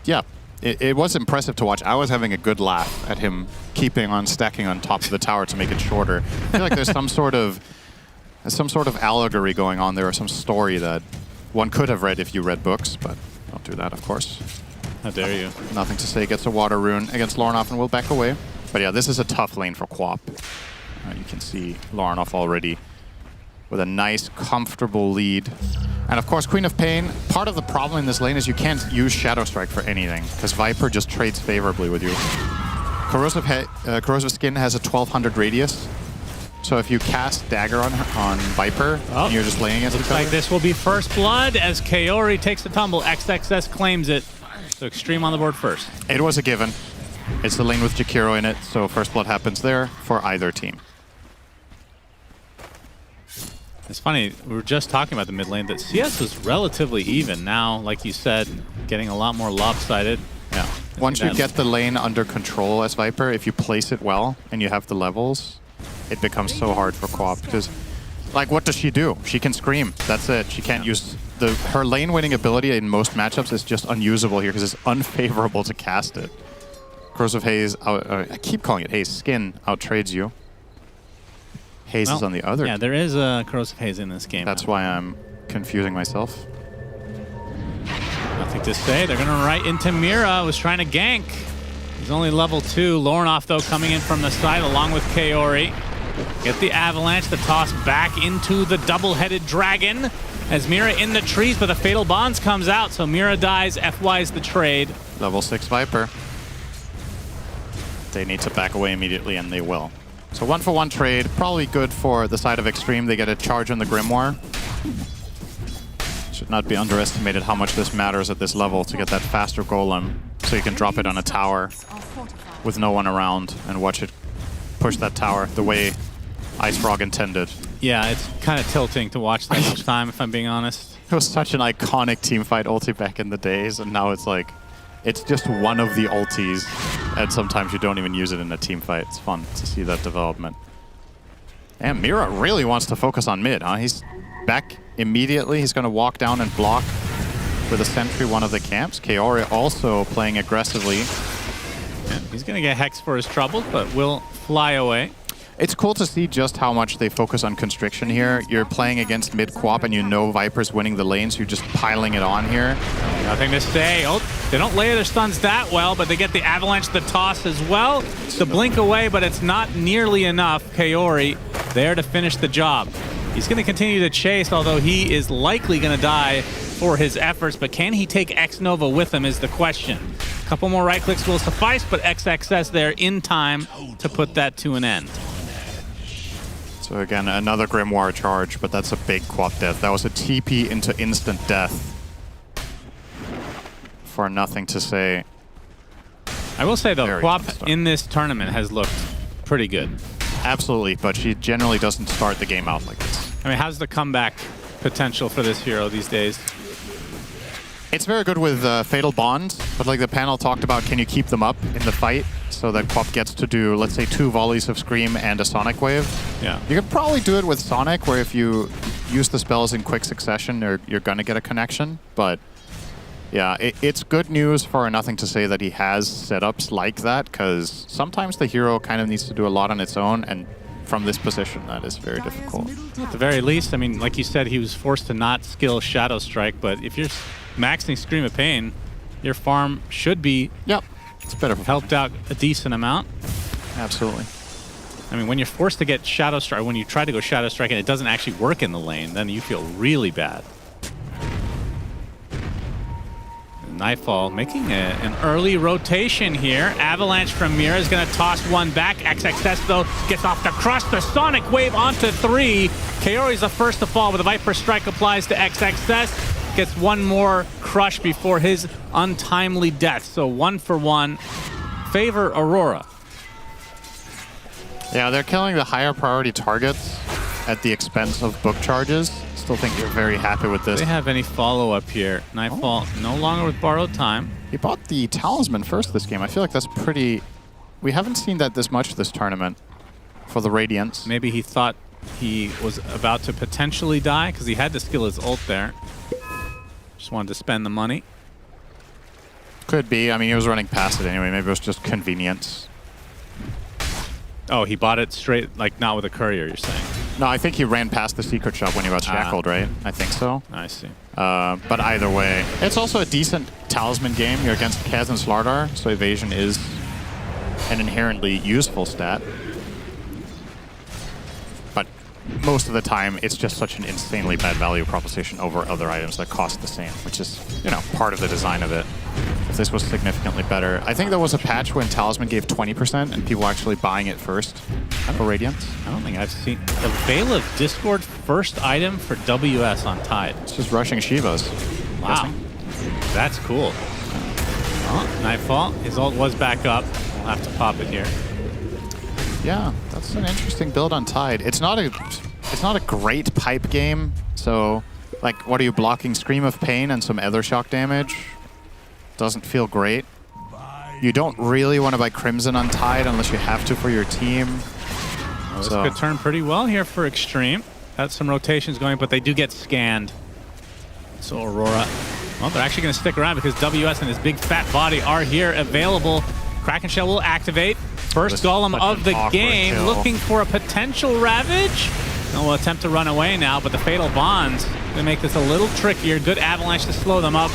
Yeah, it was impressive to watch. I was having a good laugh at him keeping on stacking on top of the tower to make it shorter. I feel like there's some sort of allegory going on there, or some story that one could have read if you read books, but don't do that, of course. How dare you. Nothing to say, gets a water rune against Lornoff and will back away. But yeah, this is a tough lane for Quap. You can see Lornoff already with a nice, comfortable lead. And of course, Queen of Pain, part of the problem in this lane is you can't use Shadow Strike for anything, because Viper just trades favorably with you. Corrosive Skin has a 1200 radius, so if you cast Dagger on Viper, and you're just laying against each Looks other. like this will be first blood as Kaori takes the tumble. XXS claims it. So Xtreme on the board first. It was a given. It's the lane with Jakiro in it, so first blood happens there for either team. It's funny, we were just talking about the mid lane, that CS was relatively even. Now, like you said, getting a lot more lopsided. Yeah. Once you get the lane under control as Viper, if you place it well and you have the levels, it becomes so hard for Quap, because, like, what does she do? She can scream. That's it. She can't use... Her lane winning ability in most matchups is just unusable here because it's unfavorable to cast it. Corrosive Haze, I keep calling it Haze, Skin outtrades you. Haze is on the other. Yeah, there is a Corrosive Haze in this game. That's why I'm confusing myself. Nothing to say. They're going to right into Mira, who's trying to gank. He's only level 2. Lornoff, though, coming in from the side along with Kaori. Get the Avalanche, the toss back into the double-headed dragon. As Mira in the trees, but the Fatal Bonds comes out, so Mira dies, FY's the trade. Level 6 Viper. They need to back away immediately, and they will. So 1-for-1 trade, probably good for the side of Xtreme. They get a charge on the Grimoire. Should not be underestimated how much this matters at this level to get that faster golem, so you can drop it on a tower with no one around and watch it push that tower the way Ice Frog intended. Yeah, it's kind of tilting to watch that each time, if I'm being honest. It was such an iconic teamfight ulti back in the days, and now it's like, it's just one of the ultis, and sometimes you don't even use it in a teamfight. It's fun to see that development. And Mira really wants to focus on mid, huh? He's back immediately. He's going to walk down and block with a sentry one of the camps. Kaori also playing aggressively. Yeah, he's going to get Hex for his trouble, but will fly away. It's cool to see just how much they focus on constriction here. You're playing against mid-quap and you know Viper's winning the lane, so you're just piling it on here. Nothing to say. Oh, they don't layer their stuns that well, but they get the Avalanche, the toss as well. The blink away, but it's not nearly enough. Kaori there to finish the job. He's going to continue to chase, although he is likely going to die for his efforts, but can he take X-Nova with him is the question. A couple more right clicks will suffice, but XXS there in time to put that to an end. So again, another Grimoire charge, but that's a big quap death. That was a TP into instant death. For nothing to say. I will say though, Quap in this tournament has looked pretty good. Absolutely, but she generally doesn't start the game out like this. I mean, how's the comeback potential for this hero these days? It's very good with Fatal Bonds, but like the panel talked about, can you keep them up in the fight so that Quap gets to do, let's say, 2 volleys of Scream and a Sonic Wave? Yeah. You could probably do it with Sonic, where if you use the spells in quick succession, you're going to get a connection, but yeah, it's good news for Nothing to Say that he has setups like that, because sometimes the hero kind of needs to do a lot on its own, and from this position, that is very difficult. At the very least, I mean, like you said, he was forced to not skill Shadow Strike, but if you're maxing Scream of Pain, your farm should be it's better helped out a decent amount. Absolutely. I mean, when you're forced to get Shadow Strike, when you try to go Shadow Strike and it doesn't actually work in the lane, then you feel really bad. Nightfall making an early rotation here. Avalanche from Mira is going to toss one back. XXS, though, gets off the crush. The Sonic Wave onto 3. Kaori's the first to fall, but the Viper Strike applies to XXS. Gets one more crush before his untimely death. So 1-for-1. Favor Aurora. Yeah, they're killing the higher priority targets at the expense of book charges. Still think you're very happy with this. Do they have any follow-up here? Nightfall no longer with borrowed time. He bought the Talisman first this game. I feel like that's pretty... We haven't seen that this much this tournament. for the Radiance. Maybe he thought he was about to potentially die because he had to skill his ult there. Just wanted to spend the money. Could be. I mean, he was running past it anyway. Maybe it was just convenience. Oh, he bought it straight, like not with a courier, you're saying? No, I think he ran past the secret shop when he got shackled, right? I think so. I see. But either way, it's also a decent talisman game. You're against Kaz and Slardar, so evasion is an inherently useful stat. But most of the time, it's just such an insanely bad value proposition over other items that cost the same, which is, you know, part of the design of it. If this was significantly better. I think there was a patch when Talisman gave 20% and people actually buying it first for Radiance. I don't think I've seen the Veil of Discord first item for WS on Tide. It's just rushing Shivas. Wow. That's cool. Oh, Nightfall. His ult was back up. We'll have to pop it here. Yeah, that's an interesting build on Tide. It's not a great pipe game. So, like, what are you blocking? Scream of Pain and some other shock damage? Doesn't feel great. You don't really want to buy Crimson on Tide unless you have to for your team. Well, this could turn pretty well here for Xtreme. Got some rotations going, but they do get scanned. So Aurora, well, they're actually going to stick around because WS and his big fat body are here available. Kraken Shell will activate. First golem of the game, looking for a potential Ravage. And will attempt to run away now, but the Fatal Bond's going to make this a little trickier. Good Avalanche to slow them up.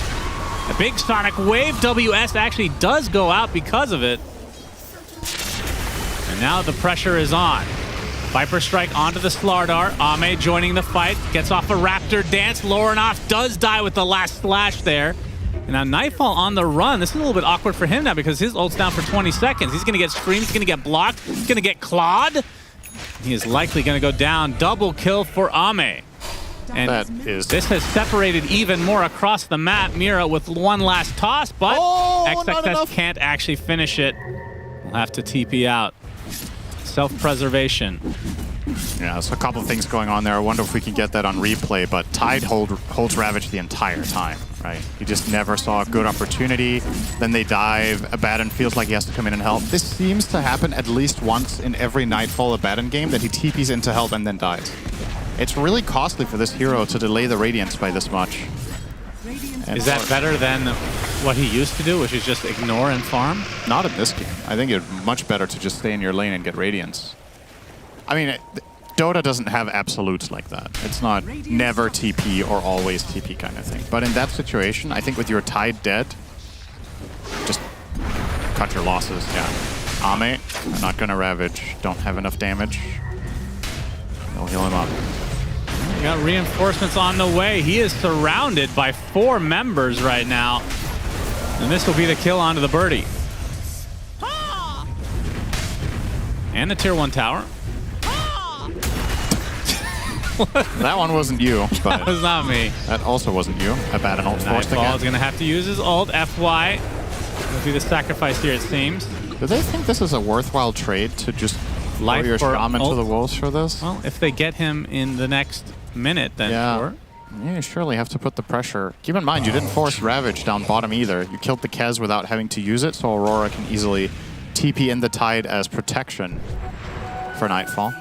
A big Sonic Wave. WS actually does go out because of it. And now the pressure is on. Viper Strike onto the Slardar. Ame joining the fight. Gets off a Raptor Dance. Lorenoff does die with the last slash there. And now Nightfall on the run. This is a little bit awkward for him now because his ult's down for 20 seconds. He's going to get screamed. He's going to get blocked. He's going to get clawed. He is likely going to go down. Double kill for Ame. And this has separated even more across the map. Mira with one last toss, but XXS can't actually finish it. We'll have to TP out. Self-preservation. Yeah, so a couple of things going on there. I wonder if we can get that on replay, but Tide holds Ravage the entire time, right? He just never saw a good opportunity. Then they dive. Abaddon feels like he has to come in and help. This seems to happen at least once in every Nightfall Abaddon game, that he TPs in to help and then dies. It's really costly for this hero to delay the Radiance by this much. Is that better than what he used to do, which is just ignore and farm? Not in this game. I think it's much better to just stay in your lane and get Radiance. I mean, Dota doesn't have absolutes like that. It's not never TP or always TP kind of thing. But in that situation, I think with your Tide dead, just cut your losses, yeah. Ame, I'm not gonna Ravage. Don't have enough damage. They'll heal him up. We got reinforcements on the way. He is surrounded by 4 members right now. And this will be the kill onto the birdie. And the tier 1 tower. That one wasn't you, but that was not me. That also wasn't you. Abaddon ult forced again. Nightfall is going to have to use his ult. FY will be the sacrifice here, it seems. Do they think this is a worthwhile trade to just throw your shaman to the wolves for this? Well, if they get him in the next minute, then sure. You surely have to put the pressure. Keep in mind, you didn't force Ravage down bottom either. You killed the Kez without having to use it, so Aurora can easily TP in the Tide as protection for Nightfall.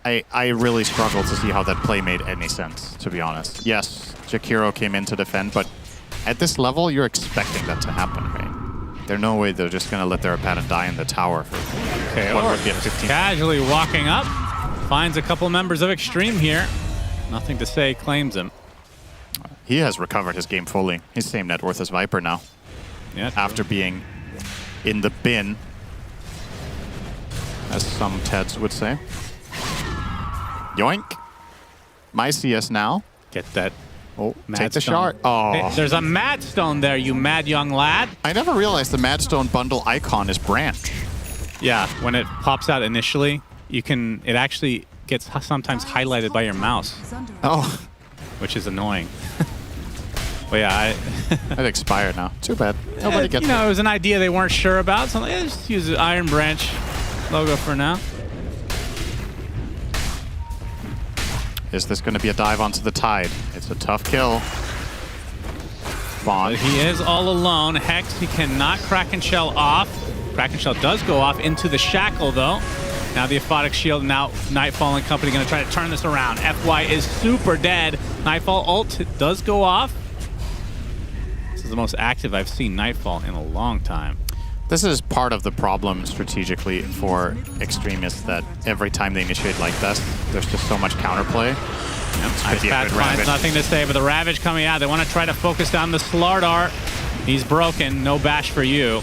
I really struggle to see how that play made any sense, to be honest. Yes, Jakiro came in to defend, but at this level, you're expecting that to happen, right? There's no way they're just going to let their Abaddon die in the tower for what would be a 15. Casually walking up, finds a couple members of Xtreme here. Nothing to say, claims him. He has recovered his game fully. He's same net worth as Viper now. Yeah. After being in the bin, as some Teds would say. Yoink. My CS now. Get that. Oh, Mad take the Stone. shard. Oh. Hey, there's a Mad Stone there, you mad young lad. I never realized the Mad Stone bundle icon is branch. Yeah, when it pops out initially, you can. It actually gets sometimes highlighted by your mouse. Oh. Which is annoying. But yeah, it expired now. Too bad. Nobody gets it. You know, it was an idea they weren't sure about, so like, just use the Iron Branch logo for now. Is this going to be a dive onto the Tide? It's a tough kill. Bond. But he is all alone. Hex, he cannot Kraken Shell off. Kraken Shell does go off into the shackle, though. Now the Aphotic Shield, now Nightfall and company going to try to turn this around. FY is super dead. Nightfall ult does go off. This is the most active I've seen Nightfall in a long time. This is part of the problem strategically for Extremists that every time they initiate like this, there's just so much counterplay. Ice Path finds nothing to say, but the Ravage coming out. They want to try to focus down the Slardar. He's broken. No bash for you.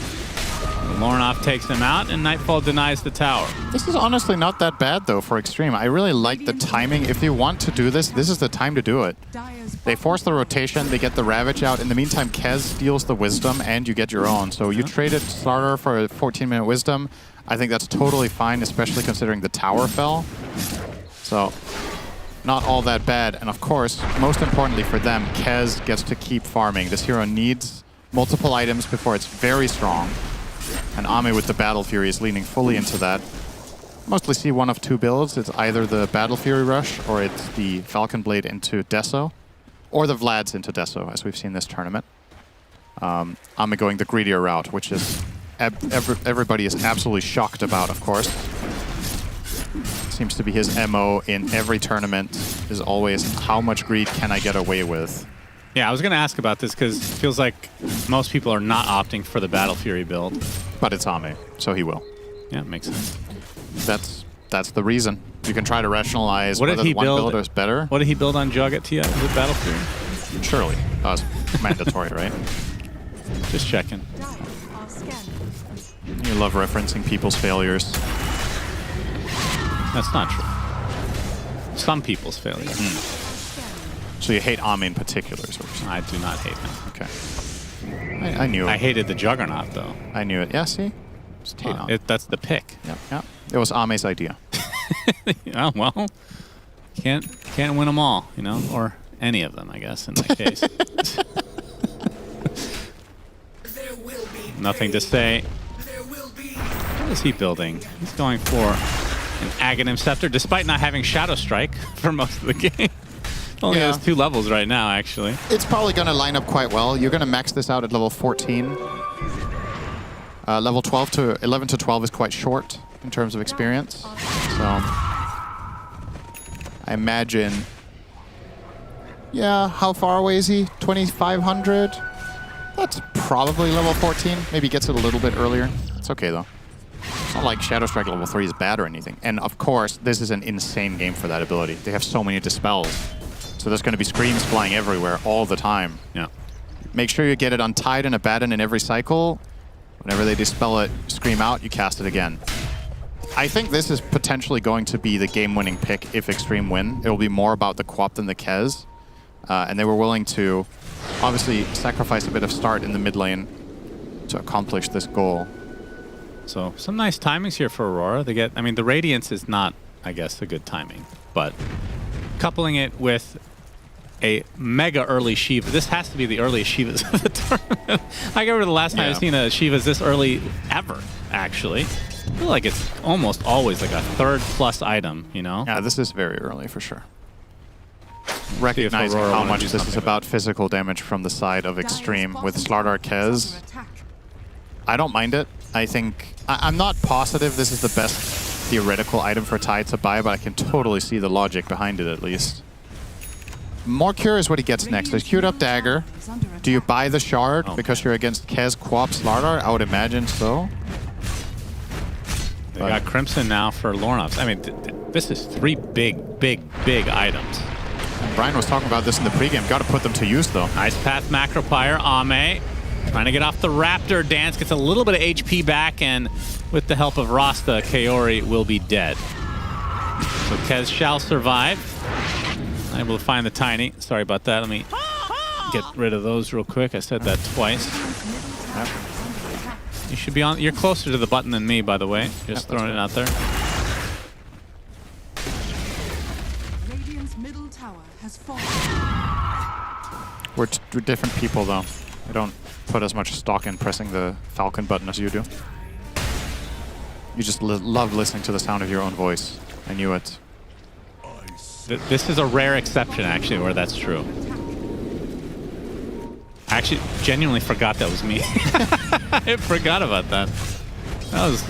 Lornoff takes him out, and Nightfall denies the tower. This is honestly not that bad, though, for Xtreme. I really like the timing. If you want to do this, this is the time to do it. They force the rotation, they get the Ravage out. In the meantime, Kez steals the Wisdom, and you get your own. So you traded Slardar for a 14-minute Wisdom. I think that's totally fine, especially considering the tower fell. So, not all that bad. And of course, most importantly for them, Kez gets to keep farming. This hero needs multiple items before it's very strong. And Ame with the Battle Fury is leaning fully into that. Mostly see one of two builds. It's either the Battle Fury Rush or it's the Falcon Blade into Deso. Or the Vlads into Deso, as we've seen this tournament. Ame going the greedier route, which is everybody is absolutely shocked about, of course. Seems to be his MO in every tournament, is always how much greed can I get away with. Yeah, I was going to ask about this because it feels like most people are not opting for the Battle Fury build. But it's Ame, so he will. Yeah, it makes sense. That's the reason. You can try to rationalize whether the one builder is better. What did he build on Jug at TI? Was it Battle Fury? Surely. That was mandatory, right? Just checking. You love referencing people's failures. That's not true. Some people's failures. So you hate Ame in particular, is what you're saying? I do not hate him. Okay. I knew it. I hated the Juggernaut, though. I knew it. Yeah, see? Just hate on it. That's the pick. Yeah. It was Ame's idea. Yeah, well, can't win them all, you know, or any of them, I guess, in that case. Nothing to say. What is he building? He's going for an Aghanim Scepter, despite not having Shadow Strike for most of the game. Only has 2 levels right now, actually. It's probably going to line up quite well. You're going to max this out at level 14. Level 12 to 11 to 12 is quite short in terms of experience. So I imagine, yeah, how far away is he? 2,500? That's probably level 14. Maybe gets it a little bit earlier. It's okay, though. It's not like Shadow Strike level 3 is bad or anything. And of course, this is an insane game for that ability. They have so many Dispels. So there's going to be screams flying everywhere all the time. Yeah. Make sure you get it untied and abaddoned in every cycle. Whenever they dispel it, scream out, you cast it again. I think this is potentially going to be the game-winning pick if Xtreme win. It will be more about the Quap than the Kez. And they were willing to obviously sacrifice a bit of start in the mid lane to accomplish this goal. So some nice timings here for Aurora. They get, I mean, the Radiance is not, I guess, a good timing, but coupling it with a mega early Shiva. This has to be the earliest Shivas of the tournament. I remember the last time I've seen a Shivas this early ever, actually. I feel like it's almost always like a 3rd plus item, you know? Yeah, this is very early for sure. Recognizing how much this is about physical damage from the side of Xtreme with Slardar Kez. I don't mind it. I think, I'm not positive this is the best theoretical item for Tide to buy, but I can totally see the logic behind it at least. More curious what he gets next. There's queued up Dagger. Do you buy the Shard because you're against Kez, Quap, Slardar? I would imagine so. They got Crimson now for Lornoffs. I mean, this is 3 big items. And Brian was talking about this in the pregame. Got to put them to use, though. Ice Path, Macropyre, Ame. Trying to get off the Raptor dance. Gets a little bit of HP back, and with the help of Rasta, Kaori will be dead. So Kez shall survive. Able to find the Tiny. Sorry about that. Let me get rid of those real quick. I said that twice. Yep. You should be on. You're closer to the button than me, by the way. Just throwing it out there. Radiant's middle tower has fallen. We're different people, though. I don't put as much stock in pressing the Falcon button as you do. You just love listening to the sound of your own voice. I knew it. This is a rare exception, actually, where that's true. I actually genuinely forgot that was me. I forgot about that. That was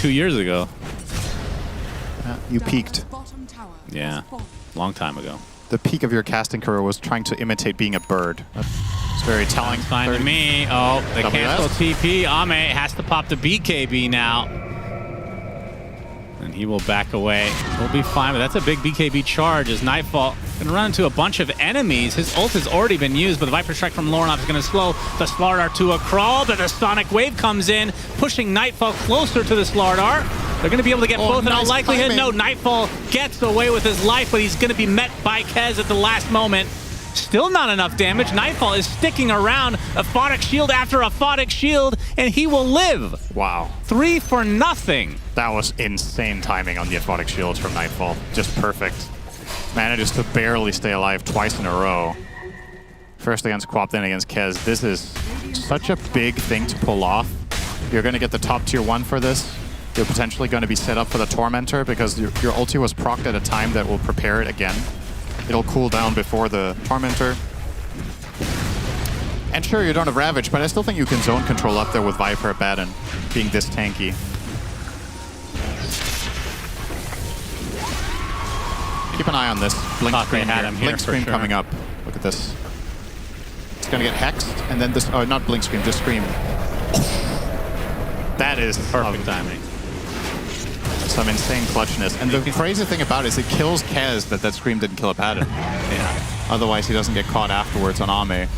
2 years ago. You peaked. Yeah, long time ago. The peak of your casting career was trying to imitate being a bird. It's very telling. Fine to me. Oh, they cancel TP. Ame has to pop the BKB now. And he will back away. We'll be fine, but that's a big BKB charge as Nightfall going to run into a bunch of enemies. His ult has already been used, but the Viper Strike from Lorenov is going to slow the Slardar to a crawl, but the Sonic Wave comes in, pushing Nightfall closer to the Slardar. They're going to be able to get both in all likelihood. No, Nightfall gets away with his life, but he's going to be met by Kez at the last moment. Still not enough damage. Nightfall is sticking around. Aphotic shield after aphotic shield, and he will live. Wow. 3 for nothing. That was insane timing on the aphotic shields from Nightfall. Just perfect. Manages to barely stay alive twice in a row. First against Quap, then against Kez. This is such a big thing to pull off. You're going to get the top tier 1 for this. You're potentially going to be set up for the Tormentor because your ulti was procced at a time that will prepare it again. It'll cool down before the Tormentor. And sure, you don't have Ravage, but I still think you can zone control up there with Viper at Batten being this tanky. Keep an eye on this. Blink Scream here. Blink Scream coming up. Look at this. It's going to get hexed, and then this... Oh, not Blink Scream, just Scream. That is perfect timing. Some insane clutchness. And the crazy thing about it is it kills Kez that Scream didn't kill a Batten. Yeah. Otherwise, he doesn't get caught afterwards on Ame.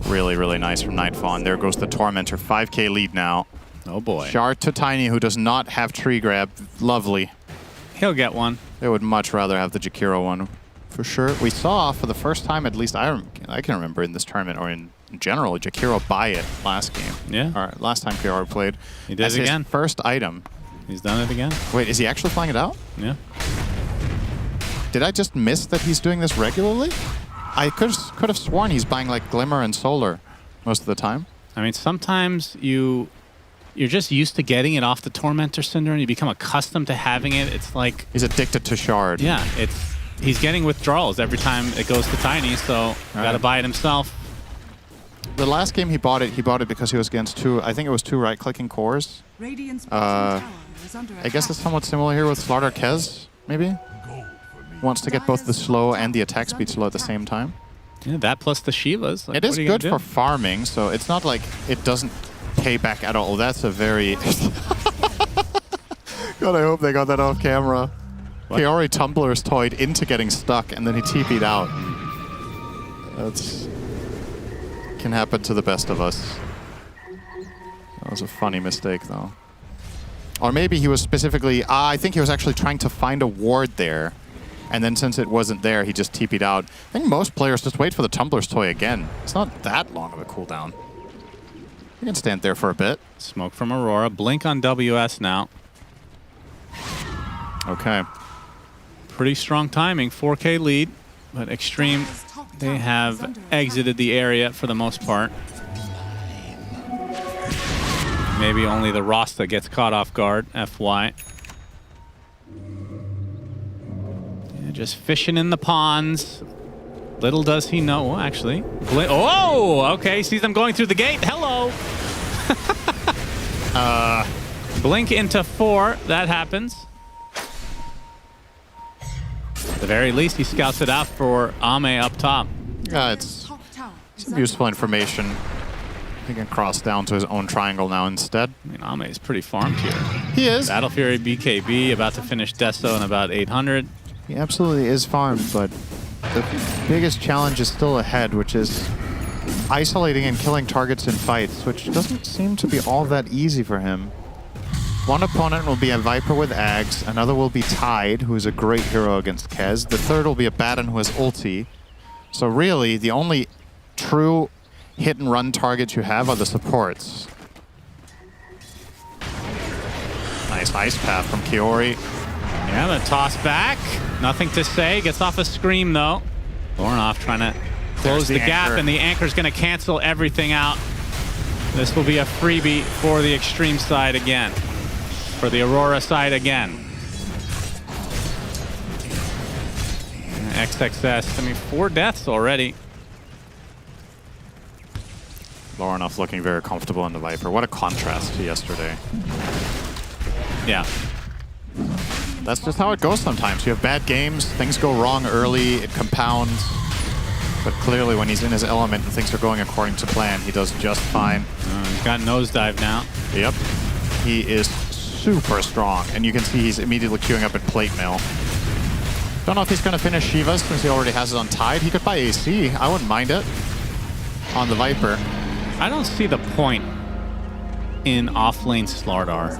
Really, really nice from Nightfall. And there goes the Tormentor. 5k lead now. Oh boy. Shard to Tiny, who does not have Tree Grab. Lovely. He'll get one. They would much rather have the Jakiro one. For sure. We saw for the first time, at least I can remember in this tournament or in general, Jakiro buy it last game. Yeah. Or last time KR played. He did it again. His first item. He's done it again. Wait, is he actually flying it out? Yeah. Did I just miss that he's doing this regularly? I could have sworn he's buying like Glimmer and Solar most of the time. I mean, sometimes you're just used to getting it off the Tormentor Cinder and you become accustomed to having it. It's like... He's addicted to Shard. Yeah, he's getting withdrawals every time it goes to Tiny, so gotta buy it himself. The last game he bought it because he was against two right-clicking cores. I guess it's somewhat similar here with Slardar Kez, maybe? Wants to get both the slow and the attack speed slow at the same time. Yeah, that plus the Shivas. Like, it is good for farming, so it's not like it doesn't pay back at all. That's a very... God, I hope they got that off camera. Kaori Tumblr's toyed into getting stuck, and then he TP'd out. That's... can happen to the best of us. That was a funny mistake, though. Or maybe he was specifically... I think he was actually trying to find a ward there. And then since it wasn't there, he just TP'd out. I think most players just wait for the Tumblr's toy again. It's not that long of a cooldown. You can stand there for a bit. Smoke from Aurora. Blink on WS now. Okay. Pretty strong timing. 4K lead. But Xtreme, they have exited the area for the most part. Maybe only the Rasta gets caught off guard. FY. Yeah, just fishing in the ponds. Little does he know. Well, actually. Oh, okay. Sees them going through the gate. Hello. Blink into 4. That happens. At the very least, he scouts it out for Ame up top. Yeah, it's some useful information. He can cross down to his own triangle now instead. I mean, Ame is pretty farmed here. He is. Battle Fury BKB about to finish Deso in about 800. He absolutely is farmed, but the biggest challenge is still ahead, which is isolating and killing targets in fights, which doesn't seem to be all that easy for him. One opponent will be a Viper with Ags, another will be Tide, who is a great hero against Kez. The third will be a Batten who has ulti. So really, the only true hit-and-run targets you have are the supports. Nice ice path from Kiori. Yeah, the toss back. Nothing to say. Gets off a scream, though. Lorenov trying to close the gap, and the anchor's going to cancel everything out. This will be a freebie for the Xtreme side again. For the Aurora side again. XXS. I mean, 4 deaths already. Lorenov looking very comfortable in the Viper. What a contrast to yesterday. Yeah. That's just how it goes sometimes. You have bad games, things go wrong early, it compounds. But clearly when he's in his element and things are going according to plan, he does just fine. He's got nosedive now. Yep. He is super strong, and you can see he's immediately queuing up at plate mail. Don't know if he's going to finish Shiva's since he already has it on Tide. He could buy AC. I wouldn't mind it on the Viper. I don't see the point in offlane Slardar.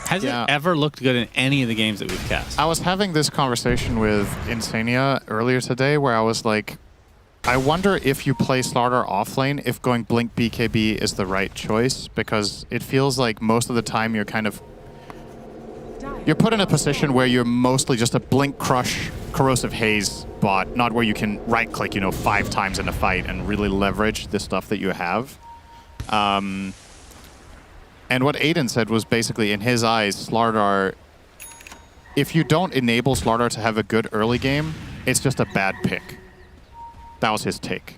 Has it ever looked good in any of the games that we've cast? I was having this conversation with Insania earlier today where I was like, I wonder if you play Slardar offlane, if going Blink BKB is the right choice, because it feels like most of the time you're put in a position where you're mostly just a Blink Crush Corrosive Haze bot, not where you can right-click, 5 times in a fight and really leverage the stuff that you have. And what Aiden said was basically, in his eyes, Slardar, if you don't enable Slardar to have a good early game, it's just a bad pick. That was his take.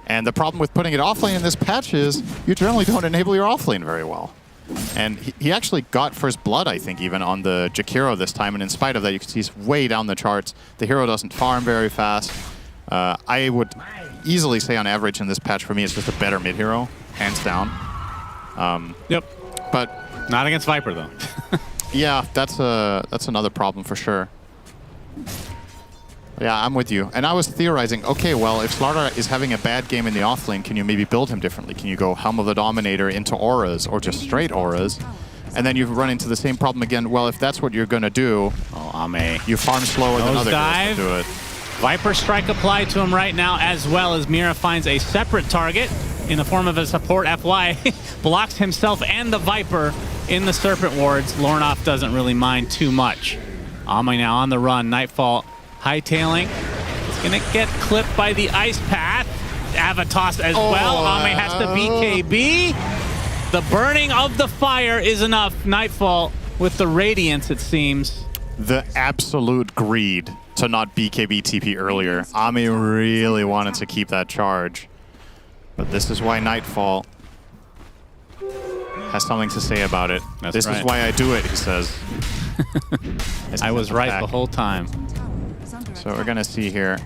And the problem with putting it offlane in this patch is you generally don't enable your offlane very well. And he actually got first blood, I think, even on the Jakiro this time. And in spite of that, you can see he's way down the charts. The hero doesn't farm very fast. I would easily say on average in this patch, for me, it's just a better mid-hero, hands down. Yep. But not against Viper, though. Yeah, that's another problem for sure. Yeah, I'm with you. And I was theorizing, okay, well, if Slardar is having a bad game in the offlane, can you maybe build him differently? Can you go Helm of the Dominator into auras or just straight auras? And then you run into the same problem again. Well, if that's what you're going to do, you farm slower than other guys do it. Viper strike applied to him right now, as well as Mira finds a separate target in the form of a support FY. Blocks himself and the Viper in the Serpent Wards. Lornoff doesn't really mind too much. Ame now on the run. Nightfall hightailing. He's going to get clipped by the Ice Path. Avatos as well. Ame has to BKB. The burning of the fire is enough. Nightfall with the Radiance, it seems. The absolute greed to not BKB TP earlier. Ame really wanted to keep that charge. But this is why Nightfall has something to say about it. This is why I do it, he says. I was right the whole time. So we're going to see here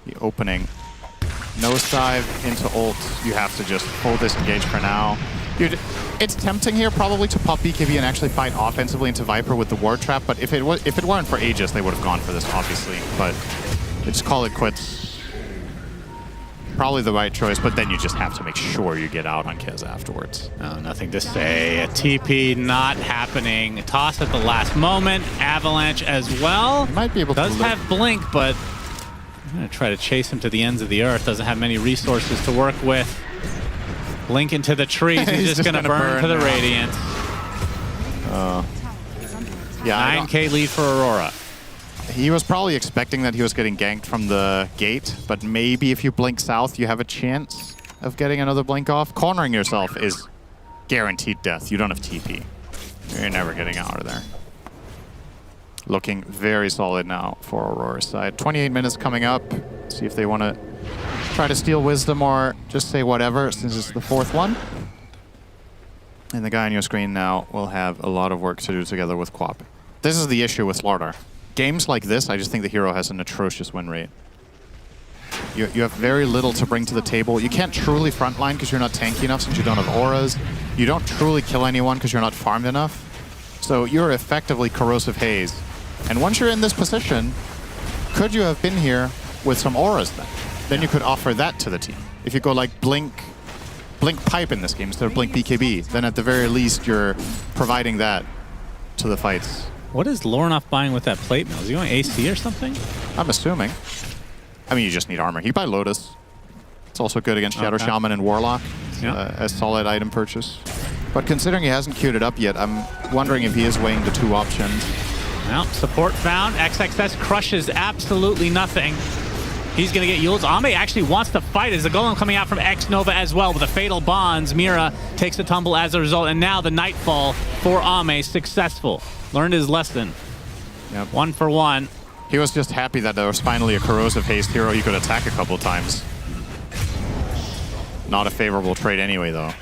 the opening. Nosedive into ult. You have to just full disengage for now. Dude, it's tempting here probably to pop BKB and actually fight offensively into Viper with the ward trap, but if it weren't for Aegis, they would have gone for this, obviously. But they just call it quits. Probably the right choice, but then you just have to make sure you get out on Kez afterwards. Oh, nothing to say. A TP not happening. A toss at the last moment. Avalanche as well. He might be able to Does have Blink, but I'm going to try to chase him to the ends of the earth. Doesn't have many resources to work with. Blink into the trees. He's just going to burn to the Radiance. Yeah, 9K lead for Aurora. He was probably expecting that he was getting ganked from the gate, but maybe if you blink south, you have a chance of getting another blink off. Cornering yourself is guaranteed death. You don't have TP. You're never getting out of there. Looking very solid now for Aurora's side. 28 minutes coming up. See if they want to try to steal Wisdom or just say whatever since it's the fourth one. And the guy on your screen now will have a lot of work to do together with Quap. This is the issue with Slardar. Games like this, I just think the hero has an atrocious win rate. You have very little to bring to the table. You can't truly frontline because you're not tanky enough since you don't have auras. You don't truly kill anyone because you're not farmed enough. So you're effectively Corrosive Haze. And once you're in this position, could you have been here with some auras then? Then you could offer that to the team. If you go like Blink Pipe in this game instead of Blink BKB, then at the very least you're providing that to the fights. What is Lornoff buying with that plate mail? Is he going AC or something? I'm assuming. I mean, you just need armor. He buy Lotus. It's also good against Shadow Shaman and Warlock. A solid item purchase. But considering he hasn't queued it up yet, I'm wondering if he is weighing the two options. Well, support found. XXS crushes absolutely nothing. He's going to get Yules. Ame actually wants to fight. As the Golem coming out from X Nova as well with the Fatal Bonds. Mira takes a tumble as a result. And now the Nightfall for Ame successful. Learned his lesson. Yep. 1 for 1. He was just happy that there was finally a Corrosive Haste hero he could attack a couple times. Not a favorable trade anyway, though.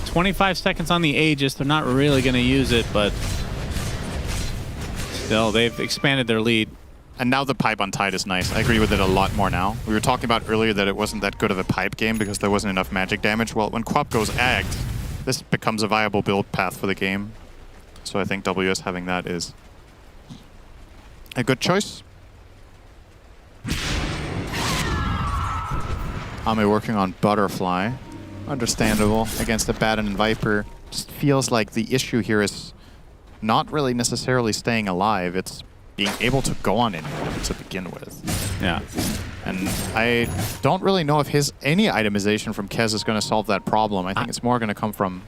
25 seconds on the Aegis. They're not really going to use it, but still, they've expanded their lead. And now the pipe on Tide is nice. I agree with it a lot more now. We were talking about earlier that it wasn't that good of a pipe game because there wasn't enough magic damage. Well, when Quap goes Agged, this becomes a viable build path for the game. So I think WS having that is a good choice. Ame working on Butterfly. Understandable against the Baton and Viper. Just feels like the issue here is not really necessarily staying alive. It's being able to go on anyone to begin with. Yeah. And I don't really know if any itemization from Kez is going to solve that problem. I think it's more going to come from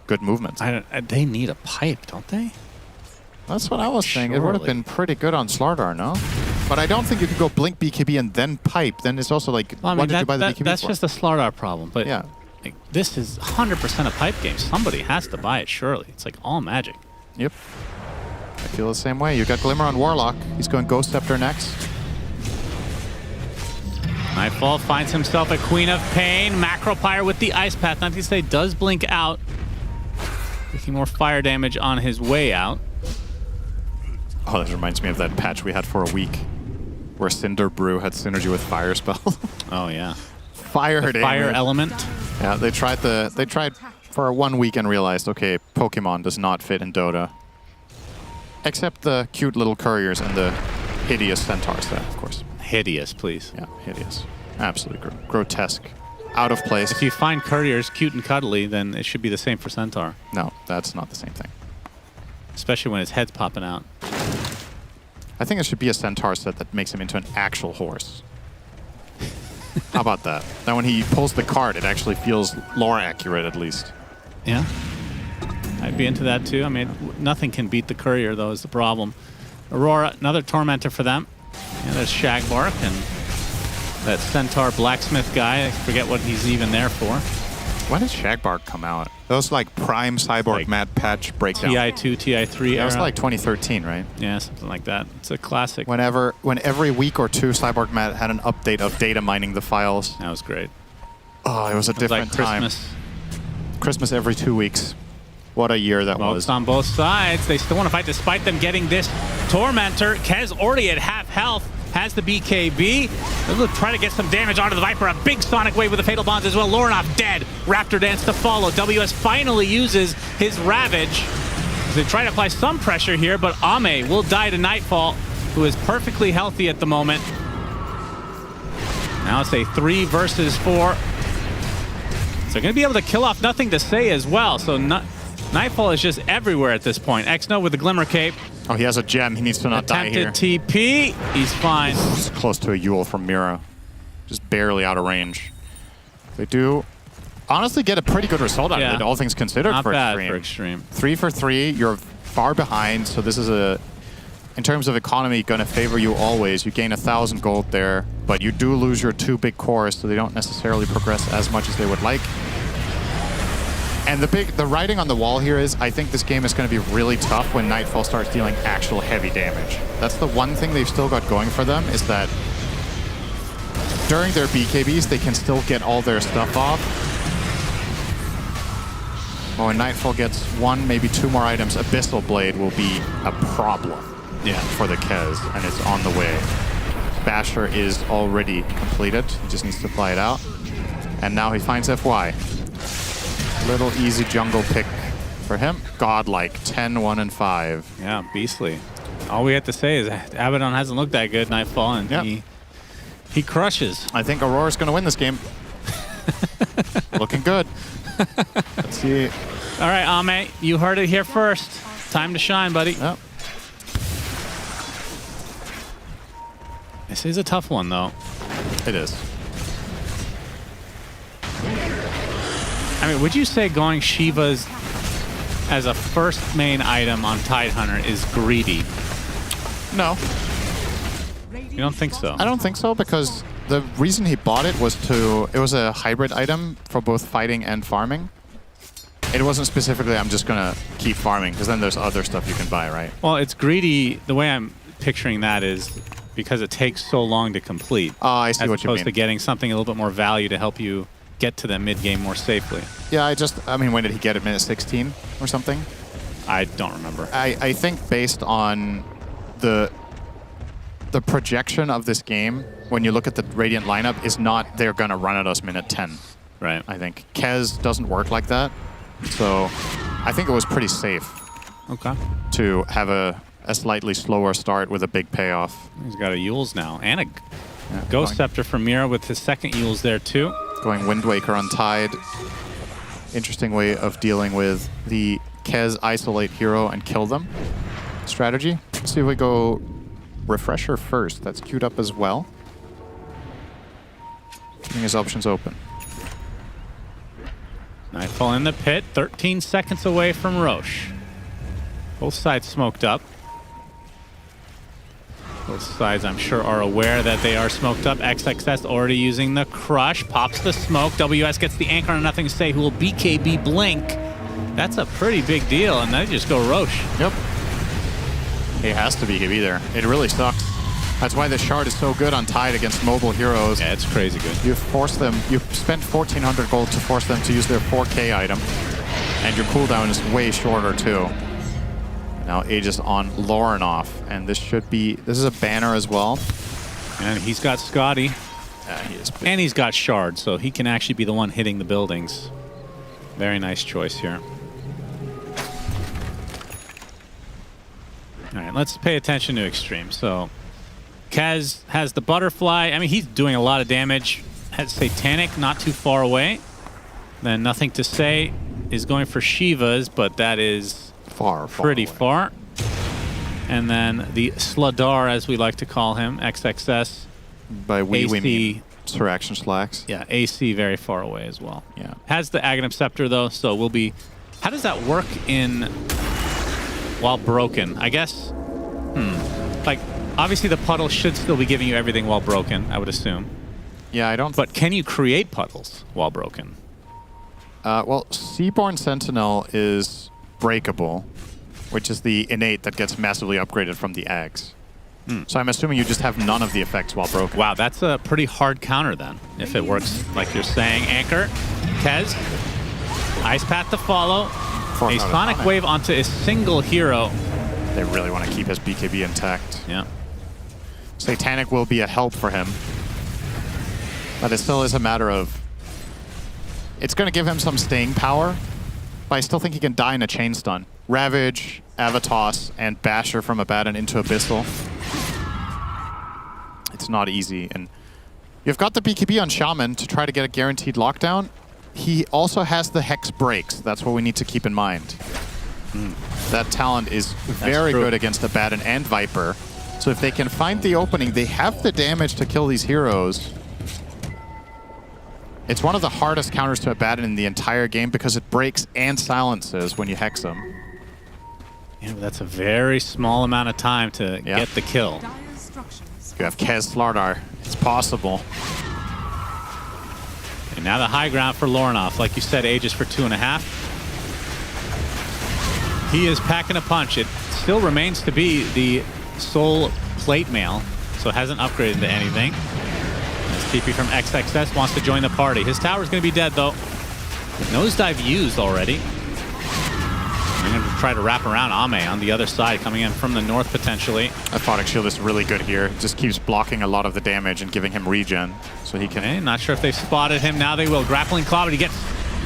good movement. They need a pipe, don't they? That's what I was saying. It would have been pretty good on Slardar, no? But I don't think you could go Blink BKB and then pipe. Then it's also like, well, I mean, what did you buy the BKB that's for? just a Slardar problem. But yeah. Like, this is 100% a pipe game. Somebody has to buy it, surely. It's like all magic. Yep. I feel the same way. You got Glimmer on Warlock. He's going Ghost Scepter next. Nightfall finds himself a Queen of Pain. Macro Pyre with the Ice Path. Not to say does blink out. Taking more fire damage on his way out. Oh, that reminds me of that patch we had for a week where Cinder Brew had synergy with Fire Spell. Oh, yeah. Fire element. Yeah, they tried for 1 week and realized, okay, Pokemon does not fit in Dota. Except the cute little couriers and the hideous centaurs there, of course. Hideous, please. Yeah, hideous. Absolutely grotesque. Out of place. If you find couriers cute and cuddly, then it should be the same for Centaur. No, that's not the same thing. Especially when his head's popping out. I think it should be a Centaur set that makes him into an actual horse. How about that? Then when he pulls the card, it actually feels lore accurate, at least. Yeah. I'd be into that, too. I mean, nothing can beat the courier, though, is the problem. Aurora, another Tormentor for them. And there's Shagbark and that Centaur Blacksmith guy. I forget what he's even there for. When did Shagbark come out? That was like prime Cyborg like Mad Patch breakdown. TI2, TI3 That was era. like 2013, right? Yeah, something like that. It's a classic. When every week or two, Cyborg Matt had an update of data mining the files. That was great. Oh, it was a different like time. Christmas every 2 weeks. What a year that was. On both sides. They still want to fight despite them getting this Tormentor. Kez already at half health. Has the BKB. They'll try to get some damage onto the Viper. A big Sonic Wave with the Fatal Bonds as well. Lorinov dead. Raptor Dance to follow. WS finally uses his Ravage. They try to apply some pressure here, but Ame will die to Nightfall, who is perfectly healthy at the moment. Now it's a 3 versus 4. So they're going to be able to kill off Nothing to Say as well. So Nightfall is just everywhere at this point. Xno with the Glimmer Cape. Oh, he has a gem. He needs to not die here. Attempted TP. He's fine. It's close to a Yule from Mira. Just barely out of range. They do honestly get a pretty good result out of it, all things considered. Not for bad Xtreme. for Xtreme. 3 for 3. You're far behind, so this is in terms of economy, going to favor you always. You gain 1,000 gold there, but you do lose your 2 big cores, so they don't necessarily progress as much as they would like. And the writing on the wall here is, I think this game is going to be really tough when Nightfall starts dealing actual heavy damage. That's the one thing they've still got going for them, is that during their BKBs, they can still get all their stuff off. But when Nightfall gets 1, maybe 2 more items, Abyssal Blade will be a problem for the Kez, and it's on the way. Basher is already completed. He just needs to fly it out. And now he finds FY. Little easy jungle pick for him. Godlike, 10, 1, and 5. Yeah, beastly. All we have to say is Abaddon hasn't looked that good, Nightfall, and he crushes. I think Aurora's going to win this game. Looking good. Let's see. All right, Ame, you heard it here first. Time to shine, buddy. Yep. This is a tough one, though. It is. I mean, would you say going Shiva's as a first main item on Tidehunter is greedy? No. You don't think so? I don't think so, because the reason he bought it was it was a hybrid item for both fighting and farming. It wasn't specifically, I'm just going to keep farming, because then there's other stuff you can buy, right? Well, it's greedy. The way I'm picturing that is because it takes so long to complete. Oh, I see what you mean. As opposed to getting something a little bit more value to help you get to the mid game more safely. Yeah, I mean, when did he get it? Minute 16 or something? I don't remember. I think based on the projection of this game, when you look at the Radiant lineup, is not they're going to run at us minute 10. Right. I think Kez doesn't work like that. So I think it was pretty safe. Okay. To have a slightly slower start with a big payoff. He's got a Yules now and a Ghost Scepter from Mira with his second Yules there too. Going Wind Waker on Tide. Interesting way of dealing with the Kez isolate hero and kill them strategy. Let's see if we go Refresher first. That's queued up as well. Keeping his options open. Nightfall in the pit, 13 seconds away from Roche. Both sides smoked up. Both sides, I'm sure, are aware that they are smoked up. XXS already using the crush, pops the smoke. WS gets the anchor on Nothing to Say, who will BKB Blink. That's a pretty big deal, and they just go Roche. Yep. He has to BKB there. It really sucks. That's why the shard is so good on Tide against mobile heroes. Yeah, it's crazy good. You force them, you spent 1,400 gold to force them to use their 4K item, and your cooldown is way shorter too. Now Aegis on Lorenoff, and this is a banner as well. And he's got Scotty. Yeah, he is big. And he's got Shard, so he can actually be the one hitting the buildings. Very nice choice here. All right, let's pay attention to Xtreme. So Kaz has the butterfly. I mean, he's doing a lot of damage. Has Satanic not too far away. Then Nothing to Say is going for Shiva's, but that is pretty far. And then the Sladar, as we like to call him, XXS. By we mean Surrection Slacks. Yeah, AC very far away as well. Yeah. Has the Aghanim Scepter though, so we'll be... How does that work in... while broken? I guess... Like, obviously the puddle should still be giving you everything while broken, I would assume. Yeah, I don't... But can you create puddles while broken? Well, Seaborn Sentinel is breakable, which is the innate that gets massively upgraded from the Ags. So I'm assuming you just have none of the effects while broken. Wow, that's a pretty hard counter then, if it works like you're saying. Anchor, Kez, Ice Path to follow, a Sonic Wave onto a single hero. They really want to keep his BKB intact. Yeah. Satanic will be a help for him, but it still is a matter of... It's going to give him some staying power, but I still think he can die in a chain stun. Ravage, Avatos, and Basher from Abaddon into Abyssal. It's not easy, and you've got the BKB on Shaman to try to get a guaranteed lockdown. He also has the Hex Breaks. That's what we need to keep in mind. That talent is very good against Abaddon and Viper. So if they can find the opening, they have the damage to kill these heroes. It's one of the hardest counters to Abaddon in the entire game because it breaks and silences when you hex them. Yeah, but that's a very small amount of time to get the kill. You have Kez Slardar. It's possible. And now the high ground for Lorenoff. Like you said, Aegis for 2.5. He is packing a punch. It still remains to be the sole plate mail, so it hasn't upgraded to anything. TP from XXS wants to join the party. His tower's going to be dead, though. Nosedive used already. I'm going to try to wrap around Ame on the other side, coming in from the north, potentially. Aphotic Shield is really good here. Just keeps blocking a lot of the damage and giving him regen, so he can... Okay, not sure if they've spotted him. Now they will. Grappling Claw, but he gets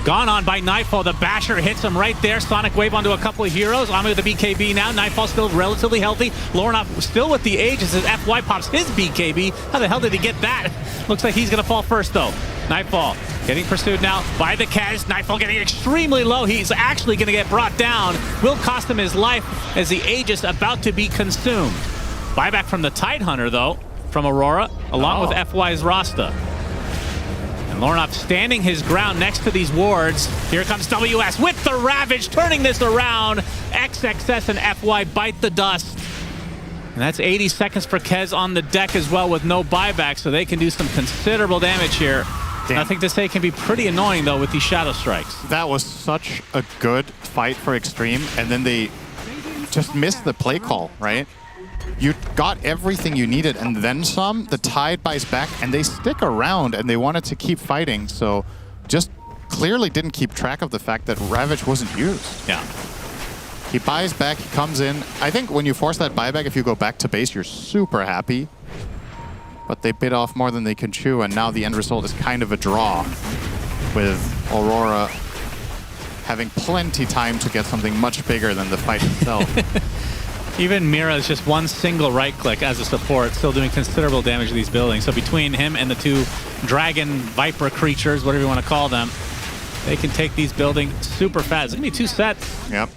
gone on by Nightfall. The Basher hits him right there. Sonic Wave onto a couple of heroes. Ame with the BKB now. Nightfall still relatively healthy. Lorenoff still with the Aegis as FY pops his BKB. How the hell did he get that? Looks like he's going to fall first, though. Nightfall getting pursued now by the Kaz. Nightfall getting extremely low. He's actually going to get brought down. Will cost him his life as the Aegis about to be consumed. Buyback from the Tidehunter, though, from Aurora, along with FY's Rasta. And Lorenoff standing his ground next to these wards. Here comes WS with the Ravage, turning this around. XXS and FY bite the dust. And that's 80 seconds for Kez on the deck as well with no buyback, so they can do some considerable damage here. Damn. Nothing to Say can be pretty annoying, though, with these Shadow Strikes. That was such a good fight for Xtreme, and then they just missed the play call, right? You got everything you needed, and then some. The Tide buys back, and they stick around, and they wanted to keep fighting, so just clearly didn't keep track of the fact that Ravage wasn't used. Yeah. He buys back, he comes in. I think when you force that buyback, if you go back to base, you're super happy. But they bit off more than they can chew, and now the end result is kind of a draw, with Aurora having plenty time to get something much bigger than the fight itself. Even Mira is just one single right click as a support, still doing considerable damage to these buildings. So between him and the two dragon viper creatures, whatever you want to call them, they can take these buildings super fast. It's going to be 2 sets. Yep.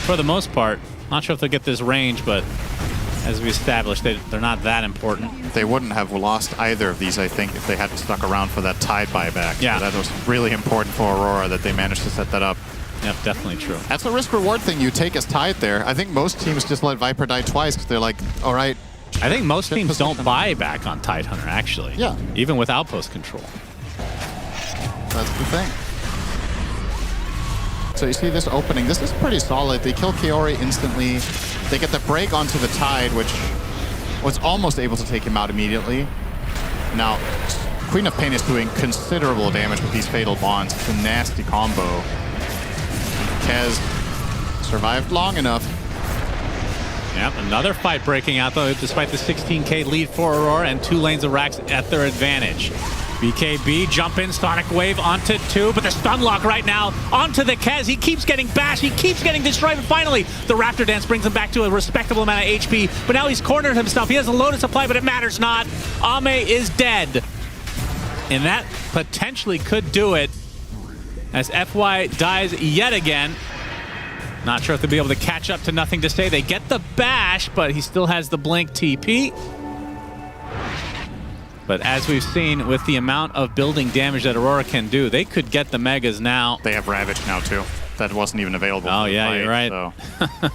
For the most part. Not sure if they'll get this range, but as we established, they're not that important. They wouldn't have lost either of these, I think, if they hadn't stuck around for that tide buyback. Yeah. So that was really important for Aurora that they managed to set that up. Yep, definitely true. That's a risk-reward thing you take as Tide there. I think most teams just let Viper die twice because they're like, all right. I think most teams don't buy back on Tide Hunter, actually. Yeah. Even with outpost control. That's the thing. So you see this opening. This is pretty solid. They kill Kiori instantly. They get the break onto the Tide, which was almost able to take him out immediately. Now, Queen of Pain is doing considerable damage with these Fatal Bonds. It's a nasty combo. Kez survived long enough. Yep, another fight breaking out, though, despite the 16k lead for Aurora and 2 lanes of racks at their advantage. BKB, jump in, Sonic Wave onto 2, but the stun lock right now onto the Kez. He keeps getting bashed, he keeps getting destroyed, and finally the Raptor Dance brings him back to a respectable amount of HP, but now he's cornered himself. He has a loaded supply, but it matters not. Ame is dead. And that potentially could do it, as FY dies yet again. Not sure if they'll be able to catch up to Nothing to Say. They get the bash, but he still has the blink TP. But as we've seen with the amount of building damage that Aurora can do, they could get the Megas now. They have Ravage now too. That wasn't even available. Oh yeah, fight, you're right. So.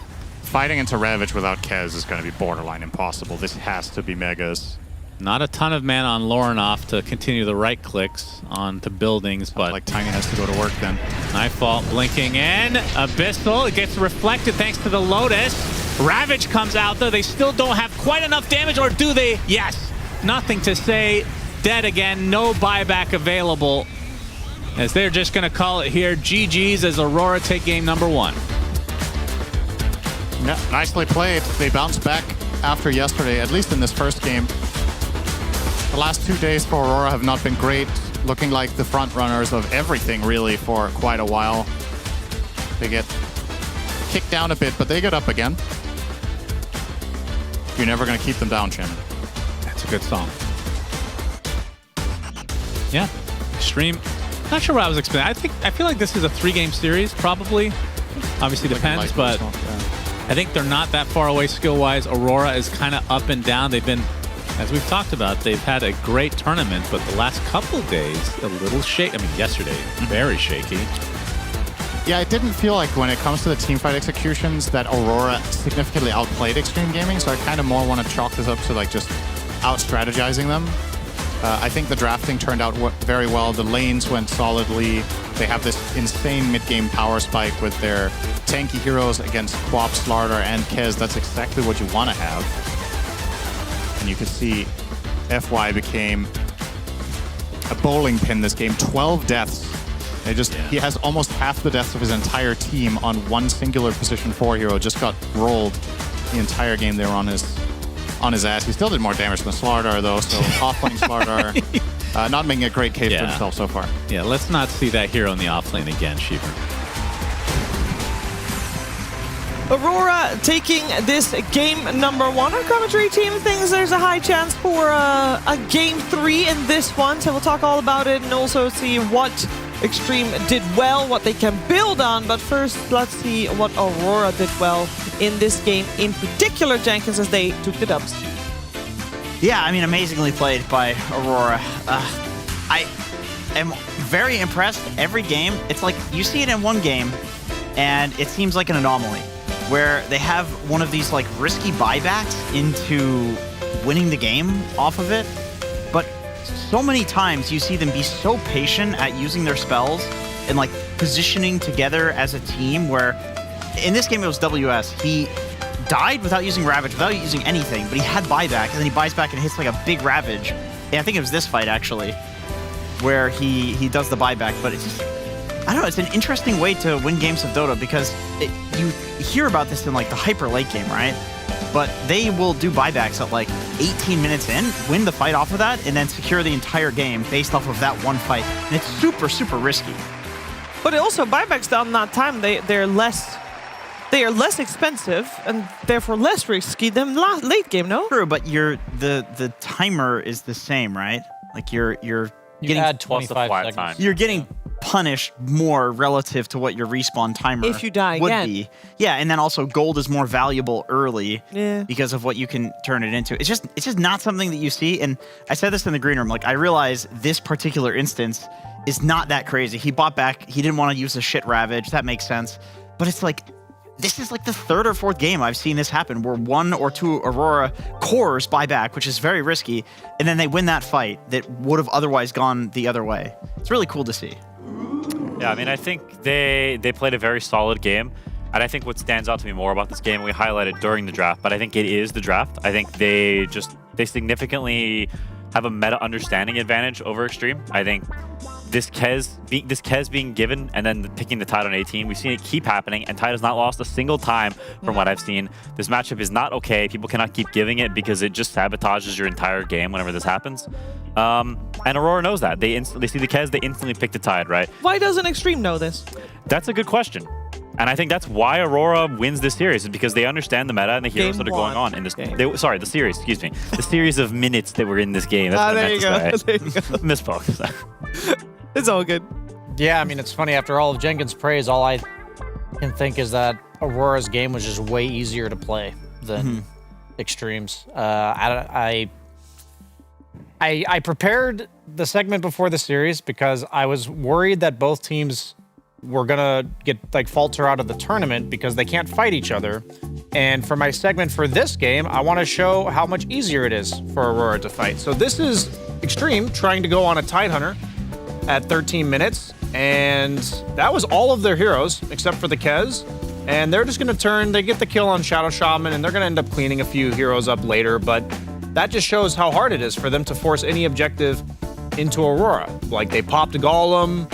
Fighting into Ravage without Kez is going to be borderline impossible. This has to be Megas. Not a ton of mana on Lorenoff to continue the right clicks onto buildings, but like Tiny has to go to work then. Nightfall blinking in. Abyssal, it gets reflected thanks to the Lotus. Ravage comes out though. They still don't have quite enough damage, or do they? Yes. Nothing to Say. Dead again. No buyback available, as they're just going to call it here. GG's as Aurora take game number 1. Yeah, nicely played. They bounced back after yesterday, at least in this first game. The last 2 days for Aurora have not been great, looking like the front runners of everything really for quite a while. They get kicked down a bit, but they get up again. You're never going to keep them down, Shannon. That's a good song. Yeah, Xtreme. Not sure what I was expecting. I feel like this is a 3-game series, probably. Obviously depends, but I think they're not that far away skill-wise. Aurora is kind of up and down. They've been, as we've talked about, they've had a great tournament, but the last couple days, a little shaky. I mean, yesterday, very shaky. Yeah, it didn't feel like when it comes to the teamfight executions that Aurora significantly outplayed Xtreme Gaming, so I kind of more want to chalk this up to like just out-strategizing them. I think the drafting turned out very well. The lanes went solidly. They have this insane mid-game power spike with their tanky heroes against Quap, Slardar, and Kez. That's exactly what you want to have. And you can see FY became a bowling pin this game. 12 deaths. He has almost half the deaths of his entire team on one singular position 4 hero. Just got rolled the entire game. They were on his ass. He still did more damage than Slardar though, so off-lane Slardar not making a great case for himself so far. Yeah, let's not see that hero in the off-lane again, Sheever. Aurora taking this game number 1. Our commentary team thinks there's a high chance for a game 3 in this one, so we'll talk all about it and also see what Xtreme did well, what they can build on. But first, let's see what Aurora did well in this game, in particular, Jenkins, as they took the dubs. Yeah, I mean, amazingly played by Aurora. I am very impressed every game. It's like you see it in one game, and it seems like an anomaly, where they have one of these like risky buybacks into winning the game off of it. But so many times you see them be so patient at using their spells and like positioning together as a team, where in this game it was WS. He died without using Ravage, without using anything, but he had buyback, and then he buys back and hits like a big Ravage. And I think it was this fight actually. where he does the buyback, but it's just, I don't know, it's an interesting way to win games of Dota because you hear about this in like the hyper late game, right? But they will do buybacks at like 18 minutes in, win the fight off of that, and then secure the entire game based off of that one fight. And it's super, super risky. But also, buybacks down that time, they are less expensive and therefore less risky than late game, no? True, but the timer is the same, right? Like you're getting add 25 seconds. Time. You're getting punished more relative to what your respawn timer if you die would again. be. Yeah, and then also gold is more valuable early because of what you can turn it into. It's just not something that you see. And I said this in the green room. Like I realize this particular instance is not that crazy. He bought back. He didn't want to use the shit ravage. That makes sense. But it's like this is like the third or fourth game I've seen this happen where 1 or 2 Aurora cores buy back, which is very risky, and then they win that fight that would have otherwise gone the other way. It's really cool to see. Yeah, I mean, I think they played a very solid game. And I think what stands out to me more about this game, we highlighted during the draft, but I think it is the draft. I think they significantly have a meta understanding advantage over Xtreme. I think this Kez being given and then picking the Tide on 18, we've seen it keep happening, and Tide has not lost a single time from what I've seen. This matchup is not okay. People cannot keep giving it because it just sabotages your entire game whenever this happens. And Aurora knows that. They see the Kez, they instantly pick the Tide, right? Why doesn't Xtreme know this? That's a good question. And I think that's why Aurora wins this series, is because they understand the meta and the heroes that are going on in this game. The series, excuse me. The series of minutes that were in this game. That's what I meant to say. There you go. Misspoke. It's all good. Yeah, I mean, it's funny. After all of Jenkins' praise, all I can think is that Aurora's game was just way easier to play than Xtreme's. I prepared the segment before the series because I was worried that both teams were gonna get falter out of the tournament because they can't fight each other. And for my segment for this game, I want to show how much easier it is for Aurora to fight. So this is Xtreme trying to go on a Tidehunter at 13 minutes, and that was all of their heroes except for the Kez. And they're just gonna they get the kill on Shadow Shaman, and they're gonna end up cleaning a few heroes up later, but that just shows how hard it is for them to force any objective into Aurora. Like, they popped a Golem,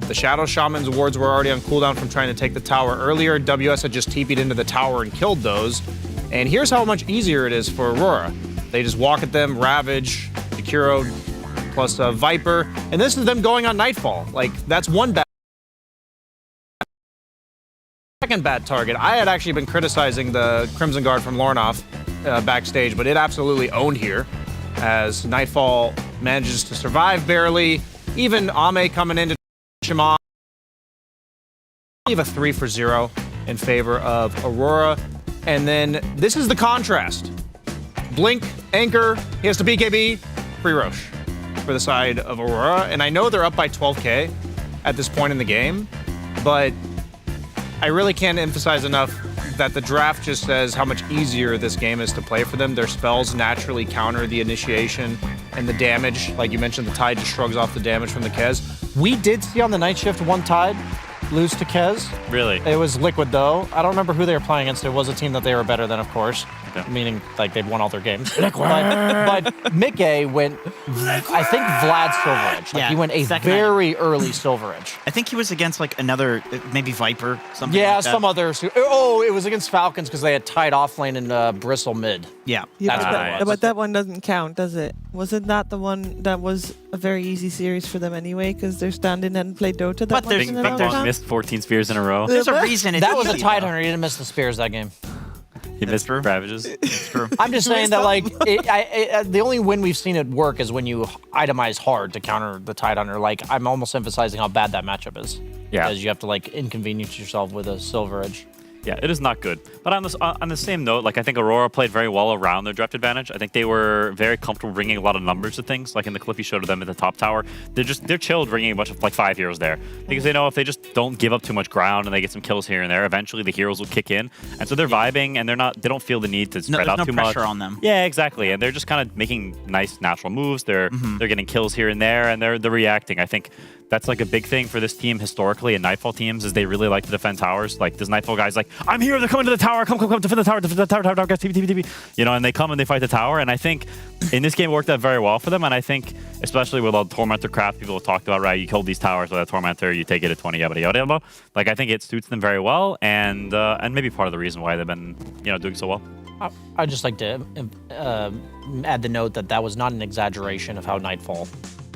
the Shadow Shaman's wards were already on cooldown from trying to take the tower earlier. WS had just TP'd into the tower and killed those. And here's how much easier it is for Aurora. They just walk at them, Ravage, Sekiro, plus Viper, and this is them going on Nightfall. Like, that's one bad. Second bad target. I had actually been criticizing the Crimson Guard from Lornoff backstage, but it absolutely owned here as Nightfall manages to survive barely. Even Ame coming in to him off. Leave a 3 for 0 in favor of Aurora. And then this is the contrast. Blink, Anchor, he has to BKB, free Roche for the side of Aurora. And I know they're up by 12k at this point in the game, but I really can't emphasize enough that the draft just says how much easier this game is to play for them. Their spells naturally counter the initiation and the damage. Like you mentioned, the Tide just shrugs off the damage from the Kez. We did see on the night shift one Tide lose to Kez. Really? It was Liquid, though. I don't remember who they were playing against. It was a team that they were better than, of course. Okay. Meaning, like, they'd won all their games. But Mickey went, I think, Vlad Silver Edge. Like, he went a very early Silver Edge. I think he was against, like, another, maybe Viper, something yeah, like that. some others. Oh, it was against Falcons because they had Tide off lane and Bristle mid. Yeah. But that one doesn't count, does it? Wasn't that the one that was a very easy series for them anyway because they're standing and play Dota? But Big Bong missed 14 spears in a row. There's a reason that was a Tidehunter. He didn't miss the spears that game. He missed Ravages. It's true. I'm just saying that, like, the only win we've seen it work is when you itemize hard to counter the Tidehunter. Like, I'm almost emphasizing how bad that matchup is. Yeah. Because you have to, like, inconvenience yourself with a Silver Edge. Yeah, it is not good. But on the same note, like, I think Aurora played very well around their draft advantage. I think they were very comfortable bringing a lot of numbers to things. Like in the clip you showed of them at the top tower, they're chilled bringing a bunch of like 5 heroes there because they know if they just don't give up too much ground and they get some kills here and there, eventually the heroes will kick in. And so they're vibing and they don't feel the need to spread out too much. No pressure on them. Yeah, exactly. And they're just kind of making nice natural moves. They're getting kills here and there, and they're reacting. I think that's like a big thing for this team historically in Nightfall teams is they really like to defend towers. Like this Nightfall guy's like, I'm here, they're coming to the tower, come, defend the tower, guys, TP. You know, and they come and they fight the tower. And I think in this game it worked out very well for them. And I think especially with all the Tormentor craft people have talked about, right? You kill these towers with a Tormentor, you take it at 20, yada yada yada. Like I think it suits them very well, and maybe part of the reason why they've been doing so well. I'd just like to add the note that was not an exaggeration of how Nightfall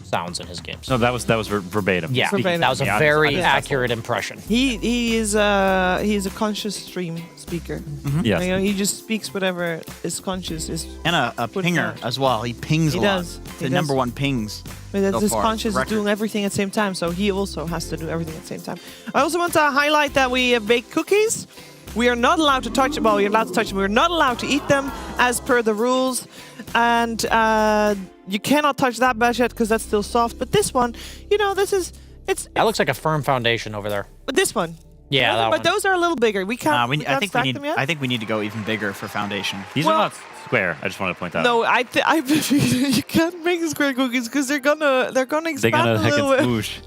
sounds in his games. No, that was verbatim. Yeah, Verbatim. that was a very accurate impression. He's a conscious stream speaker. Yes. You know, he just speaks whatever is conscious is. And a pinger as well. He pings He a lot. does. He The does. #1 pings. But that's so his far, conscious is record. doing everything at the same time, so he also has to do everything at the same time. I also want to highlight that we have baked cookies. We are not allowed to touch them. Well, we're allowed to touch them. We're not allowed to eat them as per the rules. And you cannot touch that batch yet because that's still soft. But this one, That looks like a firm foundation over there. But this one. Yeah, that but one. those are a little bigger. We can't. we can't stack them yet. I think we need to go even bigger for foundation. These are not square. I just wanted to point that out. No, I you can't make square cookies because they're gonna expand They're gonna a little heckin'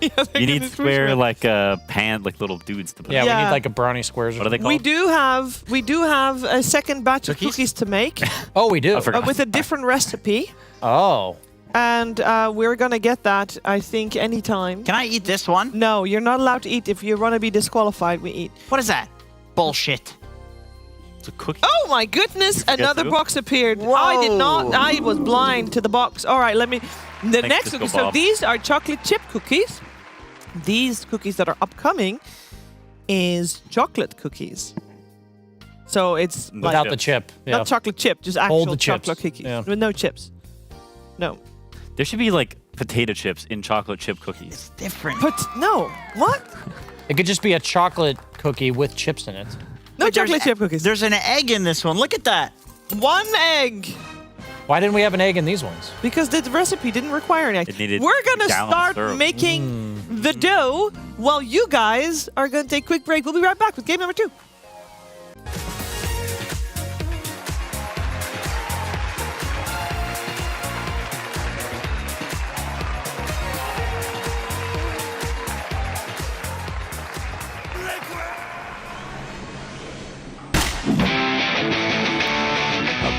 bit. smoosh. You need square like pan, like little dudes to put. Yeah, in. we need like a brownie squares. What are they called? We do have a second batch of cookies to make. Oh, we do. With a different recipe. Oh. And we're gonna get that, I think, anytime. Can I eat this one? No, you're not allowed to eat. If you want to be disqualified, we eat. What is that? Bullshit. It's a cookie. Oh my goodness! Another through? box appeared. I did not. I was blind to the box. All right, let me. The next Disco cookie. So Bob. these are chocolate chip cookies. These cookies that are upcoming is chocolate cookies. So it's Without the chip. Yeah. not chocolate chip, just Hold actual the chips. chocolate cookies Yeah. with no chips. No. There should be like potato chips in chocolate chip cookies. Different. But no. What? It could just be a chocolate cookie with chips in it. No Wait, chocolate chip cookies. There's an egg in this one. Look at that. One egg. Why didn't we have an egg in these ones? Because the recipe didn't require an egg. It needed We're gonna gallon of start syrup. making the dough while you guys are gonna take a quick break. We'll be right back with game number 2.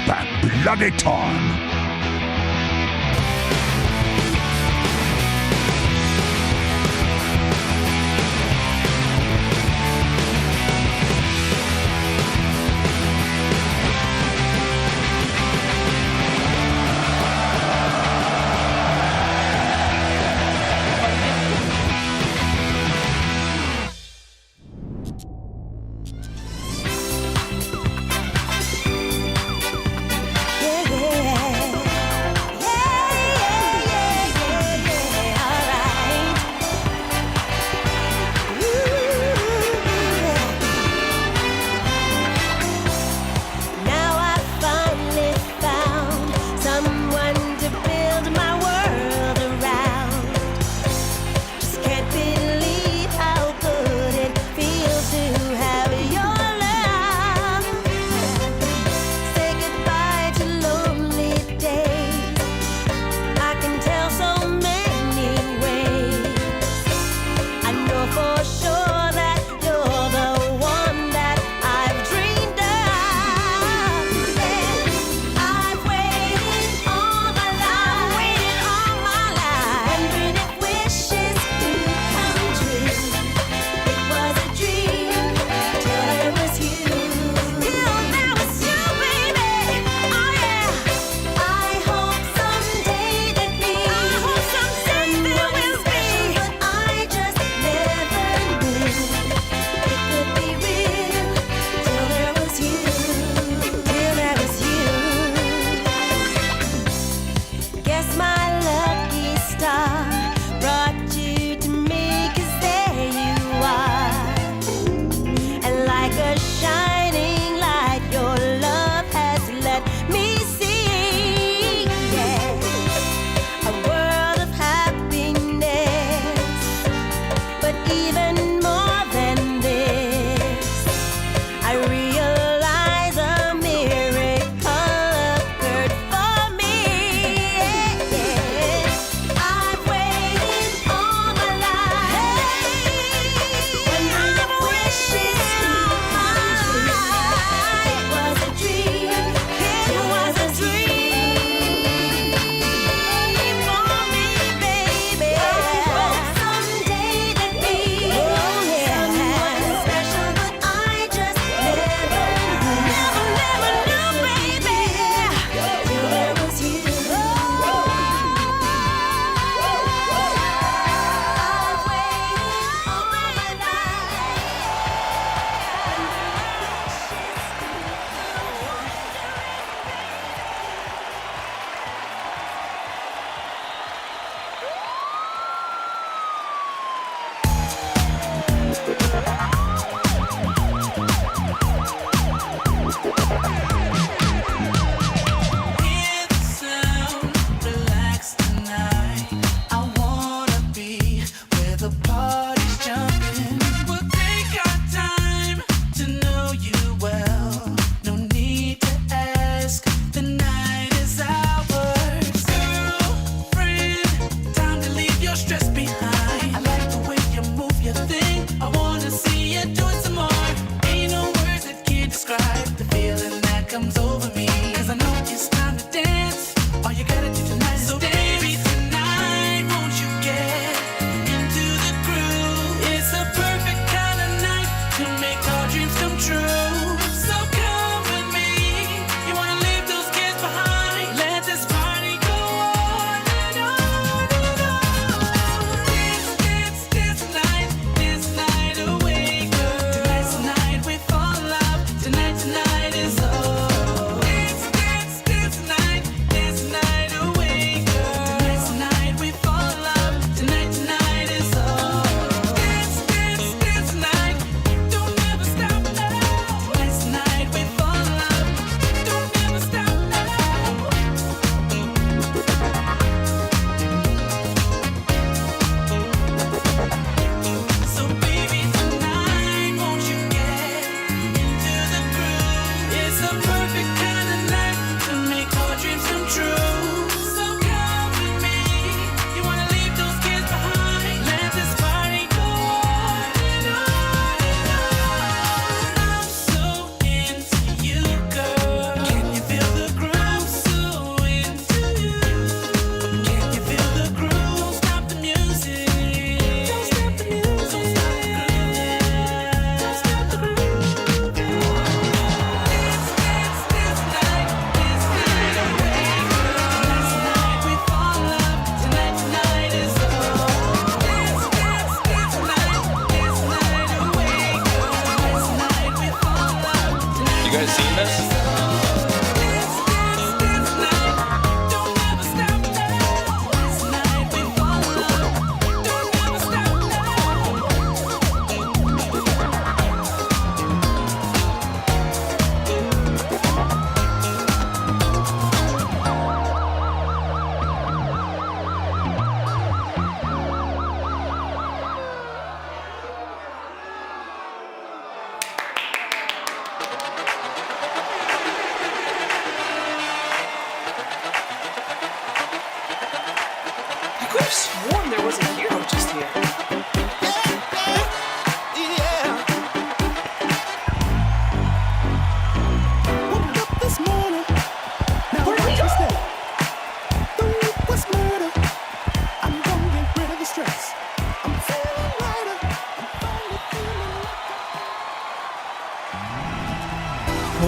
About bloody time. Yeah.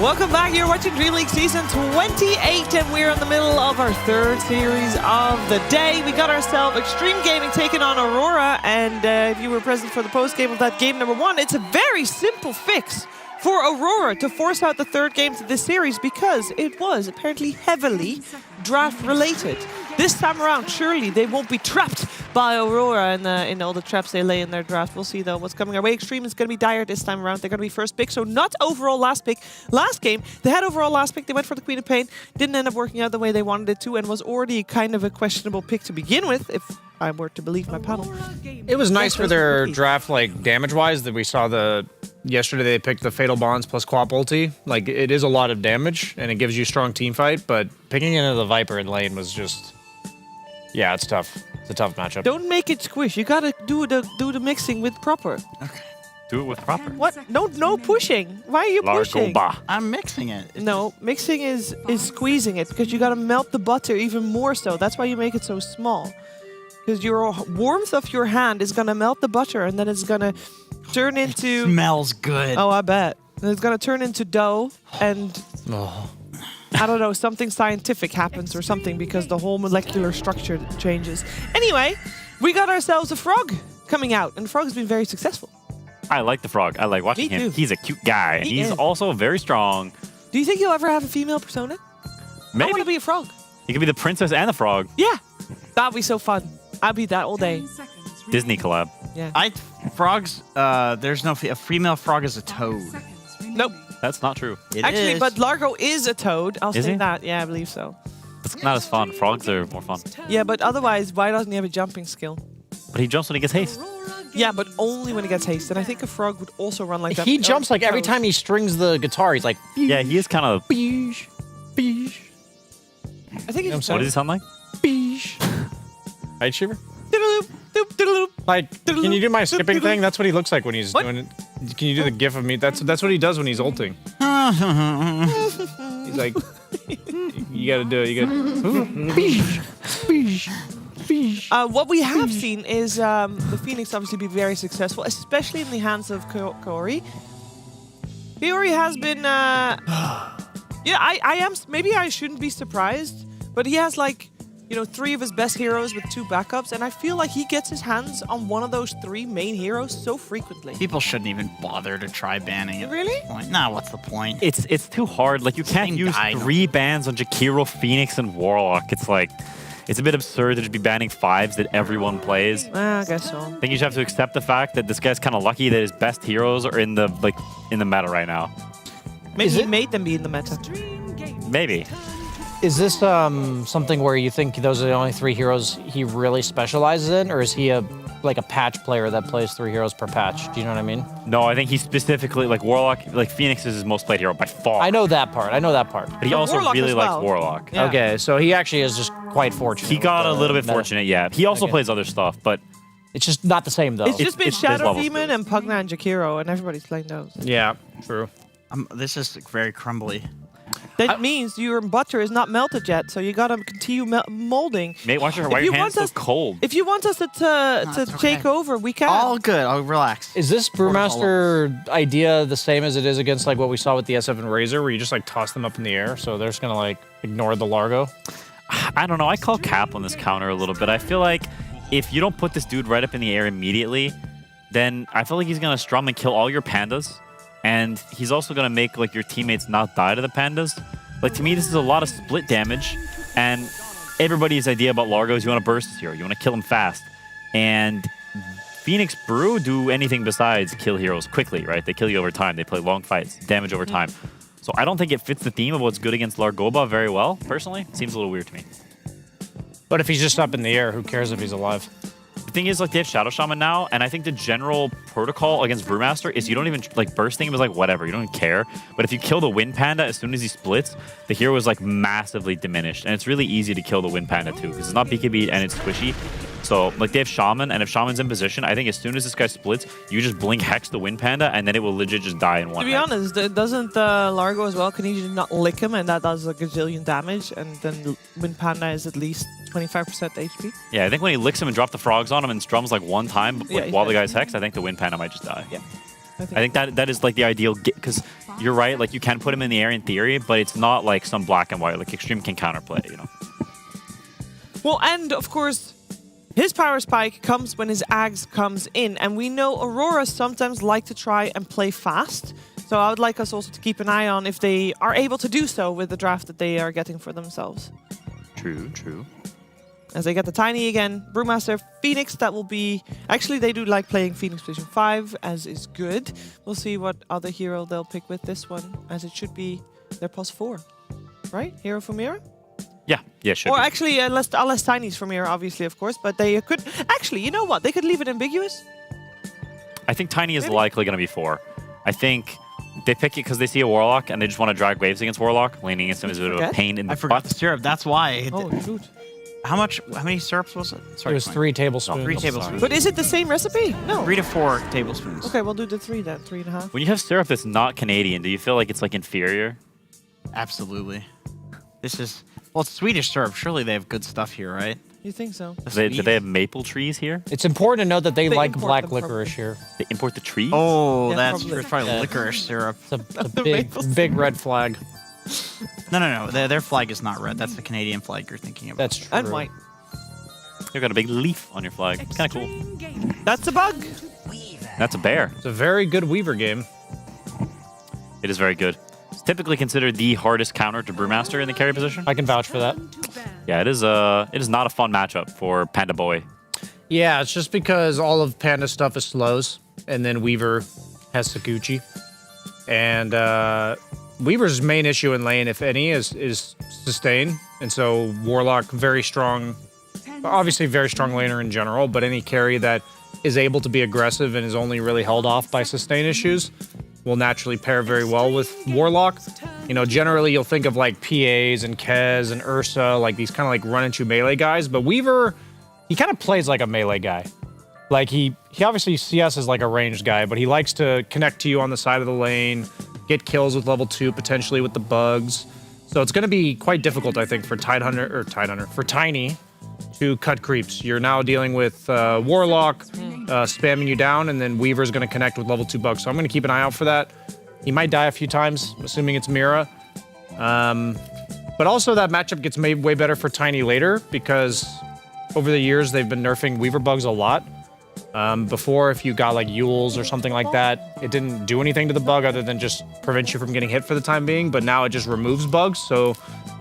Welcome back. You're watching Dream League Season 28, and we're in the middle of our third series of the day. We got ourselves Xtreme Gaming taking on Aurora, and if you were present for the post-game of that game number 1, it's a very simple fix for Aurora to force out the third game to this series because it was apparently heavily draft-related. This time around, surely they won't be trapped by Aurora in all the traps they lay in their draft. We'll see, though, what's coming our way. Xtreme is going to be dire this time around. They're going to be first pick, so not overall last pick. Last game, they had overall last pick. They went for the Queen of Pain. Didn't end up working out the way they wanted it to and was already kind of a questionable pick to begin with, if I were to believe my panel. It was nice for their draft, like, damage-wise, that we saw yesterday they picked the Fatal Bonds plus Quap Ulti. Like, it is a lot of damage, and it gives you strong team fight, but picking into the Viper in lane was just... Yeah, it's tough. It's a tough matchup. Don't make it squish. You gotta do the mixing with proper. Okay. Do it with proper. What? No pushing. Why are you pushing? I'm mixing it. No, mixing is squeezing it because you gotta melt the butter even more so. That's why you make it so small. Because your warmth of your hand is gonna melt the butter and then it's gonna turn into... It smells good. Oh, I bet. And it's gonna turn into dough and... I don't know, something scientific happens or something because the whole molecular structure changes. Anyway, we got ourselves a frog coming out, and the frog has been very successful. I like the frog. I like watching him. He's a cute guy, and he's also very strong. Do you think he'll ever have a female persona? Maybe. I want to be a frog. He could be the princess and the frog. Yeah, that'd be so fun. I'd be that all day. Disney collab. Yeah. Frogs, there's no... A female frog is a toad. Nope. That's not true. Actually, but Largo is a toad. I'll Is say he? that. Yeah, I believe so. It's not as fun. Frogs are more fun. Yeah, but otherwise, why doesn't he have a jumping skill? But he jumps when he gets haste. Yeah, but only when he gets haste. And I think a frog would also run like that. He jumps like every time he strings the guitar. He's like... Yeah, he is kind of... Beesh. Beesh. I think What does he sound like? Beesh. Right, Shiver? Like, can you do my skipping thing? That's what he looks like when he's doing it. Can you do the gif of me? That's what he does when he's ulting. He's like, you gotta do it. You gotta. What we have seen is the Phoenix obviously be very successful, especially in the hands of Kaori. Kaori has been, yeah, I am. Maybe I shouldn't be surprised, but he has like, 3 of his best heroes with 2 backups, and I feel like he gets his hands on one of those 3 main heroes so frequently. People shouldn't even bother to try banning it. Really? At this point. Nah, what's the point? It's too hard. Like, you can't use 3 bans on Jakiro, Phoenix, and Warlock. It's like... It's a bit absurd to just be banning 5s that everyone plays. I guess so. I think you just have to accept the fact that this guy's kind of lucky that his best heroes are in the meta right now. Maybe he made them be in the meta. Maybe. Is this something where you think those are the only 3 heroes he really specializes in, or is he a patch player that plays 3 heroes per patch? Do you know what I mean? No, I think he specifically Warlock, Phoenix is his most played hero by far. I know that part. But he also Warlock really as likes well. Warlock. Yeah. Okay, so he actually is just quite fortunate. He got a little bit meta. fortunate, yeah. He also plays other stuff, but it's just not the same though. It's just been Shadow levels. Demon and Pugna and Jakiro, and everybody's playing those. Yeah, true. This is very crumbly. That means your butter is not melted yet, so you gotta continue molding. Mate, why are your hands so cold? If you want us to take over, we can. All good. I'll relax. Is this Brewmaster idea the same as it is against what we saw with the S7 Razor, where you just toss them up in the air, so they're just gonna ignore the Largo? I don't know. I call cap on this counter a little bit. I feel like if you don't put this dude right up in the air immediately, then I feel like he's gonna strum and kill all your pandas. And he's also going to make your teammates not die to the pandas. To me, this is a lot of split damage. And everybody's idea about Largo is you want to burst this hero. You want to kill him fast. And Phoenix Brew do anything besides kill heroes quickly, right? They kill you over time. They play long fights, damage over time. So I don't think it fits the theme of what's good against Largoba very well, personally. It seems a little weird to me. But if he's just up in the air, who cares if he's alive? The thing is, they have Shadow Shaman now, and I think the general protocol against Brewmaster is you don't even, bursting him is whatever, you don't even care. But if you kill the Wind Panda as soon as he splits, the hero is, massively diminished. And it's really easy to kill the Wind Panda, too, because it's not BKB and it's squishy. So, they have Shaman, and if Shaman's in position, I think as soon as this guy splits, you just blink Hex the Wind Panda, and then it will legit just die in one To be hex. honest, doesn't Largo as well, can he just not lick him, and that does a gazillion damage, and then Wind Panda is at least 25% HP? Yeah, I think when he licks him and drops the frogs on him and strums one time Yeah, while the he's guy's Hex, I think the Wind Panda might just die. Yeah. I think that is like the ideal, because you're right, like you can put him in the air in theory, but it's not like some black and white, like Xtreme can counterplay, you know. Well, and of course, his power spike comes when his Ags comes in, and we know Aurora sometimes like to try and play fast. So I would like us also to keep an eye on if they are able to do so with the draft that they are getting for themselves. True. As they get the Tiny again, Brewmaster, Phoenix, that will be... Actually, they do like playing Phoenix Position 5, as is good. We'll see what other hero they'll pick with this one, as it should be their +4. Right? Hero for Mira? Yeah, sure. Or actually, unless Tiny's for Mira, obviously, of course. But they could... Actually, you know what? They could leave it ambiguous. I think Tiny is likely going to be 4. I think they pick it because they see a Warlock and they just want to drag waves against Warlock. Laning against him is a bit of a pain in the I forgot the syrup. That's why. Oh, shoot. How many syrups was it? Sorry, It was 3 tablespoons. No, 3 tablespoons. But is it the same recipe? No. 3 to 4 tablespoons. Okay, we'll do the 3 then. 3.5. When you have syrup that's not Canadian, do you feel like it's like inferior? Absolutely. This is... Well, it's Swedish syrup. Surely they have good stuff here, right? You think so? Do they have maple trees here? It's important to note that they like import black them licorice here. They import the trees? Oh, Yeah, that's probably. true. It's probably licorice syrup. It's a big red flag. No. Their flag is not red. That's the Canadian flag you're thinking of. That's true. And white. You've got a big leaf on your flag. It's kind of cool. That's a bug. That's a bear. It's a very good Weaver game. It is very good. It's typically considered the hardest counter to Brewmaster in the carry position. I can vouch for that. Yeah, it is not a fun matchup for Panda Boy. Yeah, it's just because all of Panda's stuff is slows, and then Weaver has Sakuchi. And Weaver's main issue in lane, if any, is sustain. And so Warlock, very strong, obviously very strong laner in general, but any carry that is able to be aggressive and is only really held off by sustain issues will naturally pair very well with Warlock. You know, generally you'll think of like PAs and Kez and Ursa, like these kind of like run into melee guys, but Weaver, he kind of plays like a melee guy. Like he obviously CS is like a ranged guy, but he likes to connect to you on the side of the lane, get kills with level 2, potentially with the bugs. So it's going to be quite difficult, I think, for for Tiny to cut creeps. You're now dealing with Warlock spamming you down, and then Weaver's going to connect with level 2 bugs. So I'm going to keep an eye out for that. He might die a few times, assuming it's Mira. But also that matchup gets made way better for Tiny later, because over the years they've been nerfing Weaver bugs a lot. Before, if you got like Yules or something like that, it didn't do anything to the bug other than just prevent you from getting hit for the time being, but now it just removes bugs, so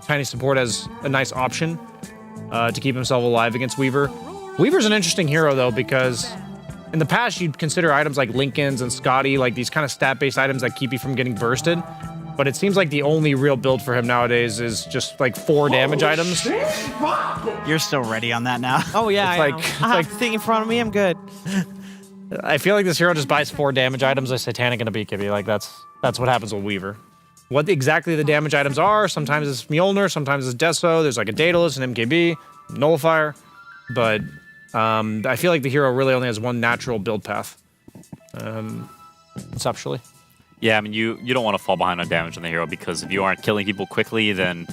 Tiny support has a nice option to keep himself alive against Weaver. Weaver's an interesting hero, though, because in the past, you'd consider items like Lincoln's and Scotty, like these kind of stat-based items that keep you from getting bursted. But it seems like the only real build for him nowadays is just like 4 damage items. You're still ready on that now. Oh, yeah, It's I have the thing in front of me. I'm good. I feel like this hero just buys 4 damage items like Satanic and a BKB. Like that's what happens with Weaver. What exactly the damage items are, sometimes it's Mjolnir, sometimes it's Deso, there's like a Daedalus, an MKB, Nullifier. But I feel like the hero really only has one natural build path, conceptually. Yeah, I mean, you don't want to fall behind on damage on the hero, because if you aren't killing people quickly, then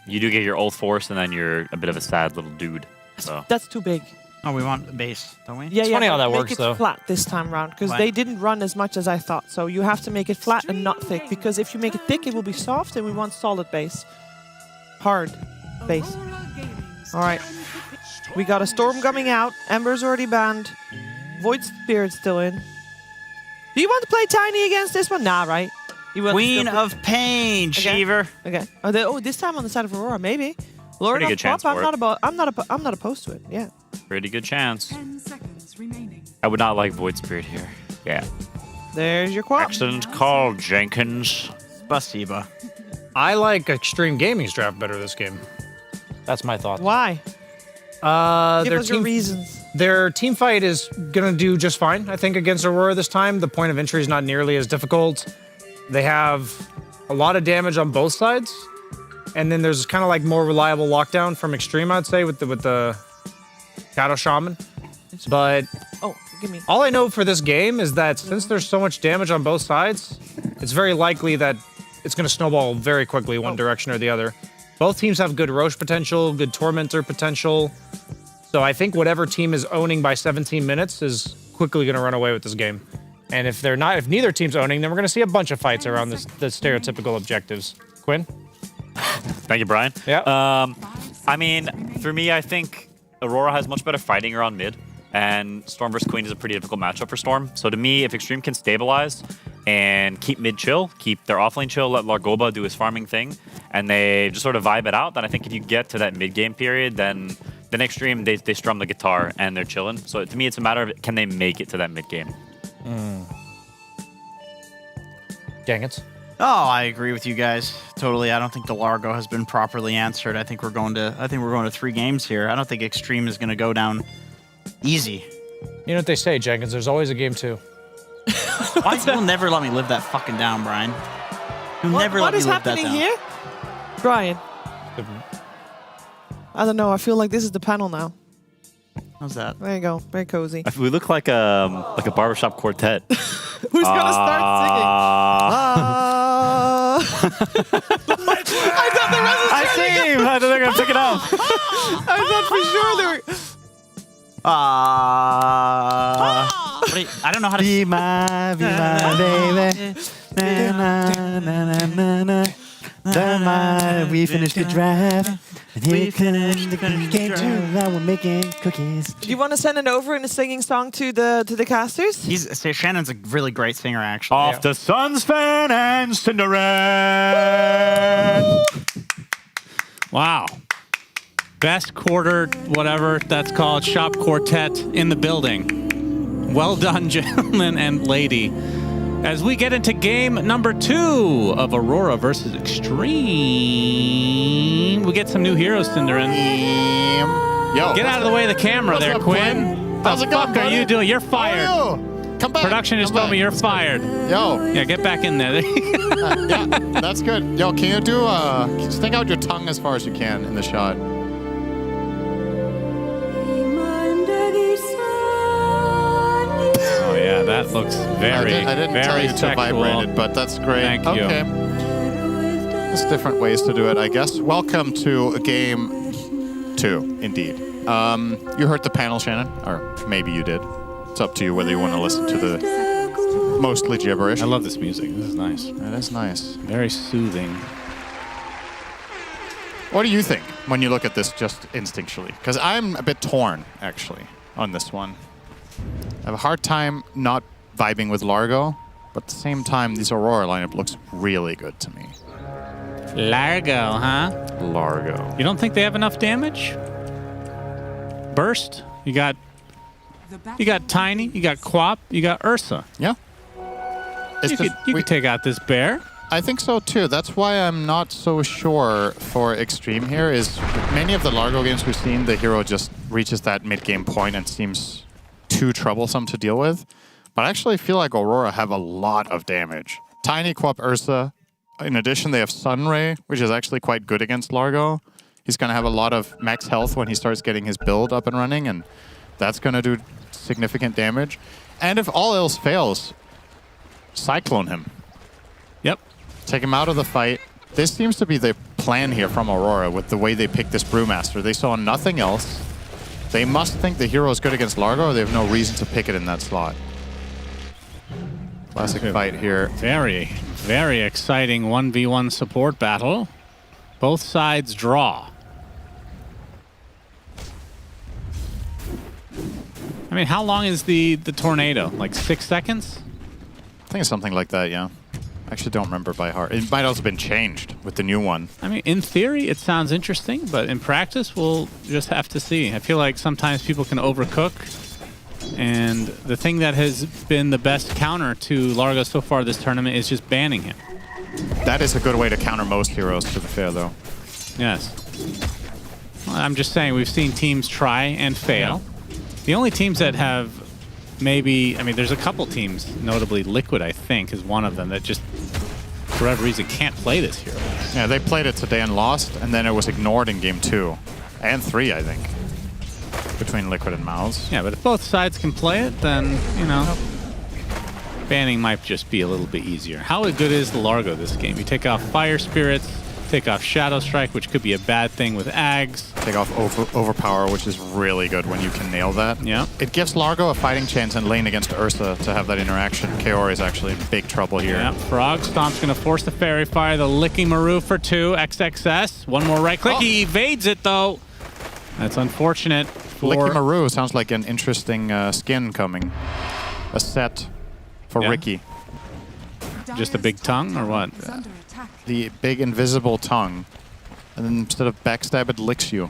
you do get your ult force, and then you're a bit of a sad little dude. So. That's too big. Oh, we want base, don't we? Yeah, It's funny how that make works, it though. flat this time around, because What? they didn't run as much as I thought. So you have to make it flat and not thick, because if you make it thick, it will be soft, and we want solid base. Hard base. All right. We got a Storm coming out. Ember's already banned. Void Spirit's still in. Do you want to play Tiny against this one? Nah, right? You want to Queen still of Pain, Okay. Cheever. Okay. This time on the side of Aurora, maybe. Lord Pretty of good chance Pop, for I'm not opposed to it. Yeah. Pretty good chance. 10 seconds remaining. I would not like Void Spirit here. Yeah. There's your quap. Excellent call, Jenkins. Spasiba. I like Xtreme Gaming's draft better this game. That's my thought. Why? Give Their us your reasons. Their team fight is going to do just fine, I think, against Aurora this time. The point of entry is not nearly as difficult. They have a lot of damage on both sides. And then there's kind of like more reliable lockdown from Xtreme, I'd say, with the Shadow Shaman. But Oh, give me. all I know for this game is that since there's so much damage on both sides, it's very likely that it's going to snowball very quickly one direction or the other. Both teams have good Roche potential, good Tormentor potential. So I think whatever team is owning by 17 minutes is quickly going to run away with this game. And if neither team's owning, then we're going to see a bunch of fights around the stereotypical objectives. Quinn? Thank you, Brian. Yeah. I mean, for me, I think Aurora has much better fighting around mid, and Storm vs. Queen is a pretty difficult matchup for Storm. So to me, if Xtreme can stabilize and keep mid chill, keep their offlane chill, let Largoba do his farming thing, and they just sort of vibe it out, then I think if you get to that mid-game period, then the next Xtreme, they strum the guitar and they're chilling. So to me, it's a matter of can they make it to that mid-game. Jenkins? Oh, I agree with you guys totally. I don't think the Largo has been properly answered. I think we're going to 3 games here. I don't think Xtreme is going to go down easy. You know what they say, Jenkins? There's always a game 2. Why you'll never let me live that fucking down, Brian? You'll never let me live that down. What is happening here, Brian? I don't know. I feel like this is the panel now. How's that? There you go. Very cozy. We look like a barbershop quartet. Who's gonna start singing? I thought the rest was I see him. I thought they were gonna pick it up. I thought for sure they were. I don't know how to. Be my baby. We finished the draft. And here comes the game 2. Now we're making cookies. Do you want to send it over in a singing song to the casters? Shannon's a really great singer, actually. Off the Suns fan and Cinderella. Wow. Best quarter, whatever that's called, shop quartet in the building. Well done, gentlemen and lady. As we get into game number 2 of Aurora versus Xtreme, we get some new heroes, Cinderin. Yo, get out of the way of the camera there, up, Quinn. How's What it the fuck going, are you doing? You're fired. Come back. Production just told me you're fired. Yo. Yeah, get back in there. Yeah, that's good. Yo, can you do stick out your tongue as far as you can in the shot? Oh yeah, that looks very, I didn't very tell you to sexual. vibrate it, but that's great. Thank you. Okay. There's different ways to do it, I guess. Welcome to game 2, indeed. You heard the panel, Shannon, or maybe you did. It's up to you whether you want to listen to the mostly gibberish. I love this music. This is nice. It is nice. Very soothing. What do you think when you look at this just instinctually? Because I'm a bit torn, actually, on this one. I have a hard time not vibing with Largo, but at the same time, this Aurora lineup looks really good to me. Largo, huh? Largo. You don't think they have enough damage? Burst. You got Tiny. You got Quap. You got Ursa. Yeah. You could take out this bear. I think so too. That's why I'm not so sure for Xtreme here. Is many of the Largo games we've seen, the hero just reaches that mid-game point and seems too troublesome to deal with. But I actually feel like Aurora have a lot of damage. Tiny, Quap, Ursa. In addition, they have Sunray, which is actually quite good against Largo. He's going to have a lot of max health when he starts getting his build up and running, and that's going to do significant damage. And if all else fails, Cyclone him. Yep. Take him out of the fight. This seems to be the plan here from Aurora with the way they picked this Brewmaster. They saw nothing else. They must think the hero is good against Largo, or they have no reason to pick it in that slot. Classic fight here. Very, very exciting 1v1 support battle. Both sides draw. I mean, how long is the tornado? Like 6 seconds? I think it's something like that, yeah. I actually don't remember by heart. It might also have been changed with the new one. I mean, in theory, it sounds interesting, but in practice, we'll just have to see. I feel like sometimes people can overcook, and the thing that has been the best counter to Largo so far this tournament is just banning him. That is a good way to counter most heroes, to be fair, though. Yes. Well, I'm just saying, we've seen teams try and fail. The only teams that have maybe, I mean, there's a couple teams, notably Liquid, I think, is one of them that just, for whatever reason, can't play this hero. Yeah, they played it today and lost, and then it was ignored in game 2. And 3, I think, between Liquid and MOUZ. Yeah, but if both sides can play it, then, you know, banning might just be a little bit easier. How good is the Largo this game? You take off Fire Spirits, Take off Shadow Strike, which could be a bad thing with Ags. Take off Overpower, which is really good when you can nail that. Yeah. It gives Largo a fighting chance in lane against Ursa to have that interaction. Kaori is actually in big trouble here. Yeah, Frog Stomp's going to force the Fairy Fire. The Licking Maru for 2. XXS. One more right click. He evades it, though. That's unfortunate. Licking Maru sounds like an interesting skin coming. A set for Ricky. Just a big tongue, or what? The big invisible tongue. And then instead of backstab, it licks you.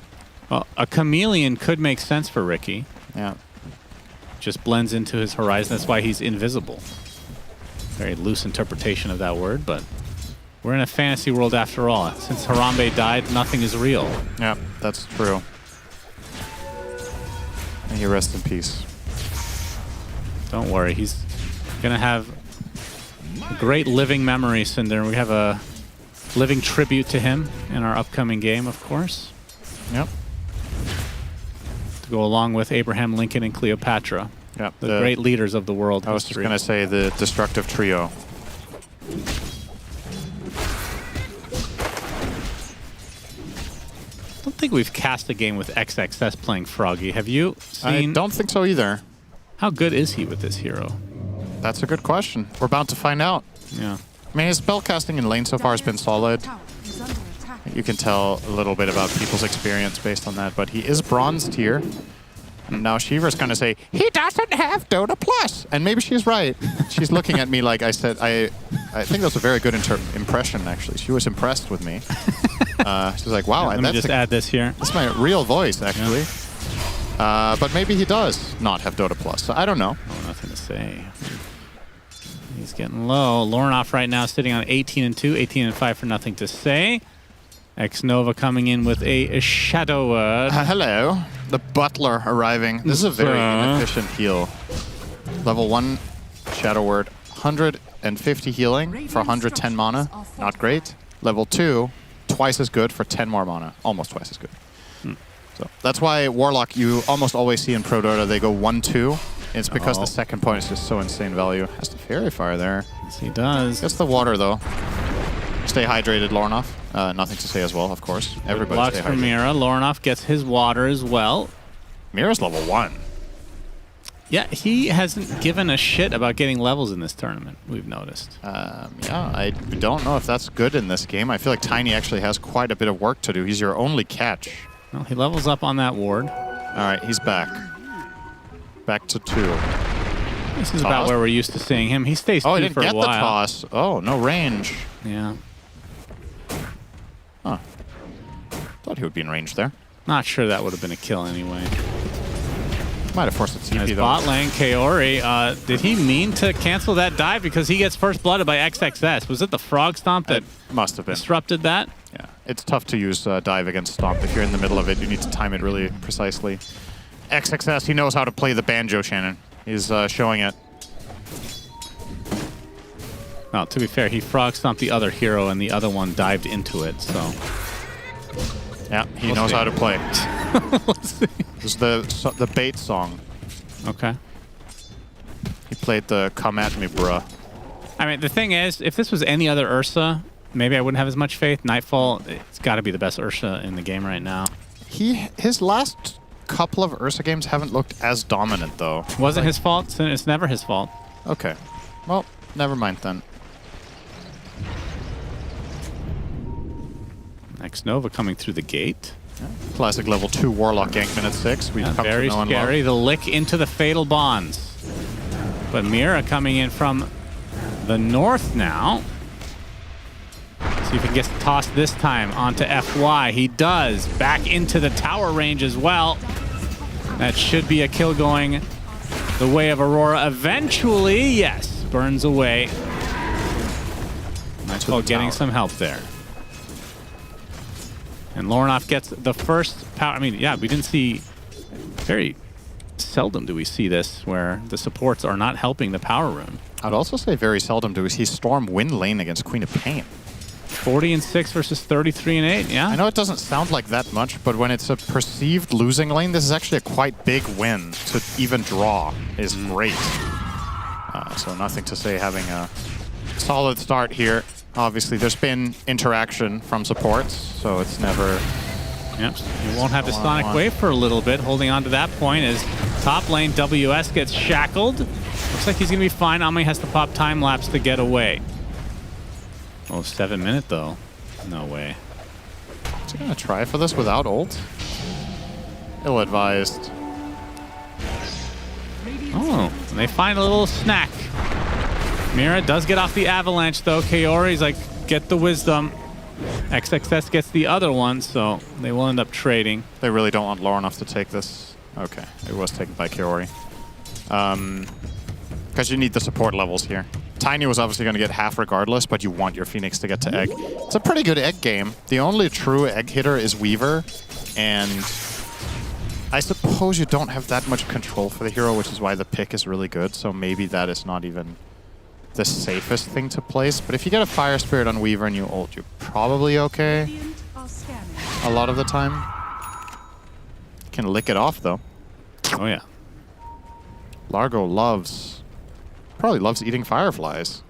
Well, a chameleon could make sense for Ricky. Yeah. Just blends into his horizon. That's why he's invisible. Very loose interpretation of that word, but we're in a fantasy world after all. Since Harambe died, nothing is real. Yeah, that's true. May he rest in peace. Don't worry, he's gonna have a great living memory, Cinder. We have a living tribute to him in our upcoming game, of course. Yep. To go along with Abraham Lincoln and Cleopatra. Yep. The great leaders of the world. I was just gonna say the destructive trio. I don't think we've cast a game with XXS playing Froggy. Have you seen? I don't think so either. How good is he with this hero? That's a good question. We're about to find out. Yeah. I mean, his spellcasting in lane so far has been solid. You can tell a little bit about people's experience based on that, but he is bronze tier. And now Shiva's going to say, he doesn't have Dota Plus. And maybe she's right. She's looking at me like I said, I think that was a very good impression, actually. She was impressed with me. She's like, wow. Let me just add this here. That's my real voice, actually. Yeah. But maybe he does not have Dota Plus. So I don't know. Oh, nothing to say. He's getting low. Lornoff right now sitting on 18 and 2, 18 and 5 for nothing to say. X-Nova coming in with a Shadow Word. Hello. The Butler arriving. This is a very inefficient heal. Level 1 Shadow Word. 150 healing for 110 mana. Not great. Level 2, twice as good for 10 more mana. Almost twice as good. So that's why Warlock you almost always see in Pro Dota, they go 1-2. It's because the second point is just so insane value. Has the Fairy Fire there. Yes, he does. Gets the water, though. Stay hydrated, Lornoff. Nothing to say as well, of course. Everybody blocks stay for hydrated. Mira. Lornoff gets his water as well. Mira's level 1. Yeah, he hasn't given a shit about getting levels in this tournament, we've noticed. Yeah, I don't know if that's good in this game. I feel like Tiny actually has quite a bit of work to do. He's your only catch. Well, he levels up on that ward. All right, he's back. Back to 2. This is about where we're used to seeing him. He stays 2 he didn't for get a while. the toss. Oh, no range. Yeah. Huh. Thought he would be in range there. Not sure that would have been a kill anyway. Might have forced a TP As though. bot lane, Kaori, did he mean to cancel that dive because he gets first blooded by XXS? Was it the Frog Stomp that must have been disrupted that? Yeah, it's tough to use dive against Stomp. If you're in the middle of it, you need to time it really precisely. XXS, he knows how to play the banjo, Shannon. He's showing it. Well, to be fair, he Frog Stomped the other hero and the other one dived into it, so... Yeah, he knows how to play. This is the bait song. Okay. He played the "Come at Me, bruh." I mean, the thing is, if this was any other Ursa, maybe I wouldn't have as much faith. Nightfall, it's got to be the best Ursa in the game right now. His last couple of Ursa games haven't looked as dominant, though. Wasn't his fault? It's never his fault. Okay. Well, never mind then. X-Nova coming through the gate. Yeah. Classic level 2 Warlock gank minute 6. We've come very to know and scary. love. The lick into the Fatal Bonds. But Mira coming in from the north now. See if he gets tossed this time onto FY. He does. Back into the tower range as well. That should be a kill going the way of Aurora. Eventually, yes, burns away. Nightfall getting some help there. And Lornoff gets the first power. I mean, yeah, we didn't see... Very seldom do we see this, where the supports are not helping the power room. I'd also say very seldom do we see Storm win lane against Queen of Pain. 40 and 6 versus 33 and 8, yeah? I know it doesn't sound like that much, but when it's a perceived losing lane, this is actually a quite big win. To even draw is great. So nothing to say having a solid start here. Obviously, there's been interaction from supports, so it's never... Yep, you won't have the Sonic Wave for a little bit. Holding on to that point as top lane WS gets shackled. Looks like he's going to be fine. Ami has to pop time lapse to get away. Oh, 7 minute though. No way. Is he going to try for this without ult? Ill-advised. Oh, and they find a little snack. Mira does get off the avalanche though. Kaori's like, get the wisdom. XXS gets the other one, so they will end up trading. They really don't want Lauren off to take this. Okay, it was taken by Kaori. Because you need the support levels here. Tiny was obviously going to get half regardless, but you want your Phoenix to get to egg. It's a pretty good egg game. The only true egg hitter is Weaver, and I suppose you don't have that much control for the hero, which is why the pick is really good, so maybe that is not even the safest thing to place. But if you get a Fire Spirit on Weaver and you ult, you're probably okay a lot of the time. You can lick it off, though. Oh, yeah. Largo probably loves eating fireflies.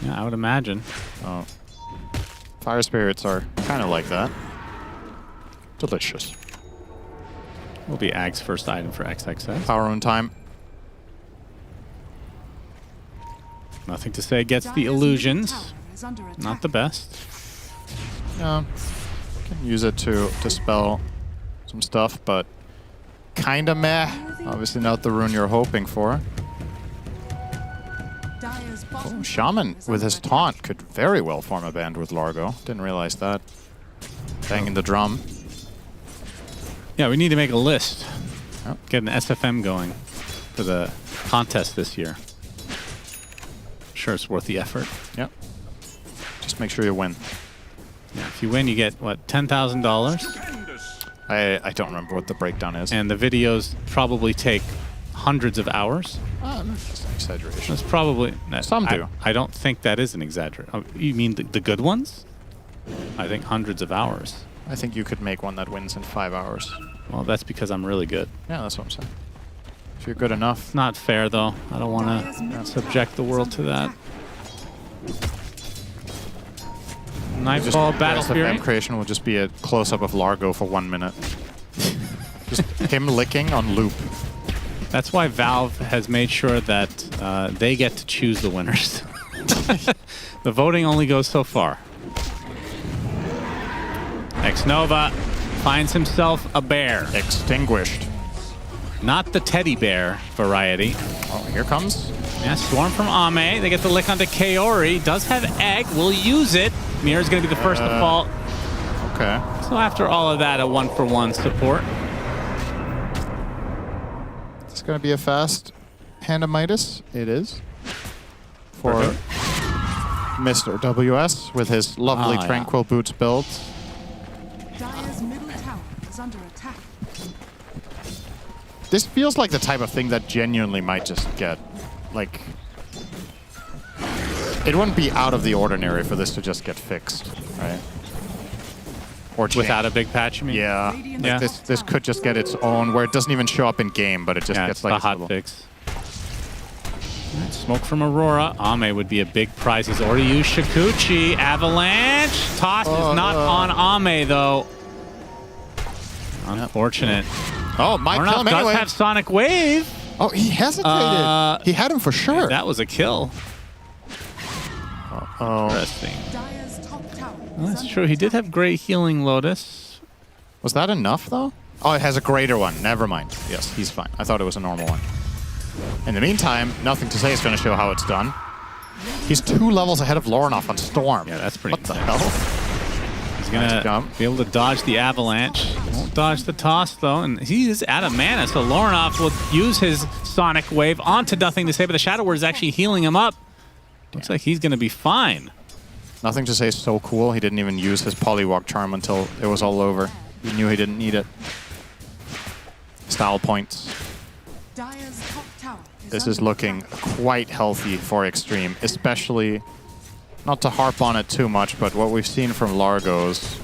Yeah, I would imagine. Oh. Fire Spirits are kind of like that. Delicious. Will be Ag's first item for XXS. Power Rune time. Nothing to say gets the illusions. Not the best. Yeah. Can use it to dispel some stuff, but kind of meh. Obviously not the rune you're hoping for. Oh, Shaman with his taunt could very well form a band with Largo. Didn't realize that. Banging the drum. Yeah, we need to make a list. Oh. Get an SFM going for the contest this year. Sure, it's worth the effort. Yep. Just make sure you win. Yeah, if you win, you get, what, $10,000? I don't remember what the breakdown is. And the videos probably take hundreds of hours. That's an exaggeration. That's probably... Some do. I don't think that is an exaggeration. Oh, you mean the good ones? I think hundreds of hours. I think you could make one that wins in 5 hours. Well, that's because I'm really good. Yeah, that's what I'm saying. If you're good enough. Not fair, though. I don't want to subject the world to that. Nightfall Battle Fury. Creation will just be a close-up of Largo for 1 minute. Just him licking on loop. That's why Valve has made sure that they get to choose the winners. The voting only goes so far. Xnova finds himself a bear. Extinguished. Not the teddy bear variety. Oh, here comes. Yeah, Swarm from Ame. They get the lick onto Kaori. Does have egg. Will use it. Mira's going to be the first to fall. Okay. So after all of that, a 1-for-1 support. It's going to be a fast hand of Midas. It is. For Mr. WS with his lovely Tranquil Boots build. Dire's middle tower is under attack. This feels like the type of thing that genuinely might just get, like... It wouldn't be out of the ordinary for this to just get fixed, right? Or without a big patch, you mean? Yeah. Like this could just get its own, where it doesn't even show up in game, but it just gets like a hot fix. Right, smoke from Aurora. Ame would be a big prize. He's already used Shikuchi. Avalanche. Toss is not on Ame, though. Unfortunate. Oh, might kill him does anyway. have Sonic Wave. Oh, he hesitated. He had him for sure. That was a kill. Oh. Interesting. Dire's top tower. Well, that's true. He did have great healing Lotus. Was that enough, though? Oh, it has a greater one. Never mind. Yes, he's fine. I thought it was a normal one. In the meantime, nothing to say is going to show how it's done. He's 2 levels ahead of Lornoff on Storm. Yeah, that's pretty What the hell? He's going to be able to dodge the Avalanche. Won't dodge the toss, though. And he is out of mana, so Lornoff will use his Sonic Wave onto Nothing to Say, but the Shadow Word is actually healing him up. Looks like he's going to be fine. Nothing to Say is so cool. He didn't even use his Polywalk Charm until it was all over. He knew he didn't need it. Style points. Dire's top tower This is looking quite healthy for Xtreme, especially, not to harp on it too much, but what we've seen from Largo's,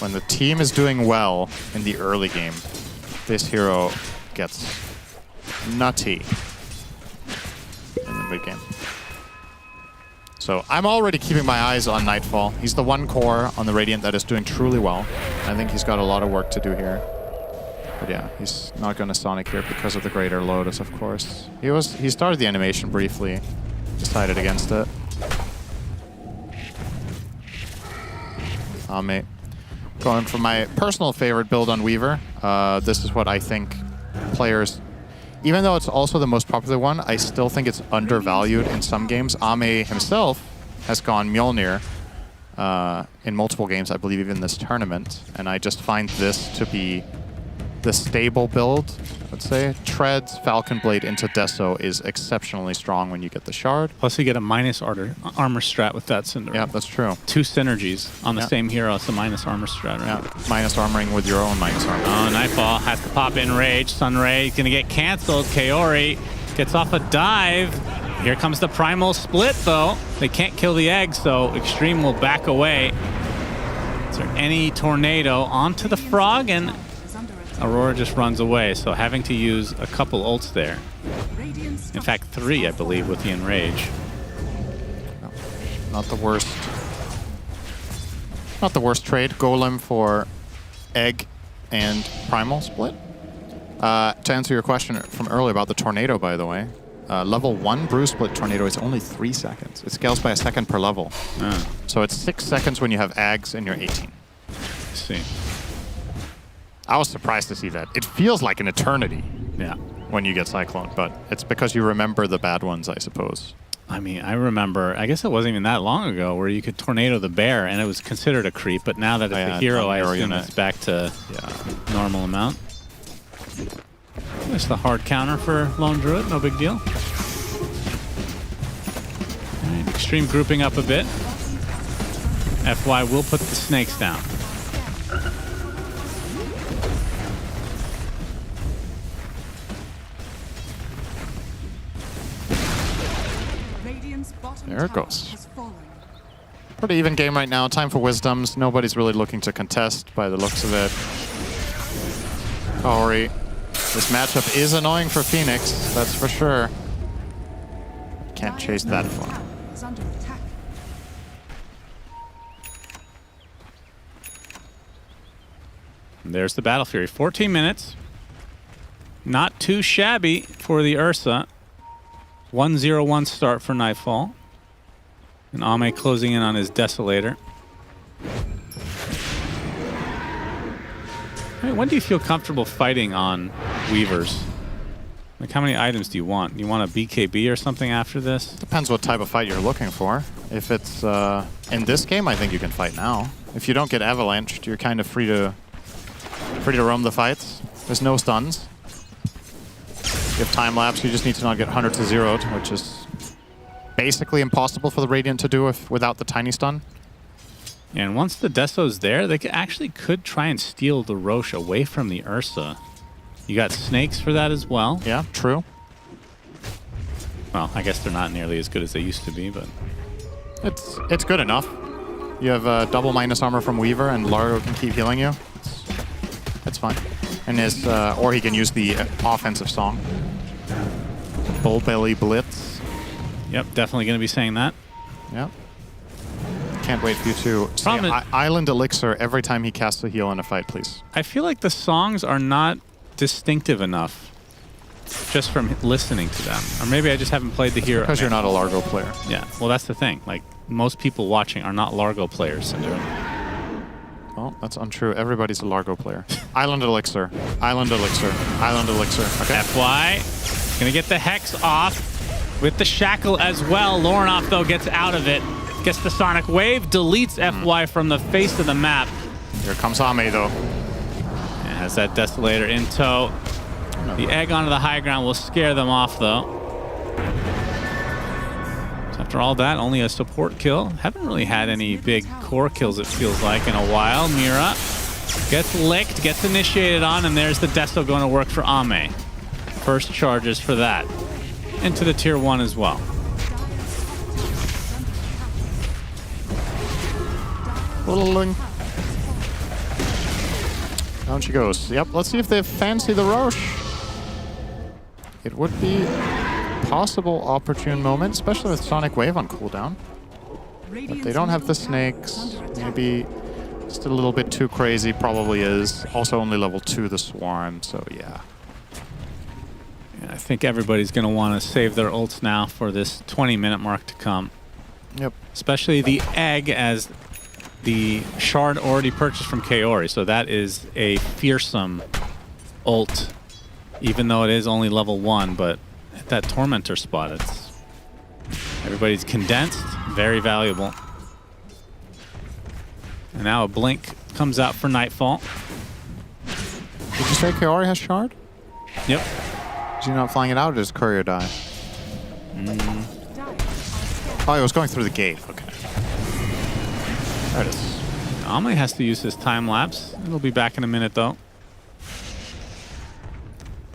when the team is doing well in the early game, this hero gets nutty in the mid game. So I'm already keeping my eyes on Nightfall. He's the one core on the Radiant that is doing truly well. I think he's got a lot of work to do here. But yeah, he's not going to Sonic here because of the Greater Lotus, of course. He started the animation briefly, decided against it. Mate. Going for my personal favorite build on Weaver. This is what I think players... Even though it's also the most popular one, I still think it's undervalued in some games. Ame himself has gone Mjolnir in multiple games, I believe even this tournament. And I just find this to be the stable build, let's say. Treads Falcon Blade into Deso is exceptionally strong when you get the shard. Plus you get a minus armor strat with that Cinder. Yeah, that's true. 2 synergies on the same hero. It's a minus armor strat, right? Yeah, minus armoring with your own minus armor. Oh, Nightfall has to pop in Rage. Sunray is going to get canceled. Kaori gets off a dive. Here comes the Primal Split, though. They can't kill the egg, so Xtreme will back away. Is there any tornado onto the Frog? And Aurora just runs away, so having to use a couple ults there. In fact, 3, I believe, with the Enrage. Not the worst. Not the worst trade. Golem for Egg and Primal Split. To answer your question from earlier about the Tornado, by the way, level 1 Bruise Split Tornado is only 3 seconds. It scales by a second per level. So it's 6 seconds when you have Ags and you're 18. I see. I was surprised to see that. It feels like an eternity. Yeah. When you get Cyclone, but it's because you remember the bad ones, I suppose. I mean, I remember, I guess it wasn't even that long ago, where you could Tornado the bear, and it was considered a creep, but now that it's a hero, I assume it's back to normal amount. There's the hard counter for Lone Druid, no big deal. All right, Xtreme grouping up a bit. FY will put the snakes down. There it goes. Pretty even game right now. Time for Wisdoms. Nobody's really looking to contest by the looks of it. Kaori. This matchup is annoying for Phoenix, that's for sure. Can't chase that far. And there's the Battle Fury. 14 minutes. Not too shabby for the Ursa. 1-0-1 start for Nightfall. And Ame closing in on his Desolator. I mean, when do you feel comfortable fighting on Weavers? Like, how many items do you want? You want a BKB or something after this? Depends what type of fight you're looking for. If it's in this game, I think you can fight now. If you don't get avalanched, you're kind of free to roam the fights. There's no stuns. You have time lapse. You just need to not get 100 to 0'd, which is basically impossible for the Radiant to do without the tiny stun. And once the Deso's there, they could try and steal the Roche away from the Ursa. You got snakes for that as well. Yeah, true. Well, I guess they're not nearly as good as they used to be, but it's good enough. You have double minus armor from Weaver, and Largo can keep healing you. It's fine. And his or he can use the offensive song. Bull Belly Blitz. Yep, definitely going to be saying that. Yep. Can't wait for you to say Island Elixir every time he casts a heal in a fight, please. I feel like the songs are not distinctive enough just from listening to them. Or maybe I just haven't played the hero. Because you're not a Largo player. Yeah, well, that's the thing. Like, most people watching are not Largo players. Well, that's untrue. Everybody's a Largo player. Island Elixir. Island Elixir. Island Elixir. Okay. FY. Gonna get the Hex off with the Shackle as well. Lornoff, though, gets out of it. Gets the Sonic Wave. Deletes FY from the face of the map. Here comes Ame, though. Yeah, has that Desolator in tow. The egg onto the high ground will scare them off, though. So after all that, only a support kill. Haven't really had any big core kills, it feels like, in a while. Mira gets licked, gets initiated on, and there's the Deso going to work for Ame. First charges for that. Into the tier 1 as well. Down she goes. Yep, let's see if they fancy the Roche. It would be a possible opportune moment, especially with Sonic Wave on cooldown. But they don't have the snakes. Maybe just a little bit too crazy, probably is. Also only level 2, the Swarm, so yeah. I think everybody's going to want to save their ults now for this 20-minute mark to come. Yep. Especially the egg, as the shard already purchased from Kaori, so that is a fearsome ult, even though it is only level 1, but at that Tormentor spot, it's everybody's condensed, very valuable. And now a blink comes out for Nightfall. Did you say Kaori has shard? Yep. Is he not flying it out, or does Courier die? Oh, he was going through the gate. Okay. There it is. Ame has to use his time lapse. It'll be back in a minute, though.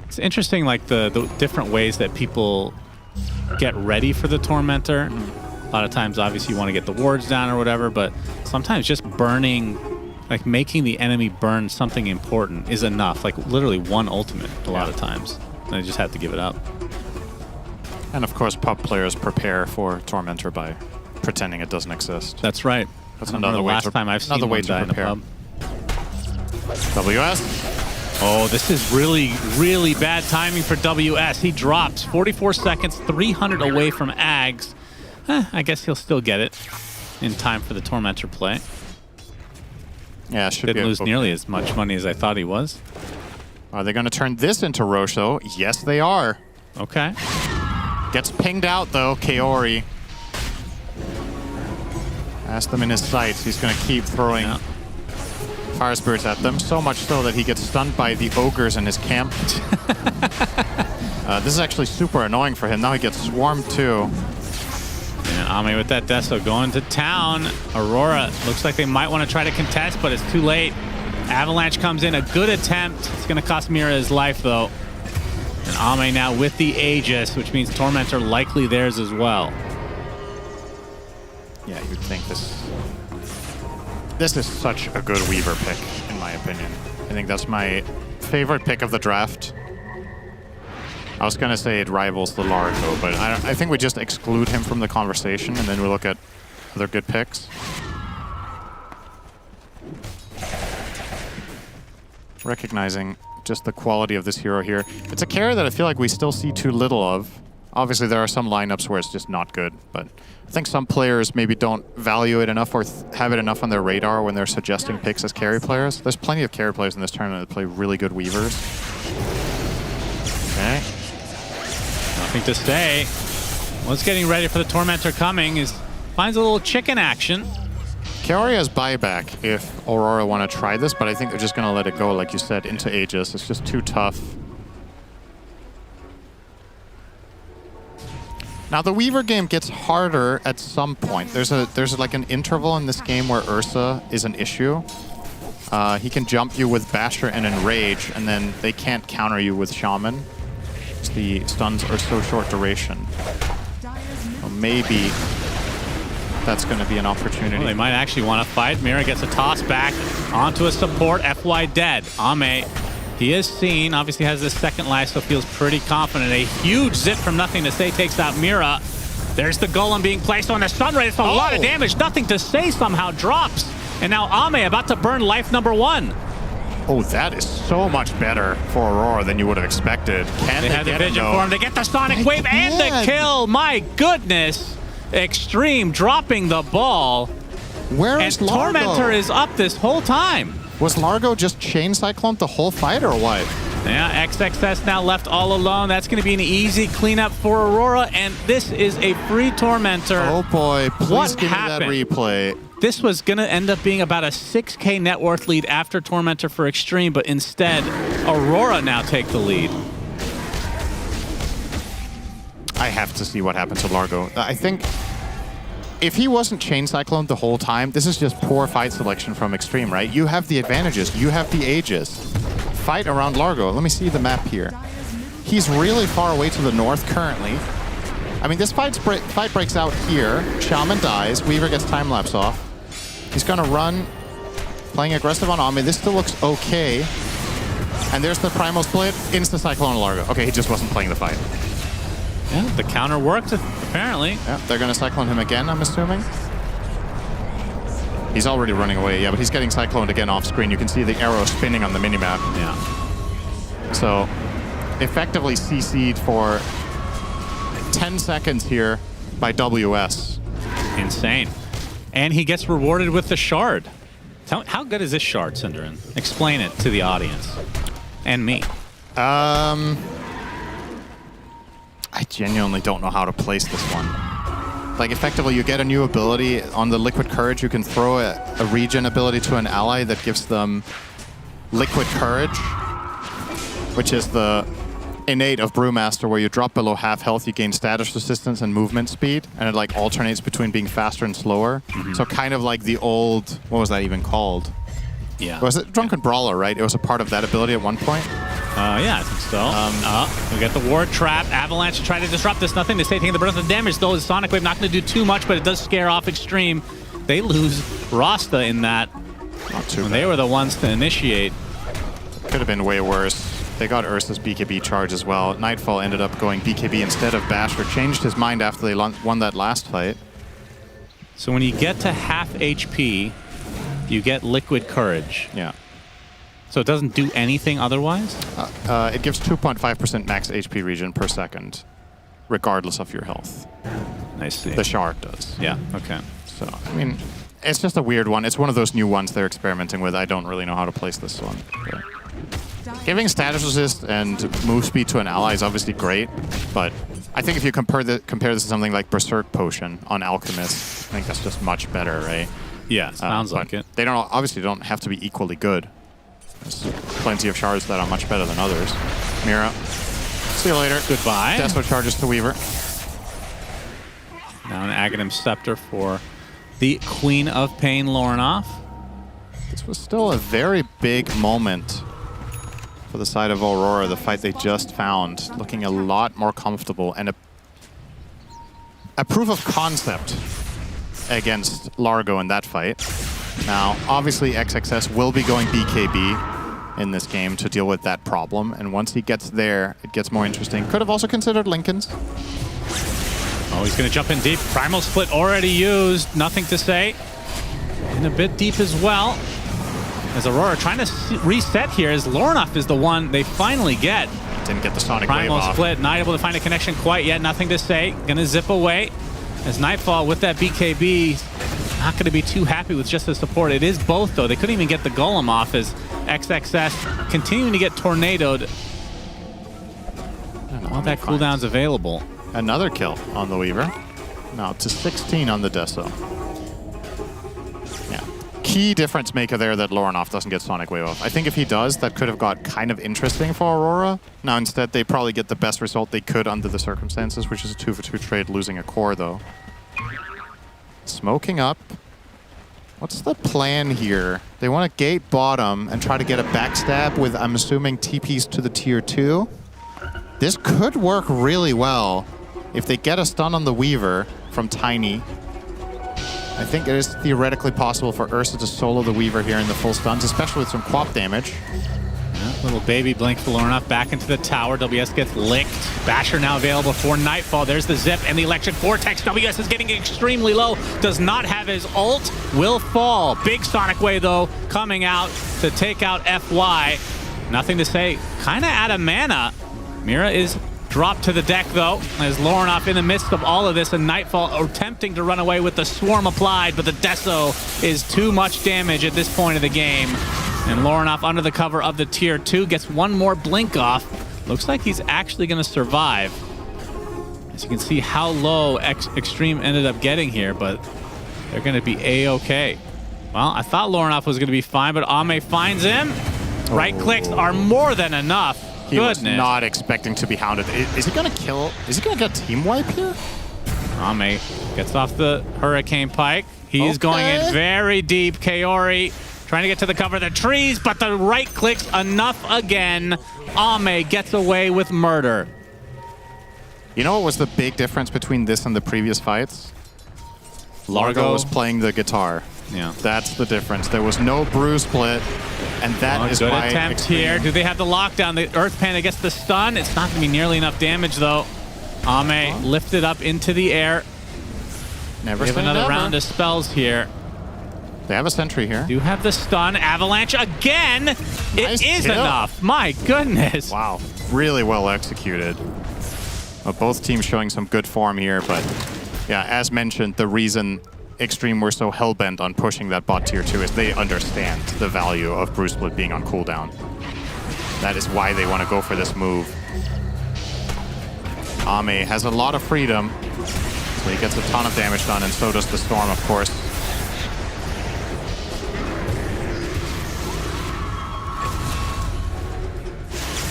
It's interesting, like the different ways that people get ready for the Tormentor. A lot of times, obviously, you want to get the wards down or whatever, but sometimes just burning, like making the enemy burn something important is enough. Like literally one ultimate a lot of times. And I just have to give it up. And of course, pub players prepare for Tormentor by pretending it doesn't exist. That's right. That's another way. Last time I've seen one die in a pub. WS. Oh, this is really, really bad timing for WS. He drops 44 seconds, 300 away from Ags. I guess he'll still get it in time for the Tormentor play. Yeah, should didn't lose nearly as much money as I thought he was. Are they going to turn this into Roche, though? Yes, they are. Okay. Gets pinged out, though, Kaori. Has them in his sights. He's going to keep throwing fire spirits at them, so much so that he gets stunned by the ogres in his camp. This is actually super annoying for him. Now he gets swarmed, too. And Ame with that Deso going to town. Aurora looks like they might want to try to contest, but it's too late. Avalanche comes in, a good attempt. It's going to cost Mira his life, though. And Ame now with the Aegis, which means Tormentor likely theirs as well. Yeah, you'd think this is such a good Weaver pick, in my opinion. I think that's my favorite pick of the draft. I was going to say it rivals the Largo, but I think we just exclude him from the conversation, and then we look at other good picks. Recognizing just the quality of this hero here. It's a carry that I feel like we still see too little of. Obviously, there are some lineups where it's just not good, but I think some players maybe don't value it enough or have it enough on their radar when they're suggesting picks as carry players. There's plenty of carry players in this tournament that play really good Weavers. Okay. Nothing to say. What's getting ready for the Tormentor coming is finds a little chicken action. Kaori has buyback if Aurora want to try this, but I think they're just going to let it go, like you said, into Aegis. It's just too tough. Now the Weaver game gets harder at some point. There's like an interval in this game where Ursa is an issue. He can jump you with Basher and Enrage, and then they can't counter you with Shaman. The stuns are so short duration. So maybe that's going to be an opportunity. Well, they might actually want to fight. Mira gets a toss back onto a support. FY dead. Ame, he is seen. Obviously has this second life, so feels pretty confident. A huge zip from Nothing to Say takes out Mira. There's the golem being placed on the Sunray. It's a lot of damage. Nothing to Say somehow drops. And now Ame about to burn life number 1. Oh, that is so much better for Aurora than you would have expected. Can they have the vision for him. They get the Sonic Wave and the kill. My goodness. Xtreme dropping the ball. Where is and Largo? Tormentor is up this whole time. Was Largo just chain cyclone the whole fight or what? Yeah, XXS now left all alone. That's going to be an easy cleanup for Aurora, and this is a free Tormentor. Oh boy, please give me happened? that replay. This was going to end up being about a 6K net worth lead after Tormentor for Xtreme, but instead, Aurora now take the lead. I have to see what happens to Largo. I think if he wasn't chain cyclone the whole time, this is just poor fight selection from Xtreme, right? You have the advantages. You have the Aegis. Fight around Largo. Let me see the map here. He's really far away to the north currently. I mean, this fight breaks out here. Shaman dies. Weaver gets time-lapse off. He's going to run, playing aggressive on Ame. This still looks okay. And there's the Primal Split. Insta-Cyclone Largo. Okay, he just wasn't playing the fight. Yeah, the counter worked, apparently. Yeah, they're going to Cyclone him again, I'm assuming. He's already running away, yeah, but he's getting cycloned again off screen. You can see the arrow spinning on the minimap. Yeah. So, effectively CC'd for 10 seconds here by WS. Insane. And he gets rewarded with the shard. How good is this shard, Cinderin? Explain it to the audience. And me. I genuinely don't know how to place this one. Like, effectively, you get a new ability on the Liquid Courage. You can throw a regen ability to an ally that gives them Liquid Courage, which is the innate of Brewmaster, where you drop below half health, you gain status resistance and movement speed, and it like alternates between being faster and slower. So kind of like the old, what was that even called? Yeah. Was it Drunken Brawler, right? It was a part of that ability at one point. Yeah, I think so. We got the Ward Trap. Avalanche to try to disrupt this. Nothing to say, taking the brunt of the damage, though. The Sonic Wave not going to do too much, but it does scare off Xtreme. They lose Rasta in that. Not too bad. They were the ones to initiate. Could have been way worse. They got Ursa's BKB charge as well. Nightfall ended up going BKB instead of Basher. Changed his mind after they won that last fight. So when you get to half HP, you get Liquid Courage. Yeah. So it doesn't do anything otherwise? It gives 2.5% max HP regen per second, regardless of your health. I see. The shard does. Yeah, okay. So, I mean, it's just a weird one. It's one of those new ones they're experimenting with. I don't really know how to place this one. But giving status resist and move speed to an ally is obviously great, but I think if you compare this to something like Berserk Potion on Alchemist, I think that's just much better, right? Yeah, sounds like it. They obviously don't have to be equally good. There's plenty of shards that are much better than others. Mira, see you later. Goodbye. Deso charges to Weaver. Now an Aghanim Scepter for the Queen of Pain, Lornoff. This was still a very big moment for the side of Aurora, the fight they just found, looking a lot more comfortable, and a proof of concept against Largo in that fight. Now, obviously, XXS will be going BKB in this game to deal with that problem, and once he gets there, it gets more interesting. Could have also considered Lincoln's. Oh, he's going to jump in deep. Primal Split already used. Nothing to say. And a bit deep as well. As Aurora trying to reset here, as Lornoff is the one they finally get. Didn't get the Sonic Wave Primal off. Split, not able to find a connection quite yet. Nothing to say. Going to zip away. As Nightfall with that BKB, not going to be too happy with just the support. It is both, though. They couldn't even get the Golem off as XXS continuing to get tornadoed. All that cooldown's available. Another kill on the Weaver. Now to 16 on the Deso. Yeah. Key difference maker there that Lornoff doesn't get Sonic Wave off. I think if he does, that could have got kind of interesting for Aurora. Now instead, they probably get the best result they could under the circumstances, which is a 2-for-2 trade, losing a core though. Smoking up. What's the plan here? They want to gate bottom and try to get a backstab with, I'm assuming, TPs to the tier 2. This could work really well if they get a stun on the Weaver from Tiny. I think it is theoretically possible for Ursa to solo the Weaver here in the full stuns, especially with some quap damage. Yeah, little baby blink for Lornoff back into the tower. WS gets licked. Basher now available for Nightfall. There's the zip and the electric vortex. WS is getting extremely low. Does not have his ult. Will fall. Big Sonic Wave, though, coming out to take out FY. Nothing to say. Kind of out of mana. Mira is dropped to the deck, though, as Lornoff in the midst of all of this, and Nightfall attempting to run away with the swarm applied, but the Deso is too much damage at this point of the game. And Lornoff, under the cover of the tier 2, gets one more blink off. Looks like he's actually going to survive. As you can see how low Xtreme ended up getting here, but they're going to be A-okay. Well, I thought Lornoff was going to be fine, but Ame finds him. Right clicks are more than enough. He was not expecting to be hounded. Is he going to kill? Is he going to get team wipe here? Ame gets off the Hurricane Pike. He's going in very deep. Kaori trying to get to the cover of the trees, but the right clicks enough again. Ame gets away with murder. You know what was the big difference between this and the previous fights? Largo was playing the guitar. Yeah. That's the difference. There was no brew split, and that is good why attempt here. Do they have the lockdown? The Earth Panda gets the stun. It's not going to be nearly enough damage, though. Ame lifted up into the air. Never We have say another never. round of spells here. They have a sentry here. Do have the stun. Avalanche again. It is kill. enough. My goodness. Wow. Really well executed. Well, both teams showing some good form here, but yeah, as mentioned, the reason Xtreme were so hell-bent on pushing that bot tier 2 is they understand the value of Bruce Split being on cooldown. That is why they want to go for this move. Ame has a lot of freedom, so he gets a ton of damage done, and so does the Storm, of course.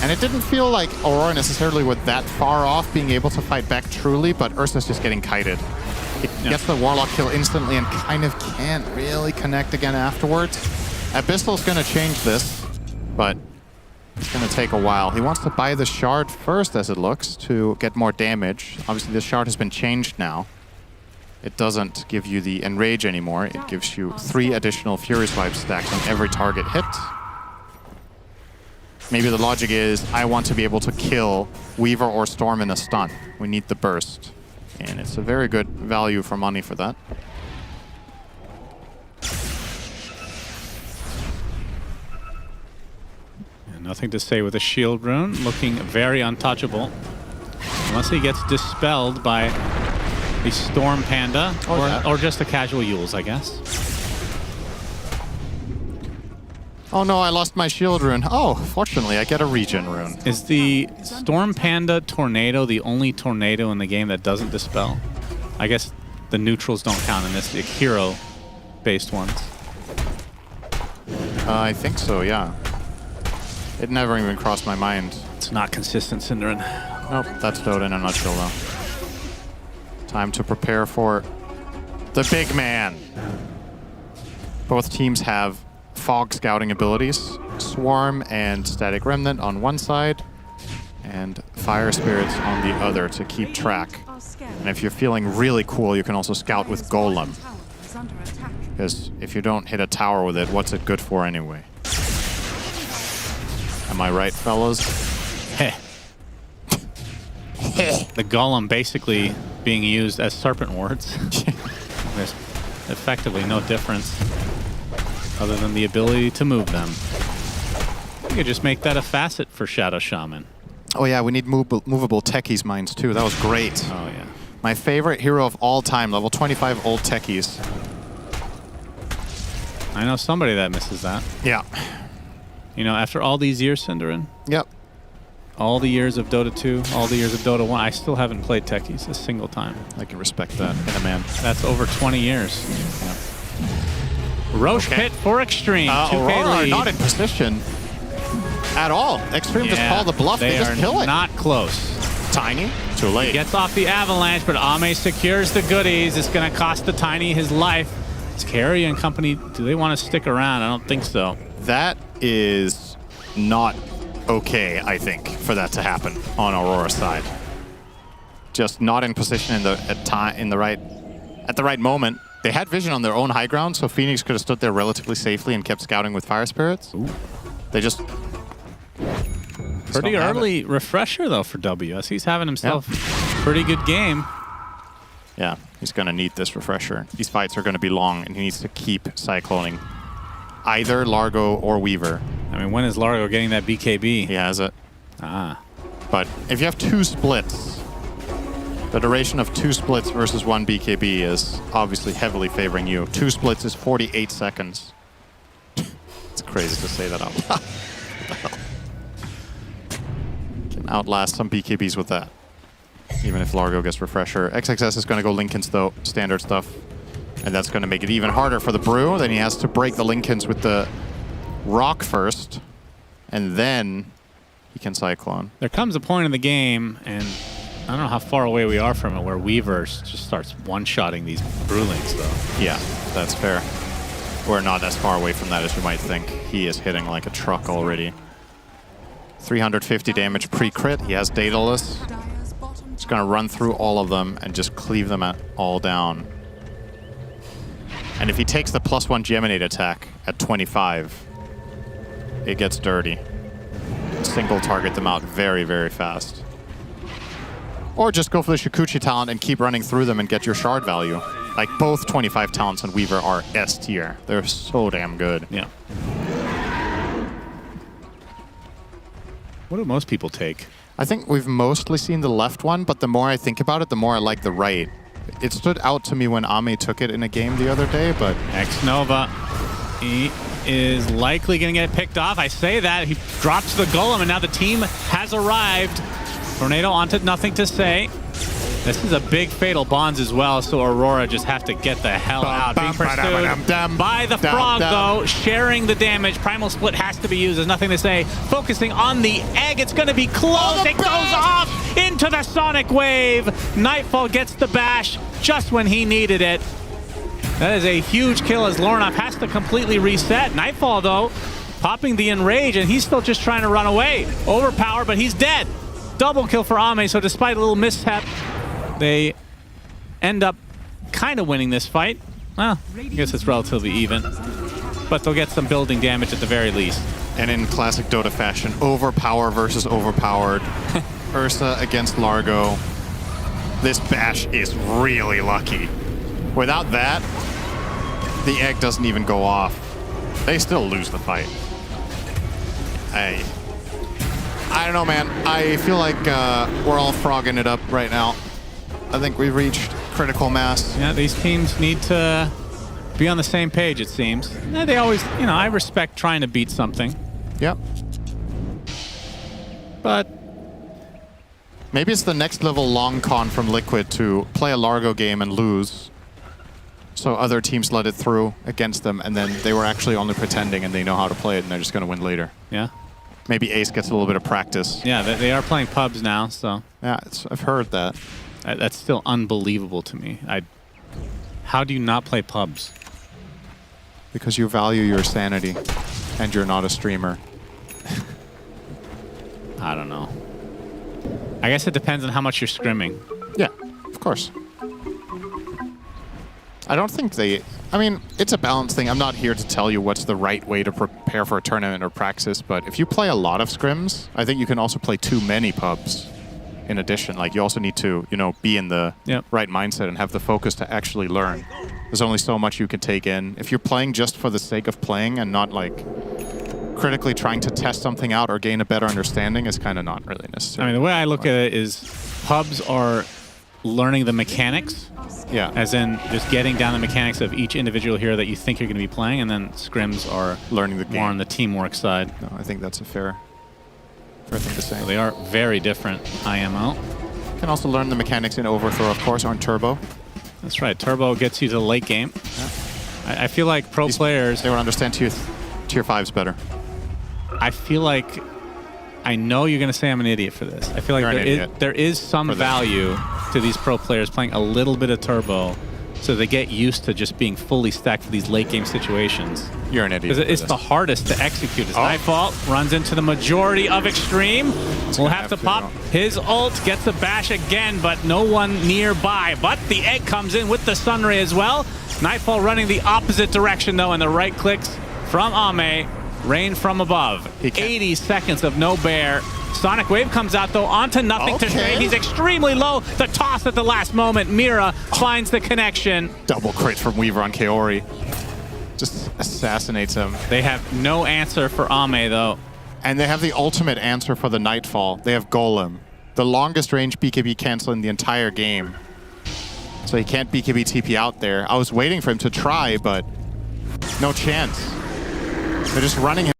And it didn't feel like Aurora necessarily was that far off being able to fight back truly, but Ursa's just getting kited. It gets the Warlock kill instantly and kind of can't really connect again afterwards. Abyssal's going to change this, but it's going to take a while. He wants to buy the shard first, as it looks, to get more damage. Obviously, the shard has been changed now. It doesn't give you the Enrage anymore. It gives you 3 additional Fury Swipe stacks on every target hit. Maybe the logic is, I want to be able to kill Weaver or Storm in a stun. We need the burst. And it's a very good value for money for that. Nothing to say with a shield rune, looking very untouchable. Unless he gets dispelled by the Storm Panda, or just the casual Yules, I guess. Oh no, I lost my shield rune. Oh, fortunately, I get a regen rune. Is the Storm Panda Tornado the only tornado in the game that doesn't dispel? I guess the neutrals don't count in this, the hero-based ones. I think so, yeah. It never even crossed my mind. It's not consistent, Cinderin. Nope, that's Dota in a nutshell, though. Time to prepare for the big man. Both teams have fog scouting abilities. Swarm and Static Remnant on one side, and Fire Spirits on the other to keep track. And if you're feeling really cool, you can also scout with Golem. Because if you don't hit a tower with it, what's it good for anyway? Am I right, fellas? The Golem basically being used as serpent wards. There's effectively no difference other than the ability to move them. You could just make that a facet for Shadow Shaman. Oh yeah, we need movable techies mines too. That was great. Oh yeah. My favorite hero of all time, level 25 old techies. I know somebody that misses that. Yeah. You know, after all these years, Cinderin. Yep. All the years of Dota 2, all the years of Dota 1, I still haven't played techies a single time. I can respect that in a man. That's over 20 years. Yep. Roche Pit for Xtreme. 2K Aurora lead. not in position at all. Xtreme just called the bluff. They just kill it. Not close. Tiny. Too late. He gets off the Avalanche, but Ame secures the goodies. It's going to cost the Tiny his life. Is Carey and company, do they want to stick around? I don't think so. That is not okay, I think, for that to happen on Aurora's side. Just not in position at the right moment. They had vision on their own high ground, so Phoenix could have stood there relatively safely and kept scouting with Fire Spirits. Ooh. They just pretty early refresher though for W, as he's having himself a pretty good game. Yeah, he's going to need this refresher. These fights are going to be long, and he needs to keep cycloning either Largo or Weaver. I mean, when is Largo getting that BKB? He has it. Ah. But if you have 2 splits, the duration of 2 splits versus 1 BKB is obviously heavily favoring you. 2 splits is 48 seconds. It's crazy to say that out loud. What the hell? Can outlast some BKBs with that. Even if Largo gets refresher. XXS is going to go Linken's though, standard stuff. And that's going to make it even harder for the Brew. Then he has to break the Linken's with the Rock first. And then he can Cyclone. There comes a point in the game, and I don't know how far away we are from it, where Weaver just starts one-shotting these Brewlings, though. Yeah, that's fair. We're not as far away from that as you might think. He is hitting like a truck already. 350 damage pre-crit. He has Daedalus. He's going to run through all of them and just cleave them all down. And if he takes the +1 Geminate attack at 25, it gets dirty. Single target them out very, very fast. Or just go for the Shikuchi talent and keep running through them and get your shard value. Like, both 25 talents on Weaver are S tier. They're so damn good. Yeah. What do most people take? I think we've mostly seen the left one, but the more I think about it, the more I like the right. It stood out to me when Ame took it in a game the other day, but... X-Nova, he is likely going to get picked off. I say that. He drops the Golem, and now the team has arrived. Tornado onto nothing to say. This is a big fatal bonds as well, so Aurora just have to get the hell out. Being pursued by the Frog, though, sharing the damage. Primal Split has to be used. There's nothing to say. Focusing on the egg. It's going to be close. It goes off into the Sonic Wave. Nightfall gets the bash just when he needed it. That is a huge kill as Lornoff has to completely reset. Nightfall, though, popping the Enrage, and he's still just trying to run away. Overpowered, but he's dead. Double kill for Ame, so despite a little mishap, they end up kind of winning this fight. Well, I guess it's relatively even. But they'll get some building damage at the very least. And in classic Dota fashion, overpower versus overpowered. Ursa against Largo. This bash is really lucky. Without that, the egg doesn't even go off. They still lose the fight. I don't know, man. I feel like we're all frogging it up right now. I think we've reached critical mass. Yeah, these teams need to be on the same page, it seems. They always, you know, I respect trying to beat something. Yep. But maybe it's the next level long con from Liquid to play a Largo game and lose. So other teams let it through against them, and then they were actually only pretending and they know how to play it, and they're just going to win later. Yeah. Maybe Ace gets a little bit of practice. Yeah, they are playing pubs now, so. Yeah, I've heard that. That's still unbelievable to me. How do you not play pubs? Because you value your sanity, and you're not a streamer. I don't know. I guess it depends on how much you're scrimming. Yeah, of course. I don't think they... I mean, it's a balance thing. I'm not here to tell you what's the right way to prepare for a tournament or practice, but if you play a lot of scrims, I think you can also play too many pubs. In addition, like, you also need to, you know, be in the right mindset and have the focus to actually learn. There's only so much you can take in. If you're playing just for the sake of playing and not, like, critically trying to test something out or gain a better understanding, it's kind of not really necessary. I mean, the way I look at it is pubs are learning the mechanics. Yeah. As in just getting down the mechanics of each individual hero that you think you're going to be playing, and then scrims are learning the game. More on the teamwork side. No, I think that's a fair thing to say. So they are very different IMO. You can also learn the mechanics in Overthrow, of course, or in Turbo. That's right. Turbo gets you to the late game. Yeah. I feel like players... They would understand tier 5s better. I feel like... I know you're going to say I'm an idiot for this. I feel like there is some value to these pro players playing a little bit of Turbo so they get used to just being fully stacked for these late game situations. You're an idiot. It's the hardest to execute. As Nightfall runs into the majority of Xtreme. We'll have to pop his ult, gets the bash again, but no one nearby. But the egg comes in with the Sunray as well. Nightfall running the opposite direction, though, and the right clicks from Ame. Rain from above. 80 seconds of no bear. Sonic Wave comes out, though, onto nothing to say. He's extremely low. The toss at the last moment. Mira finds the connection. Double crit from Weaver on Kaori. Just assassinates him. They have no answer for Ame, though. And they have the ultimate answer for the Nightfall. They have Golem. The longest range BKB cancel in the entire game. So he can't BKB TP out there. I was waiting for him to try, but no chance. They're just running him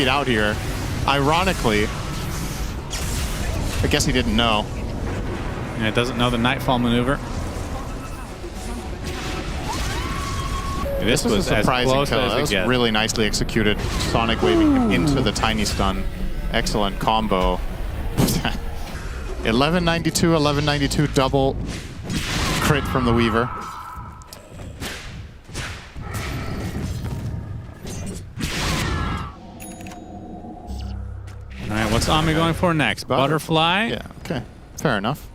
out here. Ironically, I guess he didn't know. And it doesn't know the Nightfall maneuver. This was a surprising as close kill. as That was gets. really nicely executed. Sonic waving him into the tiny stun. Excellent combo. 1192, 1192 double crit from the Weaver. All right, what's Ame going for next? Butterfly? Yeah, okay. Fair enough.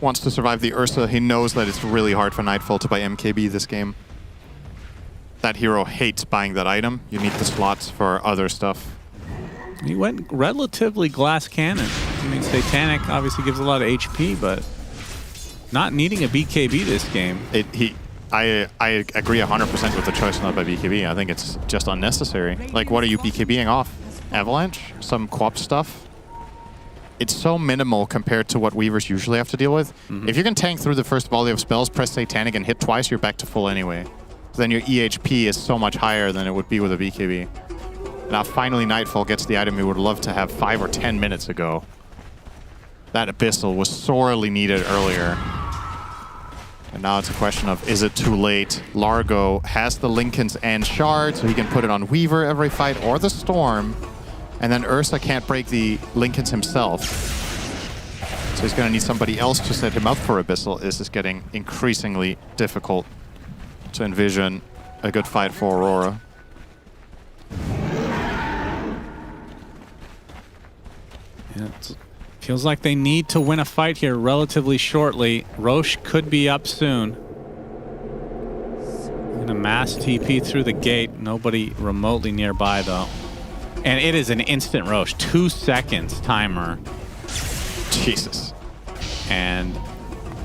Wants to survive the Ursa. He knows that it's really hard for Nightfall to buy MKB this game. That hero hates buying that item. You need the slots for other stuff. He went relatively glass cannon. I mean, Satanic obviously gives a lot of HP, but not needing a BKB this game. I agree 100% with the choice not by BKB. I think it's just unnecessary. Like, what are you BKBing off? Avalanche? Some co-op stuff? It's so minimal compared to what Weavers usually have to deal with. If you can tank through the first volley of spells, press Satanic, and hit twice, you're back to full anyway. Then your EHP is so much higher than it would be with a BKB. Now, finally, Nightfall gets the item we would love to have 5 or 10 minutes ago. That Abyssal was sorely needed earlier. And now it's a question of, is it too late? Largo has the Linken's and Shard, so he can put it on Weaver every fight, or the Storm. And then Ursa can't break the Linken's himself. So he's going to need somebody else to set him up for Abyssal. This is getting increasingly difficult to envision a good fight for Aurora. Yeah, feels like they need to win a fight here relatively shortly. Roche could be up soon. Gonna mass TP through the gate. Nobody remotely nearby though. And it is an instant Roche. 2 seconds timer. Jesus. And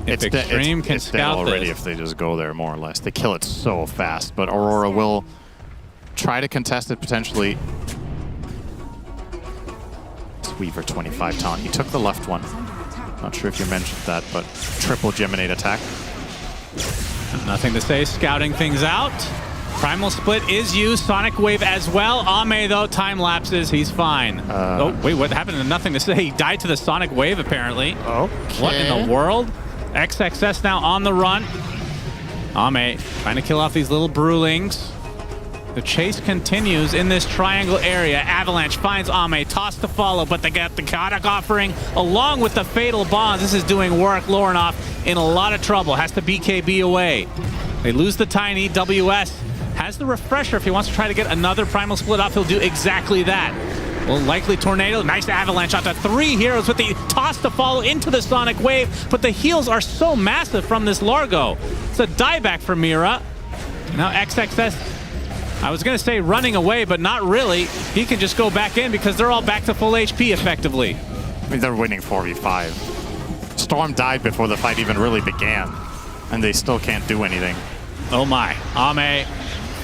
if Xtreme can scout already this, if they just go there, more or less. They kill it so fast, but Aurora will try to contest it potentially. It's Weaver 25 taunt. He took the left one. Not sure if you mentioned that, but triple Geminate attack. nothing to say. Scouting things out. Primal Split is used. Sonic Wave as well. Ame, though, time lapses. He's fine. Oh, wait, what happened to Nothing to Say? He died to the Sonic Wave, apparently. Okay. What in the world? XXS now on the run. Ame trying to kill off these little Brewlings. The chase continues in this triangle area. Avalanche finds Ame, toss to follow, but they got the Chaotic Offering along with the Fatal Bonds. This is doing work. Lorenoff in a lot of trouble. Has to BKB away. They lose the Tiny. WS has the Refresher. If he wants to try to get another Primal Split off, he'll do exactly that. Well, likely Tornado. Nice Avalanche onto 3 heroes with the toss to follow into the Sonic Wave, but the heals are so massive from this Largo. It's a dieback for Mira. Now XXS, I was going to say running away, but not really. He can just go back in because they're all back to full HP effectively. I mean, they're winning 4v5. Storm died before the fight even really began, and they still can't do anything. Oh my. Ame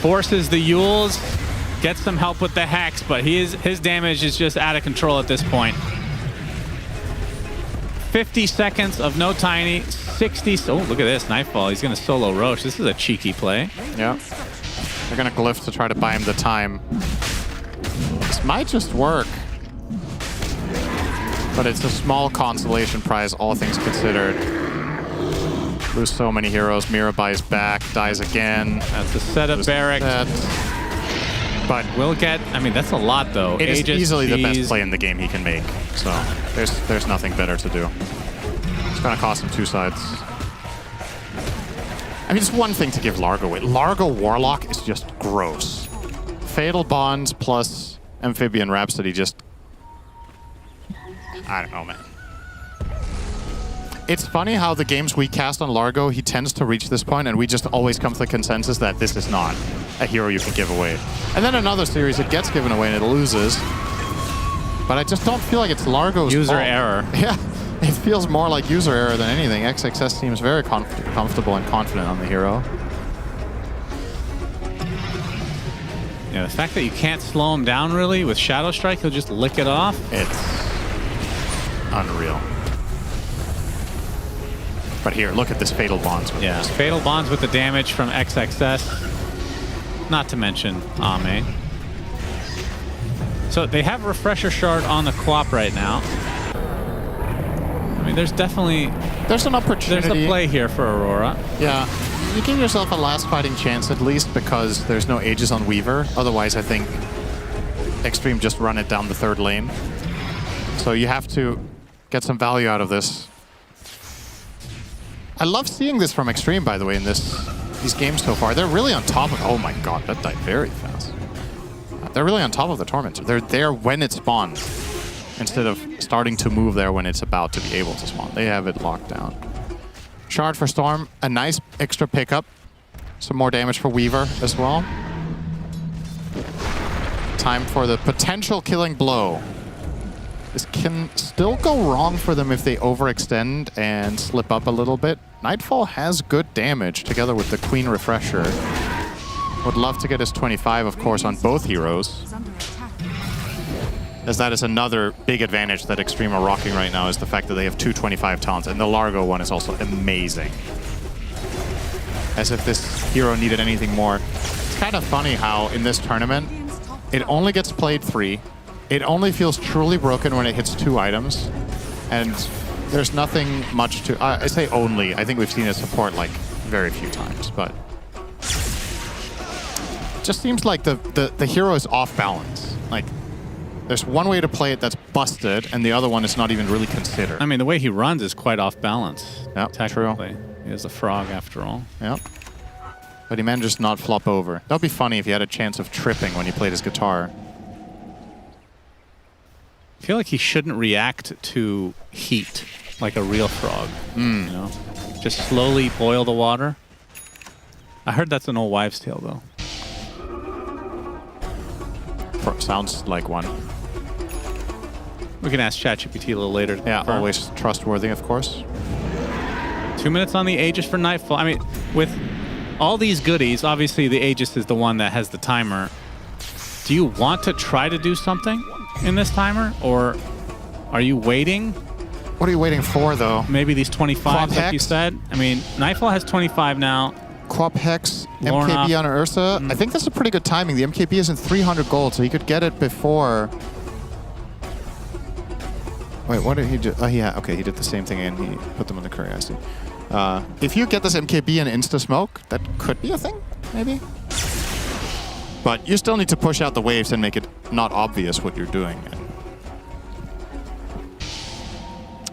forces the Yules, gets some help with the Hex, but his damage is just out of control at this point. 50 seconds of no Tiny, 60. Oh, look at this. Nightfall. He's going to solo Roche. This is a cheeky play. Yeah. They're going to glyph to try to buy him the time. This might just work. But it's a small consolation prize, all things considered. Lose so many heroes. Mira buys back, dies again. That's a set of barracks. But we'll get, I mean, that's a lot, though. It is easily the best play in the game he can make. So there's nothing better to do. It's going to cost him 2 sides. I mean, it's one thing to give Largo away. Largo Warlock is just gross. Fatal Bonds plus Amphibian Rhapsody just... I don't know, man. It's funny how the games we cast on Largo, he tends to reach this point, and we just always come to the consensus that this is not a hero you can give away. And then another series, it gets given away and it loses. But I just don't feel like it's Largo's user fault. error. Yeah. It feels more like user error than anything. XXS seems very comfortable and confident on the hero. Yeah, the fact that you can't slow him down really with Shadow Strike, he'll just lick it off. It's unreal. But here, look at this Fatal Bonds. Yeah, Fatal Bonds with the damage from XXS. Not to mention Ame. So they have Refresher Shard on the Quap right now. I mean, there's definitely... There's an opportunity. There's a play here for Aurora. Yeah. You give yourself a last fighting chance at least because there's no Aegis on Weaver. Otherwise, I think Xtreme just run it down the 3rd lane. So you have to get some value out of this. I love seeing this from Xtreme, by the way, in these games so far. They're really on top of... Oh my god, that died very fast. They're really on top of the Tormentor. They're there when it spawns, instead of starting to move there when it's about to be able to spawn. They have it locked down. Shard for Storm, a nice extra pickup. Some more damage for Weaver as well. Time for the potential killing blow. This can still go wrong for them if they overextend and slip up a little bit. Nightfall has good damage together with the Queen Refresher. Would love to get his 25, of course, on both heroes. As that is another big advantage that Xtreme are rocking right now, is the fact that they have 2 25 talents, and the Largo one is also amazing. As if this hero needed anything more. It's kind of funny how in this tournament, it only gets played 3. It only feels truly broken when it hits 2 items, and there's nothing much to... I say only. I think we've seen it support like very few times, but... It just seems like the hero is off balance. Like, there's one way to play it that's busted, and the other one is not even really considered. I mean, the way he runs is quite off balance. Yep, technically. true. He is a frog after all. Yep. But he manages to not flop over. That would be funny if he had a chance of tripping when he played his guitar. I feel like he shouldn't react to heat like a real frog. You know? Just slowly boil the water. I heard that's an old wives' tale, though. Sounds like one. We can ask ChatGPT a little later. Yeah, always trustworthy, of course. 2 minutes on the Aegis for Nightfall. I mean, with all these goodies, obviously the Aegis is the one that has the timer. Do you want to try to do something in this timer, or are you waiting? What are you waiting for, though? Maybe these 25, like you said. I mean, Nightfall has 25 now. Quap Hex, MKB on Ursa. I think that's a pretty good timing. The MKB is in 300 gold, so he could get it before... Wait, what did he do? Oh, yeah, okay, he did the same thing and he put them on the curry, I see. If you get this MKB and insta-smoke, that could be a thing, maybe? But you still need to push out the waves and make it not obvious what you're doing. And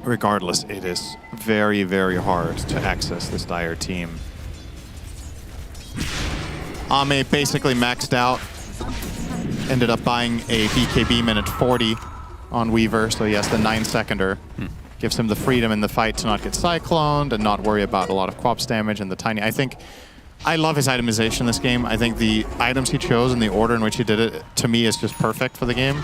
regardless, it is very, very hard to access this Dire team. Ame basically maxed out. Ended up buying a BKB minute 40 on Weaver, so he has the 9-seconder. Gives him the freedom in the fight to not get cycloned and not worry about a lot of Quaps damage and the tiny... I love his itemization in this game. I think the items he chose and the order in which he did it, to me, is just perfect for the game.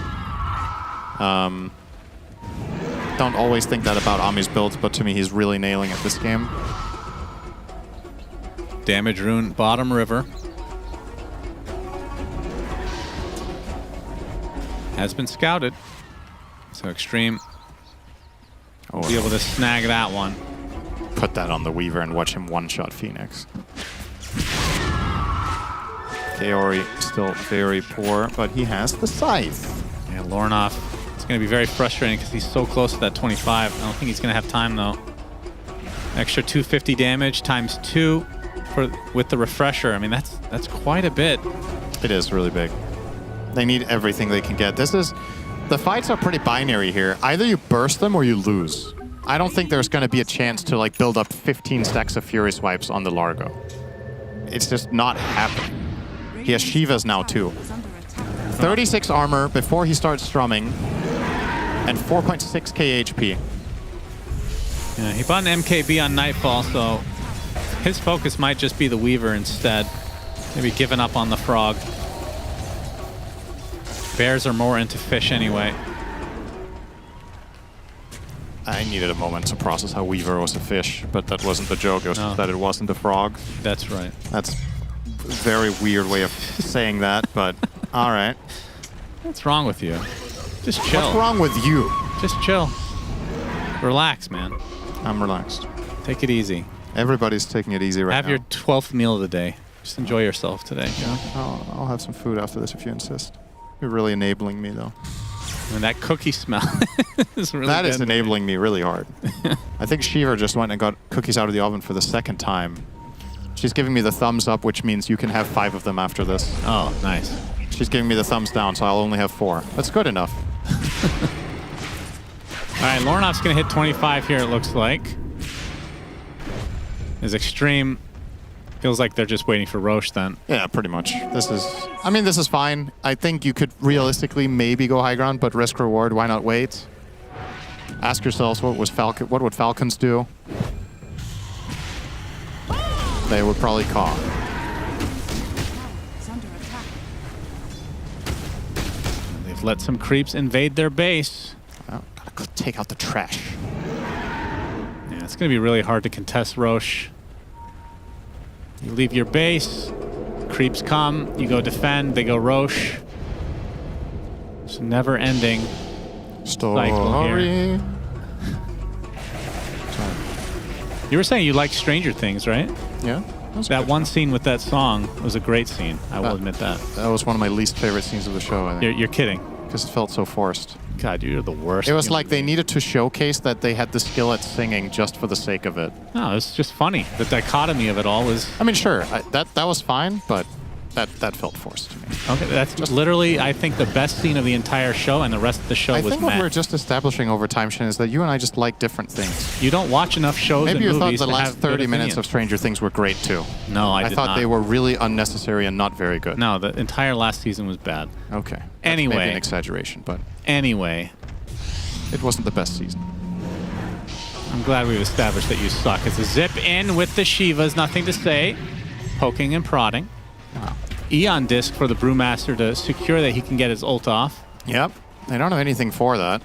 Don't always think that about Ame's builds, but to me, he's really nailing it this game. Damage rune, bottom river. Has been scouted. So Xtreme will be able to snag that one. Put that on the Weaver and watch him one-shot Phoenix. Kaori still very poor, but he has the scythe. Yeah, Lornoff. It's going to be very frustrating because he's so close to that 25. I don't think he's going to have time, though. Extra 250 damage times 2 with the refresher. I mean, that's quite a bit. It is really big. They need everything they can get. The fights are pretty binary here. Either you burst them or you lose. I don't think there's going to be a chance to like build up 15 stacks of Fury Swipes on the Largo. It's just not happening. He has Shivas now too. 36 armor before he starts strumming, and 4.6k HP. Yeah, he bought an MKB on Nightfall, so his focus might just be the Weaver instead. Maybe giving up on the Frog. Bears are more into fish anyway. I needed a moment to process how Weaver was a fish, but that wasn't the joke. It was just that it wasn't a frog. That's right. That's a very weird way of saying that, but all right. What's wrong with you? Just chill. What's wrong with you? Just chill. Relax, man. I'm relaxed. Take it easy. Everybody's taking it easy right now. Have your 12th meal of the day. Just enjoy yourself today. Yeah, I'll have some food after this if you insist. You're really enabling me, though. And that cookie smell is really That is enabling me really hard. I think Shiva just went and got cookies out of the oven for the second time. She's giving me the thumbs up, which means you can have 5 of them after this. Oh, nice. She's giving me the thumbs down, so I'll only have 4. That's good enough. All right, Lornoff's going to hit 25 here, it looks like. His Xtreme feels like they're just waiting for Roche then. Yeah, pretty much. This is fine. I think you could realistically maybe go high ground, but risk reward, why not wait? Ask yourselves what would Falcons do? They would probably caw. They've let some creeps invade their base. Oh, take out the trash. Yeah, it's going to be really hard to contest Roche. You leave your base, creeps come, you go defend, they go Roche. It's a never-ending cycle here. You were saying you like Stranger Things, right? Yeah. That one scene with that song was a great scene. I will admit that. That was one of my least favorite scenes of the show, I think. You're kidding. Because it felt so forced. God, you're the worst. It was like they needed to showcase that they had the skill at singing just for the sake of it. No, it's just funny. The dichotomy of it all was... I mean, sure, that was fine, but that felt forced to me. Okay, that's just literally, I think, the best scene of the entire show, and the rest of the show was I think what we're just establishing over time, Shin, is that you and I just like different things. You don't watch enough shows Maybe and you thought movies the to last have 30 good minutes opinions. of Stranger Things were great, too. No, I did thought not. they were really unnecessary and not very good. No, the entire last season was bad. Okay. That's Anyway. maybe an exaggeration, but... Anyway. It wasn't the best season. I'm glad we've established that you suck. It's a zip in with the Shivas, nothing to say. Poking and prodding. Wow. Eon disc for the Brewmaster to secure that he can get his ult off. Yep. They don't have anything for that.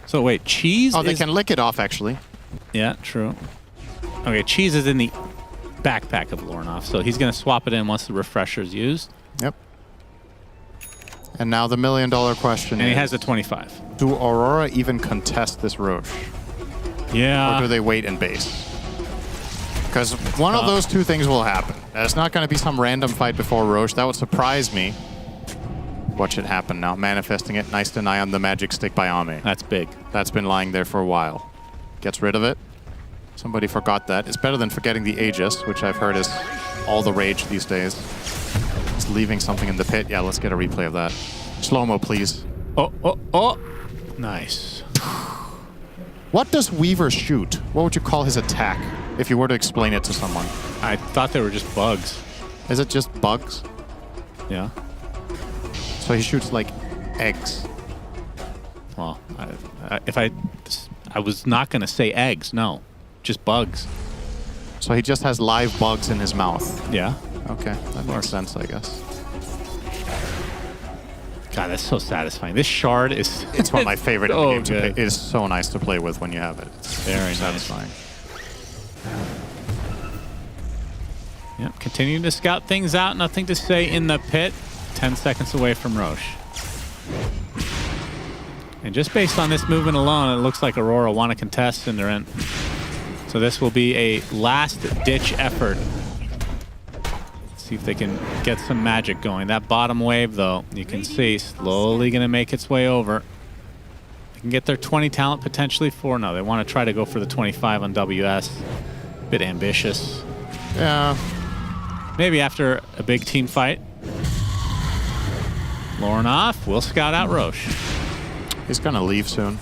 So wait, Cheese they can lick it off, actually. Yeah, true. Okay, Cheese is in the backpack of Lornoff, so he's going to swap it in once the refresher's used. Yep. And now the $1 million question And is... he has a 25. Do Aurora even contest this Roche? Yeah. Or do they wait and base? Because one of those two things will happen. It's not going to be some random fight before Roche. That would surprise me. What should happen now? Manifesting it. Nice deny on the magic stick by Ame. That's big. That's been lying there for a while. Gets rid of it. Somebody forgot that. It's better than forgetting the Aegis, which I've heard is all the rage these days. It's leaving something in the pit. Yeah, let's get a replay of that. Slow-mo, please. Oh. Nice. What does Weaver shoot? What would you call his attack if you were to explain it to someone? I thought they were just bugs. Is it just bugs? Yeah. So he shoots like eggs. Well, I was not going to say eggs, no. Just bugs. So he just has live bugs in his mouth. Yeah. Okay, that makes sense, I guess. God, that's so satisfying. This shard is... It's one of my favorite in the game to play. good. It is so nice to play with when you have it. It's Very satisfying. Yep, continuing to scout things out. Nothing to say in the pit. 10 seconds away from Roche. And just based on this movement alone, it looks like Aurora want to contest and they're in. So this will be a last-ditch effort. See if they can get some magic going. That bottom wave, though, you can see slowly going to make its way over. They can get their 20 talent potentially for... No, they want to try to go for the 25 on WS. Bit ambitious. Yeah. Maybe after a big team fight. Lornoff will scout out Roche. He's going to leave soon.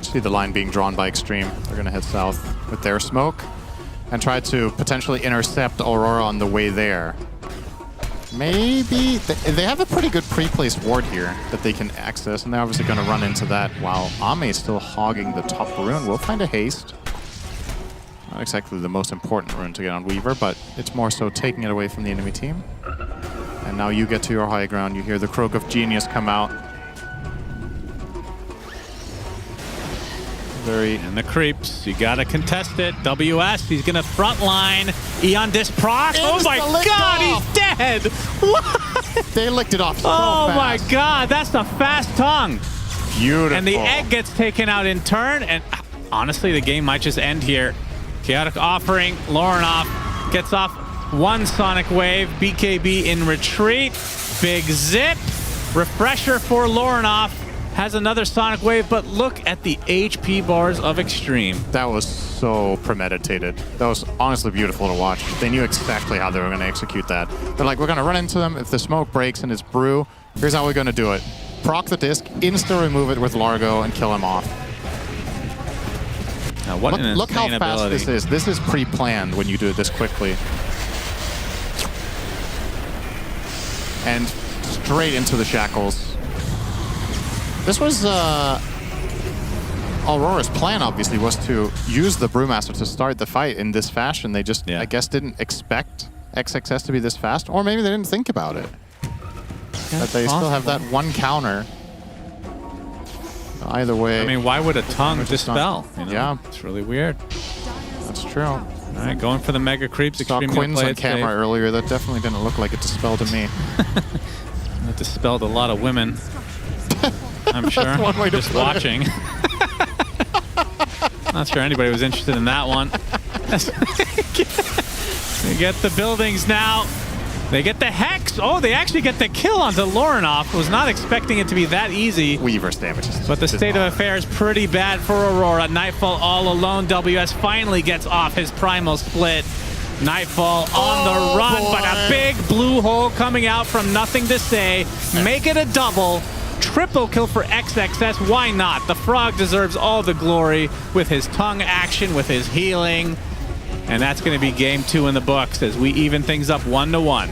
See the line being drawn by Xtreme. They're going to head south with their smoke and try to potentially intercept Aurora on the way there. Maybe... They have a pretty good pre-placed ward here that they can access, and they're obviously going to run into that while Ame is still hogging the top rune. We'll find a haste. Not exactly the most important rune to get on Weaver, but it's more so taking it away from the enemy team. And now you get to your high ground. You hear the Croak of Genius come out. And the creeps, you gotta contest it. WS, he's gonna frontline. Eon disc proc. Oh my god, he's dead! What? They licked it off so Oh my fast. god, that's a fast tongue. Beautiful. And the egg gets taken out in turn, and honestly, the game might just end here. Chaotic offering, Lornoff gets off one Sonic Wave. BKB in retreat. Big zip. Refresher for Lornoff. Has another Sonic Wave, but look at the HP bars of Xtreme. That was so premeditated. That was honestly beautiful to watch. They knew exactly how they were going to execute that. They're like, we're going to run into them. If the smoke breaks and it's brew, here's how we're going to do it. Proc the disc, insta-remove it with Largo, and kill him off. Now, what an look how insane fast ability. this is. This is pre-planned when you do it this quickly. And straight into the shackles. This was Aurora's plan, obviously, was to use the Brewmaster to start the fight in this fashion. They just, I guess, didn't expect XXS to be this fast, or maybe they didn't think about it. That they still have that one counter. Either way. I mean, why would a tongue dispel? You know? Yeah. It's really weird. That's true. All right, going for the mega creeps. Saw Xtreme Quinn's play on it camera safe. earlier. That definitely didn't look like it dispelled to me. That dispelled a lot of women. I'm sure. That's one way to Just put it. watching. Not sure anybody was interested in that one. They get the buildings now. They get the Hex. Oh, they actually get the kill onto Lorinov. Was not expecting it to be that easy. Weaver's damage. But the state of affairs pretty bad for Aurora. Nightfall all alone. WS finally gets off his primal split. Nightfall on the run, but a big blue hole coming out from nothing to say. Make it a double. Triple kill for XXS. Why not? The Frog deserves all the glory with his tongue action, with his healing. And that's going to be game 2 in the books as we even things up 1-1.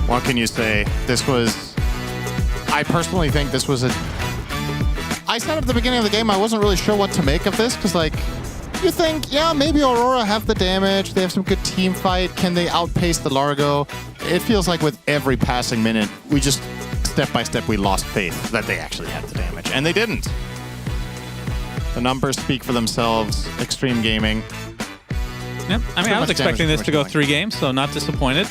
What can you say? This was... I personally think this was a... I said at the beginning of the game I wasn't really sure what to make of this, because, like, you think, yeah, maybe Aurora have the damage, they have some good team fight, can they outpace the Largo? It feels like with every passing minute, we just, step by step, we lost faith that they actually had the damage, and they didn't. The numbers speak for themselves. Xtreme Gaming. Yep. I mean, I was expecting this to go 3 games, so not disappointed.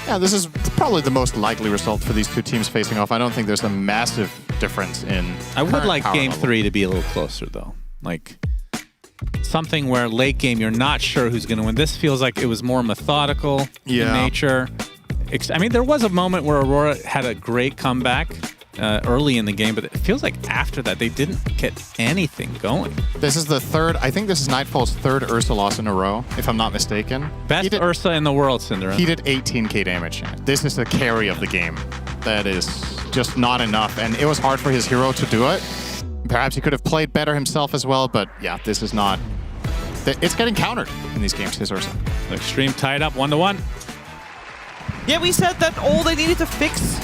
Yeah, this is probably the most likely result for these two teams facing off. I don't think there's a massive difference in I would like power game level. 3 to be a little closer, though. Like, something where late game you're not sure who's going to win. This feels like it was more methodical in nature. I mean, there was a moment where Aurora had a great comeback early in the game, but it feels like after that they didn't get anything going. This is the third, I think this is Nightfall's third Ursa loss in a row, if I'm not mistaken. Best Ursa in the world, Cinder. He did 18k damage. This is the carry of the game. That is just not enough, and it was hard for his hero to do it. Perhaps he could have played better himself as well, but yeah, this is not... It's getting countered in these games, his Ursa. Xtreme tied up 1-1. Yeah, we said that all they needed to fix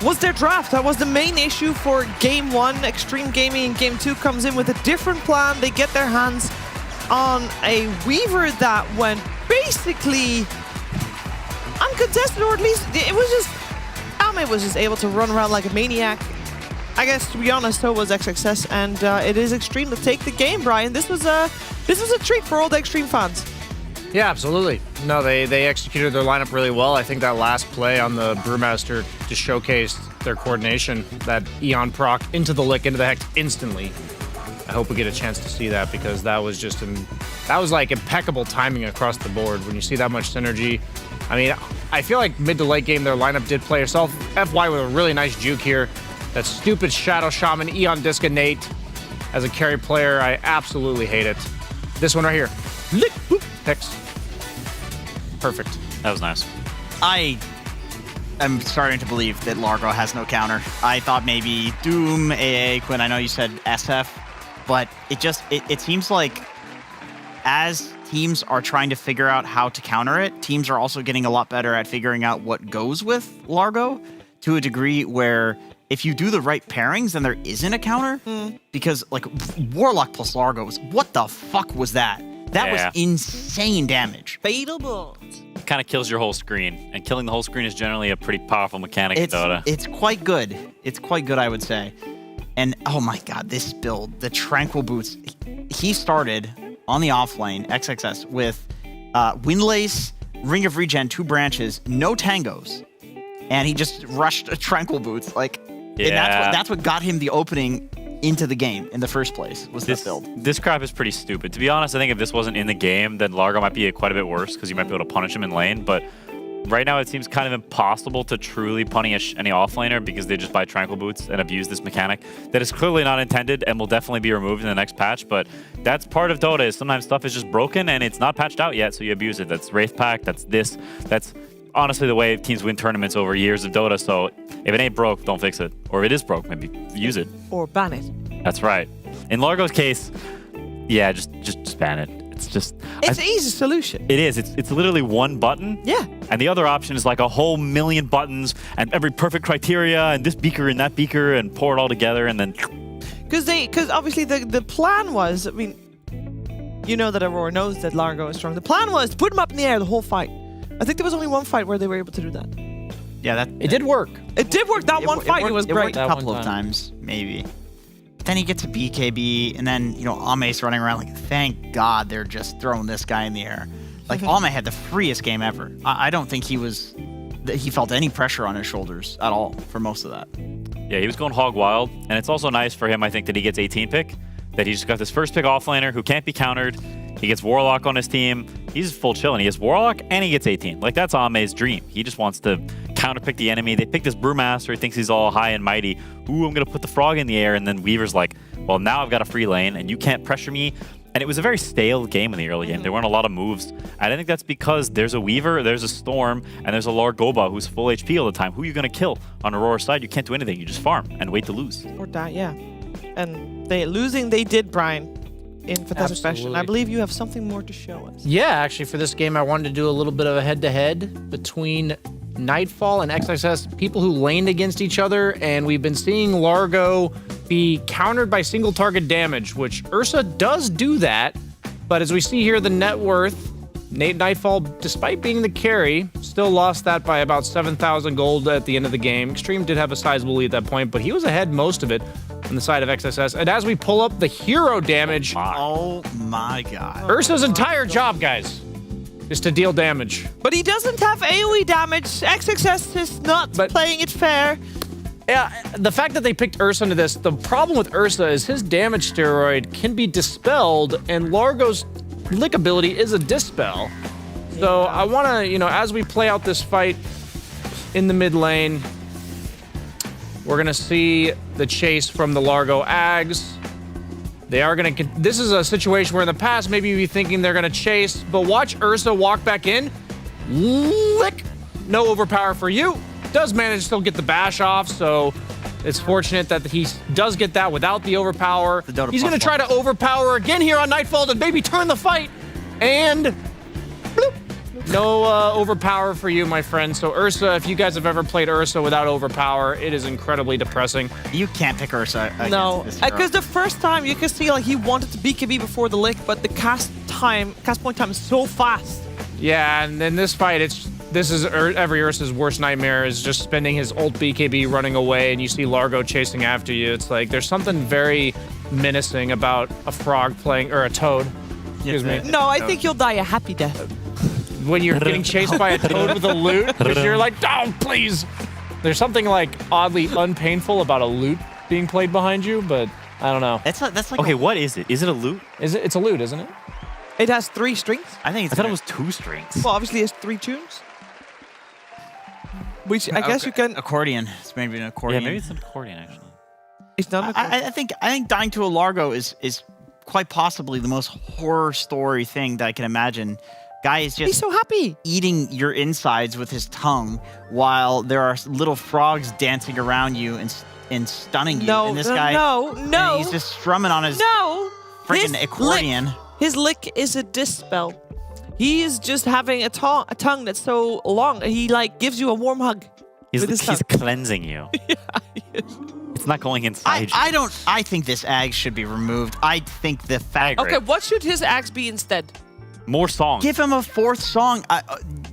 was their draft. That was the main issue for Game 1. Xtreme Gaming in Game 2 comes in with a different plan. They get their hands on a Weaver that went basically uncontested, or at least it was just... Ame was just able to run around like a maniac. I guess, to be honest, so was XXS, and it is Xtreme to take the game, Brian. This was a treat for all the Xtreme fans. Yeah, absolutely. No, they executed their lineup really well. I think that last play on the Brewmaster just showcased their coordination. That Eon proc into the lick, into the Hex instantly. I hope we get a chance to see that, because that was just that was like impeccable timing across the board. When you see that much synergy, I mean, I feel like mid to late game their lineup did play itself. FY with a really nice juke here. That stupid Shadow Shaman, Eon Disc Nate as a carry player, I absolutely hate it. This one right here. Lick, boop, Hex. Perfect. That was nice. I am starting to believe that Largo has no counter. I thought maybe Doom, AA, Quinn, I know you said SF, but it seems like as teams are trying to figure out how to counter it, teams are also getting a lot better at figuring out what goes with Largo to a degree where if you do the right pairings, then there isn't a counter. Because, like, Warlock plus Largo was... What the fuck was that? That was insane damage. Fatal Bolt. Kind of kills your whole screen. And killing the whole screen is generally a pretty powerful mechanic in Dota. It's quite good. It's quite good, I would say. And, oh my god, this build, the Tranquil Boots. He started on the offlane, XXS, with Windlace, Ring of Regen, 2 branches, no tangos. And he just rushed a Tranquil Boots. Like... And that's what got him the opening into the game in the first place, was this build. This crap is pretty stupid. To be honest, I think if this wasn't in the game, then Largo might be quite a bit worse, because you might be able to punish him in lane. But right now, it seems kind of impossible to truly punish any offlaner, because they just buy Tranquil Boots and abuse this mechanic that is clearly not intended and will definitely be removed in the next patch. But that's part of Dota, is sometimes stuff is just broken and it's not patched out yet, so you abuse it. That's Wraith Pack, that's this, that's... honestly the way teams win tournaments over years of Dota, so if it ain't broke, don't fix it. Or if it is broke, maybe use it. Or ban it. That's right. In Largo's case, yeah, just ban it. It's just... It's an easy solution. It is. It's literally one button. Yeah. And the other option is like a whole million buttons and every perfect criteria and this beaker and that beaker and pour it all together and then... Because obviously the plan was, I mean, you know that Aurora knows that Largo is strong. The plan was to put him up in the air the whole fight. I think there was only one fight where they were able to do that. Yeah, it did work. It did work. That one fight, it was It great. worked a couple of times, maybe. But then he gets a BKB, and then, Ame's running around like, thank God they're just throwing this guy in the air. Like, Ame had the freest game ever. I don't think he felt any pressure on his shoulders at all for most of that. Yeah, he was going hog wild, and it's also nice for him, I think, that he gets 18 pick, that he just got this first pick offlaner who can't be countered. He gets Warlock on his team. He's full chilling. He gets Warlock, and he gets 18. Like, that's Ame's dream. He just wants to counterpick the enemy. They pick this Brewmaster. He thinks he's all high and mighty. Ooh, I'm going to put the frog in the air, and then Weaver's like, well, now I've got a free lane, and you can't pressure me. And it was a very stale game in the early game. There weren't a lot of moves. And I think that's because there's a Weaver, there's a Storm, and there's a Largoba who's full HP all the time. Who are you going to kill? On Aurora's side, you can't do anything. You just farm and wait to lose. Or die, yeah. And they did, Brian, in Fantastic Fashion. I believe you have something more to show us. Yeah, actually, for this game, I wanted to do a little bit of a head-to-head between Nightfall and XXS, people who laned against each other, and we've been seeing Largo be countered by single target damage, which Ursa does do that, but as we see here, the net worth, Nightfall, despite being the carry, still lost that by about 7,000 gold at the end of the game. Xtreme did have a sizable lead at that point, but he was ahead most of it on the side of XSS. And as we pull up the hero damage... Oh my god. Ursa's entire job, guys, is to deal damage. But he doesn't have AoE damage. XXS is not playing it fair. Yeah, the fact that they picked Ursa into this, the problem with Ursa is his damage steroid can be dispelled, and Largo's lick ability is a dispel. So I want to, as we play out this fight in the mid lane, we're going to see the chase from the Largo Ags. They are going to... This is a situation where in the past, maybe you'd be thinking they're going to chase, but watch Ursa walk back in. Lick! No overpower for you. Does manage to still get the bash off, so it's fortunate that he does get that without the overpower. He's going to try to overpower again here on Nightfall to maybe turn the fight. And bloop, no overpower for you, my friend. So Ursa, if you guys have ever played Ursa without overpower, it is incredibly depressing. You can't pick Ursa against No, this hero. because the first time you can see like he wanted to BKB before the lick, but the cast point time is so fast. Yeah, and in this fight, this is every Ursa's worst nightmare, is just spending his ult BKB running away, and you see Largo chasing after you. It's like there's something very menacing about a frog playing, or a toad. Excuse me. No, I think you'll die a happy death. When you're getting chased by a toad with a loot, because you're like, oh, please. There's something like oddly unpainful about a loot being played behind you, but I don't know. That's like okay, what is it? Is it a loot? It's a loot, isn't it? It has 3 strings. I thought it was 2 strings. Well, obviously it has 3 tunes. Which I guess you can... Accordion. It's maybe an accordion. Yeah, maybe it's an accordion, actually. It's not an accordion. I think dying to a Largo is quite possibly the most horror story thing that I can imagine. Guy is just He's so happy. eating your insides with his tongue while there are little frogs dancing around you and stunning you. No, and this guy, no. and he's just strumming on his freaking accordion. His lick is a dispel. He is just having a tongue that's so long. He like gives you a warm hug. He's with his tongue. cleansing you. It's not going inside you. I think this Ag should be removed. I think the fact. Okay, what should his axe be instead? More songs. Give him a 4th song.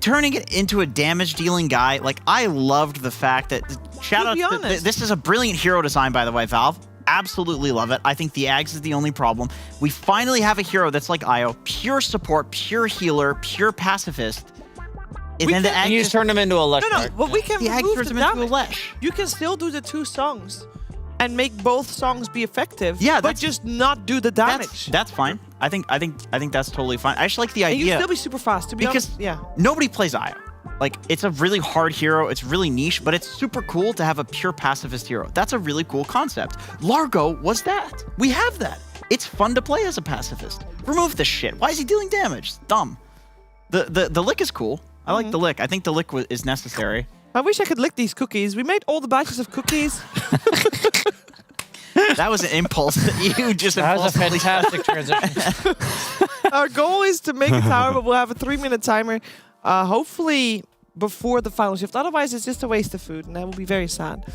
Turning it into a damage-dealing guy. Like, I loved the fact that... Shout out to... This is a brilliant hero design, by the way, Valve. Absolutely love it. I think the Ags is the only problem. We finally have a hero that's like Io. Pure support, pure healer, pure pacifist. And then the Ag you just turn him into a Lesh. No, but we can the Ag remove turns the him into a damage. Lesh. You can still do the 2 songs and make both songs be effective. Yeah, but just not do the damage. That's fine. I think that's totally fine. I actually like the And idea. you can still be super fast, to be because honest. Yeah. nobody plays Io. Like, it's a really hard hero. It's really niche, but it's super cool to have a pure pacifist hero. That's a really cool concept. Largo was that. We have that. It's fun to play as a pacifist. Remove this shit. Why is he dealing damage? It's dumb. The lick is cool. I like the lick. I think the lick is necessary. I wish I could lick these cookies. We made all the batches of cookies. That was an impulse that you just That was a impulsively- fantastic transition. Our goal is to make a tower, but we'll have a 3-minute timer. Hopefully before the final shift. Otherwise, it's just a waste of food, and that will be very sad.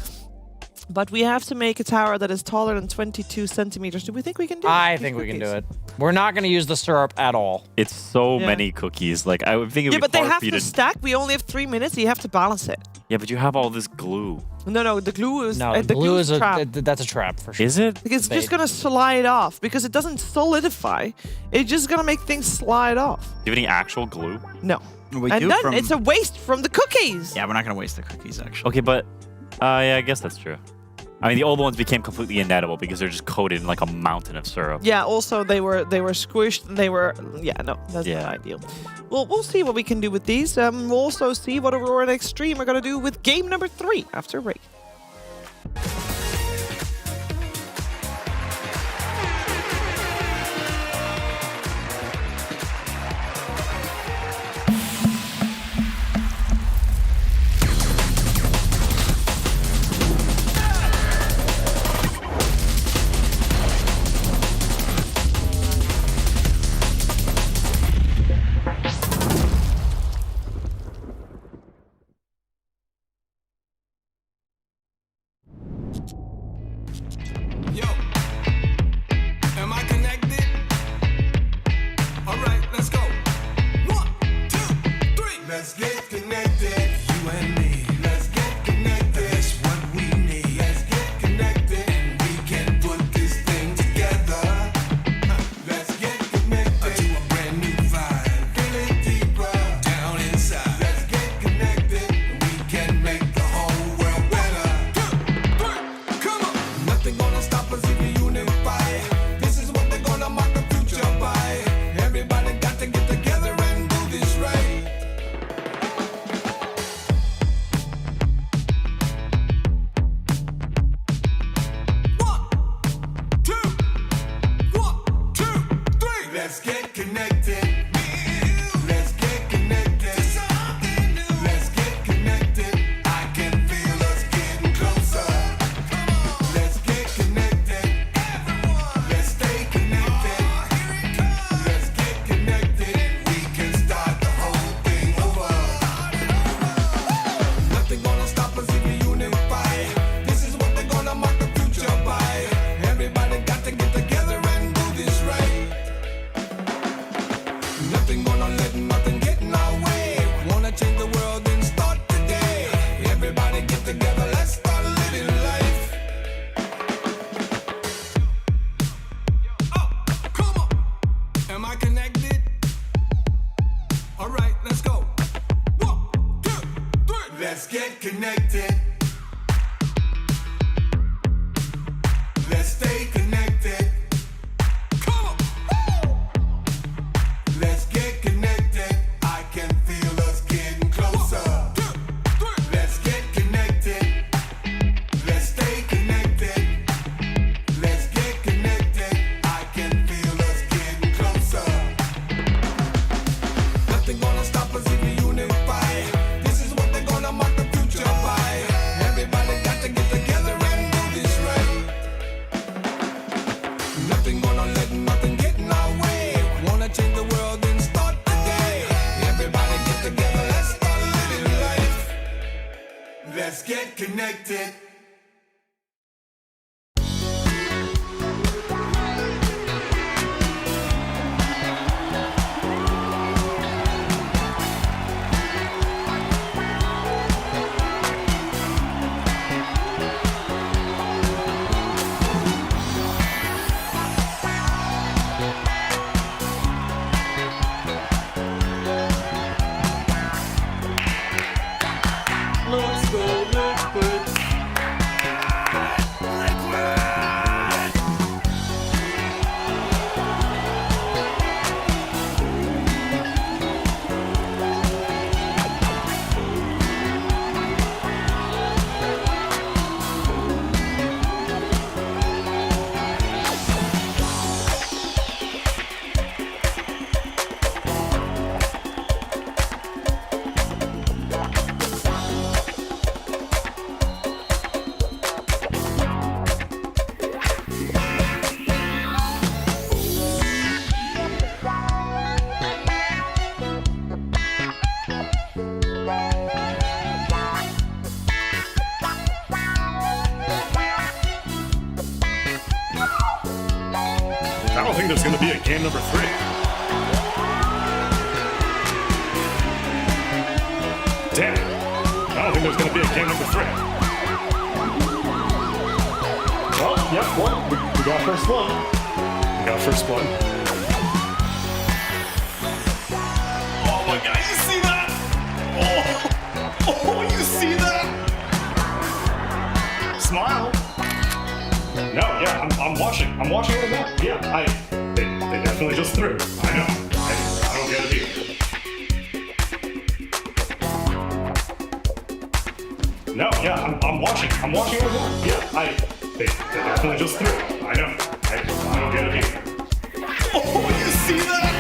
But we have to make a tower that is taller than 22 centimeters. Do we think we can do it? I think we can do it. We're not going to use the syrup at all. It's so Yeah. many cookies. Like I would think it would Yeah, be but they hard have for you to stack. We only have 3 minutes. So you have to balance it. Yeah, but you have all this glue. No, the glue is No, the glue is a trap. that's a trap for sure. Is it? It's just gonna slide off because it doesn't solidify. It's just gonna make things slide off. Do you have any actual glue? No. We And do then from- it's a waste from the cookies. Yeah, we're not gonna waste the cookies actually. Okay, but yeah, I guess that's true. I mean, the old ones became completely inedible because they're just coated in like a mountain of syrup. Yeah. Also, they were squished. And they were no, that's not ideal. Well, we'll see what we can do with these. We'll also see what Aurora and Xtreme are gonna do with game number 3 after a break. Yo, am I connected? All right, let's go. 1, 2, 3. Let's get connected, you and me. Let's get connected. That's what we need. Let's get connected, and we can put this thing together. Let's get connected to a brand new vibe. Feel it deeper down inside. Let's get connected, and we can make the whole world better. 2, 3, come on. Nothing gonna stop us if we unify. This is what they're gonna mark the future by. Everybody got to get together and do this right. Let's get connected. Let's get connected. Let's get connected. I can feel us getting closer. Let's get connected. Let's stay connected. Let's get connected. We can start the whole thing over. Nothing gonna stop us if we unify. This is what they're gonna mark the future by. Everybody got to get together and do this right. Nothing gonna let nothing get in our way. Wanna change the world and start today. Everybody get together, let's start living life. Oh, come on. Am I connected? All right, let's go. 1, 2, 3. Let's get connected. Let's stay connected. Come on. Let's get connected. I can feel us getting closer. 1, 2, 3. Let's get connected. Let's stay connected. Let's get connected. I can feel us getting closer. Nothing gonna stop us if we unify. This is what they're gonna mark the future by. Everybody got to get together and do this right. Nothing gonna let nothing get in our way. Wanna change the world and start today. Everybody get together, let's start living life. Let's get connected. Let's go liquid. I don't think there's going to be a game number 3. Damn. I don't think there's going to be a game number 3. Well, yep, one. We got first blood. We got first blood. Oh my god, you see that? Oh, you see that? Smile. No, yeah, I'm watching. I'm watching right now. Yeah, they definitely just threw. I know. I don't get it either. No, yeah, I'm watching. I'm watching right now. Yeah, they definitely just threw. I know. I don't get it either. Oh, you see that?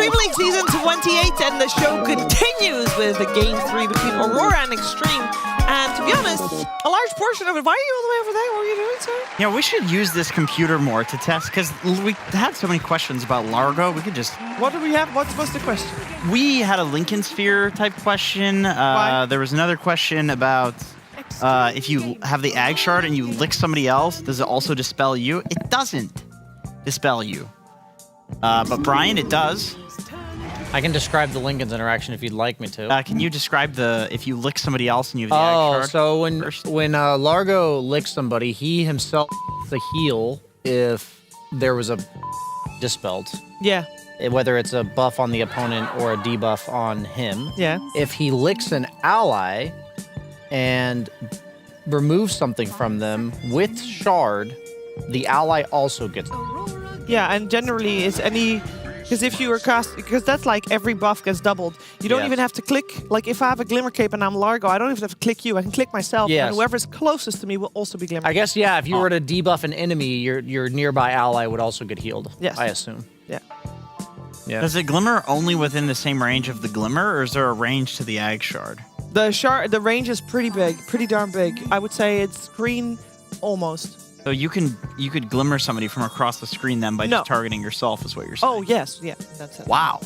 DreamLeague Season 28, and the show continues with the Game 3 between Aurora and Xtreme. And to be honest, a large portion of it... Why are you all the way over there? What were you doing, sir? Yeah, we should use this computer more to test, because we had so many questions about Largo. We could just... What do we have? What's the question? We had a Lincoln Sphere type question. There was another question about if you have the Ag Shard and you lick somebody else, does it also dispel you? It doesn't dispel you. But Brian, it does. I can describe the Lincoln's interaction if you'd like me to. Can you describe if you lick somebody else and you have the Ag Shard? So when Largo licks somebody, he himself the heal if there was a dispelled. Yeah. Whether it's a buff on the opponent or a debuff on him. Yeah. If he licks an ally and removes something from them with Shard, the ally also gets it. Yeah, and generally it's any... Because if you were because that's like every buff gets doubled. You don't even have to click. Like if I have a Glimmer Cape and I'm Largo, I don't even have to click you. I can click myself, and whoever's closest to me will also be Glimmer. I guess, yeah, if you were to debuff an enemy, your nearby ally would also get healed. Yes. I assume. Yeah. Yeah. Does it glimmer only within the same range of the Glimmer, or is there a range to the Ag Shard? The range is pretty big, pretty darn big. I would say it's green almost. So you could Glimmer somebody from across the screen then by just targeting yourself, is what you're saying. Oh yes, yeah, that's it. Wow,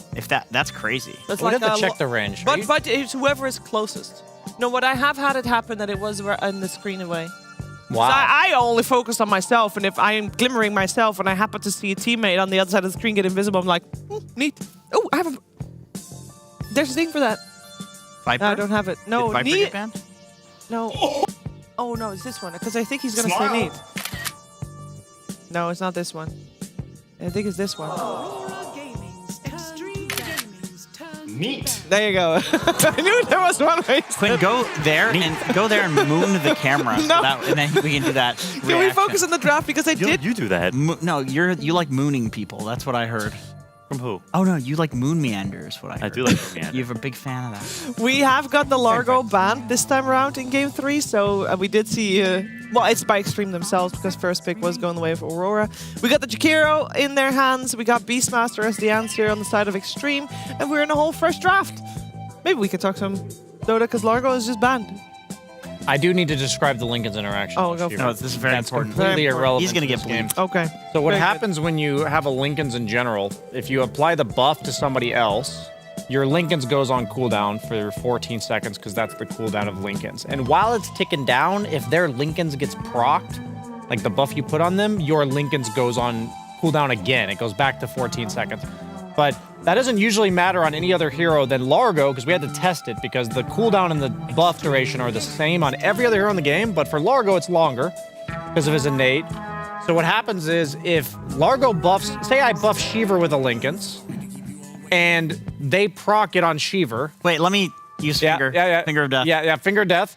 that's crazy. That's We'd have to check the range. But it's whoever is closest. No, what I have had it happen that it was in the screen away. Wow. So I only focus on myself, and if I am glimmering myself and I happen to see a teammate on the other side of the screen get invisible, I'm like, neat. Oh, I have a... There's a thing for that. Viper? No, I don't have it. No, Did Viper neat. get banned? No. Oh no, it's this one, because I think he's gonna say neat. No, it's not this one. I think it's this one. Neat. There you go. I knew there was one way. Quinn, go there and moon the camera, No. and then we can do that. Can we focus on the draft, because I did. You do that. No, you like mooning people. That's what I heard. From who? Oh no, you like moon meanders. What I heard. I do like moon meanders. You're a big fan of that. We have got the Largo banned this time around in Game 3, so we did see... well, it's by Xtreme themselves, because first pick was going the way of Aurora. We got the Jakiro in their hands, we got Beastmaster as the answer on the side of Xtreme, and we're in a whole fresh draft. Maybe we could talk some Dota, because Largo is just banned. I do need to describe the Lincoln's interaction. Oh, go for it. No, this is very important. Completely Very important. irrelevant. He's gonna to get this game. bleeped. Okay. So what Very happens when you have a Lincoln's in general, if you apply the buff to somebody else, your Lincoln's goes on cooldown for 14 seconds because that's the cooldown of Lincoln's. And while it's ticking down, if their Lincoln's gets procced, like the buff you put on them, your Lincoln's goes on cooldown again. It goes back to 14 seconds. But that doesn't usually matter on any other hero than Largo because we had to test it because the cooldown and the buff duration are the same on every other hero in the game, but for Largo it's longer because of his innate. So what happens is if Largo buffs, say I buff Sheever with a Lincoln's, and they proc it on Sheever. Wait, let me use finger. Finger of death. Yeah, finger of death.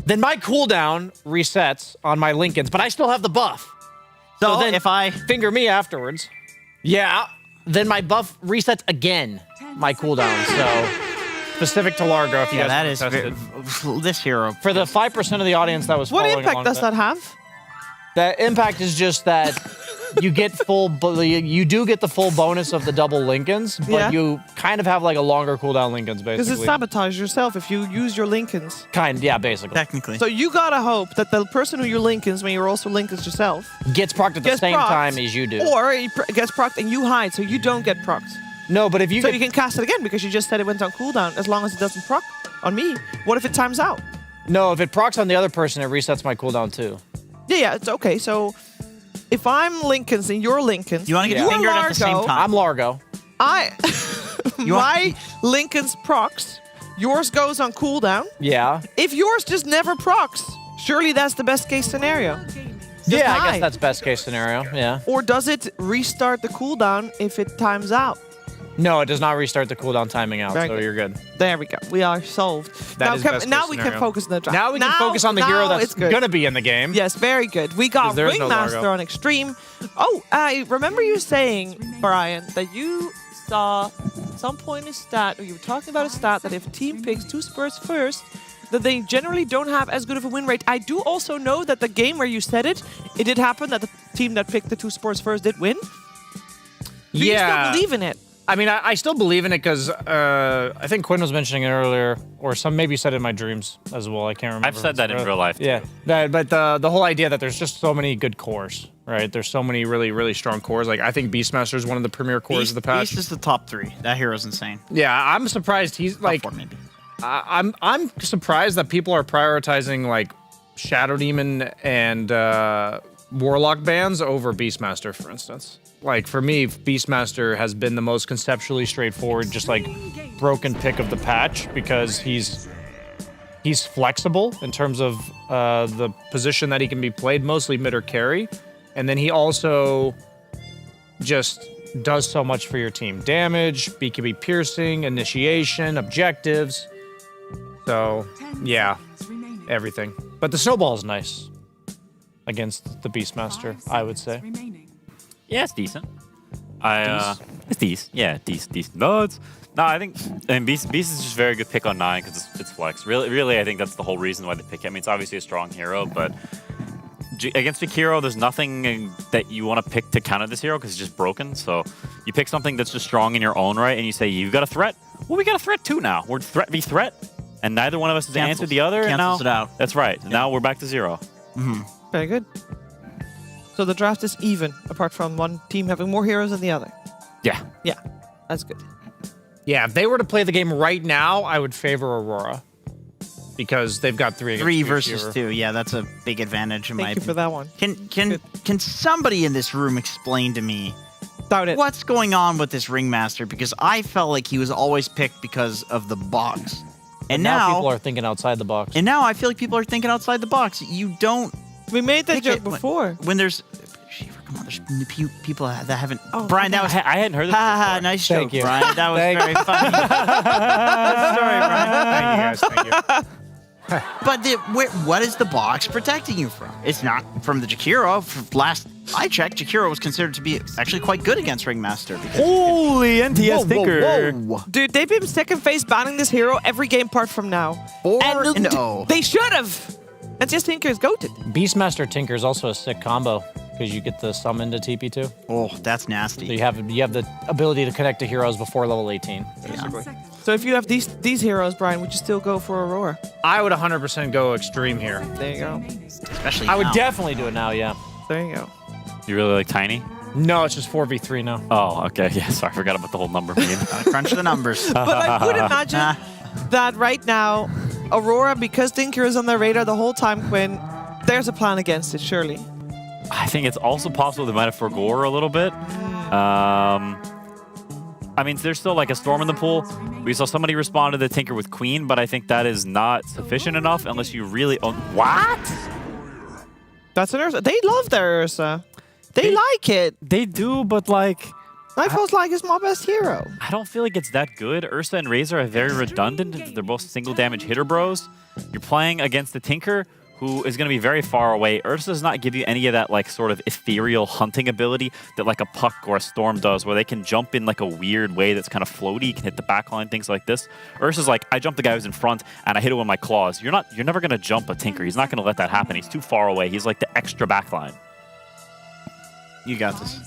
Then my cooldown resets on my Lincolns, but I still have the buff. So then if I finger me afterwards, then my buff resets again, my cooldown. So specific to Largo, if you guys that is tested. this hero. For the 5% of the audience that was What following impact along does with that have? The impact is just that you get you do get the full bonus of the double Lincolns, but you kind of have like a longer cooldown Lincolns, basically. Because it sabotages yourself if you use your Lincolns. Basically. Technically. So you gotta hope that the person who you Lincolns, when you're also Lincolns yourself, gets procced at the same time as you do. Or he gets procced and you hide, so you don't get procced. No, but if you you can cast it again because you just said it went on cooldown as long as it doesn't proc on me. What if it times out? No, if it procs on the other person, it resets my cooldown too. Yeah, it's okay. So if I'm Lincolns and you're Lincolns, you want to get fingered at the same time. I'm Largo. My Lincoln's procs, yours goes on cooldown. Yeah. If yours just never procs, surely that's the best case scenario. Yeah, I guess that's best case scenario. Yeah. Or does it restart the cooldown if it times out? No, it does not restart the cooldown timing out, Very so good. you're good. There we go. We are solved. That is best now case we can scenario. focus on the draft. Now we can focus on the hero that's going to be in the game. Yes, very good. We got 'Cause there's no Ringmaster Largo. on Xtreme. Oh, I remember you saying, Brian, that you saw some point in a stat, or you were talking about a stat, that if a team picks 2 Spurs first, that they generally don't have as good of a win rate. I do also know that the game where you said it did happen that the team that picked the 2 Spurs first did win. Do you still believe in it? I mean, I still believe in it because I think Quinn was mentioning it earlier, or maybe said it in my dreams as well. I can't remember. I've said that in real life. Yeah, but the whole idea that there's just so many good cores, right? There's so many really, really strong cores. Like I think Beastmaster is one of the premier cores of the patch. Beast is the top 3. That hero's insane. Yeah, I'm surprised he's like. Top 4 maybe. I'm surprised that people are prioritizing like Shadow Demon and Warlock bans over Beastmaster, for instance. Like for me, Beastmaster has been the most conceptually straightforward, just like broken pick of the patch because he's flexible in terms of the position that he can be played, mostly mid or carry, and then he also just does so much for your team: damage, BKB piercing, initiation, objectives. So yeah, everything. But the snowball is nice against the Beastmaster, I would say. Yeah, it's decent. It's decent. Yeah, decent. No, I think Beast is just a very good pick on 9 because it's flex. Really, I think that's the whole reason why they pick him. I mean, it's obviously a strong hero, but against Jakiro, there's nothing that you want to pick to counter this hero because it's just broken. So you pick something that's just strong in your own right, and you say, you've got a threat? Well, we got a threat too now. We're threat v threat, and neither one of us has answered the other. Cancels it out. That's right. Yeah. Now we're back to 0. Mm-hmm. Very good. So the draft is even, apart from one team having more heroes than the other. Yeah. Yeah, that's good. Yeah, if they were to play the game right now, I would favor Aurora because they've got 3 against 3 2 versus fewer. 2. Yeah, that's a big advantage in my Thank you opinion. for that one. Can somebody in this room explain to me what's going on with this Ringmaster? Because I felt like he was always picked because of the box. And now people are thinking outside the box. And now I feel like people are thinking outside the box. You don't. We made that joke before. When there's. Come on, there's people that haven't. Oh, Brian, that was. I hadn't heard this. Ha, nice Thank joke, you. Brian. That was very funny. Sorry, Brian. Thank you, guys. Thank you. But what is the box protecting you from? It's not from the Jakiro. Last I checked, Jakiro was considered to be actually quite good against Ringmaster. Holy NTS Tinker. Whoa. Dude, they've been second phase banning this hero every game apart from now. 4-0. They should have. NTS Tinker is goated. Beastmaster Tinker is also a sick combo because you get the summon to TP2. Oh, that's nasty. So you have the ability to connect to heroes before level 18. Yeah. So if you have these heroes, Brian, would you still go for Aurora? I would 100% go Xtreme here. There you go. Especially I would now. definitely do it now, yeah. There you go. You really like Tiny? No, it's just 4v3 now. Oh, okay. Yeah, sorry. I forgot about the whole number game. Crunch the numbers. But I would imagine that right now, Aurora, because Tinker is on their radar the whole time, Quinn, there's a plan against it, surely. I think it's also possible they might have forgo her a little bit. I mean, there's still like a storm in the pool. We saw somebody respond to the Tinker with Queen, but I think that is not sufficient enough unless you really own... What? That's an Ursa. They love their Ursa. They like it. They do, but like... Nightfall's like is my best hero. I don't feel like it's that good. Ursa and Razor are very redundant. They're both single damage hitter bros. You're playing against the Tinker, who is going to be very far away. Ursa does not give you any of that like sort of ethereal hunting ability that like a Puck or a Storm does, where they can jump in like a weird way that's kind of floaty. You can hit the backline, things like this. Ursa's like, I jump the guy who's in front and I hit it with my claws. You're never going to jump a Tinker. He's not going to let that happen. He's too far away. He's like the extra backline. You got this.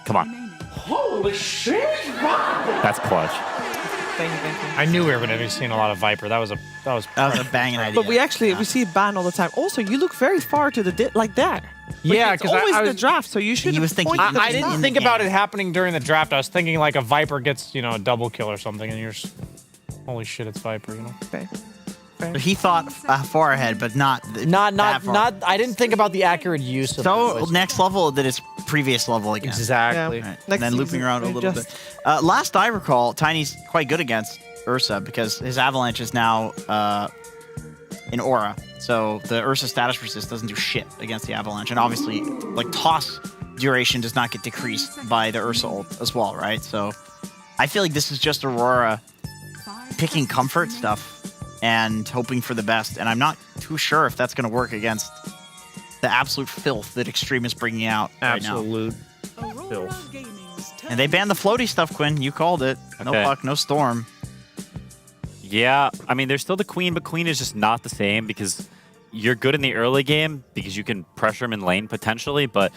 Come on. Holy shit! That's clutch. Thank you. I knew we were going to be seeing a lot of Viper. That was a banging idea. But we see it ban all the time. Also, you look very far to the like that. Yeah, because because always I in was the draft, so you should. I didn't think about it happening during the draft. I was thinking like a Viper gets, a double kill or something, and you're just, holy shit, it's Viper, Okay. So he thought far ahead, but not that far. I didn't think about the accurate use of So next level that is previous level again. Exactly. Right. Next And then looping season, around a we little just- bit. Last I recall, Tiny's quite good against Ursa because his Avalanche is now in Aura. So the Ursa status resist doesn't do shit against the Avalanche. And obviously, like toss duration does not get decreased by the Ursa ult as well, right? So I feel like this is just Aurora picking comfort stuff and hoping for the best. And I'm not too sure if that's going to work against the absolute filth that Xtreme is bringing out right now. Absolute filth. And they banned the floaty stuff, Quinn. You called it. No Okay. Puck, no Storm. Yeah, I mean, there's still the Queen, but Queen is just not the same because you're good in the early game because you can pressure him in lane potentially, but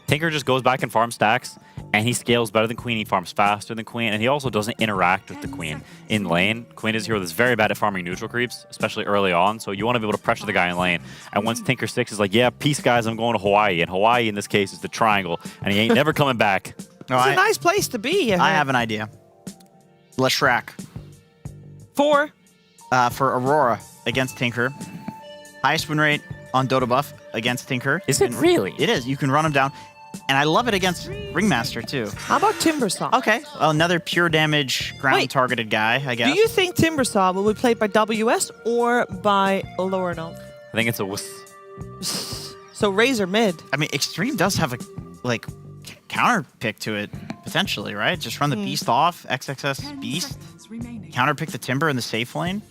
Tinker just goes back and farms stacks, and he scales better than Queen. He farms faster than Queen, and he also doesn't interact with the Queen in lane. Queen is a hero that's very bad at farming neutral creeps, especially early on, so you want to be able to pressure the guy in lane. And once Tinker 6 is like, yeah, peace, guys, I'm going to Hawaii, and Hawaii in this case is the triangle, and he ain't never coming back. No, It's a nice place to be. I have an idea. Leshrac. For Aurora against Tinker. Highest win rate on Dota buff against Tinker. Is it really? It is. You can run him down. And I love it against Ringmaster, too. How about Timbersaw? Okay. Well, another pure damage ground-targeted guy, I guess. Do you think Timbersaw will be played by WS or by Lorno? I think it's a So Razor mid. I mean, Xtreme does have a, counter pick to it, potentially, right? Just run the Beast off, XXS Beast, counter pick the Timber in the safe lane.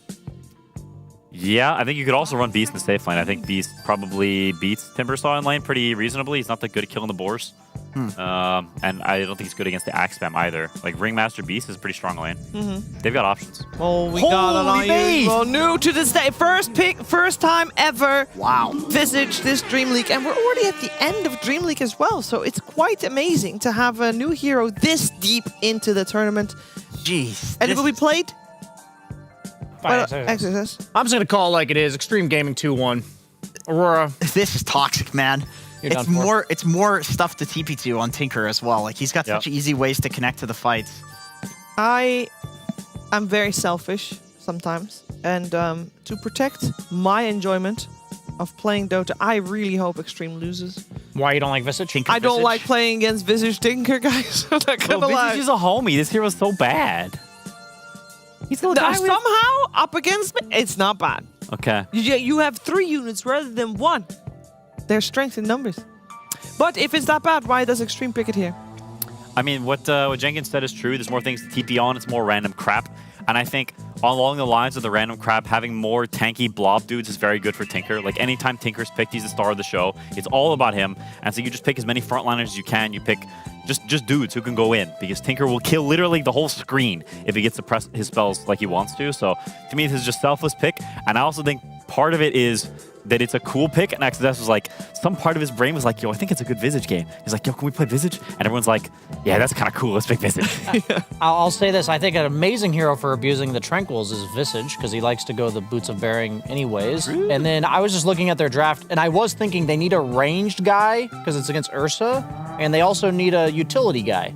Yeah, I think you could also run Beast in the safe lane. I think Beast probably beats Timbersaw in lane pretty reasonably. He's not that good at killing the boars. And I don't think he's good against the Axe Spam either. Like, Ringmaster Beast is a pretty strong lane. They've got options. Oh, we got an Holy unusual new to this day. First pick, first time ever. Wow. Visage this DreamLeague. And we're already at the end of DreamLeague as well. So it's quite amazing to have a new hero this deep into the tournament. Jeez. And it will be played? Exorcist. I'm just going to call it like it is. Xtreme Gaming 2-1. Aurora. This is toxic, man. You're It's done for. it's more stuff to TP to on Tinker as well. Like, he's got such easy ways to connect to the fights. I'm very selfish sometimes. And to protect my enjoyment of playing Dota, I really hope Xtreme loses. Why you don't like Visage? I don't like playing against Visage Tinker, guys. I'm not gonna lie. Visage is a homie. This hero's so bad. He's the guy with... Somehow, up against me, it's not bad. Okay. You have 3 units rather than 1. There's strength in numbers. But if it's that bad, why does Xtreme pick it here? I mean, what Jenkins said is true. There's more things to TP on. It's more random crap. And I think along the lines of the random crap, having more tanky blob dudes is very good for Tinker. Like, anytime Tinker's picked, he's the star of the show. It's all about him. And so you just pick as many frontliners as you can. You pick just dudes who can go in, because Tinker will kill literally the whole screen if he gets to press his spells like he wants to. So to me, this is just selfless pick. And I also think part of it is that it's a cool pick, and XSS was like, some part of his brain was like, yo, I think it's a good Visage game. He's like, yo, can we play Visage? And everyone's like, yeah, that's kind of cool. Let's pick Visage. I'll say this. I think an amazing hero for abusing the Tranquils is Visage, because he likes to go the Boots of Bearing anyways. Really? And then I was just looking at their draft, and I was thinking they need a ranged guy, because it's against Ursa, and they also need a utility guy.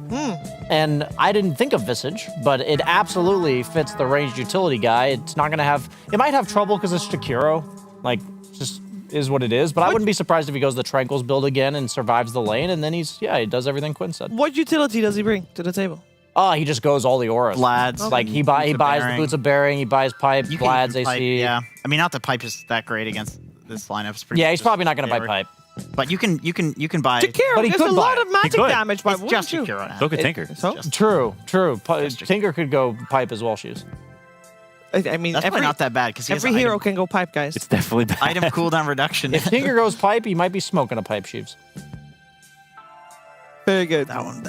And I didn't think of Visage, but it absolutely fits the ranged utility guy. It's not going to have... It might have trouble because it's Shakiro. Like, just is what it is. But I wouldn't be surprised if he goes the Tranquils build again and survives the lane, and then he does everything Quinn said. What utility does he bring to the table? Oh, he just goes all the auras. Vlads. Like, he buys the Boots of Bearing, he buys Pipe, Vlad's AC. Pipe, yeah. I mean, not that Pipe is that great against this lineup. It's pretty he's probably not going to buy Pipe. But you can buy... Jakiro gets a lot of magic damage, but it's just Jakiro now. So could Tinker. True. Tinker could go Pipe as well, shoes. I mean, that's not that bad because every hero can go Pipe, guys. It's definitely bad. Item cooldown reduction. If Tinker goes Pipe, he might be smoking a Pipe, Sheaves. Very good. That one,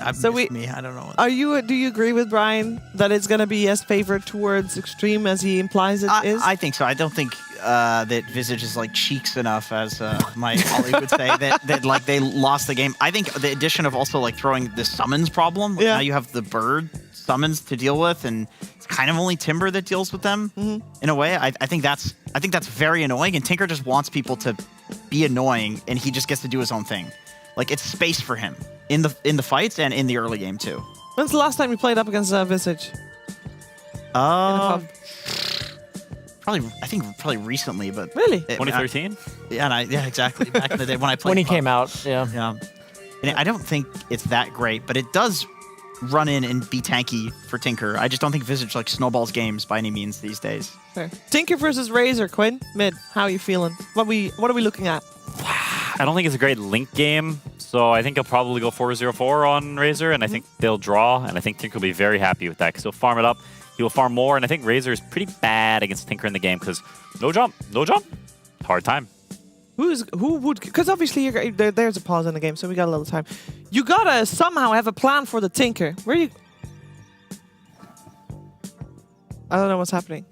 me. I don't know. Do you agree with Brian that it's going to be as favored towards Xtreme as he implies it is? I think so. I don't think that Visage is like cheeks enough, as my colleague would say, that like they lost the game. I think the addition of also like throwing the summons problem. Like now you have the bird summons to deal with, and it's kind of only Timber that deals with them in a way. I think that's very annoying, and Tinker just wants people to be annoying, and he just gets to do his own thing. Like, it's space for him in the fights and in the early game too. When's the last time you played up against Visage? Probably recently, but really 2013. Yeah, exactly. Back in the day when I played. When he came out, yeah. And I don't think it's that great, but it does run in and be tanky for Tinker. I just don't think Visage like snowballs games by any means these days. Fair. Tinker versus Razor, Quinn mid. How are you feeling? What are we looking at? I don't think it's a great link game, so I think he'll probably go 4-0-4 on Razor, and I think they'll draw, and I think Tinker will be very happy with that because he'll farm it up. He will farm more, and I think Razor is pretty bad against Tinker in the game because no jump, hard time. Who would? Because obviously there's a pause in the game, so we got a little time. You gotta somehow have a plan for the Tinker. Where you? I don't know what's happening.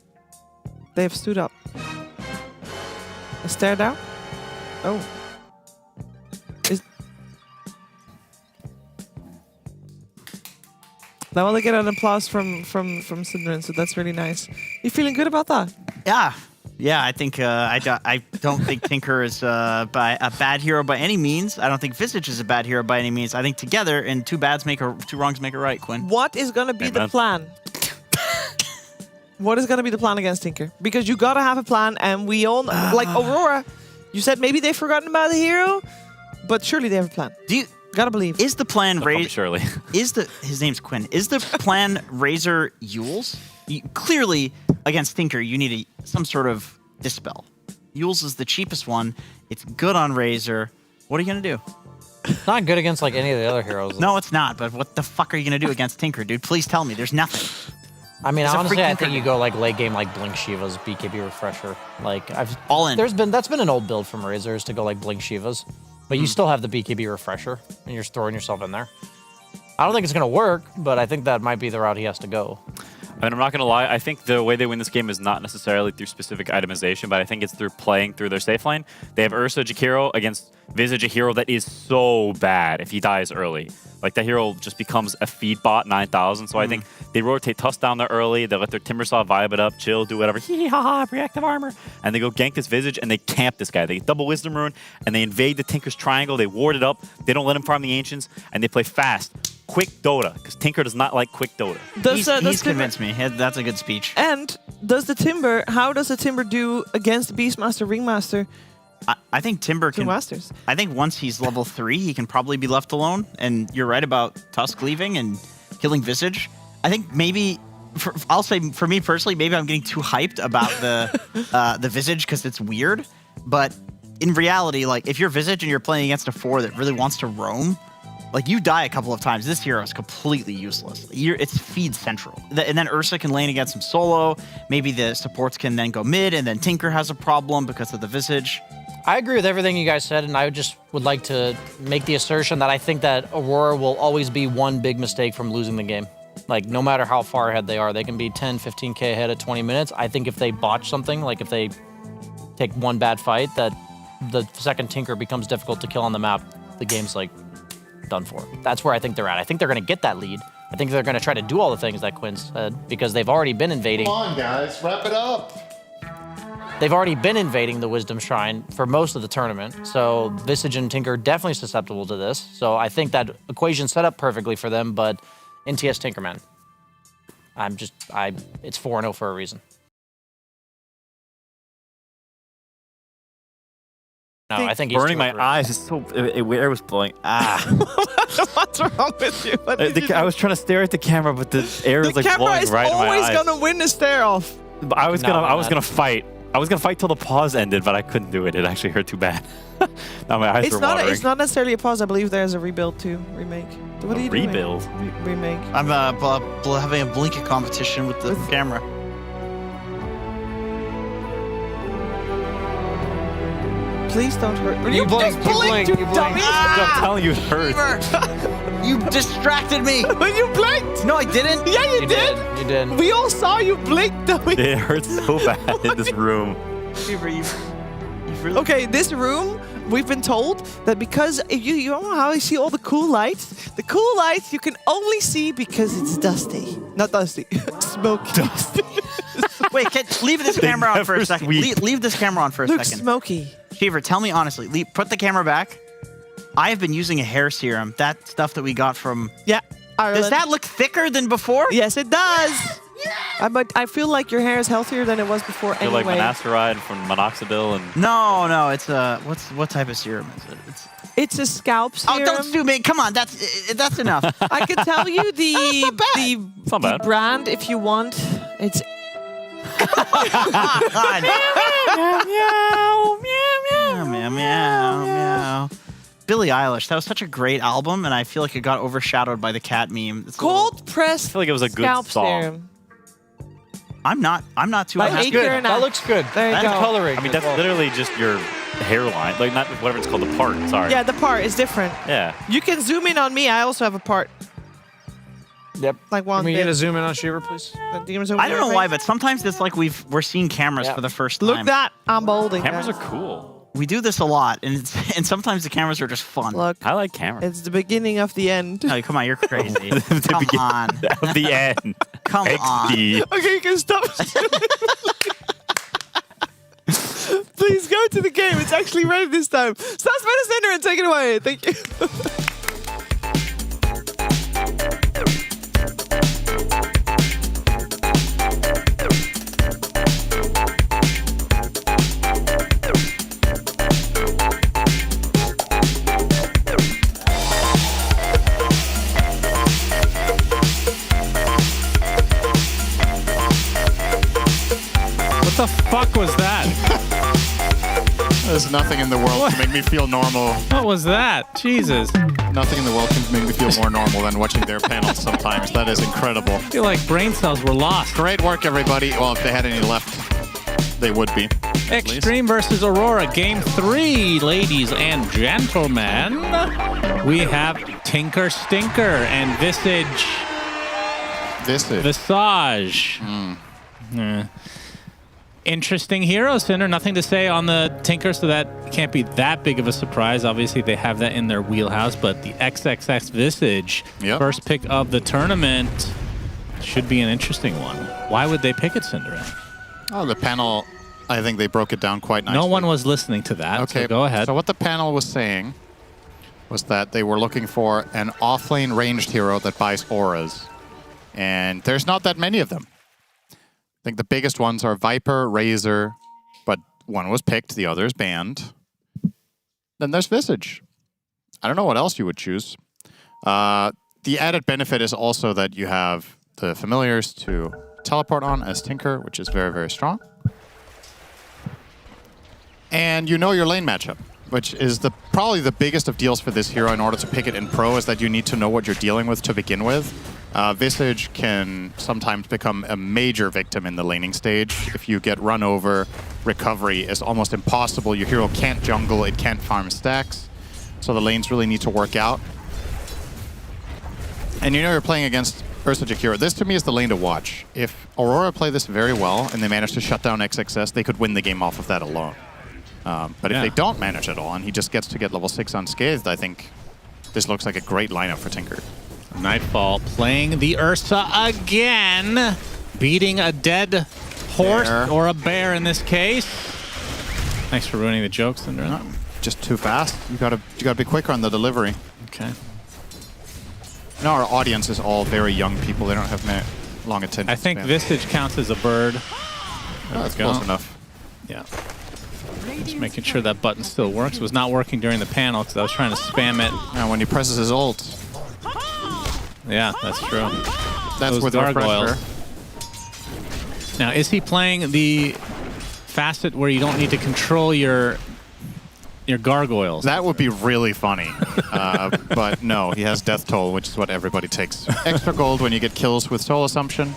They have stood up. A stare down. Oh. Now they get an applause from Synderen, so that's really nice. You feeling good about that? Yeah. I think I don't think Tinker is a bad hero by any means. I don't think Visage is a bad hero by any means. I think together, and two wrongs make a right, Quinn. What is gonna be the plan? What is gonna be the plan against Tinker? Because you gotta have a plan, and we all like Aurora. You said maybe they've forgotten about the hero, but surely they have a plan. Gotta believe. Is the plan Razor? Surely. His name's Quinn. Is the plan Razor Yules? Clearly, against Tinker, you need some sort of dispel. Yules is the cheapest one. It's good on Razor. What are you gonna do? It's not good against like any of the other heroes. No, it's not. But what the fuck are you gonna do against Tinker, dude? Please tell me. There's nothing. I mean, honestly, I think you go like late game, like Blink Shiva's BKB refresher. Like all in. That's been an old build from Razors to go like Blink Shiva's. But you still have the BKB refresher, and you're throwing yourself in there. I don't think it's going to work, but I think that might be the route he has to go. I mean, I'm not going to lie. I think the way they win this game is not necessarily through specific itemization, but I think it's through playing through their safe lane. They have Ursa Jakiro against Visage, a hero that is so bad if he dies early. Like, that hero just becomes a feed bot 9,000. So I think they rotate Tusk down there early. They let their Timbersaw vibe it up, chill, do whatever. Hee ha ha, reactive armor. And they go gank this Visage, and they camp this guy. They double Wisdom Rune, and they invade the Tinker's Triangle. They ward it up. They don't let him farm the Ancients, and they play fast. Quick Dota, because Tinker does not like quick Dota. He's convinced me. That's a good speech. And how does the Timber do against Beastmaster, Ringmaster? I think Timber can. Masters. I think once he's level 3, he can probably be left alone. And you're right about Tusk leaving and killing Visage. I think maybe, I'll say for me personally, maybe I'm getting too hyped about the Visage because it's weird. But in reality, like if you're Visage and you're playing against a 4 that really wants to roam, like you die a couple of times, this hero is completely useless. It's feed central. And then Ursa can lane against him solo. Maybe the supports can then go mid, and then Tinker has a problem because of the Visage. I agree with everything you guys said, and I would like to make the assertion that I think that Aurora will always be one big mistake from losing the game. Like, no matter how far ahead they are, they can be 10, 15K ahead at 20 minutes. I think if they botch something, like if they take one bad fight, that the second Tinker becomes difficult to kill on the map, the game's like done for. That's where I think they're at. I think they're going to get that lead. I think they're going to try to do all the things that Quinn said because they've already been invading. Come on, guys, wrap it up. They've already been invading the Wisdom Shrine for most of the tournament. So Visage and Tinker definitely susceptible to this. So I think that equation set up perfectly for them, but NTS Tinkerman. It's 4-0 for a reason. No, I think he's burning my eyes. It's so air was blowing. What's wrong with you? What did you I was trying to stare at the camera, but the air was like blowing right in my eyes. The camera is always gonna win the stare off. But I was gonna fight. I was gonna fight till the pause ended, but I couldn't do it. It actually hurt too bad. Now my eyes were watering. It's not necessarily a pause. I believe there's a rebuild too, remake. What are you doing? Rebuild. Remake. I'm having a blinking competition with the camera. Please don't hurt. You blinked. You dummy. I'm telling you, it hurts. You distracted me. You blinked. No, I didn't. Yeah, you did. You did. We all saw you blink, dummy. It hurts so bad in this room. Okay, this room, we've been told that because you don't know how I see all the cool lights. The cool lights you can only see because it's dusty. Not dusty. Smoky. Dusty. Wait, leave this camera on for a second. Leave this camera on for a second. Smoky. Shiver, tell me honestly. Put the camera back. I have been using a hair serum. That stuff that we got from... Yeah, Ireland. Does that look thicker than before? Yes, it does. I feel like your hair is healthier than it was before I feel anyway. like monasteride from minoxidil and... No, it's what type of serum is it? It's a scalp serum. Oh, don't sue me. Come on, that's enough. I can tell you the brand if you want. It's... God. Meow, meow, meow. Billie Eilish, that was such a great album, and I feel like it got overshadowed by the cat meme. Cold pressed. I feel like it was a good song. Serum. I'm not too That's good. That looks good. There you That's go. coloring. I mean, that's literally just your hairline, like not whatever it's called, the part. Sorry. Yeah, the part is different. Yeah. You can zoom in on me. I also have a part. Yep. Like one. Can we get a zoom in on Shiver, please? I don't know why, but sometimes it's like we're seeing cameras for the first time. Look that I'm bolding. Cameras that. are cool. We do this a lot, and sometimes the cameras are just fun. Look, I like cameras. it's the beginning of the end. No, come on, you're crazy. Come on. Of the end. Come on. Okay, you can stop. Please go to the game. It's actually ready this time. Stop spinning center and take it away. Thank you. What the fuck was that? There's nothing in the world to make me feel normal. What was that? Jesus. Nothing in the world can make me feel more normal than watching their panels sometimes. That is incredible. I feel like brain cells were lost. Great work, everybody. Well, if they had any left, they would be. Xtreme versus Aurora, game 3, ladies and gentlemen. We have Tinker Stinker and Visage. Visage. Interesting hero, Cinder. Nothing to say on the Tinker, so that can't be that big of a surprise. Obviously, they have that in their wheelhouse, but the XXX Visage, first pick of the tournament, should be an interesting one. Why would they pick it, Cinder? Oh, the panel, I think they broke it down quite nicely. No one was listening to that, okay, so go ahead. So what the panel was saying was that they were looking for an off-lane ranged hero that buys auras. And there's not that many of them. I think the biggest ones are Viper, Razor, but one was picked, the other is banned. Then there's Visage. I don't know what else you would choose. The added benefit is also that you have the familiars to teleport on as Tinker, which is very, very strong. And you know your lane matchup, which is probably the biggest of deals for this hero in order to pick it in pro, is that you need to know what you're dealing with to begin with. Visage can sometimes become a major victim in the laning stage. If you get run over, recovery is almost impossible. Your hero can't jungle, it can't farm stacks. So the lanes really need to work out. And you know you're playing against Ursa Jakiro. This to me is the lane to watch. If Aurora play this very well and they manage to shut down XXS, they could win the game off of that alone. But if they don't manage at all and he just gets to get level 6 unscathed, I think this looks like a great lineup for Tinker. Nightfall playing the Ursa again, beating a dead horse or a bear in this case. Thanks for ruining the jokes, Tundra. No, just too fast. You gotta be quicker on the delivery. Okay. No, our audience is all very young people. They don't have long attention. I think Visage counts as a bird. That's close enough. Yeah. Just making sure that button still works. It was not working during the panel because I was trying to spam it. And when he presses his ult. Yeah, that's true. That's with gargoyles. Now, is he playing the facet where you don't need to control your gargoyles? That would be really funny. But no, he has Death Toll, which is what everybody takes. Extra gold when you get kills with Soul Assumption.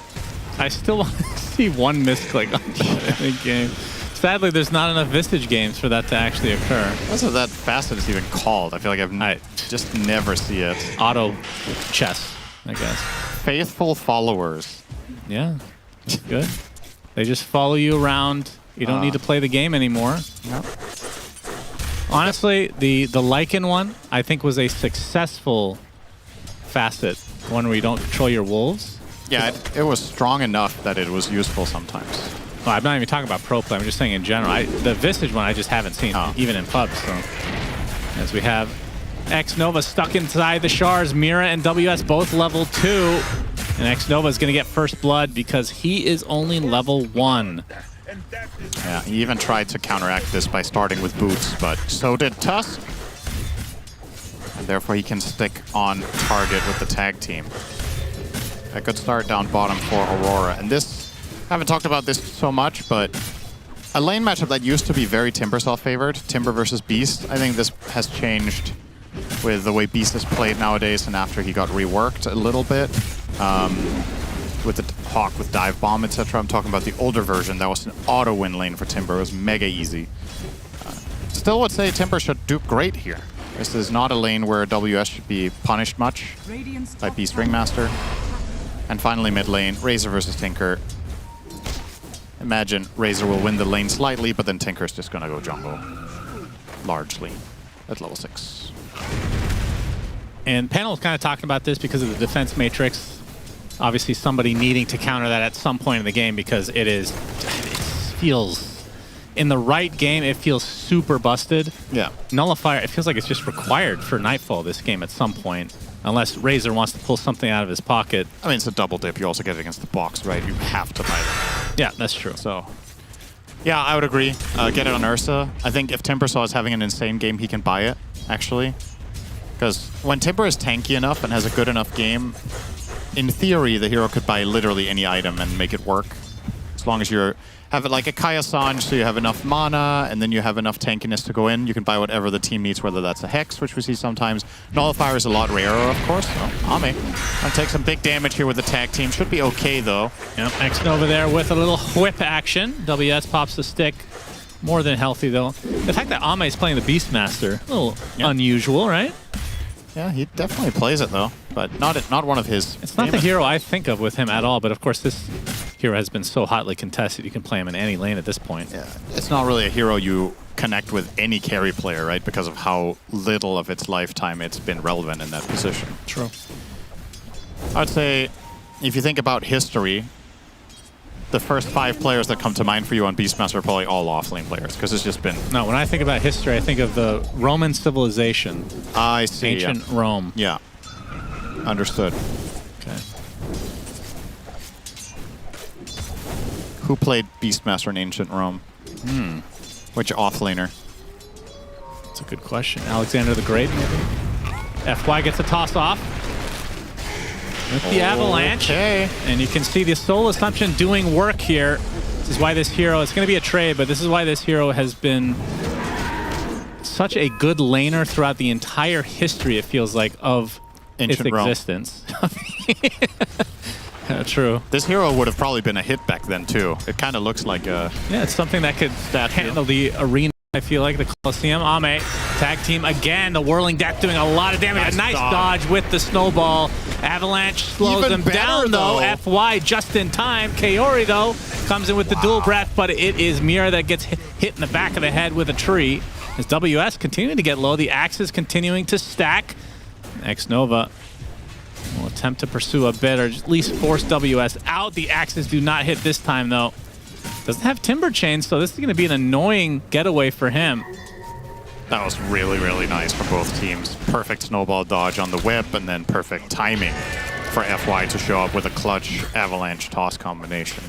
I still want to see one misclick on the game. Sadly, there's not enough Visage games for that to actually occur. What's that facet is even called? I feel like I just never see it. Auto chess, I guess. Faithful followers. Yeah, good. They just follow you around. You don't need to play the game anymore. Yep. Honestly, the Lycan one, I think, was a successful facet. One where you don't control your wolves. Yeah, it was strong enough that it was useful sometimes. Well, I'm not even talking about pro play. I'm just saying in general. The Visage one I just haven't seen, even in pubs. So, as we have X-Nova stuck inside the shards, Mira and WS both level 2. And X-Nova is going to get first blood because he is only level 1. Yeah, he even tried to counteract this by starting with boots, but so did Tusk. And therefore he can stick on target with the tag team. A good start down bottom for Aurora. And this, I haven't talked about this so much, but a lane matchup that used to be very Timbersaw favored, Timber versus Beast. I think this has changed with the way Beast is played nowadays and after he got reworked a little bit. With the Hawk with Dive Bomb, etc. I'm talking about the older version. That was an auto-win lane for Timber. It was mega easy. Still would say Timber should do great here. This is not a lane where WS should be punished much by Beast Ringmaster. And finally mid lane, Razor versus Tinker. Imagine Razor will win the lane slightly, but then Tinker's just gonna go jungle. Largely at level 6. And panel was kind of talking about this because of the defense matrix. Obviously somebody needing to counter that at some point in the game because it feels, in the right game, it feels super busted. Yeah. Nullifier, it feels like it's just required for Nightfall this game at some point. Unless Razor wants to pull something out of his pocket. I mean, it's a double dip. You also get it against the box, right? You have to buy it. Yeah, that's true. So, yeah, I would agree. Get it on Ursa. I think if Timbersaw is having an insane game, he can buy it, actually. Because when Timber is tanky enough and has a good enough game, in theory, the hero could buy literally any item and make it work. As long as you have it like a Kaya Sanj, so you have enough mana, and then you have enough tankiness to go in. You can buy whatever the team needs, whether that's a Hex, which we see sometimes. Nullifier is a lot rarer, of course. So, Ame gonna take some big damage here with the tag team. Should be okay, though. Yep, X-Nova there with a little whip action. WS pops the stick. More than healthy, though. The fact that Ame is playing the Beastmaster, a little unusual, right? Yeah, he definitely plays it, though. But not one of his. It's not the hero I think of with him at all, but of course this hero has been so hotly contested, you can play him in any lane at this point. Yeah, it's not really a hero you connect with any carry player, right? Because of how little of its lifetime it's been relevant in that position. True. I would say, if you think about history, the first 5 players that come to mind for you on Beastmaster are probably all off-lane players, because it's just been... No, when I think about history, I think of the Roman civilization. I see. Ancient Rome. Yeah. Understood. Okay. Who played Beastmaster in Ancient Rome? Which off-laner? That's a good question. Alexander the Great, maybe? FY gets a toss off. With the avalanche. Okay. And you can see the Soul Assumption doing work here. This is why this hero, it's going to be a trade, but this is why this hero has been such a good laner throughout the entire history, it feels like, of Ancient its Rome. existence. True. This hero would have probably been a hit back then, too. It kind of looks like a... Yeah, it's something that could handle the arena, I feel like, the Colosseum. Ame, tag team again, the Whirling Death doing a lot of damage. A nice dodge with the snowball. Avalanche slows Even them down, though. FY just in time. Kaori, though, comes in with the dual breath, but it is Mira that gets hit in the back of the head with a tree. As WS continuing to get low, the axes continuing to stack. Xnova will attempt to pursue a bit, or at least force WS out. The axes do not hit this time, though. Doesn't have Timber Chain, so this is going to be an annoying getaway for him. That was really, really nice for both teams. Perfect snowball dodge on the whip, and then perfect timing for FY to show up with a clutch avalanche toss combination.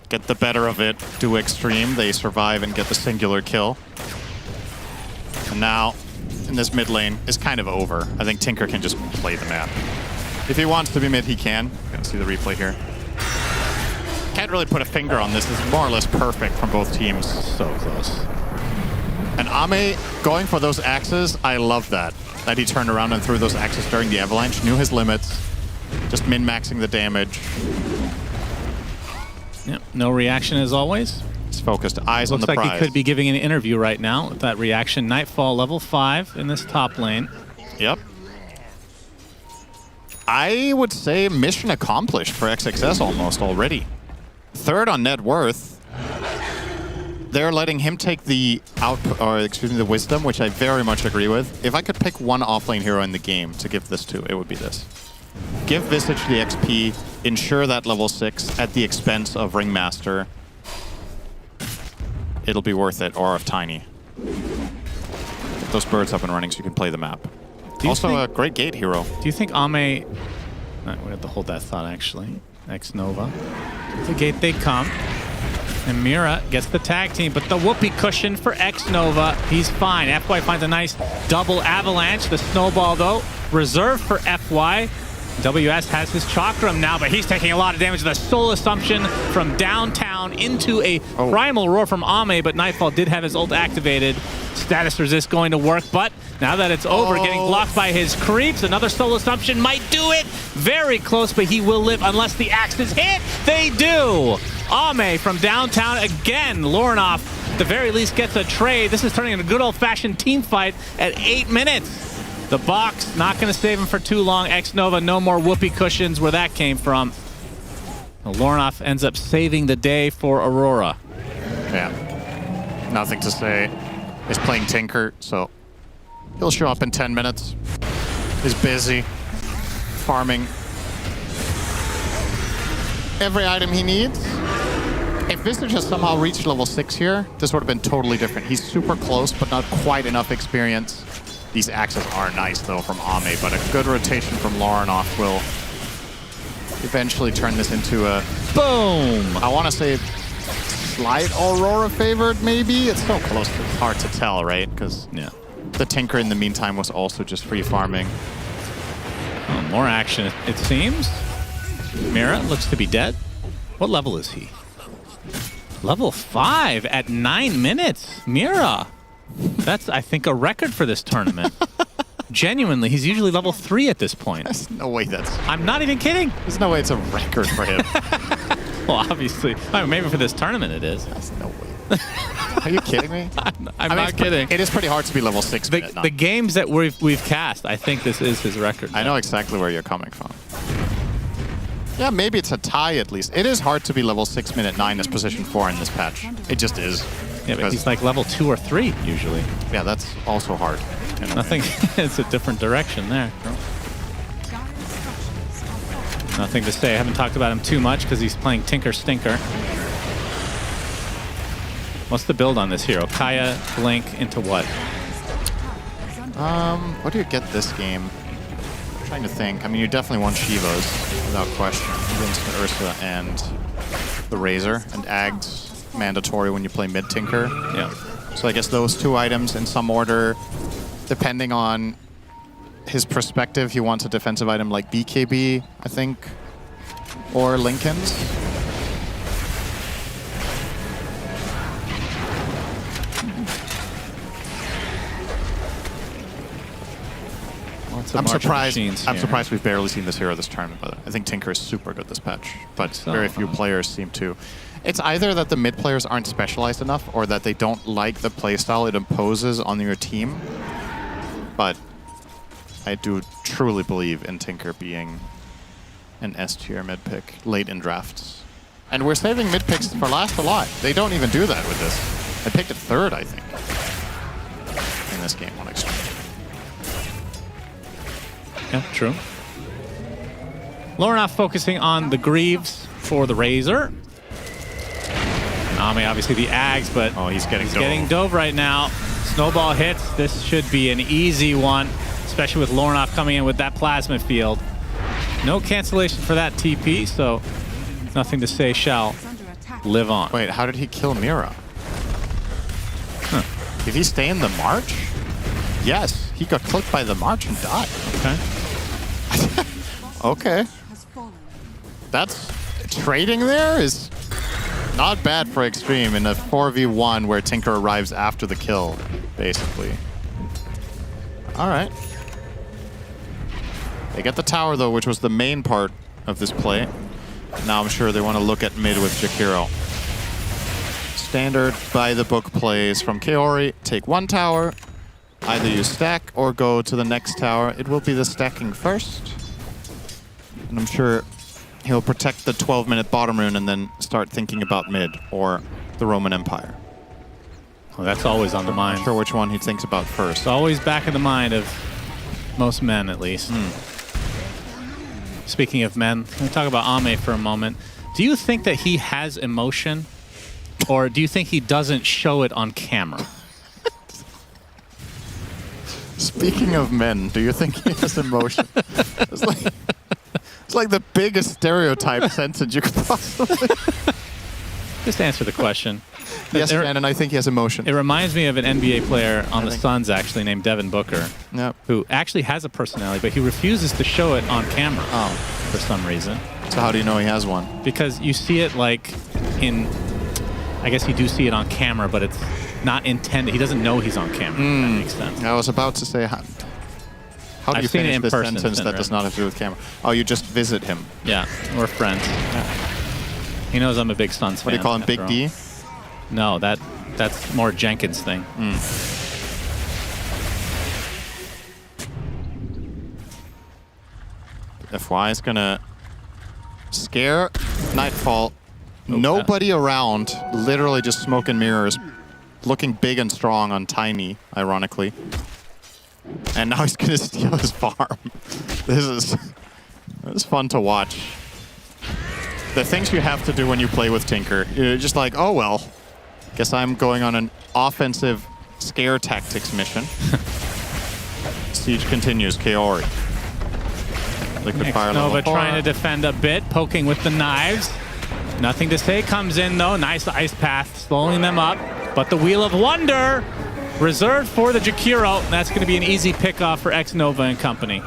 Get the better of it, do Xtreme. They survive and get the singular kill. And now, in this mid lane, is kind of over. I think Tinker can just play the map. If he wants to be mid, he can. Gonna see the replay here. Can't really put a finger on this. This is more or less perfect from both teams. So close. And Ame going for those axes, I love that. That he turned around and threw those axes during the avalanche, knew his limits, just min-maxing the damage. Yep, no reaction as always. He's focused, eyes on the prize. Looks like he could be giving an interview right now with that reaction. Nightfall level 5 in this top lane. Yep. I would say mission accomplished for XXS almost already. Third on net worth. They're letting him take the the wisdom, which I very much agree with. If I could pick one offlane hero in the game to give this to, it would be this. Give Visage the XP, ensure that level 6 at the expense of Ringmaster. It'll be worth it, or of Tiny. Get those birds up and running so you can play the map. Also a great gate hero. Do you think Ame... we have to hold that thought, actually. Xnova. To the gate they come. And Mira gets the tag team, but the whoopee cushion for Xnova. He's fine. FY finds a nice double avalanche. The snowball, though, reserved for FY. WS has his Chakram now, but he's taking a lot of damage. The Soul Assumption from downtown into a Primal Roar from Ame, but Nightfall did have his ult activated. Status Resist going to work, but now that it's over, getting blocked by his creeps, another Soul Assumption might do it. Very close, but he will live unless the axes hit. They do! Ame from downtown again. Lornoff, at the very least, gets a trade. This is turning into a good old-fashioned team fight at 8 minutes. The box not going to save him for too long. Xnova, no more whoopee cushions where that came from. Lornoff ends up saving the day for Aurora. Yeah. Nothing to say. He's playing Tinker, so he'll show up in 10 minutes. He's busy farming every item he needs. If Visage has somehow reached level 6 here, this would have been totally different. He's super close, but not quite enough experience. These axes are nice, though, from Ame, but a good rotation from Lornoff will eventually turn this into a... Boom! I want to say slight Aurora favored, maybe? It's so close, it's hard to tell, right? Because the Tinker, in the meantime, was also just free farming. Oh, more action, it seems. Mira looks to be dead. What level is he? Level 5 at 9 minutes. Mira. That's, I think, a record for this tournament. Genuinely, he's usually level 3 at this point. There's no way that's... I'm not even kidding. There's no way it's a record for him. Well, obviously. I mean, maybe for this tournament it is. There's no way. Are you kidding me? I'm not kidding. It is pretty hard to be level 6. The games that we've cast, I think this is his record. I know exactly where you're coming from. Yeah, maybe it's a tie at least. It is hard to be level 6 minute 9 as position 4 in this patch. It just is. Yeah, but he's like level 2 or 3 usually. Yeah, that's also hard. Nothing. It's a different direction there. Nothing to say. I haven't talked about him too much because he's playing Tinker Stinker. What's the build on this hero? Kaya, Blink into what? What do you get this game? I'm trying to think. I mean, you definitely want Shivas without question. Against Ursa and the Razor, and Ag's mandatory when you play mid Tinker. Yeah. So I guess those 2 items in some order, depending on his perspective. He wants a defensive item like BKB, I think, or Lincoln's. I'm surprised. I'm surprised we've barely seen this hero this tournament. But I think Tinker is super good this patch, but very few players seem to. It's either that the mid players aren't specialized enough, or that they don't like the playstyle it imposes on your team. But I do truly believe in Tinker being an S tier mid pick late in drafts. And we're saving mid picks for last a lot. They don't even do that with this. I picked it third, I think, in this game on Xtreme. Yeah, true. Lornoff focusing on the Greaves for the Razor. Nami obviously the Ags, but he's getting dove right now. Snowball hits. This should be an easy one, especially with Lornoff coming in with that plasma field. No cancellation for that TP, so nothing to say shall live on. Wait, how did he kill Mira? Huh. Did he stay in the March? Yes, he got clipped by the March and died. Okay. Okay. That's trading there is not bad for Xtreme in a 4v1 where Tinker arrives after the kill, basically. All right. They get the tower though, which was the main part of this play. Now I'm sure they want to look at mid with Jakiro. Standard by the book plays from Kaori. Take one tower, either you stack or go to the next tower. It will be the stacking first. And I'm sure he'll protect the 12-minute bottom rune and then start thinking about mid or the Roman Empire. Well, that's always on the mind. Not sure which one he thinks about first. It's always back in the mind of most men, at least. Speaking of men, let me talk about Ame for a moment. Do you think that he has emotion, or do you think he doesn't show it on camera? Speaking of men, do you think he has emotion? It's like the biggest stereotype sentence you could possibly... Just answer the question. Yes, and I think he has emotion. It reminds me of an NBA player on the Suns, actually, named Devin Booker, who actually has a personality, but he refuses to show it on camera for some reason. So how do you know he has one? Because you see it like in... I guess you do see it on camera, but it's not intended. He doesn't know he's on camera, if that makes sense. I was about to say, how do you finish this sentence that does not have to do with camera? Oh, you just visit him. Yeah, we're friends. Yeah. He knows I'm a big Suns fan. What do you call him, Big D? No, that's more Jenkins thing. FY is gonna scare Nightfall. Nobody around, literally just smoke and mirrors, looking big and strong on Tiny, ironically. And now he's gonna steal his farm. This is fun to watch. The things you have to do when you play with Tinker, you're just like, oh well, guess I'm going on an offensive scare tactics mission. Siege continues, Kaori. Liquid fire level Nova 4. trying to defend a bit, poking with the knives. Nothing to say comes in though. Nice ice path, slowing them up. But the Wheel of Wonder reserved for the Jakiro. That's going to be an easy pickoff for X-Nova and company.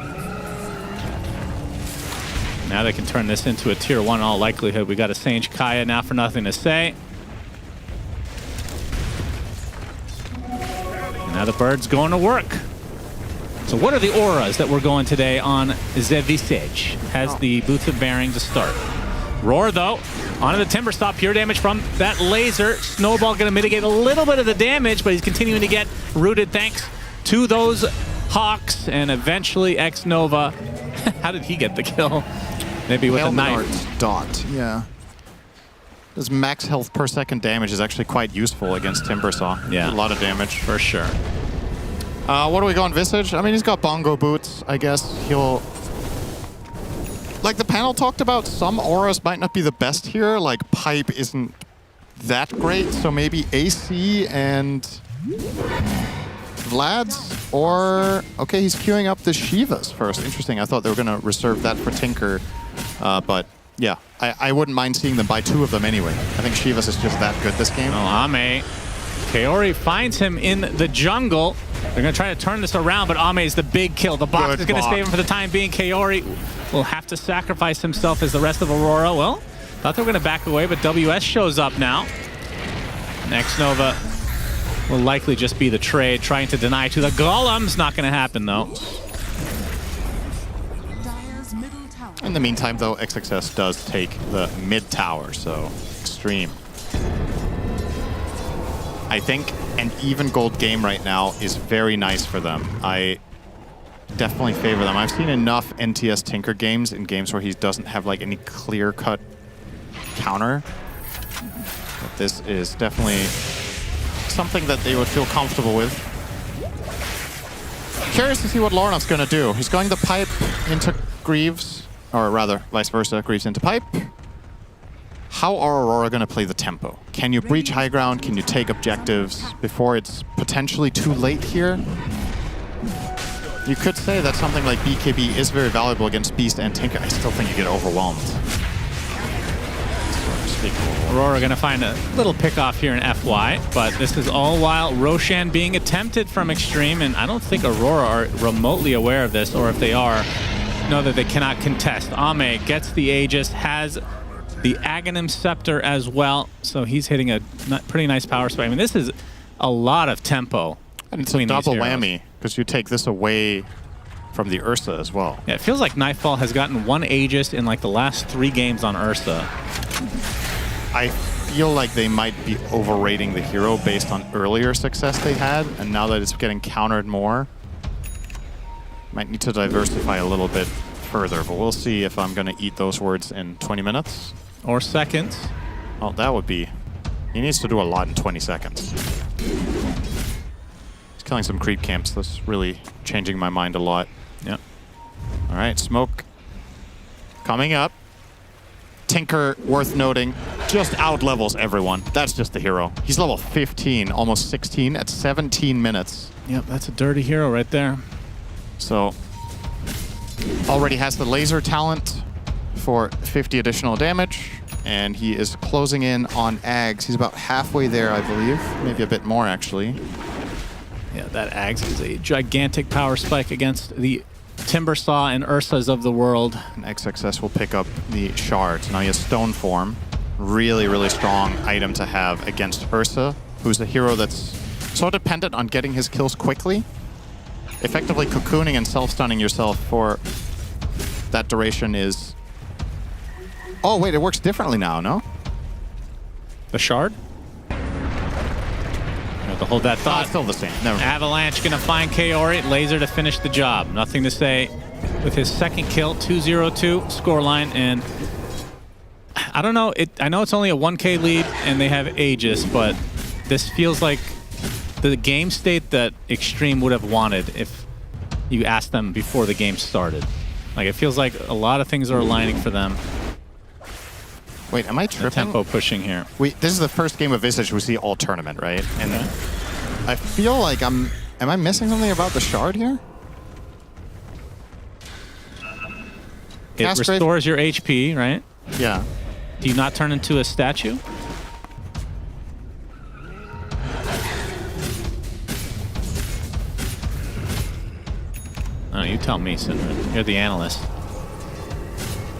Now they can turn this into a tier 1 in all likelihood. We got a Sage Kaya now for nothing to say. And now the bird's going to work. So what are the auras that we're going today on Zevisage? Has the Boots of Bearing to start. Roar though, onto the Timber Stop, pure damage from that laser. Snowball gonna mitigate a little bit of the damage, but he's continuing to get rooted thanks to those Hawks, and eventually X-Nova. How did he get the kill? Maybe with a knife. Dot, yeah. This max health per second damage is actually quite useful against Timbersaw. Yeah. A lot of damage. For sure. What do we go on Visage? I mean, he's got bongo boots. I guess he'll... Like the panel talked about, some auras might not be the best here. Like Pipe isn't that great, so maybe AC and Vlad's, or... Okay, he's queuing up the Shivas first. Interesting. I thought they were going to reserve that for Tinker, but yeah, I wouldn't mind seeing them buy 2 of them anyway. I think Shivas is just that good this game. Oh, Ame. Kaori finds him in the jungle. They're going to try to turn this around, but Ame is the big kill. The box is going to save him for the time being. Kaori will have to sacrifice himself as the rest of Aurora. Well, thought they were going to back away, but WS shows up now. Next Nova will likely just be the trade, trying to deny to the Golems. Not going to happen, though. In the meantime, though, XXS does take the mid tower, so Xtreme. I think an even gold game right now is very nice for them. I definitely favor them. I've seen enough NTS Tinker games in games where he doesn't have like any clear-cut counter. But this is definitely something that they would feel comfortable with. Curious to see what Lorna's going to do. He's going the pipe into Greaves, or rather, vice versa, Greaves into pipe. How are Aurora going to play the tempo? Can you breach high ground? Can you take objectives before it's potentially too late here? You could say that something like BKB is very valuable against Beast and Tinker. I still think you get overwhelmed. Aurora going to find a little pick-off here in FY, but this is all while Roshan being attempted from Xtreme, and I don't think Aurora are remotely aware of this, or if they are, know that they cannot contest. Ame gets the Aegis, has the Aghanim Scepter as well, so he's hitting a pretty nice power spike. I mean, this is a lot of tempo. And it's a double whammy, because you take this away from the Ursa as well. Yeah, it feels like Nightfall has gotten one Aegis in like the last 3 games on Ursa. I feel like they might be overrating the hero based on earlier success they had, and now that it's getting countered more, might need to diversify a little bit further, but we'll see if I'm going to eat those words in 20 minutes. Or seconds. Well, that would be... He needs to do a lot in 20 seconds. He's killing some creep camps. That's really changing my mind a lot. Yeah. All right, Smoke coming up. Tinker, worth noting, just out-levels everyone. That's just the hero. He's level 15, almost 16 at 17 minutes. Yep, that's a dirty hero right there. So, already has the laser talent for 50 additional damage, and he is closing in on Ags. He's about halfway there, I believe. Maybe a bit more, actually. Yeah, that Ags is a gigantic power spike against the Timbersaw and Ursas of the world. And XXS will pick up the shards. Now he has Stone Form. Really, really strong item to have against Ursa, who's a hero that's so dependent on getting his kills quickly. Effectively cocooning and self-stunning yourself for that duration is... Oh, wait, it works differently now, no? The shard? You have to hold that thought. It's still the same. Never mind. Avalanche gonna find Kaori. Laser to finish the job. Nothing to say with his second kill. 2-0-2 scoreline, and I don't know. I know it's only a 1K lead, and they have Aegis, but this feels like the game state that Xtreme would have wanted if you asked them before the game started. Like, it feels like a lot of things are aligning for them. Wait, am I tripping? The tempo pushing here. This is the first game of Visage we see all tournament, right? And I feel like am I missing something about the shard here? It restores your HP, right? Yeah. Do you not turn into a statue? Oh, you tell me, Cinder. You're the analyst.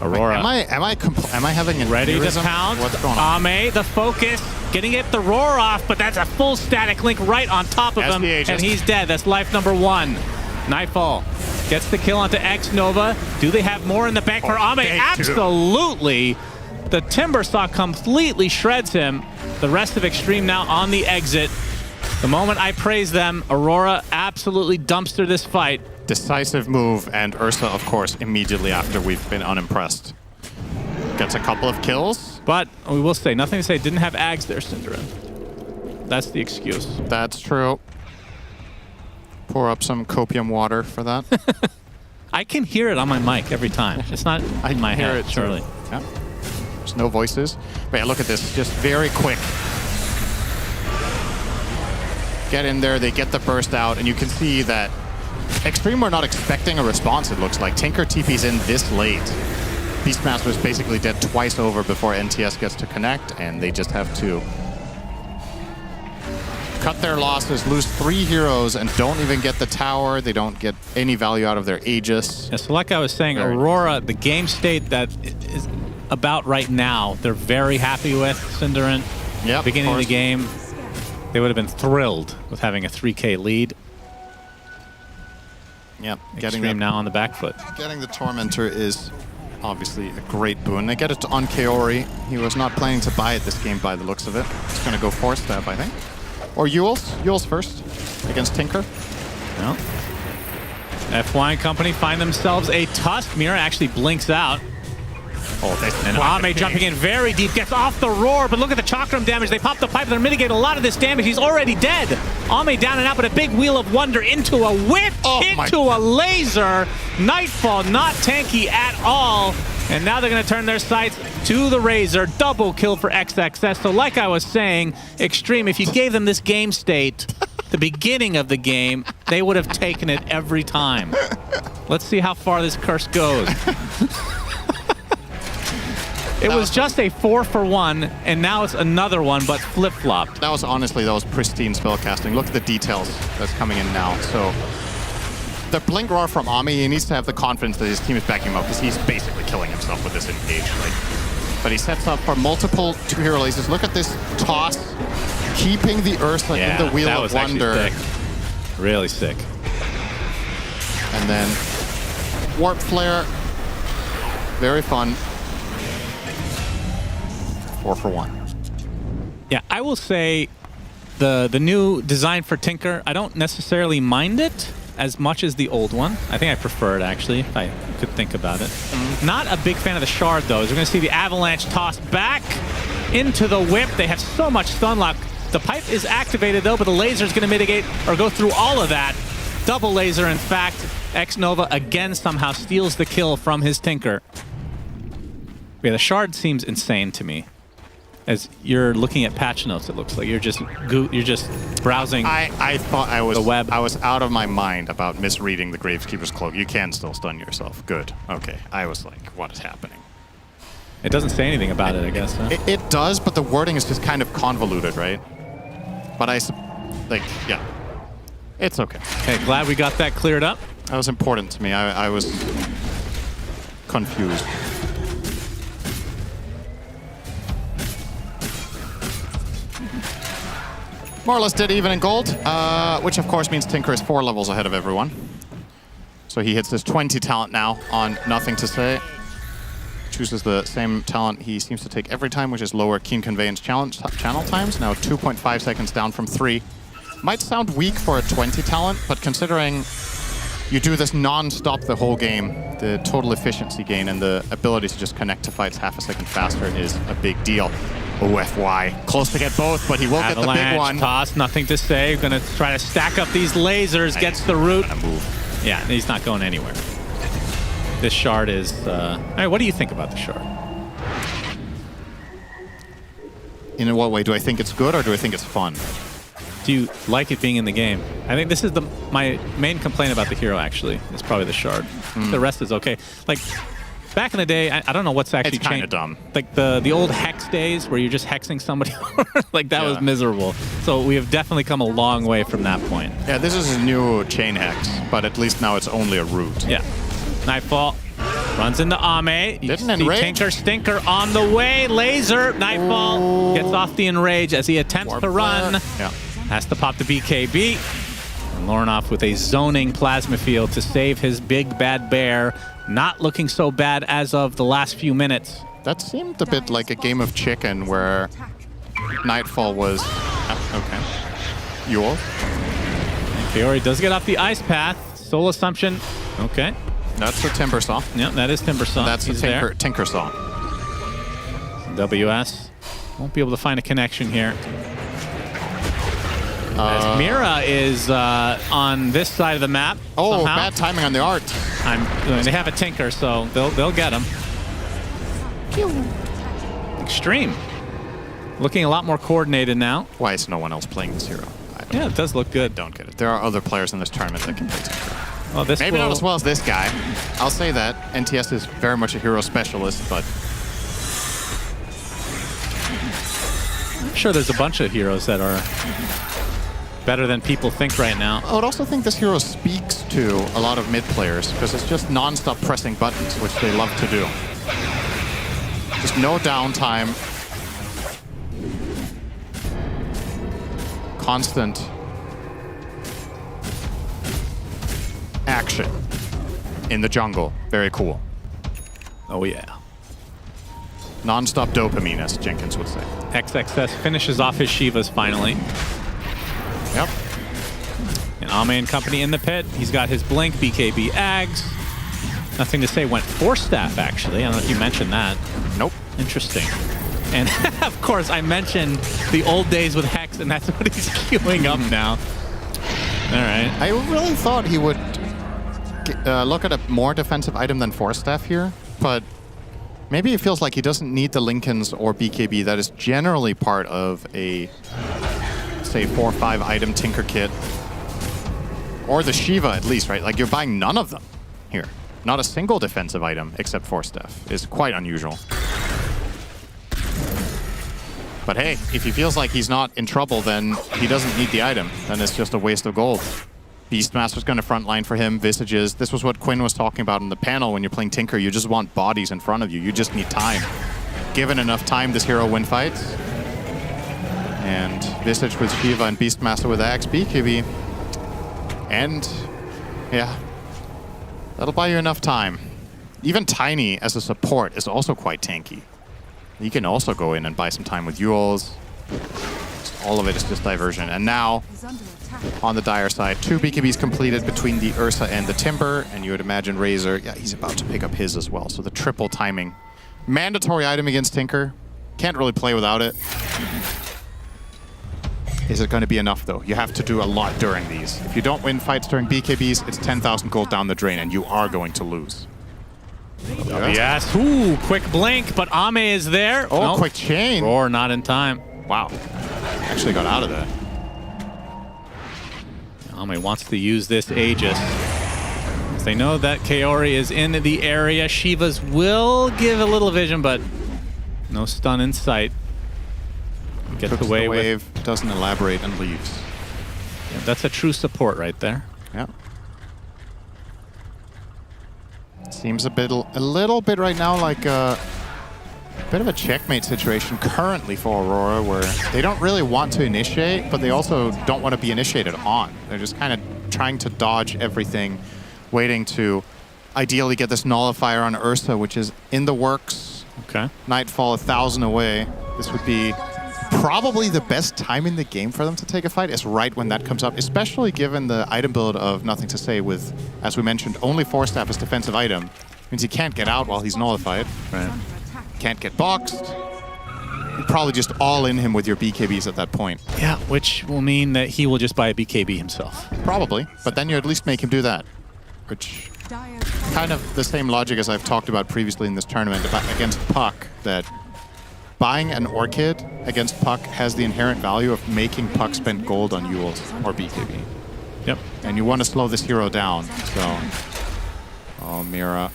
Aurora. Wait, am I having a ready to pound? What's going on? Ame, the focus, getting it the roar off, but that's a full static link right on top of him, and he's dead. That's life number 1. Nightfall gets the kill onto X Nova. Do they have more in the bank for Ame? Absolutely. The Timbersaw completely shreds him. The rest of Xtreme now on the exit. The moment I praise them, Aurora absolutely dumpster this fight. Decisive move, and Ursa, of course, immediately after we've been unimpressed. Gets a couple of kills. But we will say, nothing to say, didn't have Ags there, Syndra. That's the excuse. That's true. Pour up some copium water for that. I can hear it on my mic every time. It's not in my head, surely. Yeah. There's no voices. But yeah, look at this. Just very quick. Get in there, they get the burst out, and you can see that Xtreme were not expecting a response, it looks like. Tinker TP's in this late. Beastmaster's basically dead twice over before NTS gets to connect, and they just have to cut their losses, lose 3 heroes, and don't even get the tower. They don't get any value out of their Aegis. Yeah, so like I was saying, Aurora, the game state that is about right now, they're very happy with Cinderin. Yep, beginning of the game, they would have been thrilled with having a 3K lead. Yep, Xtreme now on the back foot. Getting the Tormentor is obviously a great boon. They get it on Kaori. He was not planning to buy it this game by the looks of it. He's going to go Force Stab, I think. Or Yules. Yules first against Tinker. Well, FY and company find themselves a Tusk. Mira actually blinks out. And Ame jumping in very deep, gets off the roar, but look at the chakram damage. They pop the pipe, they're mitigating a lot of this damage. He's already dead. Ame down and out, but a big wheel of wonder into a whip, into a laser. Nightfall, not tanky at all. And now they're going to turn their sights to the Razor. Double kill for XXS. So like I was saying, Xtreme, if you gave them this game state, the beginning of the game, they would have taken it every time. Let's see how far this curse goes. It was just a 4-for-1, and now it's another one, but flip-flopped. That was pristine spellcasting. Look at the details that's coming in now. So the Blink Roar from Ami, he needs to have the confidence that his team is backing him up because he's basically killing himself with this engage. But he sets up for multiple 2-hero lasers. Look at this toss, keeping the Ursa in the Wheel of Wonder. Sick. Really sick. And then Warp Flare, very fun. 4-for-1. Yeah, I will say the new design for Tinker, I don't necessarily mind it as much as the old one. I think I prefer it, actually, if I could think about it. Not a big fan of the Shard, though. As we're going to see the Avalanche toss back into the whip. They have so much stun lock. The pipe is activated, though, but the laser is going to mitigate or go through all of that. Double laser, in fact. X-Nova again somehow steals the kill from his Tinker. Yeah, the Shard seems insane to me. As you're looking at patch notes, it looks like you're just browsing. I thought I was the web. I was out of my mind about misreading the Gravekeeper's Cloak. You can still stun yourself. Good. Okay. I was like, what is happening? It doesn't say anything about it, I guess. Huh? It does, but the wording is just kind of convoluted, right? But yeah, it's okay. Okay, glad we got that cleared up. That was important to me. I was confused. More or less dead even in gold, which of course means Tinker is 4 levels ahead of everyone. So he hits his 20 talent now on Nothing to Say. Chooses the same talent he seems to take every time, which is lower Keen Conveyance channel times. Now 2.5 seconds down from 3. Might sound weak for a 20 talent, but considering you do this non-stop the whole game, the total efficiency gain and the ability to just connect to fights half a second faster is a big deal. Oh, FY. Close to get both, but he will get the big one. Toss, Nothing to Say. Gonna try to stack up these lasers. Gets the root. Yeah, he's not going anywhere. This Shard is... all right, what do you think about the Shard? In what way? Do I think it's good or do I think it's fun? Do you like it being in the game? I think this is my main complaint about the hero, actually. It's probably the Shard. The rest is okay. Like, back in the day, I don't know what's actually changed. It's kind of dumb. Like the old hex days where you're just hexing somebody, like that was miserable. So we have definitely come a long way from that point. Yeah, this is a new chain hex, but at least now it's only a root. Yeah. Nightfall runs into Ame. You Didn't see enrage. Tinker Stinker on the way. Laser. Nightfall gets off the enrage as he attempts to run. Yeah. Has to pop the BKB. And Lornoff with a zoning plasma field to save his big bad bear. Not looking so bad as of the last few minutes. That seemed a bit like a game of chicken where Nightfall was... okay. Yule. Fiore does get off the ice path. Soul Assumption. Okay. That's the Timber Saw. Yeah, that is Timber Saw. That's the Tinker Saw. WS. Won't be able to find a connection here. As Mira is on this side of the map. Oh, somehow. Bad timing on the art. They have a Tinker, so they'll get him. Xtreme. Looking a lot more coordinated now. Why is no one else playing this hero? Yeah, it does look good. I don't get it. There are other players in this tournament that can play Tinker. Well, Maybe not as well as this guy. I'll say that. NTS is very much a hero specialist, but... I'm sure there's a bunch of heroes that are better than people think right now. I would also think this hero speaks to a lot of mid players because it's just non-stop pressing buttons, which they love to do. Just no downtime. Constant action in the jungle. Very cool. Oh, yeah. Non-stop dopamine, as Jenkins would say. XXS finishes off his Shivas finally. Yep. And Ame and company in the pit. He's got his Blink, BKB Ags. Nothing to say went 4-staff, actually. I don't know if you mentioned that. Nope. Interesting. And of course, I mentioned the old days with Hex, and that's what he's queuing up now. All right. I really thought he would look at a more defensive item than 4-staff here, but maybe it feels like he doesn't need the Lincolns or BKB that is generally part of a, say, 4 or 5 item Tinker kit. Or the Shiva, at least, right? Like, you're buying none of them here. Not a single defensive item except 4-staff is quite unusual. But hey, if he feels like he's not in trouble, then he doesn't need the item. Then it's just a waste of gold. Beastmaster's going to frontline for him. Visages. This was what Quinn was talking about in the panel. When you're playing Tinker, you just want bodies in front of you. You just need time. Given enough time, this hero win fights. And Visage with Shiva and Beastmaster with Axe, BKB. And yeah, that'll buy you enough time. Even Tiny as a support is also quite tanky. You can also go in and buy some time with Yules. All of it is just diversion. And now, on the Dire side, 2 BKBs completed between the Ursa and the Timber. And you would imagine Razor, yeah, he's about to pick up his as well. So the triple timing. Mandatory item against Tinker. Can't really play without it. Is it going to be enough, though? You have to do a lot during these. If you don't win fights during BKBs, it's 10,000 gold down the drain, and you are going to lose. Yes. Ooh, quick blink, but Ame is there. Oh, nope. Quick chain. Roar not in time. Wow. Actually got out of that. Ame wants to use this Aegis. They know that Kaori is in the area. Shivas will give a little vision, but no stun in sight. Gets away the wave, doesn't elaborate, and leaves. Yeah, that's a true support right there. Yeah. Seems a little bit right now like a bit of a checkmate situation currently for Aurora, where they don't really want to initiate, but they also don't want to be initiated on. They're just kind of trying to dodge everything, waiting to ideally get this nullifier on Ursa, which is in the works. Okay. Nightfall 1,000 away. This would be probably the best time in the game for them to take a fight is right when that comes up, especially given the item build of Nothing to Say with, as we mentioned, only 4-staff as defensive item. Means he can't get out while he's nullified. Right. Can't get boxed. You're probably just all in him with your BKBs at that point. Yeah, which will mean that he will just buy a BKB himself. Probably, but then you at least make him do that. Which, kind of the same logic as I've talked about previously in this tournament about against Puck, that buying an Orchid against Puck has the inherent value of making Puck spend gold on Yules or BKB. Yep. And you want to slow this hero down, so... Oh, Mira.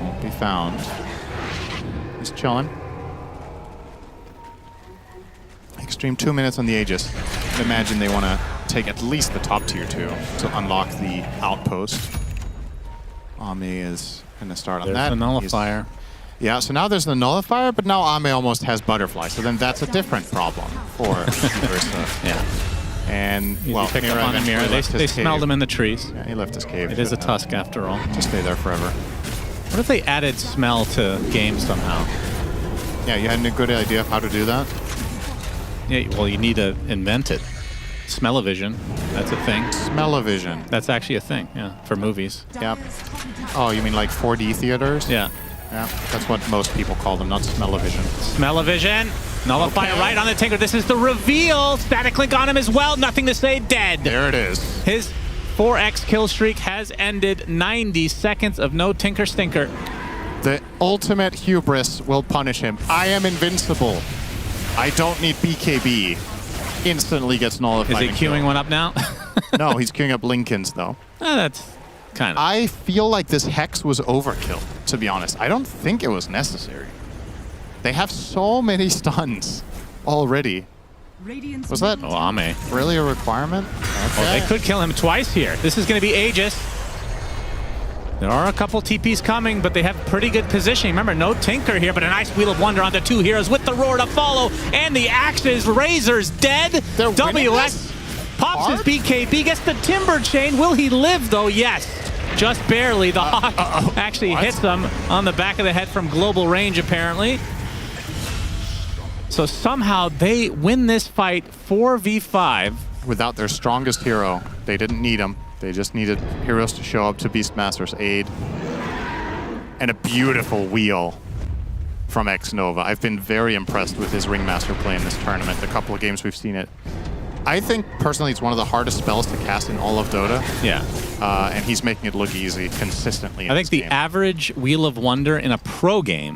Won't be found. He's chilling. Xtreme 2 minutes on the Aegis. I'd imagine they want to take at least the top tier 2 to unlock the outpost. Ame is going to start on that. There's the nullifier. Yeah, so now there's the nullifier, but now Ame almost has butterfly, so then that's a different problem for Ursa. Yeah. And, well, pick up on Mira. They smelled him in the trees. Yeah, he left his cave. It is a tusk after all. To stay there forever. What if they added smell to games somehow? Yeah, you had a good idea of how to do that? Yeah, well, you need to invent it. Smell-o-vision, that's a thing. Smell-o-vision. That's actually a thing, yeah, for movies. Yep. Oh, you mean like 4D theaters? Yeah. Yeah, that's what most people call them, not smell-o-vision. Smell-o-vision. Nullifier right on the Tinker. This is the reveal. Static link on him as well. Nothing to say. Dead. There it is. His 4x kill streak has ended. 90 seconds of no Tinker Stinker. The ultimate hubris will punish him. I am invincible. I don't need BKB. Instantly gets nullified. Is he queuing one up now? No, he's queuing up Lincolns, though. That's kind of... I feel like this Hex was overkill, to be honest. I don't think it was necessary. They have so many stuns already. Was that Ame really a requirement? Okay. Well, they could kill him twice here. This is going to be Aegis. There are a couple TPs coming, but they have pretty good positioning. Remember, no Tinker here, but a nice Wheel of Wonder on the 2 heroes with the Roar to follow. And the axes. Razor's dead. WX pops his BKB, gets the Timber Chain. Will he live, though? Yes. Just barely. The Hawk actually hits him on the back of the head from global range, apparently. So somehow they win this fight 4v5. Without their strongest hero. They didn't need him. They just needed heroes to show up to Beastmaster's aid. And a beautiful wheel from X-Nova. I've been very impressed with his Ringmaster play in this tournament. The couple of games we've seen it. I think, personally, it's one of the hardest spells to cast in all of Dota. Yeah. And he's making it look easy consistently in I think this the game. average Wheel of Wonder in a pro game